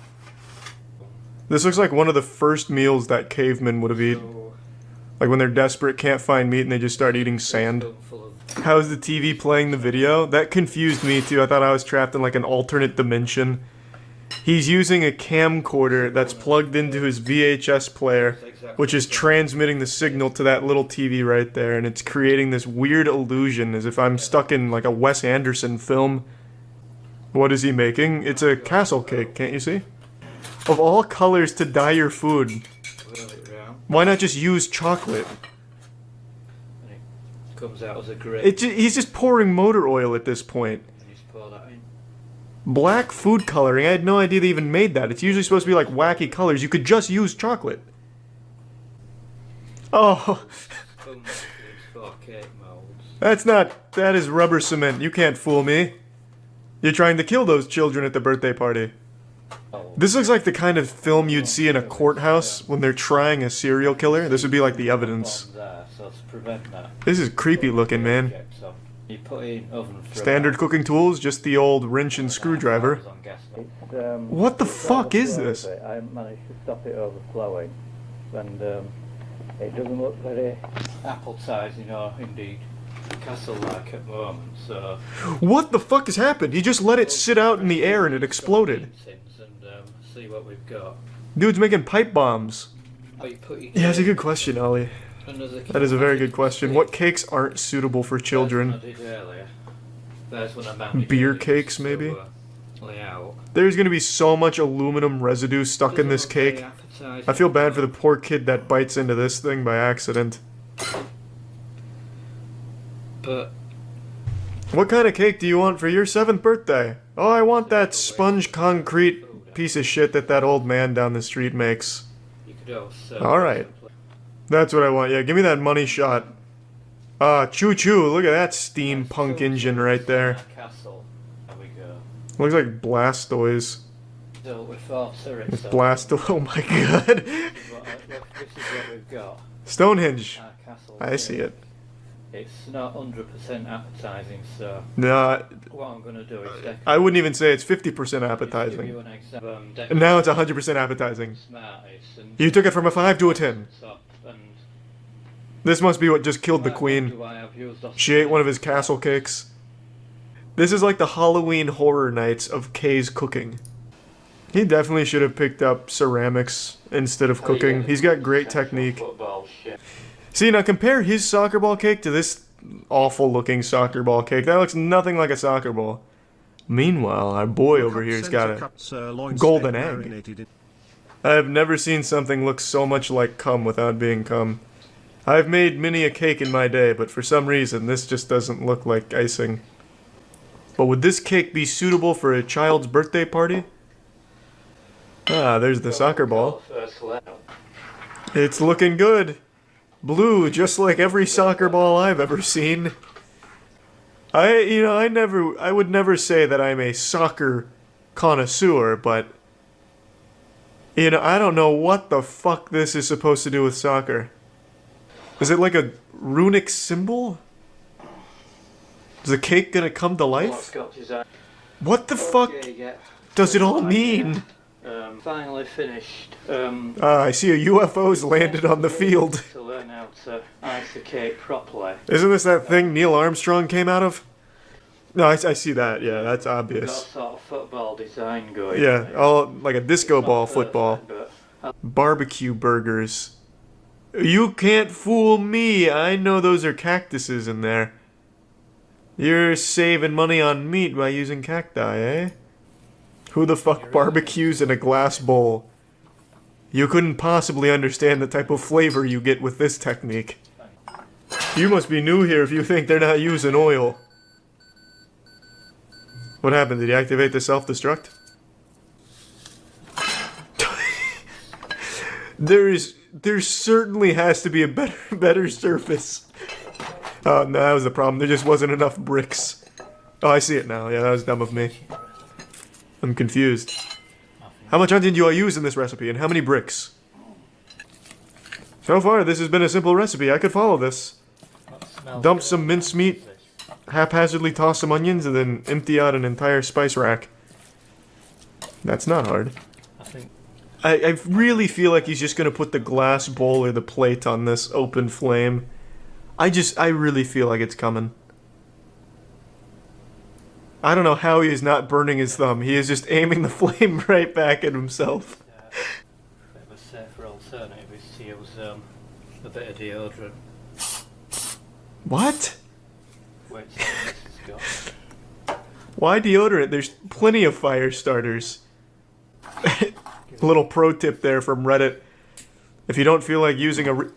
This looks like one of the first meals that cavemen would have eaten. Like when they're desperate, can't find meat, and they just start eating sand. How's the TV playing the video? That confused me too. I thought I was trapped in like an alternate dimension. He's using a camcorder that's plugged into his VHS player, which is transmitting the signal to that little TV right there, and it's creating this weird illusion as if I'm stuck in like a Wes Anderson film. What is he making? It's a castle cake, can't you see? Of all colors to dye your food, why not just use chocolate? Comes out as a grape. He's just pouring motor oil at this point. And you just pour that in. Black food coloring, I had no idea they even made that. It's usually supposed to be like wacky colors. You could just use chocolate. Oh. That is rubber cement. You can't fool me. You're trying to kill those children at the birthday party. This looks like the kind of film you'd see in a courthouse when they're trying a serial killer. This would be like the evidence. This is creepy looking, man. You put in oven for Standard cooking tools, just the old wrench and screwdriver. What the fuck is this? I managed to stop it overflowing, and it doesn't look very appetizing or indeed castle-like at the moment. So what the fuck has happened? He just let it sit out in the air and it exploded. And see what we've got. Dude's making pipe bombs. Oh, you put your Yeah, that's a good question, Ollie. That is a very good question. What cakes aren't suitable for children? Beer cakes, maybe? There's gonna be so much aluminum residue stuck in this cake. I feel bad for the poor kid that bites into this thing by accident. But what kind of cake do you want for your 7th birthday? Oh, I want that sponge concrete piece of shit that old man down the street makes. Alright. That's what I want. Yeah, give me that money shot. Choo-choo. Look at that steampunk engine right there. Looks like Blastoise. Blastoise. Oh my god. Stonehenge. I see it. It's not 100% appetizing, so no. What I'm going to do is... I wouldn't even say it's 50% appetizing. Now it's 100% appetizing. You took it from a 5 to a 10. This must be what just killed the queen. She ate one of his castle cakes. This is like the Halloween Horror Nights of Kay's cooking. He definitely should have picked up ceramics instead of cooking. He's got great technique. See, now compare his soccer ball cake to this awful looking soccer ball cake. That looks nothing like a soccer ball. Meanwhile, our boy over here's got a golden egg. I've never seen something look so much like cum without being cum. I've made many a cake in my day, but for some reason this just doesn't look like icing. But would this cake be suitable for a child's birthday party? Ah, there's the soccer ball. It's looking good. Blue, just like every soccer ball I've ever seen. I would never say that I'm a soccer connoisseur, but I don't know what the fuck this is supposed to do with soccer. Is it like a runic symbol? Is the cake gonna come to life? What the fuck does it all mean? Finally finished. I see a UFO's landed on the field. To learn how to ice the cake properly. Isn't this that thing Neil Armstrong came out of? No, I see that. Yeah, that's obvious. Got sort of football design going. Yeah, all like a disco ball football. Barbecue burgers. You can't fool me. I know those are cactuses in there. You're saving money on meat by using cacti, eh? Who the fuck barbecues in a glass bowl? You couldn't possibly understand the type of flavor you get with this technique. You must be new here if you think they're not using oil. What happened? Did he activate the self-destruct? There certainly has to be a better surface. Oh, no, that was the problem. There just wasn't enough bricks. Oh, I see it now. Yeah, that was dumb of me. I'm confused. How much onion do I use in this recipe, and how many bricks? So far, this has been a simple recipe. I could follow this. Dump some mincemeat, haphazardly toss some onions, and then empty out an entire spice rack. That's not hard. I really feel like he's just going to put the glass bowl or the plate on this open flame. I really feel like it's coming. I don't know how he is not burning his thumb. He is just aiming the flame right back at himself. A safer alternative is to use a bit of deodorant. What? Wait till this is gone. Why deodorant? There's plenty of fire starters. Little pro tip there from Reddit. If you don't feel like using a...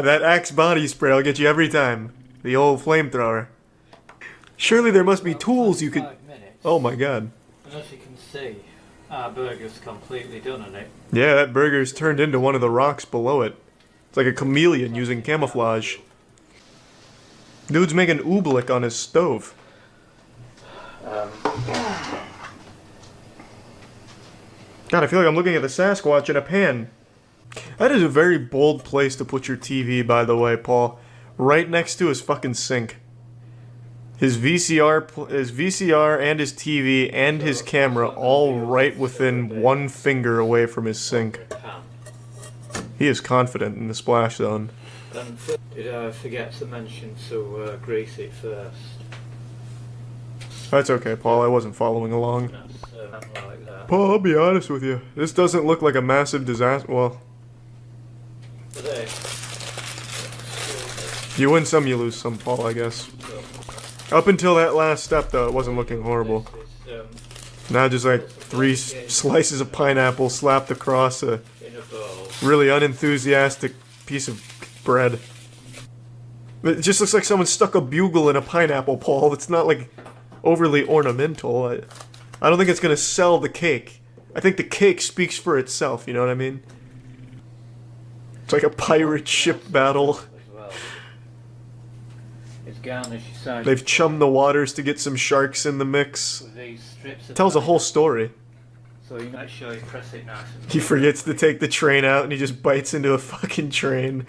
that Axe body spray will get you every time. The old flamethrower. Surely there must be tools you could... Oh my god. And as you can see, our burger's completely done on it. Yeah, that burger's turned into one of the rocks below it. It's like a chameleon using camouflage. Dude's making oobleck on his stove. God, I feel like I'm looking at the Sasquatch in a pan. That is a very bold place to put your TV, by the way, Paul. Right next to his fucking sink. His VCR and his TV and his camera all right within 1 finger away from his sink. He is confident in the splash zone. And did I forget to mention to grease it first? That's okay, Paul. I wasn't following along. Like that. Paul, I'll be honest with you. This doesn't look like a massive disaster. Well, you win some, you lose some, Paul, I guess. Up until that last step, though, it wasn't looking horrible. Now just like 3 slices of pineapple slapped across a really unenthusiastic piece of bread. It just looks like someone stuck a bugle in a pineapple, Paul. It's not like overly ornamental. I don't think it's gonna sell the cake. I think the cake speaks for itself, you know what I mean? It's like a pirate ship battle. They've chummed the waters to get some sharks in the mix. Tells a whole story. So you make sure you press it nice and He forgets to take the train out and he just bites into a fucking train.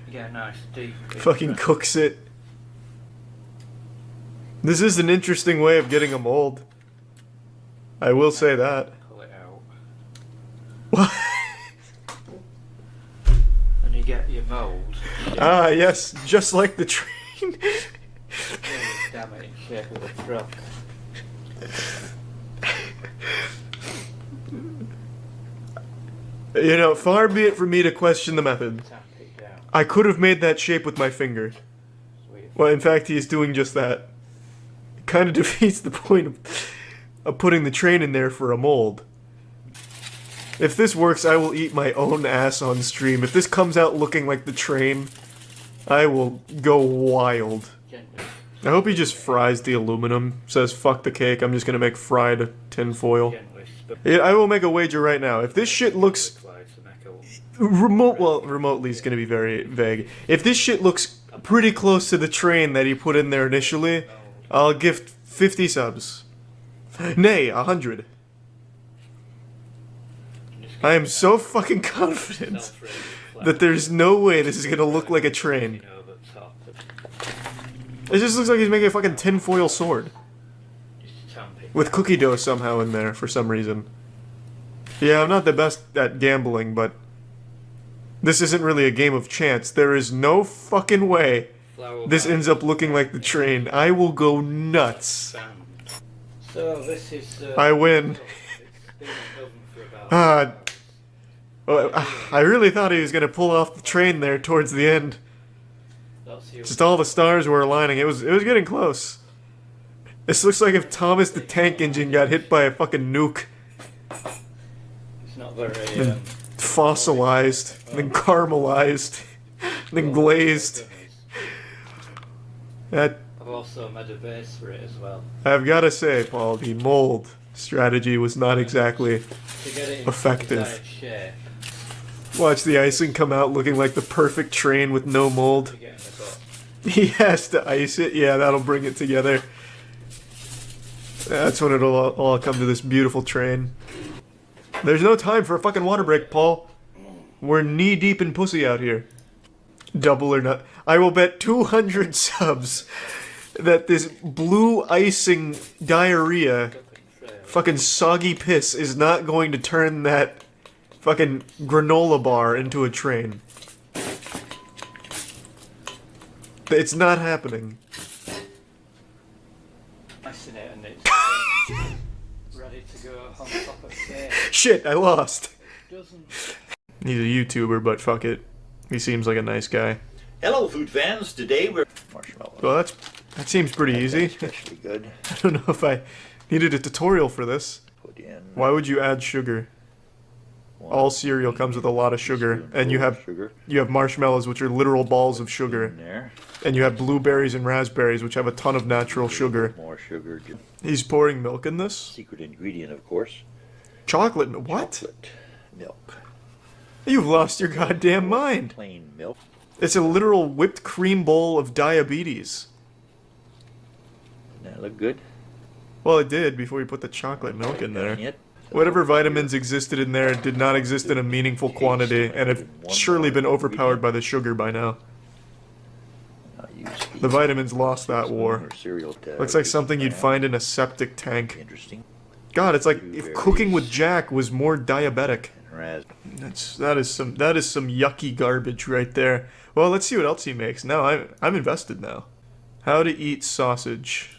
you get a nice deep. Fucking cooks it. This is an interesting way of getting a mold. I will say that. Pull it out. What? And you get your mould. Ah, yes, just like the train. Damn it, in shape of a truck. You know, far be it from me to question the method. I could have made that shape with my finger. Well, in fact, he is doing just that. It kind of defeats the point of putting the train in there for a mold. If this works, I will eat my own ass on stream. If this comes out looking like the train, I will go wild. I hope he just fries the aluminum. Says, fuck the cake, I'm just gonna make fried tinfoil. Yeah, I will make a wager right now. If this shit looks... remotely is gonna be very vague. If this shit looks pretty close to the train that he put in there initially, I'll gift 50 subs. Nay, 100. I am so fucking confident that there's no way this is gonna look like a train. It just looks like he's making a fucking tinfoil sword. With cookie dough somehow in there for some reason. Yeah, I'm not the best at gambling, but this isn't really a game of chance. There is no fucking way this ends up looking like the train. I will go nuts. So this is. I win. I really thought he was gonna pull off the train there towards the end. Just all the stars were aligning. It was getting close. This looks like if Thomas the Tank Engine got hit by a fucking nuke. It's not very. Then fossilized, then caramelized, then glazed. That I've also made a base for it as well. I've gotta say, Paul, the mold strategy was not exactly To get it in effective. desired shape. Watch the icing come out looking like the perfect train with no mold. He has to ice it. Yeah, that'll bring it together. That's when it'll all come to this beautiful train. There's no time for a fucking water break, Paul. We're knee deep in pussy out here. Double or not. I will bet 200 subs that this blue icing diarrhea, fucking soggy piss, is not going to turn that fucking granola bar into a train. It's not happening. Icing it and it's ready to go on top of cake. Shit, I lost. Doesn't. He's a YouTuber, but fuck it. He seems like a nice guy. Hello, food fans. Today we're marshmallows. Well, that seems pretty easy. Especially good. I don't know if I needed a tutorial for this. Put in. Why would you add sugar? All cereal comes with a lot of sugar, and you have marshmallows, which are literal balls of sugar, There. and you have blueberries and raspberries, which have a ton of natural sugar. More sugar. He's pouring milk in this. Secret ingredient, of course. Chocolate? What? Chocolate milk. You've lost your goddamn mind. Plain milk. It's a literal whipped cream bowl of diabetes. Doesn't that look good? Well, it did before you put the chocolate milk in there. Yet. Whatever vitamins existed in there did not exist in a meaningful quantity, and have surely been overpowered by the sugar by now. The vitamins lost that war. Looks like something you'd find in a septic tank. Interesting. God, it's like if cooking with Jack was more diabetic. That is some yucky garbage right there. Well, let's see what else he makes. Now I'm invested now. How to eat sausage.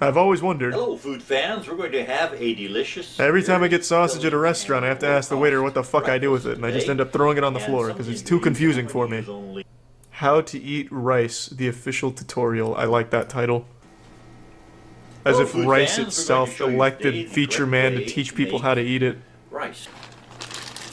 I've always wondered. Hello, food fans. We're going to have a delicious. Every time I get sausage at a restaurant, I have to ask the waiter what the fuck I do with it, and I just end up throwing it on the floor because it's too confusing for me. How to eat rice, the official tutorial. I like that title. As if rice itself elected feature man to teach people how to eat it. Rice.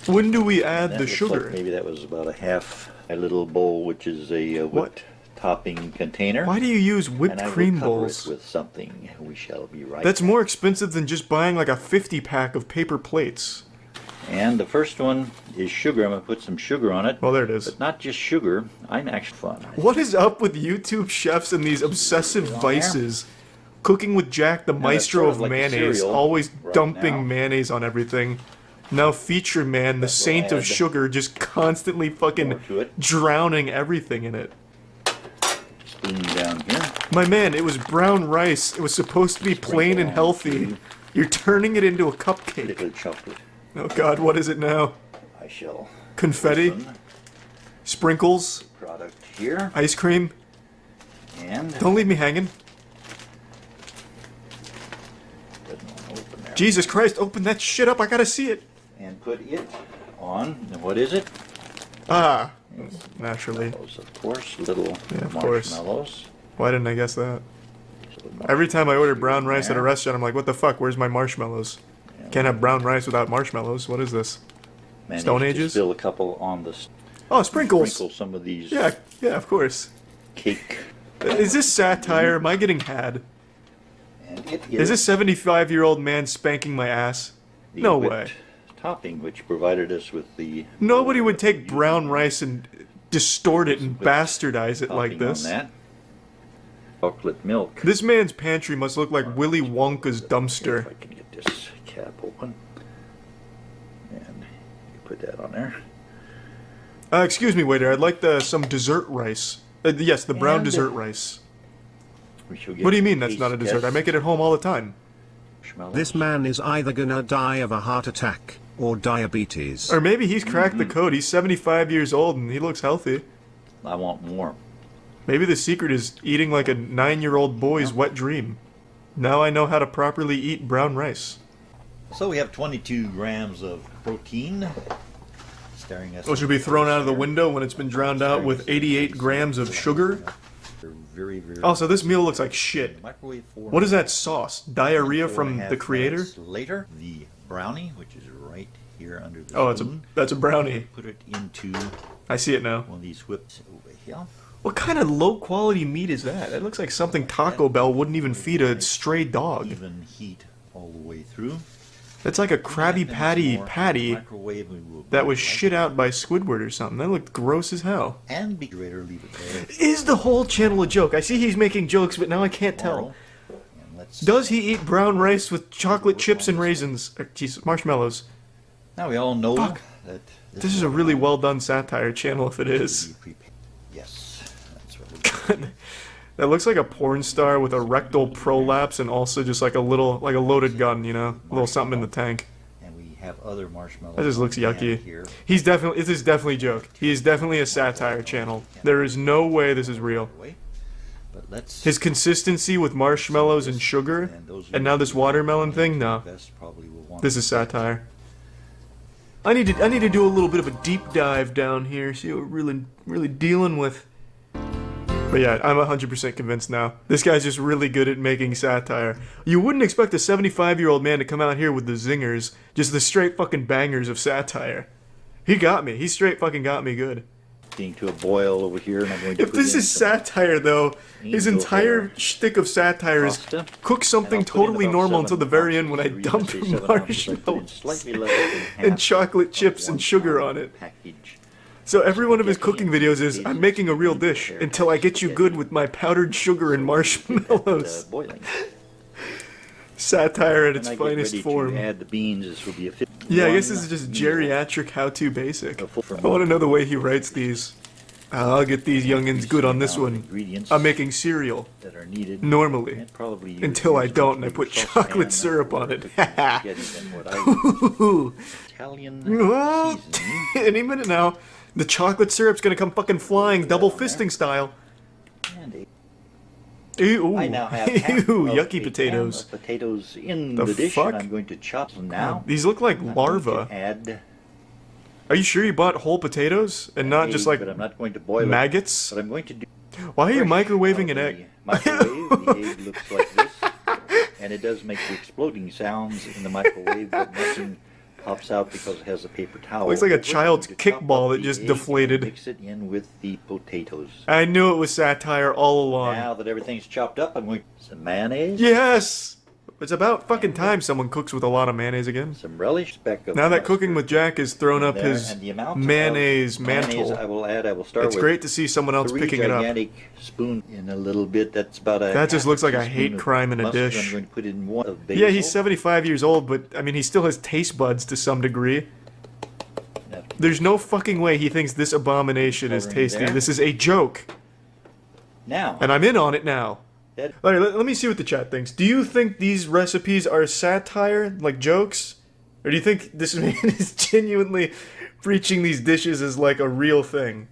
When do we add That the looks sugar? like maybe that was about a little bowl, which is a whipped topping container. Why do you use whipped and I will cream cover bowls? it with something. We shall be right. That's more expensive than just buying like a 50-pack of paper plates. And the first one is sugar. I'm going to put some sugar on it. Well, there it is. But not just sugar. I'm actually fun. What is up with YouTube chefs and these obsessive vices? Cooking with Jack, the maestro sort of of like mayonnaise, cereal always right dumping now. mayonnaise on everything. Now Feature Man, the saint of add sugar, just constantly fucking drowning everything in it. Spoon down here. My man, it was brown rice. It was supposed to be plain and healthy. You're turning it into a cupcake. Liquid chocolate. Oh god, what is it now? I shall. Confetti? Sprinkles? Product here. Ice cream? And Don't leave me hanging. Jesus Christ, open that shit up, I gotta see it. and put it on. And what is it? Ah, naturally. Of course, little of course. marshmallows. Why didn't I guess that? Every time I order brown rice at a restaurant, I'm like, what the fuck, where's my marshmallows? Can't have brown rice without marshmallows. What is this? Managed Stone to Ages? Spill a couple on the. Oh, sprinkles. Sprinkle some of these. Yeah, of course. Cake. Is this satire? Am I getting had? And it Is this 75-year-old man spanking my ass? the No whipped way. Topping, which provided us with the Nobody would take brown rice and distort it and bastardize it like topping this. on that. Chocolate milk. This man's pantry must look like Willy Wonka's dumpster. I can get this cap open. And you put that on there. Excuse me, waiter. I'd like some dessert rice. Yes, the brown And- dessert rice. We shall get What do you mean that's not a taste dessert? I make it at home all the time. This man is either gonna die of a heart attack or diabetes. Or maybe he's cracked the code. He's 75 years old and he looks healthy. I want more. Maybe the secret is eating like a 9-year-old boy's wet dream. Now I know how to properly eat brown rice. So we have 22 grams of protein. Staring us. Which should be thrown out of the window when it's been drowned out with 88 grams of sugar. Very, very. Oh, so this meal looks like shit. Microwave for What is that sauce? Diarrhea from 4.5 the creator? minutes Later, the brownie, which is right here under the Oh, spoon. that's a brownie. Put it into I see it now. one of these whips over here. What kind of low quality meat is that? It looks like something Taco Bell wouldn't even feed a stray dog. Even heat all the way through. That's like a Krabby Patty patty Microwave, we will that was shit out by Squidward or something. That looked gross as hell. and be greater. Leave it there. Is the whole channel a joke? I see he's making jokes, but now I can't tell. And let's. Does he eat brown rice with chocolate chips and raisins? Jesus, marshmallows. Now we all know Fuck. that This is a really well done satire channel if it is. Yes, that's what we That looks like a porn star with a rectal prolapse and also just like a loaded gun, you know? A little something in the tank. And we have other marshmallows. That just looks on hand yucky. here. This is definitely a joke. He is definitely a satire channel. There is no way this is real. But let's His consistency with marshmallows and sugar, and now this watermelon thing? No. This is satire. I need to do a little bit of a deep dive down here, see what we're really dealing with. But yeah, I'm 100% convinced now. This guy's just really good at making satire. You wouldn't expect a 75-year-old man to come out here with the zingers, just the straight fucking bangers of satire. He got me. He straight fucking got me good. To a boil over here, and I'm going to if this is satire, though, his entire shtick of satire is cook something totally normal until the very end when I dump marshmallows and chocolate chips and sugar on it. So every one of his cooking videos is, I'm making a real dish until I get you good with my powdered sugar and marshmallows. Satire at its finest form. Add the beans. This will be a yeah, I guess this is just geriatric how-to basic. I want to know the way he writes these. I'll get these youngins good on this one. I'm making cereal. Normally. Until I don't and I put chocolate syrup on it. Any minute now, the chocolate syrup's gonna come fucking flying, double fisting style. Ew, I now have yucky potatoes. Potatoes in the dish, fuck? and I'm going to chop them now. These look like larvae. Are you sure you bought whole potatoes and not just like but I'm not going to boil maggots? But I'm going to do. Why are you microwaving an egg? Microwave, the egg looks like this, and it does make the exploding sounds in the microwave, but nothing pops out because it has a paper towel. Looks like a child's kickball that just deflated. Mix it in with the potatoes. I knew it was satire all along. Now that everything's chopped up, I'm going to some mayonnaise. Yes! It's about fucking time someone cooks with a lot of mayonnaise again. Some relish. Now that Cooking with Jack has thrown up his mayonnaise mantle, I will start it's with great to see someone else picking it up. gigantic spoon in a little bit. That's about a that just looks like a hate crime in a mustard. dish. I'm going to put in one of Yeah, he's 75 years old, but I mean, he still has taste buds to some degree. There's no fucking way he thinks this abomination is tasty. This is a joke. Now. And I'm in on it now. Alright, let me see what the chat thinks. Do you think these recipes are satire, like jokes? Or do you think this man is genuinely preaching these dishes as like a real thing?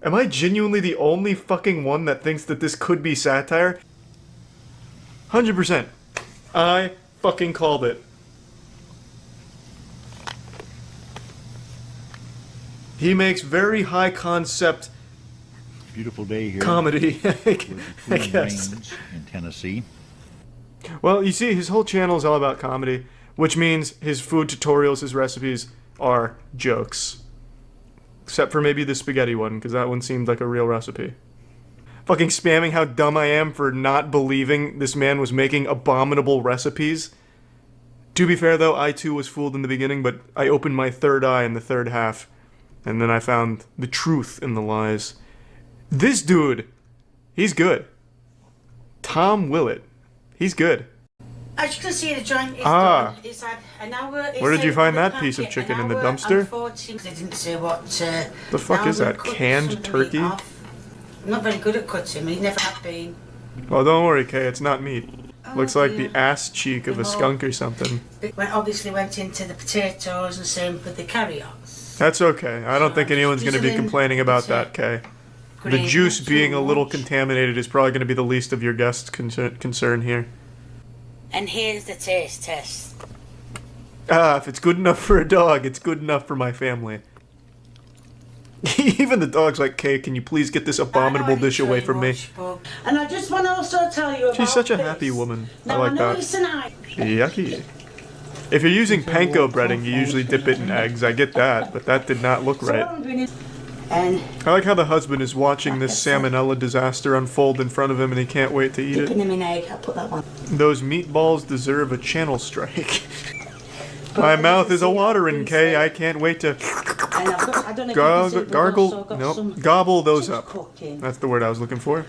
Am I genuinely the only fucking one that thinks that this could be satire? 100%. I fucking called it. He makes very high concept beautiful day here. Comedy, I guess. In Tennessee. Well, you see, his whole channel is all about comedy, which means his food tutorials, his recipes are jokes. Except for maybe the spaghetti one, because that one seemed like a real recipe. Fucking spamming how dumb I am for not believing this man was making abominable recipes. To be fair, though, I too was fooled in the beginning, but I opened my third eye in the third half, and then I found the truth in the lies. This dude, he's good. Tom Willett, he's good. As you can see, the joint is Ah. done. It's had an hour. Where did you find that piece of chicken in the dumpster? Unfortunately, they didn't say what. The fuck is that? Canned turkey? I'm not very good at cutting. He never have been. Oh, don't worry, Kay. It's not meat. Looks like the ass cheek of a skunk or something. It obviously went into the potatoes and same with the carrots. That's okay. I don't think anyone's going to be complaining about that, Kay. The juice being a little contaminated is probably going to be the least of your guests' concern here. And here's the taste test. Ah, if it's good enough for a dog, it's good enough for my family. Even the dog's like, Kay, can you please get this abominable dish away from me? And I just want to also tell you about She's such a this. happy woman. Now, I like know that. it's an eye. Yucky. If you're using panko breading, you usually dip it in eggs. I get that, but that did not look right. And I like how the husband is watching this salmonella disaster unfold in front of him and he can't wait to eat dipping it. them in egg. I'll put that one. Those meatballs deserve a channel strike. My mouth is a watering, Kay. I can't wait to I don't know if you can see, but I've also got some gobble those chips up. cooking. That's the word I was looking for.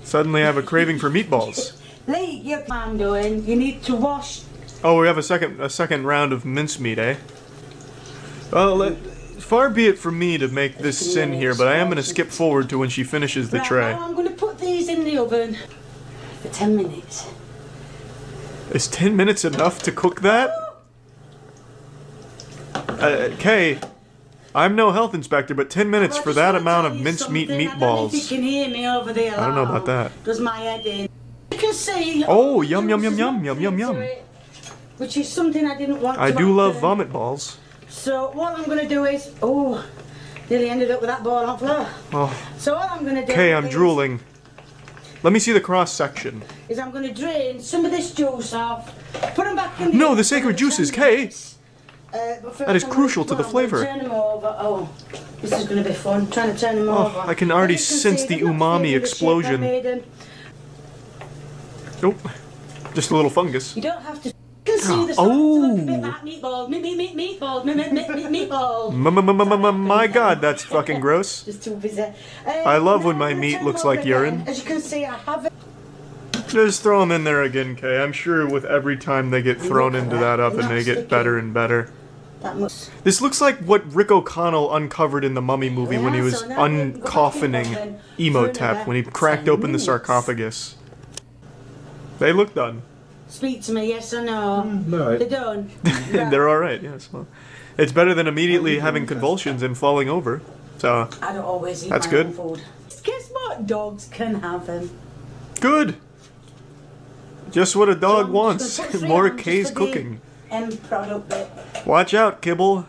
Suddenly I have a craving for meatballs. Lee, what I'm doing, you need to wash. Oh, we have a second round of mincemeat, eh? Well, far be it from me to make this sin here, but I am going to skip forward to when she finishes the tray. Now I'm going to put these in the oven for 10 minutes. Is 10 minutes enough to cook that? Kay, I'm no health inspector, but 10 minutes for that amount of mincemeat I don't know if you meatballs. can hear me over there. I don't know about that. Does my head in? You can see. Oh, yum, yum, yum, yum, yum, yum, yum. Which is something I didn't want I to do love happen. vomit balls. So what I'm going to do is, nearly ended up with that ball on floor. Oh. So what I'm going to do Okay, I'm is, drooling. Let me see the cross section. is I'm going to drain some of this juice off, put them back in the No, oven the for sacred 10 juices, Kay. minutes. But first That is I'm crucial gonna- to the I'm gonna flavor. Turn them over. Oh, this is going to be fun. Trying to turn them over. I can already As you can sense see, the they're not umami staying in the shape I explosion. made them. Nope. Just a little fungus. You don't have to. You can see the Oh. bit like meatballs, meatballs. My god, that's fucking gross. Just too busy. I love when now my I'm gonna meat turn looks them over like again. urine. As you can see, I have it. Just throw them in there again, Kay. I'm sure with every time they get thrown into that oven, they get better and better. That much. This looks like what Rick O'Connell uncovered in the Mummy movie when he was uncoffining Emotep, when he cracked open the sarcophagus. They look done. Speak to me, yes or no. no, They're done. They're alright, yes. Well, it's better than immediately having convulsions and falling over. So, I don't always eat that's my good. own food. Guess what? Dogs can have them. Good! Just what a dog So wants. I'm just gonna put More three on Kay's just for the cooking. end product bit. Watch out, Kibble.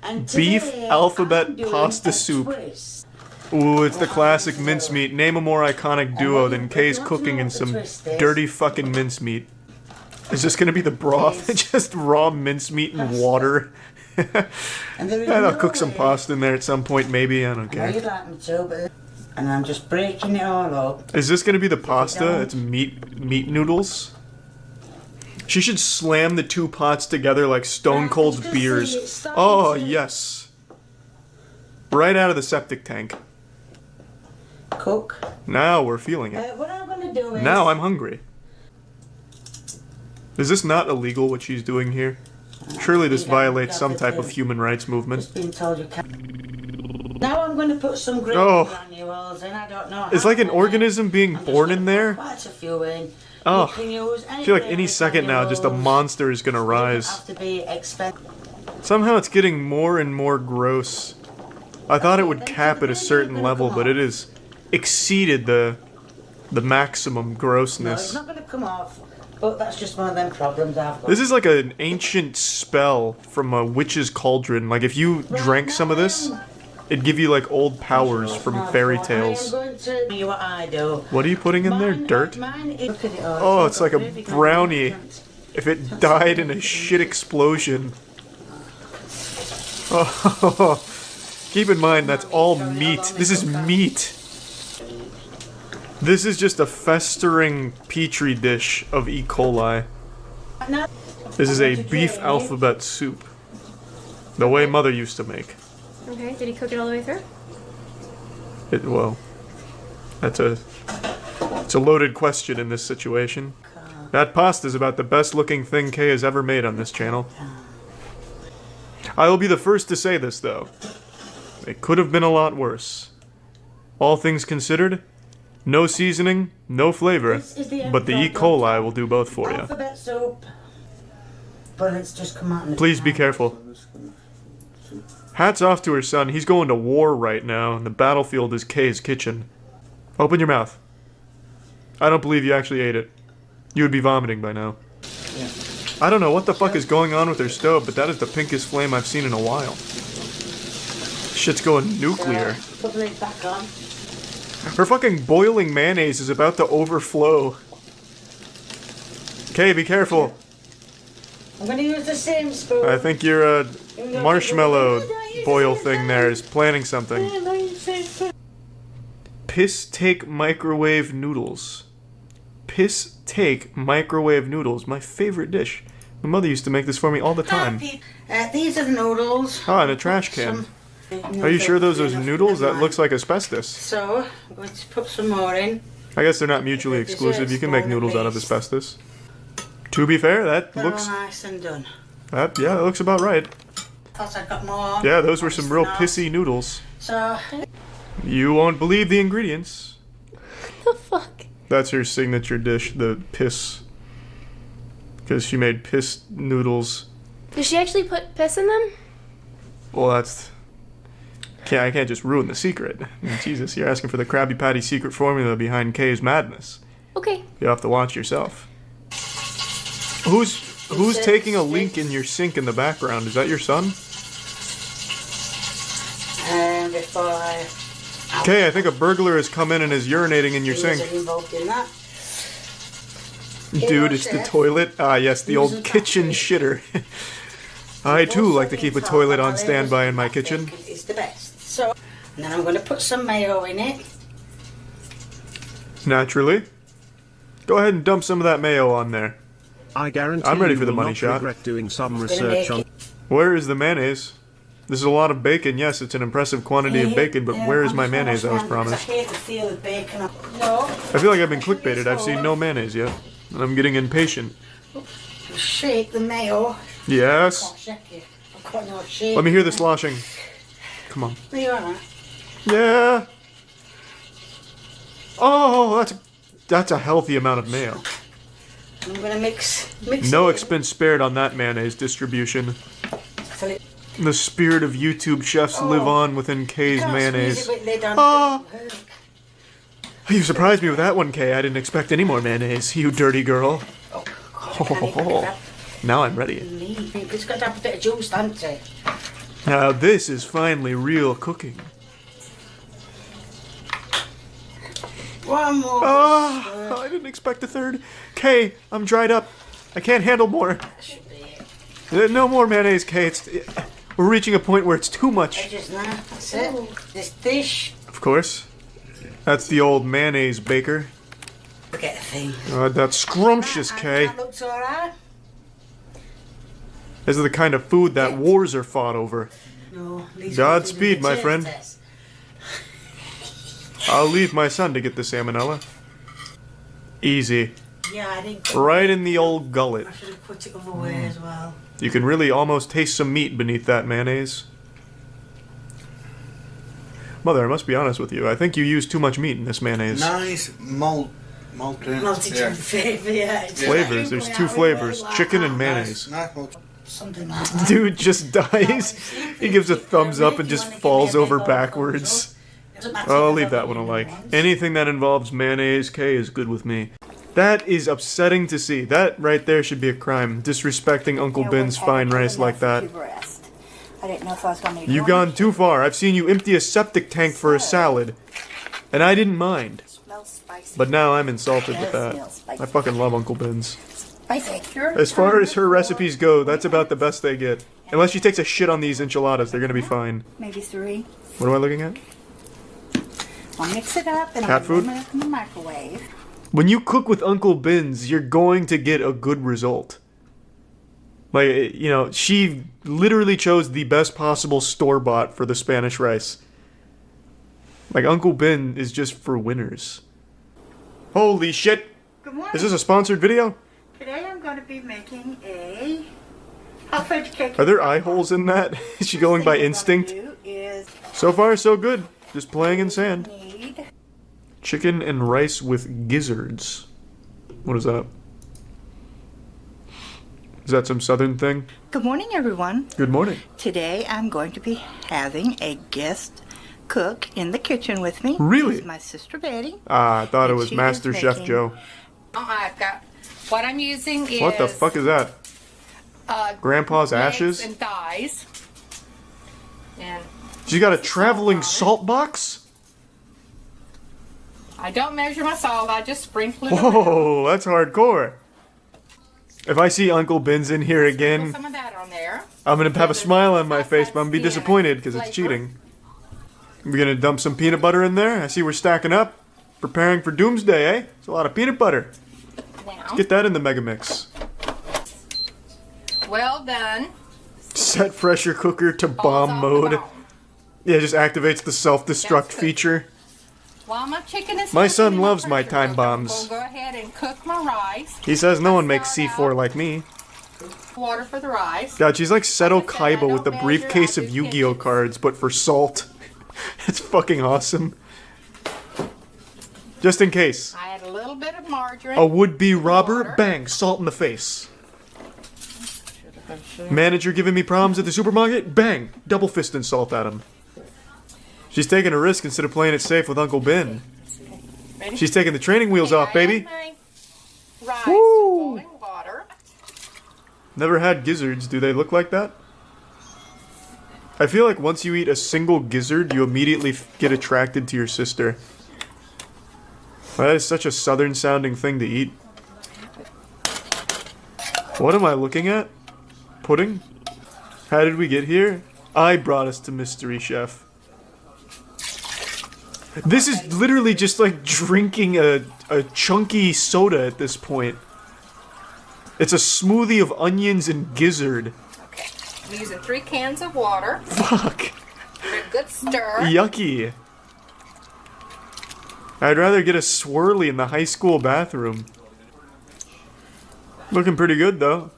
And Beef today, alphabet I'm doing pasta a soup. twist. Ooh, it's the classic mincemeat. Name a more iconic duo than Kay's cooking and some dirty fucking mincemeat. Is this gonna be the broth? Just raw mincemeat and water? And there is And I'll no cook some way- pasta in there at some point, maybe. I don't I know care. you'd like me to, but... And I'm just breaking it all up. Is this gonna be the pasta? It's meat noodles? She should slam the two pots together like Stone Cold's beers. Oh, yes. Right out of the septic tank. Cook. Now we're feeling it. What I'm going to do is... Now I'm hungry. Is this not illegal, what she's doing here? Surely this violates some type of human rights movement. Being told you can't. Now I'm going to put some gravy granules in. I don't know It's how like an many. organism being born in there. Quite a few in. Oh, You can use I feel like any second now, just a monster is gonna rise. have to be expensive. Somehow it's getting more and more gross. I thought it would cap at a certain level, but it has exceeded the maximum No, it's grossness. not going to come off. But that's just one of them problems I've got. This is like an ancient spell from a witch's cauldron. Like if you drank some of this, it'd give you like old powers from fairy tales. I'm going to tell you what I do. What are you putting in there? Dirt? Mine is... Look at it all. Oh, it's like a brownie. If it died in a shit explosion. Oh, keep in mind that's all meat. This is meat. This is just a festering petri dish of E. coli. This is a beef alphabet soup. The way Mother used to make. Okay, did he cook it all the way through? Well, it's a loaded question in this situation. That pasta's about the best looking thing Kay has ever made on this channel. I will be the first to say this, though. It could have been a lot worse. All things considered, no seasoning, no flavor, but the E. coli will do both for you. Alphabet soup. But it's just come out in the Please be careful. Hats off to her son. He's going to war right now, and the battlefield is Kay's kitchen. Open your mouth. I don't believe you actually ate it. You would be vomiting by now. I don't know what the fuck is going on with her stove, but that is the pinkest flame I've seen in a while. Shit's going nuclear. Put the lid back on. Her fucking boiling mayonnaise is about to overflow. Kay, be careful. I'm going to use the same spoon. I think your marshmallow boil thing there is planning something. Piss take microwave noodles. Piss take microwave noodles. My favorite dish. My mother used to make this for me all the time. These are the noodles. Ah, in a trash can. Are you sure those are noodles? That looks like asbestos. So, let's put some more in. I guess they're not mutually exclusive. You can make noodles out of asbestos. To be fair, that They're looks... all nice and done. Yeah, that looks about right. Thought I'd got more. Yeah, those were some real pissy noodles. So, You won't believe the ingredients. The fuck? That's her signature dish, the piss. Because she made piss noodles. Did she actually put piss in them? Well, that's I can't just ruin the secret. Jesus, you're asking for the Krabby Patty secret formula behind Kay's madness. Okay. You'll have to watch yourself. Who's taking a leak in your sink in the background? Is that your son? And before I... Kay, I think a burglar has come in and is urinating in your sink. involved in that. Dude, it's the toilet. Ah, yes, the old kitchen shitter. I too like to keep a toilet on standby in my kitchen. It's the best. So, and then I'm going to put some mayo in it. Naturally. Go ahead and dump some of that mayo on there. I guarantee I'm ready you for the will money not shot. regret doing some research on. Where is the mayonnaise? This is a lot of bacon. Yes, it's an impressive quantity of bacon, but where is my mayonnaise I was promised? I hate the feel of bacon. No. I feel like I've been clickbaited. I've seen no mayonnaise yet. And I'm getting impatient. Shake the mayo. Yes. Let me hear the sloshing. Come on. Are you alright? Yeah. Oh, that's a healthy amount of mayo. I'm gonna mix No it expense spared on that mayonnaise distribution. in. The spirit of YouTube chefs live on within Kay's mayonnaise. You surprised me with that one, Kay. I didn't expect any more mayonnaise, you dirty girl. Now I'm ready. It's got to have a bit of juice, hasn't it? Now this is finally real cooking. One more. I didn't expect a third. Kay, I'm dried up. I can't handle more. No more mayonnaise, Kay. We're reaching a point where it's too much. That's it. This dish. Of course. That's the old mayonnaise baker. Forget a thing. That's scrumptious, Kay. That looks alright. This is the kind of food that wars are fought over. No, Godspeed, my friend. I'll leave my son to get the salmonella. Easy. Yeah, I didn't. Right in the old gullet. I should have put it other way as well. You can really almost taste some meat beneath that mayonnaise. Mother, I must be honest with you. I think you use too much meat in this mayonnaise. Nice malted flavor, yeah. Flavors. There's two flavors. Chicken and mayonnaise. Something like that. Dude just dies. He gives a thumbs up and just falls over backwards. I'll leave that one alike. Anything that involves mayonnaise, Kay, is good with me. That is upsetting to see. That right there should be a crime. Disrespecting Uncle Ben's fine rice like that. I didn't know if I was going to. You've gone too far. I've seen you empty a septic tank for a salad. And I didn't mind. But now I'm insulted with that. I fucking love Uncle Ben's. As far as her recipes go, that's about the best they get. Unless she takes a shit on these enchiladas, they're gonna be fine. Maybe 3. What am I looking at? I'll mix it up and Cat I'll food? warm it up in the microwave. When you cook with Uncle Ben's, you're going to get a good result. Like, you know, she literally chose the best possible store-bought for the Spanish rice. Like, Uncle Ben is just for winners. Holy shit! Good morning. Is this a sponsored video? Today I'm going to be making a hot fudge cake. Are there eye holes in that? Is she going by instinct? So far, so good. Just playing in sand. Chicken and rice with gizzards. What is that? Is that some southern thing? Good morning, everyone. Good morning. Today I'm going to be having a guest cook in the kitchen with me. Really? It's my sister Betty. Ah, I thought it And was she Master is Chef making- Joe. I've got what I'm using is What the fuck is that? Grandpa's legs ashes? and thighs. And She's got a traveling salt box? I don't measure my salt. I just sprinkle it around. Whoa, that's hardcore. If I see Uncle Ben's in here again, Some of that on there. I'm gonna have a smile on my face, but I'm gonna be disappointed because it's cheating. We're gonna dump some peanut butter in there. I see we're stacking up, preparing for doomsday, eh? It's a lot of peanut butter. Let's get that in the mega mix. Well done. Set pressure cooker to bomb mode. Yeah, it just activates the self-destruct feature. While my chicken is My son cooking, loves my pressure time cooker, bombs. We'll go ahead and cook my rice. He says no one makes C4 like me. Water for the rice. God, she's like Seto Kaiba with the briefcase of Yu-Gi-Oh cards, but for salt. It's fucking awesome. Just in case. I add a little bit of margarine. A would-be robber, bang, salt in the face. Manager giving me problems at the supermarket, bang, double fist and salt at him. She's taking a risk instead of playing it safe with Uncle Ben. She's taking the training wheels off, baby. Rice, Woo! boiling water. Never had gizzards. Do they look like that? I feel like once you eat a single gizzard, you immediately get attracted to your sister. That is such a southern-sounding thing to eat. What am I looking at? Pudding? How did we get here? I brought us to Mystery Chef. This is literally just like drinking a chunky soda at this point. It's a smoothie of onions and gizzard. Okay. I'm using 3 cans of water. Fuck. Give it a good stir. Yucky. I'd rather get a swirly in the high school bathroom. Looking pretty good though.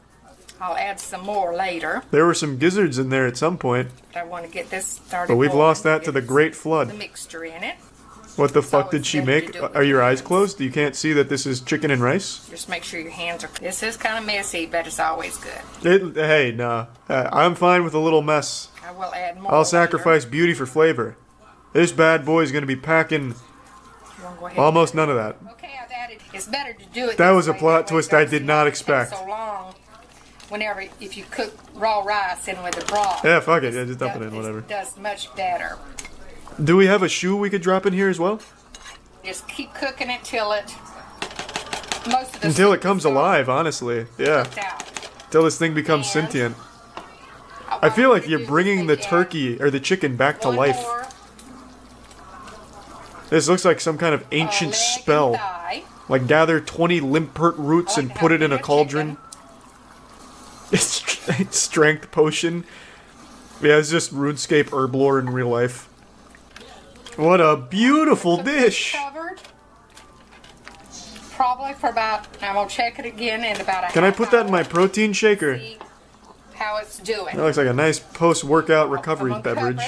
I'll add some more later. There were some gizzards in there at some point. I want to get this started. But we've boiling lost that to the get Great Flood. The mixture in it. What the fuck did she make? Are your eyes closed? You can't see that this is chicken and rice? Just make sure your hands are. This is kind of messy, but it's always good. Hey, nah. I'm fine with a little mess. I will add more. I'll sacrifice beauty for flavor. This bad boy is going to be packing almost none of that. Okay, I've added. It's better to do it. That was a way, plot that way twist I it did not expect. takes so long. Whenever, if you cook raw rice in with the broth. Yeah, fuck it. Yeah, just dump it in, whatever. It does much better. Do we have a shoe we could drop in here as well? Just keep cooking it till it. Until it comes alive, honestly. Yeah. Till this thing becomes sentient. I feel like you're bringing the turkey or the chicken back to life. This looks like some kind of ancient spell. Like gather 20 limpert roots and put it in a cauldron. It's strength potion. Yeah, it's just RuneScape herb lore in real life. What a beautiful dish! Covered. Probably for about. I'm gonna check it again in about a. Can I put that in my protein shaker? See how it's doing. That looks like a nice post-workout recovery beverage.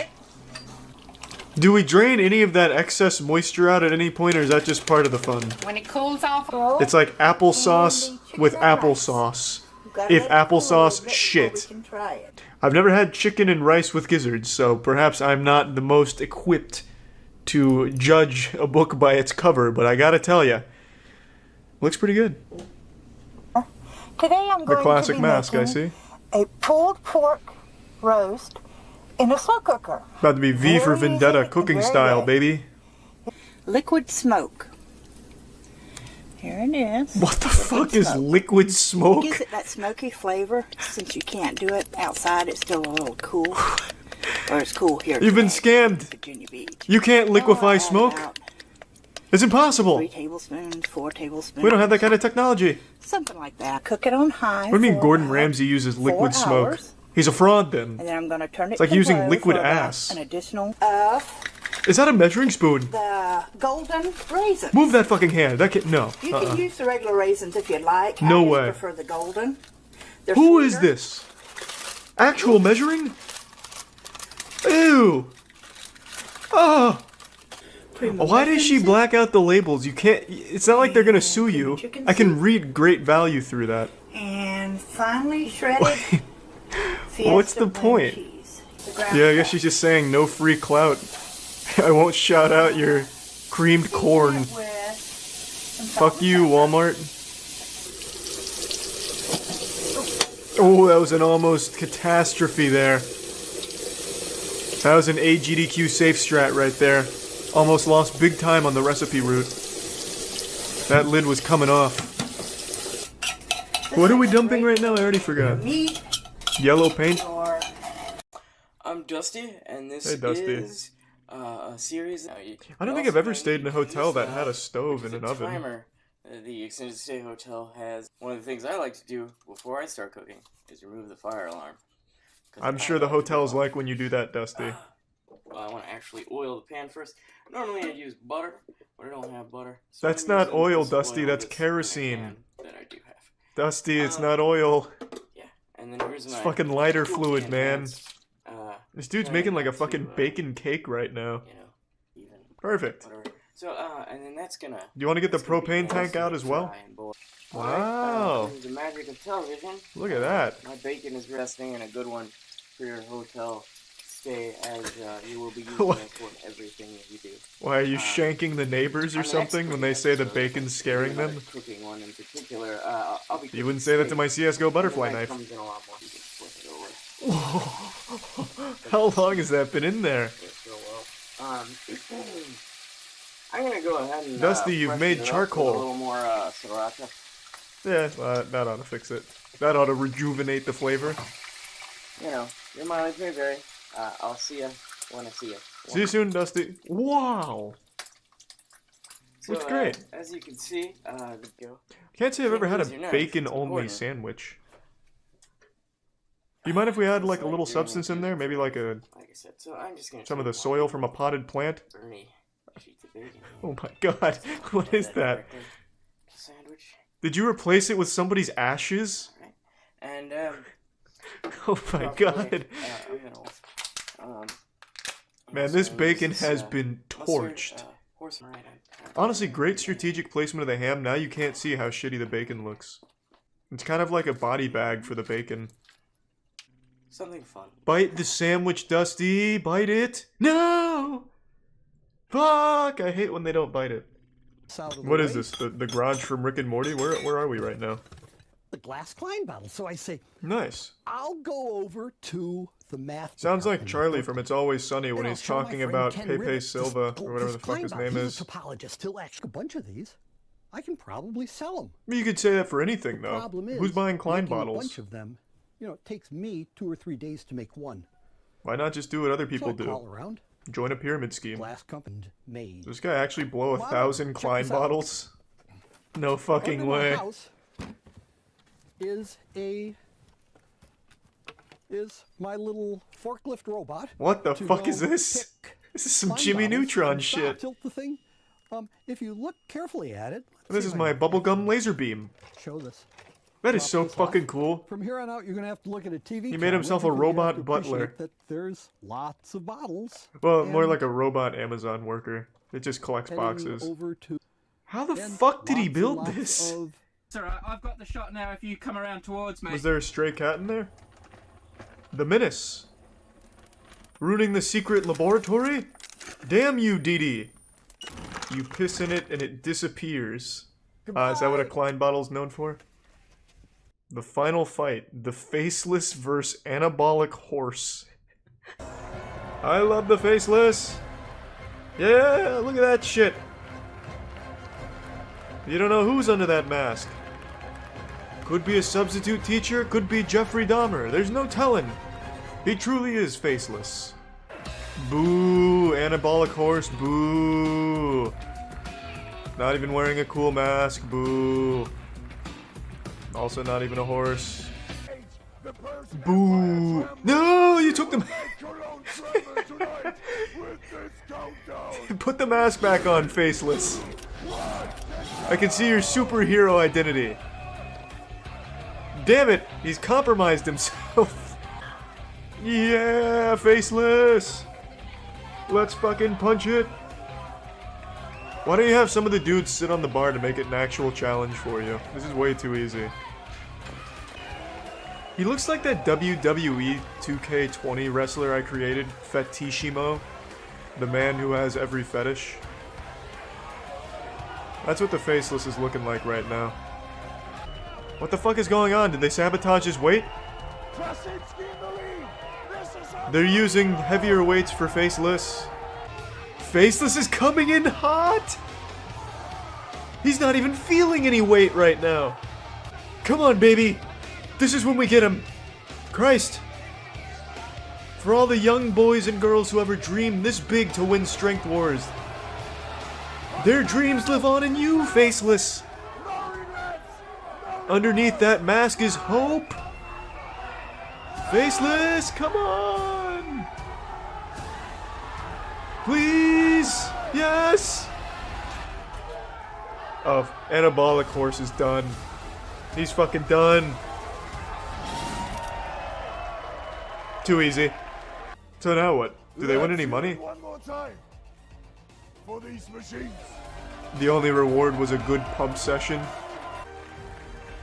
Do we drain any of that excess moisture out at any point, or is that just part of the fun? When it cools off. It's like applesauce with applesauce. If applesauce shit. I've never had chicken and rice with gizzards, so perhaps I'm not the most equipped to judge a book by its cover, but I gotta tell ya, looks pretty good. Today I'm going The classic to be mask, I making see. a pulled pork roast in a slow cooker. About to be V for Vendetta cooking style, baby. Liquid smoke. Here it is. What the fuck is liquid smoke? It gives it that smoky flavor. Since you can't do it outside, it's still a little cool. Or it's cool here. You've been scammed. Virginia Beach. You can't liquefy smoke. It's impossible. 3 tablespoons, 4 tablespoons. We don't have that kind of technology. Something like that. Cook it on high. What do you mean for Gordon about Ramsay uses 4 liquid smoke? hours. He's a fraud then. And then I'm going to turn it It's like to using low liquid for about ass. An additional Is that a measuring spoon? the golden raisins. Move that fucking hand. That can no. You can use the regular raisins if you'd like. No I just way. prefer the golden. They're Who is sweeter. this? Actual measuring? Ew. Oh. Why does she black out the labels? You can't. It's not like they're gonna sue you. I can read great value through that. And finely shredded. What's the point? Yeah, I guess she's just saying no free clout. I won't shout out your creamed corn. Fuck you, Walmart. Oh, that was an almost catastrophe there. That was an AGDQ safe strat right there. Almost lost big time on the recipe route. That lid was coming off. What are we dumping right now? I already forgot. Yellow paint? I'm Dusty, and this Hey, Dusty. is a series. I don't think I've ever stayed in a hotel that had a stove and an oven. Timer. The extended stay hotel has one of the things I like to do before I start cooking is remove the fire alarm. I'm sure the hotels like when you do that, Dusty. Well, I want to actually oil the pan first. Normally I'd use butter, but I don't have butter. So That's I'm not using oil, this Dusty. oil That's that's kerosene. that I do have. Dusty, it's not oil. And then here's It's my fucking lighter cool fluid, pan man. pans. This dude's making like a fucking bacon cake right now. Perfect. So, and then that's gonna. Do you want to get the propane tank out as well? Wow. The magic of television. Look at that. My bacon is resting, and a good one for your hotel stay, as you will be using What? it for everything that you do. Why are you shanking the neighbors or I'm an something expert when they in say the episodes, bacon's scaring another them? Cooking one in particular. I'll be You wouldn't say that to my CSGO butterfly and the knife. comes in a lot more. You can flip it over. How long has that been in there? Works real well. I'm gonna go ahead and Dusty, you've freshen made it up charcoal. with a little more sriracha. Yeah, that ought to fix it. That ought to rejuvenate the flavor. You know, your mileage may vary. I'll see you when I see you. See you soon, Dusty. Wow! So, Looks great. As you can see, go. Can't say I've ever had a Use your knife. bacon-only Important. sandwich. Do you mind if we had like a little substance in there? Maybe like a Like I said, so I'm just gonna some of take the soil from a potted plant? Bernie sheets of bacon. Oh my god, what is that? Sandwich. Did you replace it with somebody's ashes? And Oh my god. Man, this bacon has been torched. Honestly, great strategic placement of the ham. Now you can't see how shitty the bacon looks. It's kind of like a body bag for the bacon. Something fun. Bite the sandwich, Dusty. Bite it. No! Fuck! I hate when they don't bite it. What is this? The garage from Rick and Morty? Where are we right now? The glass Klein bottle. So I say, Nice. I'll go over to the math. Sounds like Charlie from It's Always Sunny when and he's I'll show my talking friend about Ken Pepe Ribbit Silva, this- or whatever the this fuck Klein his bottle. name He's is. a topologist. He'll actually a bunch of these. I can probably sell them. You could say that for anything, though. Problem is, Who's buying Klein making a bottles? bunch of them. You know, it takes me 2 or 3 days to make one. Why not just do what other people So I call do? around. Join a pyramid scheme. Glass company made. Does this guy actually blow Wow, 1,000 check Klein this out. bottles? No fucking Under my way. house is my little forklift robot. What the to fuck go is this? pick This is some Klein Jimmy bottles Neutron and stop, shit. Tilt the thing. If you look carefully at it, This is my bubblegum laser beam. show this. That is Drop so this off. fucking cool. From here on out, you're gonna have to look at a TV. He made himself a camera because you have robot to butler. appreciate That there's lots of bottles. Well, more and like a robot Amazon worker. It just collects heading boxes. Over to How the and fuck did he lots and build lots this? of- Sir, I've got the shot now if you come around towards me. Was there a stray cat in there? The Menace. Ruining the secret laboratory? Damn you, Dee. You piss in it and it disappears. Is that what a Klein bottle's known for? The final fight. The Faceless vs. Anabolic Horse. I love the Faceless. Yeah, look at that shit. You don't know who's under that mask. Could be a substitute teacher, could be Jeffrey Dahmer. There's no telling. He truly is faceless. Boo! Anabolic horse, boo! Not even wearing a cool mask, boo! Also not even a horse. Boo! No! You took the... Put the mask back on, faceless. I can see your superhero identity. Damn it! He's compromised himself. Yeah, faceless. Let's fucking punch it. Why don't you have some of the dudes sit on the bar to make it an actual challenge for you? This is way too easy. He looks like that WWE 2K20 wrestler I created, Fetishimo. The man who has every fetish. That's what the faceless is looking like right now. What the fuck is going on? Did they sabotage his weight? They're using heavier weights for faceless. Faceless is coming in hot! He's not even feeling any weight right now. Come on, baby. This is when we get him. Christ. For all the young boys and girls who ever dreamed this big to win Strength Wars. Their dreams live on in you, faceless. Underneath that mask is hope. Faceless, come on. Please. Yes. Oh, Anabolic Horse is done. He's fucking done. Too easy. So now what? Do they win any money? One more time for these machines. The only reward was a good pump session.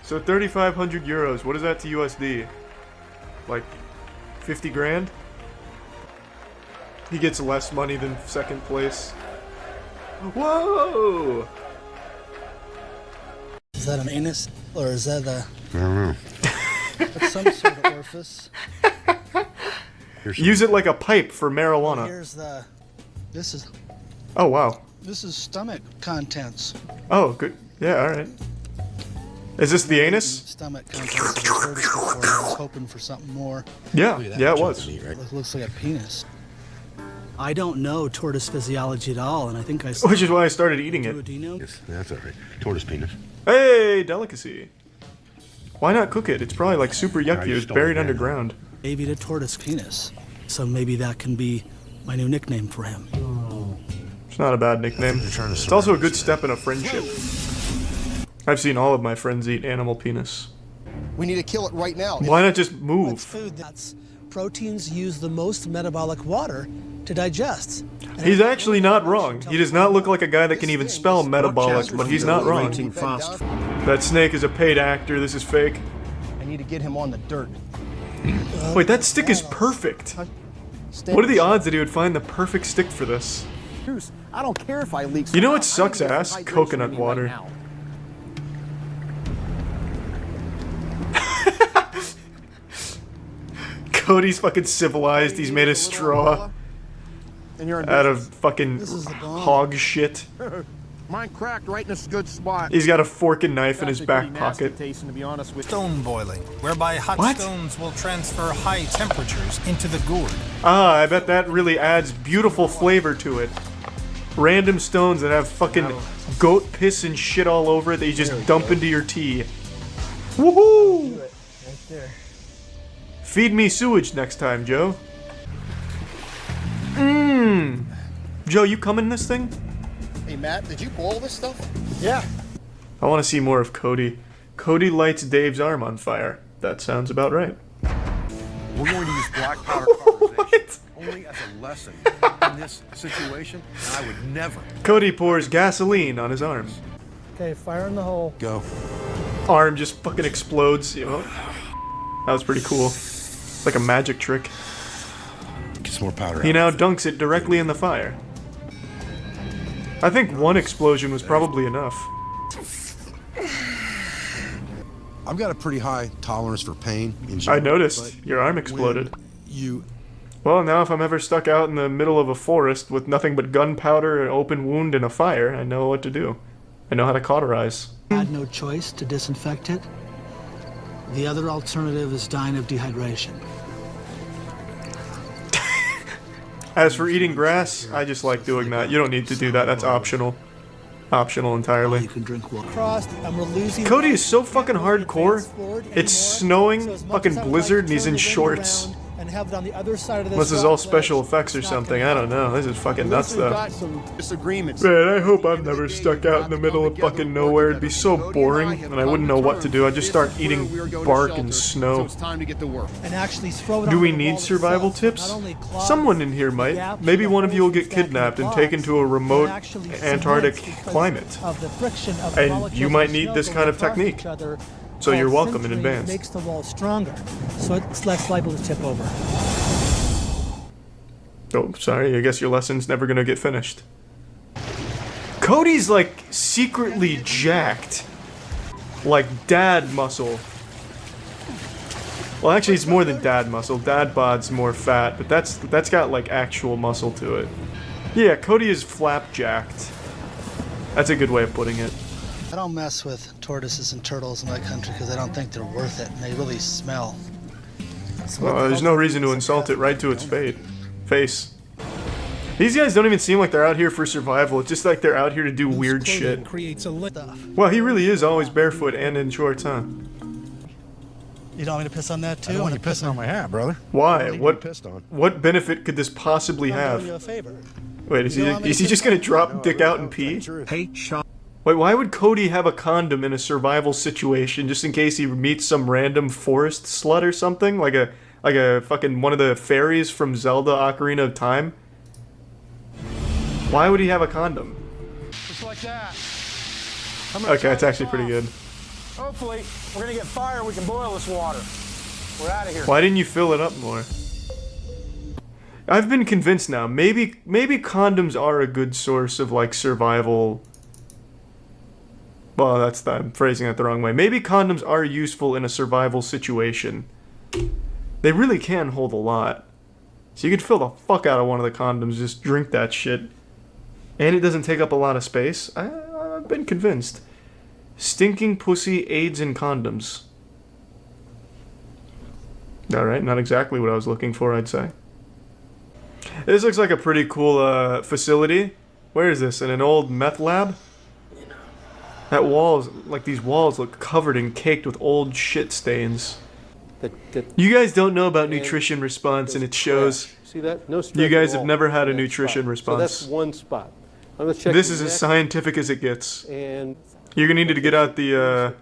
So 3,500 euros, what is that to USD? Like 50 grand? He gets less money than second place. Whoa! Is that an anus? Or is that a... I don't know. That's some sort of orifice. Use it like a pipe for marijuana. Here's the... This is... Oh, wow. This is stomach contents. Oh, good. Yeah, alright. Is this the anus? Stomach contents. I've heard this before. I was hoping for something more. Yeah, yeah, it was. It looks like a penis. I don't know tortoise physiology at all, and I think I... Which is why I started eating it. Do you know? Yes, that's all right. Tortoise penis. Hey, delicacy. Why not cook it? It's probably like super yucky. It's buried underground. Maybe a tortoise penis. So maybe that can be my new nickname for him. It's not a bad nickname. It's also a good step in a friendship. I've seen all of my friends eat animal penis. We need to kill it right now. Why not just move? It's food that's... Proteins use the most metabolic water to digest. He's actually not wrong. He does not look like a guy that can even spell metabolic, but he's not wrong. That snake is a paid actor. This is fake. I need to get him on the dirt. Wait, that stick is perfect. What are the odds that he would find the perfect stick for this? I don't care if I leak. You know what sucks ass? Coconut water. Cody's fucking civilized. He's made a straw out of fucking hog shit. Mine cracked right in a good spot. He's got a fork and knife in his back pocket. To be honest with Stone boiling, whereby hot stones will transfer high temperatures into the gourd. Ah, I bet that really adds beautiful flavor to it. Random stones that have fucking goat piss and shit all over it that you just dump into your tea. Woohoo! Right there. Feed me sewage next time, Joe. Mmm. Joe, you come in this thing? Hey, Matt, did you boil this stuff? Yeah. I want to see more of Cody. Cody lights Dave's arm on fire. That sounds about right. We're going to use black powder carbonization only as a lesson in this situation, and I would never. Cody pours gasoline on his arm. Okay, fire in the hole. Go. Arm just fucking explodes, you know? That was pretty cool. Like a magic trick. Get some more powder. He now dunks it directly in the fire. I think one explosion was probably enough. I've got a pretty high tolerance for pain in I general, noticed. Your arm exploded. You... Well, now if I'm ever stuck out in the middle of a forest with nothing but gunpowder, an open wound, and a fire, I know what to do. I know how to cauterize. I had no choice to disinfect it. The other alternative is dying of dehydration. As for eating grass, I just like doing that. You don't need to do that. That's optional. Optional entirely. You can drink water. Crossed, and we're losing. Cody is so fucking hardcore. It's snowing, fucking blizzard, and he's in shorts. And have it on the other side of this. Unless it's all special effects or something. I don't know. This is fucking nuts, though. Got some disagreements. Man, I hope I'm never stuck out in the middle of fucking nowhere. It'd be so boring, and I wouldn't know what to do. I'd just start eating bark and snow. So it's time to get to work. And actually throw it. Do we need survival tips? Someone in here might. Maybe one of you will get kidnapped and taken to a remote Antarctic climate. And you might need this kind of technique. So you're welcome in advance. Makes the wall stronger, so it's less liable to tip over. Oh, sorry. I guess your lesson's never gonna get finished. Cody's like secretly jacked. Like dad muscle. Well, actually, it's more than dad muscle. Dad bod's more fat, but that's got like actual muscle to it. Yeah, Cody is flapjacked. That's a good way of putting it. I don't mess with tortoises and turtles in my country because I don't think they're worth it, and they really smell. Well, there's no reason to insult it right to its face. These guys don't even seem like they're out here for survival. It's just like they're out here to do weird shit. Well, he really is always barefoot and in shorts, huh? You don't want me to piss on that too? I don't want you pissing on my hat, brother. Why? Pissed on. What benefit could this possibly have? You a favor. Wait, is he just gonna drop dick out and pee? Hey, Sean. Wait, why would Cody have a condom in a survival situation just in case he meets some random forest slut or something? Like a fucking one of the fairies from Zelda Ocarina of Time? Why would he have a condom? Just like that. Okay, it's actually pretty good. Hopefully, we're gonna get fire. We can boil this water. We're out of here. Why didn't you fill it up more? I've been convinced now. Maybe condoms are a good source of like survival. Well, I'm phrasing that the wrong way. Maybe condoms are useful in a survival situation. They really can hold a lot. So you could fill the fuck out of one of the condoms, just drink that shit. And it doesn't take up a lot of space. I've been convinced. Stinking pussy aids in condoms. Alright, not exactly what I was looking for, I'd say. This looks like a pretty cool facility. Where is this? In an old meth lab? That walls, like these walls look covered and caked with old shit stains. You guys don't know about nutrition response and it shows. See that? No you guys have never had a nutrition response. So that's one spot. I'm gonna check this is as scientific as it gets. And you're gonna need to get out the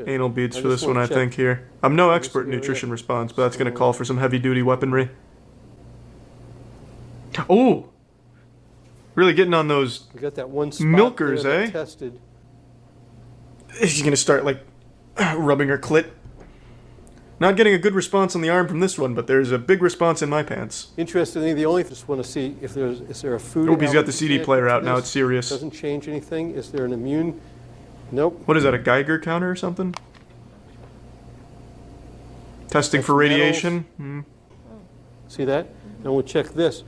anal beads for this one, I think, here. I'm no expert in nutrition response, but that's gonna call for some heavy-duty weaponry. Oh! Really getting on those we got that one spot milkers, there eh? that tested. She's gonna start, like, rubbing her clit. Not getting a good response on the arm from this one, but there's a big response in my pants. Interestingly, the only just want to see if is there a food. Oh, he's got the CD player out now. It's serious. Doesn't change anything. Is there an immune? Nope. What is that? A Geiger counter or something? Testing for radiation. Hmm. See that? And we'll check this.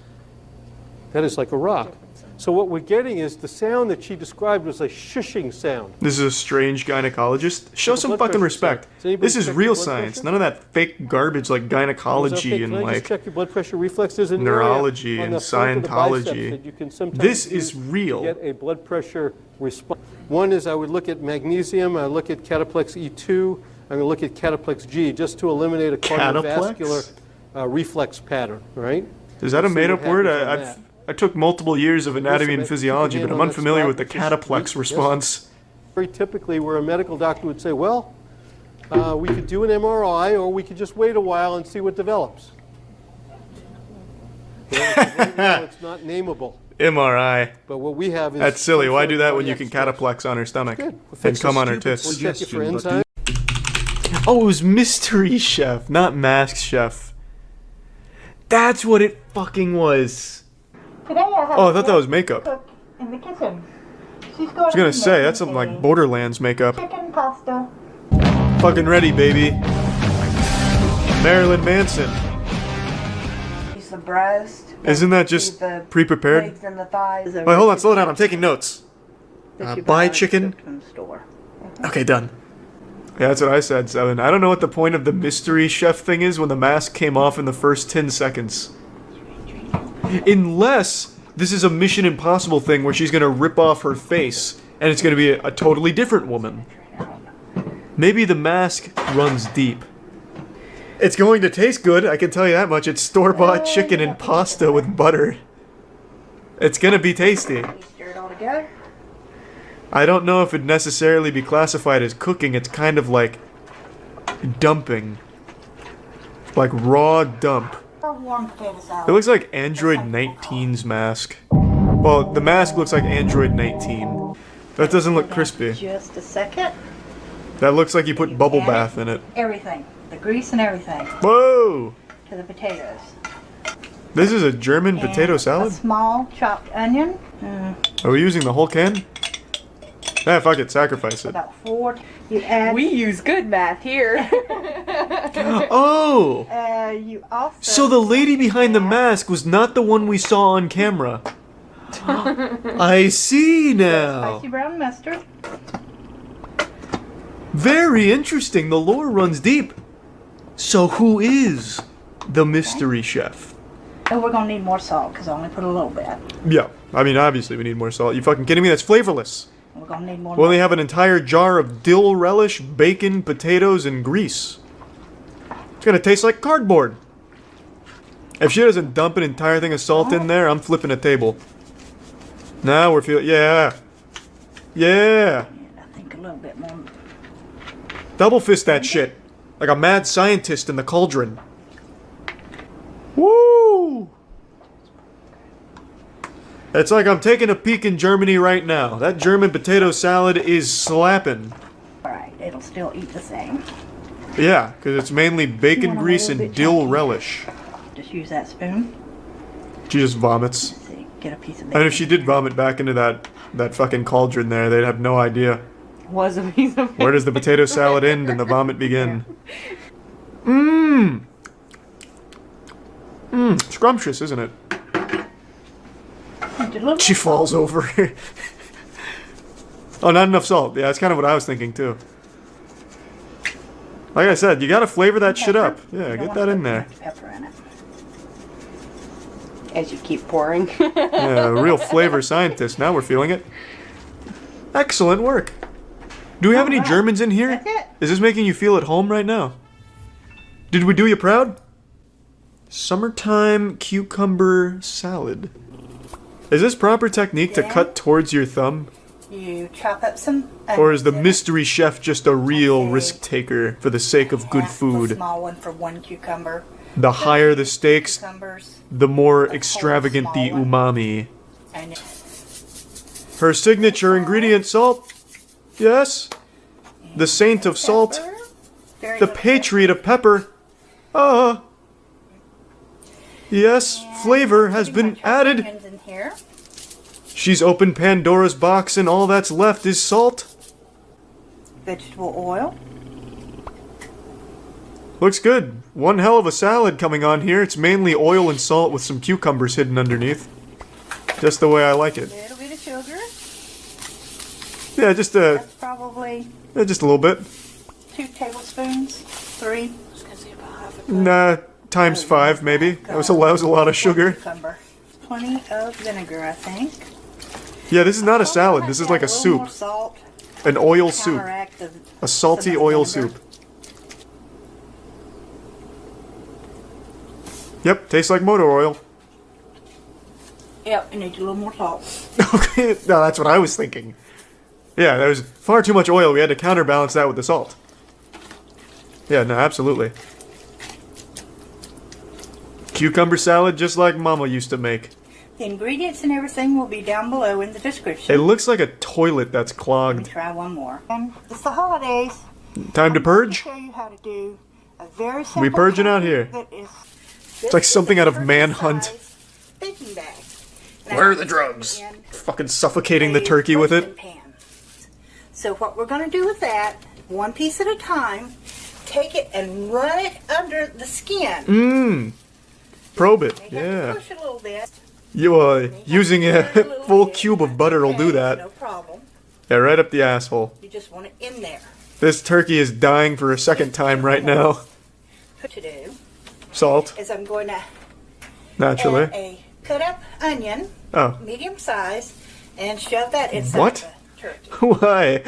That is like a rock. So what we're getting is the sound that she described was a shushing sound. This is a strange gynecologist. Show some fucking respect. This is real science. None of that fake garbage like gynecology and like check your blood pressure reflexes in neurology and Scientology. This is real. Get a blood pressure response. One is I would look at magnesium. I look at cataplex E2. I'm going to look at cataplex G just to eliminate a cardiovascular reflex pattern. Right? Is that a made-up word? I took multiple years of anatomy and physiology, but I'm unfamiliar with the cataplex response. Very typically, where a medical doctor would say, well, we could do an MRI, or we could just wait a while and see what develops. Right now, it's not nameable. MRI. But what we have is... That's silly. Why do that when you can cataplex on her stomach and come on her tits? We'll check it for enzymes. Oh, it was Mystery Chef, not Mask Chef. That's what it fucking was. Today I have I thought that was makeup. cook in the kitchen. She's I was gonna say, that's something like Borderlands makeup. Chicken pasta. Fucking ready, baby. Marilyn Manson. Use the breast. Isn't that just pre-prepared? Legs and the thighs. Wait, hold on, slow down, I'm taking notes. Buy chicken. Okay, done. Yeah, that's what I said, 7. I don't know what the point of the Mystery Chef thing is when the mask came off in the first 10 seconds. Unless this is a Mission Impossible thing where she's going to rip off her face and it's going to be a totally different woman. Maybe the mask runs deep. It's going to taste good, I can tell you that much. It's store-bought chicken and pasta with butter. It's going to be tasty. Stir it all together. I don't know if it'd necessarily be classified as cooking. It's kind of like dumping. Like raw dump. It looks like Android 19's mask. Well, the mask looks like Android 19. That doesn't look crispy. Just a second. That looks like you put bubble bath in it. Everything. The grease and everything. Whoa! To the potatoes. This is a German potato salad? A small chopped onion. Are we using the whole can? Ah, fuck it, sacrifice it. About 4. You add. We use good math here. Oh! You also. So the lady behind the mask was not the one we saw on camera. I see now. Spicy brown mustard. Very interesting. The lore runs deep. So who is the mystery chef? And we're gonna need more salt because I only put a little bit. Yeah, I mean obviously we need more salt. You fucking kidding me? That's flavorless. We're gonna need more. We only have an entire jar of dill relish, bacon, potatoes, and grease. It's gonna taste like cardboard. If she doesn't dump an entire thing of salt in there, I'm flipping a table. Now we're feeling, yeah. I think a little bit more. Double fist that shit. Like a mad scientist in the cauldron. Woo! It's like I'm taking a peek in Germany right now. That German potato salad is slapping. Alright, it'll still eat the same. Yeah, because it's mainly bacon grease and dill relish. Just use that spoon. She just vomits. Get a piece of And if she did vomit back into that fucking cauldron there, they'd have no idea. Was a piece of Where does the potato salad end and the vomit begin? Mmm. Mmm. Scrumptious, isn't it? She falls over. Oh, not enough salt. Yeah, that's kind of what I was thinking too. Like I said, you gotta flavor that shit up. Yeah, get that in there. Pepper in it. As you keep pouring. Yeah, a real flavor scientist. Now we're feeling it. Excellent work. Do we have any Germans in here? Is this making you feel at home right now? Did we do you proud? Summertime cucumber salad. Is this proper technique to cut towards your thumb? You chop up some. Or is the mystery chef just a real risk taker for the sake of good A food? small one for one cucumber. The higher the stakes, Cucumbers. the more extravagant the umami. And Her signature ingredient, salt. Yes. The saint of salt. The patriot of pepper. Ah. Yes, flavor has been added. in here. She's opened Pandora's box and all that's left is salt. Vegetable oil. Looks good. One hell of a salad coming on here. It's mainly oil and salt with some cucumbers hidden underneath. Just the way I like it. A little bit of sugar. Yeah, just That's probably just a little bit. 2 tablespoons. 3. I was gonna say about half a Nah, times 5 maybe. That was a lot of sugar. cucumber. Plenty of vinegar, I think. Yeah, this is not a salad. This is like a soup. More salt. An oil soup. Counteract the A salty oil soup. Yep, tastes like motor oil. Yep, it needs a little more salt. Okay, no, that's what I was thinking. Yeah, there was far too much oil. We had to counterbalance that with the salt. Yeah, no, absolutely. Cucumber salad just like Mama used to make. The ingredients and everything will be down below in the description. It looks like a toilet that's Let me clogged. try one more. It's the holidays. Time to purge? I'll show you how to do a very simple We purging out here. that is It's like something out of Manhunt. baking bag. Where are the drugs? Fucking suffocating the turkey with it. So what we're going to do with that, one piece at a time, take it and run it under the skin. Mmm. Probe it. Yeah. Push it a little bit. You using a full cube of butter will do that. No problem. Yeah, right up the asshole. You just want it in there. This turkey is dying for a second time right now. What to do Salt, is I'm going to naturally. add a cut up onion, Oh. medium size, and shove that inside What? the turkey. Why?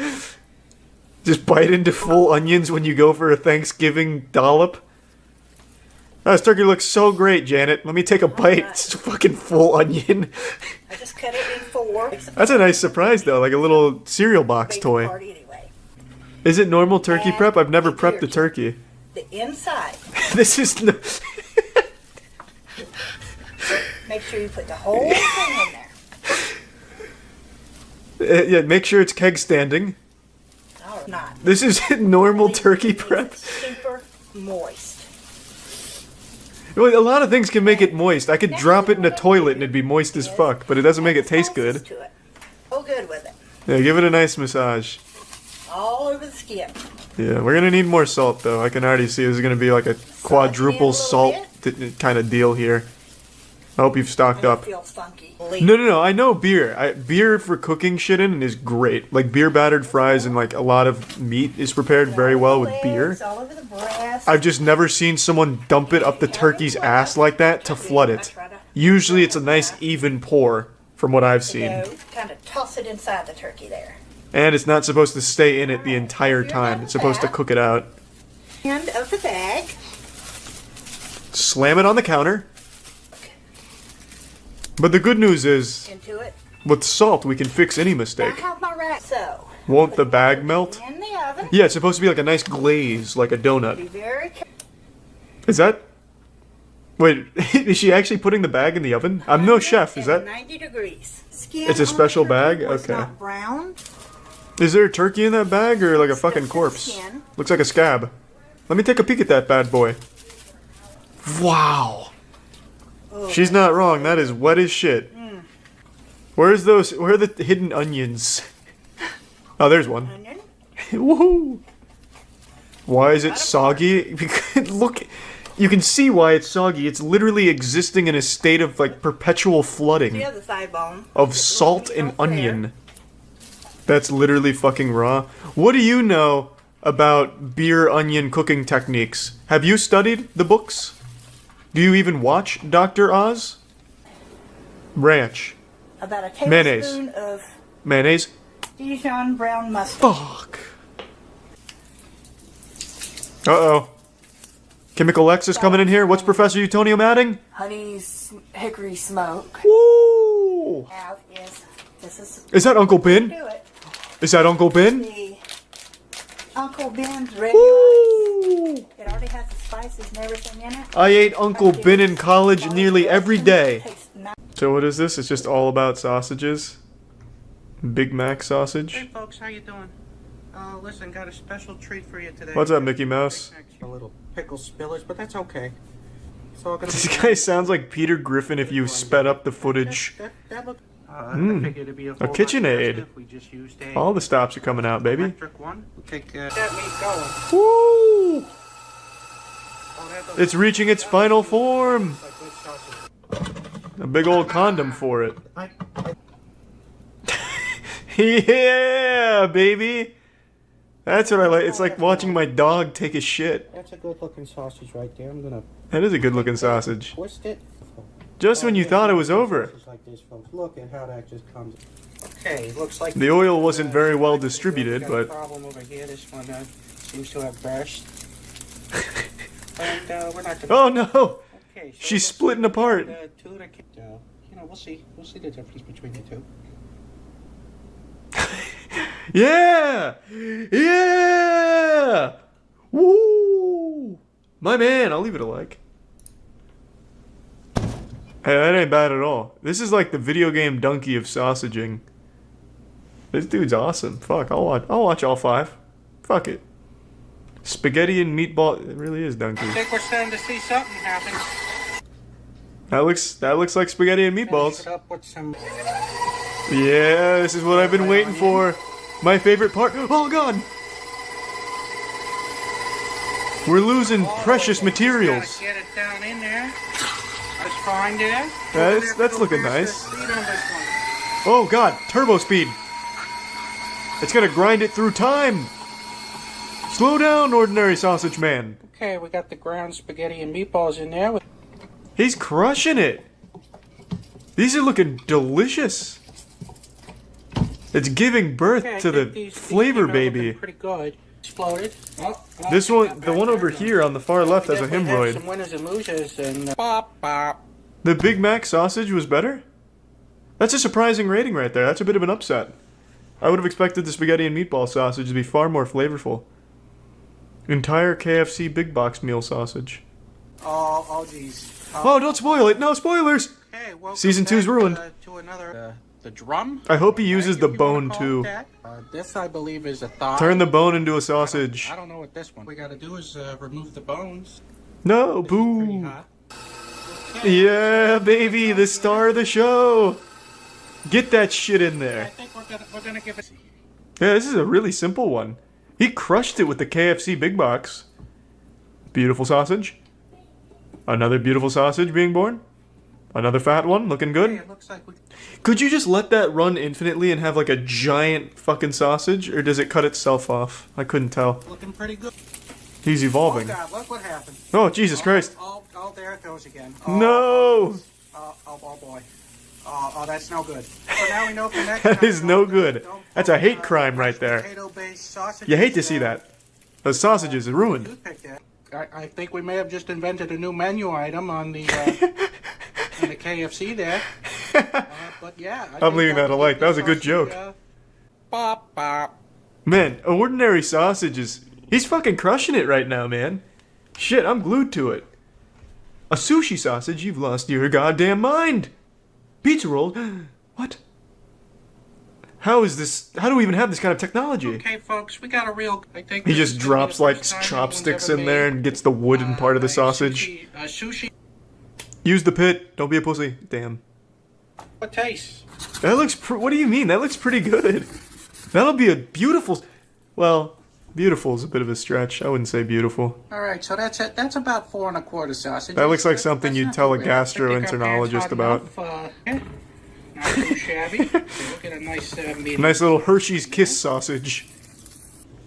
Just bite into full onions when you go for a Thanksgiving dollop? Oh, this turkey looks so great, Janet. Let me take a bite. It's a fucking full onion. I just cut it in 4. That's a nice surprise, though, like a little cereal box toy. Is it normal turkey prep? I've never prepped a turkey. The inside. This is no... Make sure you put the whole thing in there. Yeah, make sure it's keg standing. Or not. This is normal turkey prep. Super moist. Well, a lot of things can make it moist. I could drop it in a toilet and it'd be moist as fuck, but it doesn't make it taste good. Oh, good with it. Yeah, give it a nice massage. All over the skin. Yeah, we're gonna need more salt though. I can already see this is gonna be like a quadruple salt kind of deal here. I hope you've stocked up. Feels funky. No. I know beer. Beer for cooking shit in is great. Like beer battered fries and like a lot of meat is prepared very well with beer. All over the breast. I've just never seen someone dump it up the turkey's ass like that to flood it. Usually it's a nice even pour from what I've seen. Kind of toss it inside the turkey there. And it's not supposed to stay in it the entire time. It's supposed to cook it out. End of the bag. Slam it on the counter. But the good news is, Into it. with salt we can fix any I mistake. have my rack. So. Won't the bag melt? In the oven. Yeah, it's supposed to be like a nice glaze, like a Be donut. very careful. Is that... Wait, is she actually putting the bag in the oven? I'm no chef, is that... 90 degrees. Skin It's a special bag? was Okay. not brown. Is there a turkey in that bag or like a fucking corpse? Looks like a scab. Let me take a peek at that bad boy. Wow. She's not wrong. That is wet as shit. Where are the hidden onions? Oh, there's one. Onion? Woohoo! Why is it soggy? Because look, you can see why it's soggy. It's literally existing in a state of like perpetual flooding The other thigh bone. of salt and onion. That's literally fucking raw. What do you know about beer onion cooking techniques? Have you studied the books? Do you even watch Dr. Oz? Ranch. About a Mayonnaise. tablespoon of Mayonnaise? Dijon brown mustard. Fuck. Uh-oh. Chemical X is coming in here. What's Professor Utonium adding? Honey hickory smoke. Woo! Is that Uncle Ben? Do it. Is that Uncle Ben? The Uncle Ben's ready rice. It already has the spices and everything in it. I ate Uncle Ben in college nearly every day. So what is this? It's just all about sausages? Big Mac sausage? Hey folks, how you doing? Listen, got a special treat for you today. What's up, Mickey Mouse? A little pickle spillage, but that's okay. It's all gonna This be guy sounds like Peter Griffin if you sped up the footage. That look, I Mm. figured it'd be A whole lot KitchenAid. faster if we just used a All the stops are coming out, baby. electric one. We'll take that meat going. Woo! It's reaching its final form. A big old condom for it. Yeah, baby. That's what I like. It's like watching my dog take a shit. That's a good looking sausage right there. I'm gonna That is a good looking sausage. twist it. Just when you thought it was over. Like this, folks. Look at how that just comes. Okay, looks like The oil wasn't very well distributed, got a but problem over here. This one seems to have burst. And we're not gonna. oh no, Okay, so she's splitting apart. Tuna, you know, we'll see the difference between the two. Yeah, yeah, woo, my man. I'll leave it a like. Hey, that ain't bad at all. This is like the video game donkey of sausaging. This dude's awesome. Fuck, I'll watch all 5. Fuck it. Spaghetti and meatball. It really is donkey. I think we're starting to see something happen. That looks like spaghetti and Finish meatballs. it up with some. Yeah, this is what I've been waiting for. My favorite part. Oh god. We're losing precious materials. Gotta get it down in there. That's fine there. That's looking nice. Speed on this one. Oh god, turbo speed. It's gonna grind it through time. Slow down, ordinary sausage man. Okay, we got the ground spaghetti and meatballs in there. He's crushing it. These are looking delicious. It's giving birth Okay, I to think the these flavor are looking baby. pretty good. Exploded. This one, the one over here on the far left has a Definitely have hemorrhoid. some winners and losers and bop bop. The Big Mac sausage was better? That's a surprising rating right there. That's a bit of an upset. I would have expected the spaghetti and meatball sausage to be far more flavorful. Entire KFC big box meal sausage. Oh geez. Oh, don't spoil it! No spoilers! Okay, welcome Season 2's back, ruined. To another, the drum. I hope he uses the bone too. This, I believe, is a thigh. Turn the bone into a sausage. I don't know what this one. What we gotta do is remove the bones. No, boo! Yeah, baby, the star of the show! Get that shit in I there. think we're gonna give it. Yeah, this is a really simple one. He crushed it with the KFC big box. Beautiful sausage. Another beautiful sausage being born. Another fat one, looking good. Hey, it looks like we. Could you just let that run infinitely and have like a giant fucking sausage? Or does it cut itself off? I couldn't tell. Looking pretty good. He's evolving. Oh God, look what happened. Oh, Jesus Christ. Oh, there it goes again. No! Oh boy. Oh, that's no good. So now we know for next That time, is no good. That's a hate crime right there. potato-based sausages. You hate to see that. Those sausages are ruined. I think we may have just invented a new menu item on the on the KFC there. But yeah, I'm leaving that a like. That was a good joke. Bop bop. Man, ordinary sausage is... He's fucking crushing it right now, man. Shit, I'm glued to it. A sushi sausage, you've lost your goddamn mind. Pizza roll? What? How is this... How do we even have this kind of technology? Okay, folks, we got a real. I think He this just is gonna be drops the like first time chopsticks anyone's in ever there made, and gets the wooden part of the sausage. sushi. Use the pit. Don't be a pussy. Damn. What taste? That looks. What do you mean? That looks pretty good. That'll be a beautiful. Well, beautiful is a bit of a stretch. I wouldn't say beautiful. All right, so that's it. That's about 4 1/4 sausages. That looks like something you'd tell a gastroenterologist about. Not too shabby. Look at a nice medium. Nice little Hershey's Kiss sausage.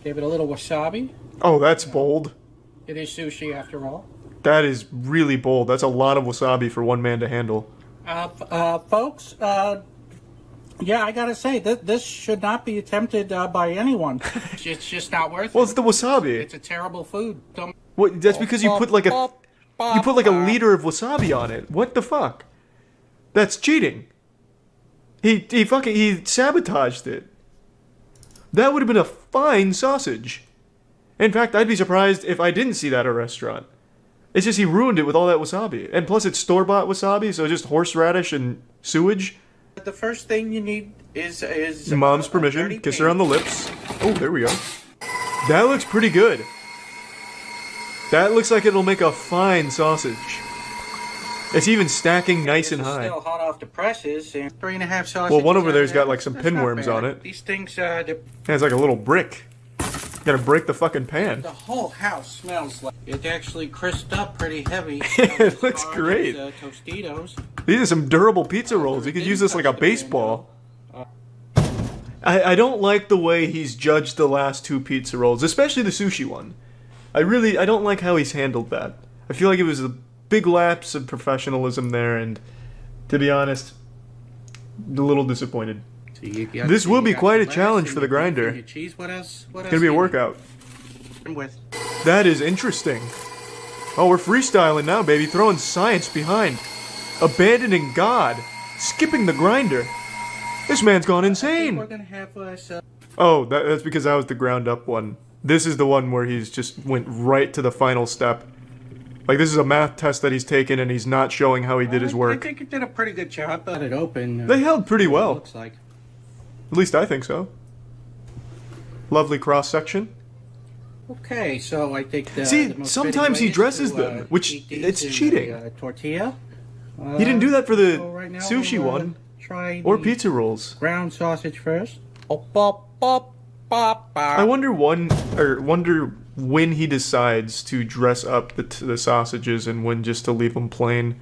Give it a little wasabi. Oh, that's bold. It is sushi after all. That is really bold. That's a lot of wasabi for one man to handle. Folks, yeah, I gotta say, this should not be attempted by anyone. It's just not worth it. Well, it's the wasabi. It's a terrible food. What? That's because you put like a liter of wasabi on it. What the fuck? That's cheating. He sabotaged it. That would have been a fine sausage. In fact, I'd be surprised if I didn't see that at a restaurant. It's just he ruined it with all that wasabi. And plus it's store-bought wasabi, so just horseradish and sewage. The first thing you need is Mom's permission. Kiss her on the lips. Oh, there we go. That looks pretty good. That looks like it'll make a fine sausage. It's even stacking nice and high. Still hot off the presses, and 3.5 sausages. Well, one over there's got like some pinworms on it. These things, It has like a little brick. Gotta break the fucking pan. The whole house smells like it's actually crisped up pretty heavy. It looks great. Tostitos. These are some durable pizza rolls. You could use this like a baseball. I don't like the way he's judged the last 2 pizza rolls, especially the sushi one. I don't like how he's handled that. I feel like it was a big lapse of professionalism there, and to be honest, a little disappointed. So this will be quite a challenge for the grinder. Cheese. What else? It's gonna be a workout. With. That is interesting. Oh, we're freestyling now, baby. Throwing science behind. Abandoning God. Skipping the grinder. This man's gone insane. We're gonna have Oh, that's because that was the ground up one. This is the one where he's just went right to the final step. Like, this is a math test that he's taken, and he's not showing how he did his work. I think it did a pretty good job. Got it open. They held pretty well. Looks like. At least I think so. Lovely cross section. Okay, so I think see, the most sometimes he dresses them, which it's cheating. Tortilla. He didn't do that for the right now sushi one try or pizza rolls. Ground sausage first. I wonder when he decides to dress up the sausages and when just to leave them plain.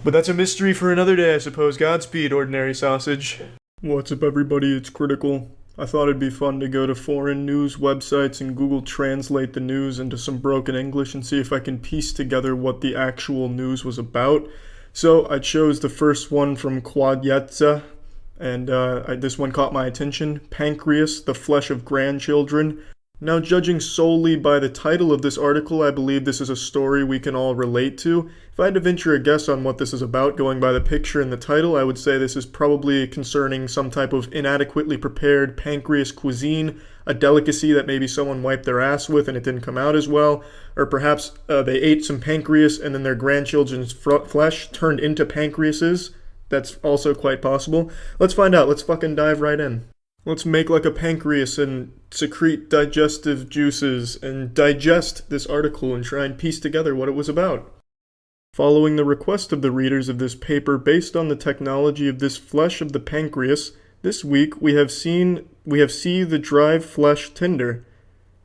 But that's a mystery for another day, I suppose. Godspeed, ordinary sausage. What's up, everybody? It's Critical. I thought it'd be fun to go to foreign news websites and Google Translate the news into some broken English and see if I can piece together what the actual news was about. So I chose the first one from Quadyetza, and this one caught my attention. Pancreas, the flesh of grandchildren. Now, judging solely by the title of this article, I believe this is a story we can all relate to. If I had to venture a guess on what this is about, going by the picture and the title, I would say this is probably concerning some type of inadequately prepared pancreas cuisine, a delicacy that maybe someone wiped their ass with and it didn't come out as well, or perhaps they ate some pancreas and then their grandchildren's flesh turned into pancreases. That's also quite possible. Let's find out. Let's fucking dive right in. Let's make like a pancreas and secrete digestive juices and digest this article and try and piece together what it was about. Following the request of the readers of this paper based on the technology of this flesh of the pancreas, this week we have seen the drive flesh tinder.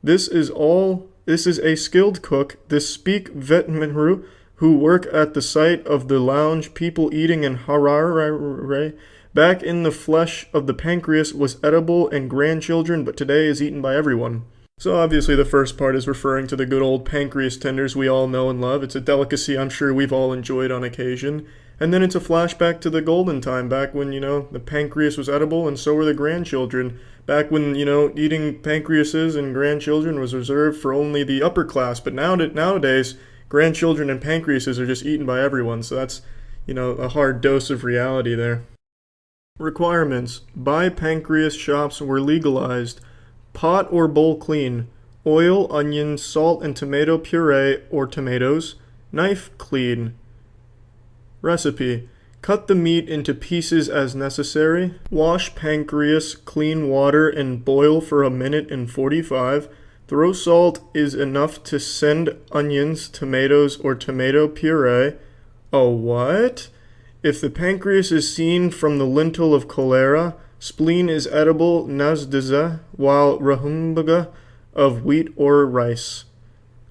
This is a skilled cook, this speak veterinary who work at the site of the lounge people eating in Harare. Back in the flesh of the pancreas was edible and grandchildren, but today is eaten by everyone. So obviously the first part is referring to the good old pancreas tenders we all know and love. It's a delicacy I'm sure we've all enjoyed on occasion. And then it's a flashback to the golden time, back when, the pancreas was edible and so were the grandchildren. Back when, eating pancreases and grandchildren was reserved for only the upper class. But nowadays, grandchildren and pancreases are just eaten by everyone. So that's, a hard dose of reality there. Requirements. Buy pancreas shops were legalized. Pot or bowl clean. Oil, onion, salt, and tomato puree or tomatoes. Knife clean. Recipe. Cut the meat into pieces as necessary. Wash pancreas, clean water, and boil for 1 minute and 45. Throw salt is enough to send onions, tomatoes, or tomato puree. Oh, what? If the pancreas is seen from the lintel of cholera, spleen is edible nasdza, while rahumbaga of wheat or rice.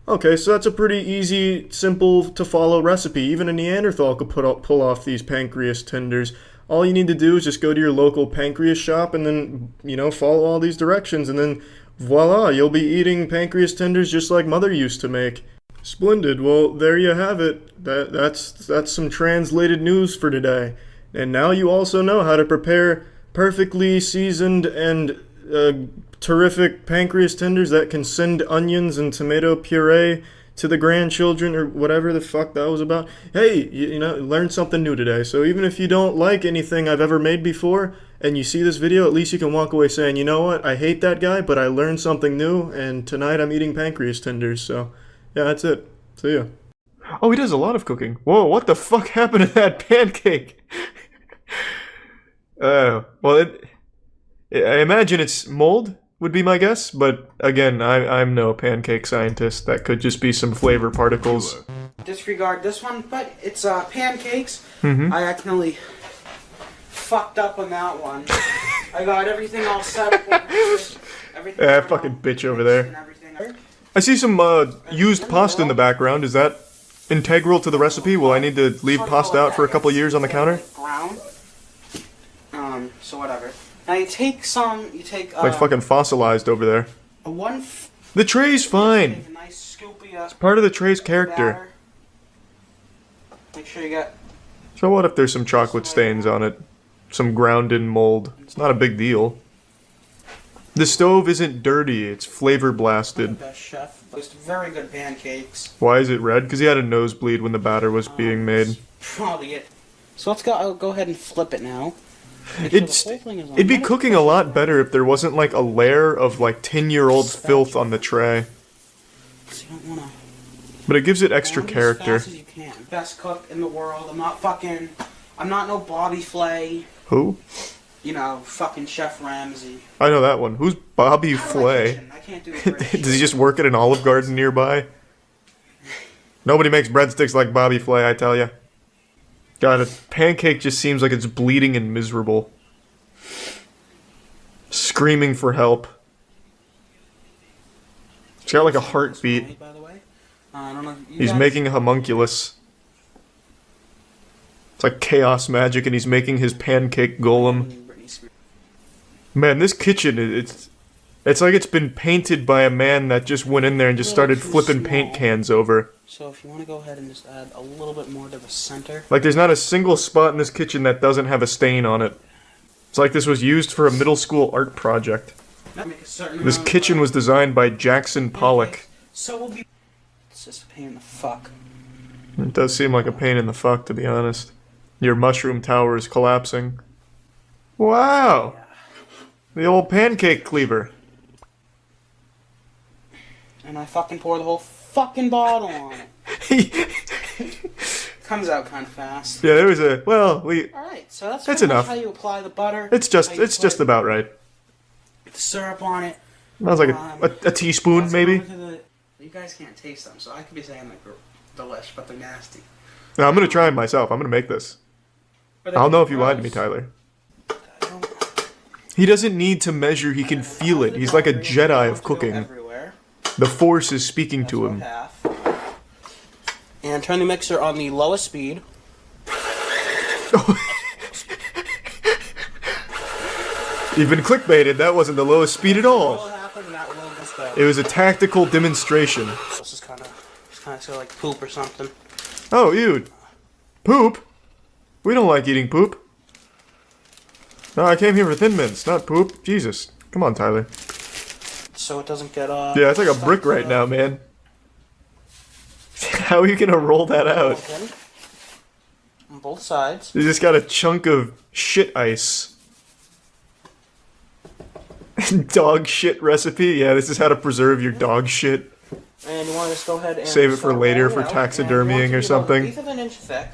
Okay, so that's a pretty easy, simple to follow recipe. Even a Neanderthal could pull off these pancreas tenders. All you need to do is just go to your local pancreas shop and then, you know, follow all these directions, and then voila, you'll be eating pancreas tenders just like Mother used to make. Splendid. Well, there you have it. That's some translated news for today. And now you also know how to prepare perfectly seasoned and terrific pancreas tenders that can send onions and tomato puree to the grandchildren or whatever the fuck that was about. Hey, you know, learned something new today. So even if you don't like anything I've ever made before and you see this video, at least you can walk away saying, you know what, I hate that guy, but I learned something new, and tonight I'm eating pancreas tenders. So yeah, that's it. See ya. Oh, he does a lot of cooking. Whoa, what the fuck happened to that pancake? Well, I imagine it's mold, would be my guess, but again, I'm no pancake scientist. That could just be some flavor particles. Disregard this one, but it's pancakes. Mm-hmm. I accidentally fucked up on that one. I got everything all set up. Everything Fucking bitch over there. I see some used pasta in the background. Is that integral to the recipe? Will I need to leave pasta out for a couple years on the counter? Brown. So whatever. Now you take Like fucking fossilized over there. The tray's fine. It's part of the tray's character. Make sure you get. So what if there's some chocolate stains on it? Some ground-in mold. It's not a big deal. The stove isn't dirty, it's flavor blasted. Best chef. Just very good pancakes. Why is it red? Because he had a nosebleed when the batter was being made. Probably it. So I'll go ahead and flip it now. It'd be cooking a lot better if there wasn't like a layer of like 10-year-old filth on the tray. So you don't wanna. But it gives it extra character. As fast as you can. Best cook in the world. I'm not no Bobby Flay. Who? You know, fucking Chef Ramsay. I know that one. Who's Bobby Flay? I can't do the Does he just work at an Olive Garden nearby? Nobody makes breadsticks like Bobby Flay, I tell ya. God, a pancake just seems like it's bleeding and miserable. Screaming for help. It's got like a heartbeat. I don't know. He's making a homunculus. It's like chaos magic, and he's making his pancake golem. Man, this kitchen, it's like it's been painted by a man that just went in there and just started flipping paint cans over. So if you want to go ahead and just add a little bit more to the center. Like there's not a single spot in this kitchen that doesn't have a stain on it. It's like this was used for a middle school art project. This kitchen was designed by Jackson Pollock. So we'll be. It's just a pain in the fuck. It does seem like a pain in the fuck, to be honest. Your mushroom tower is collapsing. Wow! The old pancake cleaver. And I fucking pour the whole fucking bottle on it. Comes out kind of fast. Yeah, there was a... Well, Alright, so that's it's pretty much enough. how you apply the butter. It's just about right. Get the syrup on it. That was like a teaspoon, maybe? You guys can't taste them, so I could be saying like they're delish, but they're nasty. No, I'm gonna try them myself. I'm gonna make this. I'll know if you lied to me, Tyler. He doesn't need to measure, he can feel it. He's like a Jedi of cooking. The Force is speaking to him. And turn the mixer on the lowest speed. You've been clickbaited. That wasn't the lowest speed at all. It was a tactical demonstration. This is kind of like poop or something. Oh, ew. Poop? We don't like eating poop. No, I came here for Thin Mints, not poop. Jesus. Come on, Tyler. So it doesn't get Yeah, it's like a brick right now, man. How are you gonna roll that out? On both sides. You just got a chunk of shit ice. Dog shit recipe? Yeah, this is how to preserve your dog shit. And you want to just go ahead and save it for later for taxidermying or something. Leave it an inch thick.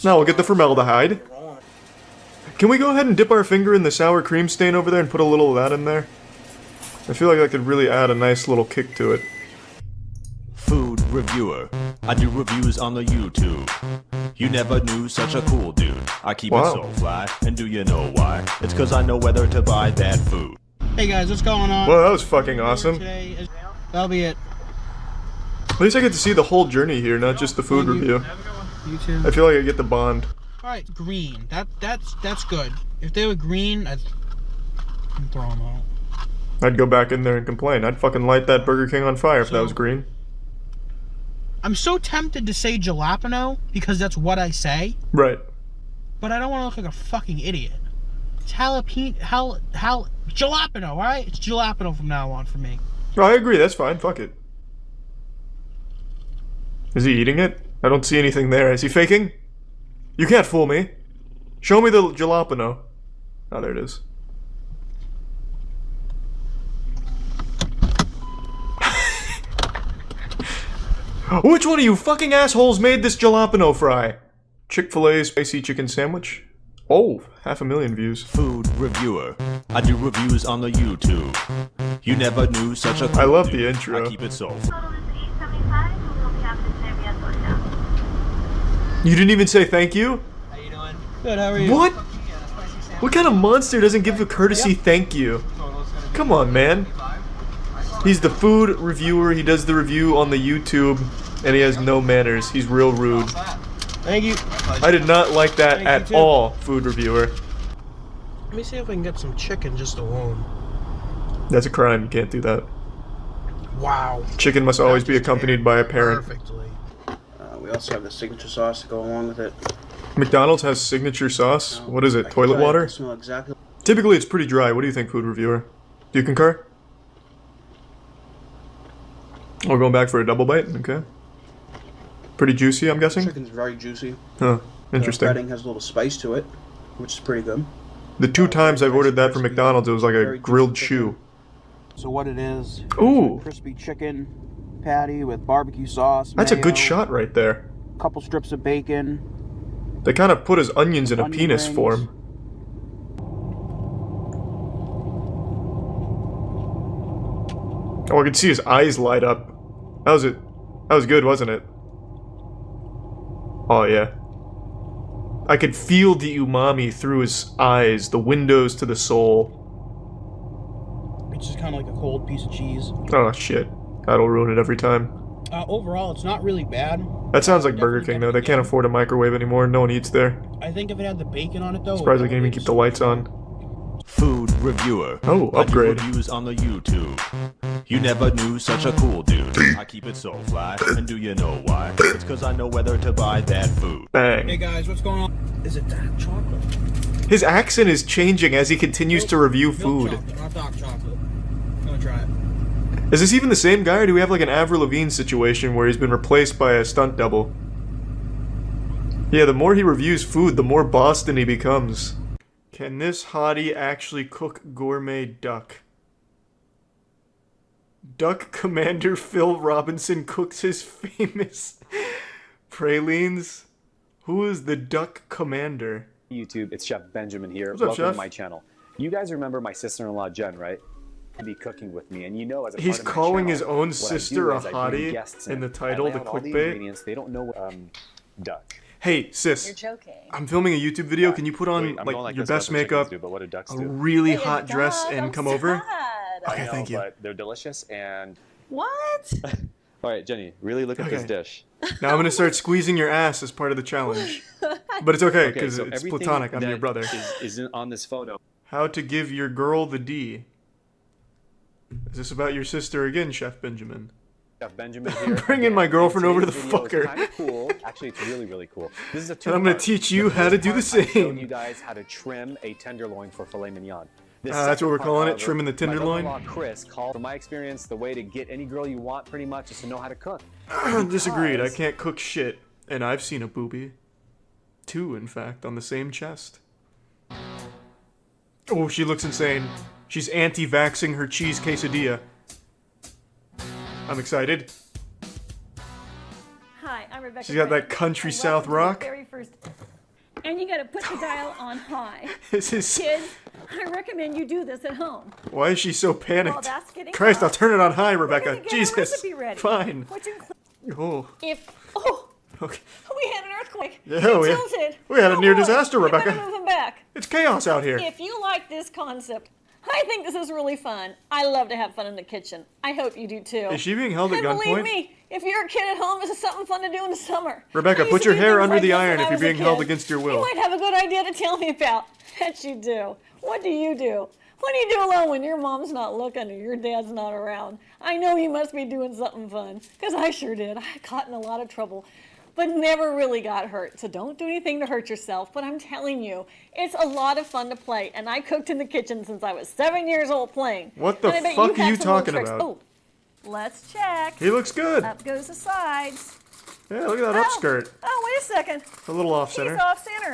Now we'll get the formaldehyde. Can we go ahead and dip our finger in the sour cream stain over there and put a little of that in there? I feel like that could really add a nice little kick to it. Food reviewer. I do reviews on the YouTube. You never knew such a cool dude. I keep it so fly, and do you know why? It's cause I know whether to buy that food. Hey guys, what's going on? Well, that was fucking awesome. That'll be it. At least I get to see the whole journey here, not just the food review. You too. I feel like I get the bond. Alright, green. That's good. If they were green, I'd throw them out. I'd go back in there and complain. I'd fucking light that Burger King on fire if that was green. I'm so tempted to say jalapeno because that's what I say. Right. But I don't want to look like a fucking idiot. It's jalapeno, alright? It's jalapeno from now on for me. Oh, I agree, that's fine. Fuck it. Is he eating it? I don't see anything there. Is he faking? You can't fool me. Show me the jalapeno. Oh, there it is. Which one of you fucking assholes made this jalapeno fry? Chick-fil-A spicy chicken sandwich? Oh, 500,000 views. Food reviewer. I do reviews on the YouTube. You never knew such a cool I love dude. the intro. I keep it so. You didn't even say thank you? How you doing? Good, how are you? What? What kind of monster doesn't give a courtesy thank you? Come on, man. He's the food reviewer, he does the review on the YouTube, and he has no manners. He's real rude. Thank you. I did not like that at all, food reviewer. Let me see if I can get some chicken just alone. That's a crime, you can't do that. Wow. Chicken must always be accompanied by a parent. Perfectly. We also have the signature sauce to go along with it. McDonald's has signature sauce? What is it, toilet water? Smell exactly. Typically it's pretty dry. What do you think, food reviewer? Do you concur? We're going back for a double bite? Okay. Pretty juicy, I'm guessing? Chicken's very juicy. Huh. Interesting. The breading has a little spice to it, which is pretty good. The 2 times I've ordered that from McDonald's, it was like a grilled chew. So what it is, Ooh! crispy chicken patty with barbecue sauce, That's a mayo, good shot right there. couple strips of bacon. They kind of put his onions in a Onion penis rings. form. Oh, I could see his eyes light up. That was it. That was good, wasn't it? Oh, yeah. I could feel the umami through his eyes, the windows to the soul. It's just kind of like a cold piece of cheese. Oh, shit. That'll ruin it every time. Overall, it's not really bad. That sounds like Burger King, though. They can't afford a microwave anymore. No one eats there. I think if it had the bacon on it, though... Surprised they can even keep the lights on. Food reviewer. Oh, upgrade. I do reviews on the YouTube. You never knew such a cool dude. I keep it so fly, and do you know why? It's cause I know whether to buy that food. Bang. Hey guys, what's going on? Is it dark chocolate? His accent is changing as he continues to review food. Milk chocolate, not dark chocolate. I'm gonna try it. Is this even the same guy, or do we have like an Avril Lavigne situation where he's been replaced by a stunt double? Yeah, the more he reviews food, the more Boston he becomes. Can this hottie actually cook gourmet duck? Duck Commander Phil Robinson cooks his famous pralines. Who is the Duck Commander? YouTube, it's Chef Benjamin here. What's up, Welcome Chef? to my channel. You guys remember my sister-in-law Jen, right? Be cooking with me, and you know, as a He's part of my calling channel, his own what I sister do a is I bring hottie guests in the I title, lay the out all the clickbait. ingredients. They don't know what, duck. Hey, sis. You're joking. I'm filming a YouTube video. Can you put on Wait, I'm going like your this, that's best what chickens makeup, do, but what do ducks a do? really hot dress, and come over? Okay, I know, thank you. But they're delicious, and What? all right, Jenny, really look at this Okay. dish. Now I'm gonna start squeezing your ass as part of the challenge. But it's okay, because so it's everything platonic. I'm that your brother. is on this photo. How to give your girl the D. Is this about your sister again, Chef Benjamin? Chef Benjamin here. Bringing my girlfriend over to the Today's video is fucker. kinda cool. Actually, it's really, really cool. This is a And I'm gonna two-part. teach you The how to first do the part, I showed same. you guys how to trim a tenderloin for filet mignon. The That's what second we're part, calling it, however, trimming the my tenderloin? brother-in-law Chris called, from my experience, the way to get any girl you want pretty much is to know how to cook. Disagreed. I Because- can't cook shit. And I've seen a boobie. 2, in fact, on the same chest. Oh, she looks insane. She's anti-vaxxing her cheese quesadilla. I'm excited. Hi, I'm Rebecca. She's got that Frank, country and South welcome to the rock. very first. And you gotta put the dial on high. This is- Kids, I recommend you do this at home. Why is she so Well, panicked? that's getting Christ, I'll hot. turn it on high, We're Rebecca. gonna get a Jesus. recipe ready, Fine. which Oh. Okay. We had an earthquake. Yeah, It we tilted. had a Oh, near boy. disaster, We better Rebecca. move him back. It's chaos out here. If you like this concept, I think this is really fun. I love to have fun in the kitchen. I hope you do too. Is she being held at And believe gunpoint? me, if you're a kid at home, this is something fun to do in the summer. Rebecca, I used put to your do hair things under like the this iron when if I you're was a being held kid. against your You will. might have a good idea to tell me about. Bet you do. What do you do? What do you do alone when your mom's not looking or your dad's not around? I know you must be doing something fun, because I sure did. I got in a lot of trouble, but never really got hurt. So don't do anything to hurt yourself. But I'm telling you, it's a lot of fun to play. And I cooked in the kitchen since I was 7 years old playing. What the And I bet fuck are have you some little talking tricks. about? Oh, let's check. He looks good. Up goes the sides. Yeah, look at that upskirt. Oh, wait a second. A little off center. He's off center.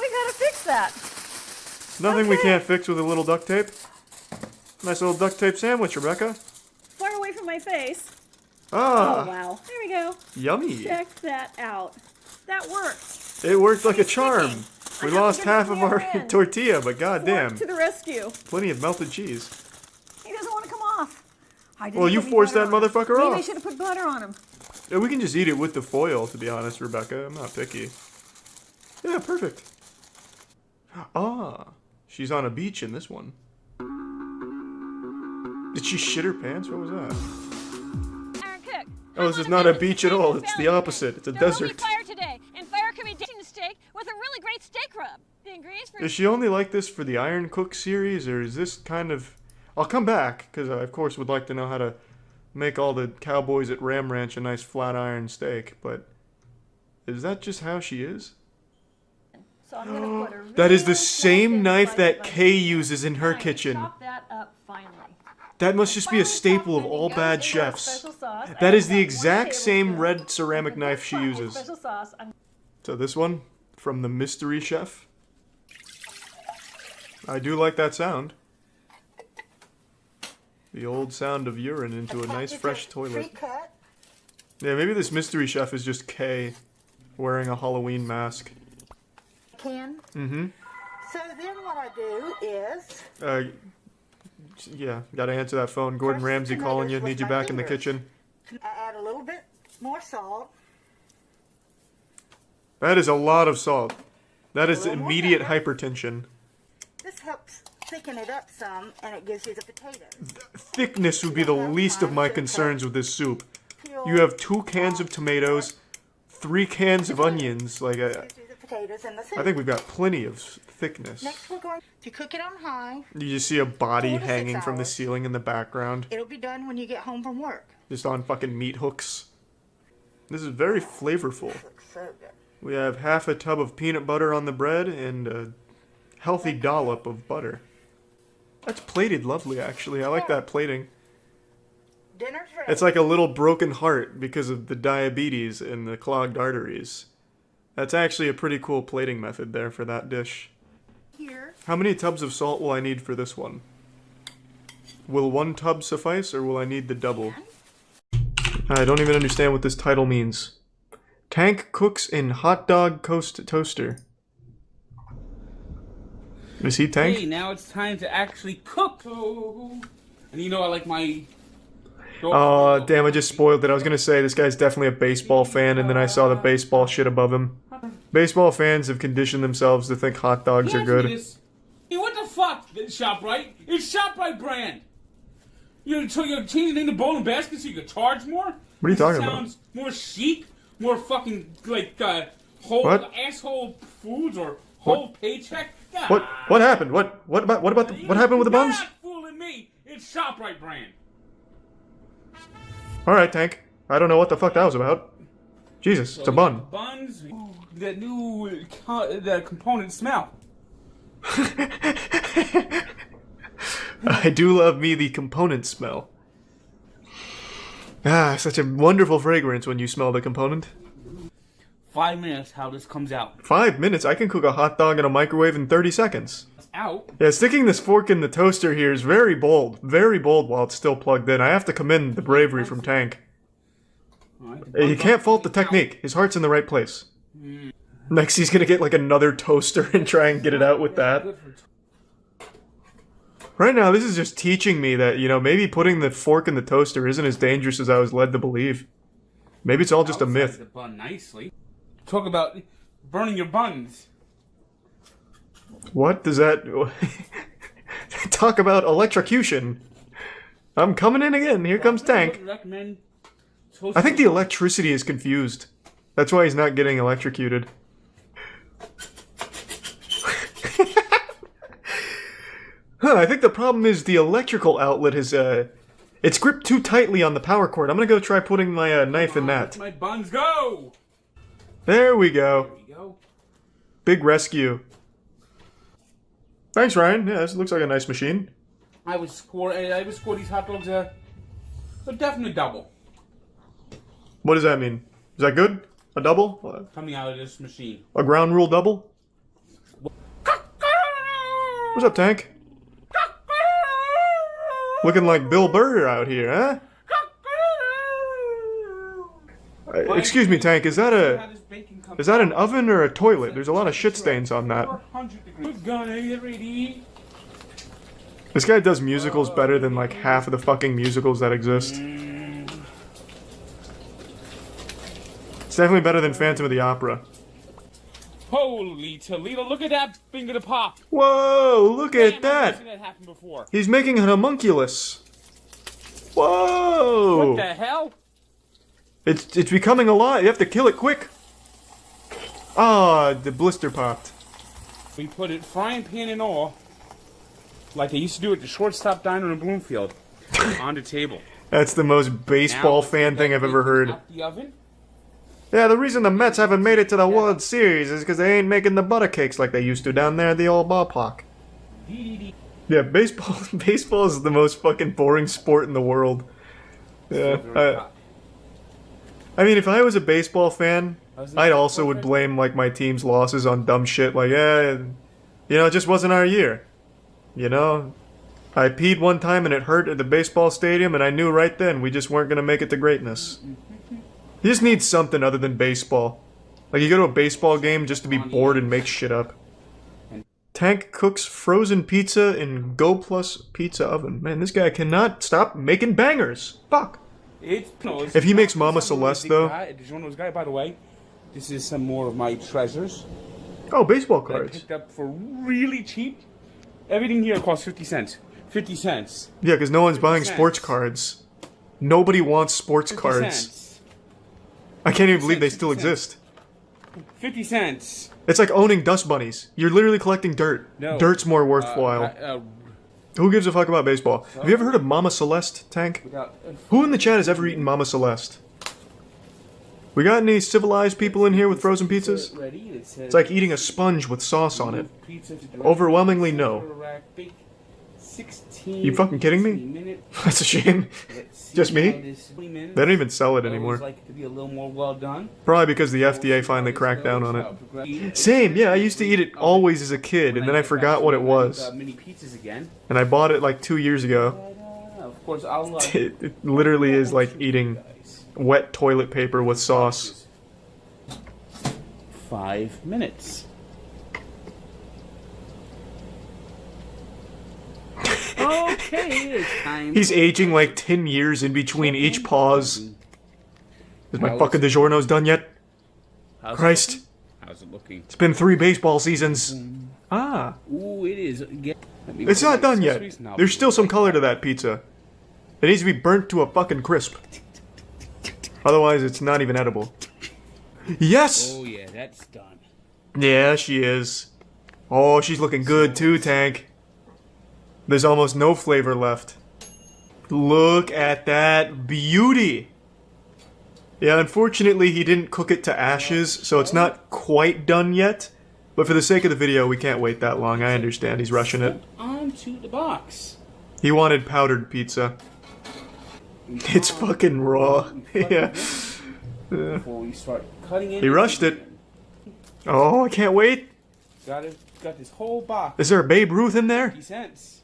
We gotta fix that. Nothing we can't fix with a little duct tape. Nice little duct tape sandwich, Rebecca. Far away from my face. Ah. Oh, wow. There we go. Yummy. Check that out. That worked. It worked like a charm. We lost get it half from of the our other end. tortilla, but goddamn, To the rescue. plenty of melted cheese. He doesn't want to come off. I didn't Well, you put any forced butter that on him. motherfucker Maybe I off. should have put butter on him. Yeah, we can just eat it with the foil, to be honest, Rebecca. I'm not picky. Yeah, perfect. Ah, she's on a beach in this one. Did she shit her pants? What was that? Aaron Cook. Oh, this is not a beach at all. It's the opposite. It's a There will be desert. fire today, and fire can be dating steak with a really great steak rub. The ingredients for Is she only like this for the Iron Cook series, or is this kind of... I'll come back, because I, of course, would like to know how to make all the cowboys at Ram Ranch a nice flat iron steak, but is that just how she is? So I'm gonna put a That is the real same thin knife slice that of Kay uses in her onion. kitchen. Chop that up finely. That must just be a staple of all bad chefs. That is the exact same red ceramic knife she uses. Special sauce. So this one, from the mystery chef. I do like that sound. The old sound of urine into a nice fresh toilet. Pre-cut. Yeah, maybe this mystery chef is just Kay wearing a Halloween mask. Can. Mm-hmm. So then what I do is Yeah, gotta answer that phone. Gordon Ramsay calling you. Need you back in the kitchen. I add a little bit more salt. That is a lot of salt. That is immediate hypertension. This helps thicken it up some, and it gives you the potatoes. Thickness would be the least of my concerns with this soup. You have 2 cans of tomatoes, 3 cans of onions. Like The potatoes and the soup. I think we've got plenty of thickness. Next, we're going to cook it on high. You just see a body 4 to 6 hanging from the hours. ceiling in the background, It'll be done when you get home from work. just on fucking meat hooks. This is very flavorful. So good. We have half a tub of peanut butter on the bread and a healthy dollop of butter. That's plated lovely, actually. I like that plating. Dinner's ready. It's like a little broken heart because of the diabetes and the clogged arteries. That's actually a pretty cool plating method there for that dish. Here. How many tubs of salt will I need for this one? Will 1 tub suffice, or will I need the double? I don't even understand what this title means. Tank cooks in hot dog toaster. Is he Tank? Hey, now it's time to actually cook. And you know I like my... Oh, damn, I just spoiled it. I was gonna say, this guy's definitely a baseball fan, and then I saw the baseball shit above him. Baseball fans have conditioned themselves to think hot dogs are good. Hey, what the fuck, ShopRite? It's ShopRite brand. You're changing it into bowling baskets so you can charge more? What are you talking about? Sounds more chic, more fucking, like, whole What? asshole foods or whole paycheck. What happened? What happened with the bums? You're not fooling me. It's ShopRite brand. Alright, Tank. I don't know what the fuck that was about. Jesus, it's a bun. Buns, the new the component smell. I do love me the component smell. Ah, such a wonderful fragrance when you smell the component. 5 minutes how this comes out. 5 minutes? I can cook a hot dog in a microwave in 30 seconds. It's out. Yeah, sticking this fork in the toaster here is very bold while it's still plugged in. I have to commend the bravery from Tank. You can't fault the technique. His heart's in the right place. Next he's gonna get like another toaster and try and get it out with that. Right now, this is just teaching me that, you know, maybe putting the fork in the toaster isn't as dangerous as I was led to believe. Maybe it's all just a outside myth. The bun nicely. Talk about burning your buns. What does that... Talk about electrocution. I'm coming in again. Here comes Tank. Recommend I think the electricity is confused. That's why he's not getting electrocuted. I think the problem is the electrical outlet is, it's gripped too tightly on the power cord. I'm gonna go try putting my knife in that. My buns go! There we go. There we go. Big rescue. Thanks, Ryan. Yeah, this looks like a nice machine. I would score these hot dogs a definite double. What does that mean? Is that good? A double? Coming out of this machine. A ground rule double? What's up, Tank? Looking like Bill Burr out here, huh? Excuse me, Tank, is that an oven or a toilet? There's a lot of shit stains on that. This guy does musicals better than like half of the fucking musicals that exist. It's definitely better than Phantom of the Opera. Holy Toledo, look at that finger to pop. Whoa, look at that. I've seen that happen before. He's making an homunculus. Whoa. What the hell? It's becoming alive. You have to kill it quick. Ah, the blister popped. We put it frying pan and all, like they used to do at the Shortstop Diner in Bloomfield, on the table. That's the most baseball fan thing I've ever heard. Out the oven. Yeah, the reason the Mets haven't made it to the World Series is because they ain't making the butter cakes like they used to down there at the old ballpark. Yeah, baseball is the most fucking boring sport in the world. Yeah, I mean, if I was a baseball fan, I also would blame like my team's losses on dumb shit like, yeah, you know, it just wasn't our year. You know, I peed one time and it hurt at the baseball stadium, and I knew right then we just weren't gonna make it to greatness. You just need something other than baseball. Like, you go to a baseball game just to be bored and make shit up. Tank cooks frozen pizza in Go Plus pizza oven. Man, this guy cannot stop making bangers. Fuck. If he makes Mama Celeste, though... DiGiorno's guy, by the way, this is some more of my treasures. Oh, baseball That I cards. picked up for really cheap. Everything here costs 50 cents. 50 cents. Yeah, because no one's buying 50 sports cents. cards. Nobody wants sports 50 cards. cents. I can't even believe they still 50 cents. exist. 50 cents. It's like owning dust bunnies. You're literally collecting dirt. No. Dirt's more worthwhile. Who gives a fuck about baseball? Have you ever heard of Mama Celeste, Tank? Who in the chat has ever eaten Mama Celeste? We got any civilized people in here with frozen pizzas? It's like eating a sponge with sauce on it. Overwhelmingly no. You fucking kidding me? That's a shame. Just me? They don't even sell it anymore. Probably because the FDA finally cracked down on it. Same, yeah, I used to eat it always as a kid, and then I forgot what it was. And I bought it like 2 years ago. Of course, I'll It literally is like eating wet toilet paper with sauce. 5 minutes. Okay, it's time. He's aging like 10 years in between each pause. Is my fucking DiGiorno's done yet? Christ. How's it looking? It's been 3 baseball seasons. Ah. Ooh, it is. It's not done yet. There's still some color to that pizza. It needs to be burnt to a fucking crisp. Otherwise, it's not even edible. Yes! Oh, yeah, that's done. Yeah, she is. Oh, she's looking good too, Tank. There's almost no flavor left. Look at that beauty! Yeah, unfortunately he didn't cook it to ashes, so it's not quite done yet. But for the sake of the video, we can't wait that long. I understand, he's rushing it. Onto the box. He wanted powdered pizza. It's fucking raw. Yeah. Before we start cutting it. He rushed it. Oh, I can't wait. Got this whole box. Is there a Babe Ruth in there? 50 cents.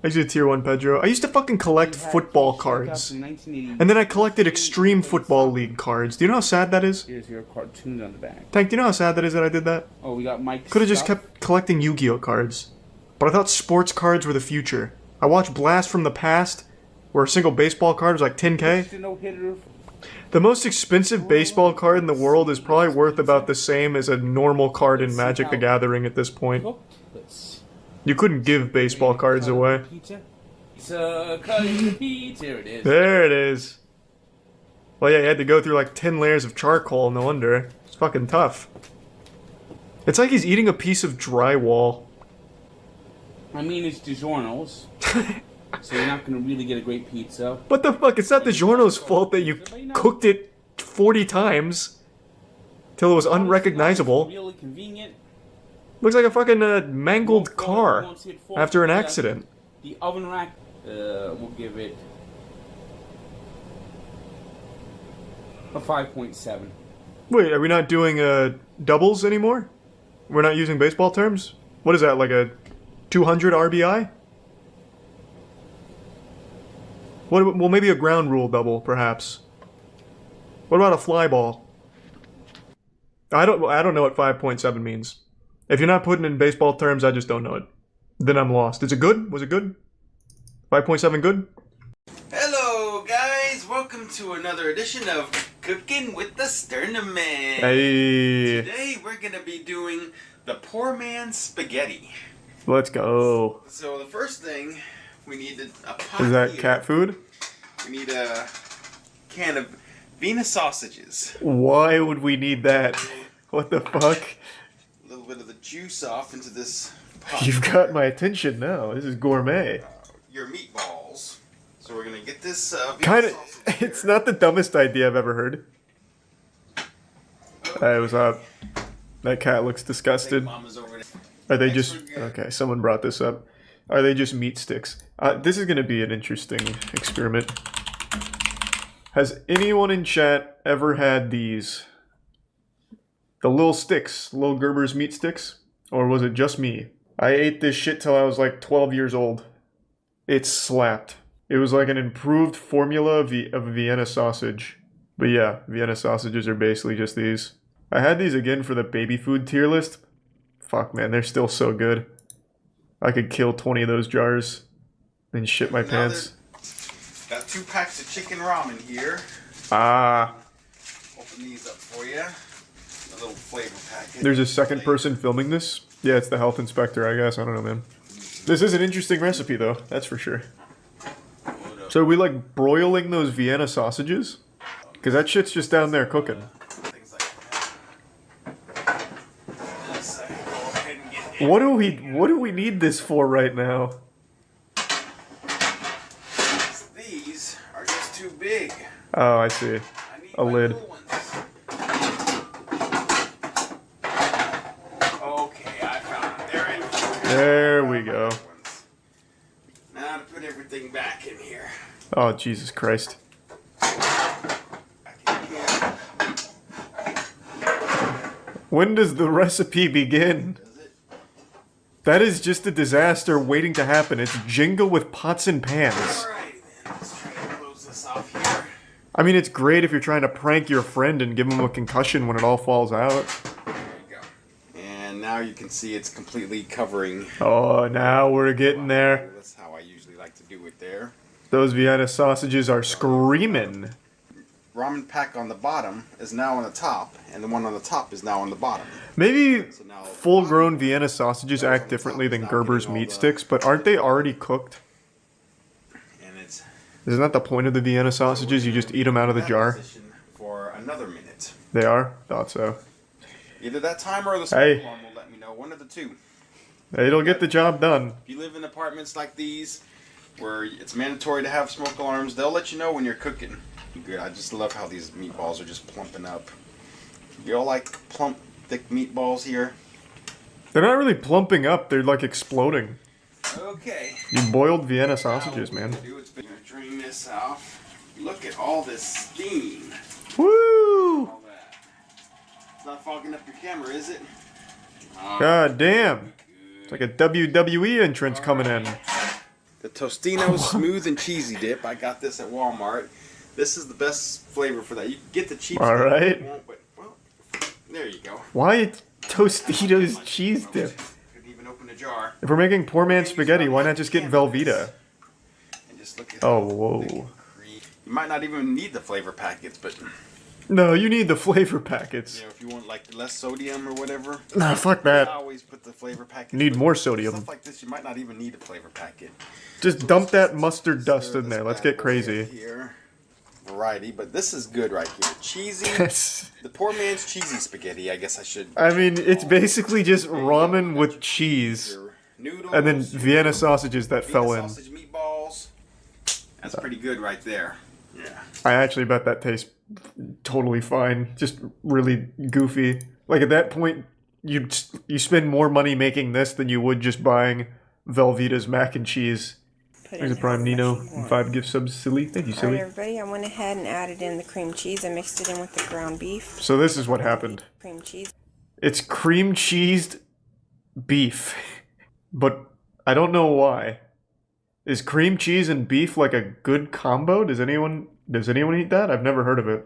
I used to Tier 1 Pedro. I used to fucking collect football cards. And then I collected Extreme Football League cards. Do you know how sad that is? Here's your cartoon on the back. Tank, do you know how sad that is that I did that? Oh, we got Mike. Could have just kept collecting Yu-Gi-Oh cards. But I thought sports cards were the future. I watched Blast from the Past, where a single baseball card was like 10k. The most expensive baseball card in the world is probably worth about the same as a normal card in Magic the Gathering at this point. You couldn't give baseball cards away. Pizza, cutting pizza. There it is. There it is. Well, yeah, you had to go through like 10 layers of charcoal, no wonder. It's fucking tough. It's like he's eating a piece of drywall. I mean, it's DiGiorno's. So you're not going to really get a great pizza. What the fuck? It's not DiGiorno's fault that you cooked it 40 times till it was unrecognizable. Really convenient. Looks like a fucking mangled car after an accident. The oven rack, we'll give it a 5.7. Wait, are we not doing doubles anymore? We're not using baseball terms? What is that, like a 200 RBI? What, well, maybe a ground rule double, perhaps. What about a fly ball? I don't know what 5.7 means. If you're not putting it in baseball terms, I just don't know it. Then I'm lost. Is it good? Was it good? 5.7 good? Hello, guys. Welcome to another edition of Cooking with the Sternum Man. Hey. Today we're going to be doing the poor man's spaghetti. Let's go. So the first thing we need a pot. Is that here. cat food? We need a can of Venus sausages. Why would we need that? What the fuck? A little bit of the juice off into this pot. You've got my attention now. This is gourmet. Your meatballs. So we're going to get this Kind of. It's not the dumbest idea I've ever heard. Hey, what's up? That cat looks disgusted. Are they just... Okay, someone brought this up. Are they just meat sticks? This is going to be an interesting experiment. Has anyone in chat ever had these? The little sticks, little Gerber's meat sticks? Or was it just me? I ate this shit till I was like 12 years old. It slapped. It was like an improved formula of a Vienna sausage. But yeah, Vienna sausages are basically just these. I had these again for the baby food tier list. Fuck man, they're still so good. I could kill 20 of those jars and shit my pants. Got 2 packs of chicken ramen here. Ah. Open these up for you. A little flavor packet. There's a second person filming this? Yeah, it's the health inspector, I guess. I don't know, man. This is an interesting recipe, though. That's for sure. So are we, like, broiling those Vienna sausages? Because that shit's just down there cooking. What do we need this for right now? These are just too big. Oh, I see. A lid. Okay, I found it. They're in. There we go. Now to put everything back in here. Oh, Jesus Christ. When does the recipe begin? That is just a disaster waiting to happen. It's Jenga with pots and pans. Alright then, let's try to close this off here. I mean, it's great if you're trying to prank your friend and give him a concussion when it all falls out. There you go. And now you can see it's completely covering. Oh, now we're getting there. That's how I usually like to do it there. Those Vienna sausages are screaming. Ramen pack on the bottom is now on the top, and the one on the top is now on the bottom. Maybe full-grown Vienna sausages act differently than Gerber's meat sticks, but aren't they already cooked? And it's Isn't that the point of the Vienna sausages? You just eat them out of the jar? for another minute. They are? Thought so. Either that timer or the smoke alarm will let me know. One of the two. It'll get the job done. If you live in apartments like these, where it's mandatory to have smoke alarms, they'll let you know when you're cooking. Good. I just love how these meatballs are just plumping up. You all like plump, thick meatballs here? They're not really plumping up, they're like exploding. Okay. You boiled Vienna sausages, man. We're gonna drain this off. Look at all this steam. Woo! All that. It's not fogging up your camera, is it? God damn. It's like a WWE entrance coming in. The Tostino Smooth and Cheesy Dip. I got this at Walmart. This is the best flavor for that. You can get the cheap All stuff right. if you want, but, well, there you go. Why Tostitos cheese dip? Couldn't even open a jar. If we're making poor man's spaghetti, why not just get Velveeta? And just look at Oh, whoa. You You might not even need the flavor packets, but No, you need the flavor packets. you know, if you want like less sodium or whatever. Nah, fuck that. I always put the flavor packets. Need but more sodium. Stuff like this, you might not even need a flavor packet. Just dump that mustard dust in there. Let's get crazy. Here, variety, but this is good right here. Cheesy. The poor man's cheesy spaghetti. I guess I should. I mean, it's basically just ramen with cheese. And then Vienna sausages that fell in. Sausage meatballs. That's pretty good right there. Yeah. I actually bet that tastes totally fine. Just really goofy. Like at that point, you spend more money making this than you would just buying Velveeta's mac and cheese. There's a Prime Nino. 5 gift subs, Silly. Thank you, Silly. Alright, everybody, I went ahead and added in the cream cheese. I mixed it in with the ground beef. So this is what happened. Cream cheese. It's cream cheesed beef. But I don't know why. Is cream cheese and beef like a good combo? Does anyone eat that? I've never heard of it.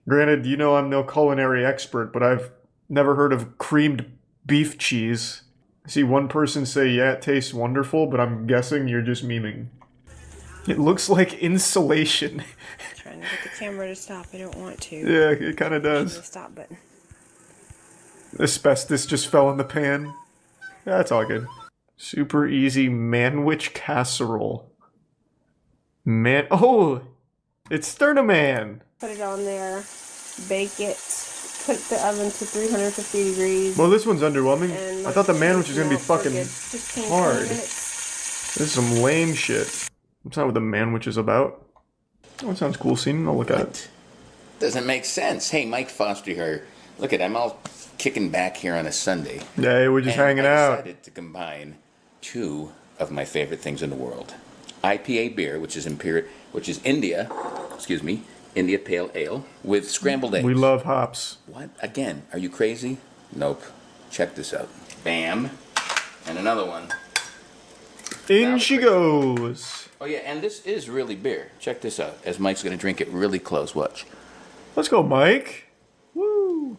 Granted, you know I'm no culinary expert, but I've never heard of creamed beef cheese. I see one person say, yeah, it tastes wonderful, but I'm guessing you're just memeing. It looks like insulation. Trying to get the camera to stop. I don't want to. Yeah, it kind of does. The stop button. Asbestos just fell in the pan. That's all good. Super easy manwich casserole. Oh! It's Sternaman! Put it on there. Bake it. Put the oven to 350 degrees. Well, this one's underwhelming. And I thought the manwich was gonna be melt for a fucking good 15, hard. 20 minutes. This is some lame shit. That's not what the manwich is about. Oh, it sounds cool, scene. I'll look at it. Doesn't make sense. Hey, Mike Foster here. Look at, I'm all kicking back here on a Sunday. Yeah, we're just hanging out. I decided to combine 2 of my favorite things in the world. IPA beer, which is India Pale Ale, with scrambled eggs. We love hops. What? Again, are you crazy? Nope. Check this out. Bam. And another one. In she goes. Oh yeah, and this is really beer. Check this out, as Mike's going to drink it really close. Watch. Let's go, Mike. Woo.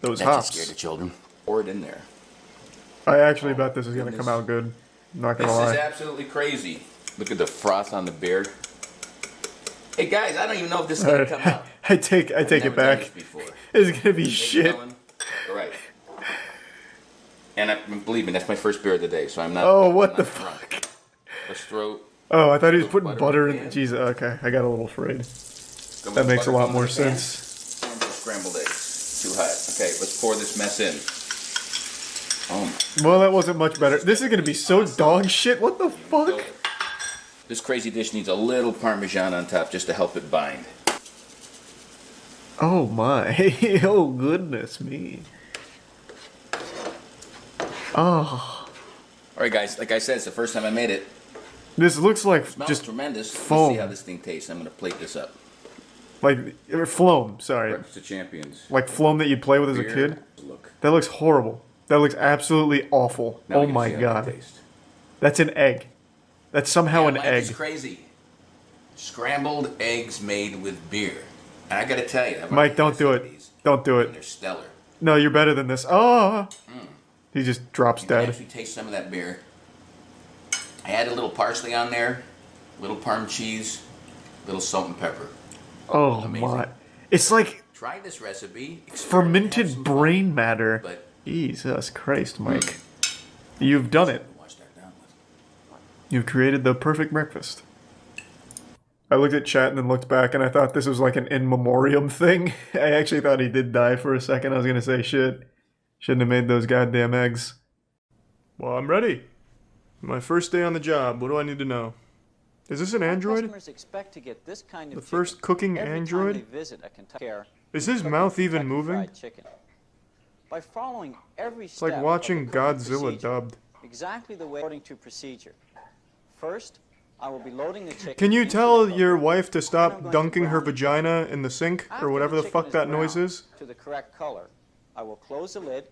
Those That hops. just scared the children. Pour it in there. I actually bet this is going to come out good. I'm not going to This lie. is absolutely crazy. Look at the froth on the beard. Hey guys, I don't even know if this is gonna come out. I take it back. It's gonna be shit. All right. And believe me, that's my first beer of the day, so I'm not. Oh, what I'm the not drunk. fuck? Let's throw. Oh, I thought he was putting butter in. Jesus, okay, I got a little afraid. That makes a lot more sense. Scrambled eggs. Too hot. Okay, let's pour this mess in. Oh my. Well, that wasn't much better. This is gonna be so dog shit. What the fuck? This crazy dish needs a little Parmesan on top just to help it bind. Oh my. Oh goodness me. Oh. Alright guys, like I said, it's the first time I made it. This looks like It smells just tremendous. foam. Let's see how this thing tastes. I'm gonna plate this up. Like phloem, sorry. Breakfast of Champions. Like phloem that you'd play with as a Beer. kid. Look. That looks horrible. That looks absolutely awful. Now we Oh can my see how god. they taste. That's an egg. That's somehow an Mike egg. is crazy. Scrambled eggs made with beer. And I gotta tell you, I've Mike, don't do it. Don't do they're it. stellar. No, you're better than this. Oh! He just drops You can dead. actually taste some of that beer. I add a little parsley on there, little parm cheese, little salt and pepper. Oh Amazing. my. It's like Try this recipe. fermented brain matter. Jesus Christ, Mike. You've done it. You've created the perfect breakfast. I looked at chat and then looked back and I thought this was like an in memoriam thing. I actually thought he did die for a second. I was gonna say shit. Shouldn't have made those goddamn eggs. Well, I'm ready. My first day on the job. What do I need to know? Is this an android? Customers expect to get this kind of The first cooking every android? time they visit a Kentucky. Is his mouth even moving? Fried chicken. By following every It's like step watching of the cooking Godzilla procedure, dubbed. exactly the way according to procedure. First, I will be loading the chicken. Can you into tell the your wife to stop dunking her vagina in the sink or whatever the fuck that noise is? to the correct color. I will close the lid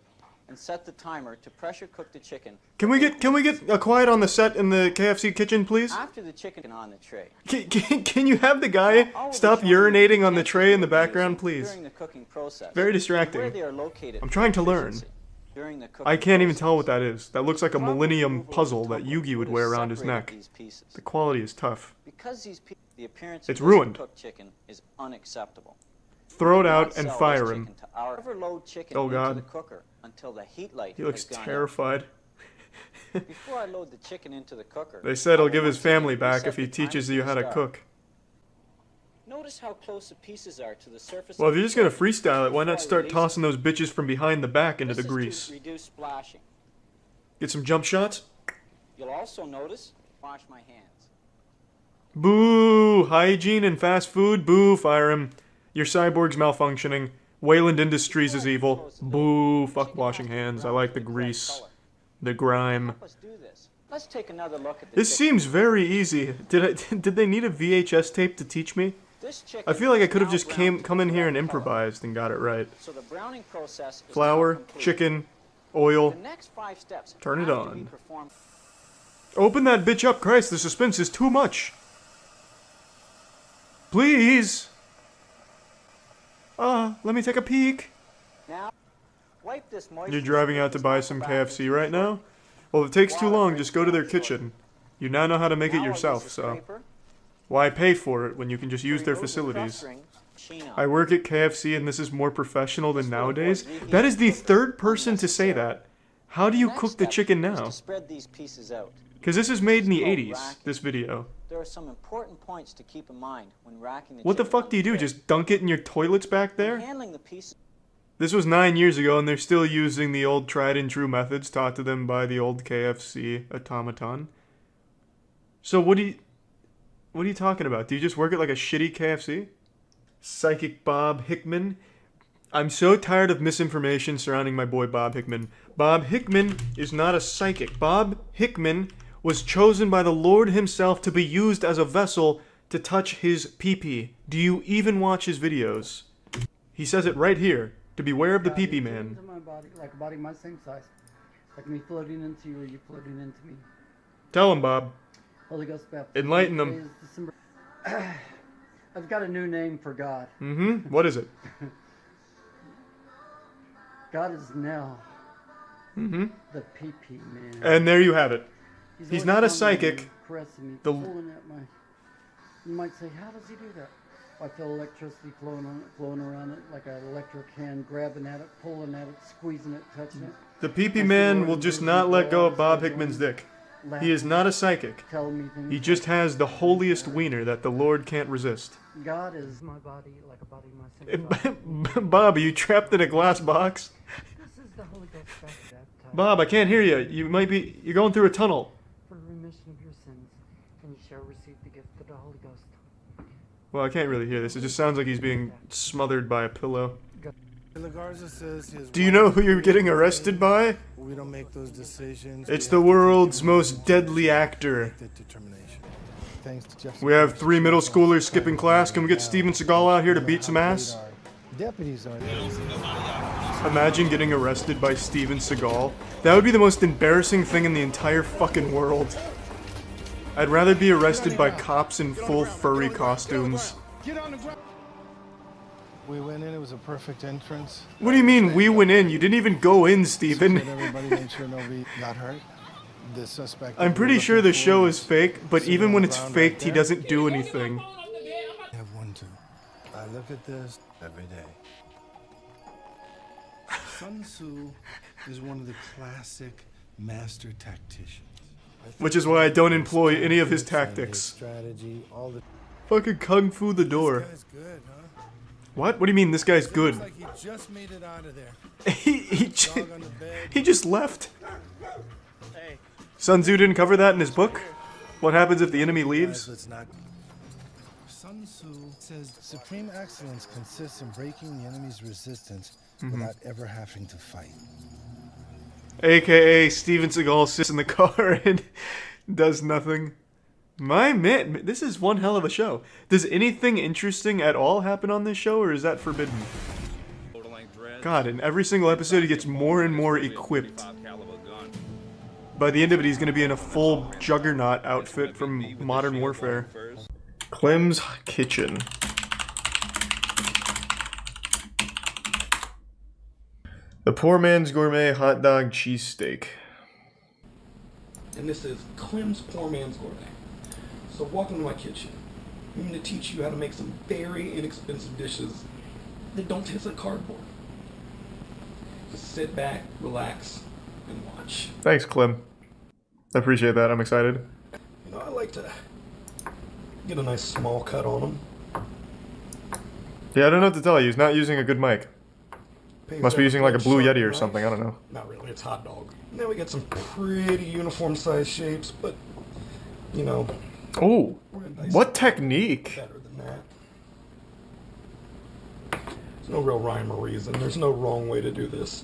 and set the timer to pressure cook the chicken. Can we get a quiet on the set in the KFC kitchen, please? After the chicken on the tray. Can you have the guy stop urinating on the tray in the background, please? During the cooking process. Very Where distracting. they are located. I'm trying to learn. during the cooking I can't even process. tell what that is. That looks like a Proper Millennium removal of puzzle the that tumbler Yugi would would wear have around his separated neck. these pieces. The quality is tough. Because the appearance It's of ruined. this cooked chicken is unacceptable. Throw it We out cannot and sell fire this him. chicken to our overload chicken Oh, into God. the cooker until the heat light He looks has gone terrified. up. Before I load the chicken into the cooker, They said I he'll will give his once again family back reset if he the timer teaches to you the how to start. cook. Notice how close the pieces are to the surface. Well, of if you're the just gonna chicken freestyle it, why before not I start release tossing those bitches from behind the back into This the is grease? to reduce splashing. Get some jump shots? You'll also notice, wash my hands. Boo! Hygiene and fast food? Boo! Fire him. Your cyborg's malfunctioning. Wayland Industries is evil. Boo! Fuck washing hands. I like the grease. The grime. Let's do this. Let's take another look at the This chicken. seems very easy. Did they need a VHS tape to teach me? This chicken I feel like I is could have now just browned to come in a here and brown color. improvised and got it right. So the browning process is Flour, now complete. chicken, oil. The next 5 steps Turn it have to be on. performed. Open that bitch up, Christ, the suspense is too much. Please. Let me take a peek. Now, wipe this moisture. You're driving out to buy some KFC right now? Well, if it takes too long, just go to their kitchen. You now know how to make it yourself, so why pay for it when you can just use their facilities? I work at KFC and this is more professional than nowadays. That is the third person to say that. How do you cook the chicken now? Spread these pieces out. Because this is made in the 80s, this video. There are some important points to keep in mind when racking the What the chicken fuck do you do? Just dunk it in your toilets back there? handling the pieces. This was 9 years ago, and they're still using the old tried and true methods taught to them by the old KFC automaton. So what are you talking about? Do you just work at like a shitty KFC? Psychic Bob Hickman. I'm so tired of misinformation surrounding my boy Bob Hickman. Bob Hickman is not a psychic. Bob Hickman was chosen by the Lord himself to be used as a vessel to touch his pee-pee. Do you even watch his videos? He says it right here. To beware of the pee-pee man. Into my body, like a body my same size. Like me floating into you or you floating into me. Tell him, Bob. Holy Ghost baptism. Enlighten them. December. I've got a new name for God. Mm-hmm. What is it? God is Nell. Mm-hmm. The pee-pee man. And there you have it. He's always not a on me, psychic. Caressing me, The- pulling at my... You might say, how does he do that? I feel electricity flowing around it, like an electric hand, grabbing at it, pulling at it, squeezing it, touching it. The pee-pee man will just not let go of Bob Hickman's dick. He is not a psychic. He just has the holiest wiener that the Lord can't resist. God is my body, like a body my same size. Bob, are you trapped in a glass box? This is the Holy Ghost baptism. Bob, I can't hear you. You're going through a tunnel. For the remission of your sins, and you shall receive the gift of the Holy Ghost. Well, I can't really hear this. It just sounds like he's being smothered by a pillow. Do you know who you're getting arrested by? We don't make those decisions. It's the world's most deadly actor. We have 3 middle schoolers skipping class. Can we get Steven Seagal out here to beat some ass? Deputies are. Imagine getting arrested by Steven Seagal. That would be the most embarrassing thing in the entire fucking world. I'd rather be arrested by cops in full furry costumes. We went in. It was a perfect entrance. What do you mean we went in? You didn't even go in, Steven. Everybody made sure nobody got hurt. The suspect. I'm pretty sure the show is fake, but even when it's faked, he doesn't do anything. I have one too. I look at this every day. Sun Tzu is one of the classic master tacticians. Which is why I don't employ any of his tactics. Strategy, all the. Fucking kung fu the door. This guy's good, huh? What? What do you mean this guy's good? Looks like he just made it out of there. He just left. Hey. Sun Tzu didn't cover that in his book? What happens if the enemy leaves? Guys, let's not. Sun Tzu says supreme excellence consists in breaking the enemy's resistance without ever having to fight. AKA Steven Seagal sits in the car and does nothing. My man, this is one hell of a show. Does anything interesting at all happen on this show, or is that forbidden? God, in every single episode he gets more and more equipped. By the end of it, he's going to be in a full juggernaut outfit from Modern Warfare. Clem's Kitchen. The poor man's gourmet hot dog cheesesteak. And this is Clem's Poor Man's Gourmet. So welcome to my kitchen. I'm going to teach you how to make some very inexpensive dishes that don't taste like cardboard. Just sit back, relax, and watch. Thanks, Clem. I appreciate that. I'm excited. You know, I like to get a nice small cut on them. Yeah, I don't know what to tell you. He's not using a good mic. Must be using like a Blue Yeti or knife. something. I don't know. Not really. It's hot dog. Now we get some pretty uniform size shapes, but you know. Oh, what technique? Better than that. There's no real rhyme or reason. There's no wrong way to do this.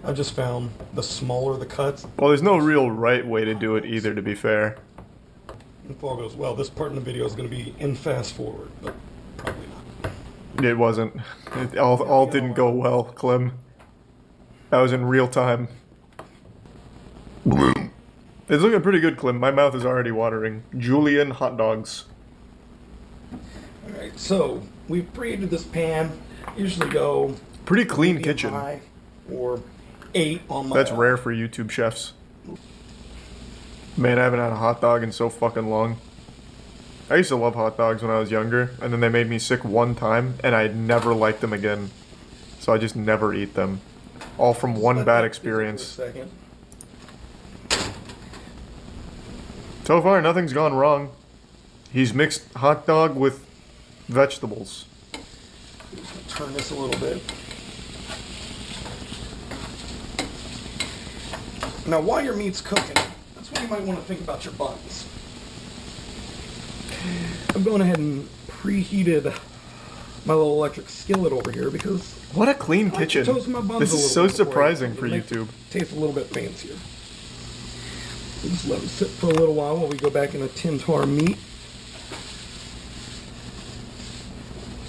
I just found the smaller the cuts. Well, there's no real right way to do it either, to be fair. If all goes well, this part in the video is going to be in fast forward, but probably not. It wasn't. It all didn't go well, Clem. That was in real time. It's looking pretty good, Clem. My mouth is already watering. Julian hot dogs. Alright, so we've preheated this pan. Usually go pretty clean kitchen. High or 8 on my. That's rare for YouTube chefs. Man, I haven't had a hot dog in so fucking long. I used to love hot dogs when I was younger, and then they made me sick one time, and I never liked them again. So I just never eat them. All from one bad experience. So far, nothing's gone wrong. He's mixed hot dog with vegetables. Turn this a little bit. Now, while your meat's cooking, that's when you might want to think about your buns. I'm going ahead and preheated my little electric skillet over here because what a clean I like to kitchen. toast my buns This a is little so bit before surprising I for make YouTube. Taste a little bit fancier. Just let them sit for a little while we go back and attend to our meat.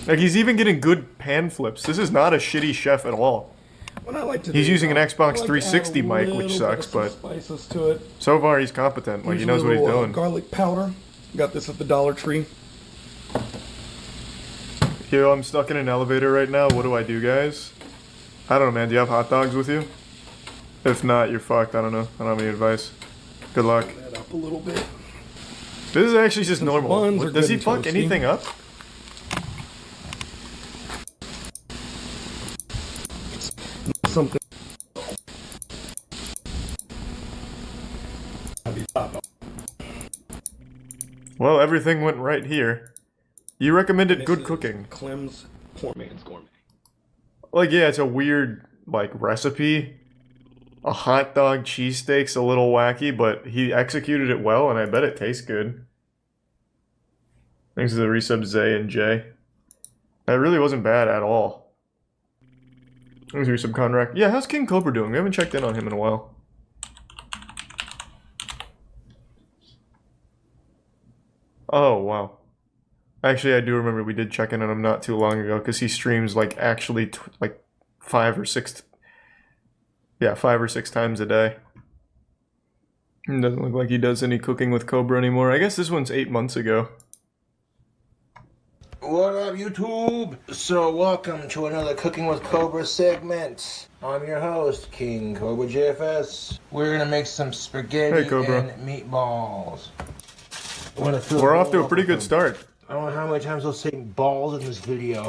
Like, he's even getting good pan flips. This is not a shitty chef at all. What I like to He's do, using an I Xbox like to 360 add a mic, little which bit sucks, of some but spices to it. so far he's competent. Like, he Here's knows a what he's little, doing. Garlic powder. Got this at the Dollar Tree. Yo, I'm stuck in an elevator right now. What do I do, guys? I don't know, man. Do you have hot dogs with you? If not, you're fucked. I don't know. I don't have any advice. Good luck. That up a little bit. This is actually just normal. buns are Does good he and fuck toasty. anything up? Something. Well, everything went right here. You recommended This good is cooking. Clem's Poor Man's Gourmet. Like, yeah, it's a weird, like, recipe. A hot dog cheesesteak's a little wacky, but he executed it well, and I bet it tastes good. Thanks to the resub Zay and Jay. That really wasn't bad at all. Thanks to resub Conrack. Yeah, how's King Cobra doing? We haven't checked in on him in a while. Oh, wow. Actually, I do remember we did check in on him not too long ago, because he streams, like, actually, like, 5 or 6 times a day. It doesn't look like he does any cooking with Cobra anymore. I guess this one's 8 months ago. What up, YouTube? So, welcome to another Cooking with Cobra segment. I'm your host, King Cobra JFS. We're gonna make some spaghetti Hey, Cobra. and meatballs. We're off to a pretty good start. I don't know how many times I'll say balls in this video.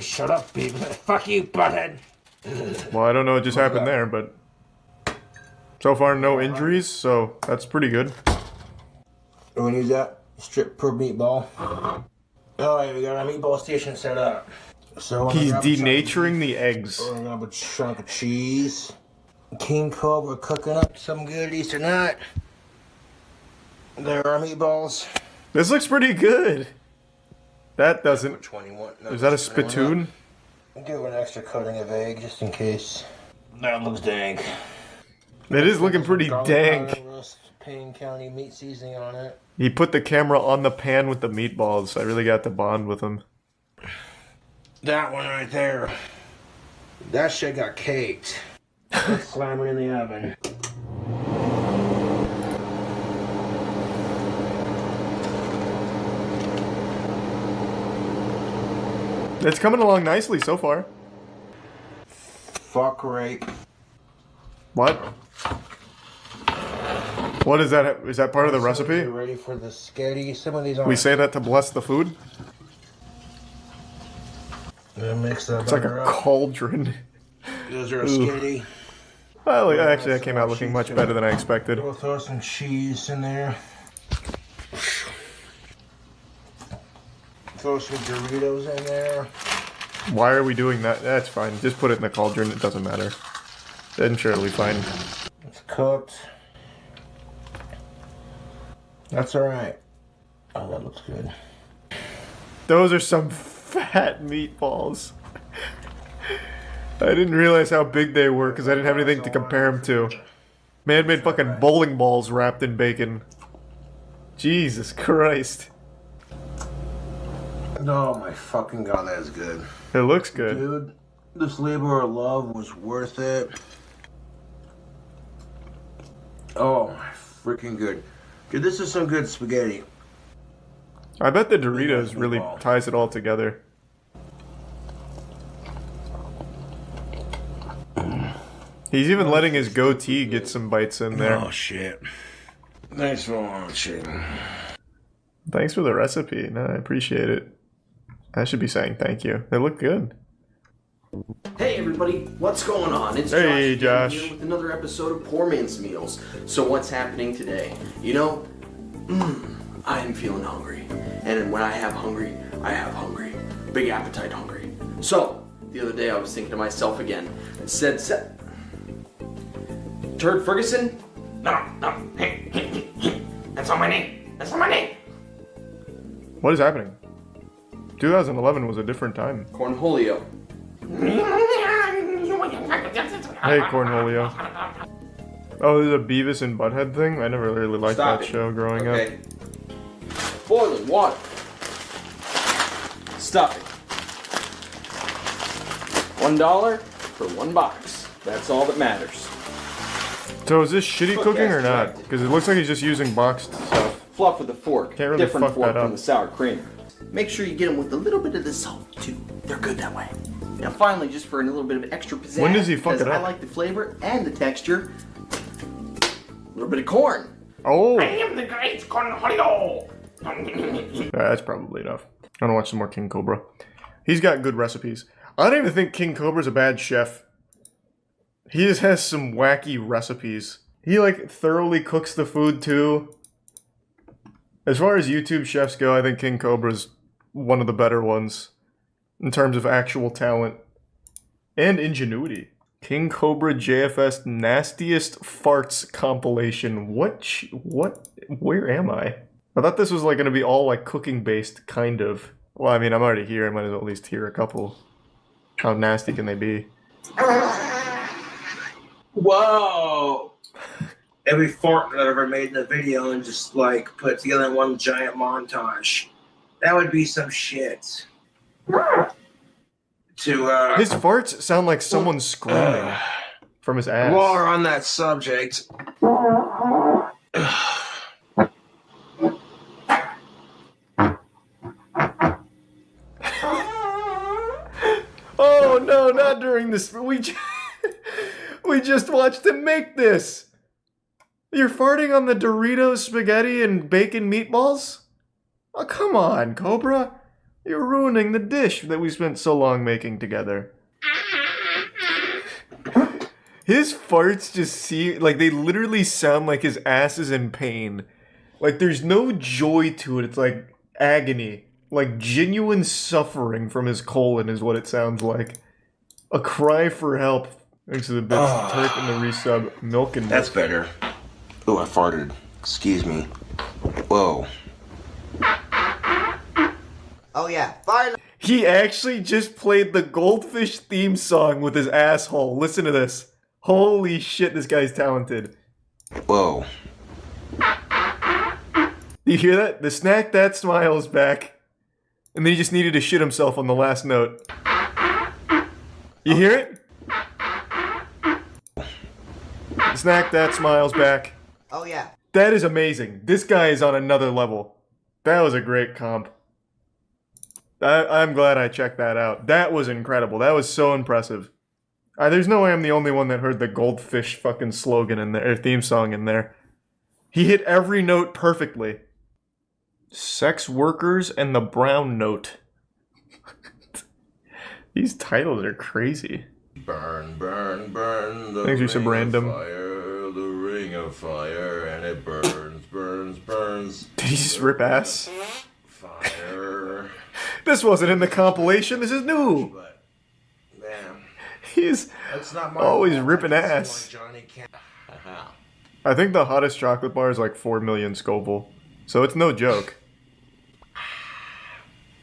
Shut up, people. Fuck you, butthead. Well, I don't know what just happened there, but so far no injuries, so that's pretty good. We're gonna use that strip per meatball. Alright, we got our meatball station set up. So He's denaturing the eggs. We're gonna grab a chunk of cheese. King Cobra cooking up some goodies tonight. There are meatballs. This looks pretty good. That doesn't. Which one you want? No, Is that a this one spittoon? up. Give it an extra coating of egg just in case. That looks dank. It is looking pretty Garlic dank. powder, roast Payne County meat seasoning on it. He put the camera on the pan with the meatballs. I really got to bond with him. That one right there. That shit got caked. Let's slam it in the oven. It's coming along nicely so far. fuck rape. What? What is that? Is that part of the recipe? You ready for the sketty? Some of these aren't. We say that to bless the food? Mix that It's like butter a up. cauldron. Those are a Ooh. sketty. Well, actually, that came out looking much better than I expected. We'll throw some cheese in there. Throw some Doritos in there. Why are we doing that? That's fine. Just put it in the cauldron. It doesn't matter. Then sure, it'll be fine. It's cooked. That's alright. Oh, that looks good. Those are some fat meatballs. I didn't realize how big they were because I didn't have anything to compare them to. Man made fucking bowling balls wrapped in bacon. Jesus Christ. Oh my fucking god, that is good. It looks good. Dude, this labor of love was worth it. Oh my freaking good. Dude, this is some good spaghetti. I bet the Doritos really ties it all together. He's even letting his goatee get some bites in there. Oh shit. Thanks for watching. Thanks for the recipe. No, I appreciate it. I should be saying thank you. They look good. Hey everybody, what's going on? It's Hey, Josh Josh. here with another episode of Poor Man's Meals. So what's happening today? You know, I am feeling hungry. And when I have hungry, I have hungry. Big appetite hungry. So, the other day I was thinking to myself again, and said, Turd Ferguson? No, that's not my name. That's not my name. What is happening? 2011 was a different time. Cornholio. Hey, Cornholio. Oh, this is a Beavis and Butthead thing? I never really liked Stop that it. show growing Okay. Boiling water. Stuffing. $1 for one box. That's all that matters. up. So is this shitty Fuck cooking yes, or not? correct. Because it looks like he's just using boxed stuff. Fluff with a fork. Can't really Different fuck fork that from up. the sour cream. Make sure you get them with a little bit of the salt too. They're good that way. Now finally, just for a little bit of extra pizzazz, When does he fuck because it up? I like the flavor and the texture. A little bit of corn. Oh! I am the great Cornholio. Yeah, that's probably enough. I want to watch some more King Cobra. He's got good recipes. I don't even think King Cobra's a bad chef. He just has some wacky recipes. He, like, thoroughly cooks the food, too. As far as YouTube chefs go, I think King Cobra's one of the better ones. In terms of actual talent. And ingenuity. King Cobra JFS Nastiest Farts compilation. What? Where am I? I thought this was like going to be all like cooking based, kind of. Well, I mean, I'm already here. I might as well at least hear a couple. How nasty can they be? Whoa! Every fart that I've ever made in a video and just like put it together in one giant montage. That would be some shit. His farts sound like someone screaming from his ass. While we're on that subject. Oh no, not during this. We just watched him make this. You're farting on the Doritos spaghetti and bacon meatballs? Oh, come on, Cobra. You're ruining the dish that we spent so long making together. His farts just seem like they literally sound like his ass is in pain. Like there's no joy to it. It's like agony. Like genuine suffering from his colon is what it sounds like. A cry for help. Thanks to the bits, Turk and the resub, milk and That's better. Oh, I farted. Excuse me. Whoa. Oh yeah, fire. He actually just played the Goldfish theme song with his asshole. Listen to this. Holy shit, this guy's talented. Whoa. You hear that? The snack that smiles back. And then he just needed to shit himself on the last note. You hear it? The snack that smiles back. Oh yeah. That is amazing. This guy is on another level. That was a great comp. I'm glad I checked that out. That was incredible. That was so impressive. There's no way I'm the only one that heard the goldfish fucking slogan in there, or theme song in there. He hit every note perfectly. Sex workers and the brown note. These titles are crazy. Burn, burn, burn. The Things are so random. Fire, the ring of fire, and it burns, burns, burns. Did he just rip ass? Fire. This wasn't in the compilation. This is new. But, man, He's always ripping ass. Johnny Camp. I think the hottest chocolate bar is like 4 million Scoville. So it's no joke.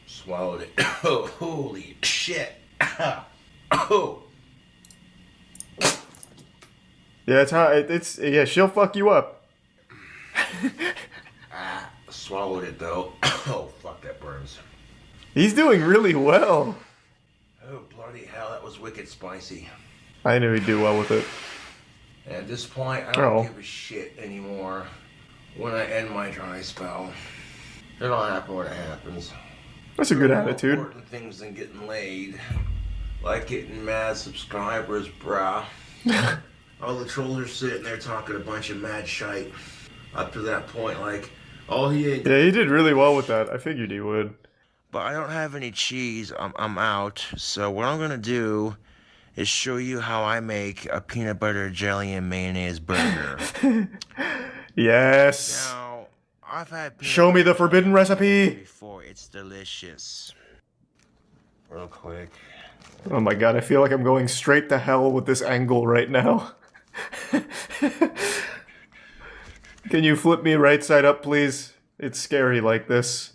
Swallowed it. Oh, holy shit. Oh. Yeah, yeah, she'll fuck you up. Swallowed it though. Oh, fuck, that burns. He's doing really well. Oh, bloody hell, that was wicked spicy. I knew he'd do well with it. At this point, I don't give a shit anymore. When I end my dry spell, it'll happen when it happens. That's a good There are more attitude. important things than getting laid. Like getting mad subscribers, brah. All the trolls are sitting there talking a bunch of mad shite. Up to that point, like, oh, he ain't. Yeah, he did really well with that. I figured he would. But I don't have any cheese. I'm out. So what I'm gonna do is show you how I make a peanut butter jelly and mayonnaise burger. Yes. Now, I've had Show me the forbidden recipe. before. It's delicious. Real quick. Oh my god, I feel like I'm going straight to hell with this angle right now. Can you flip me right side up, please? It's scary like this.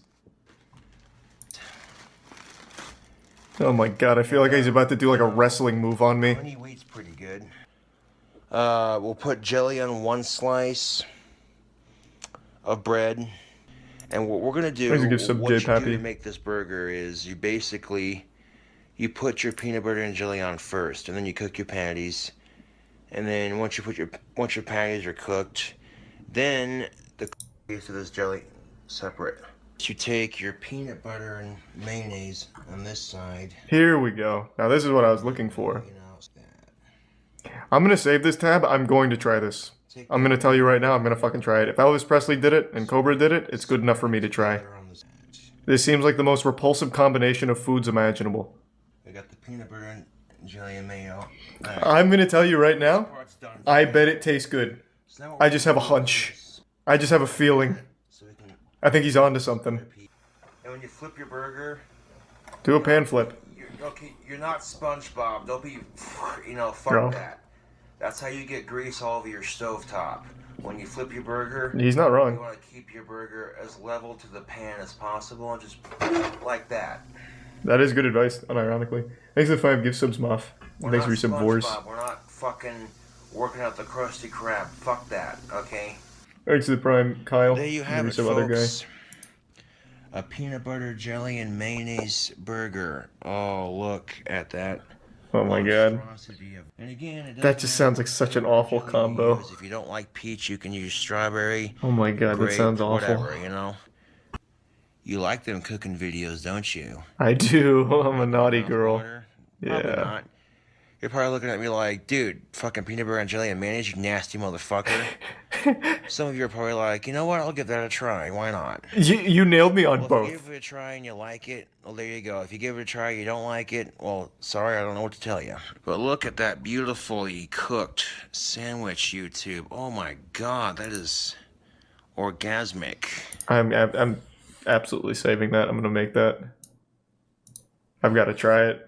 Oh my god, I feel like he's about to do like a wrestling move on me. Honey wheat's pretty good. We'll put jelly on one slice of bread. And what we're gonna do, Let's give some what you J-Pappy. do to make this burger is you basically, you put your peanut butter and jelly on first, and then you cook your patties. And then once your patties are cooked, then the piece of this jelly separate. You take your peanut butter and mayonnaise on this side. Here we go. Now this is what I was looking for. I'm gonna save this tab. I'm going to try this. I'm gonna tell you right now, I'm gonna fucking try it. If Elvis Presley did it and Cobra did it, it's good enough for me to try. This seems like the most repulsive combination of foods imaginable. I got the peanut butter and jelly and mayo. I'm gonna tell you right now, I bet it tastes good. I just have a hunch. I just have a feeling. I think he's onto something. And when you flip your burger, Do a pan flip. you're not SpongeBob. Don't be, fuck No. that. That's how you get grease all over your stovetop. When you flip your burger, He's not wrong. You want to keep your burger as level to the pan as possible, and just like that. That is good advice, unironically. Thanks for the 5 gift subs, Moff. We're Thanks not for your sub wars. SpongeBob. We're not fucking working out the Krusty Krab. Fuck that, okay? Thanks to the Prime, Kyle. There you have it, some other guy. folks. A peanut butter jelly and mayonnaise burger. Oh, look at that. Oh my god. monstrosity of- And again, it That just sounds like such an awful combo. If you don't like peach, you can use strawberry. Oh my god, that grape, sounds awful. Whatever. You like them cooking videos, don't you? I do. I'm a naughty girl. Probably Yeah. not. You're probably looking at me like, dude, fucking peanut butter and jelly and mayonnaise, you nasty motherfucker. Some of you are probably like, you know what, I'll give that a try. Why not? You nailed me on Well, both. if you give it a try and you like it, well, there you go. If you give it a try and you don't like it, well, sorry, I don't know what to tell you. But look at that beautifully cooked sandwich, YouTube. Oh my god, that is orgasmic. I'm absolutely saving that. I'm gonna make that. I've got to try it.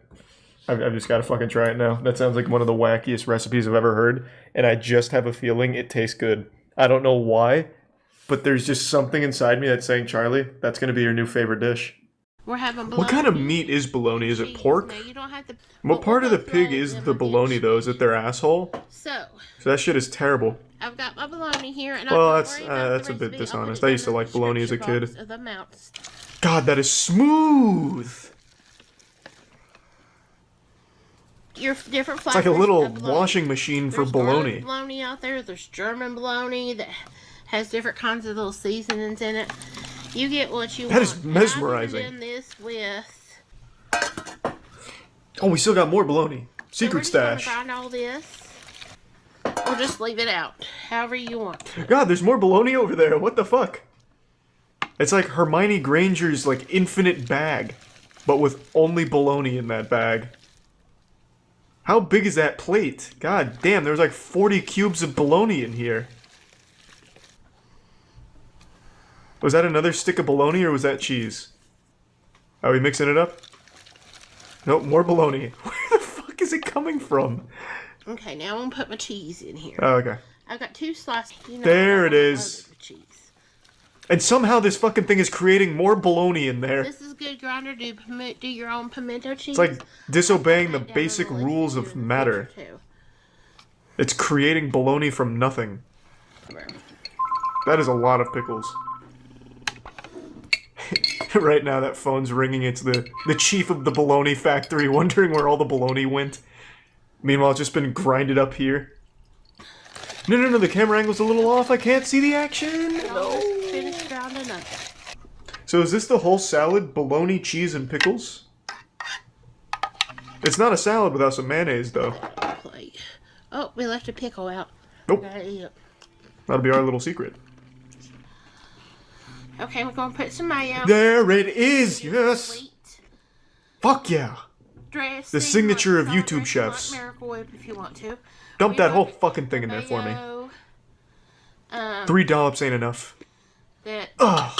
I've just got to fucking try it now. That sounds like one of the wackiest recipes I've ever heard, and I just have a feeling it tastes good. I don't know why, but there's just something inside me that's saying, Charlie, that's gonna be your new favorite dish. We're having bologna. What kind of meat is bologna? Is it pork? No, you don't have to. What part of the pig is the bologna though? Is it their asshole? So That shit is terrible. I've got my bologna here, and Well, I'm that's a bit dishonest. I used to like bologna as a kid. of the amounts. God, that is smooth. Your different It's like a flavors little of bologna. washing machine for There's garlic bologna. bologna out there. There's German bologna that has different kinds of little seasonings in it. You get what you That want. is mesmerizing. And I've been doing this with. Oh, we still got more bologna. Secret So we're just stash. gonna grind all this, or just leave it out, however you want. God, there's more bologna over there. What the fuck? It's like Hermione Granger's like infinite bag, but with only bologna in that bag. How big is that plate? God damn, there's like 40 cubes of bologna in here. Was that another stick of bologna or was that cheese? Are we mixing it up? Nope, more bologna. Where the fuck is it coming from? Okay, now I'm gonna put my cheese in here. Oh, okay. I've got 2 slices. You know, There it I is. love cheese. And somehow this fucking thing is creating more bologna in there. This is good grinder. Do your own pimento cheese. It's like disobeying the basic rules of matter. It's creating bologna from nothing. That is a lot of pickles. Right now that phone's ringing. It's the chief of the bologna factory wondering where all the bologna went. Meanwhile, it's just been grinded up here. No, the camera angle's a little off. I can't see the action. No. Finish grinding up. So is this the whole salad? Bologna, cheese, and pickles? It's not a salad without some mayonnaise, though. Plate. Oh, we left a pickle out. Nope. Gotta eat it. That'll be our little secret. Okay, we're gonna put some mayo. There it is! Yes! Sweet. Fuck yeah! Dressing, The signature of like YouTube dressing, chefs. Like Miracle Whip if you want to. Dump that whole fucking thing in there for me. Mayo, 3 dollops ain't enough. That. Ugh.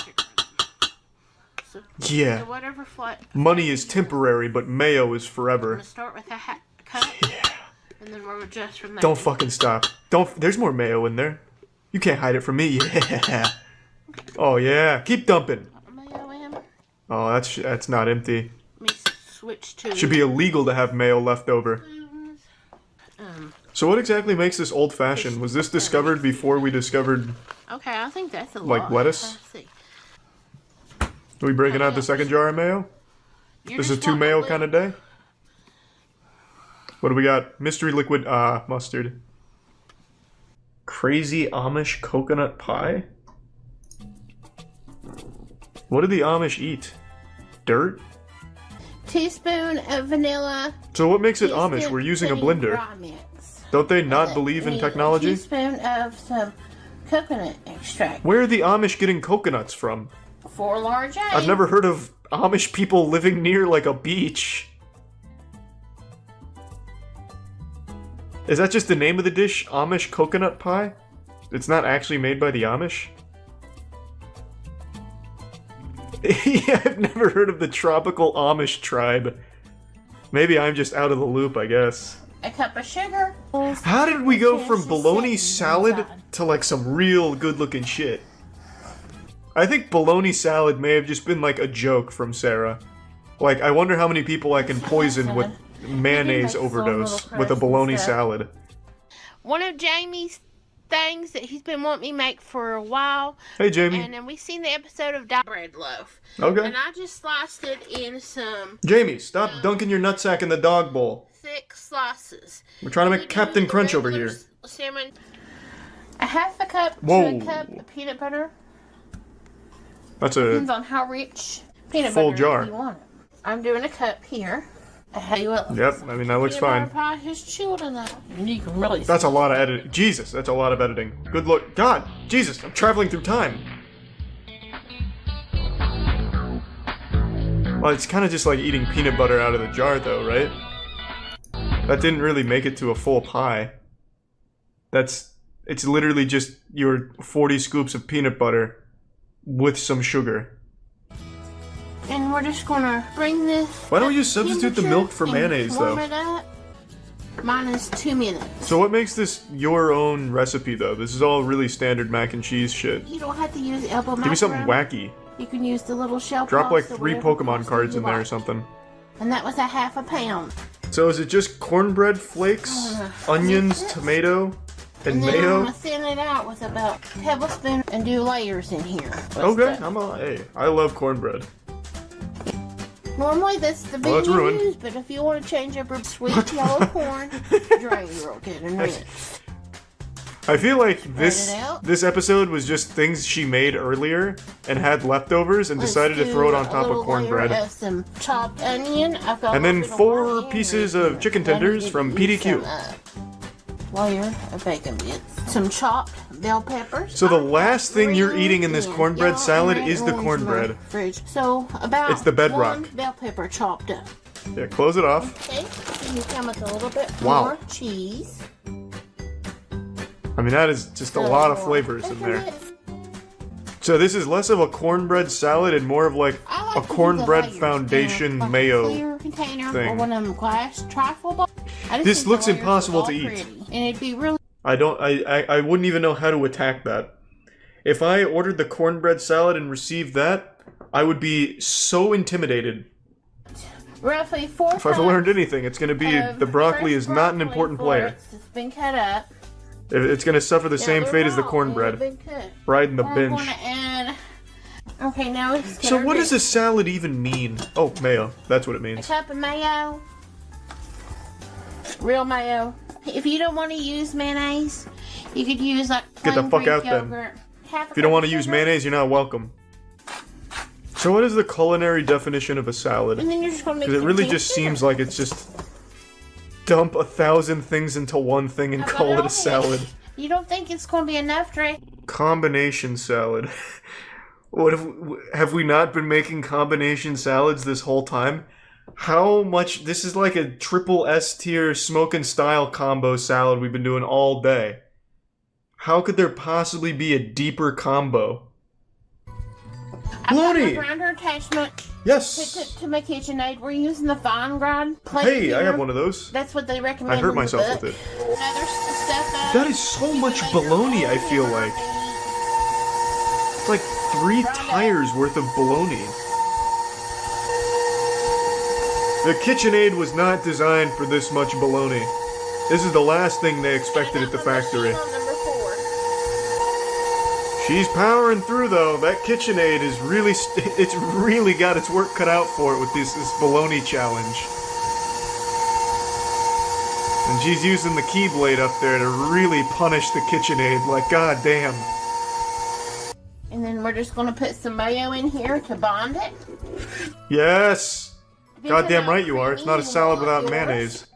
So, Yeah. So whatever flat. Money is temporary, but mayo is I'm forever. gonna start with a cup. Yeah. And then we'll adjust from there. Don't fucking stop. There's more mayo in there. You can't hide it from me. Yeah. Oh yeah. Keep dumping. Mayo in. Oh, that's not empty. Let me switch to. Should be illegal to have mayo left over. So what exactly makes this old-fashioned? Was this discovered before we discovered, Okay, I think that's a lot. like, lettuce? Let's see. Are we breaking out the second jar of mayo? This is 2 mayo kind of day? What do we got? Mystery liquid, mustard. Crazy Amish coconut pie? What do the Amish eat? Dirt? Teaspoon of vanilla. So what makes it Amish? Teaspoon We're using a pudding blender. dry mix. Don't they not believe in A technology? teaspoon of some coconut extract. Where are the Amish getting coconuts from? 4 large eggs. I've never heard of Amish people living near, like, a beach. Is that just the name of the dish? Amish coconut pie? It's not actually made by the Amish? Yeah, I've never heard of the tropical Amish tribe. Maybe I'm just out of the loop, I guess. A cup of sugar. How did we go from bologna salad to, like, some real good-looking shit? I think bologna salad may have just been, like, a joke from Sarah. Like, I wonder how many people I can poison with mayonnaise overdose with a bologna salad. One of Jamie's things that he's been wanting me to make for a while. Hey, Jamie. And then we seen the episode of bread loaf. Okay. And I just sliced it in some Jamie, stop dunking your nutsack in the dog bowl. thick slices. We're trying to make Captain Crunch over here. Salmon. A half a cup Whoa. to a cup of peanut butter. That's Depends a... on how rich peanut Full butter jar. you want it. I'm doing a cup here. Yep, I mean, that looks peanut fine. butter pie has chilled enough. You can really That's a lot of editing. Jesus, that's a lot of editing. Good look. God, Jesus, I'm traveling through time. Well, it's kind of just like eating peanut butter out of the jar, though, right? That didn't really make it to a full pie. It's literally just your 40 scoops of peanut butter with some sugar. And we're just gonna bring this. Why don't you substitute the milk for and mayonnaise, warm though? it up. Mine is 2 minutes. So what makes this your own recipe, though? This is all really standard mac and cheese shit. You don't have to use elbow Give me something macaroni. wacky. You can use the little shell Drop like pops or 3 whatever Pokemon pasta cards you in there or like. something. And that was a half a pound. So is it just cornbread flakes, onions, tomato, and then I'm mayo? gonna thin it out with about a tablespoon and do layers in here. Okay, hey, I love cornbread. Normally that's the Well, bean it's you ruined. use, but if you want to change up your sweet yellow corn, drain real good and rinse. I feel like this episode was just things she made earlier and had leftovers and decided to throw it on top of cornbread. Some chopped onion. I've got And then 4 pieces of chicken tenders from PDQ. Layer of bacon bits. Some chopped bell peppers. So the last thing you're eating in this cornbread salad is the cornbread. Fridge. So about It's the bedrock. 1 bell pepper chopped up. Yeah, close it off. Okay, so you come with a little bit Wow. more cheese. I mean, that is just a lot of flavors in there. So this is less of a cornbread salad and more of like a cornbread foundation mayo Clear container or thing. one of them glass trifle bowls. I just This think the looks layers impossible look to all eat. pretty. And it'd be really I wouldn't even know how to attack that. If I ordered the cornbread salad and received that, I would be so intimidated. roughly 4 If I've learned anything, it's going to be the broccoli is not an important player. It's been cut up. It's going to suffer the same fate as the cornbread. Right in the We're bench. going to add. Okay, now it's. So what does a salad even mean? Oh, mayo. That's what it A means. cup of mayo. Real mayo. If you don't want to use mayonnaise, you could use like Get the plain fuck Greek out then. yogurt. Half a If you don't cup want of to use sugar, mayonnaise, you're not welcome. So what is the culinary definition of a salad? And then you're just gonna make Because it it really taste just seems like it's just dump 1,000 things into one thing and How call about it a all salad. You don't think it's going to be enough, Dre? Combination salad. What have we not been making combination salads this whole time? How much? This is like a triple S tier smoking style combo salad we've been doing all day. How could there possibly be a deeper combo? I've got my Lonnie! grinder attachment. Yes. To my KitchenAid, we're using the fine grind plate. Hey, I here. have one of those. That's what they recommend. I hurt in the myself book. with it. Other stuff. That is so much bologna, I feel like. It's like 3 tires worth of bologna. The KitchenAid was not designed for this much bologna. This is the last thing they expected at the factory. She's powering through though. That KitchenAid is really, it's really got its work cut out for it with this bologna challenge. And she's using the Keyblade up there to really punish the KitchenAid. Like, god damn. And then we're just going to put some mayo in here to bond it. Yes! Goddamn right you are. It's not a salad without mayonnaise.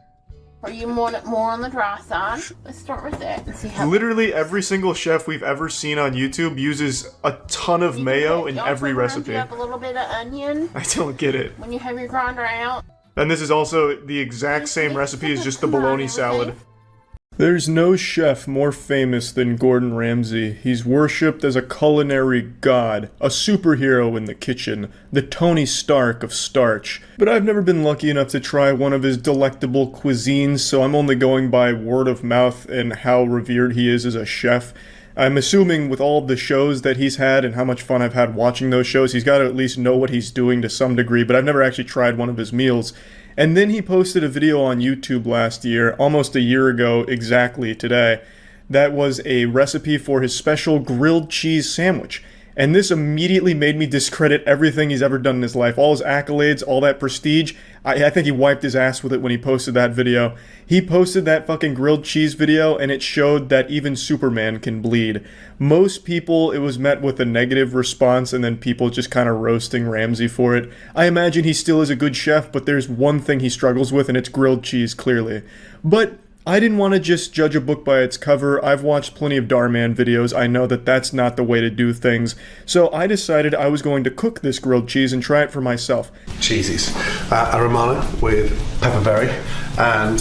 Or you want it more on the dry side. Let's start with that and see how. Literally every single chef we've ever seen on YouTube uses a ton of mayo in every recipe. Up a little bit of onion I don't get it. when you have your grinder out. And this is also the exact same recipe as just the bologna salad. There's no chef more famous than Gordon Ramsay. He's worshipped as a culinary god, a superhero in the kitchen, the Tony Stark of starch. But I've never been lucky enough to try one of his delectable cuisines, so I'm only going by word of mouth and how revered he is as a chef. I'm assuming with all of the shows that he's had and how much fun I've had watching those shows, he's got to at least know what he's doing to some degree, but I've never actually tried one of his meals. And then he posted a video on YouTube last year, almost a year ago exactly today, that was a recipe for his special grilled cheese sandwich. And this immediately made me discredit everything he's ever done in his life. All his accolades, all that prestige. I think he wiped his ass with it when he posted that video. He posted that fucking grilled cheese video and it showed that even Superman can bleed. Most people, it was met with a negative response and then people just kind of roasting Ramsay for it. I imagine he still is a good chef, but there's one thing he struggles with and it's grilled cheese, clearly. But I didn't want to just judge a book by its cover. I've watched plenty of Darman videos. I know that that's not the way to do things. So I decided I was going to cook this grilled cheese and try it for myself. Cheesies. A Romano with pepperberry and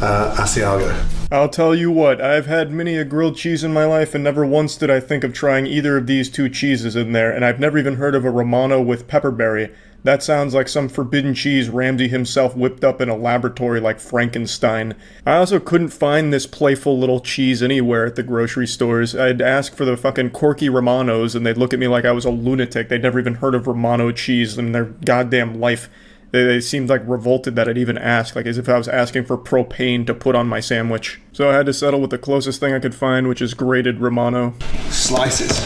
Asiago. I'll tell you what, I've had many a grilled cheese in my life and never once did I think of trying either of these 2 cheeses in there, and I've never even heard of a Romano with pepperberry. That sounds like some forbidden cheese Ramsay himself whipped up in a laboratory like Frankenstein. I also couldn't find this playful little cheese anywhere at the grocery stores. I'd ask for the fucking Corky Romanos and they'd look at me like I was a lunatic. They'd never even heard of Romano cheese in their goddamn life. They seemed like revolted that I'd even ask, like as if I was asking for propane to put on my sandwich. So I had to settle with the closest thing I could find, which is grated Romano. Slices.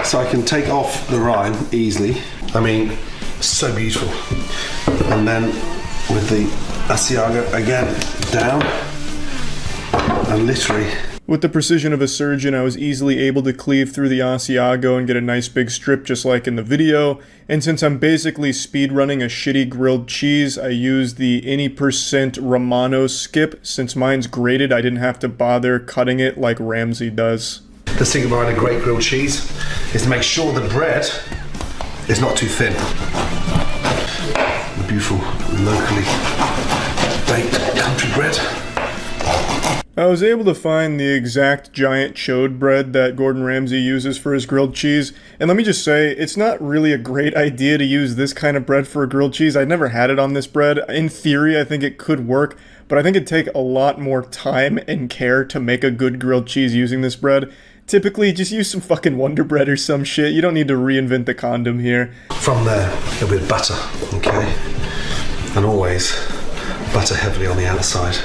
So I can take off the rind easily. I mean, so beautiful. And then with the Asiago again, down. And literally... With the precision of a surgeon, I was easily able to cleave through the Asiago and get a nice big strip just like in the video, and since I'm basically speedrunning a shitty grilled cheese, I used the any % Romano skip. Since mine's grated, I didn't have to bother cutting it like Ramsey does. The thing about a great grilled cheese is to make sure the bread is not too thin. The beautiful, locally baked country bread. I was able to find the exact giant chode bread that Gordon Ramsay uses for his grilled cheese, and let me just say, it's not really a great idea to use this kind of bread for a grilled cheese. I'd never had it on this bread. In theory, I think it could work, but I think it'd take a lot more time and care to make a good grilled cheese using this bread. Typically, just use some fucking Wonder Bread or some shit. You don't need to reinvent the condom here. From there, a bit of butter, okay? And always butter heavily on the outside.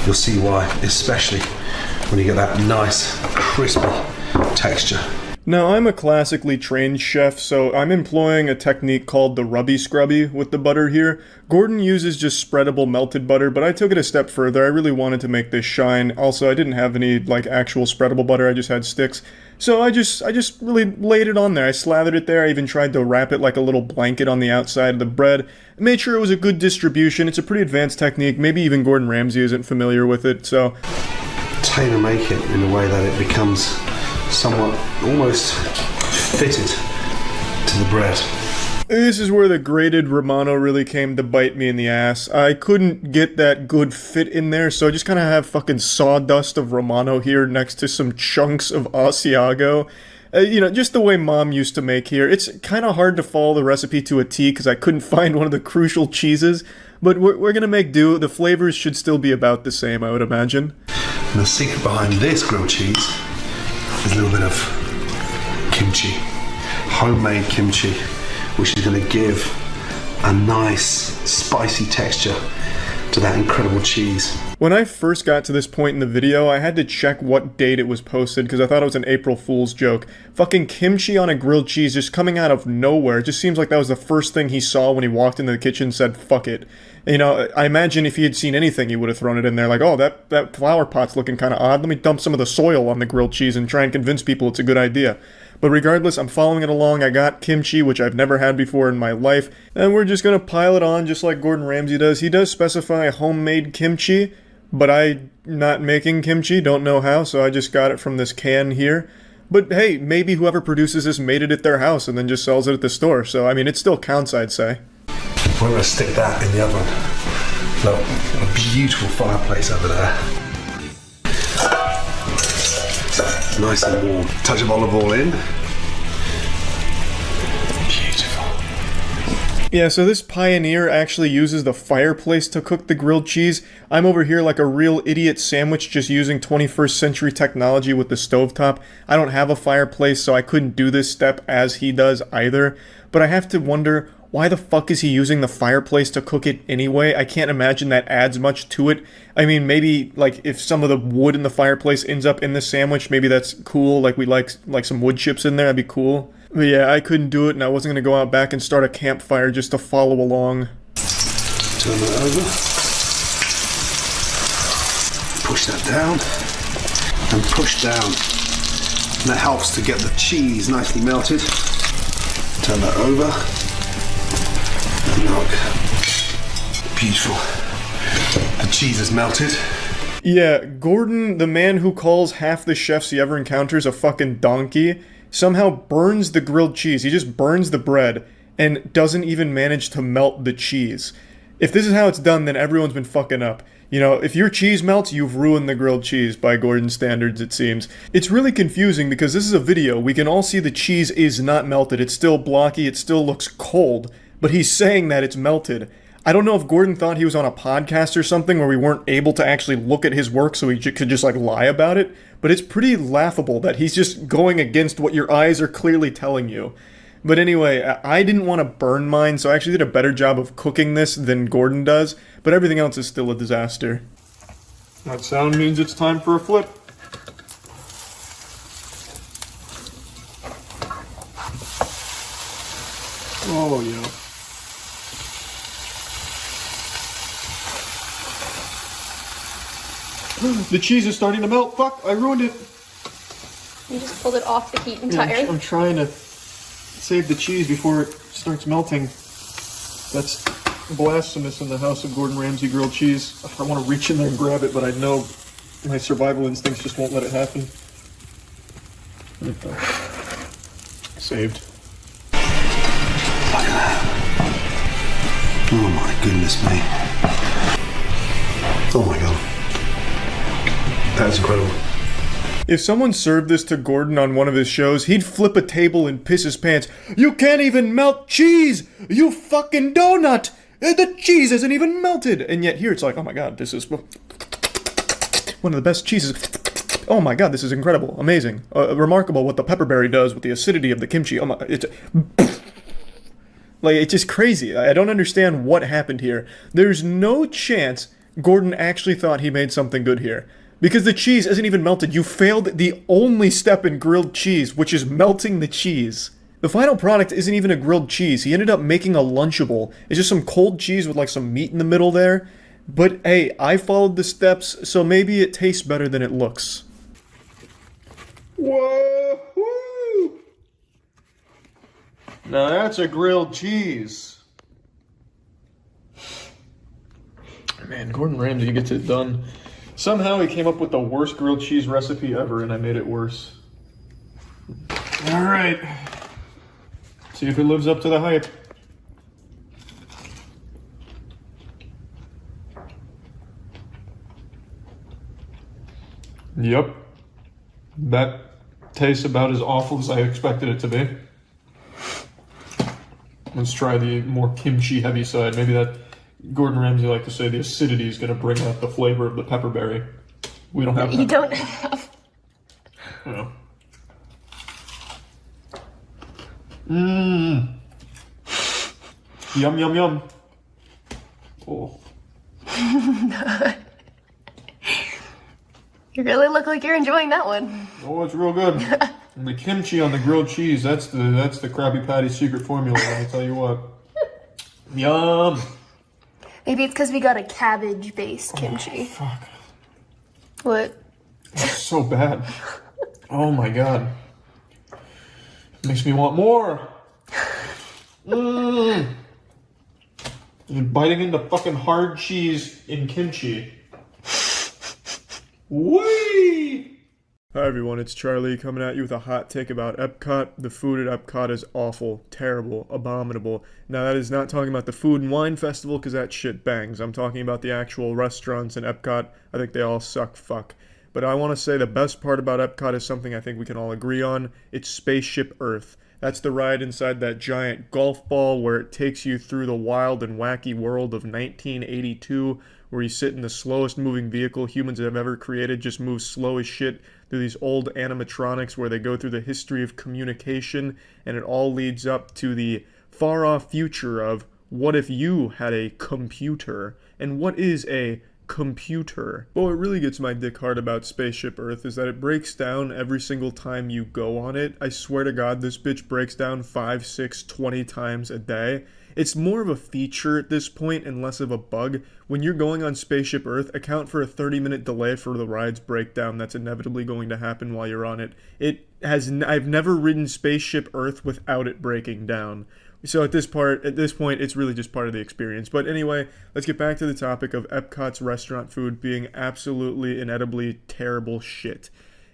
You'll see why, especially when you get that nice, crispy texture. Now, I'm a classically trained chef, so I'm employing a technique called the rubby scrubby with the butter here. Gordon uses just spreadable melted butter, but I took it a step further. I really wanted to make this shine. Also, I didn't have any, like, actual spreadable butter. I just had sticks. So I just really laid it on there. I slathered it there. I even tried to wrap it like a little blanket on the outside of the bread. I made sure it was a good distribution. It's a pretty advanced technique. Maybe even Gordon Ramsay isn't familiar with it, so... Tailor make it in a way that it becomes somewhat almost fitted to the bread. This is where the grated Romano really came to bite me in the ass. I couldn't get that good fit in there, so I just kind of have fucking sawdust of Romano here next to some chunks of Asiago. You know, just the way Mom used to make here. It's kind of hard to follow the recipe to a T because I couldn't find one of the crucial cheeses, but we're gonna make do. The flavors should still be about the same, I would imagine. And the secret behind this grilled cheese is a little bit of kimchi, homemade kimchi, which is going to give a nice spicy texture to that incredible cheese. When I first got to this point in the video, I had to check what date it was posted because I thought it was an April Fool's joke. Fucking kimchi on a grilled cheese just coming out of nowhere. It just seems like that was the first thing he saw when he walked into the kitchen and said, fuck it. You know, I imagine if he had seen anything, he would have thrown it in there like, oh, that flower pot's looking kind of odd. Let me dump some of the soil on the grilled cheese and try and convince people it's a good idea. But regardless, I'm following it along. I got kimchi, which I've never had before in my life, and we're just going to pile it on just like Gordon Ramsay does. He does specify homemade kimchi, but I'm not making kimchi, don't know how, so I just got it from this can here. But hey, maybe whoever produces this made it at their house and then just sells it at the store, so I mean, it still counts, I'd say. We're going to stick that in the oven. Look, a beautiful fireplace over there. Nice and warm. Touch of olive oil in. Beautiful. Yeah, so this Pioneer actually uses the fireplace to cook the grilled cheese. I'm over here like a real idiot sandwich just using 21st century technology with the stovetop. I don't have a fireplace, so I couldn't do this step as he does either. But I have to wonder, why the fuck is he using the fireplace to cook it anyway? I can't imagine that adds much to it. I mean, maybe, like, if some of the wood in the fireplace ends up in the sandwich, maybe that's cool. Like, we like some wood chips in there, that'd be cool. But yeah, I couldn't do it, and I wasn't gonna go out back and start a campfire just to follow along. Turn that over. Push that down. And push down. And that helps to get the cheese nicely melted. Turn that over. Look, beautiful. The cheese is melted. Yeah, Gordon, the man who calls half the chefs he ever encounters a fucking donkey, somehow burns the grilled cheese. He just burns the bread and doesn't even manage to melt the cheese. If this is how it's done, then everyone's been fucking up. You know, if your cheese melts, you've ruined the grilled cheese by Gordon's standards, it seems. It's really confusing because this is a video. We can all see the cheese is not melted. It's still blocky. It still looks cold. But he's saying that it's melted. I don't know if Gordon thought he was on a podcast or something where we weren't able to actually look at his work so he could just like lie about it, but it's pretty laughable that he's just going against what your eyes are clearly telling you. But anyway, I didn't want to burn mine, so I actually did a better job of cooking this than Gordon does, but everything else is still a disaster. That sound means it's time for a flip. Oh, yeah. The cheese is starting to melt. Fuck, I ruined it. You just pulled it off the heat Yeah, entirely. I'm trying to save the cheese before it starts melting. That's blasphemous in the house of Gordon Ramsay grilled cheese. I want to reach in there and grab it, but I know my survival instincts just won't let it happen. Saved. Oh my goodness me. Oh my god. That's incredible. If someone served this to Gordon on one of his shows, he'd flip a table and piss his pants. You can't even melt cheese! You fucking donut! The cheese isn't even melted! And yet here it's like, oh my god, this is one of the best cheeses. Oh my god, this is incredible, amazing, remarkable what the pepperberry does with the acidity of the kimchi. Oh my, it's like, it's just crazy. I don't understand what happened here. There's no chance Gordon actually thought he made something good here. Because the cheese isn't even melted. You failed the only step in grilled cheese, which is melting the cheese. The final product isn't even a grilled cheese. He ended up making a Lunchable. It's just some cold cheese with like some meat in the middle there. But hey, I followed the steps, so maybe it tastes better than it looks. Whoa! Now that's a grilled cheese. Man, Gordon Ramsay gets it done. Somehow he came up with the worst grilled cheese recipe ever, and I made it worse. Alright. See if it lives up to the hype. Yep. That tastes about as awful as I expected it to be. Let's try the more kimchi heavy side. Maybe that Gordon Ramsay like to say the acidity is going to bring out the flavor of the pepperberry. We don't have that. You don't have. Yeah. Mmm. Yum, yum, yum. Oh. You really look like you're enjoying that one. Oh, it's real good. And the kimchi on the grilled cheese, that's the Krabby Patty's secret formula, let me tell you what. Yum. Maybe it's because we got a cabbage-based kimchi. Oh, fuck. What? That's so bad. Oh my god. Makes me want more. Mmm. You're biting into fucking hard cheese in kimchi. Whee! Hi everyone, it's Charlie coming at you with a hot take about Epcot. The food at Epcot is awful, terrible, abominable. Now that is not talking about the Food and Wine Festival because that shit bangs. I'm talking about the actual restaurants in Epcot. I think they all suck fuck. But I want to say the best part about Epcot is something I think we can all agree on. It's Spaceship Earth. That's the ride inside that giant golf ball where it takes you through the wild and wacky world of 1982, where you sit in the slowest moving vehicle humans have ever created, just moves slow as shit through these old animatronics where they go through the history of communication, and it all leads up to the far-off future of what if you had a computer, and what is a computer? But what really gets my dick hard about Spaceship Earth is that it breaks down every single time you go on it. I swear to God, this bitch breaks down 5, 6, 20 times a day. It's more of a feature at this point and less of a bug. When you're going on Spaceship Earth, account for a 30-minute delay for the ride's breakdown that's inevitably going to happen while you're on it. I've never ridden Spaceship Earth without it breaking down. So at this point, it's really just part of the experience. But anyway, let's get back to the topic of Epcot's restaurant food being absolutely inedibly terrible shit.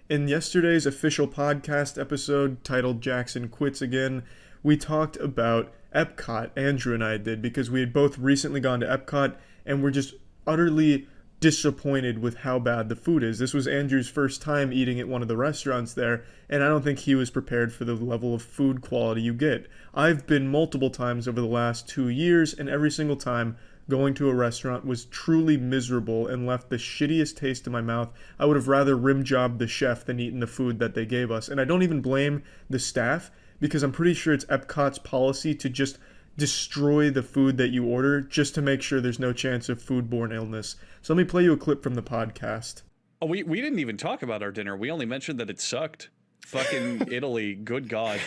In yesterday's official podcast episode titled Jackson Quits Again, we talked about Epcot, Andrew and I did, because we had both recently gone to Epcot and we're just utterly disappointed with how bad the food is. This was Andrew's first time eating at one of the restaurants there, and I don't think he was prepared for the level of food quality you get. I've been multiple times over the last 2 years, and every single time going to a restaurant was truly miserable and left the shittiest taste in my mouth. I would have rather rim-jobbed the chef than eaten the food that they gave us. And I don't even blame the staff, because I'm pretty sure it's Epcot's policy to just destroy the food that you order just to make sure there's no chance of foodborne illness. So let me play you a clip from the podcast. Oh, we didn't even talk about our dinner. We only mentioned that it sucked. Fucking Italy. Good God.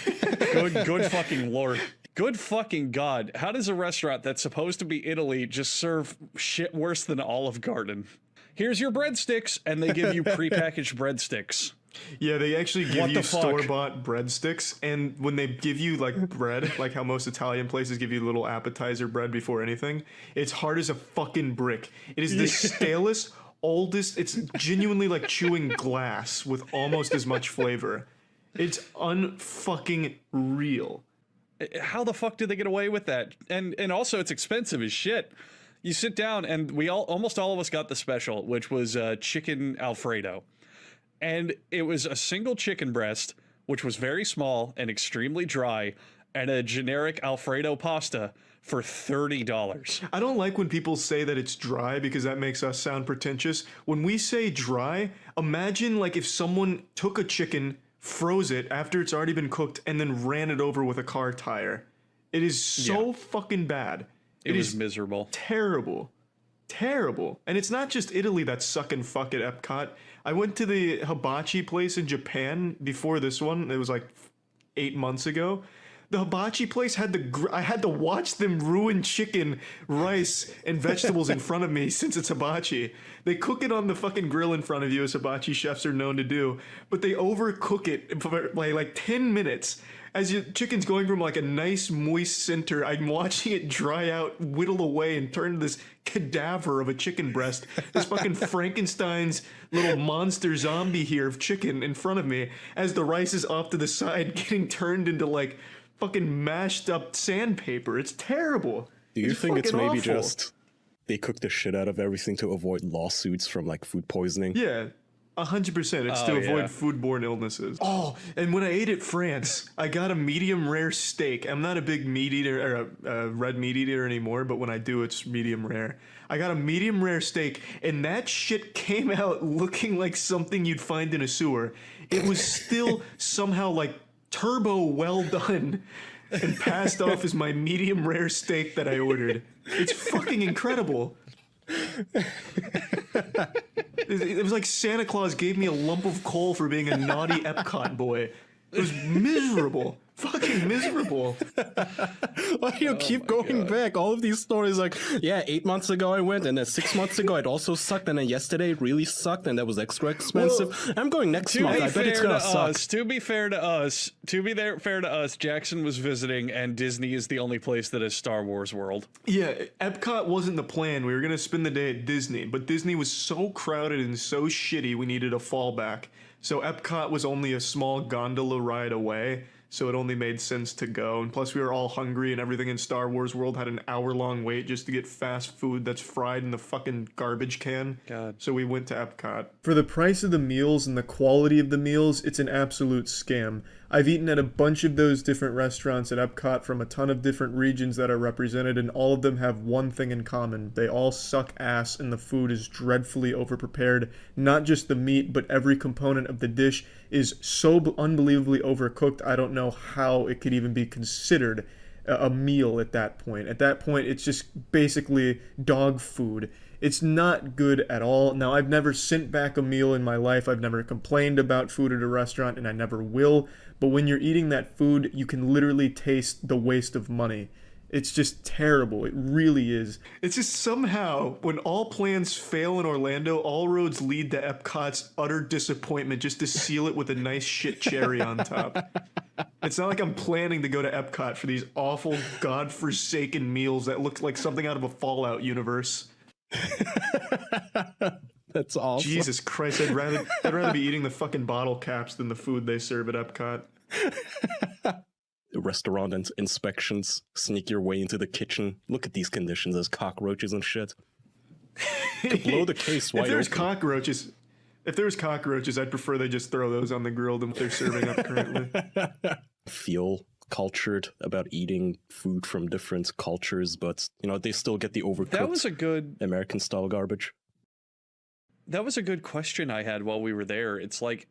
Good fucking Lord. Good fucking God. How does a restaurant that's supposed to be Italy just serve shit worse than Olive Garden? here's your breadsticks, and they give you prepackaged breadsticks. Yeah, they actually give What you the fuck? store-bought breadsticks, and when they give you like bread, like how most Italian places give you little appetizer bread before anything, it's hard as a fucking brick. It is the stalest, oldest. It's genuinely like chewing glass with almost as much flavor. It's unfucking real. How the fuck did they get away with that? And also, it's expensive as shit. You sit down, and almost all of us got the special, which was chicken Alfredo. And it was a single chicken breast, which was very small and extremely dry, and a generic Alfredo pasta for $30. I don't like when people say that it's dry because that makes us sound pretentious. When we say dry, imagine like if someone took a chicken, froze it after it's already been cooked, and then ran it over with a car tire. It is so fucking bad. It was miserable. Terrible. Terrible. And it's not just Italy that's suck and fuck at Epcot. I went to the hibachi place in Japan before this one. It was like 8 months ago. The hibachi place had I had to watch them ruin chicken, rice, and vegetables in front of me since it's hibachi. They cook it on the fucking grill in front of you, as hibachi chefs are known to do, but they overcook it for like 10 minutes. As your chicken's going from like a nice moist center, I'm watching it dry out, whittle away, and turn to this cadaver of a chicken breast. This fucking Frankenstein's little monster zombie here of chicken in front of me, as the rice is off to the side getting turned into like fucking mashed up sandpaper. It's terrible. Do you think it's fucking maybe awful. just they cook the shit out of everything to avoid lawsuits from like food poisoning? Yeah. 100%. It's to avoid foodborne illnesses. Oh, and when I ate at France, I got a medium rare steak. I'm not a big meat eater or a red meat eater anymore, but when I do, it's medium rare. I got a medium rare steak, and that shit came out looking like something you'd find in a sewer. It was still somehow like turbo well done and passed off as my medium rare steak that I ordered. It's fucking incredible. It was like Santa Claus gave me a lump of coal for being a naughty Epcot boy. It was miserable. Fucking miserable. Why do you keep going back? All of these stories like, yeah, 8 months ago I went, and then 6 months ago it also sucked, and then yesterday it really sucked, and that was extra expensive. I'm going next month. I bet it's gonna suck. To be fair to us, Jackson was visiting, and Disney is the only place that has Star Wars World. Yeah, Epcot wasn't the plan. We were gonna spend the day at Disney, but Disney was so crowded and so shitty we needed a fallback. So Epcot was only a small gondola ride away, so it only made sense to go. And plus we were all hungry, and everything in Star Wars World had an hour-long wait just to get fast food that's fried in the fucking garbage can. God. So we went to Epcot. For the price of the meals and the quality of the meals, it's an absolute scam. I've eaten at a bunch of those different restaurants at Epcot from a ton of different regions that are represented, and all of them have one thing in common. They all suck ass, and the food is dreadfully overprepared. Not just the meat, but every component of the dish is so unbelievably overcooked, I don't know how it could even be considered a meal at that point. At that point, it's just basically dog food. It's not good at all. Now, I've never sent back a meal in my life. I've never complained about food at a restaurant, and I never will. But when you're eating that food, you can literally taste the waste of money. It's just terrible. It really is. It's just somehow, when all plans fail in Orlando, all roads lead to Epcot's utter disappointment just to seal it with a nice shit cherry on top. It's not like I'm planning to go to Epcot for these awful, godforsaken meals that look like something out of a Fallout universe. That's awesome. Jesus Christ, I'd rather be eating the fucking bottle caps than the food they serve at Epcot. Restaurant inspections, sneak your way into the kitchen. Look at these conditions, there's cockroaches and shit. You could blow the case wide If there was cockroaches, I'd prefer they just throw those on the grill than what they're serving up currently. Feel cultured about eating food from different cultures, but you know they still get the overcooked. That was a good American style garbage. That was a good question I had while we were there. It's like,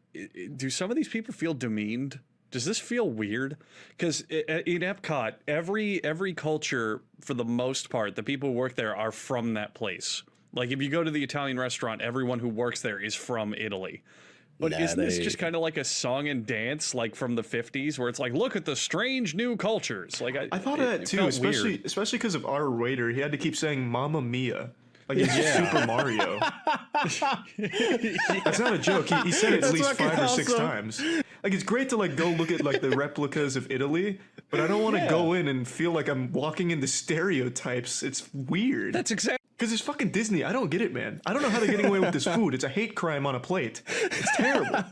do some of these people feel demeaned? Does this feel weird? Because in Epcot, every culture, for the most part, the people who work there are from that place. Like, if you go to the Italian restaurant, everyone who works there is from Italy. But isn't this just kind of like a song and dance, like from the 50s, where it's like, look at the strange new cultures? Like, I thought of that too, especially because of our waiter. He had to keep saying "Mamma Mia." Like it's Super Mario. That's not a joke. He said it at least 5 or 6 times. Like it's great to like go look at like the replicas of Italy, but I don't want to go in and feel like I'm walking into stereotypes. It's weird. That's exactly. Because it's fucking Disney. I don't get it, man. I don't know how they're getting away with this food. It's a hate crime on a plate. It's terrible.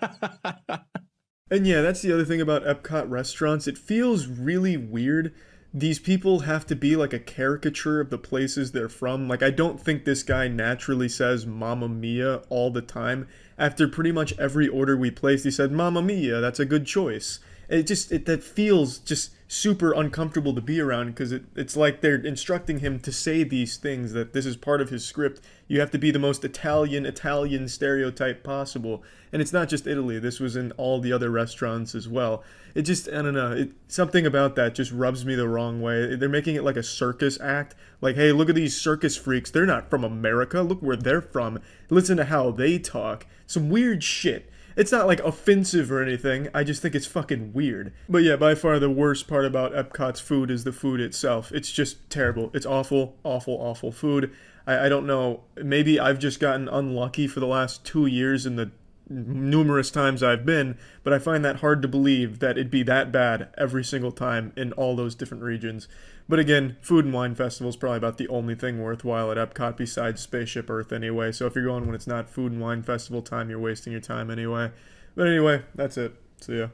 And yeah, that's the other thing about Epcot restaurants. It feels really weird. These people have to be like a caricature of the places they're from. Like, I don't think this guy naturally says Mamma Mia all the time. After pretty much every order we placed, he said, Mamma Mia, that's a good choice. That feels just super uncomfortable to be around because it's like they're instructing him to say these things, that this is part of his script. You have to be the most Italian stereotype possible. And it's not just Italy. This was in all the other restaurants as well. It just, I don't know, something about that just rubs me the wrong way. They're making it like a circus act. Like, hey, look at these circus freaks. They're not from America. Look where they're from. Listen to how they talk. Some weird shit. It's not like offensive or anything, I just think it's fucking weird. But yeah, by far the worst part about Epcot's food is the food itself. It's just terrible. It's awful, awful, awful food. I don't know, maybe I've just gotten unlucky for the last 2 years in the numerous times I've been, but I find that hard to believe that it'd be that bad every single time in all those different regions. But again, Food and Wine Festival is probably about the only thing worthwhile at Epcot besides Spaceship Earth anyway. So if you're going when it's not Food and Wine Festival time, you're wasting your time anyway. But anyway, that's it. See ya.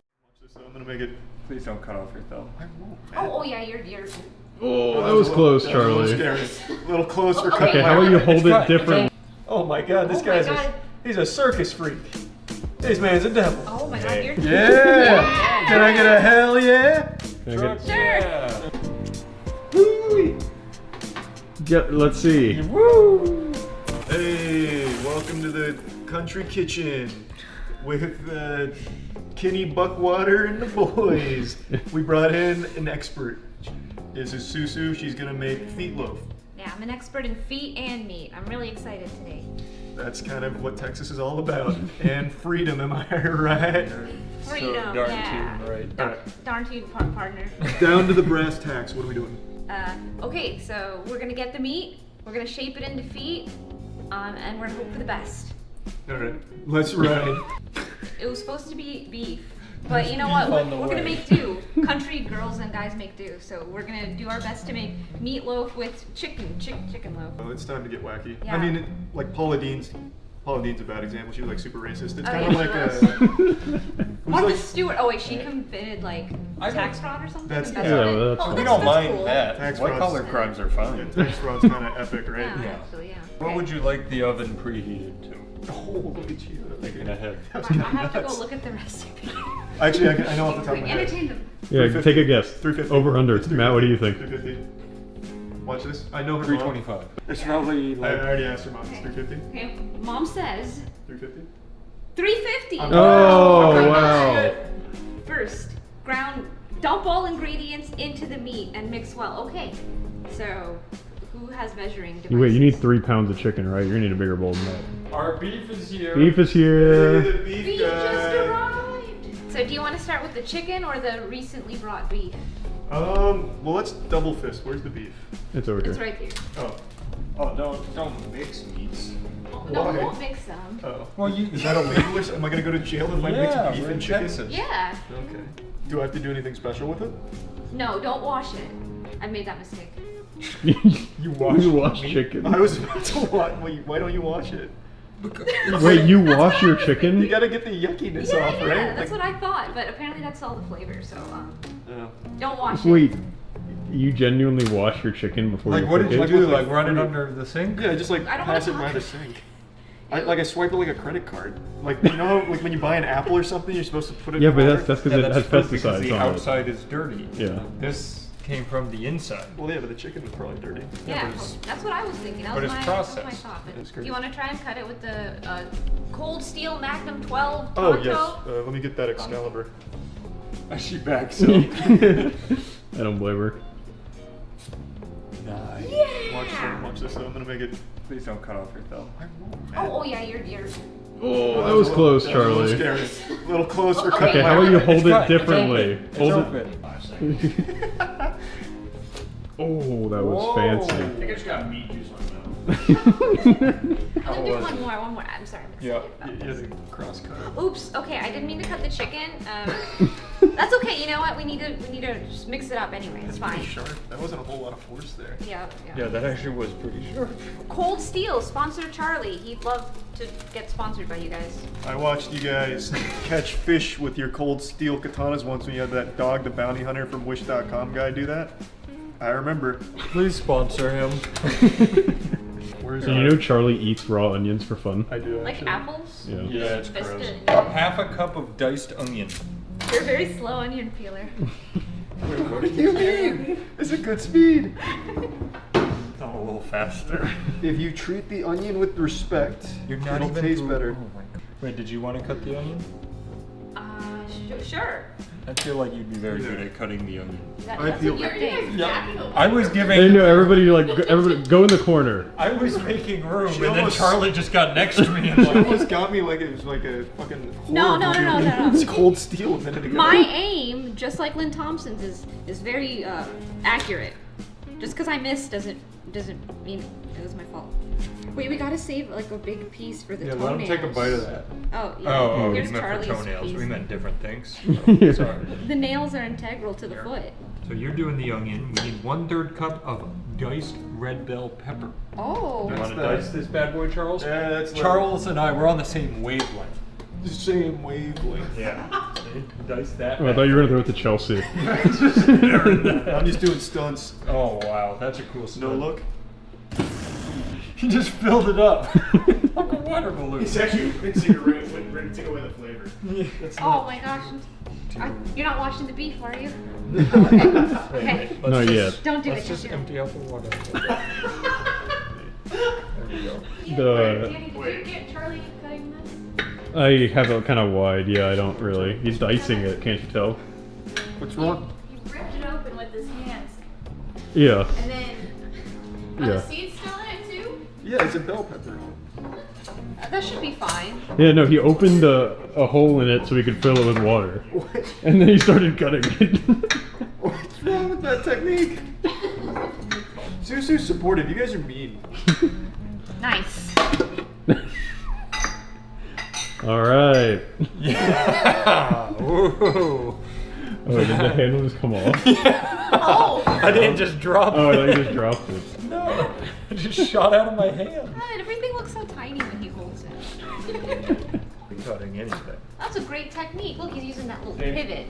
I'm gonna make it. Please don't cut off your thumb. Oh yeah, you're. Oh, that was close, Charlie. A little close for cutting. Okay, how about you hold it different? Oh my God, this guy's he's a circus freak. This man's a devil. Oh my God, you're. Yeah. Can I get a hell yeah? Sure. Yeah, let's see. Woo! Hey, welcome to the country kitchen with Kenny Buckwater and the boys. We brought in an expert. This is Susu. She's gonna make feet loaf. Yeah, I'm an expert in feet and meat. I'm really excited today. That's kind of what Texas is all about. And freedom, am I right? Freedom, so yeah. Right. Darn tootin' partner. Down to the brass tacks. What are we doing? Okay, so we're gonna get the meat, we're gonna shape it into feet, and we're gonna hope for the best. All right, let's ride. It was supposed to be beef, but you know what? We're gonna make do. Country girls and guys make do. So we're gonna do our best to make meatloaf with chicken loaf. Oh, it's time to get wacky. Yeah. I mean, like Paula Dean's a bad example. She was like super racist. It's kind yeah, of like Martha Stewart. Oh wait, she committed like tax fraud or something. That's what yeah. it is? That's we don't mind cool. that. Tax White collar fraud's- crimes are fine. Yeah, tax fraud's kind of epic, right? Yeah, actually, yeah. What would you like the oven preheated to? Oh, look at you. Thinking ahead. I have to go look at the recipe. Actually, I know off the top of my head. Entertain them. Yeah, take a guess. 350. Over under. Matt, what do you think? 350. Watch this. I know her 325. It's probably like. I already asked her mom. It's 350. Okay, Mom says 350. 350. Oh, wow. First, dump all ingredients into the meat and mix well. Okay, so who has measuring devices? Wait, you need 3 pounds of chicken, right? You're gonna need a bigger bowl than that. Our beef is here. Beef is here. Hey, the beef just arrived. So do you want to start with the chicken or the recently brought beef? Well, let's double fist. Where's the beef? It's over here. It's right here. Oh, don't mix meats. No, we Why? won't mix them. Oh. Well, is that illegal? Am I gonna go to jail if I mix beef and chicken? Yeah. Okay. Do I have to do anything special with it? No, don't wash it. I made that mistake. You wash meat? chicken. I was about to wash. Why don't you wash it? Wait, you wash your chicken? You gotta get the yuckiness off, right? Yeah, that's what I thought, but apparently that's all the flavor, so don't wash it. Wait, you genuinely wash your chicken before you cook it? Like run it under the sink? Yeah, just like I don't pass it wanna by the touch sink. I swipe it like a credit card. Like, you know, like when you buy an apple or something, you're supposed to put it. Yeah, in but water? that's because it has pesticides the on outside is dirty. Yeah. This came from the inside. Well, yeah, but the chicken was probably dirty. Yeah, that's what I was thinking. That but was it's that was my processed. thought. But That's do great. you want to try and cut it with the Cold Steel Magnum 12 Oh, Tonto? yes. Let me get that Excalibur. She backs up. I don't blame her. Nice. Watch this. I'm gonna make it. Please don't cut off your thumb. Oh yeah, you're. Oh, that was close, That was a Charlie. little scary. A little close for Okay. cutting. Okay, how about you hold It's it cut. differently? It's Hold open. it. Oh, that was fancy. I just got meat juice on I'm gonna do one more. I'm sorry. I'm excited about this. Cross cut. Oops. Okay, I didn't mean to cut the chicken. That's okay. You know what? We need to just mix it up anyway. It's fine. Pretty sharp. That wasn't a whole lot of force there. Yeah. Yeah, that actually was pretty sharp. Cold Steel, sponsor Charlie. He'd love to get sponsored by you guys. I watched you guys catch fish with your cold steel katanas once when you had that dog, the bounty hunter from Wish.com guy, do that. I remember. Please sponsor him. Where's So you know Charlie eats raw onions for fun? I do. Like apples? Yeah. Yeah, it's Fist gross. it. Half a cup of diced onion. You're a very slow onion peeler. What do you mean? It's a good speed. It's a little faster. If you treat the onion with respect, You're not it'll even taste better. Oh my God. Wait, did you want to cut the onion? Sure. I feel like you'd be very good at cutting the onion. That's your thing. Yeah. I was giving. They know everybody go in the corner. I was making room, She and then almost- Charlie just got next to me and She like, almost got me like it was like a fucking horror No. movie. It's cold steel a minute ago. My aim, just like Lynn Thompson's, is very accurate. Just because I missed doesn't mean it was my fault. Wait, we gotta save like a big piece for the yeah, toenails. let him take a bite of that. Oh, yeah. Oh, you Here's meant Charlie's for toenails. piece. We meant different things. Yeah. Sorry. The nails are integral to the foot. So you're doing the onion. We need 1/3 cup of diced red bell pepper. Oh. You want to the- dice this bad boy, Charles? Yeah, that's Charles and I, we're on the same wavelength. the same wavelength. Yeah. Dice that. Oh, I thought you were gonna throw it to Chelsea. I'm just doing stunts. Oh wow, that's a cool stunt. No look. He just filled it up like a water balloon. It's actually rinsing away the flavor. That's Oh my gosh. You're not washing the beef, are you? Okay. Not yet. Don't do Let's it. just Don't do empty out the water. There we go. Danny, did you get Charlie cutting this? I have it kind of wide. Yeah, I don't really. He's dicing it. Can't you tell? What's wrong? He ripped it open with his hands. Yeah. And then, are Yeah. the seeds still in it too? Yeah, it's a bell pepper. That should be fine. Yeah, no, he opened a hole in it so he could fill it with water. What? And then he started cutting it. What's wrong with that technique? Susu's supportive. You guys are mean. Nice. Alright. Yeah. Whoa. Oh, did the handle just come off? Oh! I didn't just drop Oh, I it. thought you just dropped it. No, it just shot out of my hand. God, everything looks so tiny when he holds it. Cutting anything. That's a great technique. Look, he's using that little pivot.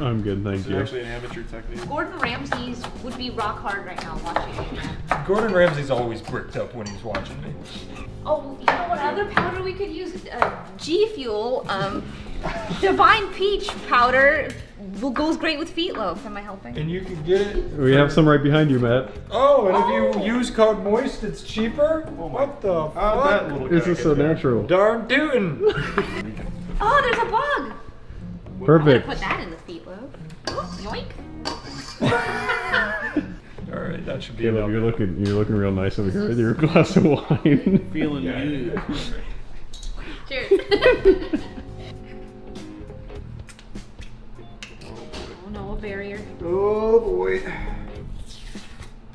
I'm good, thank It's you. actually an amateur technique. Gordon Ramsay's would be rock hard right now watching it. Gordon Ramsay's always bricked up when he's watching me. Oh, you know what other powder we could use? G Fuel. Divine Peach powder goes great with feet loaf. Am I helping? And you can get it. We have some right behind you, Matt. Oh, and if you use code MOIST, it's cheaper? What the that fuck? little This guy is so get that? natural. Darn tootin'. Oh, there's a bug. Perfect. Put that in the feet loaf. Yoink. All right, that should be Caleb, enough. you're looking real nice over here with your glass of wine. Feeling good. Cheers. Oh no, a barrier. Oh boy.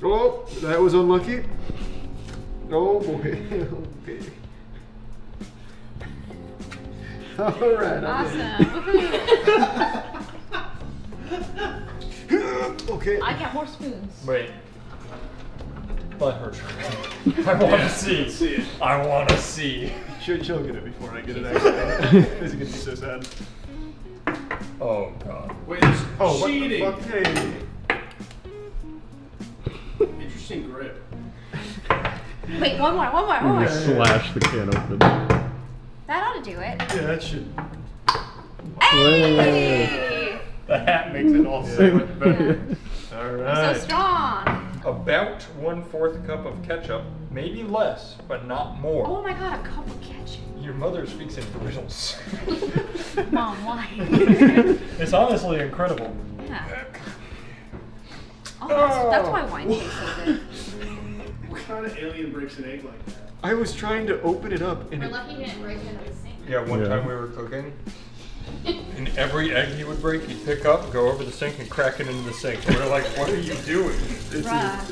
Oh, that was unlucky. Oh boy. Okay. All right. Awesome. Okay. I got more spoons. Wait. Let her try. I want to see. I want to see. She'll get it before I get it. Actually, this is gonna be so sad. Oh god. Wait, there's Oh, cheating. what the fuck? Hey. Interesting grip. Wait, one more. You just slash the can open. That ought to do it. Yeah, that should. Hey! The hat makes it all so much better. All So right. strong. About 1/4 cup of ketchup, maybe less, but not more. Oh my god, a cup of ketchup. Your mother speaks in riddles. Mom, why? It's honestly incredible. Yeah. Oh, that's why wine tastes so good. What kind of alien breaks an egg like that? I was trying to open it up and We're it. lucky he didn't break it into the sink. Yeah, one Yeah. time we were cooking, And every egg he would break, he'd pick up, go over the sink, and crack it into the sink. We're like, what are you doing? It's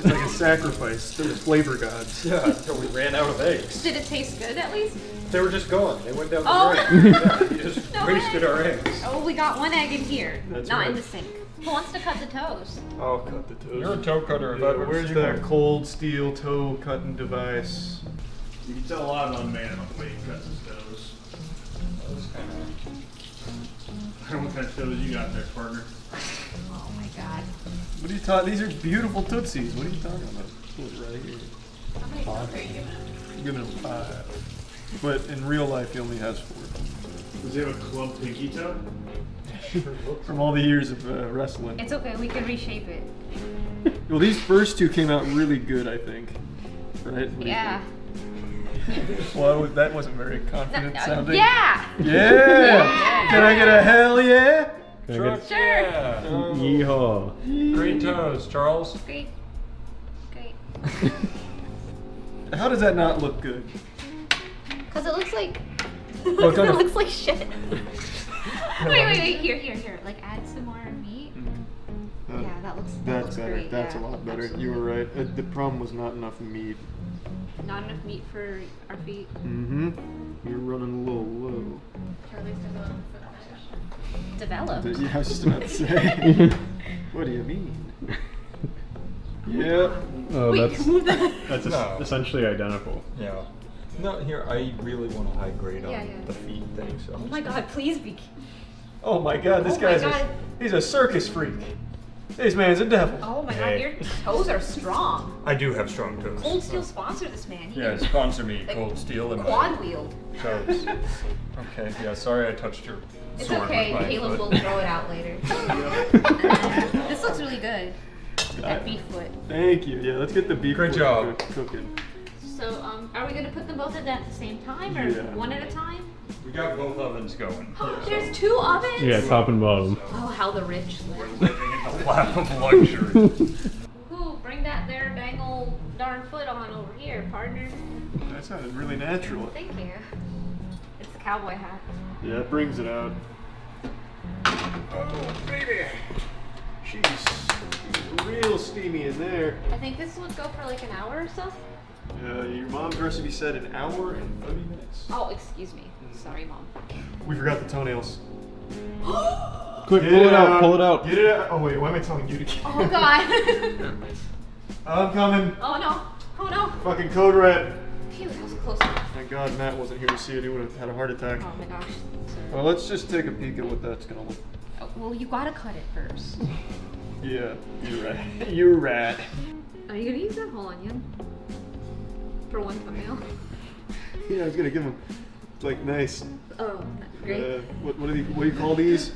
like a sacrifice to the flavor gods. Yeah, until we ran out of eggs. Did it taste good at least? They were just gone. They went down the Oh. drain. Yeah, he just No wasted way. our eggs. Oh, we got one egg in here, That's not right. in the sink. Who wants to cut the toes? I'll cut the toes. You're a toe cutter. If Yeah, I've ever where's seen that one. cold steel toe cutting device? You can tell I'm a man on the way he cuts his toes. I don't know what kind of toes you got there, partner. Oh my god. What are you talking? These are beautiful Tootsies. What are you talking about? Put it right here. How many toes are you giving him? I'm giving him 5. But in real life, he only has 4. Does he have a club pinky toe? From all the years of wrestling. It's okay, we can reshape it. Well, these first 2 came out really good, I think. Right? What do you Yeah. think? Well, that wasn't very confident sounding. Yeah! Yeah! Can I get a hell yeah? Can I get Sure. Yeah. Yeehaw. Great toes, Charles. Great. Great. How does that not look good? Because it looks like... Well, it's on it the- looks like shit. Wait. Here. Like, add some more meat. Yeah, that looks That's better. great. That's yeah, a lot better. absolutely. You were right. The problem was not enough meat. Not enough meat for our feet. Mm-hmm. You're running a little low. Charlie's developed. Yeah, I was just about to say. What do you mean? Yeah. Oh, Wait, move that. that's No. essentially identical. Yeah. No, here, I really want a high grade on Yeah. the feet thing, so. Oh my god, please be... Oh my god, this Oh my guy's God. he's a circus freak. This man's a devil. Oh my Hey. god, your toes are strong. I do have strong toes. Cold Steel sponsor this man. He Yeah, can- sponsor me, like, Cold Steel, and my quad wheel. toes. Okay, yeah, sorry I touched your It's sword okay, with my Caleb foot. will throw it out later. This looks really good. That beef foot. Thank you. Yeah, let's get the beef. Great foot job. cooking. So, are we gonna put them both in at the same time, or Yeah. one at a time? We got both ovens going. There's 2 ovens? Yeah, top and bottom. Oh, how the rich live. Living in the lap of luxury. Ooh, bring that there dang old darn foot on over here, partner. That sounded really natural. Thank you. It's the cowboy hat. Yeah, it brings it out. Oh, baby. Jeez, real steamy in there. I think this would go for like an hour or so. Your mom's recipe said an hour and 30 minutes. Oh, excuse me. Sorry, Mom. We forgot the toenails. Quick, Get pull it out, pull it out. Get it out. Oh wait, why am I telling you to get Oh god. I'm coming. Oh no. Oh no. Fucking code red. Phew, that was close. Thank God Matt wasn't here to see it. He would have had a heart attack. Oh my gosh. Well, let's just take a peek at what that's gonna look. Oh, well, you gotta cut it first. Yeah, you're right. You're right. Are you gonna use that whole onion? For one thumbnail? Yeah, I was gonna give him like nice. Oh, great. What do you call these?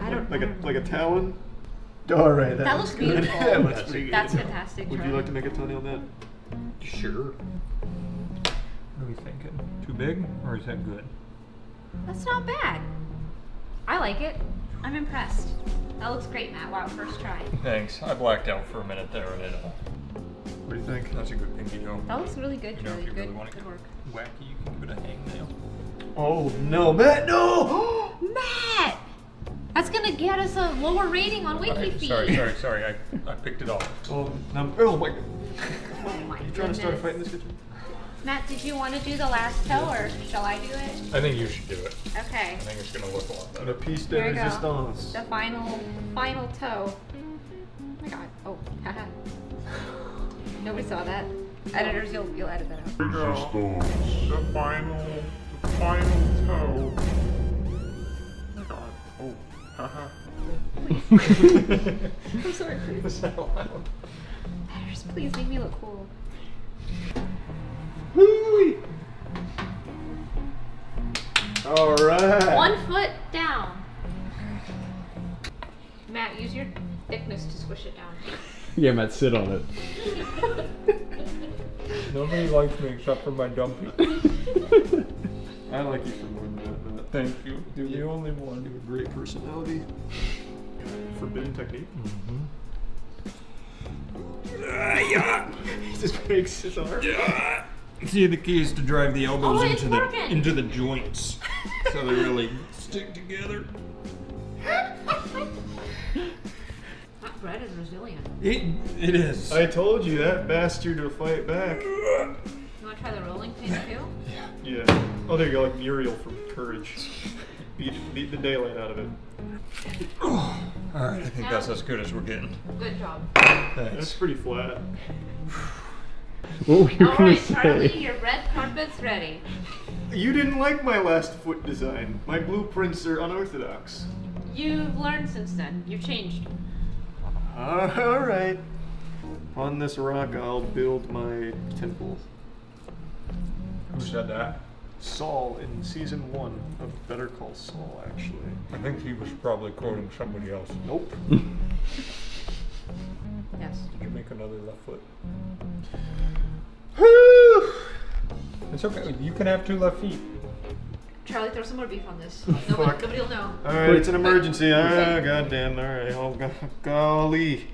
I don't like know. a talon. All right, That looks good. beautiful. That looks pretty good. That's fantastic. Would you Charlie. like to make a toenail net? Sure. What are we thinking? Too big, or is that good? That's not bad. I like it. I'm impressed. That looks great, Matt. Wow, first try. Thanks. I blacked out for a minute there, and what do you think? That's a good pinky toe. That looks really good, You know, Charlie. if you Good, really want to good get work. wacky, you can give it a hangnail. Oh no, Matt! No! Matt! That's gonna get us a lower rating on WikiFeed. Sorry. I picked it off. Oh, oh my God! Oh my You trying to start a goodness. fight in this kitchen? Matt, did you want to do the last toe, or shall I do it? I think you should do it. Okay. I think it's gonna look a lot better. Le piece de Here we go. resistance. The final toe. Oh my god. Oh, haha. Nobody saw that. Editors, you'll edit that out. The final toe. Oh my god. Oh, haha. I'm sorry, please. Was that loud? Editors, please make me look cool. Woo-wee. All right. 1 foot down. Matt, use your thickness to squish it down. Yeah, Matt, sit on it. Nobody likes me except for my dumpy. I like you for more than that, Matt. Thank you. You're the only one. You have a great personality. Forbidden technique. He just breaks his arm. See, the key is to drive the elbows Oh, it's working. into the joints, so they really stick together. That bread is resilient. It is. I told you that bastard will fight back. You want to try the rolling pin too? Yeah. Oh, there you go, like Muriel from Courage. Beat the daylight out of it. Alright, I think that's as good as we're getting. Good job. That's pretty flat. What were you gonna Alright, say? Charlie, your red carpet's ready. You didn't like my last foot design. My blueprints are unorthodox. You've learned since then. You've changed. Alright. On this rock, I'll build my temple. Who said that? Saul in season 1 of Better Call Saul, actually. I think he was probably quoting somebody else. Nope. Yes. Did you make another left foot? Whew. It's okay. You can have 2 left feet. Charlie, throw some more beef on this. Fuck. Nobody will know. Alright, it's an emergency. Goddamn. Alright, oh, golly.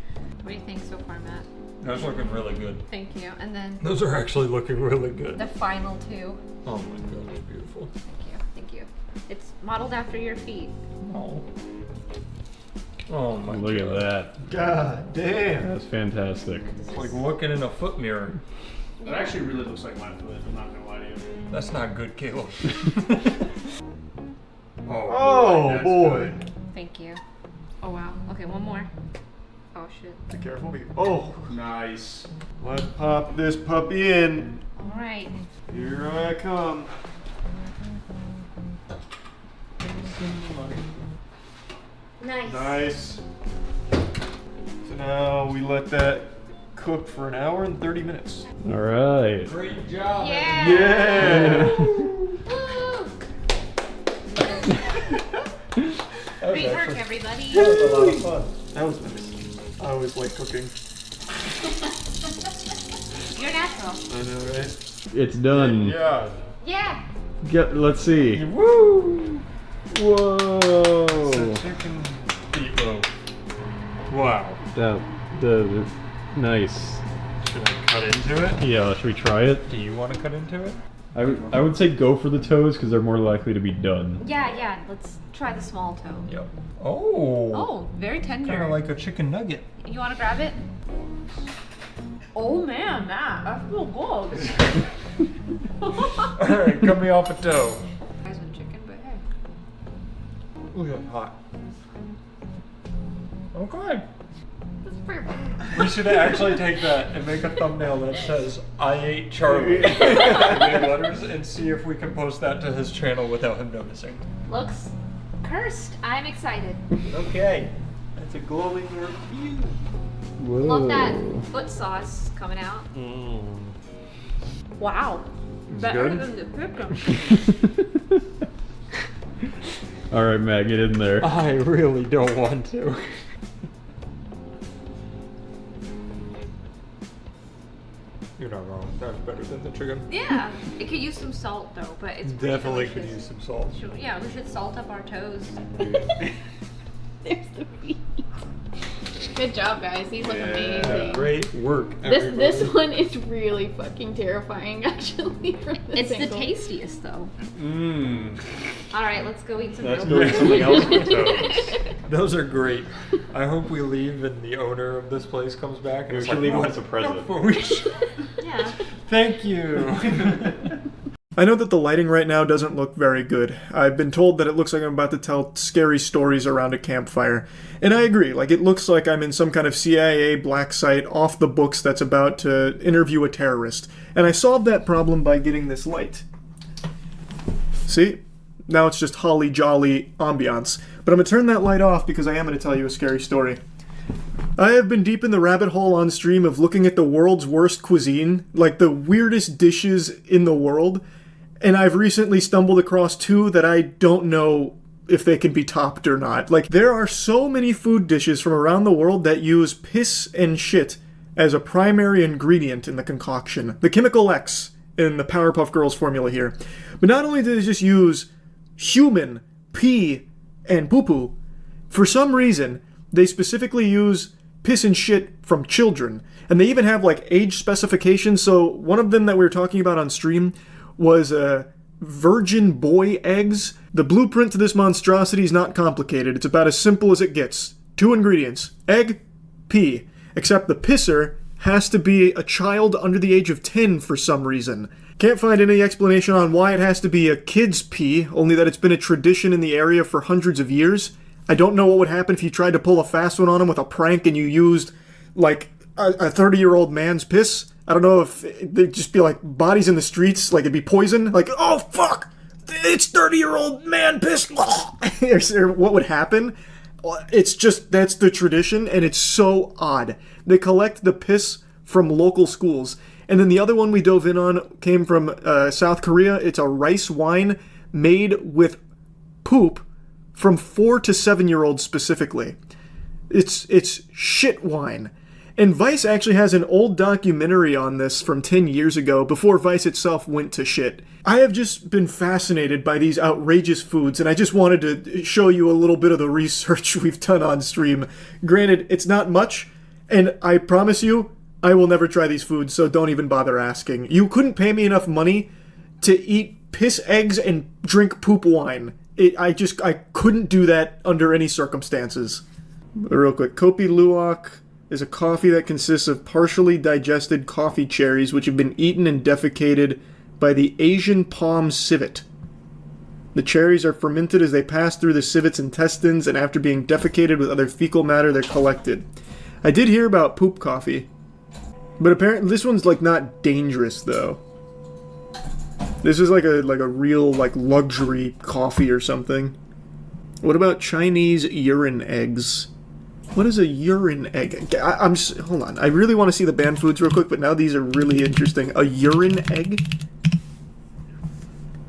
What do you think so far, Matt? That's looking really good. Thank you. And then Those are actually looking really good. the final 2. Oh my god, that's beautiful. Thank you. Thank you. It's modeled after your feet. Oh. Oh my Look god. at that. God damn. That's fantastic. It's like looking in a foot mirror. It actually really looks like my foot, I'm not gonna lie to you. That's not good, Caleb. Oh, boy. Thank you. Oh wow. Okay, one more. Oh shit. Be careful. Oh, Nice. let's pop this puppy in. Alright. Here I come. Nice. Nice. So now we let that cook for an hour and 30 minutes. All right. Great job. Yeah. Yeah. Woo. That was Great work, actually- everybody. That was a lot of fun. That was nice. I always like cooking. You're natural. I know, right? It's done. Yeah. Yeah. Let's see. Woo! Whoa. Chicken depot. Wow. The nice. Should I cut into it? Yeah, should we try it? Do you want to cut into it? I would say go for the toes because they're more likely to be done. Yeah. Let's try the small toe. Yep. Oh. Oh, very tender. Kind of like a chicken nugget. You want to grab it? Oh man, that feels good. Alright, cut me off a toe. Guys with chicken, but hey. Ooh, that's hot. Okay. That's pretty good. We should actually take that and make a thumbnail that says, I ate Charlie. In big letters, and see if we can post that to his channel without him noticing. Looks cursed. I'm excited. Okay. That's a glowing review. Whoa. Love that foot sauce coming out. Wow. Better good? than the chicken. All right, Matt, get in there. I really don't want to. You're not wrong. That's better than the chicken. Yeah. It could use some salt though, but it's pretty Definitely could delicious. use some salt. Yeah, we should salt up our toes. There's the feet. Good job, guys. These look amazing. Great work. This one is really fucking terrifying, actually. From this It's the angle. tastiest though. Mmm. All right, let's go eat some. Let's real go eat food. something else with those. Those are great. I hope we leave and the owner of this place comes back. And We it's should like, leave him "No, as a present." no, we should." Yeah. Thank you. I know that the lighting right now doesn't look very good. I've been told that it looks like I'm about to tell scary stories around a campfire. And I agree, like it looks like I'm in some kind of CIA black site off the books that's about to interview a terrorist. And I solved that problem by getting this light. See? Now it's just holly jolly ambiance. But I'm going to turn that light off because I am going to tell you a scary story. I have been deep in the rabbit hole on stream of looking at the world's worst cuisine, like the weirdest dishes in the world. And I've recently stumbled across 2 that I don't know if they can be topped or not. Like, there are so many food dishes from around the world that use piss and shit as a primary ingredient in the concoction. The chemical X in the Powerpuff Girls formula here. But not only do they just use human pee and poo-poo, for some reason, they specifically use piss and shit from children. And they even have, like, age specifications. So one of them that we were talking about on stream was virgin boy eggs The blueprint to this monstrosity is not complicated. It's about as simple as it gets. 2 ingredients. Egg, pee. Except the pisser has to be a child under the age of 10 for some reason. Can't find any explanation on why it has to be a kid's pee, only that it's been a tradition in the area for hundreds of years. I don't know what would happen if you tried to pull a fast one on him with a prank and you used, like, a 30-year-old man's piss. I don't know if they'd just be, like, bodies in the streets, like it'd be poison. Like, oh, fuck! It's 30-year-old man piss! Or what would happen? It's just, that's the tradition, and it's so odd. They collect the piss from local schools. And then the other one we dove in on came from South Korea. It's a rice wine made with poop from 4 to 7-year-olds specifically. It's shit wine. And Vice actually has an old documentary on this from 10 years ago, before Vice itself went to shit. I have just been fascinated by these outrageous foods, and I just wanted to show you a little bit of the research we've done on stream. Granted, it's not much, and I promise you, I will never try these foods, so don't even bother asking. You couldn't pay me enough money to eat piss eggs and drink poop wine. I couldn't do that under any circumstances. Real quick, Kopi Luwak is a coffee that consists of partially digested coffee cherries which have been eaten and defecated by the Asian palm civet. The cherries are fermented as they pass through the civet's intestines, and after being defecated with other fecal matter, they're collected. I did hear about poop coffee, but apparently this one's like not dangerous though. This is like a real like luxury coffee or something. What about Chinese urine eggs? What is a urine egg? Hold on. I really want to see the banned foods real quick, but now these are really interesting. A urine egg?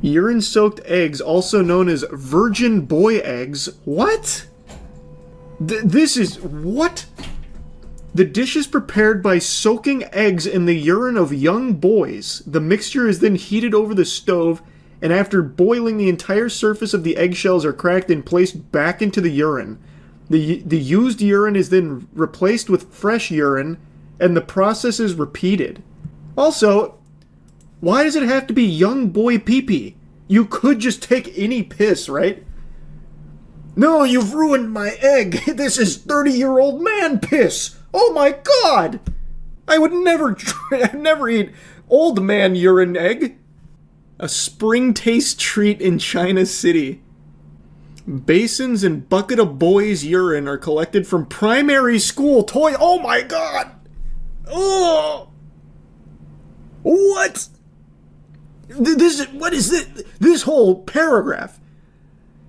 Urine-soaked eggs, also known as virgin boy eggs. What? This is... What? The dish is prepared by soaking eggs in the urine of young boys. The mixture is then heated over the stove, and after boiling, the entire surface of the eggshells are cracked and placed back into the urine. The used urine is then replaced with fresh urine, and the process is repeated. Also, why does it have to be young boy pee-pee? You could just take any piss, right? No, you've ruined my egg. This is 30-year-old man piss. Oh my god! I would never eat old man urine egg. A spring taste treat in China City. Basins and bucket of boys' urine are collected from primary school toy. Oh my god! Oh! What? What is this? This whole paragraph.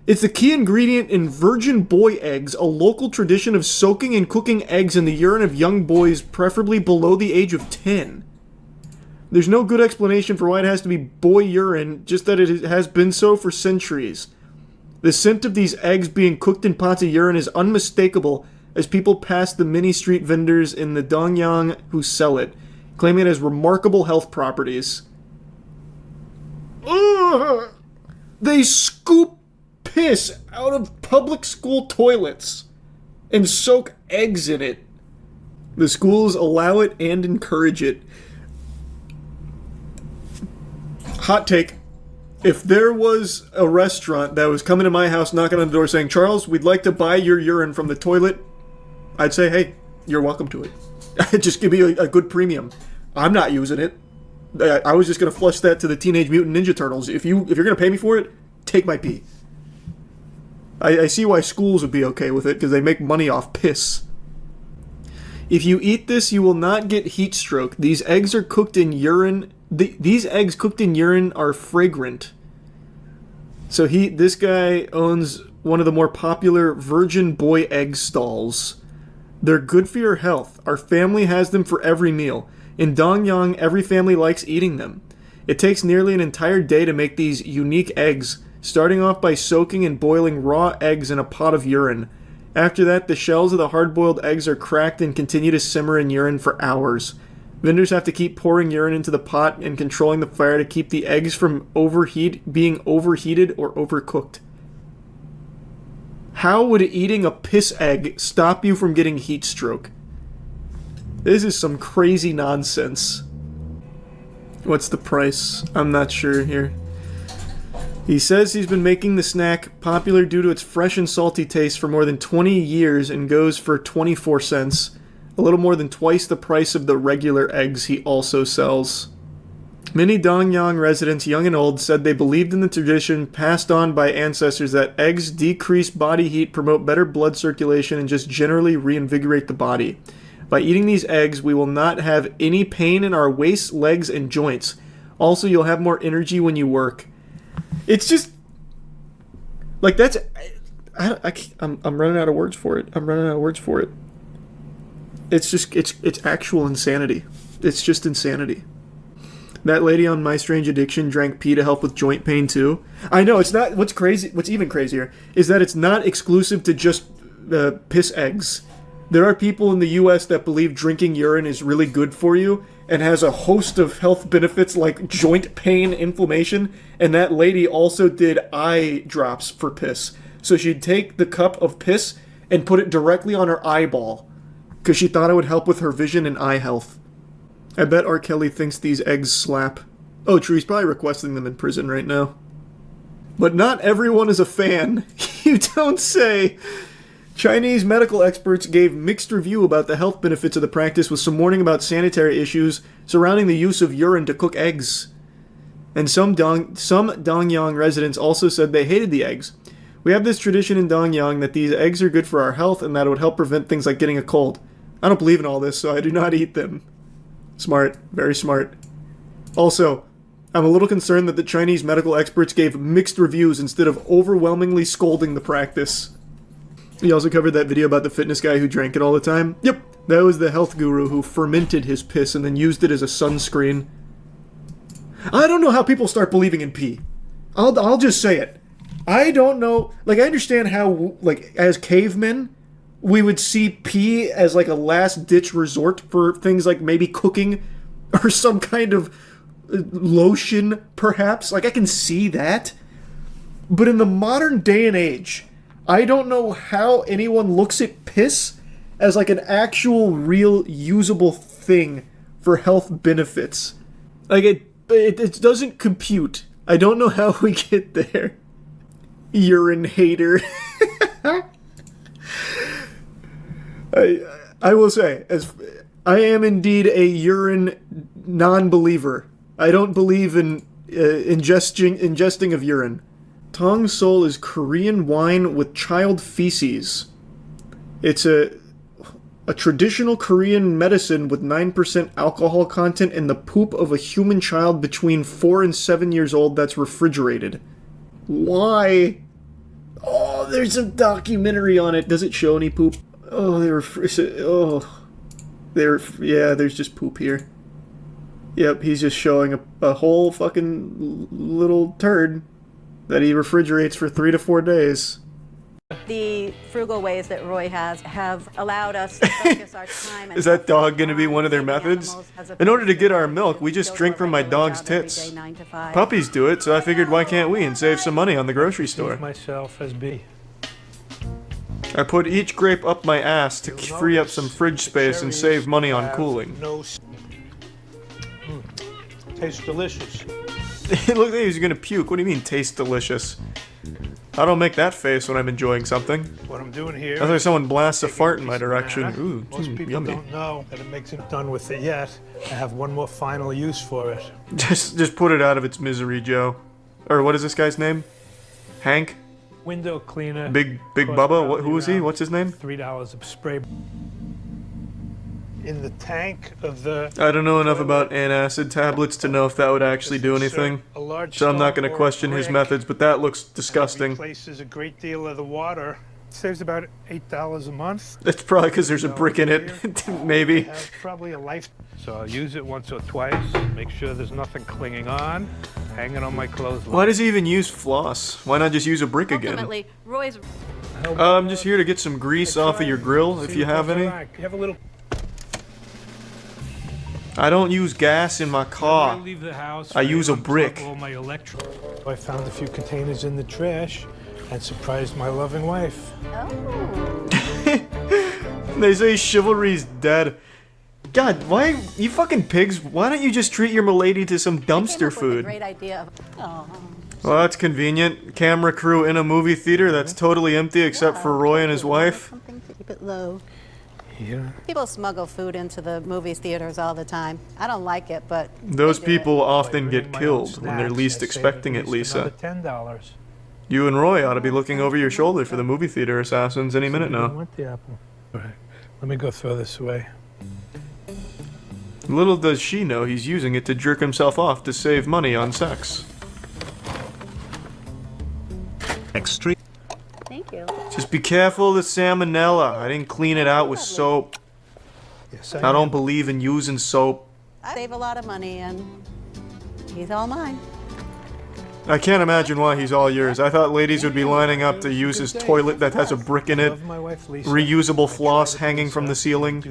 It's the key ingredient in virgin boy eggs, a local tradition of soaking and cooking eggs in the urine of young boys, preferably below the age of 10. There's no good explanation for why it has to be boy urine, just that it has been so for centuries. The scent of these eggs being cooked in pots of urine is unmistakable as people pass the mini street vendors in the Dongyang who sell it, claiming it has remarkable health properties. Ugh! They scoop piss out of public school toilets and soak eggs in it. The schools allow it and encourage it. Hot take. If there was a restaurant that was coming to my house, knocking on the door saying, Charles, we'd like to buy your urine from the toilet, I'd say, hey, you're welcome to it. Just give me a good premium. I'm not using it. I was just going to flush that to the Teenage Mutant Ninja Turtles. If you're going to pay me for it, take my pee. I see why schools would be okay with it, because they make money off piss. If you eat this, you will not get heat stroke. These eggs are cooked in urine. These eggs cooked in urine are fragrant. So this guy owns one of the more popular virgin boy egg stalls. They're good for your health. Our family has them for every meal. In Dongyang, every family likes eating them. It takes nearly an entire day to make these unique eggs, starting off by soaking and boiling raw eggs in a pot of urine. After that, the shells of the hard-boiled eggs are cracked and continue to simmer in urine for hours. Vendors have to keep pouring urine into the pot and controlling the fire to keep the eggs from being overheated or overcooked. How would eating a piss egg stop you from getting heat stroke? This is some crazy nonsense. What's the price? I'm not sure here. He says he's been making the snack popular due to its fresh and salty taste for more than 20 years and goes for 24 cents, a little more than twice the price of the regular eggs he also sells. Many Dongyang residents, young and old, said they believed in the tradition passed on by ancestors that eggs decrease body heat, promote better blood circulation, and just generally reinvigorate the body. By eating these eggs, we will not have any pain in our waists, legs, and joints. Also, you'll have more energy when you work. It's just like that's. I'm running out of words for it. It's just it's actual insanity. It's just insanity. That lady on My Strange Addiction drank pee to help with joint pain too. I know it's not. What's crazy? What's even crazier is that it's not exclusive to just piss eggs. There are people in the U.S. that believe drinking urine is really good for you and has a host of health benefits like joint pain, inflammation, and that lady also did eye drops for piss. So she'd take the cup of piss and put it directly on her eyeball because she thought it would help with her vision and eye health. I bet R. Kelly thinks these eggs slap. Oh, true, he's probably requesting them in prison right now. But not everyone is a fan. You don't say. Chinese medical experts gave mixed review about the health benefits of the practice, with some warning about sanitary issues surrounding the use of urine to cook eggs. And some Dongyang residents also said they hated the eggs. We have this tradition in Dongyang that these eggs are good for our health and that it would help prevent things like getting a cold. I don't believe in all this, so I do not eat them. Smart. Very smart. Also, I'm a little concerned that the Chinese medical experts gave mixed reviews instead of overwhelmingly scolding the practice. He also covered that video about the fitness guy who drank it all the time. Yep, that was the health guru who fermented his piss and then used it as a sunscreen. I don't know how people start believing in pee. I'll just say it. I don't know. Like, I understand how, like, as cavemen, we would see pee as, like, a last-ditch resort for things like maybe cooking or some kind of lotion, perhaps. Like, I can see that. But in the modern day and age, I don't know how anyone looks at piss as like an actual, real, usable thing for health benefits. Like, it doesn't compute. I don't know how we get there. Urine hater. I will say, as I am indeed a urine non-believer. I don't believe in ingesting of urine. Tong Sol is Korean wine with child feces. It's a traditional Korean medicine with 9% alcohol content and the poop of a human child between 4 and 7 years old that's refrigerated. Why? Oh, there's a documentary on it. Does it show any poop? Oh, there's just poop here. Yep, he's just showing a whole fucking little turd that he refrigerates for 3 to 4 days. The frugal ways that Roy has have allowed us to focus our time. Is that dog going to be one of their methods? In order to get our milk, we just drink from my dog's tits. Puppies do it, so I figured why can't we and save some money on the grocery store. Myself as B. I put each grape up my ass to free up some fridge space and save money on cooling. Tastes delicious. It looked like he was gonna puke. What do you mean, tastes delicious? I don't make that face when I'm enjoying something. What I'm doing here. That's like someone blasts a fart in my direction. Ooh, Most people yummy. don't know that it makes it done with it yet. I have one more final use for it. Just put it out of its misery, Joe. Or what is this guy's name? Hank? Window cleaner. Big Bubba? Who is he? What's his name? $3 of spray. In the tank of the... I don't know enough about antacid tablets to know if that would actually do anything. So I'm not going to question his methods, but that looks disgusting. Replaces a great deal of the water. Saves about $8 a month. That's probably because there's a brick in it, maybe. Have probably a life. So I'll use it once or twice. Make sure there's nothing clinging on. Hang it on my clothesline. Why does he even use floss? Why not just use a brick again? Ultimately, Roy's... I'm just here to get some grease off of your grill, if you have any. You have a little... I don't use gas in my car. I use a brick. I found a few containers in the trash and surprised my loving wife. They say chivalry's dead. God, why, you fucking pigs, why don't you just treat your milady to some dumpster food? Great idea. Well, that's convenient. Camera crew in a movie theater that's totally empty except for Roy and his wife. Keep it low. Here. People smuggle food into the movie theaters all the time. I don't like it, but Those people often get killed when they're least expecting it, Lisa. $10. You and Roy ought to be looking over your shoulder for the movie theater assassins any minute I now. want the apple. All right. Let me go throw this away. Little does she know he's using it to jerk himself off to save money on sex. Extreme. Thank you. Just be careful of the salmonella. I didn't clean it out with soap. Yes, I don't believe in using soap. I save a lot of money, and he's all mine. I can't imagine why he's all yours. I thought ladies would be lining up to use his toilet that has a brick in it. Reusable floss hanging from the ceiling.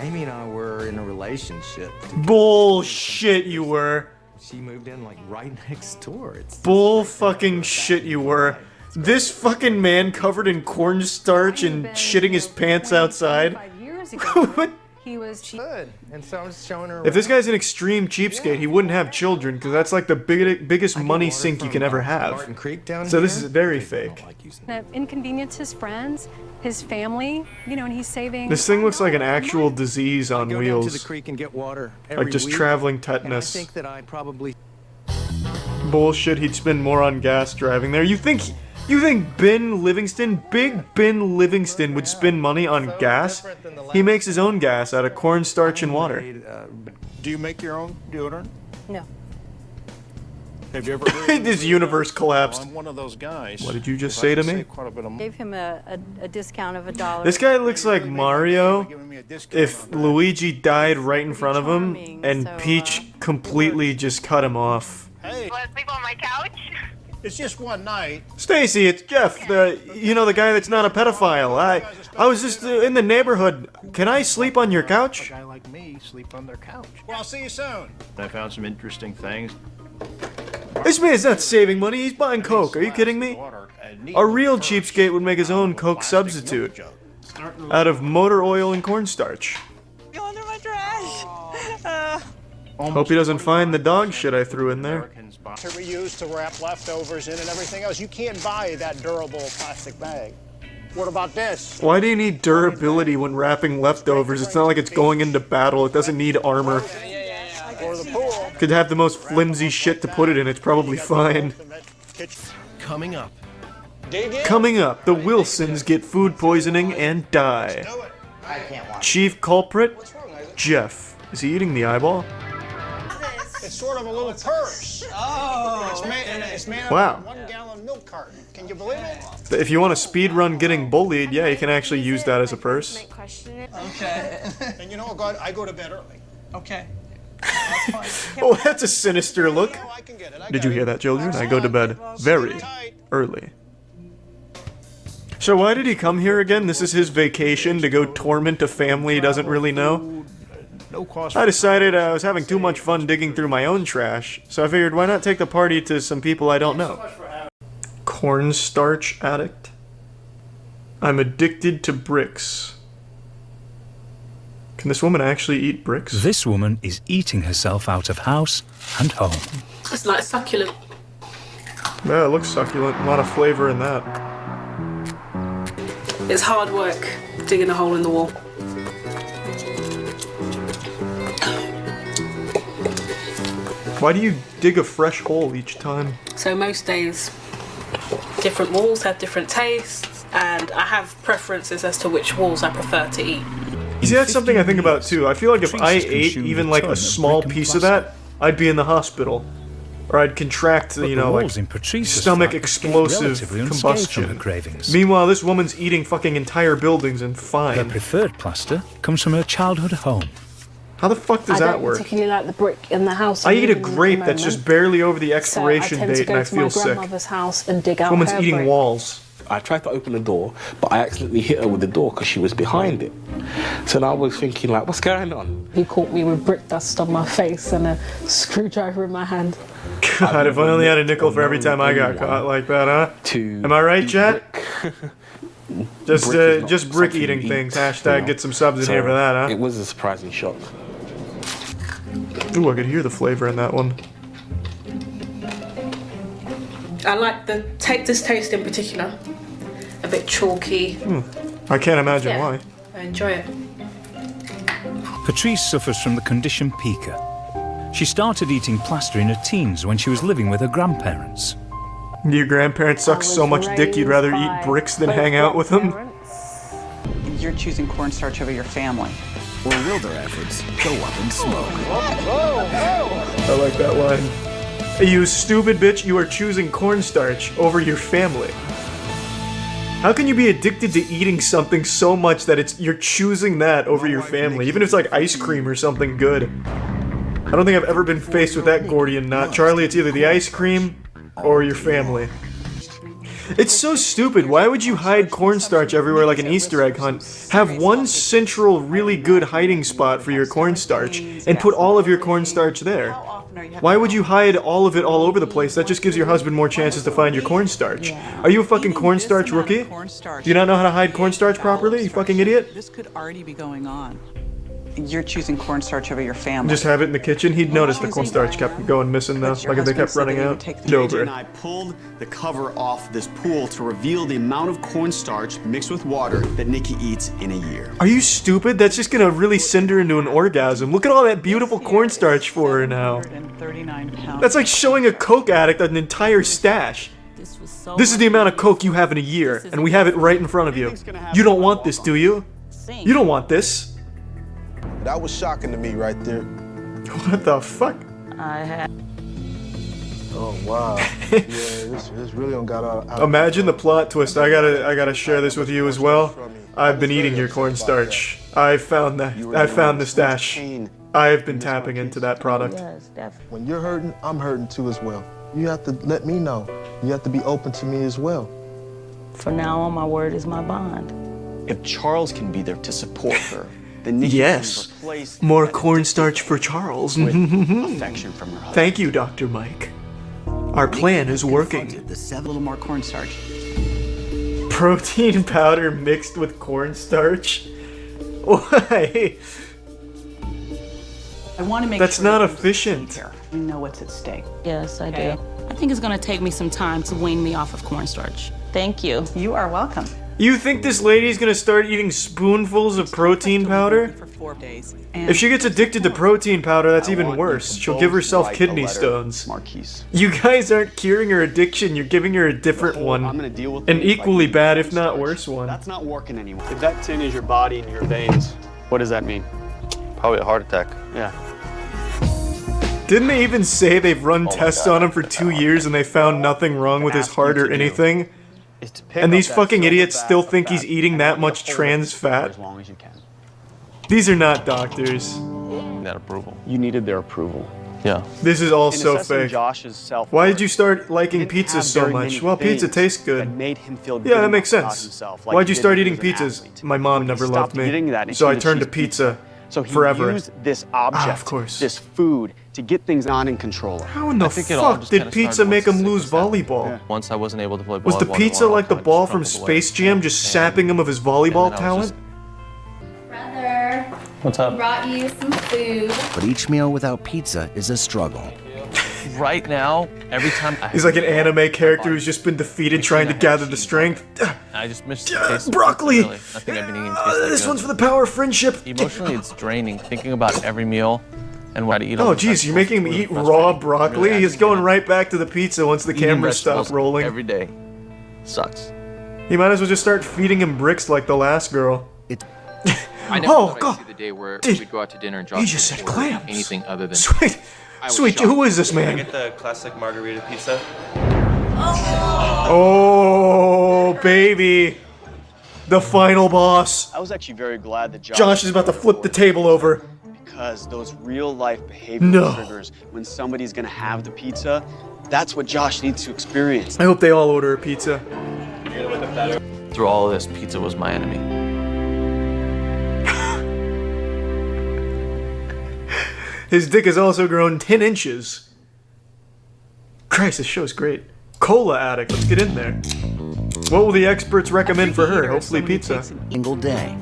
Amy and I were in a relationship. Bullshit you were. She moved in like right next door. It's Bull fucking shit you were. This fucking man covered in cornstarch and shitting his pants outside. 5 years ago, he was good, and so I was showing her. If this guy's an extreme cheapskate, he wouldn't have children because that's like the biggest money sink you can ever have. So this is very fake. Inconvenience his friends, his family, you know, and he's saving. This thing looks like an actual disease on go down wheels. to the creek and get water Like every just week, traveling and I tetanus. think that I probably. Bullshit, he'd spend more on gas driving there. You think Ben Livingston, Big Ben Livingston would spend money on gas? He makes his own gas out of cornstarch and water. Do you make your own deodorant? No. Have you ever heard This universe collapsed. I'm one of those guys. What did you just 'cause I say to can me? save quite a bit of money. Gave him a discount of $1. This guy looks like Mario if Luigi died right in front of him and Peach completely just cut him off. Hey. Want to sleep on my couch? It's just one night. Stacy, it's Jeff, the guy that's not a pedophile. I was just in the neighborhood. Can I sleep on your couch? A guy like me sleep on their couch. Well, I'll see you soon. I found some interesting things. This man's not saving money, he's buying Coke. Are you kidding me? A real cheapskate would make his own Coke substitute out of motor oil and cornstarch. Go under my trash. Hope he doesn't find the dog shit I threw in there. To reuse, to wrap leftovers in and everything else. You can't buy that durable plastic bag. What about this? Why do you need durability when wrapping leftovers? It's not like it's going into battle. It doesn't need armor. For the pool. Could have the most flimsy shit to put it in. It's probably fine. Coming up. Coming up, the Wilsons get food poisoning and die. Chief culprit? Jeff. Is he eating the eyeball? It's sort of a little purse. Oh. It's made Wow. out of a 1-gallon milk carton. Can you believe it? If you want to speedrun getting bullied, yeah, you can actually use that as a purse. Okay. And you know what? I go to bed early. Okay. Oh, that's a sinister look. Did you hear that, children? I go to bed very early. So why did he come here again? This is his vacation to go torment a family he doesn't really know? I decided I was having too much fun digging through my own trash, so I figured why not take the party to some people I don't know. Cornstarch addict? I'm addicted to bricks. Can this woman actually eat bricks? This woman is eating herself out of house and home. It's like succulent. Yeah, it looks succulent. A lot of flavor in that. It's hard work digging a hole in the wall. Why do you dig a fresh hole each time? So most days, different walls have different tastes, and I have preferences as to which walls I prefer to eat. You see, that's something I think about too. I feel like if I ate even like a small piece of that, I'd be in the hospital. Or I'd contract, you know, like stomach explosive combustion. Meanwhile, this woman's eating fucking entire buildings and fine. Her preferred plaster comes from her childhood home. How the fuck does that work? I don't particularly like the brick in the house. I eat a grape that's just barely over the expiration date and I feel sick. So I tend to go to my grandmother's house and dig This out woman's her eating brick. walls. I tried to open the door, but I accidentally hit her with the door because she was behind it. So now I was thinking, like, what's going on? He caught me with brick dust on my face and a screwdriver in my hand. God, if I only had a nickel for every time I got caught like that, huh? Am I right, chat? Just brick eating things. Hashtag get some subs in here for that, huh? It was a surprising shock. Ooh, I could hear the flavor in that one. I like this taste in particular. A bit chalky. I can't imagine Yeah. why. I enjoy it. Patrice suffers from the condition pica. She started eating plaster in her teens when she was living with her grandparents. Your grandparents suck so much dick you'd rather eat bricks than hang out with them? You're choosing cornstarch over your family. Or will their efforts go up in smoke? I like that line. You stupid bitch, you are choosing cornstarch over your family. How can you be addicted to eating something so much that you're choosing that over your family, even if it's like ice cream or something good? I don't think I've ever been faced with that Gordian knot. Charlie, it's either the ice cream or your family. It's so stupid. Why would you hide cornstarch everywhere like an Easter egg hunt? Have one central, really good hiding spot for your cornstarch and put all of your cornstarch there. Why would you hide all of it all over the place? That just gives your husband more chances to find your cornstarch. Are you a fucking cornstarch rookie? Do you not know how to hide cornstarch properly, you fucking idiot? This could already be going on. You're choosing cornstarch over your family. Just have it in the kitchen. He'd notice the cornstarch kept going missing though, like if they kept running out. JJ and I pulled the cover off this pool to reveal the amount of cornstarch mixed with water that Nikki eats in a year. Are you stupid? That's just gonna really send her into an orgasm. Look at all that beautiful cornstarch for her now. 39 pounds. That's like showing a coke addict an entire stash. This is the amount of coke you have in a year, and we have it right in front of you. You don't want this, do you? You don't want this. That was shocking to me right there. What the fuck? Oh wow. Yeah, this really don't got out. Imagine the plot twist. I gotta share this with you as well. I've been eating your cornstarch. I found the stash. I have been tapping into that product. When you're hurting, I'm hurting too as well. You have to let me know. You have to be open to me as well. From now on, my word is my bond. If Charles can be there to support her, then Nikki Yes, can replace more cornstarch for Charles. affection from her husband. Thank you, Dr. Mike. Our plan is working. A little more cornstarch. Protein powder mixed with cornstarch? Why? I want to make That's sure not that efficient. you know what's at stake. Yes, I Okay. do. I think it's gonna take me some time to wean me off of cornstarch. Thank you. You are welcome. You think this lady's gonna start eating spoonfuls of protein powder? For 4 days. If she gets addicted to protein powder, that's even worse. She'll give herself kidney stones. You guys aren't curing her addiction, you're giving her a different one. I'm gonna deal with An things like equally eating bad, if not cornstarch. worse one. That's not working anymore. If that tin is your body and your veins, what does that mean? Probably a heart attack. Yeah. Didn't they even say they've run tests on him for 2 years and they found nothing wrong with his heart or anything? And these fucking idiots still think he's eating that much trans fat? As long as you can. These are not doctors. That approval. You needed their approval. Yeah. This is all In so assessing fake. Josh's self-worth, Why did you start he liking didn't pizza have so very much? many Well, pizza things tastes good. that made him feel Yeah, that good makes about sense. himself, like Why'd he you did start when he eating was an pizzas? athlete. My mom When he never stopped loved me. getting that and So I he turned to achieved pizza So he forever. used this object, of course. this food, to get things on in control of. How in the fuck did pizza make him lose volleyball? Once I wasn't able to play volleyball. Was the pizza like the ball from Space Jam just sapping him of his volleyball talent? Brother, What's up? brought you some food. But each meal without pizza is a struggle. Right now, every time He's like an anime character who's just been defeated trying to gather the strength. I just miss the taste of Broccoli! pizza, really. Nothing I've been eating tastes like This good. one's for the power of friendship. Emotionally, it's draining thinking about every meal and what I eat. Oh jeez, you're making him eat raw broccoli? He's going right back to the pizza once the cameras stop rolling. Every day sucks. He might as well just start feeding him bricks like the last girl. I never Oh, thought God. I'd see the day where Dude, we'd go out to dinner and he Josh just would said order clams. anything other than Sweet, I was sweet, shocked. who is this Can I man? get the classic margarita pizza? Oh, baby. The final boss. I was actually very glad that Josh is about to flip the table over. because those real life behavioral No. triggers when somebody's gonna have the pizza, that's what Josh needs to experience. I hope they all order a pizza. Through all of this, pizza was my enemy. His dick has also grown 10 inches. Christ, this show's great. Cola addict, let's get in there. What will the experts recommend for her? Hopefully pizza. Single day.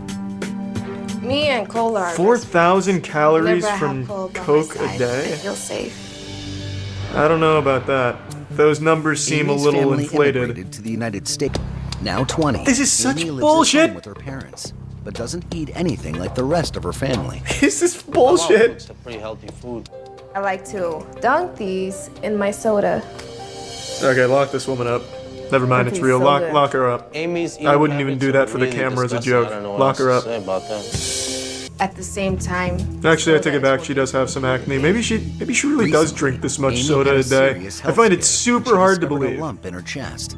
Me and Cola are 4,000 calories Whenever I from have Cola by my Coke a side, I day? feel safe. I don't know about that. those numbers seem Amy's a little family inflated. immigrated to the United States. Now 20. This is such Amy lives bullshit. at home with her parents, but doesn't eat anything like the rest of her family. This is bullshit. It's a pretty healthy food. I like to dunk these in my soda. Okay, lock this woman up. Never mind, it's Okay, real. so Lock, good. lock her up. Amy's I wouldn't even do that for the camera as a joke. Lock her up. About that. At the same time, Actually, I take it back. She does have some acne. Maybe she really does drink this much Amy soda had a day. serious I health find it scare when super she hard to discovered believe. a lump in her chest,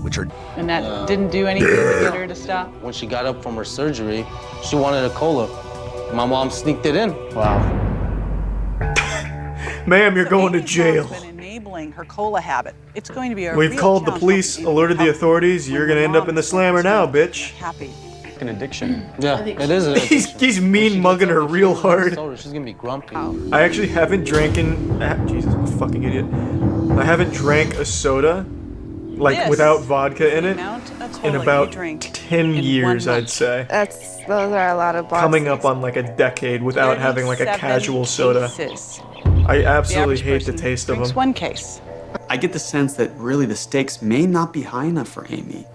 which are And that didn't do anything to get her to stop? When she got up from her surgery, she wanted a cola. My mom sneaked it in. Wow. Ma'am, you're going to jail. Been enabling her cola habit. It's going to be a We've real called the challenge police, helping alerted the help authorities. You're gonna end up in the slammer now, bitch. happy. An addiction. Yeah, it is an He's, addiction. he's mean mugging her real hard. She's gonna be grumpy. I actually haven't drank in... Jesus, I'm a fucking idiot. I haven't drank a soda, like, This without vodka in the it, amount of in cola you about drink 10 years, month. I'd say. those are a lot of boxes. Coming up on like a decade without having like a 37 casual soda. cases. I absolutely The hate average the person taste of drinks them. one case. I get the sense that really the stakes may not be high enough for Amy.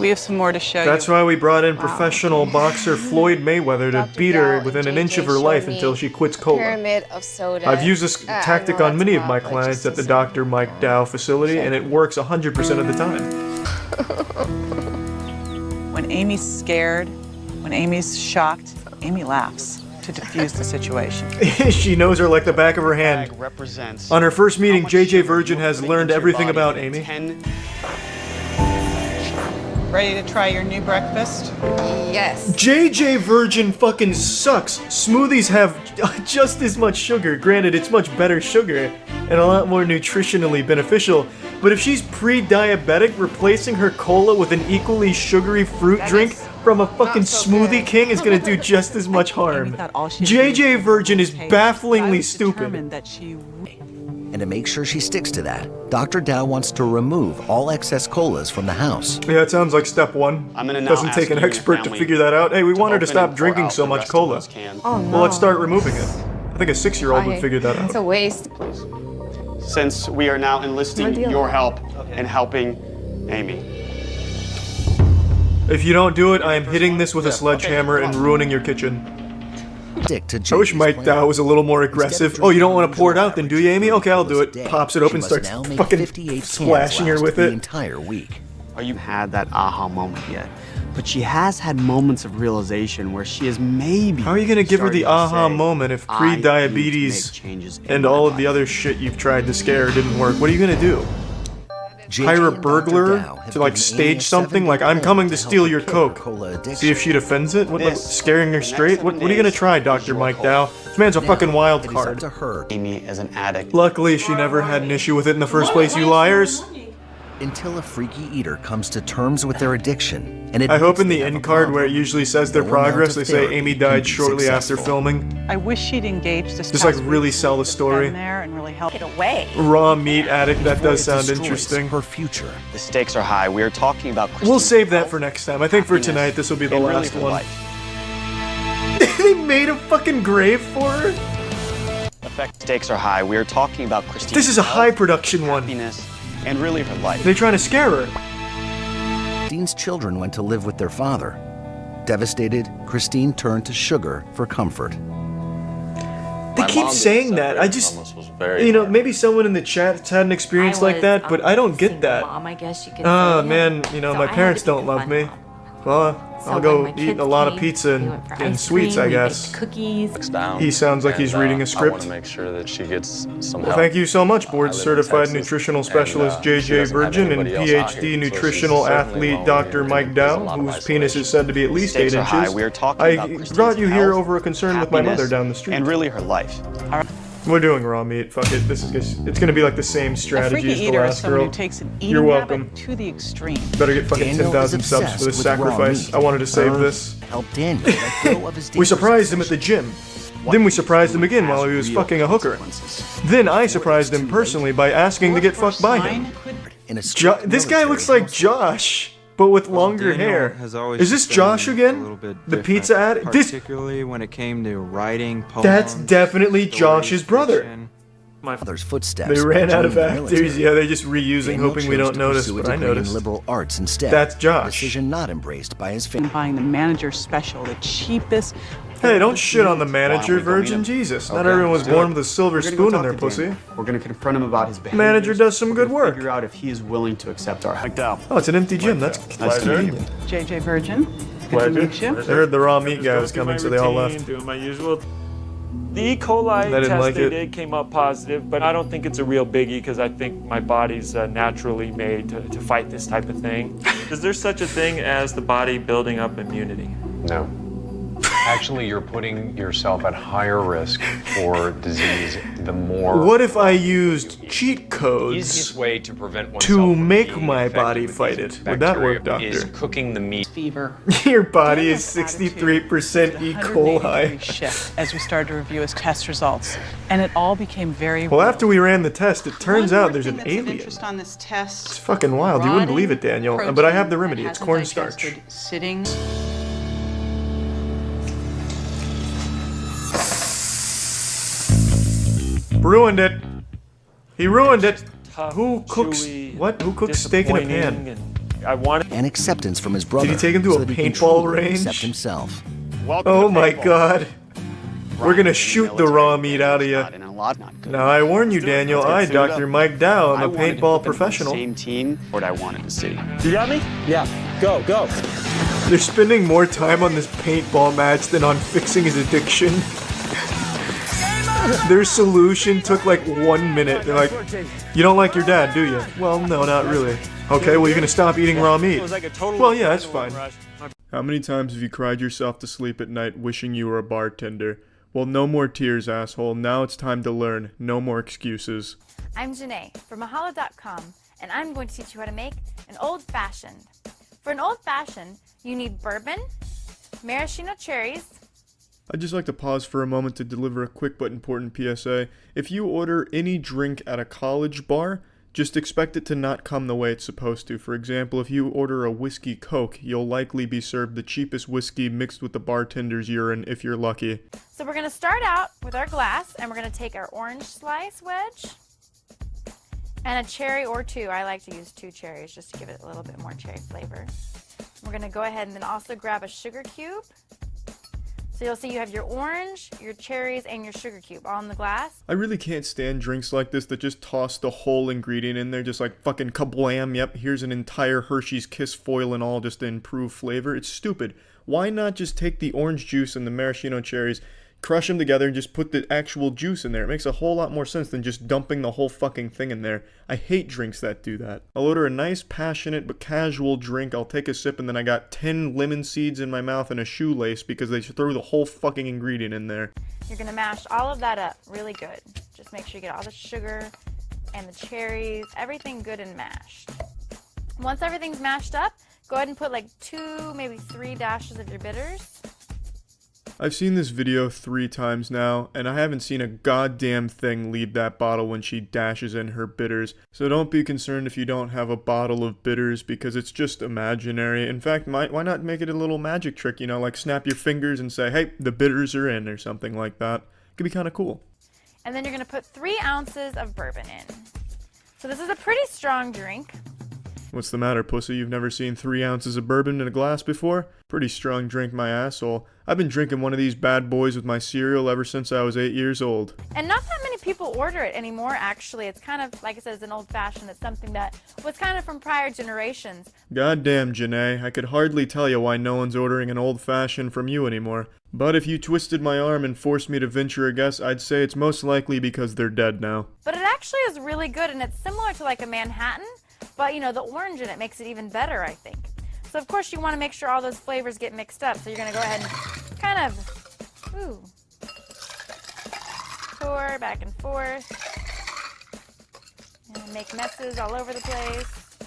We have some more to show That's you. why we brought in professional boxer Floyd Mayweather to beat her within an inch of her life until she quits cola. Pyramid of soda. I've used this tactic on many of my clients at the Dr. Mike Dow facility, and it works 100% of the time. When Amy's scared, when Amy's shocked, Amy laughs to diffuse the situation. She knows her like the back of her hand. Represents On her first meeting, JJ Virgin has learned everything about Amy. Ready to try your new breakfast? Yes. JJ Virgin fucking sucks. Smoothies have just as much sugar. Granted, it's much better sugar and a lot more nutritionally beneficial. But if she's pre-diabetic, replacing her cola with an equally sugary fruit drink from a fucking Smoothie King is gonna do just as much harm. JJ Virgin is bafflingly stupid. That she And to make sure she sticks to that, Dr. Dow wants to remove all excess colas from the house. Yeah, it sounds like step one. I'm gonna now Doesn't ask take an you and your expert to family figure that out. Hey, we want her to open stop and pour drinking out so the much rest of cola. those cans. Oh, Well, let's no. start removing it. I think a 6-year-old would figure that It's out. a waste. Since we are now enlisting deal. your help in helping Amy. If you don't do it, I am hitting this with a sledgehammer and ruining your kitchen. Stick to I wish JJ's Mike plan. Dow was a little more aggressive. Oh, you don't want to pour it out then, do you, Amy? Okay, I'll do it. Pops it open, She starts must now make fucking 58 cans splashing her last with the it. entire week. Or you had that aha moment yet. But she has had moments of realization where she is maybe. How are you gonna give her the starting to aha say, moment if "I need to make pre-diabetes changes in and my all of life." the other shit you've tried to scare her didn't work? What are you gonna do? JJ Hire a and Dr. burglar Dow have to like given Amy stage a something? Like, 7-day I'm coming to plan steal help your her kill her Coke. cola addiction. See if she defends it? What, This, scaring her the straight? next What 7 are you gonna days try, is Dr. your Mike call. Dow? This man's a Now, fucking wild it is card. up to her Amy as an addict. Luckily, she never had an issue with it in the first place, you liars. until a freaky eater comes to terms with their addiction. And I hope in admits the they have end a card problem. where it usually says their No amount progress, of they say therapy Amy can died be shortly after successful. filming. I wish she'd engaged this Just like past really week. sell the story. Been there and really help it away. Raw meat addict, that Before does it sound destroys interesting. Her future. The stakes are high. We are talking about We'll save that for next time. I think for tonight, this will be the and really last her one. life. They made a fucking grave for her? Effect stakes are high. We are talking about Christine. This is a high production one. Happiness and really her life. They're trying to scare her. Christine's children went to live with their father. Devastated, Christine turned to sugar for comfort. They keep saying that. I just, you know, maybe someone in the chat had an experience like that, but I don't get that. I guess you could Oh say, man, you know, So my I had parents to be don't the love fun me. mom. Well, So I'll when go my eat kids a lot of came, pizza we went for and ice sweets, cream, I we guess. baked cookies. He sounds like he's reading a I script. want to make sure that she gets some Well, help. thank you so much, I board live in certified Texas, nutritional and, specialist she JJ doesn't have Virgin and anybody else out PhD here, so nutritional she's certainly athlete lonely Dr. and Mike there's a Dow, lot of whose penis is said to be at least Stakes 8 are high. inches. We are talking I about Christine's brought you here health, over a concern with my mother happiness, down the street. and really her life. We're doing raw meat. Fuck it. This is it's gonna be like the same A strategy freaky as the eater is last someone girl. who takes an eating You're welcome. habit to the extreme. Better get fucking Daniel 10,000 is subs for obsessed this with raw sacrifice. meat. I wanted to save Earth this. helped Daniel let go of his We dangerous surprised him at the gym. Then we surprised him again while he was fucking a hooker. Then I surprised him personally by asking to get fucked by him. In a This guy looks like Josh, but with longer hair. Is this Josh again? The pizza addict? This, Particularly when it came to writing poems. that's definitely Josh's brother. my father's footsteps. They ran out of joining the actors. military. Yeah, they're just reusing, Daniel hoping we chose don't to notice, pursue a but I degree in noticed. liberal arts instead. That's Josh. A decision not embraced by his family. Buying the manager special, the cheapest. Hey, don't shit on the manager, Virgin Jesus. Not everyone was born with a silver spoon in their pussy. We're going to confront him about his behavior. Manager does some good work. Figure out if he is willing to accept our help. Oh, it's an empty gym. That's convenient. JJ Virgin. Good to meet you. I heard the raw meat guy was coming, so they all left. Doing my usual. The E. coli test they did came up positive, but I don't think it's a real biggie because I think my body's naturally made to fight this type of thing. Is there such a thing as the body building up immunity? No. Actually, you're putting yourself at higher risk for disease the more... What if I used cheat codes easiest way to prevent to make my body fight it? Would that work, doctor? Is cooking the meat. Fever. Your body is 63% E. coli. Shift as we started to review his test results, and it all became very Well, after we ran the test, it turns out there's an alien. interest on this test. It's fucking wild. You wouldn't believe it, Daniel. But I have the remedy. It's cornstarch. Sitting. Ruined it. He ruined it. Who cooks what? Who cooks steak in a pan? And acceptance from his brother. Did he take him to so a that he can paintball truly range? Accept himself. Oh my god. We're gonna shoot the raw meat out of you. Now I warn you, Daniel, I, Dr. Mike Dow, I'm a paintball professional. Same team, what I wanted to see. You got me? Yeah. Go, go. They're spending more time on this paintball match than on fixing his addiction. Their solution took like 1 minute. They're like, you don't like your dad, do you? Well, no, not really. Okay, well, you're gonna stop eating raw meat. Well, yeah, that's fine. How many times have you cried yourself to sleep at night wishing you were a bartender? Well, no more tears, asshole. Now it's time to learn. No more excuses. I'm Janae from Mahalo.com, and I'm going to teach you how to make an old-fashioned. For an old-fashioned, you need bourbon, maraschino cherries. I'd just like to pause for a moment to deliver a quick but important PSA. If you order any drink at a college bar, just expect it to not come the way it's supposed to. For example, if you order a whiskey Coke, you'll likely be served the cheapest whiskey mixed with the bartender's urine if you're lucky. So we're going to start out with our glass, and we're going to take our orange slice wedge and a cherry or two. I like to use 2 cherries just to give it a little bit more cherry flavor. We're going to go ahead and then also grab a sugar cube. So you'll see you have your orange, your cherries, and your sugar cube on the glass. I really can't stand drinks like this that just toss the whole ingredient in there, just like fucking kablam, yep, here's an entire Hershey's Kiss foil and all just to improve flavor. It's stupid. Why not just take the orange juice and the maraschino cherries, crush them together, and just put the actual juice in there? It makes a whole lot more sense than just dumping the whole fucking thing in there. I hate drinks that do that. I'll order a nice, passionate, but casual drink. I'll take a sip and then I got 10 lemon seeds in my mouth and a shoelace because they threw the whole fucking ingredient in there. You're going to mash all of that up really good. Just make sure you get all the sugar and the cherries, everything good and mashed. Once everything's mashed up, go ahead and put like 2, maybe 3 dashes of your bitters. I've seen this video 3 times now, and I haven't seen a goddamn thing leave that bottle when she dashes in her bitters. So don't be concerned if you don't have a bottle of bitters, because it's just imaginary. In fact, why not make it a little magic trick, you know, like snap your fingers and say, hey, the bitters are in, or something like that. It could be kind of cool. And then you're going to put 3 ounces of bourbon in. So this is a pretty strong drink. What's the matter, pussy? You've never seen 3 ounces of bourbon in a glass before? Pretty strong drink, my asshole. I've been drinking one of these bad boys with my cereal ever since I was 8 years old. And not that many people order it anymore, actually. It's kind of, like I said, it's an old-fashioned. It's something that was kind of from prior generations. Goddamn, Janae. I could hardly tell you why no one's ordering an old-fashioned from you anymore. But if you twisted my arm and forced me to venture a guess, I'd say it's most likely because they're dead now. But it actually is really good, and it's similar to like a Manhattan. But, you know, the orange in it makes it even better, I think. So, of course, you want to make sure all those flavors get mixed up. So you're going to go ahead and kind of, pour back and forth. And make messes all over the place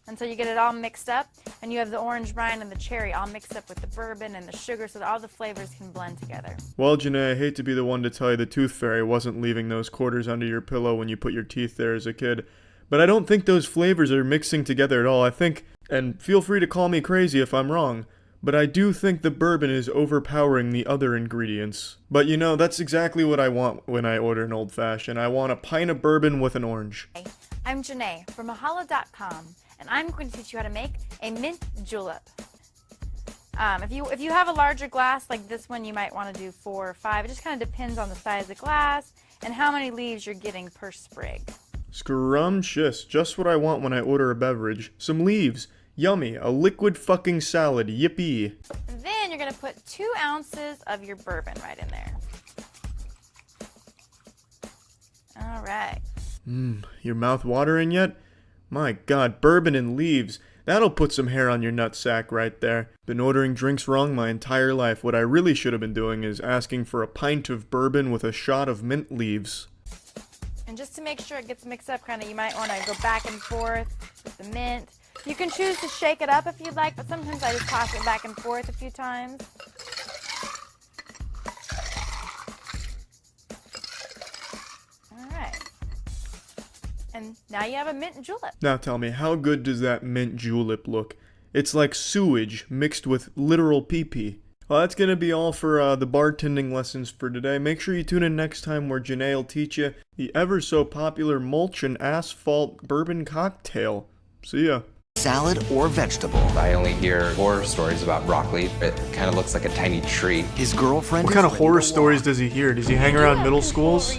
until you get it all mixed up. And you have the orange rind and the cherry all mixed up with the bourbon and the sugar so that all the flavors can blend together. Well, Janae, I hate to be the one to tell you the tooth fairy wasn't leaving those quarters under your pillow when you put your teeth there as a kid. But I don't think those flavors are mixing together at all. I think, and feel free to call me crazy if I'm wrong, but I do think the bourbon is overpowering the other ingredients. But you know, that's exactly what I want when I order an old-fashioned. I want a pint of bourbon with an orange. I'm Janae from mahalo.com, and I'm going to teach you how to make a mint julep. If you have a larger glass like this one, you might want to do 4 or 5. It just kind of depends on the size of the glass and how many leaves you're getting per sprig. Scrumptious. Just what I want when I order a beverage. Some leaves. Yummy. A liquid fucking salad. Yippee. And then you're going to put 2 ounces of your bourbon right in there. All right. Your mouth watering yet? My god, bourbon and leaves. That'll put some hair on your nutsack right there. Been ordering drinks wrong my entire life. What I really should have been doing is asking for a pint of bourbon with a shot of mint leaves. And just to make sure it gets mixed up, kind of, you might want to go back and forth with the mint. You can choose to shake it up if you'd like, but sometimes I just toss it back and forth a few times. All right. And now you have a mint julep. Now tell me, how good does that mint julep look? It's like sewage mixed with literal pee-pee. Well, that's gonna be all for the bartending lessons for today. Make sure you tune in next time where Janae will teach you the ever so popular mulch and asphalt bourbon cocktail. See ya. Salad or vegetable. I only hear horror stories about broccoli. It kind of looks like a tiny tree. His girlfriend. What kind of horror stories does he hear? Does he hang around middle schools?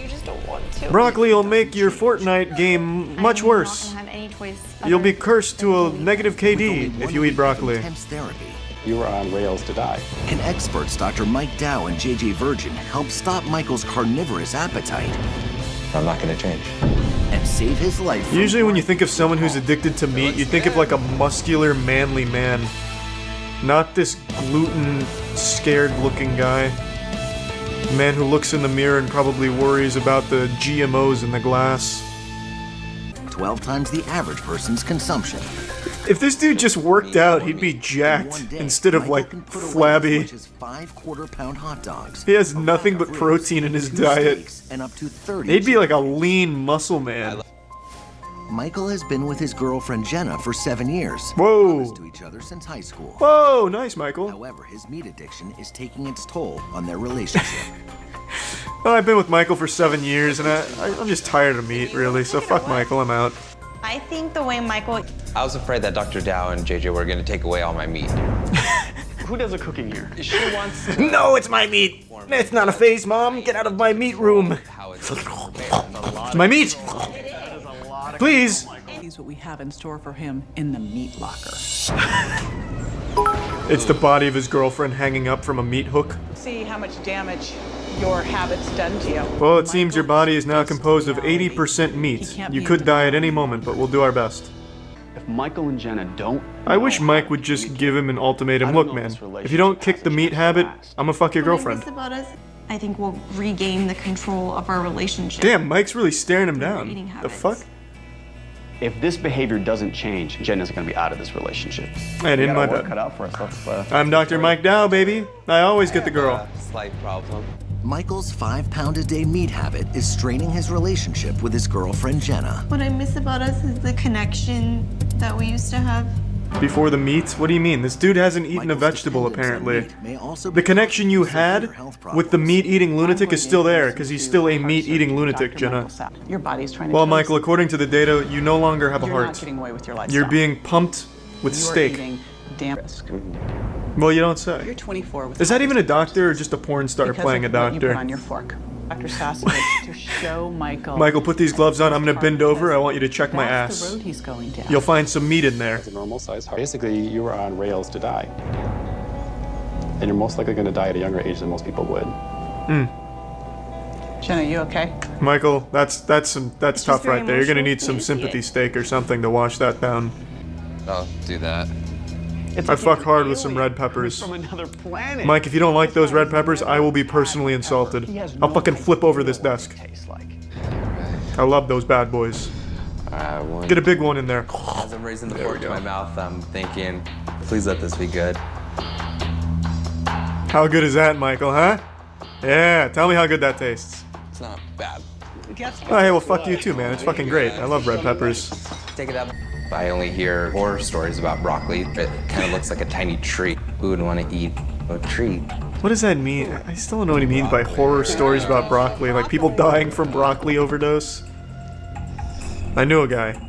Broccoli will make your Fortnite game much worse. You'll be cursed to a negative KD if you eat broccoli. Intense therapy. You were on rails to die. And experts Dr. Mike Dow and JJ Virgin help stop Michael's carnivorous appetite. I'm not going to change. And save his life. Usually when you think of someone who's addicted to meat, you think of like a muscular, manly man. Not this gluten-scared looking guy. A man who looks in the mirror and probably worries about the GMOs in the glass. 12 times the average person's consumption. If this dude just worked out, he'd be jacked instead of like flabby. 5 quarter-pound hot dogs. He has nothing but protein in his diet. And up to 30. He'd be like a lean muscle man. Michael has been with his girlfriend Jenna for 7 years. Whoa. To each other since high school. Whoa, nice, Michael. However, his meat addiction is taking its toll on their relationship. Well, I've been with Michael for 7 years, and I'm just tired of meat, really. So fuck Michael, I'm out. I think the way Michael... I was afraid that Dr. Dow and JJ were going to take away all my meat. Who does the cooking here? She wants to... No, it's my meat! It's not a phase, Mom! Get out of my meat room! It's my meat! Please! Here's what we have in store for him in the meat locker. It's the body of his girlfriend hanging up from a meat hook. See how much damage your habits done to you. Well, it seems your body is now composed of 80% meat. You could die at any moment, but we'll do our best. If Michael and Jenna don't... I wish Mike would just give him an ultimatum. Look, man, if you don't kick the meat habit, I'm gonna fuck your girlfriend. About us, I think we'll regain the control of our relationship. Damn, Mike's really staring him down. The fuck? If this behavior doesn't change, Jenna's gonna be out of this relationship. And in my bed. Cut out for us. I'm Dr. Mike Dow, baby. I always get the girl. Slight problem. Michael's 5-pound-a-day meat habit is straining his relationship with his girlfriend Jenna. What I miss about us is the connection that we used to have. Before the meat? What do you mean? This dude hasn't eaten a vegetable, apparently. The connection you had with the meat-eating lunatic is still there, because he's still a meat-eating lunatic, Jenna. Your body's trying to... Well, Michael, according to the data, you no longer have a You're heart. not getting away with your lifestyle. You're being pumped with steak. Eating damn risk. Well, you don't say. You're 24 with... Is that even a doctor or just a porn star playing a What you put doctor? on your fork. Dr. Sausage to show Michael... Michael, put these gloves on. I'm gonna bend over. I want you to check my That's the ass. road he's going down. You'll find some meat in there. It's a normal size heart. Basically, you were on rails to die. And you're most likely gonna die at a younger age than most people would. Jenna, you okay? Michael, that's tough right there. You're gonna need some sympathy steak or something to wash that down. I'll do that. I fuck hard with some red peppers. From another planet. Mike, if you don't like those red peppers, I will be personally insulted. I'll fucking flip over this desk. I love those bad boys. Get a big one in there. As I'm raising the fork to my mouth, I'm thinking, please let this be good. How good is that, Michael, huh? Yeah, tell me how good that tastes. It's not bad. Oh, hey, well, fuck you too, man. It's fucking great. I love red peppers. Take it up. I only hear horror stories about broccoli. It kind of looks like a tiny tree. Who would want to eat a tree? What does that mean? I still don't know what he means by horror stories about broccoli. Like people dying from broccoli overdose? I knew a guy.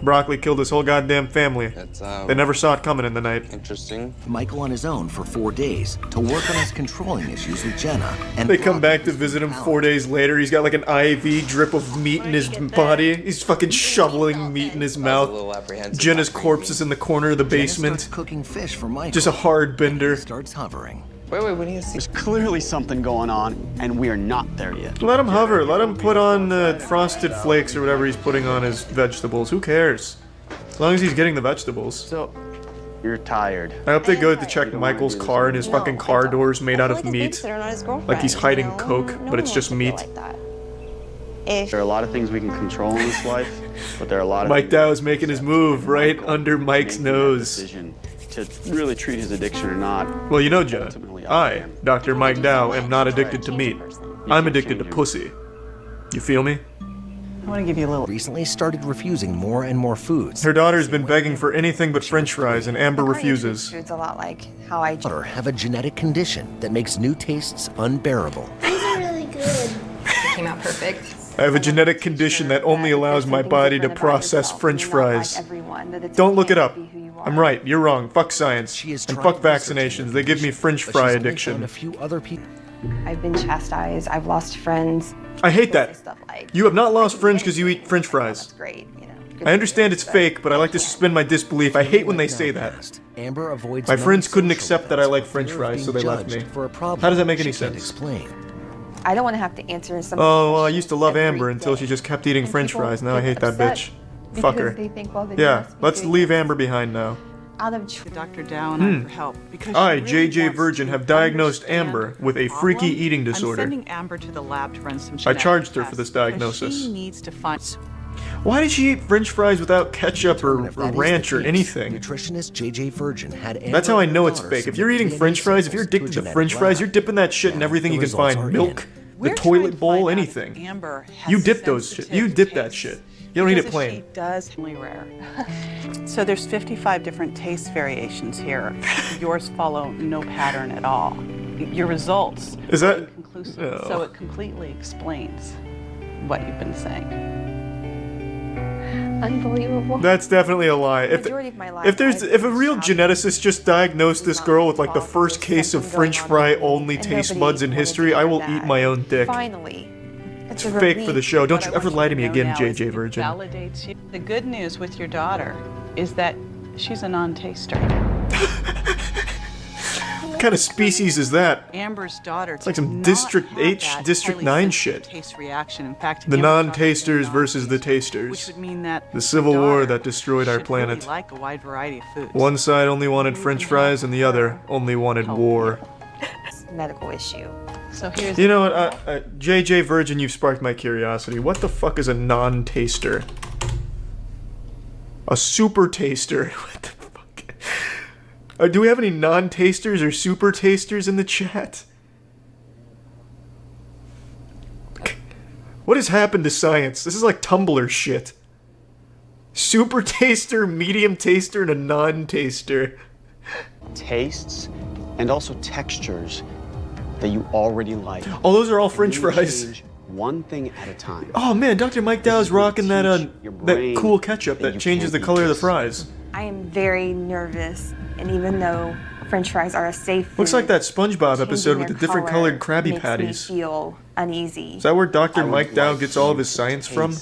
Broccoli killed his whole goddamn family. They never saw it coming in the night. Interesting. Michael on his own for 4 days to work on his controlling issues with Jenna. And they come back to visit him 4 days later. He's got like an IV drip of meat in his body. He's fucking shoveling meat in his mouth. Jenna's corpse is in the corner of the basement. Cooking fish for Michael. Just a hard bender. Starts hovering. Wait, what do you see? There's clearly something going on, and we are not there yet. Let him hover. Let him put on frosted flakes or whatever he's putting on his vegetables. Who cares? As long as he's getting the vegetables. So, you're tired. I hope they go to check Michael's car and his fucking car door's made out of meat. Like he's hiding coke, but it's just meat. There are a lot of things we can control in this life, but there are a lot of Mike Dow is making his move right under Mike's nose. To really treat his addiction or not. Well, you know, Jenna, I, Dr. Mike Dow, am not addicted to meat. I'm addicted to pussy. You feel me? I want to give you a little. Recently started refusing more and more foods. Her daughter's been begging for anything but French fries, and Amber refuses. Food's a lot like how I have a genetic condition that makes new tastes unbearable. These are really good. It came out perfect. I have a genetic condition that only allows my body to process French fries. Don't look it up. I'm right, you're wrong. Fuck science. And fuck vaccinations. They give me French fry addiction. A few other people. I've been chastised. I've lost friends. I hate that. You have not lost friends because you eat French fries. Great, you know. I understand it's fake, but I like to suspend my disbelief. I hate when they say that. My friends couldn't accept that I like French fries, so they left me. How does that make any sense? I don't want to have to answer some. Oh, well, I used to love Amber until she just kept eating French fries. Now I hate that bitch. Fuck her. Yeah, let's leave Amber behind now. Dr. Dow and I for help because I, JJ Virgin, have diagnosed Amber with a freaky eating disorder. I'm sending Amber to the lab to run some I charged her for this diagnosis. She needs to find. Why did she eat French fries without ketchup or ranch or anything? Nutritionist JJ Virgin had Amber. That's how I know it's fake. If you're eating French fries, if you're addicted to French fries, you're dipping that shit in everything you can find. Milk, the toilet bowl, anything. You dip those shit. You dip that shit. You don't eat it plain. She does only rare. So there's 55 different taste variations here. Yours follow no pattern at all. Your results is that inconclusive. Oh. So it completely explains what you've been saying. Unbelievable. That's definitely a lie. If a real geneticist just diagnosed this girl with like the first case of French fry only taste buds in history, I will eat my own dick. Finally. It's fake for the show. Don't you ever lie to me again, JJ Virgin. Validates you. The good news with your daughter is that she's a non-taster. What kind of species is that? Amber's daughter. It's like some District H, District 9 shit. Taste reaction. In fact, the non-tasters versus the tasters. Which would mean that the civil war that destroyed our planet. Really like a wide variety of foods. One side only wanted French fries, and the other only wanted war. Medical issue. So here's. You know what, JJ Virgin, you've sparked my curiosity. What the fuck is a non-taster? A super taster. What the fuck? Do we have any non-tasters or super tasters in the chat? What has happened to science? This is like Tumblr shit. Super taster, medium taster, and a non-taster. Tastes and also textures that you already like. Oh, those are all French fries. One thing at a time. Oh man, Dr. Mike Dow is rocking that that cool ketchup that changes the color of the fries. I am very nervous, and even though French fries are a safe food, looks like that SpongeBob episode with the different colored Krabby Patties. Makes me feel uneasy. Is that where Dr. Mike Dow gets all of his science from?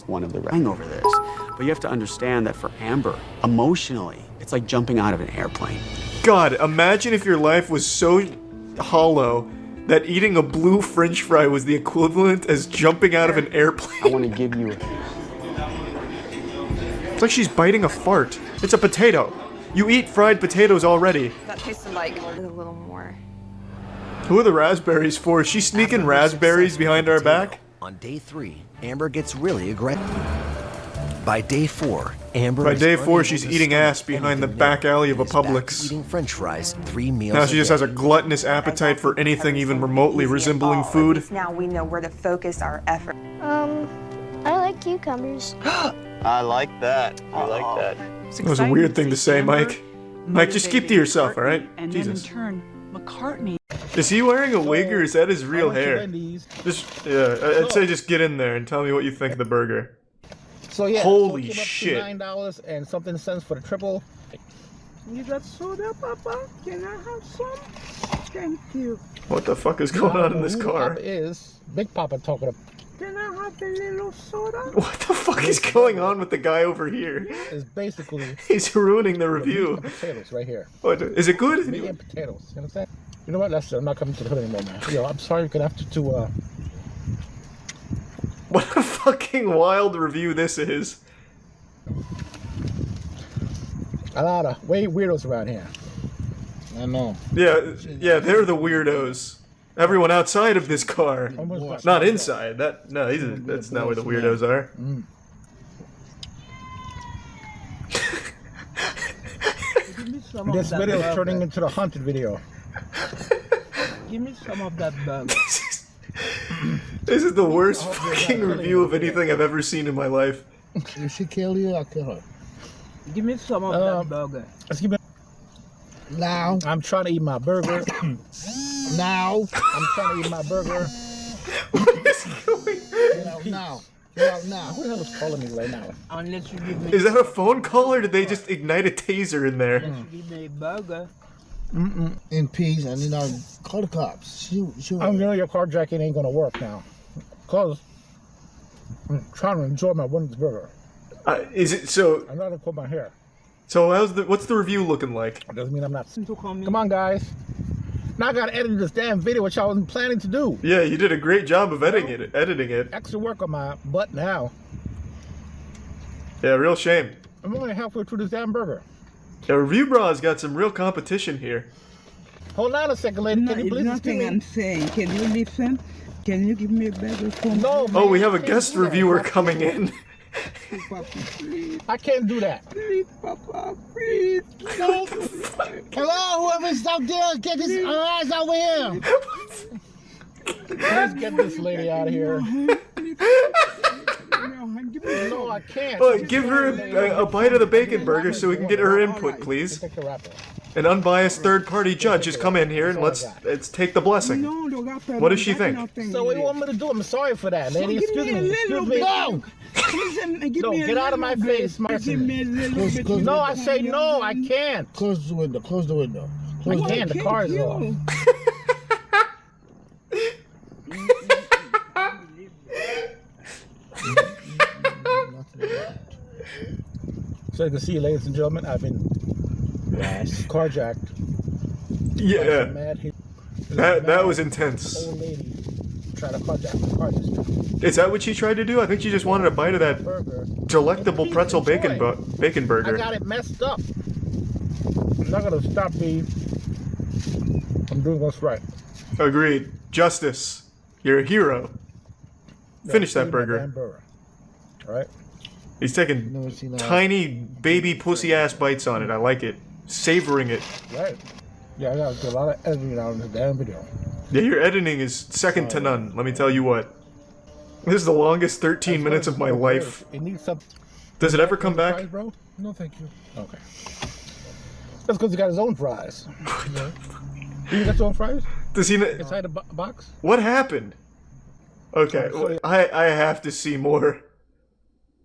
One of the hangover this, but you have to understand that for Amber, emotionally, it's like jumping out of an airplane. God, imagine if your life was so hollow that eating a blue French fry was the equivalent as jumping out of an airplane. I want to give you It's like she's biting a fart. It's a potato. You eat fried potatoes already. That tasted like a little more. Who are the raspberries for? Is she sneaking raspberries behind our back? On day 3, Amber gets really aggressive. By day 4, Amber. By day 4, she's eating ass behind the back alley of a Publix. Eating French fries 3 meals. Now she just has a gluttonous appetite for anything even remotely resembling food. Now we know where to focus our effort. I like cucumbers. I like that. I like that. That was a weird thing to say, Mike. Mike, just keep to yourself, all right? And Jesus. then in turn, McCartney. Is he wearing a wig or is that his real hair? Just I'd say just get in there and tell me what you think of the burger. So yeah, Holy so shit! $9 and something cents for the triple. You got soda, Papa? Can I have some? Thank you. What the fuck is going on in this car? Papa is Big Papa talking about. Can I have a little soda? What the fuck is going on with the guy over here? It's basically. He's ruining the review. Potatoes right here. What, is it good? Meat and potatoes. You understand? You know what? That's it. I'm not coming to the hood anymore, man. Yo, I'm sorry. You're gonna have to. What a fucking wild review this is. A lot of weirdos around here. I know. Yeah, they're the weirdos. Everyone outside of this car, not inside. That's not where the weirdos are. This video is turning into the haunted video. Give me some of that burger. This is the worst fucking review of anything I've ever seen in my life. If she kill you, I'll kill her. Give me some of that burger. Now. I'm trying to eat my burger. Now. I'm trying to eat my burger. What is going on? Now. Who the hell is calling me right now? Unless you give me. Is that a phone call or did they just ignite a taser in there? Give me a burger. In peace, and call the cops. I'm your carjacking ain't gonna work now, cause I'm trying to enjoy my Wendy's burger. Is it so? I'm not gonna cut my hair. So what's the review looking like? Doesn't mean I'm not. Come on, guys. Now I gotta edit this damn video, which I wasn't planning to do. Yeah, you did a great job of editing it. Extra work on my butt now. Yeah, real shame. I'm only halfway through this damn burger. Yeah, Review Bra's got some real competition here. Hold on a second, lady. Can you please nothing I'm saying. Can you listen? Can you give me a burger for me? No, man, oh, we have a guest reviewer coming in. Papa, please. I can't do that. Please, Papa, please. No. Hello, whoever's out there, get his eyes over here. Let's get this lady out of here. No, I can't. Well, give her a bite of the bacon burger so we can get her input, please. An unbiased third-party judge has come in here and let's take the blessing. What does she think? So what do you want me to do? I'm sorry for that, lady. Excuse me. No! No, get out of my face, Martin. No, I say no, I can't. Close the window. I can't, the car is off. So you can see, ladies and gentlemen, I've been carjacked. Yeah, that was intense. Old lady tried to carjack the car just now. Is that what she tried to do? I think she just wanted a bite of that delectable pretzel bacon burger. I got it messed up. I'm not gonna stop me. I'm doing what's right. Agreed. Justice. You're a hero. Finish that burger. All right. He's taking tiny baby pussy ass bites on it. I like it. Savoring it. Right. Yeah, I got a lot of editing on this damn video. Yeah, your editing is second to none. Let me tell you what. This is the longest 13 minutes of my life. It needs some. Does it ever come back? Fries, bro? No, thank you. Okay. That's because he got his own fries. You got his own fries? Does he? Inside the box? What happened? Okay, I have to see more.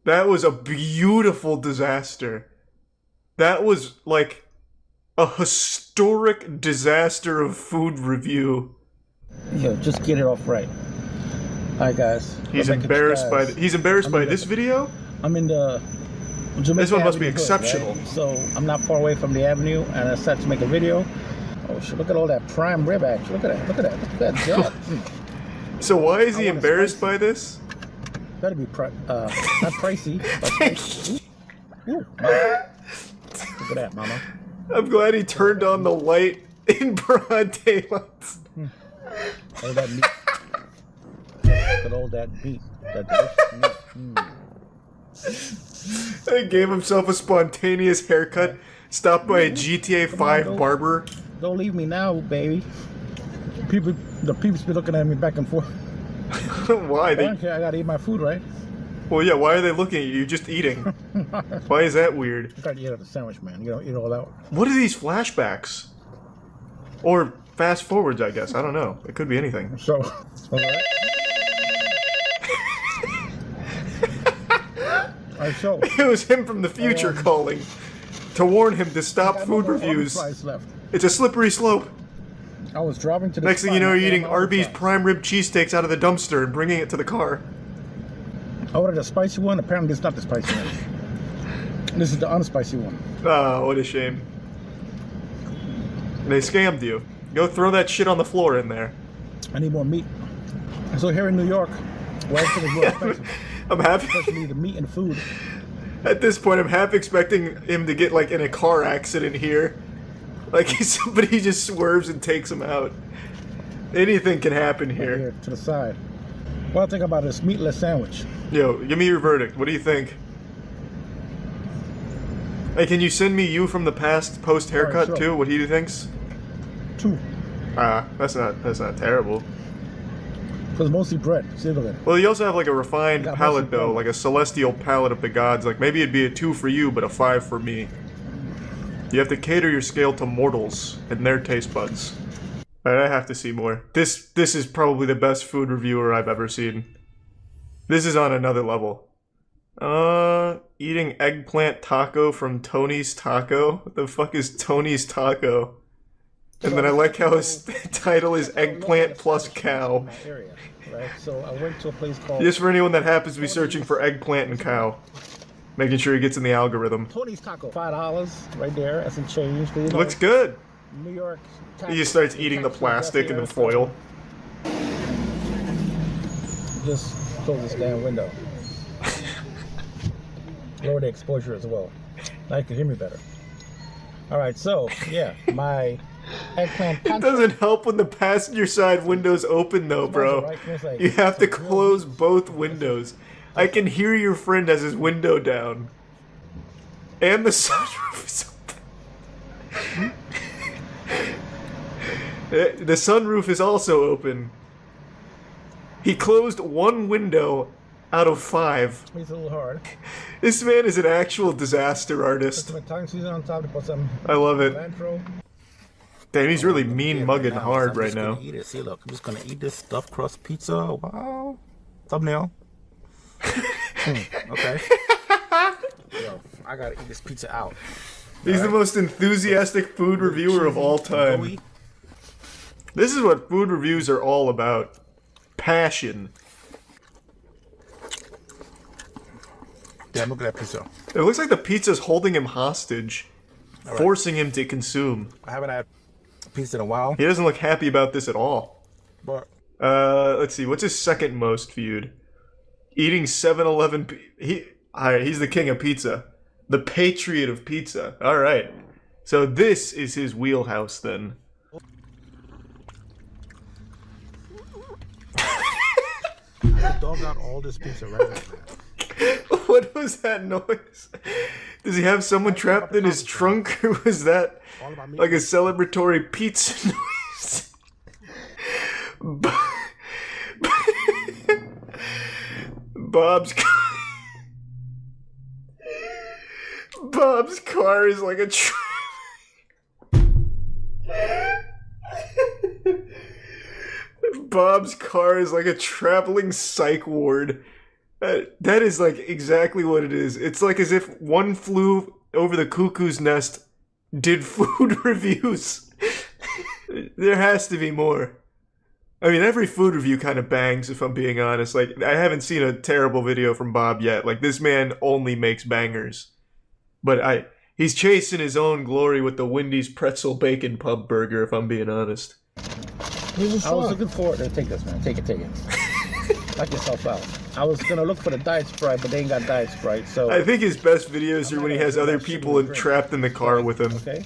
That was a beautiful disaster. That was like a historic disaster of food review. Yo, just get it off right. Alright, guys. He's embarrassed by this video? I'm in the Jamaica This one must be Avenue exceptional. Hood, right? So I'm not far away from the avenue, and I decided to make a video. Oh shit! Look at all that prime rib action. Look at that! Look at that! Look at that! So why is he embarrassed by this? That'd be not pricey. But pricey. Ooh, mama. Look at that, mama. I'm glad he turned on the light in broad daylight. All that meat. Look at all that meat. That delicious meat. He gave himself a spontaneous haircut, stopped by a GTA 5 barber. Don't leave me now, baby. The people be looking at me back and forth. Why? I don't care. I gotta eat my food, right? Well, yeah, why are they looking at you? You're just eating. Why is that weird? You gotta eat out the sandwich, man. You don't eat all out. What are these flashbacks? Or fast forwards, I guess. I don't know. It could be anything. So, alright. So it was him from the future calling to warn him to stop food reviews. It's a slippery slope. I was driving to the Next thing you know, you're eating Arby's prime rib cheesesteaks out of the dumpster and bringing it to the car. I ordered a spicy one. Apparently, it's not the spicy one. This is the unspicy one. Oh, what a shame. They scammed you. Go throw that shit on the floor in there. I need more meat. So here in New York, where everything is more expensive. I'm happy. Especially the meat and food. At this point, I'm half expecting him to get like in a car accident here. Like somebody just swerves and takes him out. Anything can happen here. Right here to the side. What I think about this meatless sandwich. Yo, give me your verdict. What do you think? Hey, can you send me you from the past post haircut too? What he thinks? 2. That's not terrible. Because mostly bread. See, look at it. Well, you also have like a refined palate though, like a celestial palate of the gods. Like maybe it'd be a 2 for you, but a 5 for me. You have to cater your scale to mortals and their taste buds. Alright, I have to see more. This is probably the best food reviewer I've ever seen. This is on another level. Eating eggplant taco from Tony's Taco? What the fuck is Tony's Taco? And then I like how his title is eggplant plus cow. Right? So I went to a place called... Just for anyone that happens to be searching for eggplant and cow. Making sure he gets in the algorithm. Tony's Taco. $5 right there. That's some change. You know, looks good. New York. He just starts eating the plastic and the foil. Just close this damn window. Lower the exposure as well. Now you can hear me better. Alright, so, yeah, my eggplant... It doesn't help when the passenger side window's open though, bro. You have to close both windows. I can hear your friend has his window down. And the sunroof is open. The sunroof is also open. He closed 1 window out of 5. It's a little hard. This man is an actual disaster artist. I love it. Damn, he's really mean mugging hard right now. Eat it. See, look, I'm just gonna eat this stuffed crust pizza. Wow. Thumbnail. Okay. Yo, I gotta eat this pizza out. He's the most enthusiastic food reviewer of all time. This is what food reviews are all about. Passion. Damn, look at that pizza. It looks like the pizza's holding him hostage, forcing him to consume. I haven't had pizza in a while. He doesn't look happy about this at all. But let's see, what's his second most viewed? Eating 7-Eleven. He's the king of pizza. The patriot of pizza. Alright. So this is his wheelhouse then. The dog got all this pizza right now. What was that noise? Does he have someone trapped in his trunk, or was that like a celebratory pizza noise? Bob's car is like a Bob's car is like a traveling psych ward. That is like exactly what it is. It's like as if One Flew Over the Cuckoo's Nest did food reviews. There has to be more. I mean, every food review kind of bangs, if I'm being honest. Like, I haven't seen a terrible video from Bob yet. Like, this man only makes bangers. But he's chasing his own glory with the Wendy's pretzel bacon pub burger, if I'm being honest. I was looking forward to take this, man. Take it. Knock yourself out. I was gonna look for the Diet Sprite, but they ain't got Diet Sprite, so... I think his best videos are when he has other people trapped in the car with him. Okay.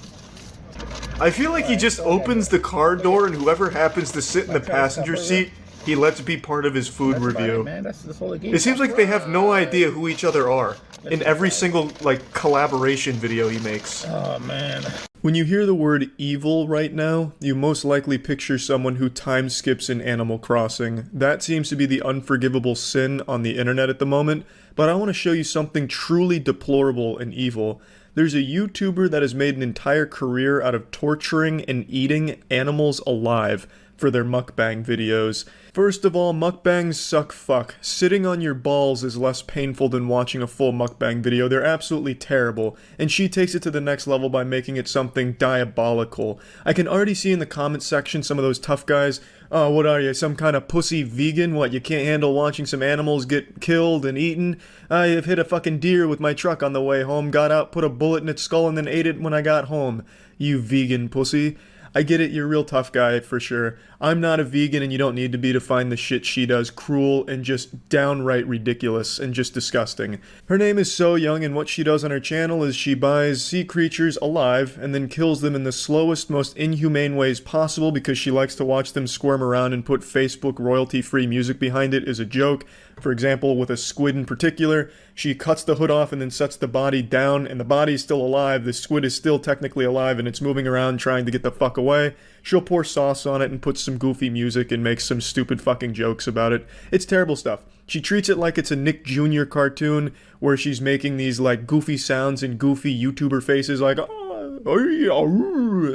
I feel like he just opens the car door and whoever happens to sit in the passenger seat, he lets be part of his food review. It seems like they have no idea who each other are in every single, like, collaboration video he makes. Oh, man. When you hear the word evil right now, you most likely picture someone who time skips in Animal Crossing. That seems to be the unforgivable sin on the internet at the moment, but I want to show you something truly deplorable and evil. There's a YouTuber that has made an entire career out of torturing and eating animals alive for their mukbang videos. First of all, mukbangs suck fuck. Sitting on your balls is less painful than watching a full mukbang video. They're absolutely terrible. And she takes it to the next level by making it something diabolical. I can already see in the comment section some of those tough guys. Oh, what are you, some kind of pussy vegan? What, you can't handle watching some animals get killed and eaten? I have hit a fucking deer with my truck on the way home, got out, put a bullet in its skull, and then ate it when I got home. You vegan pussy. I get it, you're a real tough guy, for sure. I'm not a vegan, and you don't need to be to find the shit she does cruel and just downright ridiculous and just disgusting. Her name is So Young, and what she does on her channel is she buys sea creatures alive and then kills them in the slowest, most inhumane ways possible because she likes to watch them squirm around and put Facebook royalty-free music behind it as a joke. For example, with a squid in particular, she cuts the hood off and then sets the body down, and the body's still alive, the squid is still technically alive, and it's moving around trying to get the fuck away. She'll pour sauce on it and put some goofy music and make some stupid fucking jokes about it. It's terrible stuff. She treats it like it's a Nick Jr. cartoon, where she's making these, like, goofy sounds and goofy YouTuber faces, like,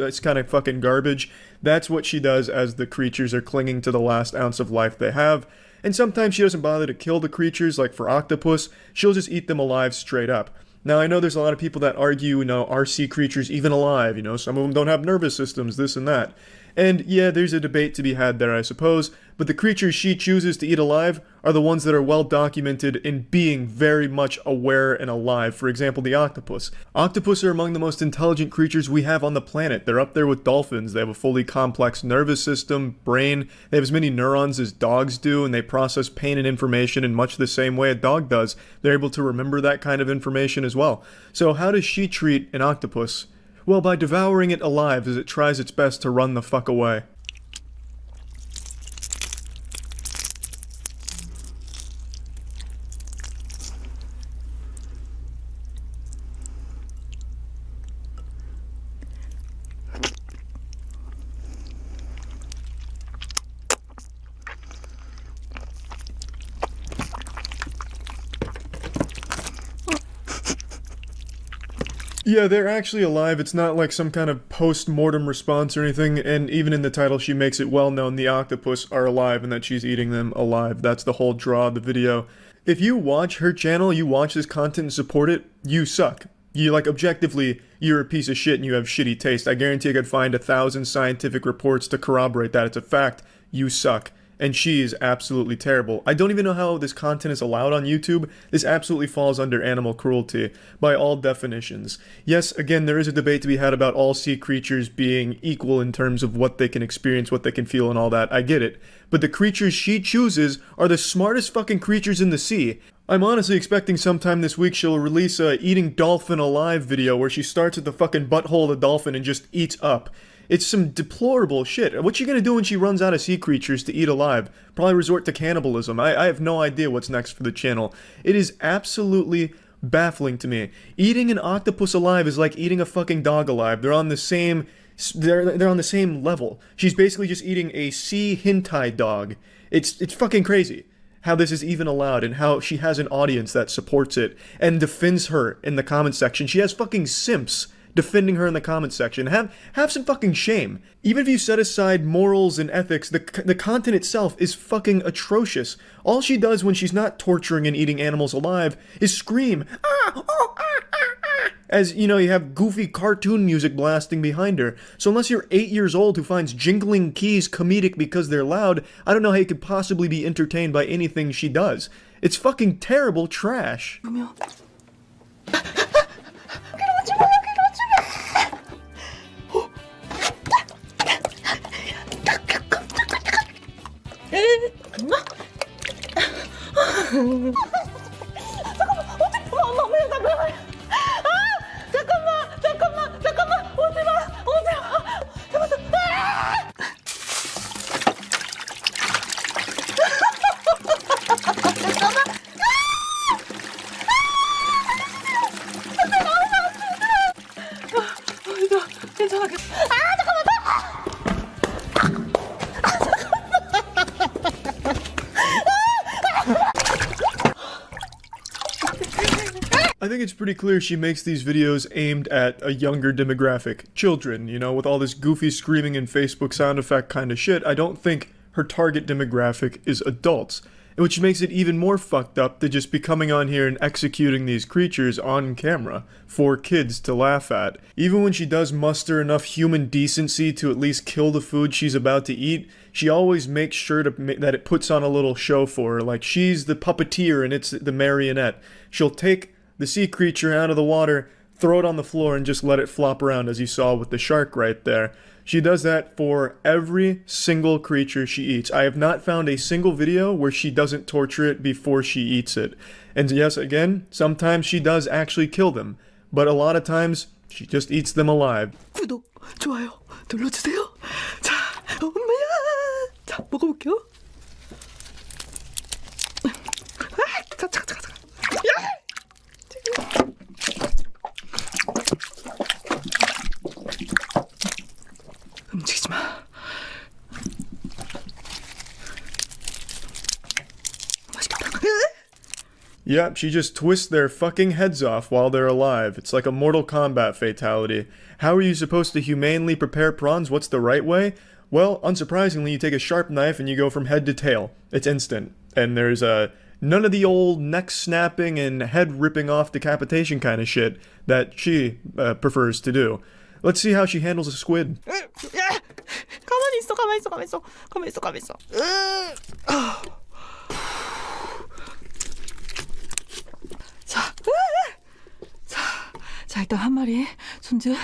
that's kind of fucking garbage. That's what she does as the creatures are clinging to the last ounce of life they have. And sometimes she doesn't bother to kill the creatures, like for octopus, she'll just eat them alive straight up. Now, I know there's a lot of people that argue, are sea creatures even alive? Some of them don't have nervous systems, this and that. And yeah, there's a debate to be had there, I suppose, but the creatures she chooses to eat alive are the ones that are well documented in being very much aware and alive. For example, the octopus. Octopus are among the most intelligent creatures we have on the planet. They're up there with dolphins. They have a fully complex nervous system, brain. They have as many neurons as dogs do, and they process pain and information in much the same way a dog does. They're able to remember that kind of information as well. So how does she treat an octopus? Well, by devouring it alive as it tries its best to run the fuck away. Yeah, they're actually alive. It's not like some kind of post-mortem response or anything, and even in the title she makes it well known the octopus are alive and that she's eating them alive. That's the whole draw of the video. If you watch her channel, you watch this content and support it, you suck. You, objectively, you're a piece of shit and you have shitty taste. I guarantee I could find 1,000 scientific reports to corroborate that. It's a fact. You suck. And she is absolutely terrible. I don't even know how this content is allowed on YouTube. This absolutely falls under animal cruelty, by all definitions. Yes, again, there is a debate to be had about all sea creatures being equal in terms of what they can experience, what they can feel, and all that. I get it. But the creatures she chooses are the smartest fucking creatures in the sea. I'm honestly expecting sometime this week she'll release a eating dolphin alive video where she starts at the fucking butthole of the dolphin and just eats up. It's some deplorable shit. What's she gonna do when she runs out of sea creatures to eat alive? Probably resort to cannibalism. I have no idea what's next for the channel. It is absolutely baffling to me. Eating an octopus alive is like eating a fucking dog alive. They're on the same... They're on the same level. She's basically just eating a sea hentai dog. It's fucking crazy how this is even allowed and how she has an audience that supports it and defends her in the comment section. She has fucking simps defending her in the comment section. Have some fucking shame. Even if you set aside morals and ethics, the content itself is fucking atrocious. All she does when she's not torturing and eating animals alive is scream, as, you have goofy cartoon music blasting behind her. So unless you're 8 years old who finds jingling keys comedic because they're loud, I don't know how you could possibly be entertained by anything she does. It's fucking terrible trash. I think it's pretty clear she makes these videos aimed at a younger demographic. Children, you know, with all this goofy screaming and Facebook sound effect kind of shit. I don't think her target demographic is adults. Which makes it even more fucked up to just be coming on here and executing these creatures on camera for kids to laugh at. Even when she does muster enough human decency to at least kill the food she's about to eat, she always makes sure that it puts on a little show for her, like she's the puppeteer and it's the marionette. She'll take the sea creature out of the water, throw it on the floor, and just let it flop around, as you saw with the shark right there. She does that for every single creature she eats. I have not found a single video where she doesn't torture it before she eats it. And yes, again, sometimes she does actually kill them, but a lot of times she just eats them alive. 구독, 좋아요 눌러주세요. 자, 엄마야. 자, 먹어볼게요. 잠깐. 움직이지 마. 맛있겠다. Yep, she just twists their fucking heads off while they're alive. It's like a Mortal Kombat fatality. How are you supposed to humanely prepare prawns? What's the right way? Well, unsurprisingly, you take a sharp knife and you go from head to tail. It's instant. And there's none of the old neck snapping and head ripping off decapitation kind of shit that she prefers to do. Let's see how she handles a squid. 가만히 있어. 자, 일단 한 마리 손질.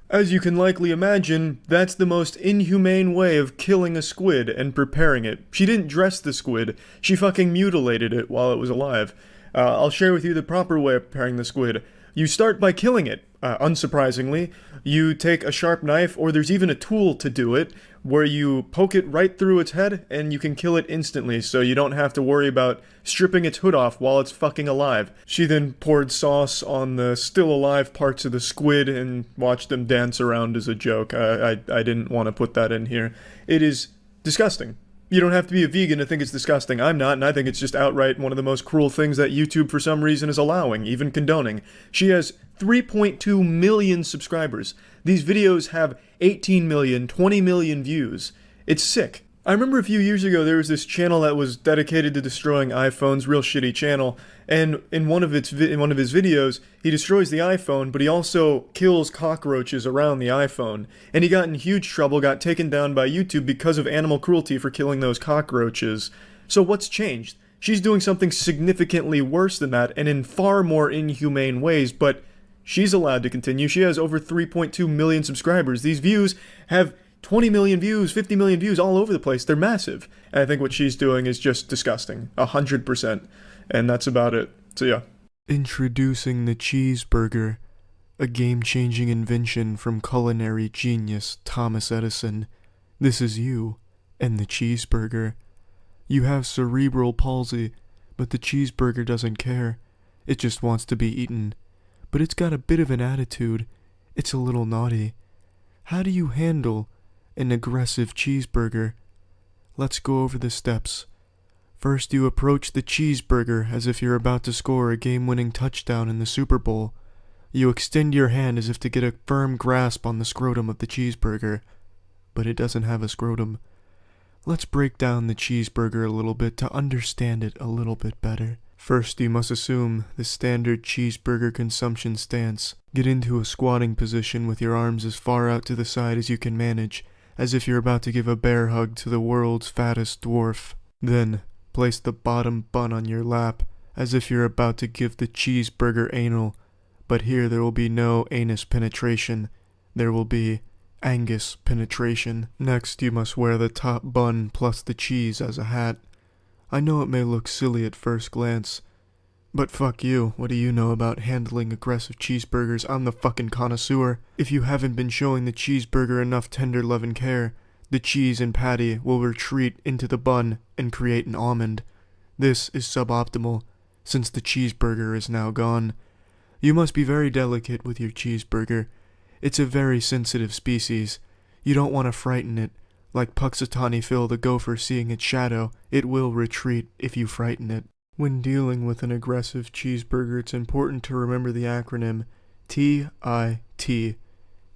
As you can likely imagine, that's the most inhumane way of killing a squid and preparing it. She didn't dress the squid, she fucking mutilated it while it was alive. I'll share with you the proper way of preparing the squid. You start by killing it. Unsurprisingly, you take a sharp knife, or there's even a tool to do it, where you poke it right through its head and you can kill it instantly, so you don't have to worry about stripping its hood off while it's fucking alive. She then poured sauce on the still alive parts of the squid and watched them dance around as a joke. I didn't want to put that in here. It is disgusting. You don't have to be a vegan to think it's disgusting. I'm not, and I think it's just outright one of the most cruel things that YouTube for some reason is allowing, even condoning. She has 3.2 million subscribers. These videos have 18 million, 20 million views. It's sick. I remember a few years ago there was this channel that was dedicated to destroying iPhones, real shitty channel, and in one of his videos, he destroys the iPhone, but he also kills cockroaches around the iPhone. And he got in huge trouble, got taken down by YouTube because of animal cruelty for killing those cockroaches. So what's changed? She's doing something significantly worse than that, and in far more inhumane ways, but she's allowed to continue. She has over 3.2 million subscribers. These views have 20 million views, 50 million views all over the place. They're massive. And I think what she's doing is just disgusting. 100%. And that's about it. So yeah. Introducing the cheeseburger, a game-changing invention from culinary genius Thomas Edison. This is you and the cheeseburger. You have cerebral palsy, but the cheeseburger doesn't care. It just wants to be eaten. But it's got a bit of an attitude. It's a little naughty. How do you handle an aggressive cheeseburger? Let's go over the steps. First, you approach the cheeseburger as if you're about to score a game-winning touchdown in the Super Bowl. You extend your hand as if to get a firm grasp on the scrotum of the cheeseburger, but it doesn't have a scrotum. Let's break down the cheeseburger a little bit to understand it a little bit better. First, you must assume the standard cheeseburger consumption stance. Get into a squatting position with your arms as far out to the side as you can manage, as if you're about to give a bear hug to the world's fattest dwarf. Then, place the bottom bun on your lap, as if you're about to give the cheeseburger anal. But here there will be no anus penetration. There will be Angus penetration. Next, you must wear the top bun plus the cheese as a hat. I know it may look silly at first glance, but fuck you, what do you know about handling aggressive cheeseburgers? I'm the fucking connoisseur. If you haven't been showing the cheeseburger enough tender love and care, the cheese and patty will retreat into the bun and create an almond. This is suboptimal, since the cheeseburger is now gone. You must be very delicate with your cheeseburger. It's a very sensitive species. You don't want to frighten it. Like Puxatawny Phil the gopher seeing its shadow, it will retreat if you frighten it. When dealing with an aggressive cheeseburger, it's important to remember the acronym TIT.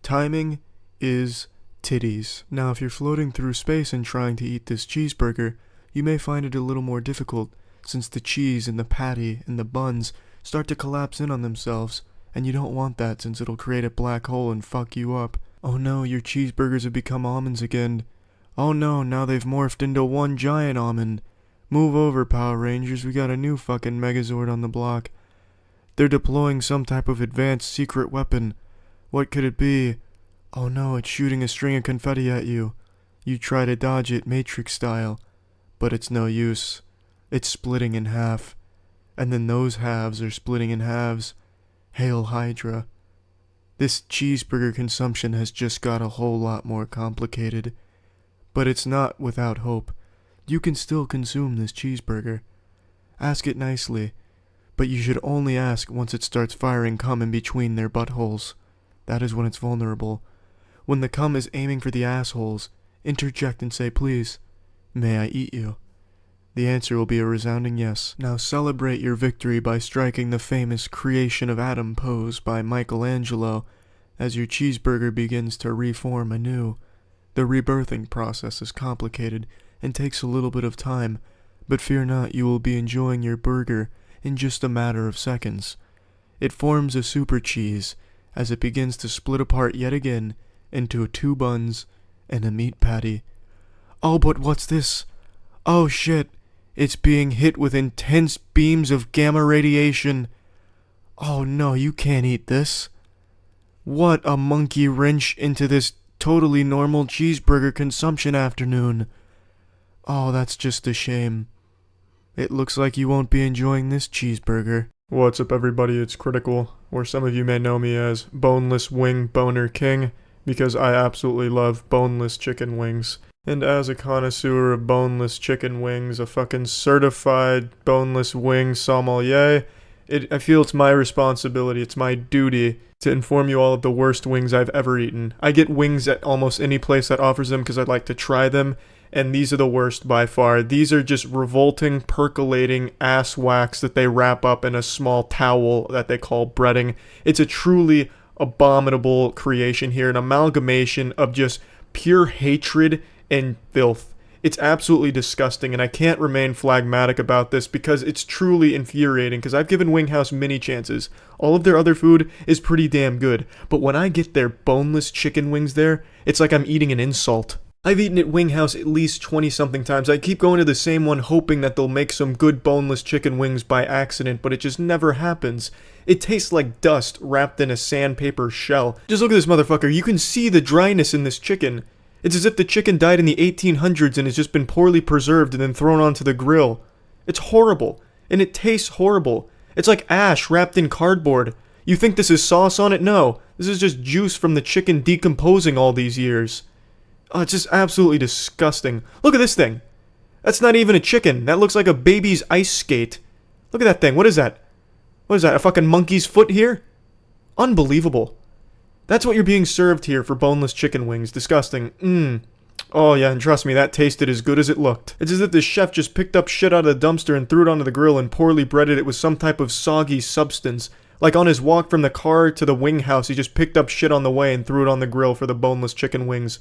Timing is titties. Now, if you're floating through space and trying to eat this cheeseburger, you may find it a little more difficult, since the cheese and the patty and the buns start to collapse in on themselves, and you don't want that since it'll create a black hole and fuck you up. Oh no, your cheeseburgers have become almonds again. Oh no, now they've morphed into one giant almond. Move over, Power Rangers, we got a new fucking Megazord on the block. They're deploying some type of advanced secret weapon. What could it be? Oh no, it's shooting a string of confetti at you. You try to dodge it Matrix style, but it's no use. It's splitting in half. And then those halves are splitting in halves. Hail Hydra. This cheeseburger consumption has just got a whole lot more complicated. But it's not without hope. You can still consume this cheeseburger. Ask it nicely, but you should only ask once it starts firing cum in between their buttholes. That is when it's vulnerable. When the cum is aiming for the assholes, interject and say, "Please, may I eat you?" The answer will be a resounding yes. Now celebrate your victory by striking the famous Creation of Adam pose by Michelangelo as your cheeseburger begins to reform anew. The rebirthing process is complicated and takes a little bit of time, but fear not, you will be enjoying your burger in just a matter of seconds. It forms a super cheese as it begins to split apart yet again into 2 buns and a meat patty. Oh, but what's this? Oh shit, it's being hit with intense beams of gamma radiation. Oh no, you can't eat this. What a monkey wrench into this totally normal cheeseburger consumption afternoon. Oh, that's just a shame. It looks like you won't be enjoying this cheeseburger. What's up, everybody? It's Critical, or some of you may know me as Boneless Wing Boner King, because I absolutely love boneless chicken wings. And as a connoisseur of boneless chicken wings, a fucking certified boneless wing sommelier, I feel it's my responsibility, it's my duty to inform you all of the worst wings I've ever eaten. I get wings at almost any place that offers them because I'd like to try them, and these are the worst by far. These are just revolting, percolating ass wax that they wrap up in a small towel that they call breading. It's a truly abominable creation here, an amalgamation of just pure hatred and filth. It's absolutely disgusting, and I can't remain phlegmatic about this because it's truly infuriating, because I've given Winghouse many chances. All of their other food is pretty damn good, but when I get their boneless chicken wings there, it's like I'm eating an insult. I've eaten at Winghouse at least 20-something times. I keep going to the same one hoping that they'll make some good boneless chicken wings by accident, but it just never happens. It tastes like dust wrapped in a sandpaper shell. Just look at this motherfucker. You can see the dryness in this chicken. It's as if the chicken died in the 1800s and has just been poorly preserved and then thrown onto the grill. It's horrible, and it tastes horrible. It's like ash wrapped in cardboard. You think this is sauce on it? No. This is just juice from the chicken decomposing all these years. Oh, it's just absolutely disgusting. Look at this thing. That's not even a chicken. That looks like a baby's ice skate. Look at that thing. What is that? What is that, a fucking monkey's foot here? Unbelievable. That's what you're being served here for boneless chicken wings. Disgusting. Oh yeah, and trust me, that tasted as good as it looked. It's as if the chef just picked up shit out of the dumpster and threw it onto the grill and poorly breaded it with some type of soggy substance. Like on his walk from the car to the wing house, he just picked up shit on the way and threw it on the grill for the boneless chicken wings.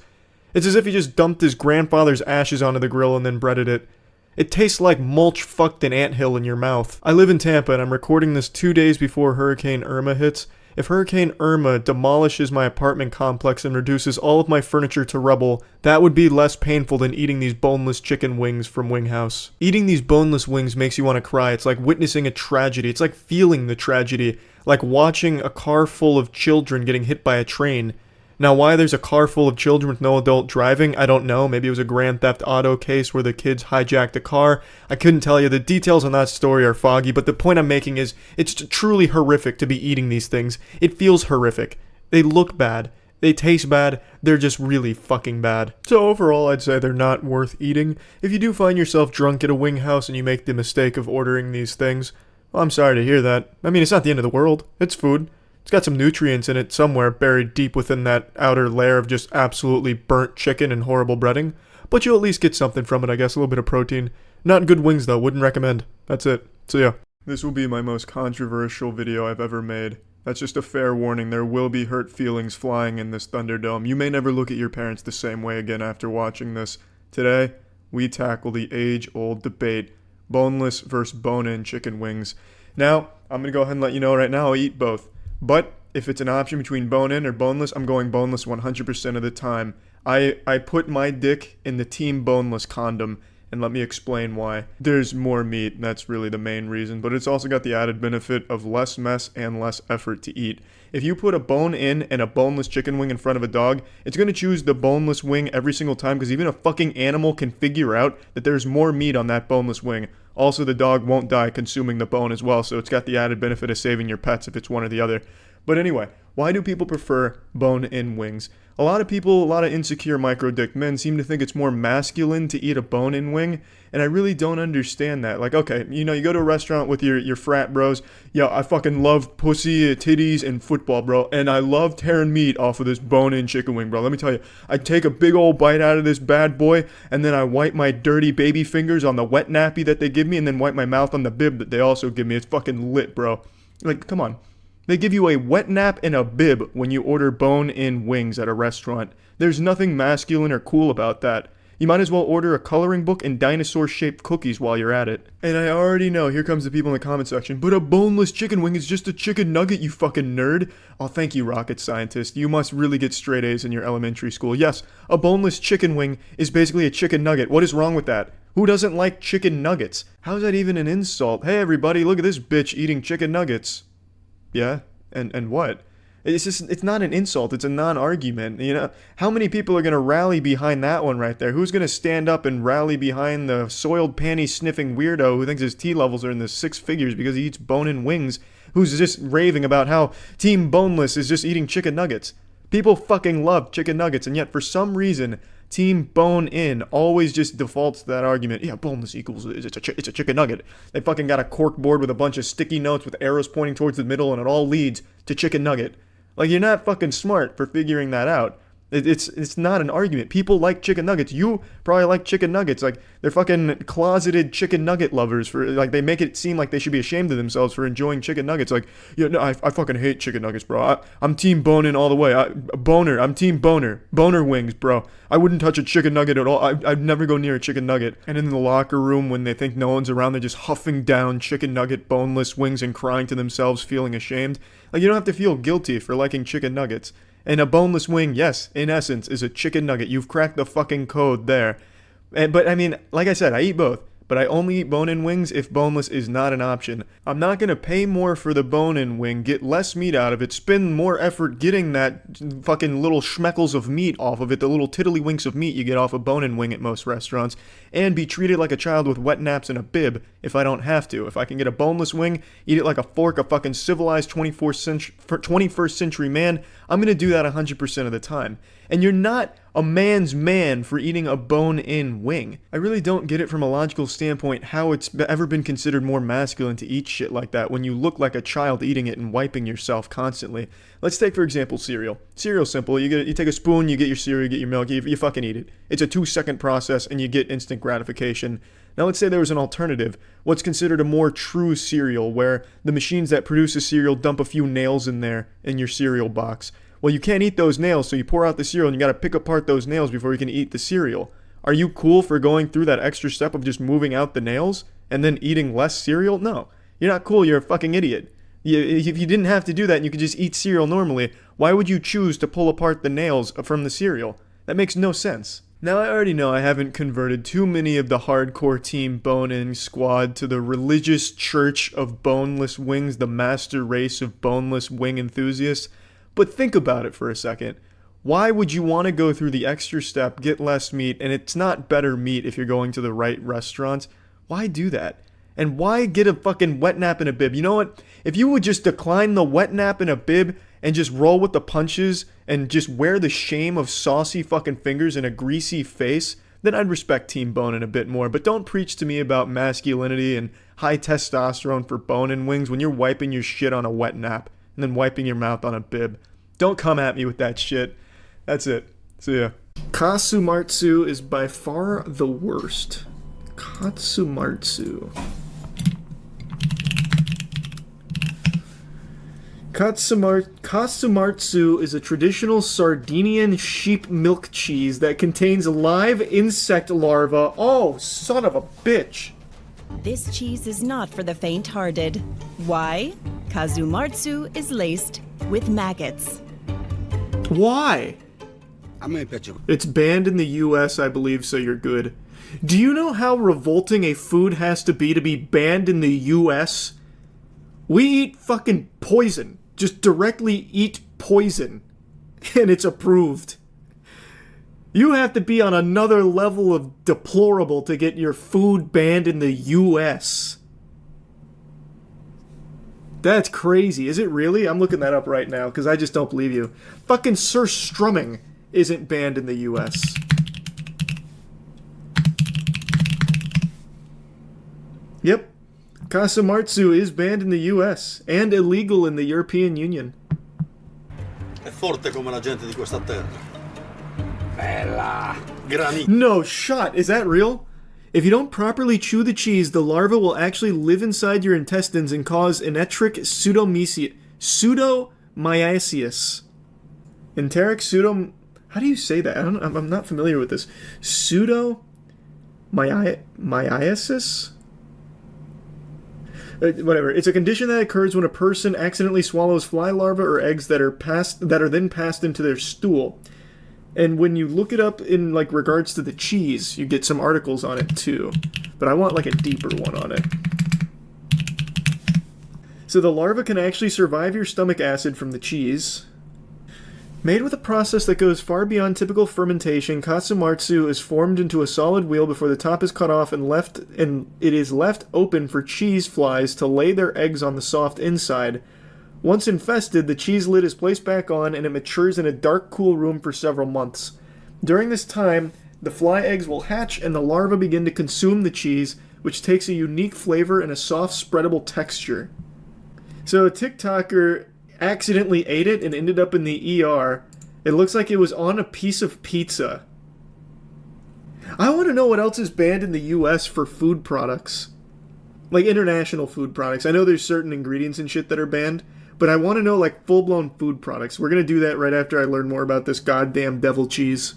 It's as if he just dumped his grandfather's ashes onto the grill and then breaded it. It tastes like mulch fucked an anthill in your mouth. I live in Tampa and I'm recording this 2 days before Hurricane Irma hits. If Hurricane Irma demolishes my apartment complex and reduces all of my furniture to rubble, that would be less painful than eating these boneless chicken wings from Winghouse. Eating these boneless wings makes you want to cry. It's like witnessing a tragedy. It's like feeling the tragedy. Like watching a car full of children getting hit by a train. Now, why there's a car full of children with no adult driving, I don't know. Maybe it was a Grand Theft Auto case where the kids hijacked a car. I couldn't tell you. The details on that story are foggy, but the point I'm making is it's truly horrific to be eating these things. It feels horrific. They look bad. They taste bad. They're just really fucking bad. So overall, I'd say they're not worth eating. If you do find yourself drunk at a wing house and you make the mistake of ordering these things, Well, I'm sorry to hear that. I mean, it's not the end of the world. It's food. It's got some nutrients in it somewhere buried deep within that outer layer of just absolutely burnt chicken and horrible breading. But you'll at least get something from it, I guess, a little bit of protein. Not good wings, though. Wouldn't recommend. That's it. So yeah. This will be my most controversial video I've ever made. That's just a fair warning. There will be hurt feelings flying in this Thunderdome. You may never look at your parents the same way again after watching this. Today, we tackle the age-old debate. Boneless versus bone-in chicken wings. Now, I'm going to go ahead and let you know right now I'll eat both. But if it's an option between bone-in or boneless, I'm going boneless 100% of the time. I put my dick in the team boneless condom, and let me explain why. There's more meat, and that's really the main reason, but it's also got the added benefit of less mess and less effort to eat. If you put a bone-in and a boneless chicken wing in front of a dog, it's going to choose the boneless wing every single time because even a fucking animal can figure out that there's more meat on that boneless wing. Also, the dog won't die consuming the bone as well, so it's got the added benefit of saving your pets if it's one or the other. But anyway, why do people prefer bone-in wings? A lot of people, a lot of insecure micro-dick men seem to think it's more masculine to eat a bone-in wing, and I really don't understand that. Like, okay, you know, you go to a restaurant with your frat bros, yeah, I fucking love pussy, titties, and football, bro, and I love tearing meat off of this bone-in chicken wing, bro. Let me tell you, I take a big old bite out of this bad boy, and then I wipe my dirty baby fingers on the wet nappy that they give me, and then wipe my mouth on the bib that they also give me. It's fucking lit, bro. Like, come on. They give you a wet nap and a bib when you order bone-in wings at a restaurant. There's nothing masculine or cool about that. You might as well order a coloring book and dinosaur-shaped cookies while you're at it. And I already know, here comes the people in the comment section, but a boneless chicken wing is just a chicken nugget, you fucking nerd. Oh, thank you, rocket scientist. You must really get straight A's in your elementary school. Yes, a boneless chicken wing is basically a chicken nugget. What is wrong with that? Who doesn't like chicken nuggets? How's that even an insult? Hey, everybody, look at this bitch eating chicken nuggets. Yeah, and what? It's not an insult, it's a non-argument, you know? How many people are going to rally behind that one right there? Who's going to stand up and rally behind the soiled panty-sniffing weirdo who thinks his T levels are in the 6 figures because he eats bone-in wings, who's just raving about how Team Boneless is just eating chicken nuggets? People fucking love chicken nuggets, and yet for some reason, Team Bone-In always just defaults to that argument. Yeah, boneless equals it's a chicken nugget. They fucking got a cork board with a bunch of sticky notes with arrows pointing towards the middle, and it all leads to chicken nugget. Like, you're not fucking smart for figuring that out. It's not an argument. People like chicken nuggets. You probably like chicken nuggets. Like, they're fucking closeted chicken nugget lovers. For like, they make it seem like they should be ashamed of themselves for enjoying chicken nuggets. Like, yeah, no, I fucking hate chicken nuggets, bro. I'm team bone-in all the way. I'm team boner. Boner wings, bro. I wouldn't touch a chicken nugget at all. I'd never go near a chicken nugget. And in the locker room, when they think no one's around, they're just huffing down chicken nugget boneless wings and crying to themselves, feeling ashamed. Like, you don't have to feel guilty for liking chicken nuggets. And a boneless wing, yes, in essence, is a chicken nugget. You've cracked the fucking code there. But I mean, like I said, I eat both. But I only eat bone-in wings if boneless is not an option. I'm not going to pay more for the bone-in wing, get less meat out of it, spend more effort getting that fucking little schmeckles of meat off of it, the little tiddlywinks of meat you get off a bone-in wing at most restaurants, and be treated like a child with wet naps and a bib if I don't have to. If I can get a boneless wing, eat it like a fork, a fucking civilized 21st century man, I'm going to do that 100% of the time. And you're not a man's man for eating a bone-in wing. I really don't get it from a logical standpoint how it's ever been considered more masculine to eat shit like that when you look like a child eating it and wiping yourself constantly. Let's take, for example, cereal. Cereal's simple. You take a spoon, you get your cereal, you get your milk, you fucking eat it. It's a 2-second process and you get instant gratification. Now let's say there was an alternative, what's considered a more true cereal, where the machines that produce a cereal dump a few nails in there in your cereal box. Well, you can't eat those nails, so you pour out the cereal and you gotta pick apart those nails before you can eat the cereal. Are you cool for going through that extra step of just moving out the nails and then eating less cereal? No. You're not cool, you're a fucking idiot. If you didn't have to do that and you could just eat cereal normally, why would you choose to pull apart the nails from the cereal? That makes no sense. Now, I already know I haven't converted too many of the hardcore Team Bone-In squad to the religious church of boneless wings, the master race of boneless wing enthusiasts. But think about it for a second. Why would you want to go through the extra step, get less meat, and it's not better meat if you're going to the right restaurants? Why do that? And why get a fucking wet nap and a bib? You know what? If you would just decline the wet nap and a bib and just roll with the punches and just wear the shame of saucy fucking fingers and a greasy face, then I'd respect Team Bone-In a bit more. But don't preach to me about masculinity and high testosterone for bone-in wings when you're wiping your shit on a wet nap and then wiping your mouth on a bib. Don't come at me with that shit. That's it. See ya. Katsumatsu is by far the worst. Katsumatsu. Katsumatsu is a traditional Sardinian sheep milk cheese that contains live insect larvae. Oh, son of a bitch. This cheese is not for the faint-hearted. Why? Katsumatsu is laced with maggots. Why? It's banned in the US, I believe, so you're good. Do you know how revolting a food has to be banned in the US? We eat fucking poison. Just directly eat poison. And it's approved. You have to be on another level of deplorable to get your food banned in the US. That's crazy. Is it really? I'm looking that up right now because I just don't believe you. Fucking surstrumming isn't banned in the US. Yep. Katsumatsu is banned in the US and illegal in the European Union. È forte come la gente di questa terra. Bella. Granito. No shot. Is that real? If you don't properly chew the cheese, the larva will actually live inside your intestines and cause enteric pseudomyositis. Enteric pseudo... How do you say that? I'm not familiar with this. Pseudomyositis? Whatever. It's a condition that occurs when a person accidentally swallows fly larvae or eggs that are then passed into their stool. And when you look it up in like regards to the cheese, you get some articles on it too. But I want like a deeper one on it. So the larva can actually survive your stomach acid from the cheese. Made with a process that goes far beyond typical fermentation, Katsumatsu is formed into a solid wheel before the top is cut off and it is left open for cheese flies to lay their eggs on the soft inside. Once infested, the cheese lid is placed back on and it matures in a dark, cool room for several months. During this time, the fly eggs will hatch and the larvae begin to consume the cheese, which takes a unique flavor and a soft, spreadable texture. So a TikToker accidentally ate it and ended up in the ER. It looks like it was on a piece of pizza. I want to know what else is banned in the US for food products. Like international food products. I know there's certain ingredients and shit that are banned, but I want to know like full-blown food products. We're going to do that right after I learn more about this goddamn devil cheese.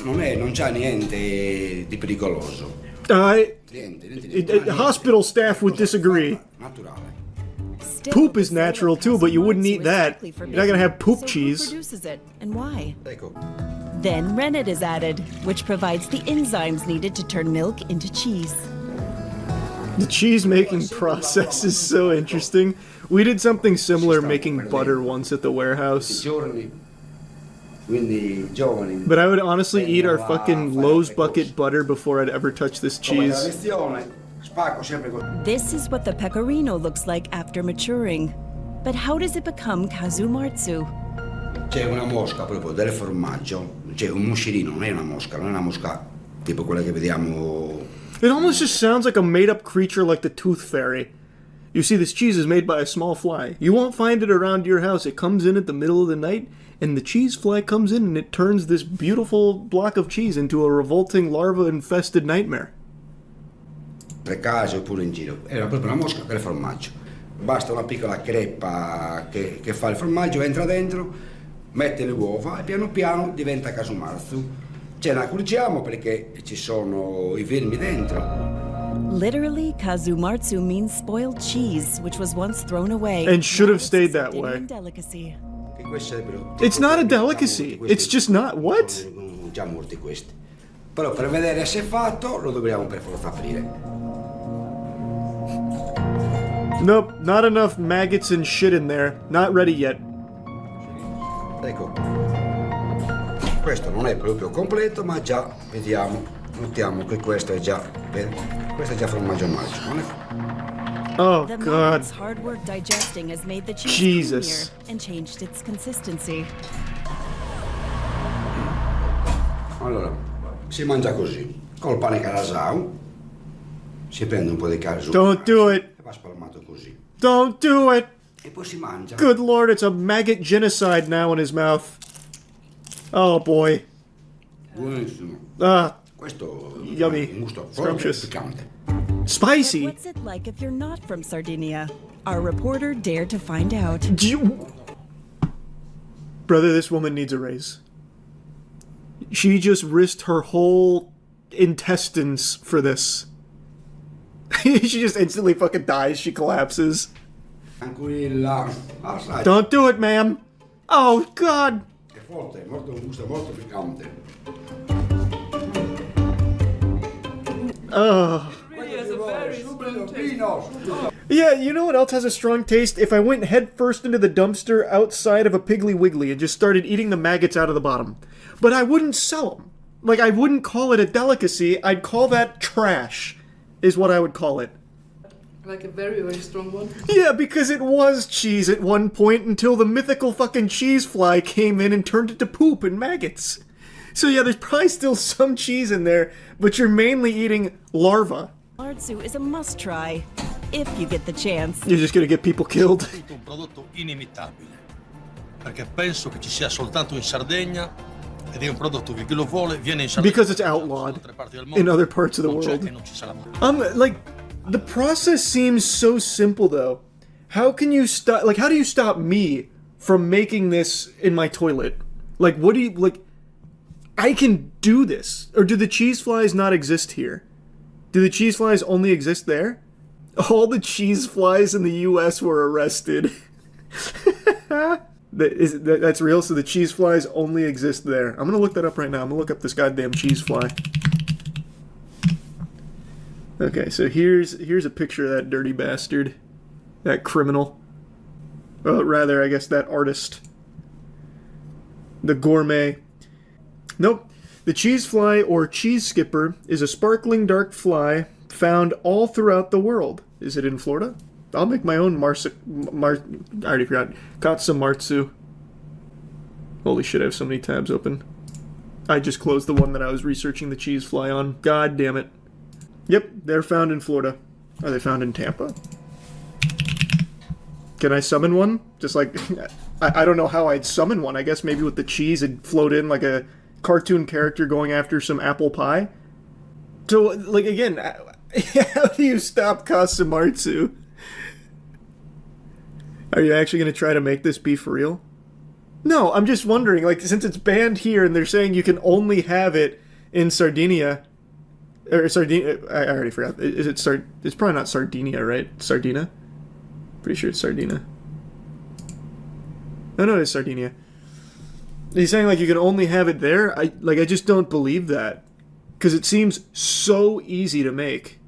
Non c'ha niente di pericoloso. Hospital staff would disagree. Poop is natural too, but you wouldn't eat that. You're not gonna have poop cheese. Who produces it and why? Then rennet is added, which provides the enzymes needed to turn milk into cheese. The cheese making process is so interesting. We did something similar making butter once at the warehouse. But I would honestly eat our fucking Lowe's bucket butter before I'd ever touch this cheese. This is what the pecorino looks like after maturing. But how does it become Katsumatsu? C'è una mosca proprio del formaggio, c'è un moscerino, non è una mosca tipo quella che vediamo. It almost just sounds like a made-up creature like the Tooth Fairy. You see, this cheese is made by a small fly. You won't find it around your house. It comes in at the middle of the night, and the cheese fly comes in and it turns this beautiful block of cheese into a revolting larva-infested nightmare. Per casa oppure in giro, era proprio una mosca del formaggio. Basta una piccola creppa che fa il formaggio, entra dentro, mette le uova e piano piano diventa Katsumatsu. Ce la accorgiamo perché ci sono I vermi dentro. Literally, Katsumatsu means spoiled cheese, which was once thrown away. And should have stayed that way. Delicacy. It's not a delicacy. It's just not. What? Già morti questi. Però per vedere se è fatto lo dobbiamo per forza aprire. Nope, not enough maggots and shit in there. Not ready yet. Ecco. Questo non è proprio completo, ma già vediamo. Notiamo che questo è già. Questo è già formaggio maggio, non è? Oh the God. Hard work digesting has made the cheese Jesus. creamier and changed its consistency. Allora, si mangia così, col pane carasau. Si prende un po' di calcio. Don't do it. E va spalmato così. Don't do it. E poi si mangia. Good lord, it's a maggot genocide now in his mouth. Oh boy. Buonissimo. Questo yummy. Un gusto Scrumptious. piccante. Spicy. What's it like if you're not from Sardinia? Our reporter dared to find out. Brother, this woman needs a raise. She just risked her whole intestines for this. She just instantly fucking dies. She collapses. Tranquilla. Don't do it, ma'am. Oh, God. È forte, molto, un gusto molto piccante. Ugh. Yeah, you know what else has a strong taste? If I went head first into the dumpster outside of a Piggly Wiggly and just started eating the maggots out of the bottom. But I wouldn't sell them. Like, I wouldn't call it a delicacy. I'd call that trash, is what I would call it. Like a very, very strong one? Yeah, because it was cheese at one point until the mythical fucking cheese fly came in and turned it to poop and maggots. So yeah, there's probably still some cheese in there, but you're mainly eating larvae. Marzu is a must-try, if you get the chance. You're just gonna get people killed. Un prodotto inimitabile, perché penso che ci sia soltanto in Sardegna ed è un prodotto che chi lo vuole viene in Sardegna. Because it's outlawed in other parts of the world. Like, the process seems so simple though. How can you stop, like, how do you stop me from making this in my toilet? Like, what do you, like, I can do this. Or do the cheese flies not exist here? Do the cheese flies only exist there? All the cheese flies in the US were arrested. That's real? So the cheese flies only exist there. I'm gonna look that up right now. I'm gonna look up this goddamn cheese fly. Okay, so here's a picture of that dirty bastard. That criminal. Well, rather, I guess that artist. The gourmet. Nope. The cheese fly, or cheese skipper, is a sparkling dark fly found all throughout the world. Is it in Florida? I'll make my own I already forgot. Katsumartsu. Holy shit, I have so many tabs open. I just closed the one that I was researching the cheese fly on. God damn it. Yep, they're found in Florida. Are they found in Tampa? Can I summon one? Just like, I don't know how I'd summon one. I guess maybe with the cheese it'd float in like a cartoon character going after some apple pie. So, like, again, how do you stop Katsumartsu? Are you actually going to try to make this be for real? No, I'm just wondering, like, since it's banned here and they're saying you can only have it in Sardinia, or Sardinia, I already forgot. Is it it's probably not Sardinia, right? Sardina? Pretty sure it's Sardinia. No, it's Sardinia. He's saying, like, you can only have it there? I just don't believe that. Because it seems so easy to make.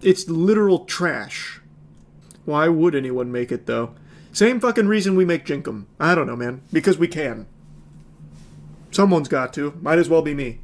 It's literal trash. Why would anyone make it, though? Same fucking reason we make Jinkum. I don't know, man. Because we can. Someone's got to. Might as well be me.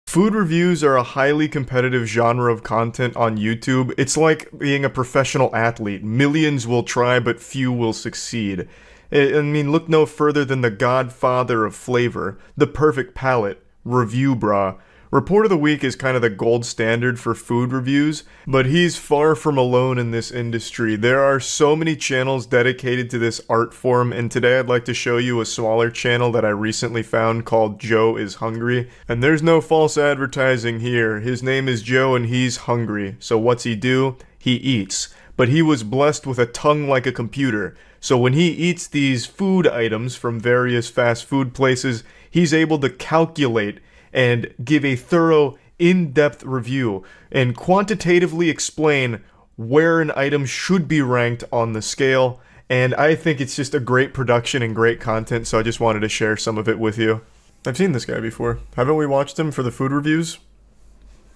Food reviews are a highly competitive genre of content on YouTube. It's like being a professional athlete. Millions will try, but few will succeed. I mean, look no further than the godfather of flavor, the perfect palate, Review Brah. Report of the Week is kind of the gold standard for food reviews, but he's far from alone in this industry. There are so many channels dedicated to this art form, and today I'd like to show you a smaller channel that I recently found called Joe is Hungry. And there's no false advertising here. His name is Joe and he's hungry. So what's he do? He eats. But he was blessed with a tongue like a computer. So when he eats these food items from various fast food places, he's able to calculate and give a thorough, in-depth review and quantitatively explain where an item should be ranked on the scale. And I think it's just a great production and great content, so I just wanted to share some of it with you. I've seen this guy before. Haven't we watched him for the food reviews?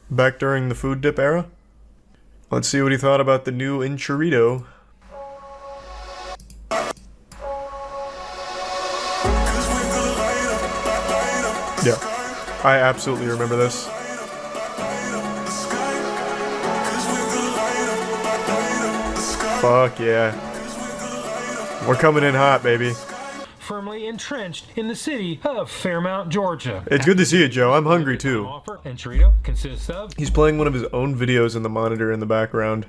Back during the food dip era? Let's see what he thought about the new Enchilito. Yeah, I absolutely remember this. Fuck yeah. We're coming in hot, baby. firmly entrenched in the city of Fairmount, Georgia. It's good to see you, Joe. I'm hungry too. And churrito consists of... He's playing one of his own videos in the monitor in the background.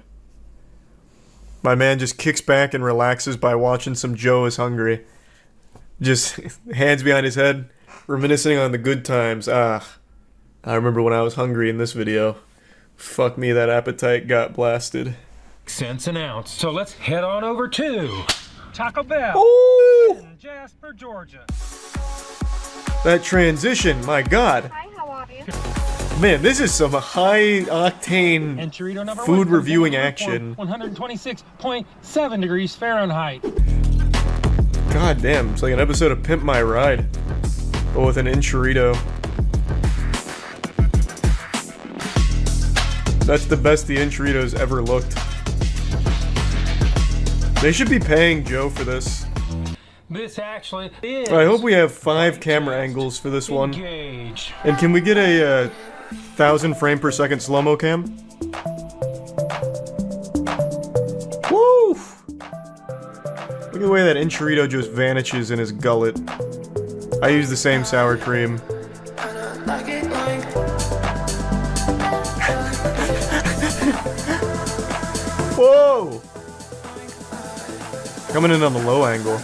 My man just kicks back and relaxes by watching some Joe is hungry. Just hands behind his head, reminiscing on the good times. I remember when I was hungry in this video. Fuck me, that appetite got blasted. Cents an ounce. So let's head on over to Taco Bell in Jasper, Georgia. That transition, my God. Hi, how are you? Man, this is some high-octane food reviewing action. 126.7 degrees Fahrenheit. God damn, it's like an episode of Pimp My Ride, but with an enchilito. That's the best the enchilito's ever looked. They should be paying Joe for this. This actually is... I hope we have 5 camera angles for this one. Engage. And can we get a 1,000 frame per second slow-mo cam? Woo! Look at the way that enchilito just vanishes in his gullet. I use the same sour cream. Whoa! Coming in on the low angle.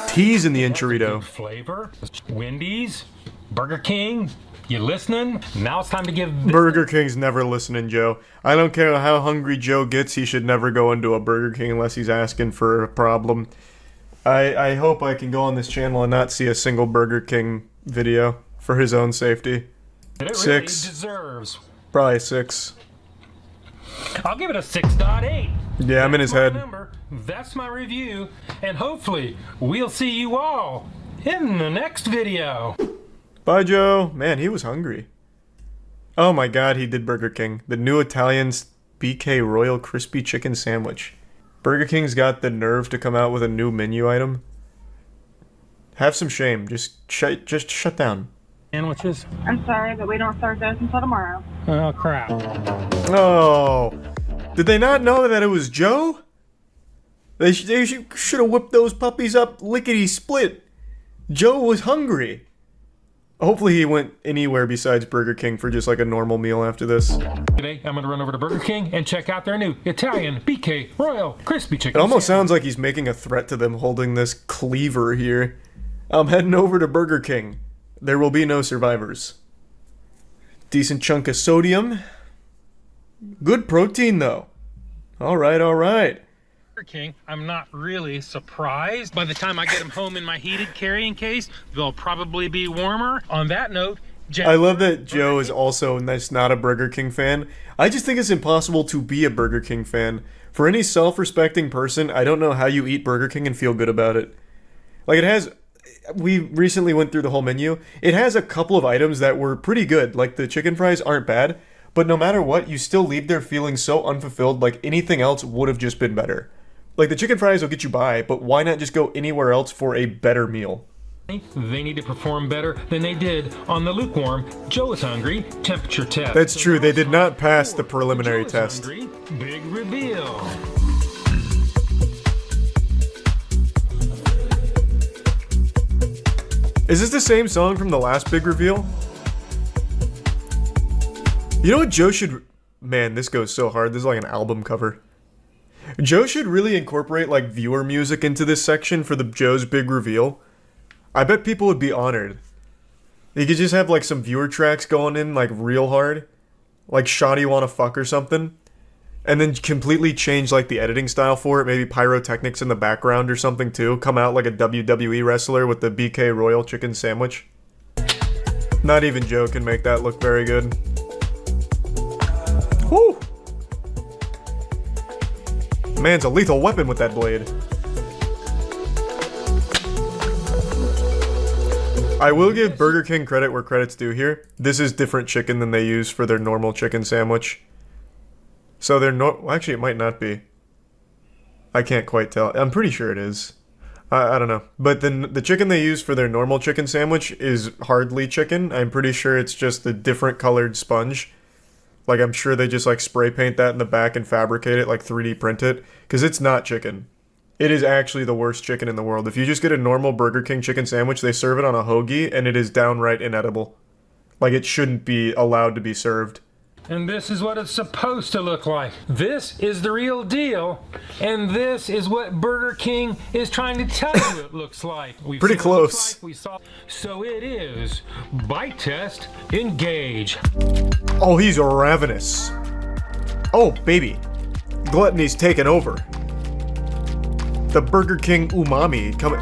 TESE in the enchilito. Flavor. Wendy's. Burger King. You listening? Now it's time to give... Burger King's never listening, Joe. I don't care how hungry Joe gets, he should never go into a Burger King unless he's asking for a problem. I hope I can go on this channel and not see a single Burger King video for his own safety. It 6. really deserves. Probably 6. I'll give it a 6.8. Yeah, I'm in his head. Number. That's my review, and hopefully we'll see you all in the next video. Bye, Joe. Man, he was hungry. Oh my God, he did Burger King. The new Italian's BK Royal Crispy Chicken Sandwich. Burger King's got the nerve to come out with a new menu item. Have some shame. Just shut down. Sandwiches? I'm sorry, but we don't serve those until tomorrow. Oh, crap. Oh. Did they not know that it was Joe? They should have whipped those puppies up lickety-split. Joe was hungry. Hopefully he went anywhere besides Burger King for just like a normal meal after this. Today, I'm going to run over to Burger King and check out their new Italian BK Royal Crispy Chicken. It almost sounds like he's making a threat to them holding this cleaver here. I'm heading over to Burger King. There will be no survivors. Decent chunk of sodium. Good protein, though. All right, all right. Burger King, I'm not really surprised. By the time I get them home in my heated carrying case, they'll probably be warmer. On that note, I love that Joe is also not a Burger King fan. I just think it's impossible to be a Burger King fan. For any self-respecting person, I don't know how you eat Burger King and feel good about it. Like, it has... We recently went through the whole menu. It has a couple of items that were pretty good. Like, the chicken fries aren't bad. But no matter what, you still leave there feeling so unfulfilled, like anything else would have just been better. Like, the chicken fries will get you by, but why not just go anywhere else for a better meal? They need to perform better than they did on the lukewarm Joe is hungry temperature test. That's true, they did not pass the preliminary test. Hungry, big reveal. Is this the same song from the last big reveal? You know what Joe should... Man, this goes so hard. This is like an album cover. Joe should really incorporate like viewer music into this section for the Joe's big reveal. I bet people would be honored. You could just have like some viewer tracks going in like real hard. Like Shoddy Wanna Fuck or something. And then completely change like the editing style for it. Maybe pyrotechnics in the background or something too. Come out like a WWE wrestler with the BK Royal Chicken Sandwich. Not even Joe can make that look very good. Woo! Man's a lethal weapon with that blade. I will give Burger King credit where credit's due here. This is different chicken than they use for their normal chicken sandwich. So they're actually, it might not be. I can't quite tell. I'm pretty sure it is. I don't know. But then the chicken they use for their normal chicken sandwich is hardly chicken. I'm pretty sure it's just a different colored sponge. Like, I'm sure they just, like, spray paint that in the back and fabricate it, like, 3D print it. Because it's not chicken. It is actually the worst chicken in the world. If you just get a normal Burger King chicken sandwich, they serve it on a hoagie, and it is downright inedible. Like, it shouldn't be allowed to be served. And this is what it's supposed to look like. This is the real deal, and this is what Burger King is trying to tell you it looks like. Pretty close. We saw. So it is. Bite test, engage. Oh, he's ravenous. Oh, baby. Gluttony's taken over. The Burger King umami coming.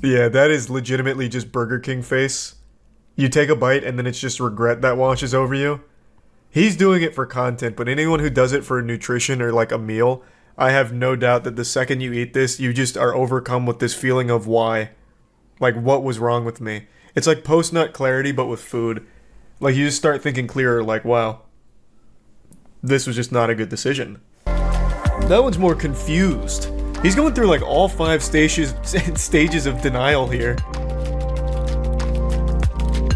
Yeah, that is legitimately just Burger King face. You take a bite and then it's just regret that washes over you. He's doing it for content, but anyone who does it for nutrition or like a meal, I have no doubt that the second you eat this, you just are overcome with this feeling of why. Like, what was wrong with me? It's like post-nut clarity, but with food. Like, you just start thinking clearer, like, wow, this was just not a good decision. That one's more confused. He's going through like all 5 stages of denial here.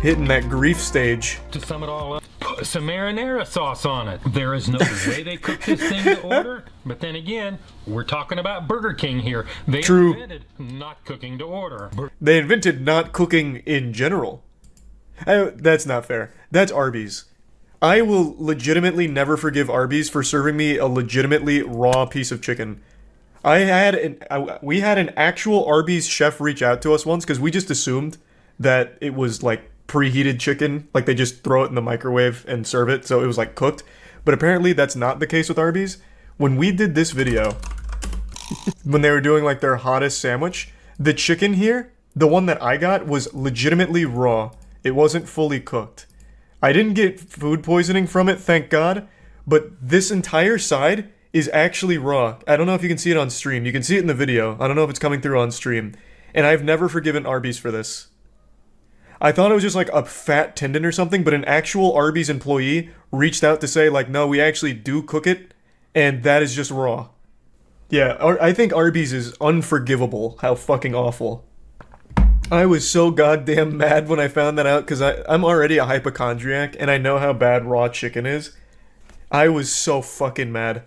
Hitting that grief stage. To sum it all up, put some marinara sauce on it. There is no way they cook this thing to order, but then again, we're talking about Burger King here. They invented not cooking to order. They invented not cooking in general. That's not fair. That's Arby's. I will legitimately never forgive Arby's for serving me a legitimately raw piece of chicken. We had an actual Arby's chef reach out to us once because we just assumed that it was like preheated chicken, like they just throw it in the microwave and serve it, so it was like cooked. But apparently that's not the case with Arby's. When we did this video, when they were doing like their hottest sandwich, the chicken here, the one that I got, was legitimately raw. It wasn't fully cooked. I didn't get food poisoning from it, thank God, but this entire side is actually raw. I don't know if you can see it on stream. You can see it in the video. I don't know if it's coming through on stream. And I've never forgiven Arby's for this. I thought it was just like a fat tendon or something, but an actual Arby's employee reached out to say like, no, we actually do cook it, and that is just raw. Yeah, I think Arby's is unforgivable. How fucking awful. I was so goddamn mad when I found that out because I'm already a hypochondriac and I know how bad raw chicken is. I was so fucking mad.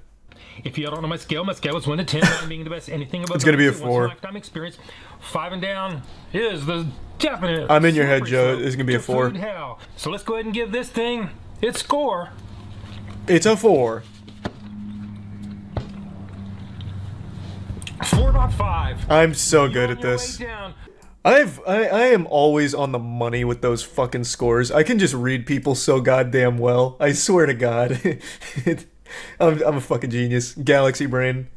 If you don't know my scale is 1 to 10, 9 being the best. Anything above it's gonna be a 4. Once in a lifetime experience. 5 and down is the definite. I'm in your head, Joe. It's gonna be a 4. Hell. So let's go ahead and give this thing its score. It's a 4. 4.5. I'm so good at this. I am always on the money with those fucking scores. I can just read people so goddamn well. I swear to God. I'm a fucking genius. Galaxy brain.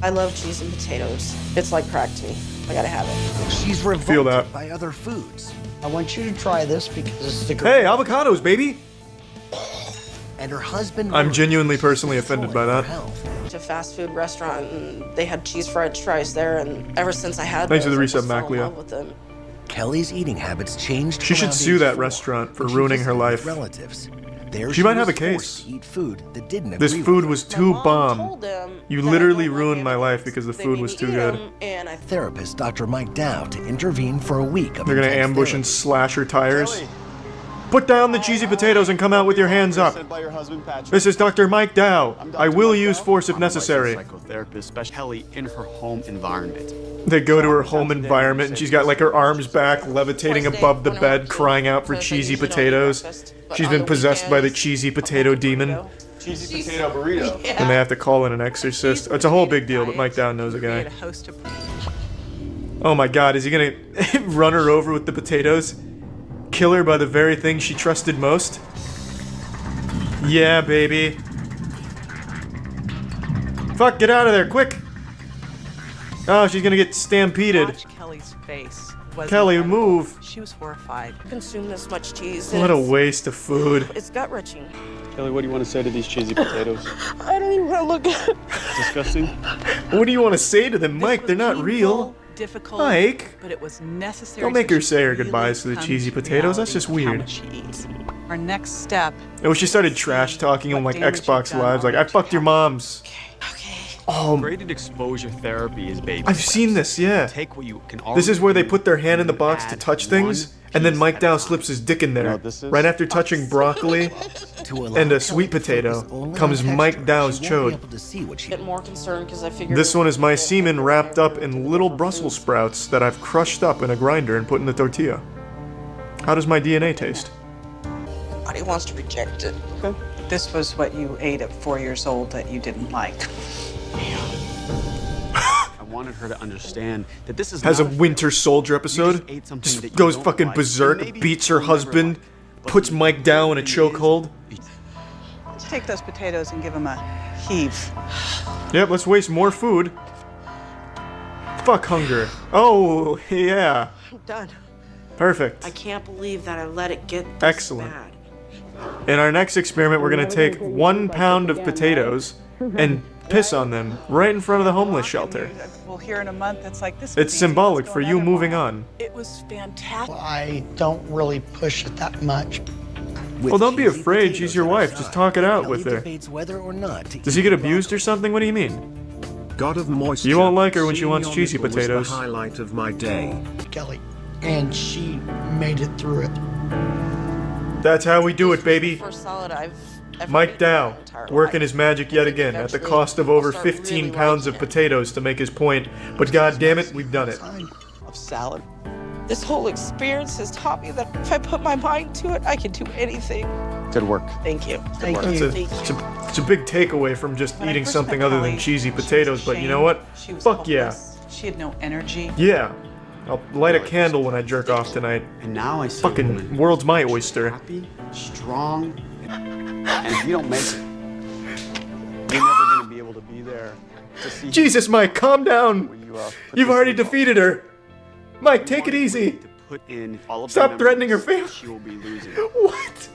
I love cheese and potatoes. It's like crack to me. I gotta have it. She's revolted by other foods. I want you to try this because it's the Hey, avocados, baby! And her husband. I'm genuinely personally offended by that. To a fast food restaurant and they had cheese fried fries there, and ever since I had Thanks those, for the I resub, just fell in Macleo. love with them. Kelly's eating habits changed. She should sue that restaurant for ruining her life. Relatives. There She might have a case. To eat food that didn't This agree food with was her. too bomb. You literally ruined my life because the food was too good. Therapist Dr. Mike Dow to intervene for a week of They're gonna intense ambush therapy. and slash her tires. Put down the cheesy potatoes and come out with your hands up. This is Dr. Mike Dow. I will use force if necessary. Psychotherapist, especially in her home environment. They go to her home environment and she's got like her arms back, levitating above the bed, crying out for cheesy potatoes. She's been possessed by the cheesy potato demon. Cheesy potato burrito. And they have to call in an exorcist. It's a whole big deal, but Mike Dow knows a guy. Oh my God, is he gonna run her over with the potatoes? Kill her by the very thing she trusted most? Yeah, baby. Fuck, get out of there, quick! Oh, she's gonna get stampeded. Watch Kelly's face. Kelly, move. She was horrified. Consume this much cheese. What a waste of food. It's gut wrenching. Kelly, what do you want to say to these cheesy potatoes? I don't even want to look at it. Disgusting. What do you want to say to them, Mike? They're not real. Difficult, Mike, but it was necessary. don't make her say her really goodbyes to the come cheesy to potatoes. That's reality just of how weird. much she eats. Our next step. Oh, she started trash talking on like damage Xbox you've done Lives, like on I fucked your moms. Okay. Graded exposure therapy is baby I've steps. seen this, yeah. Take what you can This is where they already put their hand in the box to add touch one things, and then piece Mike at Dow a slips his dick in there. this is? Right after touching broccoli and a sweet potato comes Mike Dow's chode. Get more concerned because I figured This one is my semen wrapped up in little Brussels sprouts that I've crushed up in a grinder and put in the tortilla. How does my DNA taste? Body wants to reject it. This was what you ate at 4 years old that you didn't like. I wanted her to understand that this is Has a not Winter Soldier episode, ate something that just you goes don't fucking like. berserk, Maybe beats her you'll never husband, like, puts Mike Dow in a chokehold. Let's take those potatoes and give them a heave. Yep, let's waste more food. Fuck hunger. Oh, yeah. I'm done. Perfect. I can't believe that I let it get this Excellent. bad. In our next experiment, we're gonna take 1 pound of potatoes and piss on them right in front of the homeless shelter. We'll hear in a month. It's like this. It's symbolic for you moving on. It was fantastic. I don't really push it that much. Well, don't be afraid. She's your wife. Just talk it out with her. Whether or not Does he get abused or something? What do you mean? God of moisture. You won't like her when she wants seeing cheesy your nipple was potatoes. the highlight of my day. Kelly. And she made it through it. That's how we do it, baby. First salad I've ever Mike made Dow, in my entire working life. his magic yet again, at the cost of over 15 pounds of potatoes to make his point. But god damn it, we've done it. Of salad. This whole experience has taught me that if I put my mind to it, I can do anything. Good work. Thank you. Thank It's you. a big takeaway from just When I eating first something met other Kelly, than cheesy she was potatoes, but you know what? ashamed. She was Fuck yeah. hopeless. She had no energy. Yeah. I'll light a candle when I jerk off tonight. And now I see Fucking world's my oyster. happy, strong, and if you don't make it, you're never gonna be able to be there to see Jesus, Mike, calm down. when you put You've this already thing defeated her. Mike, take it easy. to put in all of the Stop threatening her memories family. she will be losing. What?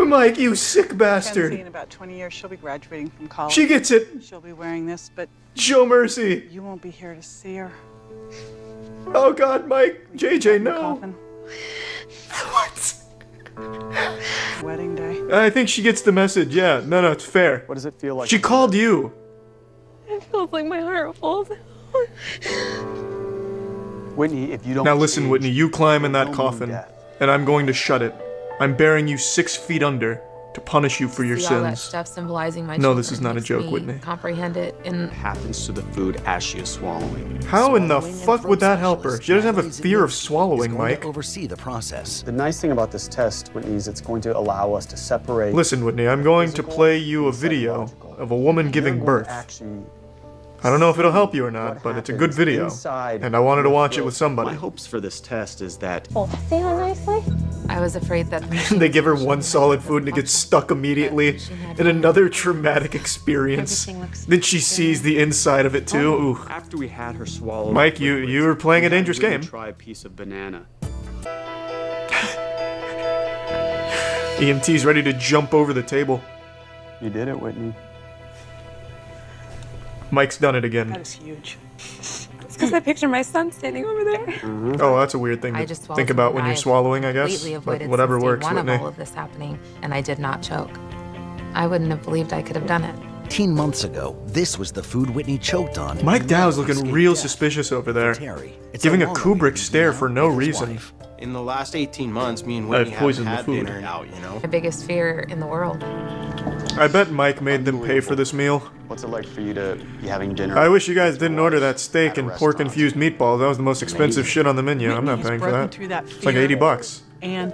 Mike, you sick Kenzie, bastard. in about 20 years, she'll be graduating from college. She gets it. She'll be wearing this, but Show mercy. you won't be here to see her. Oh god, Mike. JJ, no. Coffin. What? Wedding day. I think she gets the message, yeah. No, it's fair. What does it feel like? She called you. It feels like my heart falls. Whitney, if you don't Now listen, change, Whitney, you climb in that you'll coffin, mean death. and I'm going to shut it. I'm burying you 6 feet under to punish you for your See all that sins. stuff symbolizing my No, this children is not a makes joke, me Whitney. Comprehend it in happens to the food as she is swallowing. How in the fuck would that help her? She doesn't have a fear of swallowing, Mike. oversee the process. The nice thing about this test, Whitney, is it's going to allow us to separate. Listen, Whitney, I'm going to play you a video of a woman giving birth. I don't know if it'll help you or not, but it's a good video, and I wanted to watch it with somebody. My hopes for this test is that Say how nicely. I was afraid that They give her one solid food and it gets stuck immediately. And another traumatic experience. Then she sees the inside of it too. Ooh. after we had her swallow, Mike, you were playing a dangerous game. Try a piece of banana. EMT's ready to jump over the table. You did it, Whitney. Mike's done it That again. is huge. It's because I picture my son standing over there. Oh, that's a weird thing I to just think about when you're swallowing, I guess. completely But avoided whatever since day works, one Whitney. of all of this happening, and I did not choke. I wouldn't have believed I could have done it. 18 months ago, this was the food Whitney choked on. Mike Dow's looking real suspicious over there. Giving a Kubrick stare for no reason. In the last 18 months, me and I've Whitney haven't poisoned the had food. dinner out, you know? My biggest fear in the world. I bet Mike made them pay for this meal. What's it like for you to be having dinner? I wish you guys didn't order that steak and pork-infused meatballs. That was the most expensive shit on the menu. I'm not paying for Broken that. through that It's like fear. $80. And